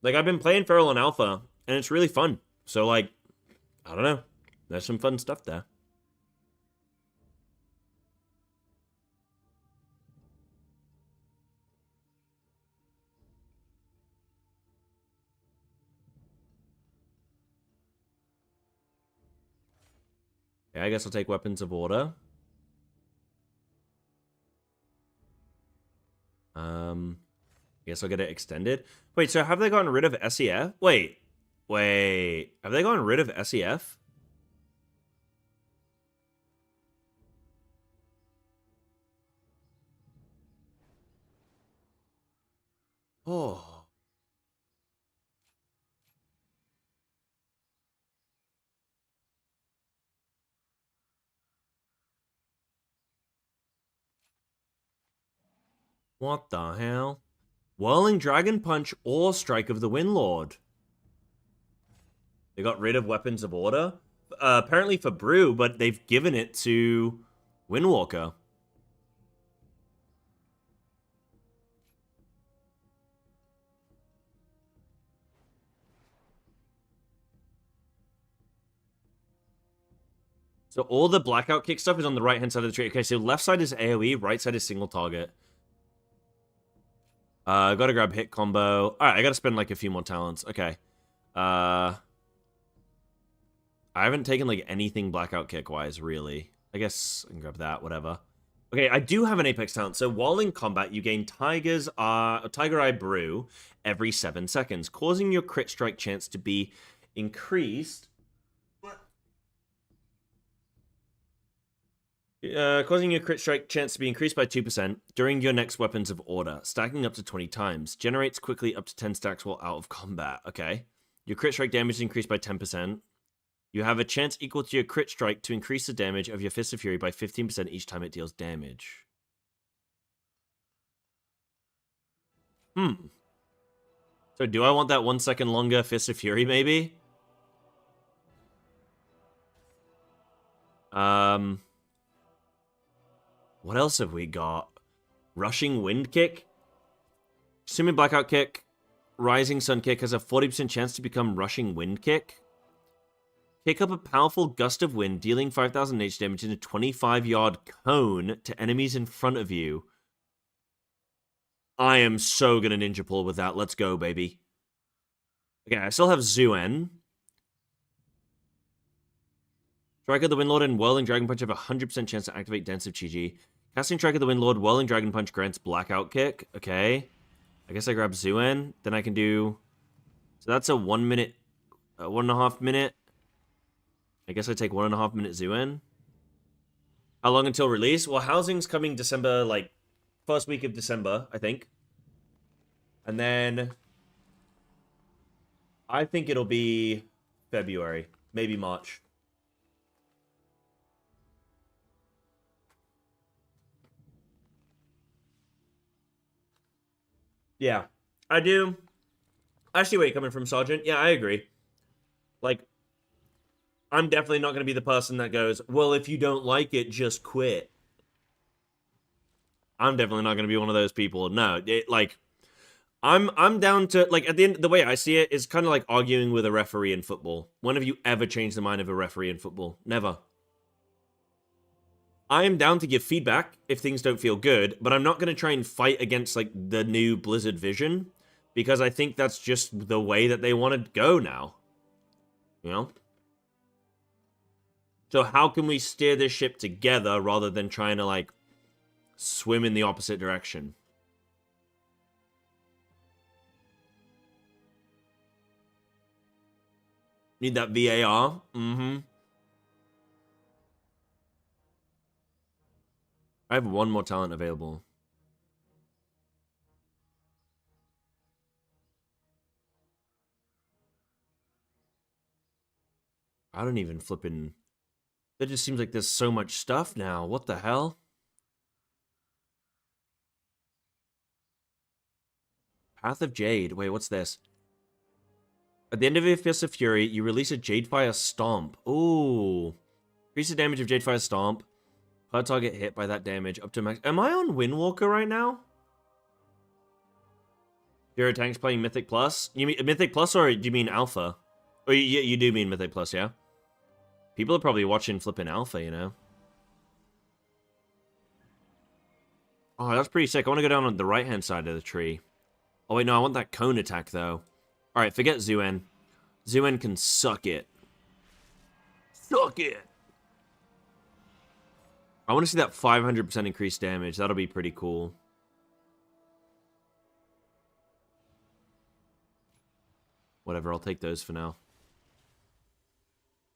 Like, I've been playing Feral in Alpha, and it's really fun. So, like, I don't know. There's some fun stuff there. Yeah, I guess I'll take Weapons of Order. I guess I'll get it extended. Wait, so have they gotten rid of SEF? Wait. Have they gotten rid of SEF? Oh. What the hell? Whirling Dragon Punch or Strike of the Windlord. They got rid of Weapons of Order. Apparently for Brew, but they've given it to Windwalker. So all the blackout kick stuff is on the right-hand side of the tree. Okay, so left side is AoE, right side is single target. Gotta grab hit combo. Alright, I gotta spend like a few more talents. Okay. I haven't taken like anything blackout kick-wise, really. I guess I can grab that, whatever. Okay, I do have an Apex talent. So while in combat, you gain Tiger Eye Brew every 7 seconds, causing your crit strike chance to be increased. Causing your crit strike chance to be increased by 2% during your next Weapons of Order, stacking up to 20 times. Generates quickly up to 10 stacks while out of combat. Okay. Your crit strike damage is increased by 10%. You have a chance equal to your crit strike to increase the damage of your Fist of Fury by 15% each time it deals damage. So do I want that 1 second longer Fist of Fury, maybe? What else have we got? Rushing Wind Kick? Assuming Blackout Kick, Rising Sun Kick has a 40% chance to become Rushing Wind Kick. Kick up a powerful gust of wind, dealing 5,000 H damage in a 25-yard cone to enemies in front of you. I am so gonna Ninja Pull with that. Let's go, baby. Okay, I still have Zuen. Strike of the Windlord and Whirling Dragon Punch have a 100% chance to activate Dance of Chi-Chi. Casting Strike of the Windlord, Whirling Dragon Punch grants Blackout Kick. Okay. I guess I grab Zuen. Then I can do... So that's a 1 minute... 1.5 minute. I guess I take 1.5 minute Zuen. How long until release? Well, Housing's coming December, like, first week of December, I think. And then... I think it'll be February. Maybe March. Yeah, I do. I see where you're coming from, Sergeant. Yeah, I agree. Like, I'm definitely not going to be the person that goes, well, if you don't like it, just quit. I'm definitely not going to be one of those people. No, I'm down to, like, at the end, the way I see it is kind of like arguing with a referee in football. When have you ever changed the mind of a referee in football? Never. I am down to give feedback if things don't feel good, but I'm not going to try and fight against, like, the new Blizzard vision, because I think that's just the way that they want to go now. You know? So how can we steer this ship together rather than trying to, like, swim in the opposite direction? Need that VAR? Mm-hmm. I have one more talent available. I don't even flippin'... It just seems like there's so much stuff now. What the hell? Path of Jade. Wait, what's this? At the end of your Fist of Fury, you release a Jadefire Stomp. Ooh. Increase the damage of Jadefire Stomp. Per target hit by that damage up to max. Am I on Windwalker right now? Zero Tanks playing Mythic Plus? You mean Mythic Plus or do you mean Alpha? Oh, you do mean Mythic Plus, yeah? People are probably watching flipping Alpha, you know? Oh, that's pretty sick. I want to go down on the right-hand side of the tree. Oh, wait, no, I want that cone attack, though. Alright, forget Zuen. Zuen can suck it. Suck it! I want to see that 500% increased damage. That'll be pretty cool. Whatever, I'll take those for now.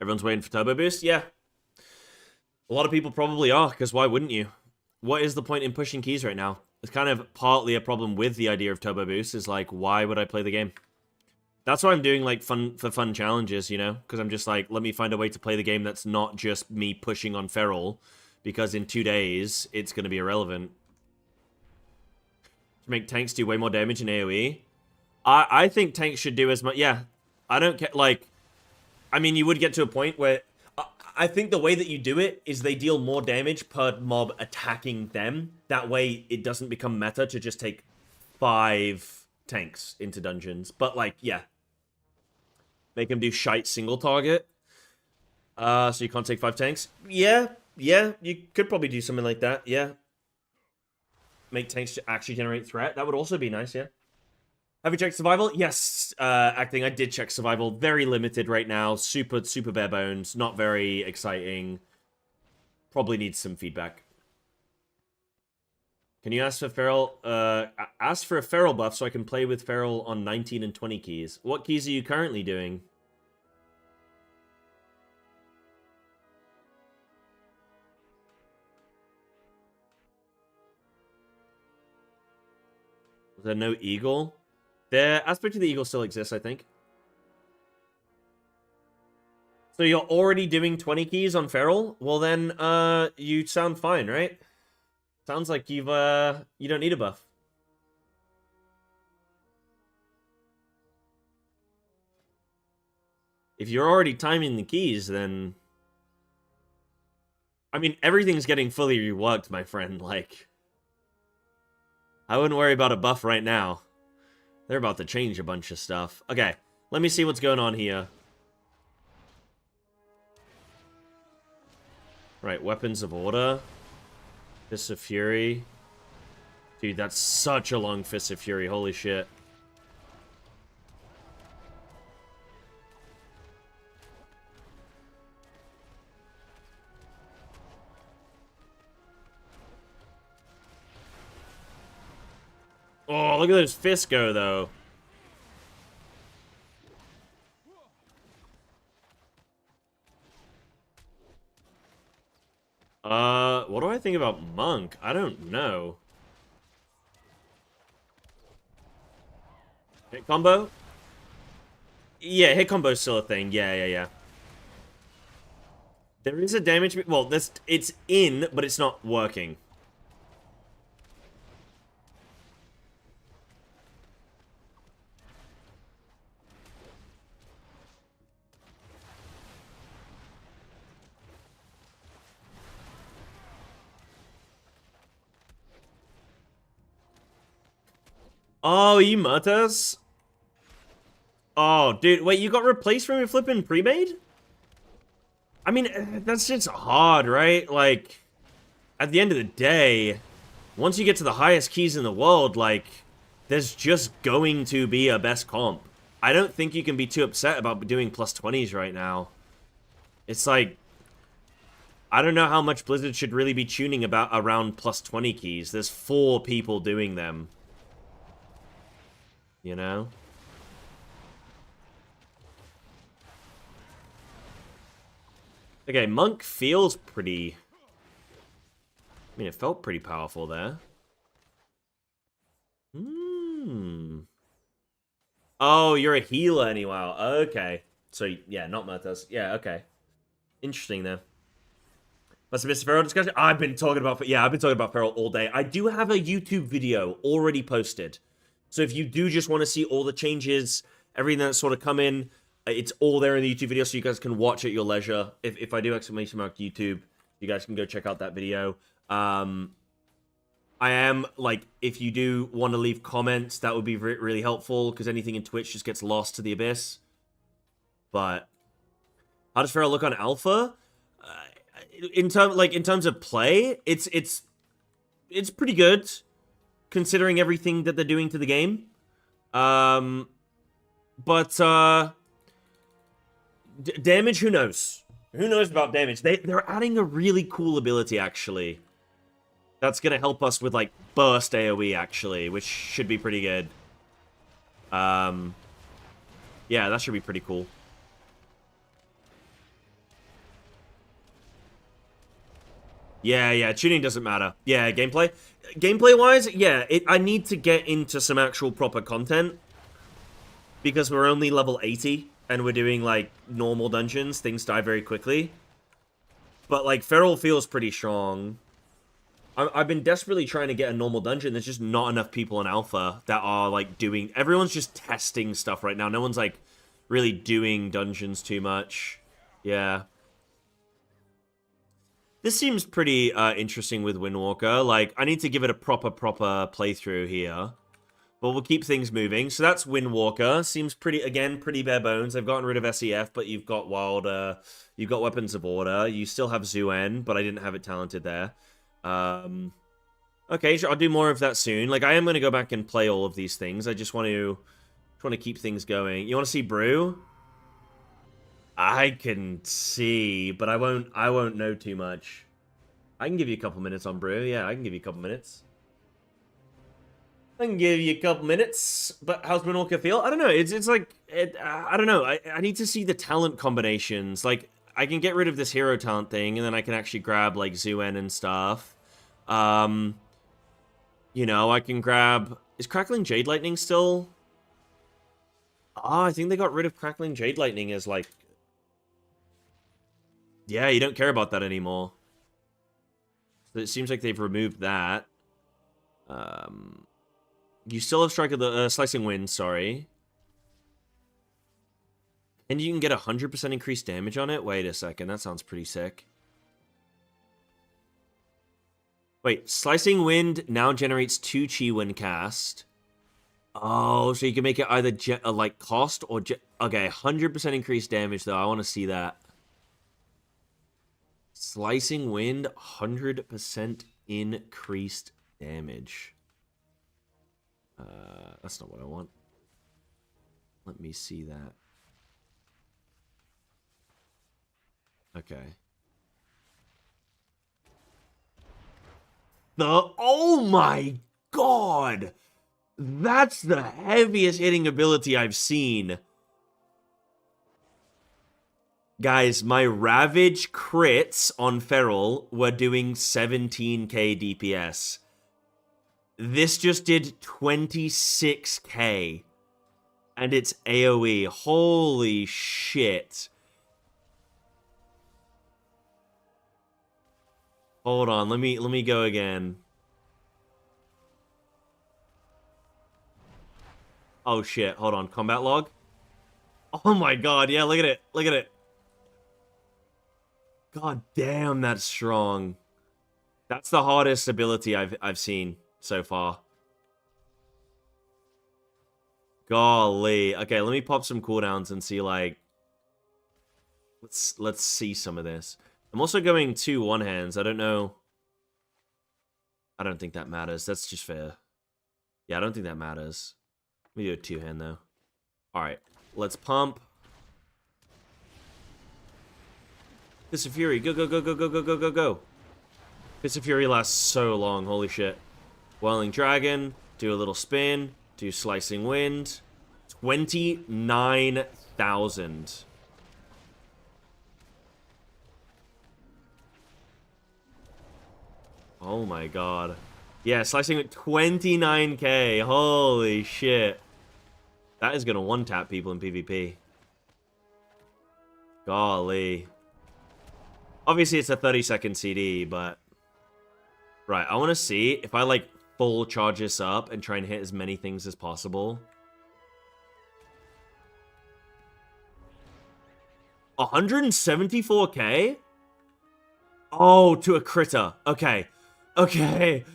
Everyone's waiting for Turbo Boost? Yeah. A lot of people probably are, because why wouldn't you? What is the point in pushing keys right now? It's kind of partly a problem with the idea of Turbo Boost, is like, why would I play the game? That's why I'm doing, like, fun challenges, you know? Because I'm just like, let me find a way to play the game that's not just me pushing on Feral, because in 2 days, it's going to be irrelevant. To make tanks do way more damage in AoE? I think tanks should do as much. Yeah, I don't care. Like, I mean, you would get to a point where I think the way that you do it is they deal more damage per mob attacking them. That way, it doesn't become meta to just take 5 tanks into dungeons. But like, yeah, make them do shite single target. So you can't take 5 tanks. Yeah, you could probably do something like that. Yeah, make tanks actually generate threat. That would also be nice. Yeah. Have you checked survival? Yes, acting. I did check survival. Very limited right now. Super bare bones. Not very exciting. Probably needs some feedback. Can you ask for Feral? Ask for a Feral buff so I can play with Feral on 19 and 20 keys. What keys are you currently doing? Was there no eagle? The aspect of the eagle still exists, I think. So you're already doing 20 keys on Feral? Well then, you sound fine, right? Sounds like you don't need a buff. If you're already timing the keys, then... I mean, everything's getting fully reworked, my friend, like... I wouldn't worry about a buff right now. They're about to change a bunch of stuff. Okay, let me see what's going on here. Right, Weapons of Order. Fist of Fury. Dude, that's such a long Fist of Fury, holy shit. Oh, look at those fists go, though. What do I think about Monk? I don't know. Hit combo? Yeah, hit combo's still a thing. Yeah. There is a damage... Well, it's in, but it's not working. Oh, you mutters? Oh, dude, wait, you got replaced from your flipping pre-made? I mean, that's just hard, right? Like, at the end of the day, once you get to the highest keys in the world, like, there's just going to be a best comp. I don't think you can be too upset about doing plus 20s right now. It's like, I don't know how much Blizzard should really be tuning about around plus 20 keys. There's 4 people doing them. You know? Okay, Monk feels pretty... I mean, it felt pretty powerful there. Oh, you're a healer anyway. Okay. So, yeah, not Murtas. Yeah, okay. Interesting there. Must have missed a Feral discussion. I've been talking about Feral all day. I do have a YouTube video already posted. So if you do just want to see all the changes, everything that's sort of come in, it's all there in the YouTube video, so you guys can watch at your leisure. If I do exclamation mark YouTube, you guys can go check out that video. I am, like, if you do want to leave comments, that would be really helpful, because anything in Twitch just gets lost to the abyss. But how does Feral look on Alpha? In terms of play, it's pretty good, considering everything that they're doing to the game. Damage, who knows? Who knows about damage? They're adding a really cool ability, actually. That's going to help us with, like, burst AoE, actually, which should be pretty good. Yeah, that should be pretty cool. Yeah, tuning doesn't matter. Yeah, gameplay. Gameplay-wise, yeah, I need to get into some actual proper content. Because we're only level 80, and we're doing, like, normal dungeons. Things die very quickly. But, like, Feral feels pretty strong. I've been desperately trying to get a normal dungeon. There's just not enough people in Alpha that are, like, doing... Everyone's just testing stuff right now. No one's, like, really doing dungeons too much. Yeah. This seems pretty interesting with Windwalker. Like, I need to give it a proper playthrough here. But we'll keep things moving. So that's Windwalker. Seems pretty, again, pretty bare bones. They've gotten rid of SEF, but you've got you've got Weapons of Order. You still have Zuen, but I didn't have it talented there. Okay, sure, I'll do more of that soon. Like, I am going to go back and play all of these things. I just want to keep things going. You want to see Brew? I can see, but I won't know too much. I can give you a couple minutes on Brew. Yeah, I can give you a couple minutes. I can give you a couple minutes, but how's Windwalker feel? I don't know. It's like, I don't know. I need to see the talent combinations. Like, I can get rid of this hero talent thing, and then I can actually grab, like, Zuen and stuff. You know, I can grab... Is Crackling Jade Lightning still... Oh, I think they got rid of Crackling Jade Lightning as, like... Yeah, you don't care about that anymore. So it seems like they've removed that. You still have Strike of the Slicing Wind, sorry. And you can get 100% increased damage on it? Wait a second, that sounds pretty sick. Wait, Slicing Wind now generates 2 chi when cast. Oh, so you can make it either like cost or... Okay, 100% increased damage though, I want to see that. Slicing Wind, 100% increased damage. That's not what I want. Let me see that. Okay. Oh my god! That's the heaviest hitting ability I've seen. Guys, my Ravage crits on Feral were doing 17k DPS. This just did 26k. And it's AoE. Holy shit. Hold on, let me go again. Oh shit, hold on, combat log. Oh my god, yeah, look at it. Look at it. God damn, that's strong. That's the hardest ability I've seen so far. Golly. Okay, let me pop some cooldowns and see, like... Let's see some of this. I'm also going 2 one-hands. I don't know. I don't think that matters. That's just fair. Yeah, I don't think that matters. Let me do a 2-hand, though. Alright, let's pump. Fist of Fury. Go, go, go, go, go, go, go, go, go. Fist of Fury lasts so long. Holy shit. Whirling Dragon. Do a little spin. Do Slicing Wind. 29,000. Oh my god. Yeah, Slicing Wind. 29k. Holy shit. That is gonna one-tap people in PvP. Golly. Obviously, it's a 30-second CD, but... Right, I want to see if I, like, full charge this up and try and hit as many things as possible. 174k? Oh, to a critter. Okay. Okay.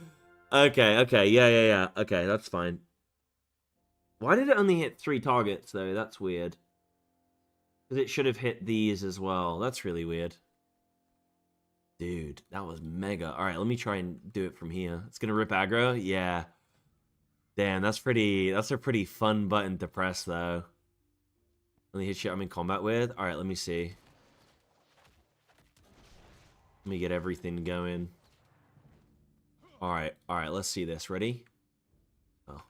Okay. Yeah. Okay, that's fine. Why did it only hit 3 targets, though? That's weird. Because it should have hit these as well. That's really weird. Dude, that was mega. Alright, let me try and do it from here. It's gonna rip aggro? Yeah. Damn, that's a pretty fun button to press, though. Let me hit shit I'm in combat with. Alright, let me see. Let me get everything going. Alright, let's see this. Ready? Oh.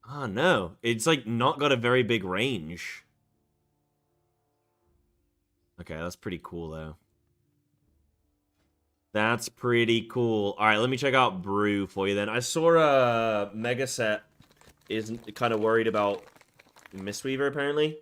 Oh, no. It's, like, not got a very big range. Okay, that's pretty cool, though. That's pretty cool. Alright, let me check out Brew for you, then. I saw Megaset is kind of worried about Mistweaver, apparently.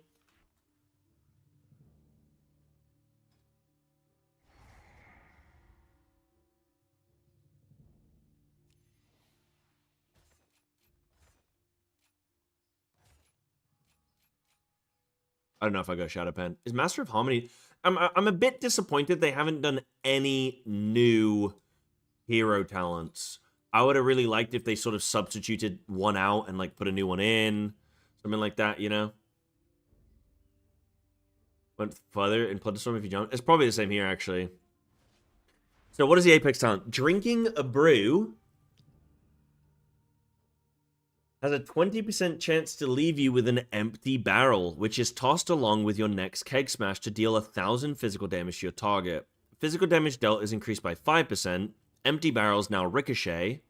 I don't know if I go Shadow Pen. Is Master of Harmony... I'm a bit disappointed they haven't done any new hero talents. I would have really liked if they sort of substituted one out and, like, put a new one in. Something like that, you know? Went further in Plunderstorm if you jump. It's probably the same here, actually. So what is the Apex talent? Drinking a brew has a 20% chance to leave you with an empty barrel, which is tossed along with your next keg smash to deal 1,000 physical damage to your target. Physical damage dealt is increased by 5%. Empty barrels now ricochet.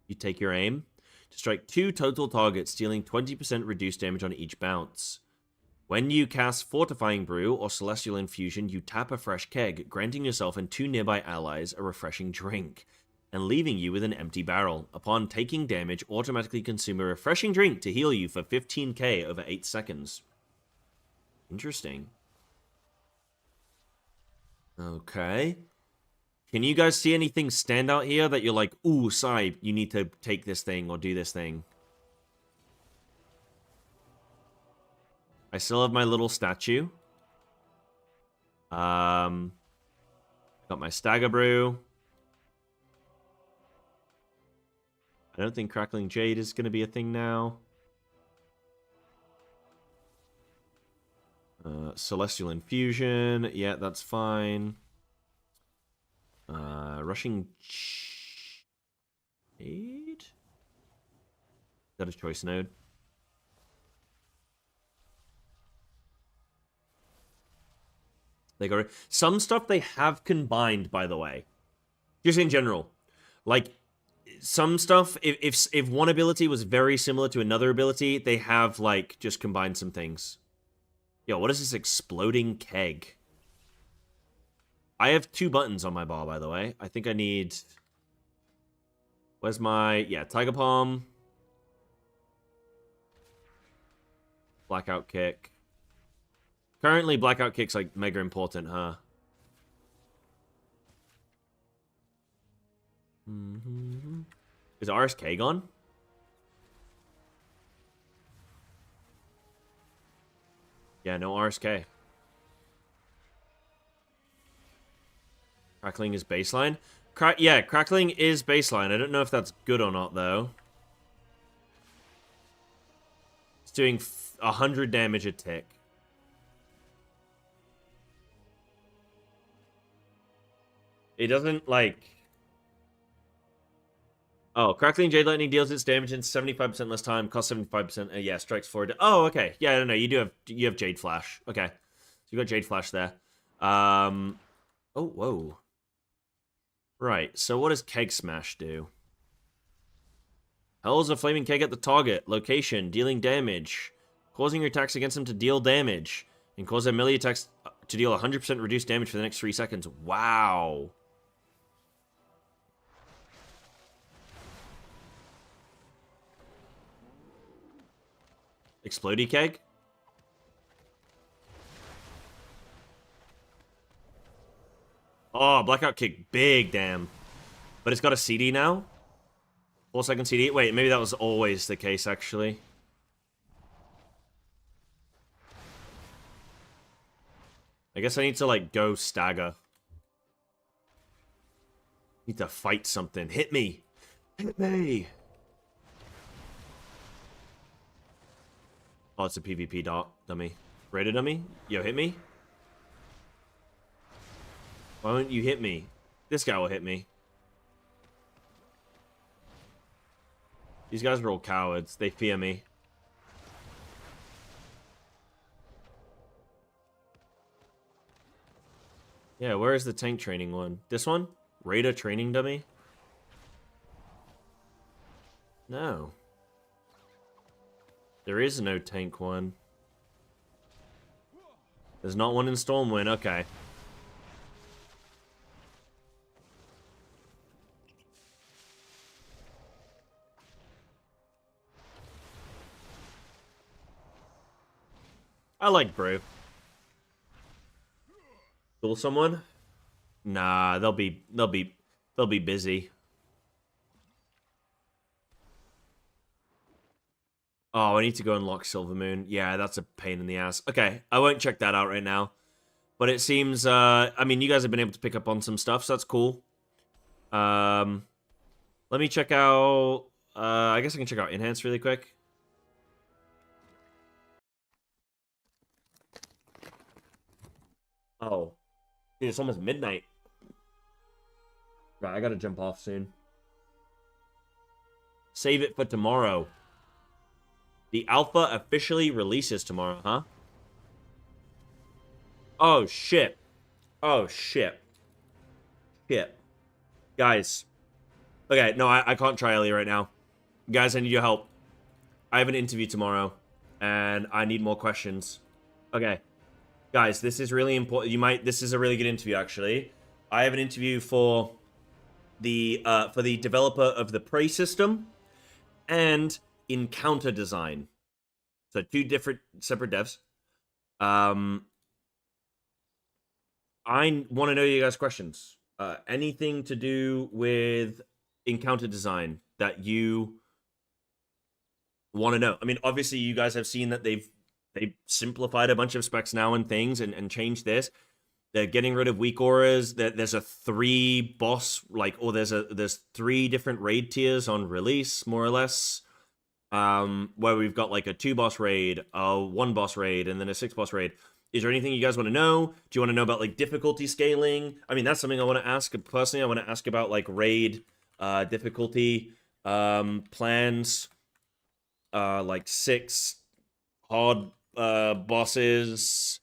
You take your aim to strike 2 total targets, dealing 20% reduced damage on each bounce. When you cast Fortifying Brew or Celestial Infusion, you tap a fresh keg, granting yourself and 2 nearby allies a refreshing drink, and leaving you with an empty barrel. Upon taking damage, automatically consume a refreshing drink to heal you for 15k over 8 seconds. Interesting. Okay. Can you guys see anything stand out here that you're like, ooh, Sai, you need to take this thing or do this thing? I still have my little statue. Got my Stagger Brew. I don't think Crackling Jade is going to be a thing now. Celestial Infusion. Yeah, that's fine. Rushing Jade? Is that a choice node? They got some stuff they have combined, by the way. Just in general. Like, some stuff, if one ability was very similar to another ability, they have, like, just combined some things. Yo, what is this exploding keg? I have 2 buttons on my bar, by the way. I think I need... Where's my... Yeah, Tiger Palm. Blackout Kick. Currently, Blackout Kick's, like, mega important, huh? Is RSK gone? Yeah, no RSK. Crackling is baseline? Yeah, Crackling is baseline. I don't know if that's good or not, though. It's doing 100 damage a tick. It doesn't, like... Oh, Crackling Jade Lightning deals its damage in 75% less time, costs 75%. Yeah, strikes forward. Oh, okay. Yeah, I don't know. You have Jade Flash. Okay. So you got Jade Flash there. Oh, whoa. Right, so what does Keg Smash do? Hurls a flaming keg at the target. Location, dealing damage. Causing your attacks against them to deal damage. And cause their melee attacks to deal 100% reduced damage for the next 3 seconds. Wow. Explodey Keg? Oh, Blackout Kick. Big, damn. But it's got a CD now? 4-second CD? Wait, maybe that was always the case, actually. I guess I need to, like, go stagger. Need to fight something. Hit me! Hit me! Oh, it's a PvP dummy. Rated dummy? Yo, hit me? Why won't you hit me? This guy will hit me. These guys are all cowards. They fear me. Yeah, where is the tank training one? This one? Raider training dummy? No. There is no tank one. There's not one in Stormwind, okay. I like Brew. Duel someone? Nah, they'll be busy. Oh, I need to go unlock Silvermoon. Yeah, that's a pain in the ass. Okay, I won't check that out right now. But it seems, I mean, you guys have been able to pick up on some stuff, so that's cool. Let me check out, I guess I can check out Enhance really quick. Oh. Dude, it's almost midnight. Right, I gotta jump off soon. Save it for tomorrow. The alpha officially releases tomorrow, huh? Oh, shit. Oh, shit. Shit. Guys. Okay, no, I can't try Ellie right now. Guys, I need your help. I have an interview tomorrow, and I need more questions. Okay. Guys, this is really important. This is a really good interview, actually. I have an interview for the developer of the Prey system and Encounter design. So 2 different separate devs. I want to know you guys' questions. Anything to do with Encounter design that you want to know. I mean, obviously, you guys have seen that they've simplified a bunch of specs now and things and changed this. They're getting rid of weak auras. There's a 3 boss, there's 3 different raid tiers on release, more or less. Where we've got like a 2 boss raid, a 1 boss raid, and then a 6 boss raid. Is there anything you guys want to know? Do you want to know about like difficulty scaling? I mean, that's something I want to ask. Personally, I want to ask about like raid difficulty plans, like 6 hard bosses,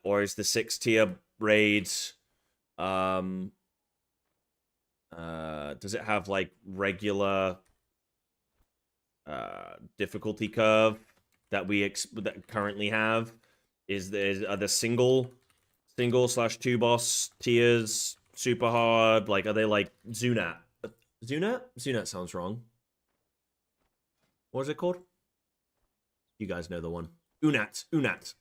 or is the 6 tier raids? Does it have like regular difficulty curve that we that currently have? Are the single / 2 boss tiers super hard? Like, are they like Zunat? Zunat sounds wrong. What is it called? You guys know the one. Unat. Unat?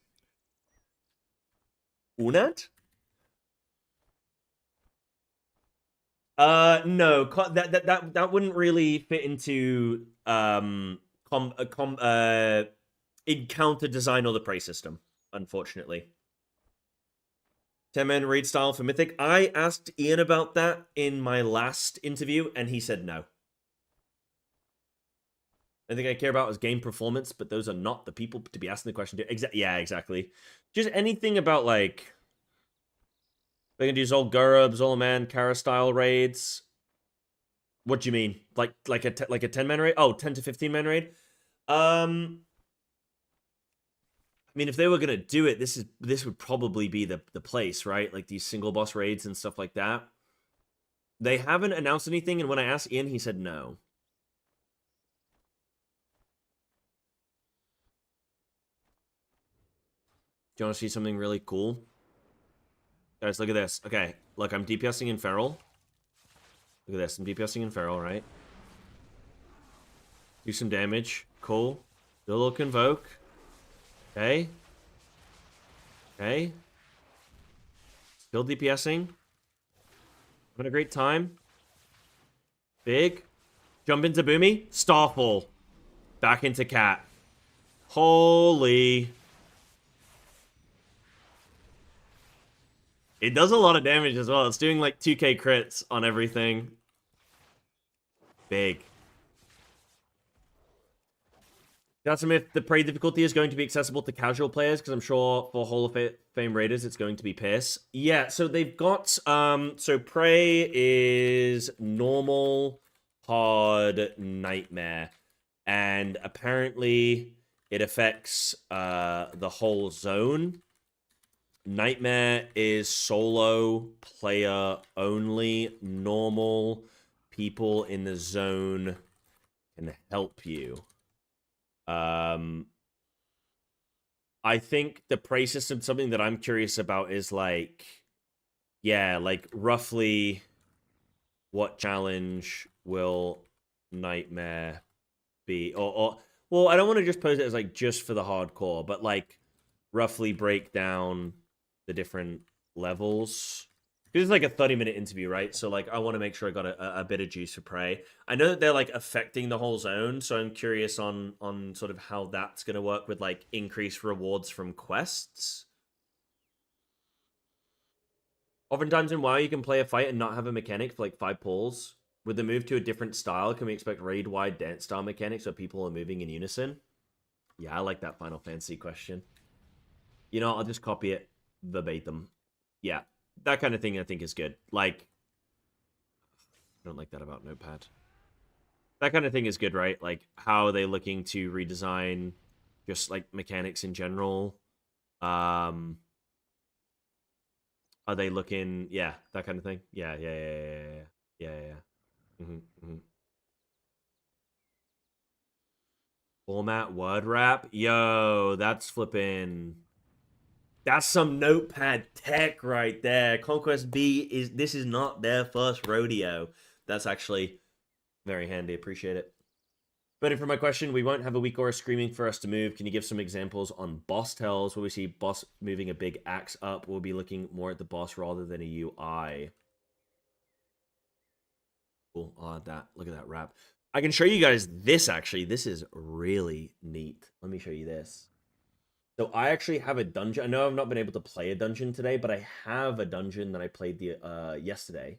No, that wouldn't really fit into Encounter design or the Prey system, unfortunately. 10-man raid style for Mythic. I asked Ian about that in my last interview, and he said no. I think I care about is game performance, but those are not the people to be asking the question to. Yeah, exactly. Just anything about, like, they can do Zolgura, Zolaman, Kara style raids. What do you mean? Like a 10-man raid? Oh, 10 to 15-man raid? I mean, if they were gonna do it, this would probably be the place, right? Like these single boss raids and stuff like that. They haven't announced anything, and when I asked Ian, he said no. Do you want to see something really cool? Guys, look at this. Okay, look, I'm DPSing in Feral. Look at this, I'm DPSing in Feral, right? Do some damage. Cool. Do a little Convoke. Okay. Okay. Still DPSing. Having a great time. Big. Jump into Boomy. Starfall. Back into Cat. Holy. It does a lot of damage as well. It's doing like 2k crits on everything. Big. That's a myth. The Prey difficulty is going to be accessible to casual players, because I'm sure for Hall of Fame raiders, it's going to be Pierce. Yeah, so they've got, so Prey is normal, hard, nightmare. And apparently it affects the whole zone. Nightmare is solo player only. Normal people in the zone can help you. I think the prey system, something that I'm curious about is like, yeah, like roughly what challenge will Nightmare be? Or well, I don't want to just pose it as like just for the hardcore, but like roughly break down the different levels. Because it's like a 30-minute interview, right? So like I want to make sure I got a bit of juice for prey. I know that they're like affecting the whole zone, so I'm curious on sort of how that's gonna work with like increased rewards from quests. Oftentimes in WoW, you can play a fight and not have a mechanic for like 5 pulls. With the move to a different style, can we expect raid-wide dance style mechanics where people are moving in unison? Yeah, I like that Final Fantasy question. You know, I'll just copy it verbatim. Yeah, that kind of thing I think is good. Like, I don't like that about Notepad. That kind of thing is good, right? Like, how are they looking to redesign just like mechanics in general? Are they looking? Yeah, that kind of thing. Yeah. Format word wrap. Yo, that's flipping. That's some Notepad tech right there. Conquest B this is not their first rodeo. That's actually very handy. Appreciate it. But for my question, we won't have a weak aura screaming for us to move. Can you give some examples on boss tells? Will we see boss moving a big axe up? We'll be looking more at the boss rather than a UI. Cool. I'll add that. Look at that wrap. I can show you guys this, actually. This is really neat. Let me show you this. So I actually have a dungeon. I know I've not been able to play a dungeon today, but I have a dungeon that I played yesterday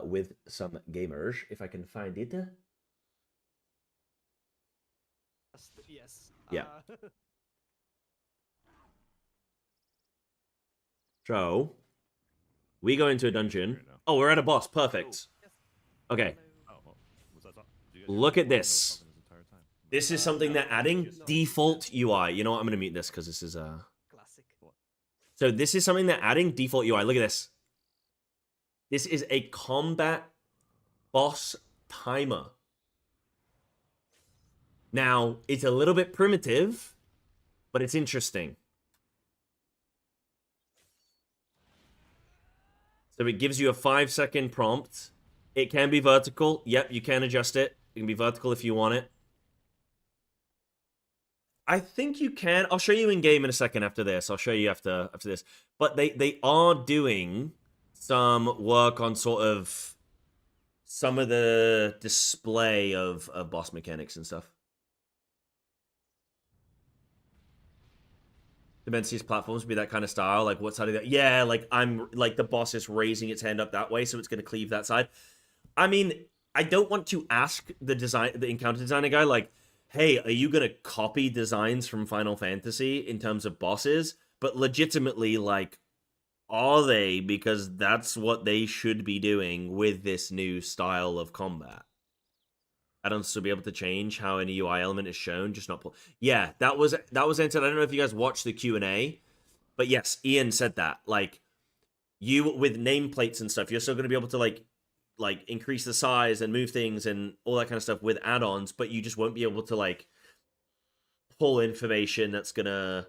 with some gamers. If I can find it. Yes. Yeah. So we go into a dungeon. Oh, we're at a boss. Perfect. Okay. Look at this. This is something they're adding. Default UI. You know what? I'm going to mute this because this is a... Classic. So this is something they're adding. Default UI. Look at this. This is a combat boss timer. Now, it's a little bit primitive, but it's interesting. So it gives you a 5-second prompt. It can be vertical. Yep, you can adjust it. It can be vertical if you want it. I think you can. I'll show you in game in a second after this. I'll show you after this. But they are doing some work on sort of some of the display of boss mechanics and stuff. Dimensity's platforms would be that kind of style. Like, what side of that? Yeah, like I'm like the boss is raising its hand up that way, so it's going to cleave that side. I mean, I don't want to ask the encounter designer guy, like, hey, are you going to copy designs from Final Fantasy in terms of bosses? But legitimately, like, are they? Because that's what they should be doing with this new style of combat. Add-ons to be able to change how any UI element is shown, just not pull. Yeah, that was answered. I don't know if you guys watched the Q&A, but yes, Ian said that. Like, you, with nameplates and stuff, you're still going to be able to, like increase the size and move things and all that kind of stuff with add-ons, but you just won't be able to like pull information that's gonna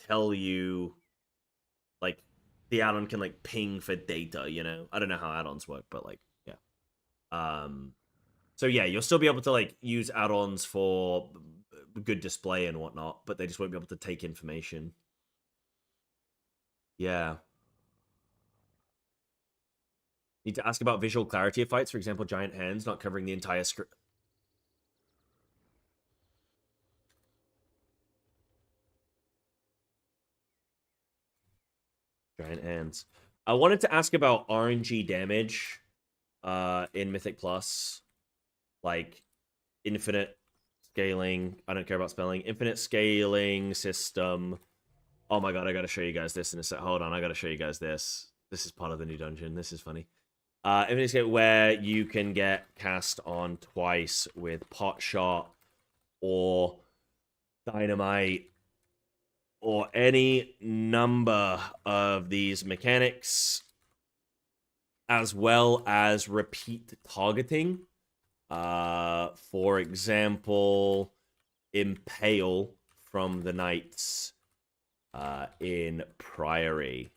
tell you like the add-on can like ping for data, you know? I don't know how add-ons work, but like, yeah. So yeah, you'll still be able to like use add-ons for good display and whatnot, but they just won't be able to take information. Yeah. Need to ask about visual clarity of fights. For example, giant hands not covering the entire screen. Giant hands. I wanted to ask about RNG damage in Mythic Plus. Like, infinite scaling. I don't care about spelling. Infinite scaling system. Oh my god, I gotta show you guys this in a sec. Hold on, I gotta show you guys this. This is part of the new dungeon. This is funny. Infinite scale where you can get cast on twice with pot shot or dynamite or any number of these mechanics, as well as repeat targeting. For example, Impale from the Knights in Priory,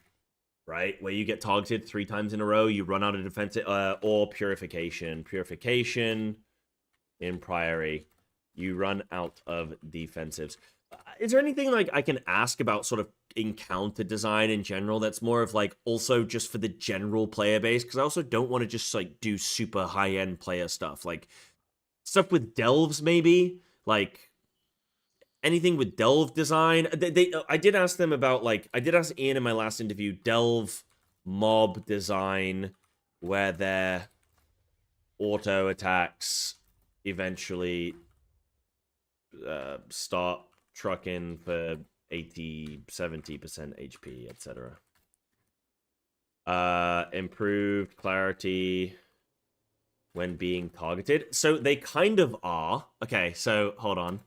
right? Where you get targeted 3 times in a row, you run out of defensive, or Purification. Purification in Priory, you run out of defensives. Is there anything like I can ask about sort of encounter design in general that's more of like also just for the general player base? Because I also don't want to just like do super high-end player stuff. Like stuff with delves, maybe? Like anything with delve design? I did ask them about like, I did ask Ian in my last interview, delve mob design, where their auto attacks eventually start trucking for 80, 70% HP, etc. Improved clarity when being targeted. So they kind of are. Okay, so hold on.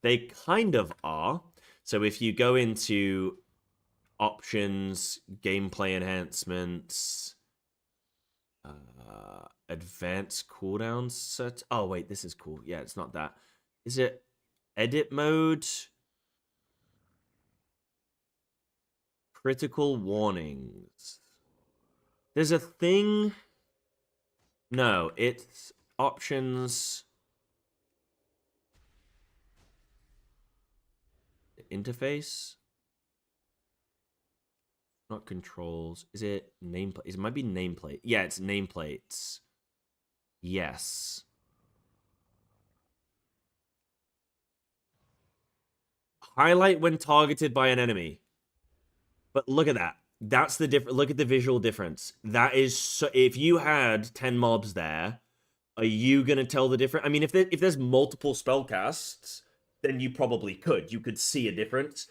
They kind of are. So if you go into options, gameplay enhancements, advanced cooldowns set. Oh, wait, this is cool. Yeah, it's not that. Is it edit mode? Critical warnings. There's a thing. No, it's options. Interface. Not controls. Is it nameplate? It might be nameplate. Yeah, it's nameplates. Yes. Highlight when targeted by an enemy. But look at that. That's the difference. Look at the visual difference. That is so. If you had 10 mobs there, are you gonna tell the difference? I mean, if there's multiple spellcasts, then you probably could. You could see a difference.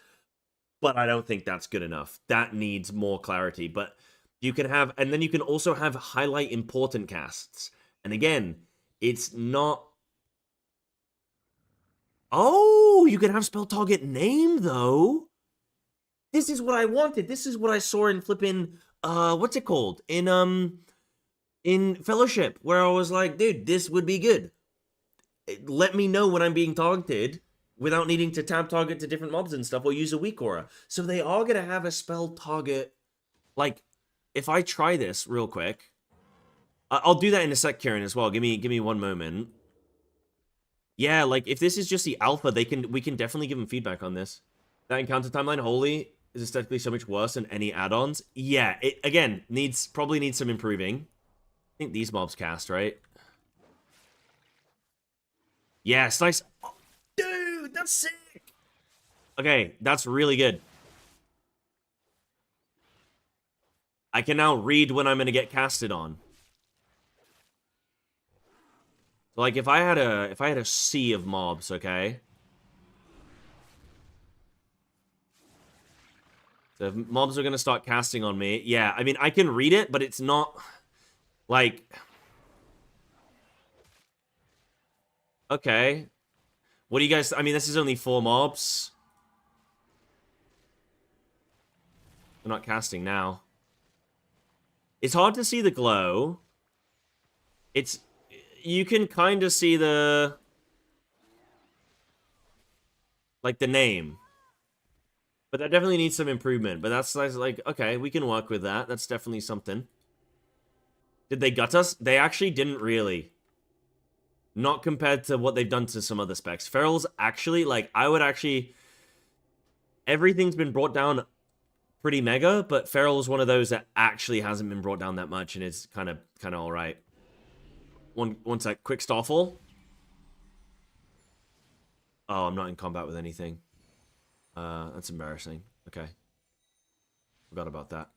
But I don't think that's good enough. That needs more clarity. But you can have, and then you can also have highlight important casts. And again, it's not. Oh, you can have spell target name though. This is what I wanted. This is what I saw in flipping, what's it called? In Fellowship, where I was like, dude, this would be good. Let me know when I'm being targeted without needing to tab target to different mobs and stuff or use a weak aura. So they are going to have a spell target. Like, if I try this real quick, I'll do that in a sec, Kieran, as well. Give me one moment. Yeah, like, if this is just the alpha, we can definitely give them feedback on this. That encounter timeline, holy, is aesthetically so much worse than any add-ons. Yeah, it, again, probably needs some improving. I think these mobs cast, right? Yes, nice. Oh, dude, that's sick. Okay, that's really good. I can now read when I'm going to get casted on. Like, if I had a sea of mobs, okay? So if mobs are going to start casting on me, yeah, I mean, I can read it, but it's not, like... Okay. What do you guys... I mean, this is only 4 mobs. They're not casting now. It's hard to see the glow. It's... You can kind of see the... Like, the name. But that definitely needs some improvement. But that's like, okay, we can work with that. That's definitely something. Did they gut us? They actually didn't really. Not compared to what they've done to some other specs. Feral's actually, like, I would actually... Everything's been brought down pretty mega, but Feral is one of those that actually hasn't been brought down that much, and it's kind of alright. One sec. Quick Starfall. Oh, I'm not in combat with anything. That's embarrassing. Okay. Forgot about that.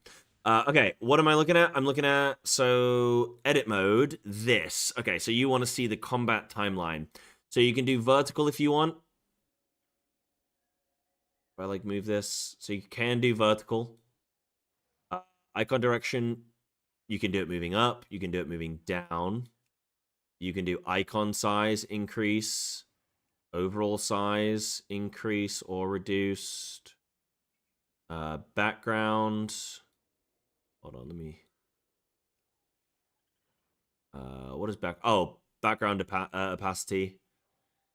Okay, what am I looking at? I'm looking at, so, edit mode, this. Okay, so you want to see the combat timeline. So you can do vertical if you want. If I, like, move this. So you can do vertical. Icon direction, you can do it moving up. You can do it moving down. You can do icon size increase. Overall size increase or reduced. Background. Hold on, let me. What is back? Oh, background opacity,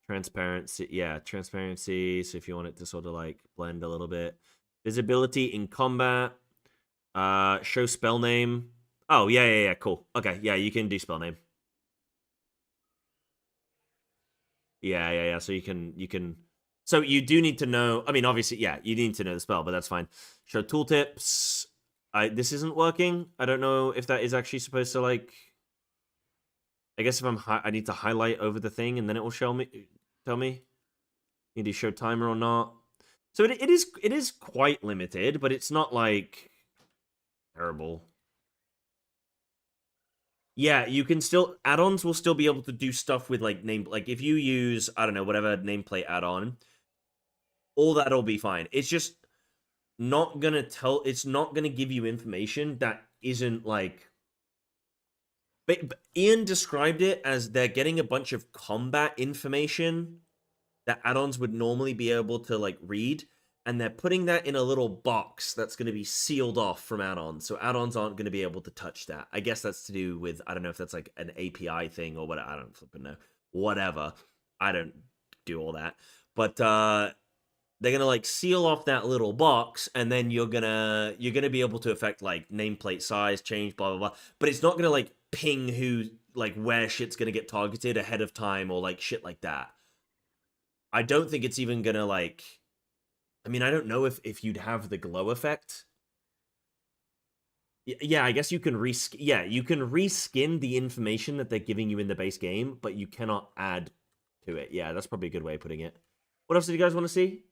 transparency. Yeah, transparency. So if you want it to sort of like blend a little bit, visibility in combat. Show spell name. Oh yeah. Cool. Okay, yeah, you can do spell name. Yeah. So you can. So you do need to know. I mean, obviously, yeah, you need to know the spell, but that's fine. Show tooltips. This isn't working. I don't know if that is actually supposed to like. I guess if I need to highlight over the thing and then it will tell me. Need to show timer or not. So it is quite limited, but it's not like terrible. Yeah, you can still add-ons will still be able to do stuff with like if you use I don't know whatever nameplate add-on, all that'll be fine. It's just not gonna it's not gonna give you information that isn't like. But Ian described it as they're getting a bunch of combat information that add-ons would normally be able to like read, and they're putting that in a little box that's going to be sealed off from add-ons, so add-ons aren't going to be able to touch that. I guess that's to do with, I don't know if that's like an API thing or what, I don't flipping know. Whatever. I don't do all that. But they're gonna like seal off that little box, and then you're gonna be able to affect like nameplate size, change, blah blah blah. But it's not gonna like ping where shit's gonna get targeted ahead of time or like shit like that. I don't think it's even gonna like. I mean, I don't know if you'd have the glow effect. Yeah, I guess you can you can reskin the information that they're giving you in the base game, but you cannot add to it. Yeah, that's probably a good way of putting it. What else did you guys want to see?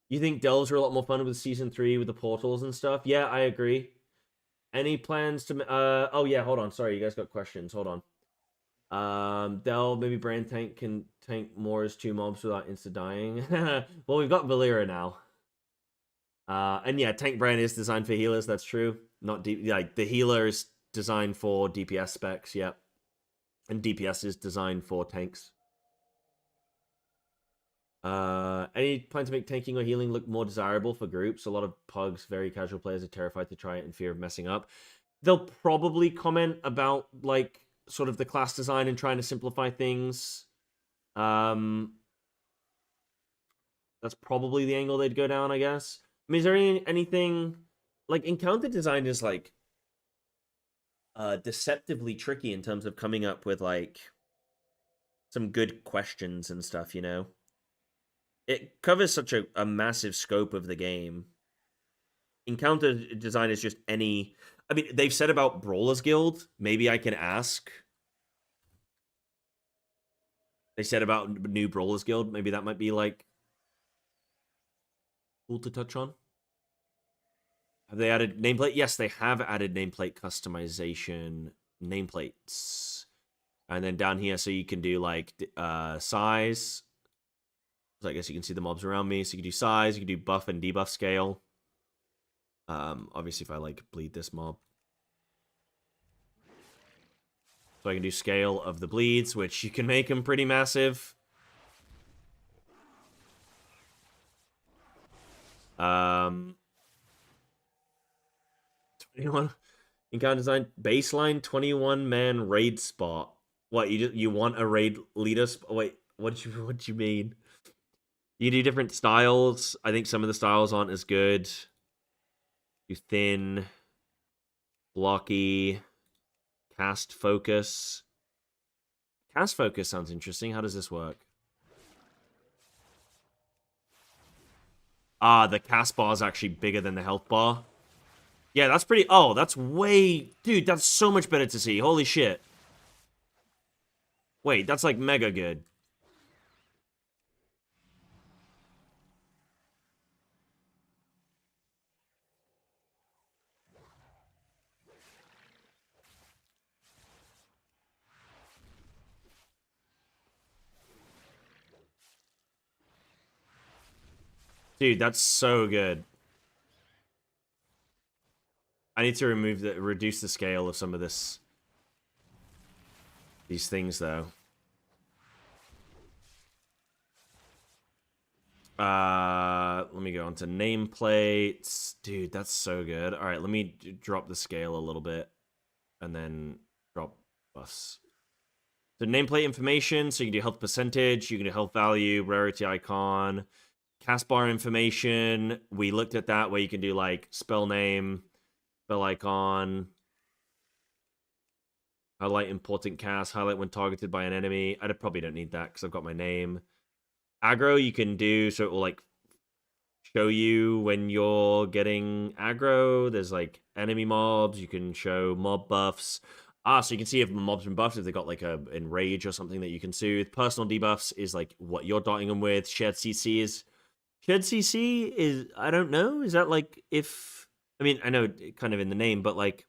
You think delves are a lot more fun with season 3 with the portals and stuff? Yeah, I agree. Any plans to oh yeah, hold on. Sorry, you guys got questions. Hold on. Delve, maybe Brand Tank can tank more as 2 mobs without insta dying. Well, we've got Valera now. And yeah, Tank Brand is designed for healers, that's true. Not deep, like the healer is designed for DPS specs, yep. And DPS is designed for tanks. Any plan to make tanking or healing look more desirable for groups? A lot of pugs, very casual players are terrified to try it in fear of messing up. They'll probably comment about like sort of the class design and trying to simplify things. That's probably the angle they'd go down, I guess. I mean, is there anything like encounter design is like deceptively tricky in terms of coming up with like some good questions and stuff, you know? It covers such a massive scope of the game. Encounter design is just any. I mean, they've said about Brawlers Guild. Maybe I can ask. They said about new Brawlers Guild. Maybe that might be like cool to touch on. Have they added nameplate? Yes, they have added nameplate customization nameplates. And then down here, so you can do like size. So I guess you can see the mobs around me. So you can do size, you can do buff and debuff scale. Obviously, if I like bleed this mob. So I can do scale of the bleeds, which you can make them pretty massive. 21 encounter design baseline 21-man raid spot. What you want a raid leader spot? Wait, what do you mean? You do different styles. I think some of the styles aren't as good. Do thin, blocky, cast focus. Cast focus sounds interesting. How does this work? Ah, the cast bar is actually bigger than the health bar. Yeah, that's pretty... Oh, that's way... Dude, that's so much better to see. Holy shit. Wait, that's like mega good. Dude, that's so good. I need to reduce the scale of some of these things, though. Let me go on to nameplates. Dude, that's so good. All right, let me drop the scale a little bit and then drop buffs. So nameplate information, so you can do health percentage, you can do health value, rarity icon, cast bar information. We looked at that where you can do like spell name, spell icon, highlight important cast, highlight when targeted by an enemy. I probably don't need that because I've got my name. Aggro you can do, so it will like show you when you're getting aggro. There's like enemy mobs. You can show mob buffs. So you can see if mobs been buffed, if they got like a enrage or something that you can soothe. Personal debuffs is like what you're dotting them with. Shared CC is I don't know. Is that like if I mean I know kind of in the name, but like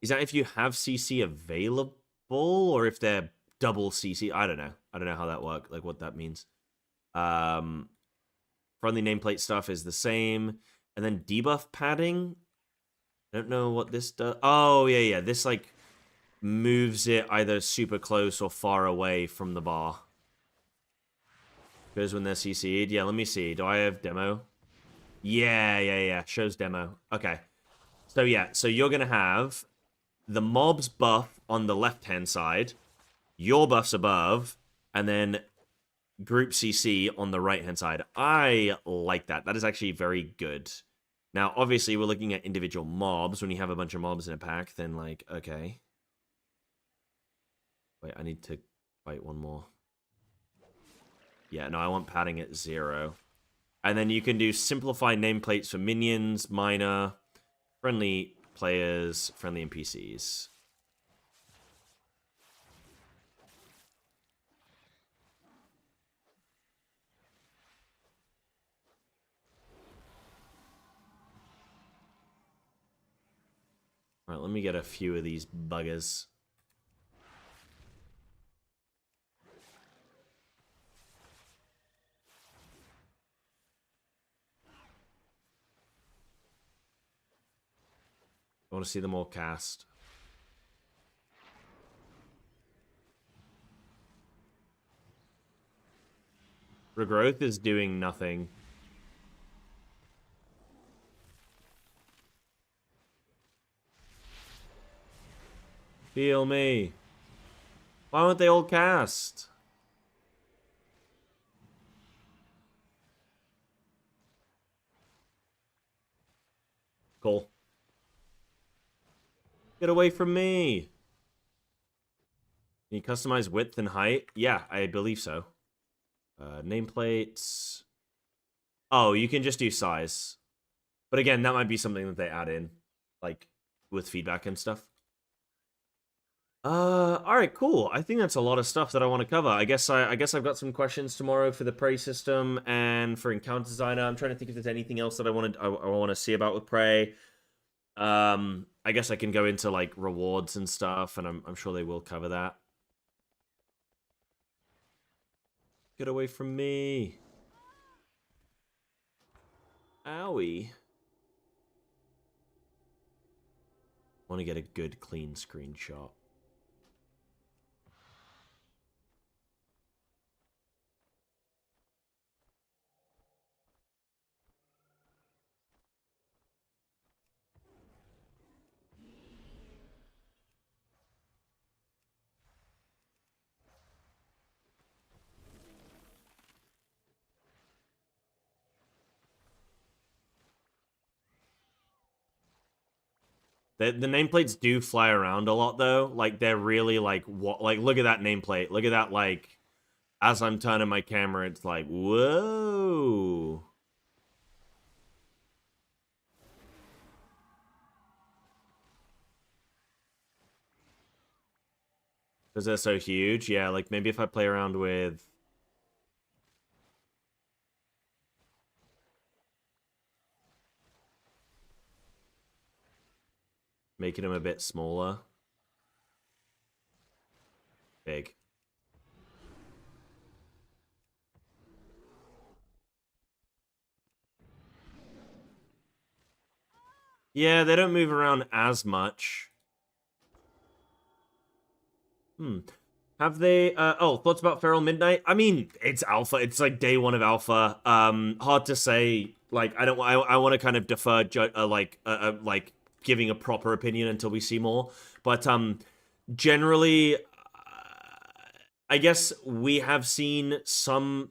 is that if you have CC available or if they're double CC? I don't know. I don't know how that works. Like what that means. Friendly nameplate stuff is the same, and then debuff padding. I don't know what this does. Oh, yeah. This, like, moves it either super close or far away from the bar. Goes when they're CC'd. Yeah, let me see. Do I have demo? Yeah. Shows demo. Okay. So, yeah. So, you're going to have the mob's buff on the left-hand side, your buffs above, and then group CC on the right-hand side. I like that. That is actually very good. Now, obviously, we're looking at individual mobs. When you have a bunch of mobs in a pack, then, like, okay. Wait, I need to fight one more. Yeah, no, I want padding at 0. And then you can do simplified nameplates for minions, minor, friendly players, friendly NPCs. All right, let me get a few of these buggers. I want to see them all cast. Regrowth is doing nothing. Heal me. Why won't they all cast? Cool. Get away from me. Can you customize width and height? Yeah, I believe so. Nameplates. Oh, you can just do size. But again, that might be something that they add in, like, with feedback and stuff. Alright, cool. I think that's a lot of stuff that I want to cover. I guess I've got some questions tomorrow for the Prey system and for Encounter Designer. I'm trying to think if there's anything else that I want to see about with Prey. I guess I can go into like rewards and stuff, and I'm sure they will cover that. Get away from me. Owie. Want to get a good clean screenshot. The nameplates do fly around a lot, though. Like, they're really, like, what? Like, look at that nameplate. Look at that, like, as I'm turning my camera, it's like, whoa. Because they're so huge. Yeah, like, maybe if I play around with... making them a bit smaller. Big. Yeah, they don't move around as much. Have they? Oh, thoughts about Feral Midnight? I mean, it's alpha. It's like day one of alpha. Hard to say. Like, I don't. I want to kind of defer, like giving a proper opinion until we see more. But generally, I guess we have seen some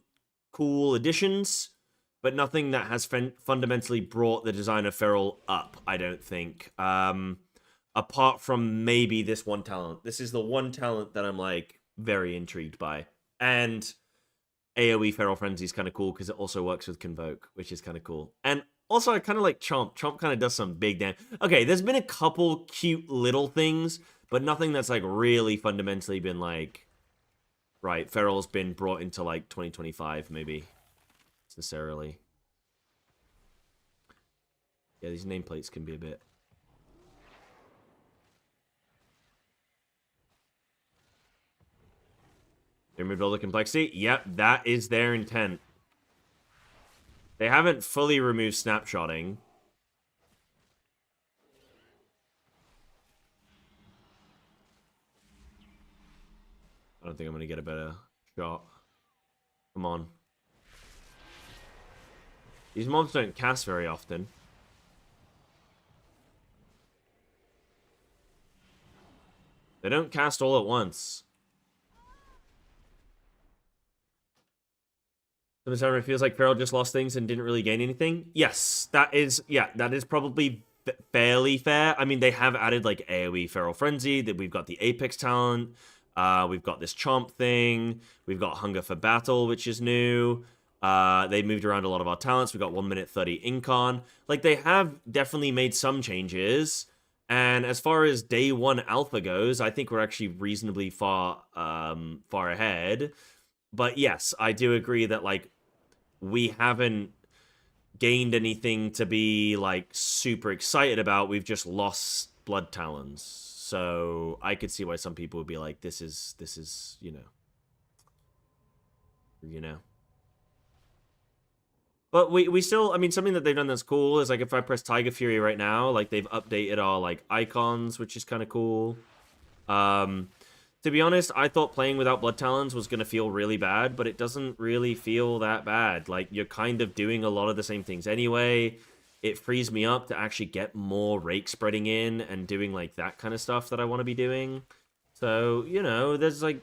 cool additions, but nothing that has fundamentally brought the design of Feral up. I don't think. Apart from maybe this one talent. This is the one talent that I'm like very intrigued by. And AoE Feral Frenzy is kind of cool because it also works with Convoke, which is kind of cool. And also I kind of like Chomp. Chomp kind of does some big damage. Okay, there's been a couple cute little things, but nothing that's like really fundamentally been like, right, Feral's been brought into like 2025 maybe necessarily. Yeah, these nameplates can be a bit. They removed all the complexity? Yep, that is their intent. They haven't fully removed snapshotting. I don't think I'm going to get a better shot. Come on. These mobs don't cast very often. They don't cast all at once. Sometimes it feels like Feral just lost things and didn't really gain anything. Yes, that is probably fairly fair. I mean, they have added like AoE Feral Frenzy, that we've got the Apex talent, we've got this Chomp thing, we've got Hunger for Battle, which is new. They moved around a lot of our talents. We've got 1 minute 30 Incon. Like, they have definitely made some changes. And as far as day one alpha goes, I think we're actually reasonably far ahead. But yes, I do agree that, like, we haven't gained anything to be, like, super excited about. We've just lost Blood Talons. So I could see why some people would be like, this is, you know. But we still, I mean, something that they've done that's cool is, like, if I press Tiger Fury right now, like, they've updated our, like, icons, which is kind of cool. To be honest, I thought playing without Blood Talons was going to feel really bad, but it doesn't really feel that bad. Like, you're kind of doing a lot of the same things anyway. It frees me up to actually get more rake spreading in and doing, like, that kind of stuff that I want to be doing. So, you know, there's like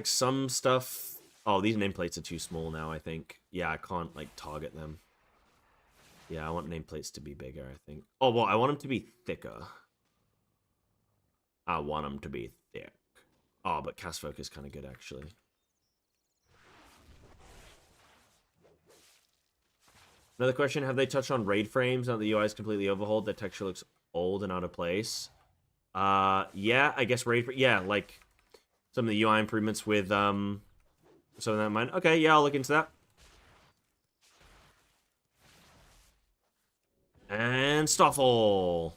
some stuff. Oh, these nameplates are too small now, I think. Yeah, I can't, like, target them. Yeah, I want nameplates to be bigger, I think. Oh, well, I want them to be thicker. I want them to be thick. Oh, but cast focus is kind of good, actually. Another question, have they touched on raid frames now the UI is completely overhauled? The texture looks old and out of place. Yeah, I guess raid... Yeah, like, some of the UI improvements with, some of that in mind. Okay, yeah, I'll look into that. And Stoffel.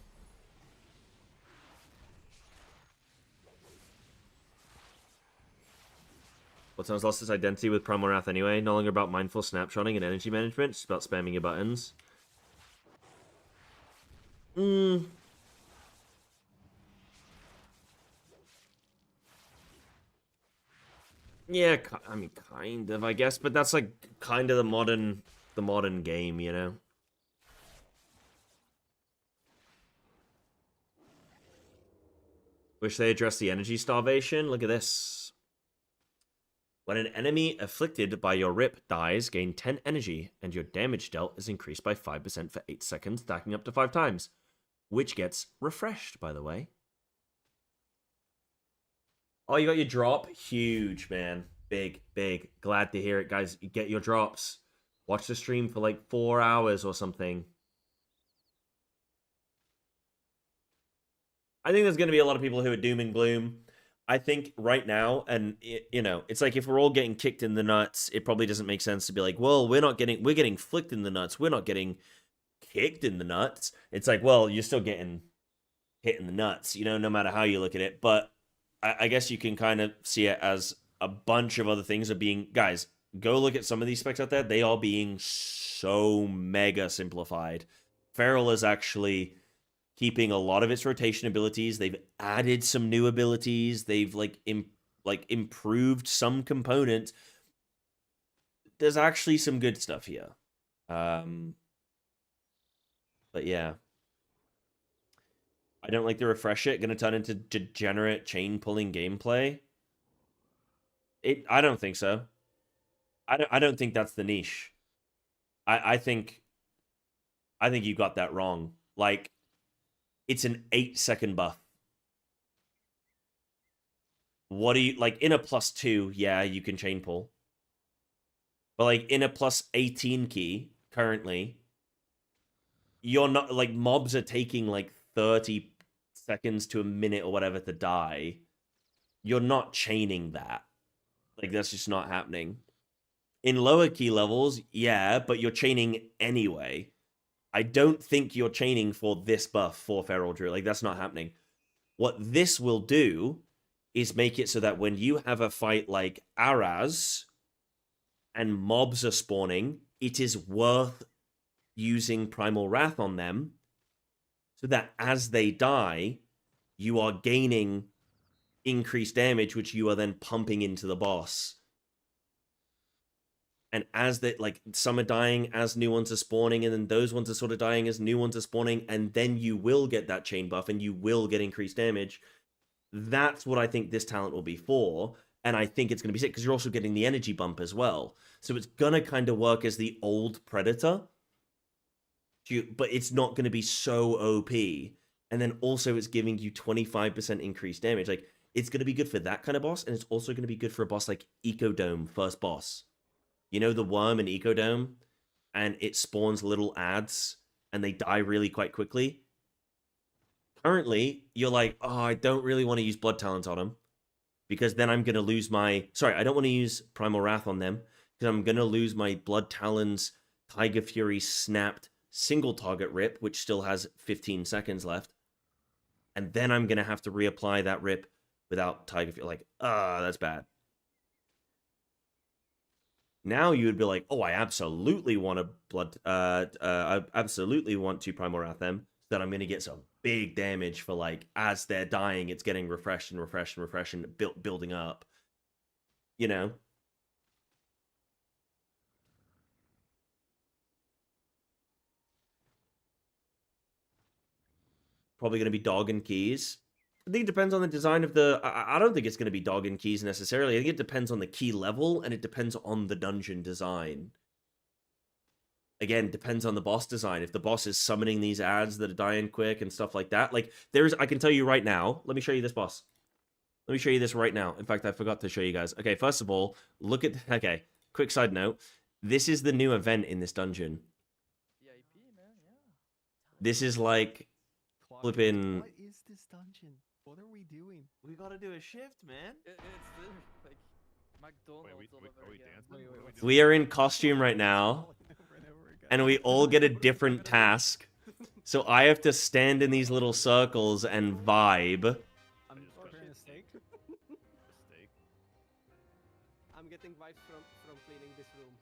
What sounds lost its identity with Primal Wrath anyway. No longer about mindful snapshotting and energy management. It's about spamming your buttons. Yeah, I mean, kind of, I guess. But that's, like, kind of the modern game, you know? Wish they addressed the energy starvation. Look at this. When an enemy afflicted by your rip dies, gain 10 energy, and your damage dealt is increased by 5% for 8 seconds, stacking up to 5 times. Which gets refreshed, by the way. Oh, you got your drop? Huge, man. Big, big. Glad to hear it, guys. You get your drops. Watch the stream for like 4 hours or something. I think there's going to be a lot of people who are doom and gloom. I think right now, and you know, it's like if we're all getting kicked in the nuts, it probably doesn't make sense to be like, well, we're getting flicked in the nuts. We're not getting kicked in the nuts. It's like, well, you're still getting hit in the nuts, you know, no matter how you look at it. But I guess you can kind of see it as a bunch of other things are being, guys, go look at some of these specs out there. They are being so mega simplified. Feral is actually keeping a lot of its rotation abilities. They've added some new abilities. They've like improved some components. There's actually some good stuff here. But yeah. I don't like the refresh it. Gonna turn into degenerate chain pulling gameplay. I don't think so. I don't think that's the niche. I think you got that wrong. Like, it's an 8-second buff. What do you like in a +2? Yeah, you can chain pull. But like in a +18 key currently, you're not like mobs are taking like 30 seconds to a minute or whatever to die. You're not chaining that. Like, that's just not happening. In lower key levels, yeah, but you're chaining anyway. I don't think you're chaining for this buff for Feral Druid. Like, that's not happening. What this will do is make it so that when you have a fight like Araz and mobs are spawning, it is worth using Primal Wrath on them so that as they die, you are gaining increased damage, which you are then pumping into the boss. And as they, like, some are dying as new ones are spawning, and then those ones are sort of dying as new ones are spawning, and then you will get that chain buff and you will get increased damage. That's what I think this talent will be for, and I think it's going to be sick, because you're also getting the energy bump as well. So it's going to kind of work as the old Predator, but it's not going to be so OP. And then also it's giving you 25% increased damage. Like, it's going to be good for that kind of boss, and it's also going to be good for a boss like Ecodome, first boss. You know, the worm in Ecodome, and it spawns little ads, and they die really quite quickly. Currently, you're like, oh, I don't really want to use Blood Talent on them, because then I'm going to lose my... Sorry, I don't want to use Primal Wrath on them, because I'm going to lose my Blood Talon's Tiger Fury snapped single target rip, which still has 15 seconds left. And then I'm going to have to reapply that rip without Tiger Fury. Like, that's bad. Now you would be like, oh, I absolutely want to I absolutely want to Primal Wrath them, so that I'm going to get some big damage for, like, as they're dying, it's getting refreshed and refreshed and refreshed and building up. You know? Probably going to be dog and keys. I think it depends on the design of the... I don't think it's going to be dog and keys necessarily. I think it depends on the key level, and it depends on the dungeon design. Again, depends on the boss design. If the boss is summoning these ads that are dying quick and stuff like that. Like, I can tell you right now... Let me show you this boss. Let me show you this right now. In fact, I forgot to show you guys. Okay, first of all, look at... Okay, quick side note. This is the new event in this dungeon. This is like... Flipping... What is this dungeon? What are we doing? We gotta do a shift, man. It's like McDonald's all over again. We are in costume right now, and we all get a different task. So I have to stand in these little circles and vibe. I'm preparing a steak. I'm getting vibes from cleaning this room.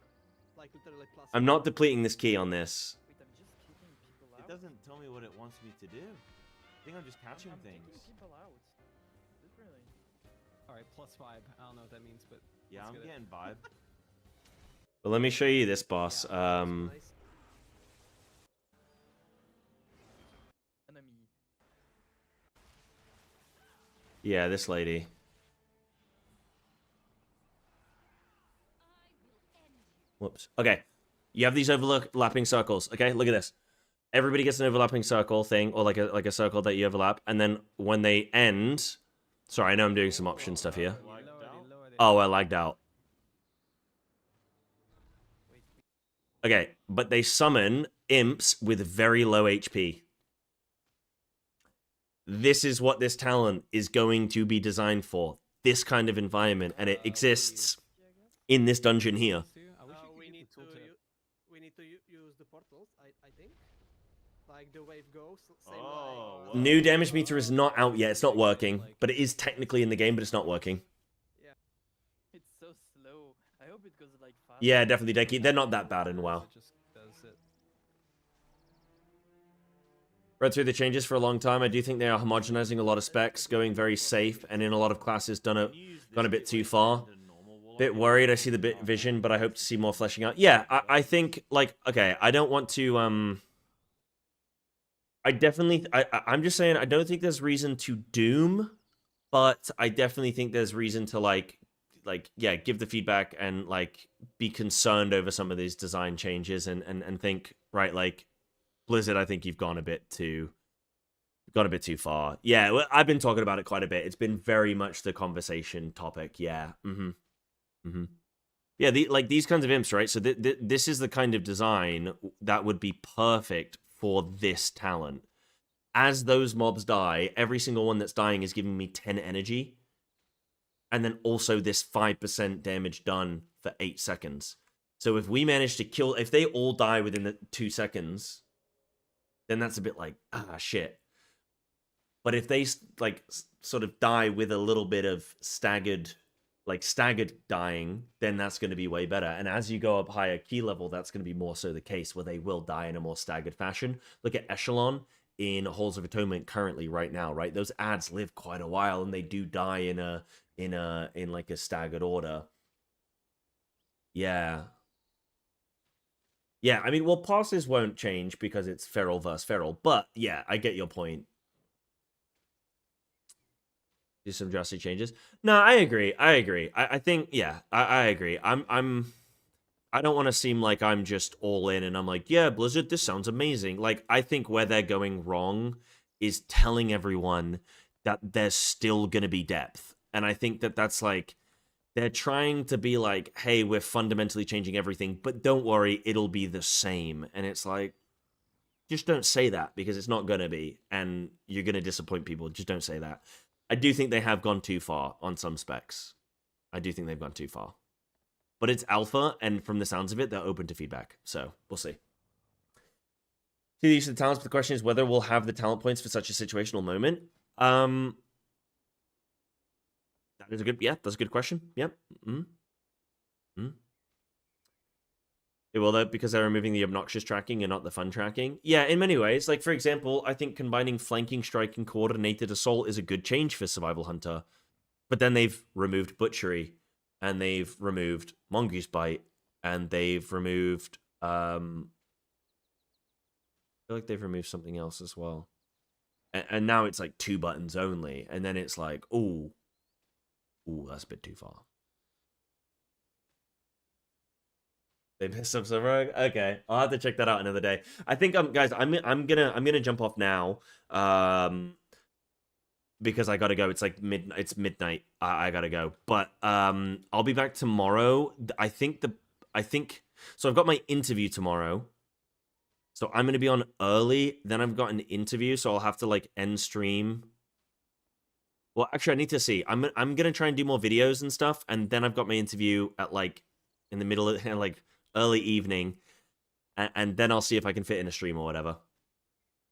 Like, literally plus. I'm not depleting this key on this. It doesn't tell me what it wants me to do. I think I'm just catching things. People out. Literally. Alright, +5. I don't know what that means, but yeah, I'm getting vibe. But let me show you this boss. Enemy. Yeah, this lady. Whoops. Okay. You have these overlapping circles. Okay, look at this. Everybody gets an overlapping circle thing, or like a circle that you overlap, and then when they end... Sorry, I know I'm doing some option stuff here. Oh, I lagged out. Okay, but they summon imps with very low HP. This is what this talent is going to be designed for. This kind of environment, and it exists in this dungeon here. we need to use the portals, I think. Like the wave goes, same way. New damage meter is not out yet. It's not working, but it is technically in the game, but it's not working. Yeah. It's so slow. I hope it goes like fast. Yeah, definitely, Denki. They're not that bad in WoW. Read through the changes for a long time. I do think they are homogenizing a lot of specs, going very safe, and in a lot of classes gone a bit too far. Bit worried. I see the bit vision, but I hope to see more fleshing out. Yeah, I think, like, okay, I don't want to, I'm just saying, I don't think there's reason to doom, but I definitely think there's reason to, like, yeah, give the feedback and, like, be concerned over some of these design changes and think, right, like, Blizzard, I think you've gone a bit too far. Yeah, well, I've been talking about it quite a bit. It's been very much the conversation topic. Yeah. Yeah, these kinds of imps, right? So this is the kind of design that would be perfect for this talent. As those mobs die, every single one that's dying is giving me 10 energy. And then also this 5% damage done for 8 seconds. So if we manage to kill, if they all die within the 2 seconds, then that's a bit like, shit. But if they, like, sort of die with a little bit of staggered dying, then that's going to be way better. And as you go up higher key level, that's going to be more so the case, where they will die in a more staggered fashion. Look at Echelon in Halls of Atonement currently right now, right? Those ads live quite a while, and they do die in like a staggered order. Yeah. Yeah, I mean, well, passes won't change because it's feral versus feral, but yeah, I get your point. Do some drastic changes. No, I agree. I think, yeah, I agree. I don't want to seem like I'm just all in and I'm like, yeah, Blizzard, this sounds amazing. Like, I think where they're going wrong is telling everyone that there's still going to be depth. And I think that that's like, they're trying to be like, hey, we're fundamentally changing everything, but don't worry, it'll be the same. And it's like, just don't say that, because it's not going to be, and you're going to disappoint people. Just don't say that. I do think they have gone too far on some specs. I do think they've gone too far. But it's alpha, and from the sounds of it, they're open to feedback. So, we'll see. See the use of the talents, but the question is whether we'll have the talent points for such a situational moment. That is a good, yeah, that's a good question. Yep. It will, though, because they're removing the obnoxious tracking and not the fun tracking. Yeah, in many ways. Like, for example, I think combining flanking strike and coordinated assault is a good change for Survival Hunter. But then they've removed butchery, and they've removed mongoose bite, and they've removed, I feel like they've removed something else as well. And now it's like 2 buttons only, and then it's like, ooh, that's a bit too far. They messed up somewhere. Okay, I'll have to check that out another day. I think, guys, I'm gonna jump off now, because I gotta go. It's like midnight. I gotta go, but I'll be back tomorrow. I think so. I've got my interview tomorrow, so I'm gonna be on early. Then I've got an interview, so I'll have to like end stream. Well, actually, I need to see. I'm gonna try and do more videos and stuff, and then I've got my interview at like in the middle of like early evening, and then I'll see if I can fit in a stream or whatever.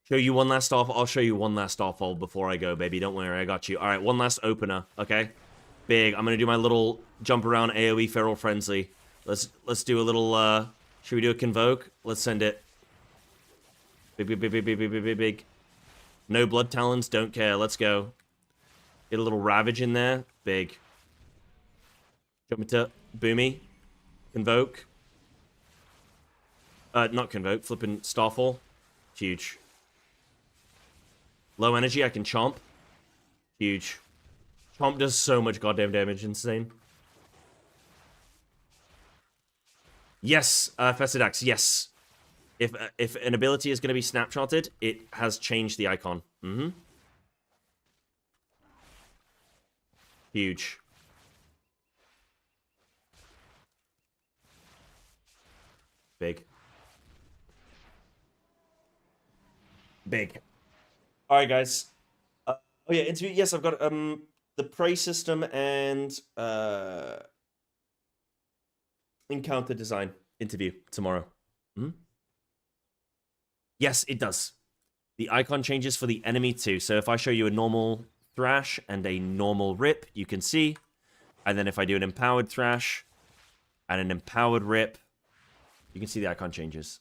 Show you one last off. I'll show you one last off before I go, baby. Don't worry, I got you. All right, one last opener, okay? Big. I'm gonna do my little jump around AOE feral frenzy. Let's do a little. Should we do a convoke? Let's send it. Big. No blood talons. Don't care. Let's go. Get a little ravage in there. Big. Jump into Boomy. Convoke. Not Convoke. Flipping Starfall. Huge. Low energy. I can Chomp. Huge. Chomp does so much goddamn damage. Insane. Yes. Fessidax. Yes. If an ability is going to be snapshotted, it has changed the icon. Huge. Big. All right, guys. Oh yeah, interview. Yes, I've got the prey system and encounter design interview tomorrow. Yes, it does. The icon changes for the enemy too. So if I show you a normal Thrash and a normal Rip, you can see. And then if I do an empowered Thrash and an empowered Rip, you can see the icon changes.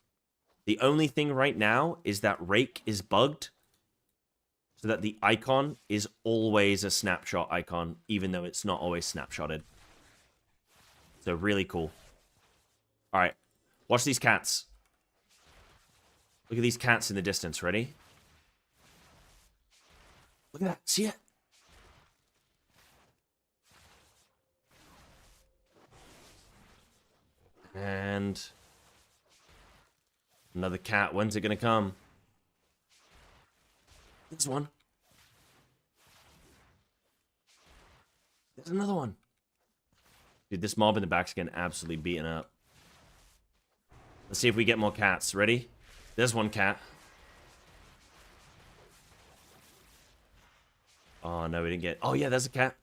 The only thing right now is that Rake is bugged so that the icon is always a snapshot icon, even though it's not always snapshotted. So really cool. All right, watch these cats. Look at these cats in the distance. Ready? Look at that. See it? And another cat. When's it gonna come? There's one. There's another one. Dude, this mob in the back's getting absolutely beaten up. Let's see if we get more cats. Ready? There's one cat. Oh, no, we didn't get... Oh, yeah, there's a cat.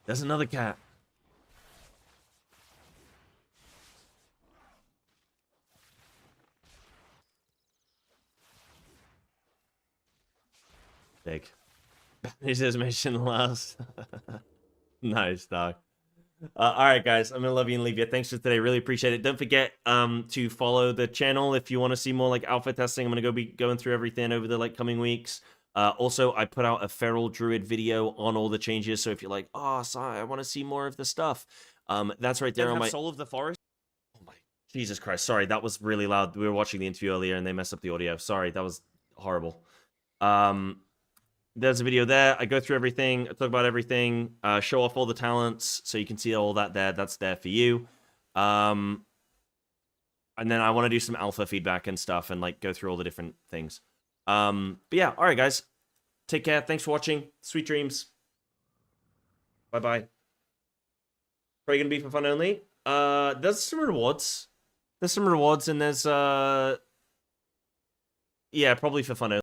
There's another cat. Big. His mission last. Nice, dog. All right, guys. I'm gonna love you and leave you. Thanks for today. Really appreciate it. Don't forget to follow the channel if you want to see more like alpha testing. I'm gonna be going through everything over the like coming weeks. Also, I put out a feral druid video on all the changes. So if you're like, oh, sorry, I want to see more of the stuff, that's right there on my Soul of the Forest. Oh my Jesus Christ! Sorry, that was really loud. We were watching the interview earlier and they messed up the audio. Sorry, that was horrible. There's a video there. I go through everything. I talk about everything. Show off all the talents, so you can see all that there. That's there for you. And then I want to do some alpha feedback and stuff, and like go through all the different things. But yeah, all right, guys. Take care. Thanks for watching. Sweet dreams. Bye bye. Probably gonna be for fun only. There's some rewards. There's some rewards, and there's yeah, probably for fun only.